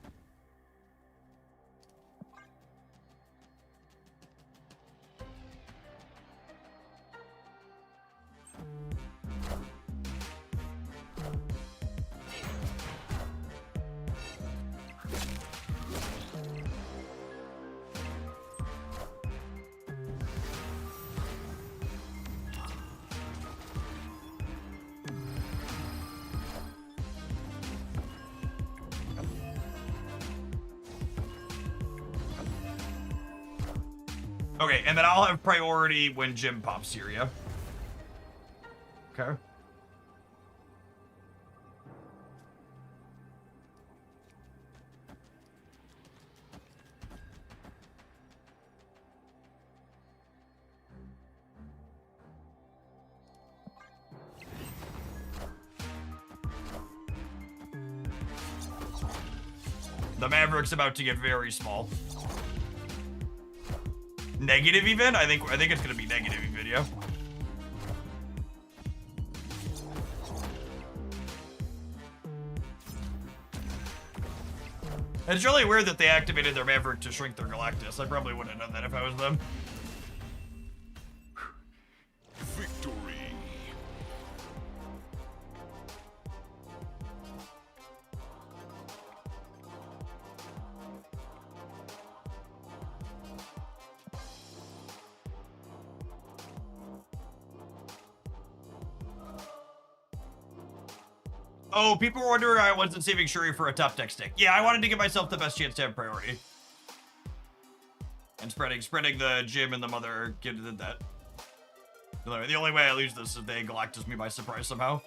Okay, and then I'll have priority when Jim pops here, yeah? Okay. The Maverick's about to get very small. Negative even? I think it's gonna be negative even, yeah. It's really weird that they activated their Maverick to shrink their Galactus. I probably wouldn't have done that if I was them. Victory. Oh, people were wondering why I wasn't saving Shuri for a top deck stick. Yeah, I wanted to give myself the best chance to have priority. And spreading the Jim and the Mother did that. The only way I lose this is if they Galactus me by surprise somehow.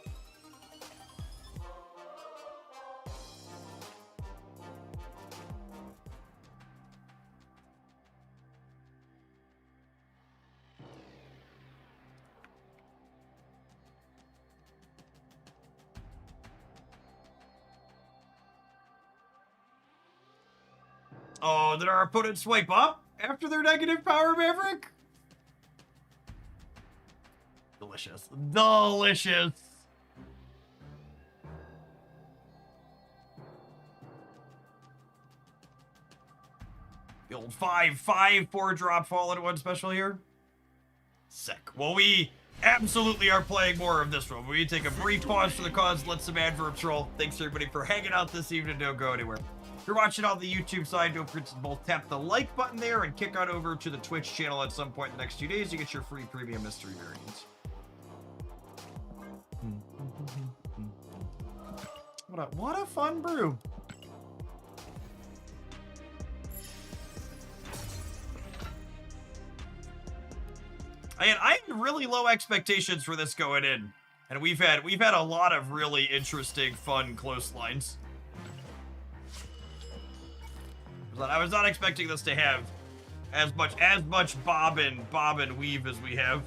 Oh, did our opponent swipe up after their negative power Maverick? Delicious. Delicious. The old 5/5 4-drop Fallen One special here. Sick. Well, we absolutely are playing more of this one. We take a brief pause for the cause, let some adverbs roll. Thanks everybody for hanging out this evening. Don't go anywhere. If you're watching on the YouTube side, don't forget to both tap the like button there and kick on over to the Twitch channel at some point in the next 2 days. You get your free premium mystery variants. What a fun brew. And I had really low expectations for this going in, and we've had a lot of really interesting, fun close lines. I was not expecting this to have as much bob and weave as we have.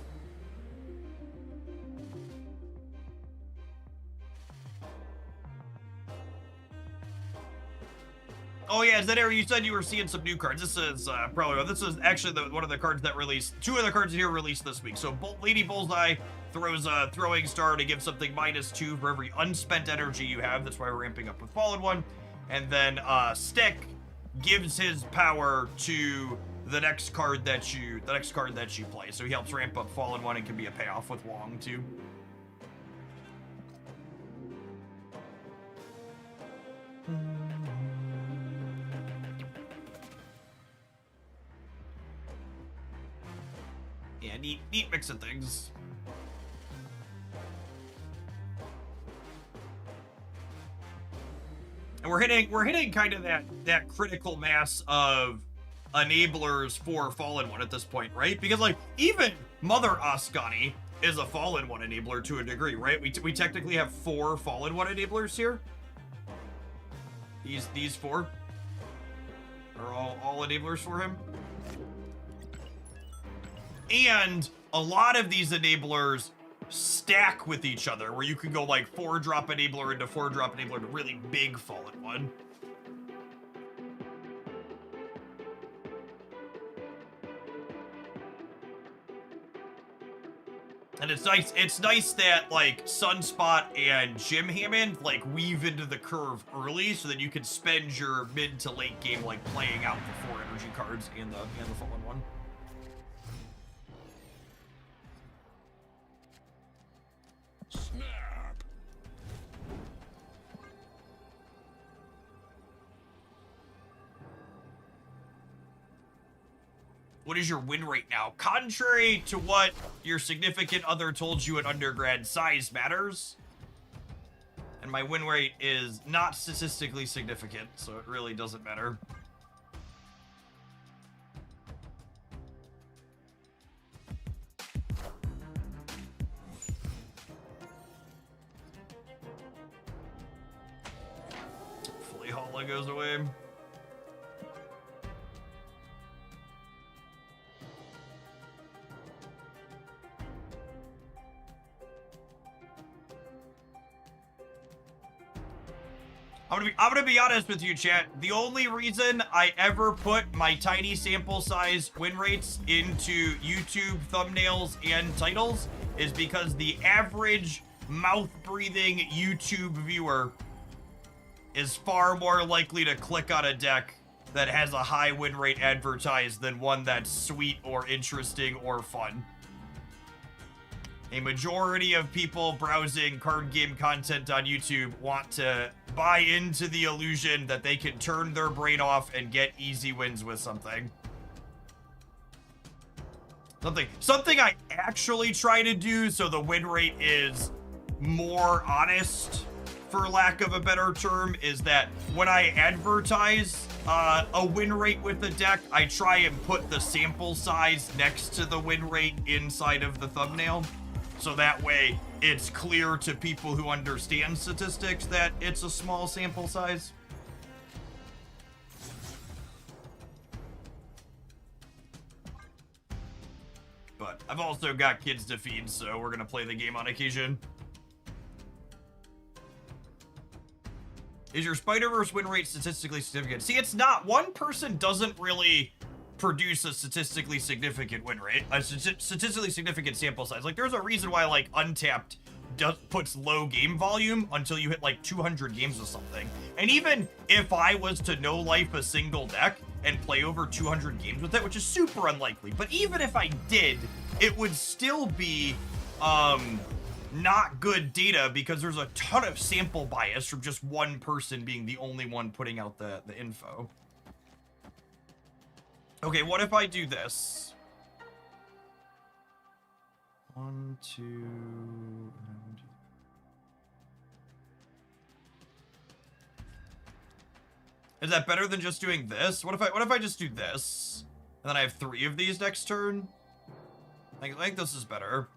Oh yeah, Zedair, you said you were seeing some new cards. This is this is actually one of the cards that released. 2 of the cards here released this week. So Lady Bullseye throws a Throwing Star to give something -2 for every unspent energy you have. That's why we're ramping up with Fallen One. And then Stick gives his power to the next card that you play. So he helps ramp up Fallen One and can be a payoff with Wong too. Yeah, neat mix of things. And we're hitting kind of that critical mass of enablers for Fallen One at this point, right? Because like even Mother Ascani is a Fallen One enabler to a degree, right? We technically have 4 Fallen One enablers here. These 4 are all enablers for him. And a lot of these enablers stack with each other, where you can go like 4-drop enabler into 4-drop enabler to really big Fallen One. And it's nice that like Sunspot and Jim Hammond like weave into the curve early so that you can spend your mid to late game like playing out the 4 energy cards and the Fallen One. Snap. What is your win rate now? Contrary to what your significant other told you in undergrad, size matters. And my win rate is not statistically significant, so it really doesn't matter. Hopefully Hala goes away. I'm gonna be honest with you, chat. The only reason I ever put my tiny sample size win rates into YouTube thumbnails and titles is because the average mouth-breathing YouTube viewer is far more likely to click on a deck that has a high win rate advertised than one that's sweet or interesting or fun. A majority of people browsing card game content on YouTube want to buy into the illusion that they can turn their brain off and get easy wins with something. Something I actually try to do so the win rate is more honest, for lack of a better term, is that when I advertise a win rate with the deck, I try and put the sample size next to the win rate inside of the thumbnail. So that way, it's clear to people who understand statistics that it's a small sample size. But I've also got kids to feed, so we're gonna play the game on occasion. Is your Spider-Verse win rate statistically significant? See, it's not. One person doesn't really produce a statistically significant win rate, a statistically significant sample size. Like, there's a reason why, like, Untapped puts low game volume until you hit like 200 games or something. And even if I was to no life a single deck and play over 200 games with it, which is super unlikely, but even if I did, it would still be not good data because there's a ton of sample bias from just one person being the only one putting out the info. Okay, what if I do this? 1, 2, and is that better than just doing this? What if I just do this? And then I have 3 of these next turn? I think this is better.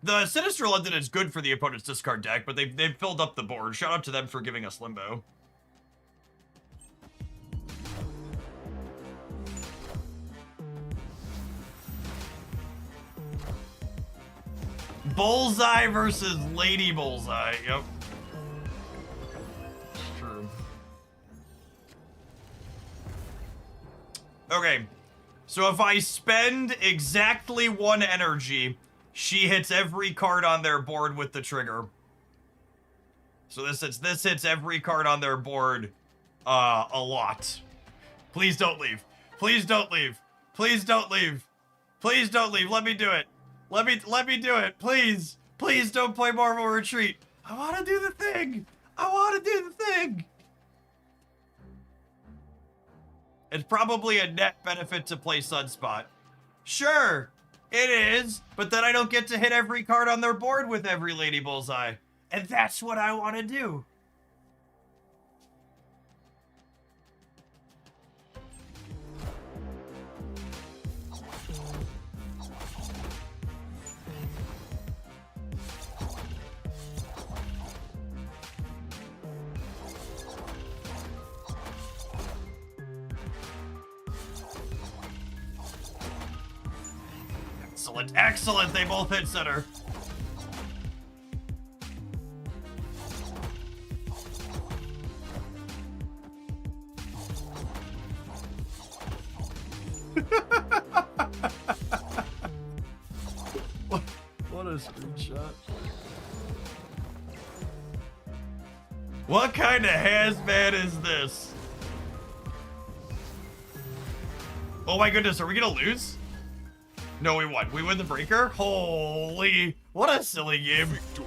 The Sinister London is good for the opponent's discard deck, but they've filled up the board. Shout out to them for giving us Limbo. Bullseye versus Lady Bullseye. Yep. It's true. Okay. So if I spend exactly 1 energy, she hits every card on their board with the trigger. So this hits every card on their board a lot. Please don't leave. Please don't leave. Please don't leave. Please don't leave. Let me do it. Let me do it, please. Please don't play Marvel Retreat. I want to do the thing. I want to do the thing. It's probably a net benefit to play Sunspot. Sure, it is, but then I don't get to hit every card on their board with every Lady Bullseye. And that's what I want to do. Excellent, excellent, they both hit center. What a screenshot. What kind of hazmat is this? Oh my goodness, are we gonna lose? No, we won. We win the breaker? Holy, what a silly game. Victory.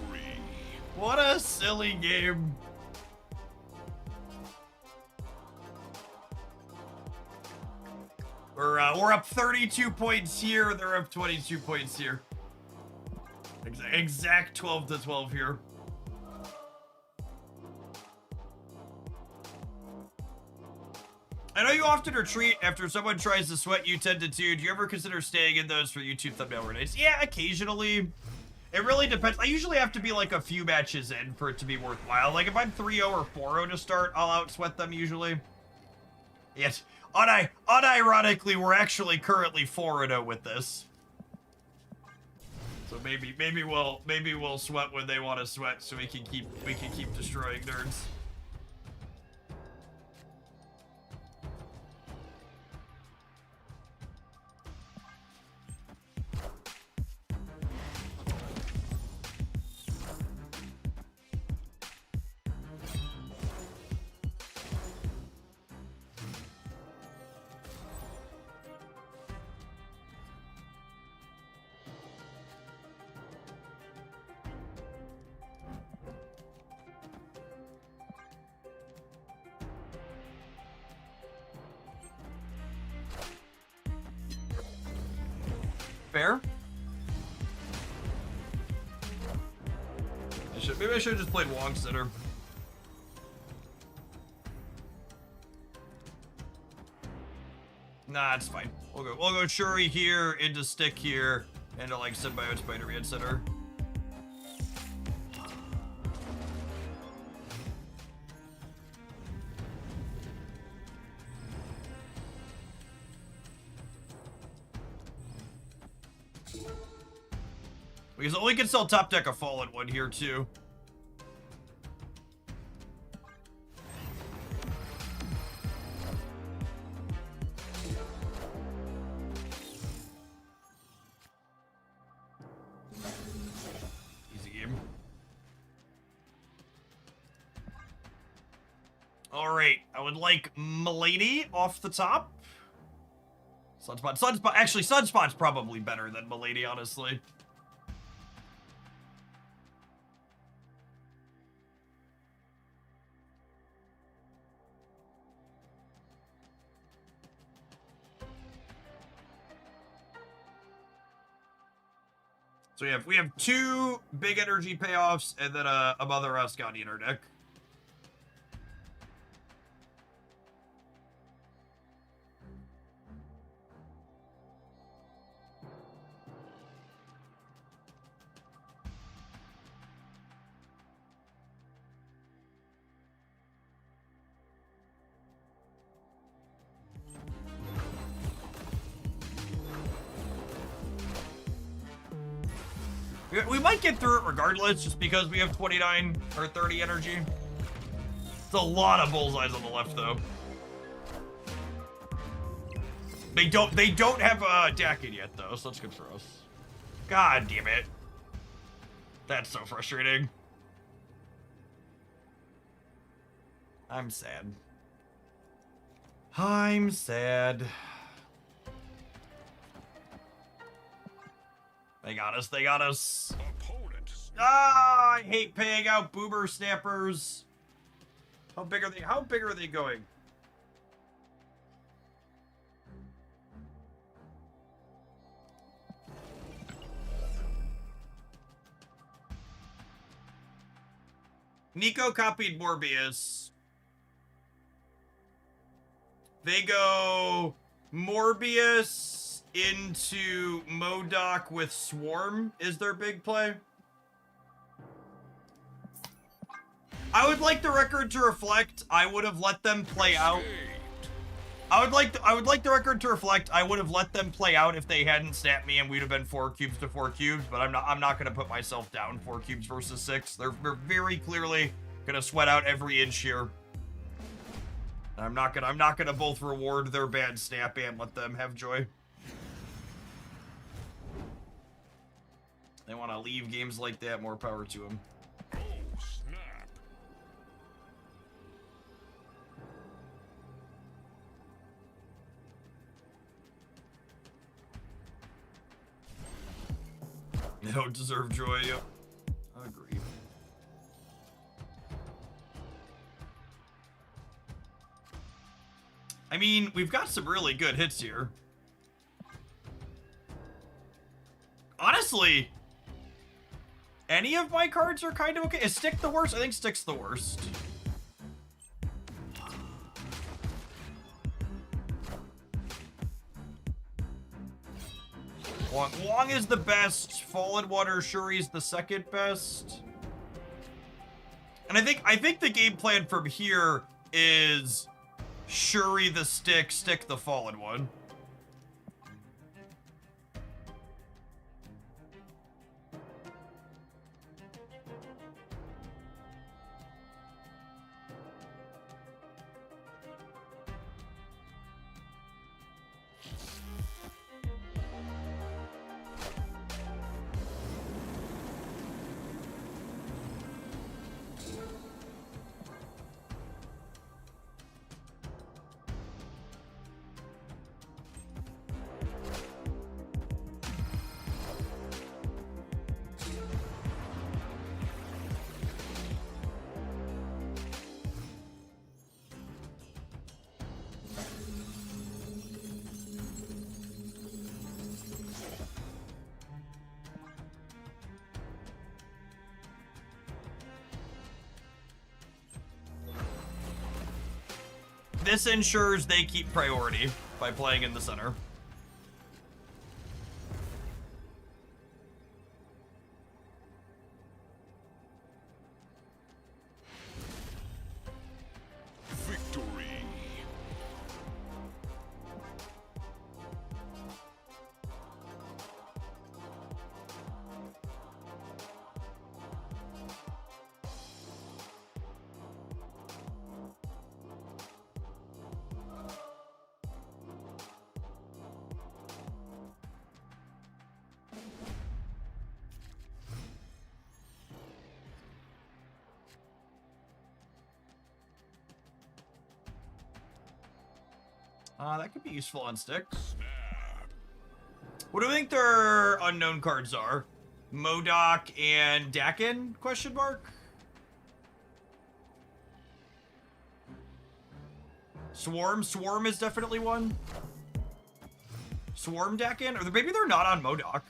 What a silly game. We're up 32 points here. They're up 22 points here. Exact 12 to 12 here. I know you often retreat after someone tries to sweat you 10 to 2. Do you ever consider staying in those for YouTube thumbnail redays? Yeah, occasionally. It really depends. I usually have to be like a few matches in for it to be worthwhile. Like if I'm 3-0 or 4-0 to start, I'll out sweat them usually. Yes. Unironically, we're actually currently 4-0 with this. So maybe we'll sweat when they want to sweat so we can keep destroying nerds. Fair. Maybe I should have just played Wong Center. Nah, it's fine. We'll go Shuri here, into Stick here, into like Symbiote Spider-Man Center. Because we can sell top deck a Fallen one here too. All right, I would like Milady off the top. Sunspot. Actually, Sunspot's probably better than Milady, honestly. So we have 2 big energy payoffs and then a Mother Ascani in our deck. We might get through it regardless, just because we have 29 or 30 energy. It's a lot of bullseyes on the left, though. They don't have Dakin yet, though, so that's good for us. God damn it. That's so frustrating. I'm sad. I'm sad. They got us, they got us. Ah, I hate paying out boomer snappers. How big are they going? Nico copied Morbius. They go Morbius into MODOK with Swarm is their big play. I would like the record to reflect. I would have let them play out. I would like the record to reflect. I would have let them play out if they hadn't snapped me, and we'd have been 4 cubes to 4 cubes. But I'm not gonna put myself down 4 cubes versus 6. They're very clearly gonna sweat out every inch here. I'm not gonna both reward their bad snap and let them have joy. They want to leave games like that. More power to them. Oh, snap. They don't deserve joy. Yep. I agree. I mean, we've got some really good hits here. Honestly, any of my cards are kind of okay. Is Stick the worst? I think Stick's the worst. Wong is the best. Fallen Water Shuri's the second best. And I think the game plan from here is Shuri the Stick, Stick the Fallen one. This ensures they keep priority by playing in the center. Victory. That could be useful on stick. What do you think their unknown cards are? MODOK and Dakin? Question mark. Swarm. Swarm is definitely one. Swarm Dakin? Or maybe they're not on MODOK.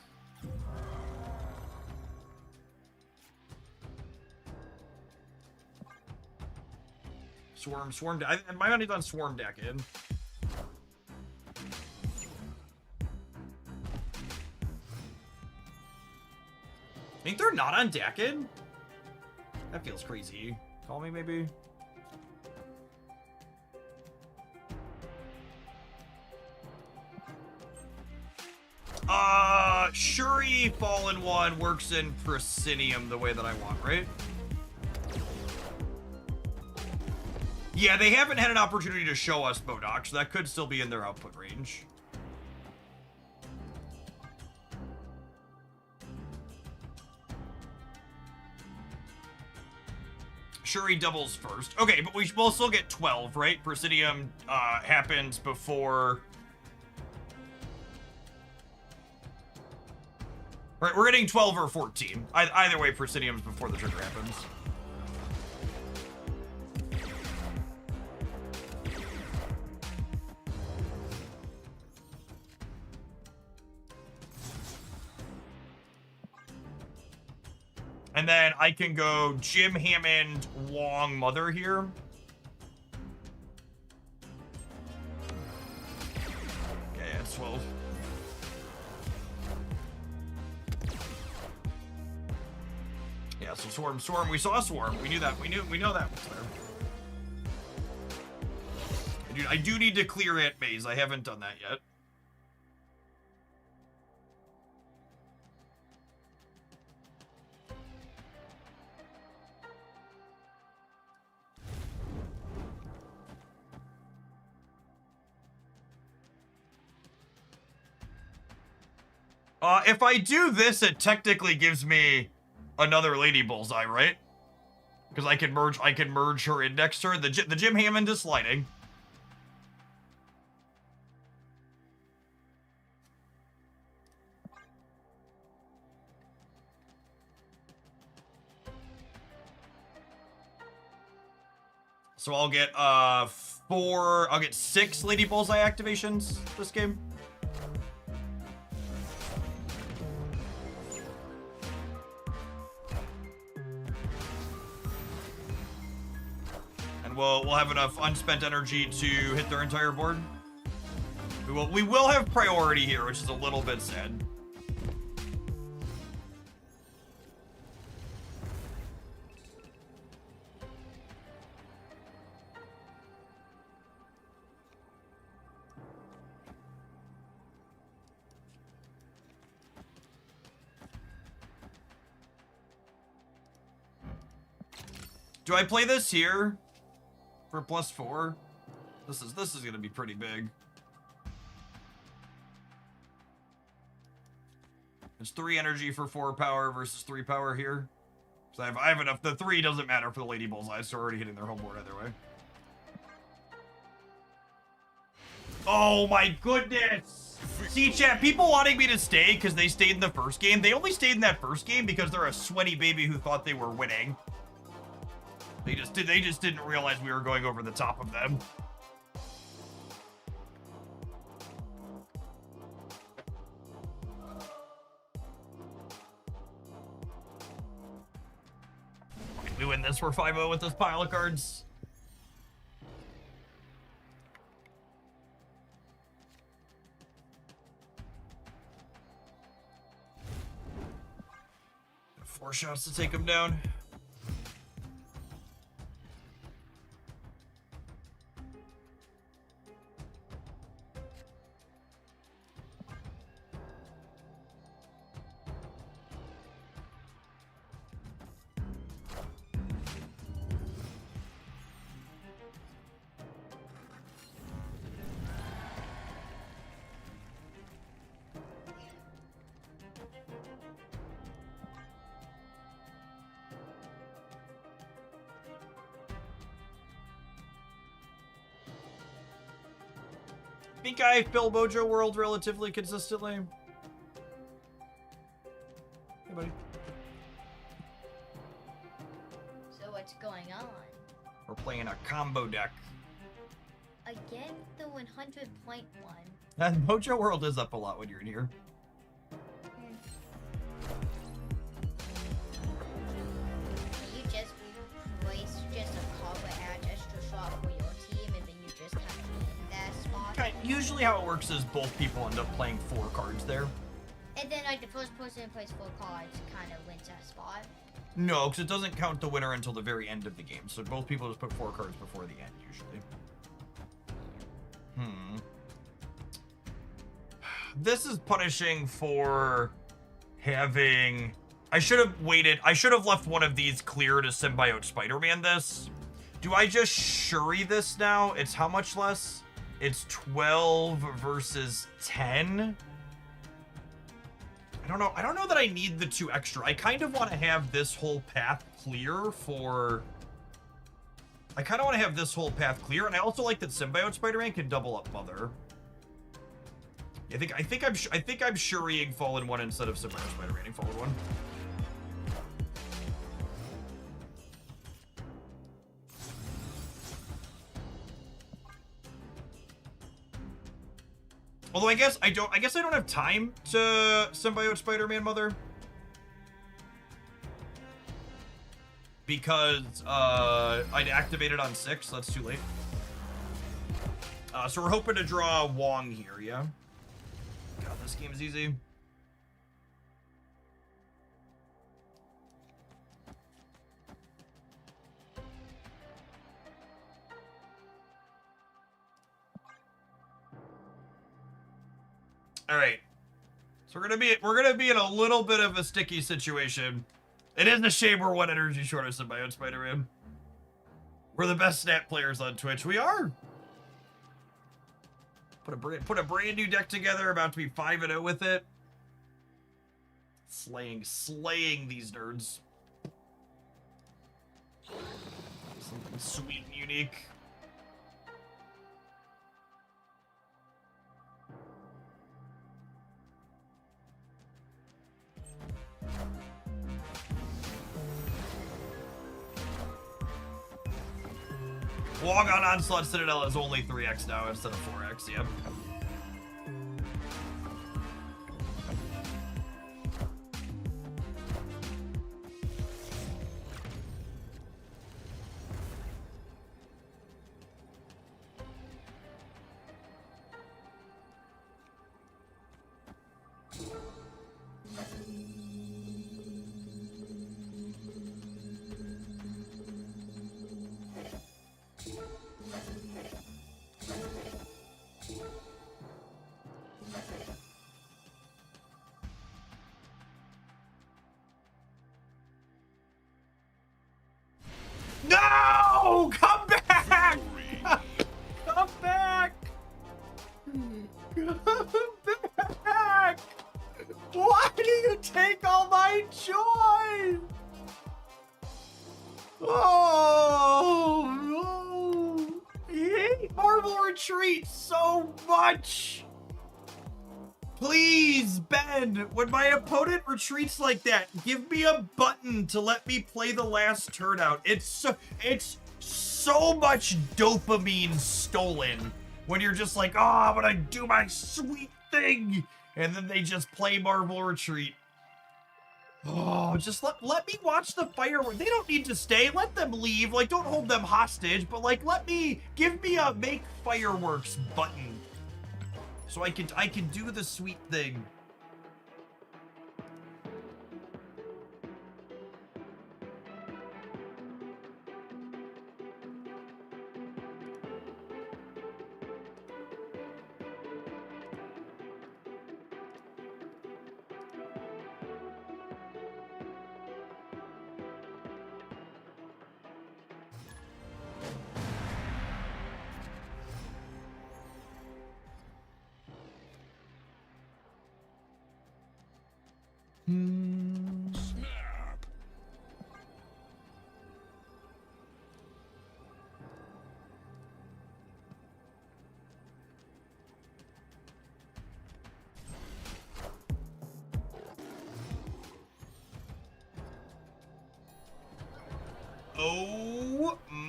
Swarm. My money's on Swarm Dakin. I think they're not on Dakin? That feels crazy. Call me, maybe? Shuri Fallen One works in Proscenium the way that I want, right? Yeah, they haven't had an opportunity to show us MODOK, so that could still be in their output range. Shuri doubles first. Okay, but we'll still get 12, right? Proscenium happens before... Right, we're getting 12 or 14. Either way, Proscenium's before the trigger happens. And then I can go Jim Hammond, Wong, Mother here. Okay, that's 12. Yeah, so Swarm. We saw Swarm. We knew that. We know that was there. Dude, I do need to clear Ant Maze. I haven't done that yet. If I do this, it technically gives me another Lady Bullseye, right? Because I can merge her index turn. The Jim Hammond is sliding. So I'll get I'll get 6 Lady Bullseye activations this game. And we'll have enough unspent energy to hit their entire board. We will have priority here, which is a little bit sad. Do I play this here for +4? This is gonna be pretty big. It's 3 energy for 4 power versus 3 power here. So I have enough. The 3 doesn't matter for the Lady Bullseye, so we're already hitting their home board either way. Oh my goodness! See, chat, people wanting me to stay because they stayed in the first game. They only stayed in that first game because they're a sweaty baby who thought they were winning. They just didn't realize we were going over the top of them. We win this. We're 5-0 with this pile of cards. Four shots to take him down. think I fill Mojo World relatively consistently. Hey, buddy. So what's going on? We're playing a combo deck. Again, the 100.1. And Mojo World is up a lot when you're in here. You just place just a card that adds extra shot for your team, and then you just kind of in that spot. Okay, usually how it works is both people end up playing 4 cards there. And then like the first person who plays 4 cards kind of wins that spot. No, because it doesn't count the winner until the very end of the game. So both people just put 4 cards before the end, usually. This is punishing for having... I should have waited. I should have left one of these clear to Symbiote Spider-Man this. Do I just Shuri this now? It's how much less? It's 12 versus 10? I don't know. I don't know that I need the 2 extra. I kind of want to have this whole path clear for... I kind of want to have this whole path clear, and I also like that Symbiote Spider-Man can double up Mother. I think I'm Shuriing Fallen 1 instead of Symbiote Spider-Man Fallen 1. Although I guess I don't have time to Symbiote Spider-Man Mother. Because I'd activated on 6, so that's too late. So we're hoping to draw Wong here, yeah? God, this game is easy. All right. So we're gonna be in a little bit of a sticky situation. It is a shame we're 1 energy short of Symbiote Spider-Man. We're the best snap players on Twitch. We are. Put a brand new deck together, about to be 5-0 with it. Slaying these nerds. Something sweet and unique. Wong on Onslaught Citadel is only 3x now instead of 4x, yep. No! Come back! Come back! Come back! Why do you take all my joy? Oh, no. I hate Marvel Retreat so much. Please, Ben, when my opponent retreats like that, give me a button to let me play the last turn out. It's so much dopamine stolen when you're just like, oh, I'm gonna do my sweet thing, and then they just play Marvel Retreat. Oh, just let me watch the fireworks. They don't need to stay. Let them leave. Like, don't hold them hostage, but like, give me a make fireworks button. So I can do the sweet thing.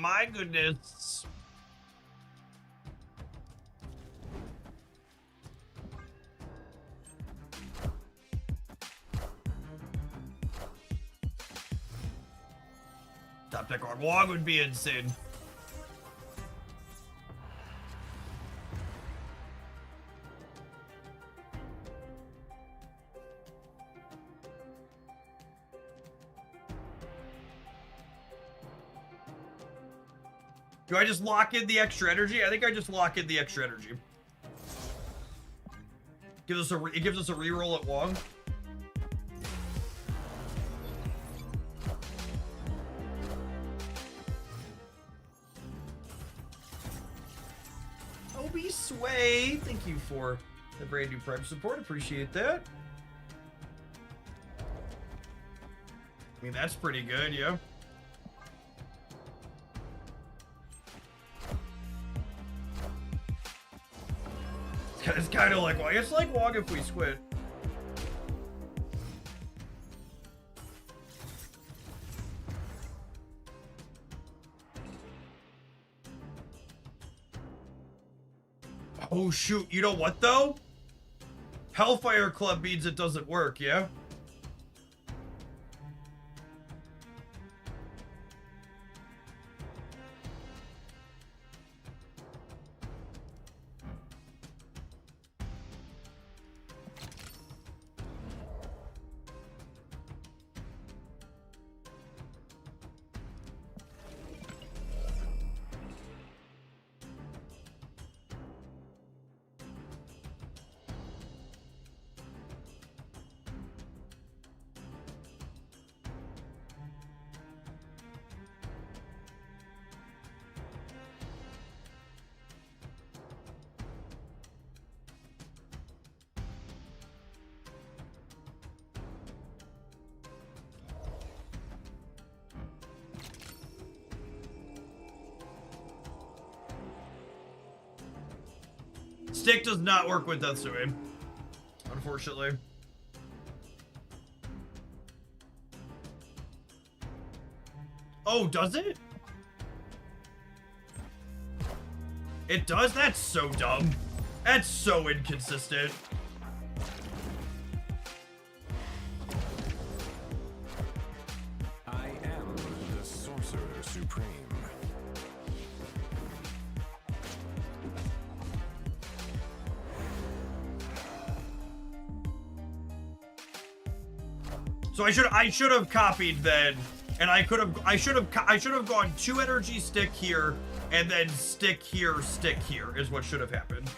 my goodness. Top deck on Wong would be insane. Do I just lock in the extra energy? I think I just lock in the extra energy. It gives us a reroll at Wong. Obi Sway, thank you for the brand new Prime support. Appreciate that. I mean, that's pretty good, yeah. It's kind of like, well, it's like Wong if we squid. Oh shoot, you know what though? Hellfire Club means it doesn't work, yeah? Stick does not work with Death Swing, unfortunately. Oh, does it? It does? That's so dumb. That's so inconsistent. I am the Sorcerer Supreme. So I should have copied then, and I should have gone 2 energy stick here, and then stick here is what should have happened.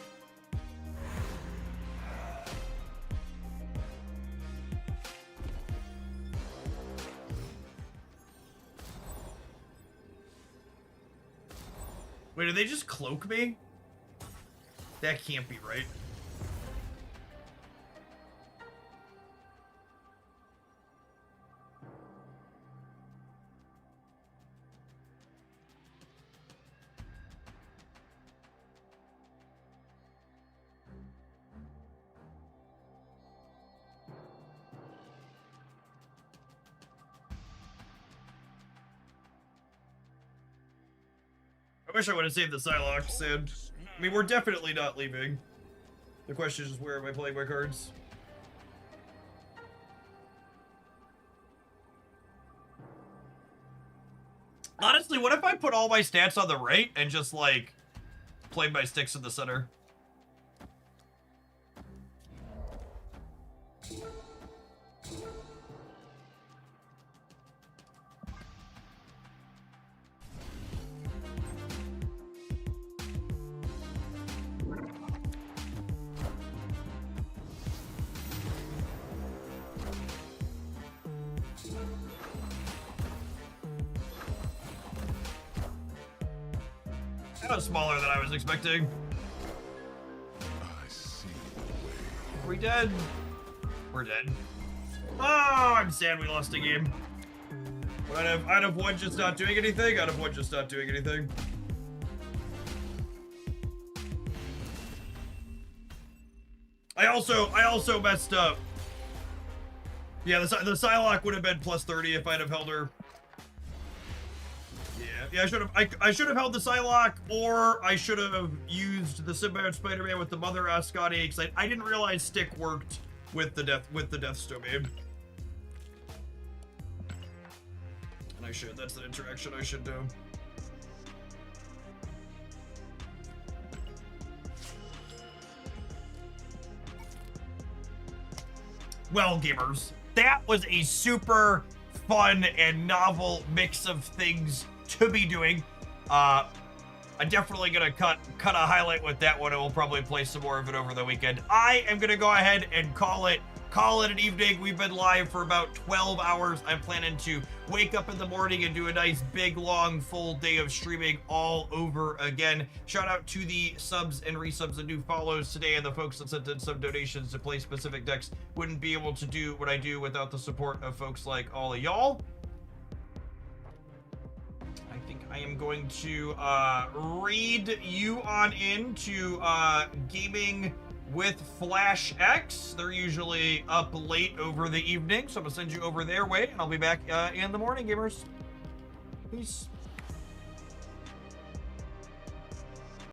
Wait, did they just cloak me? That can't be right. I wish I would have saved the Psylocke soon. I mean, we're definitely not leaving. The question is just where am I playing my cards? Honestly, what if I put all my stats on the right and just, like, play my sticks in the center? That was smaller than I was expecting. I see the way. Are we dead? We're dead. Oh, I'm sad we lost a game. Out of one just not doing anything, out of one just not doing anything. I also messed up. Yeah, the Psylocke would have been plus 30 if I'd have held her. Yeah, I should have held the Psylocke, or I should have used the Symbiote Spider-Man with the Mother Scotty, because I didn't realize Stick worked with the Death Domain. And I should. That's the interaction I should do. Well, gamers, that was a super fun and novel mix of things to be doing. I'm definitely gonna cut a highlight with that one, and we'll probably play some more of it over the weekend. I am gonna go ahead and call it an evening. We've been live for about 12 hours. I'm planning to wake up in the morning and do a nice big long full day of streaming all over again. Shout out to the subs and resubs and new follows today, and the folks that sent in some donations to play specific decks. Wouldn't be able to do what I do without the support of folks like all of y'all. I think I am going to read you on into Gaming with Flash X. They're usually up late over the evening, so I'm gonna send you over their way, and I'll be back in the morning, gamers. Peace.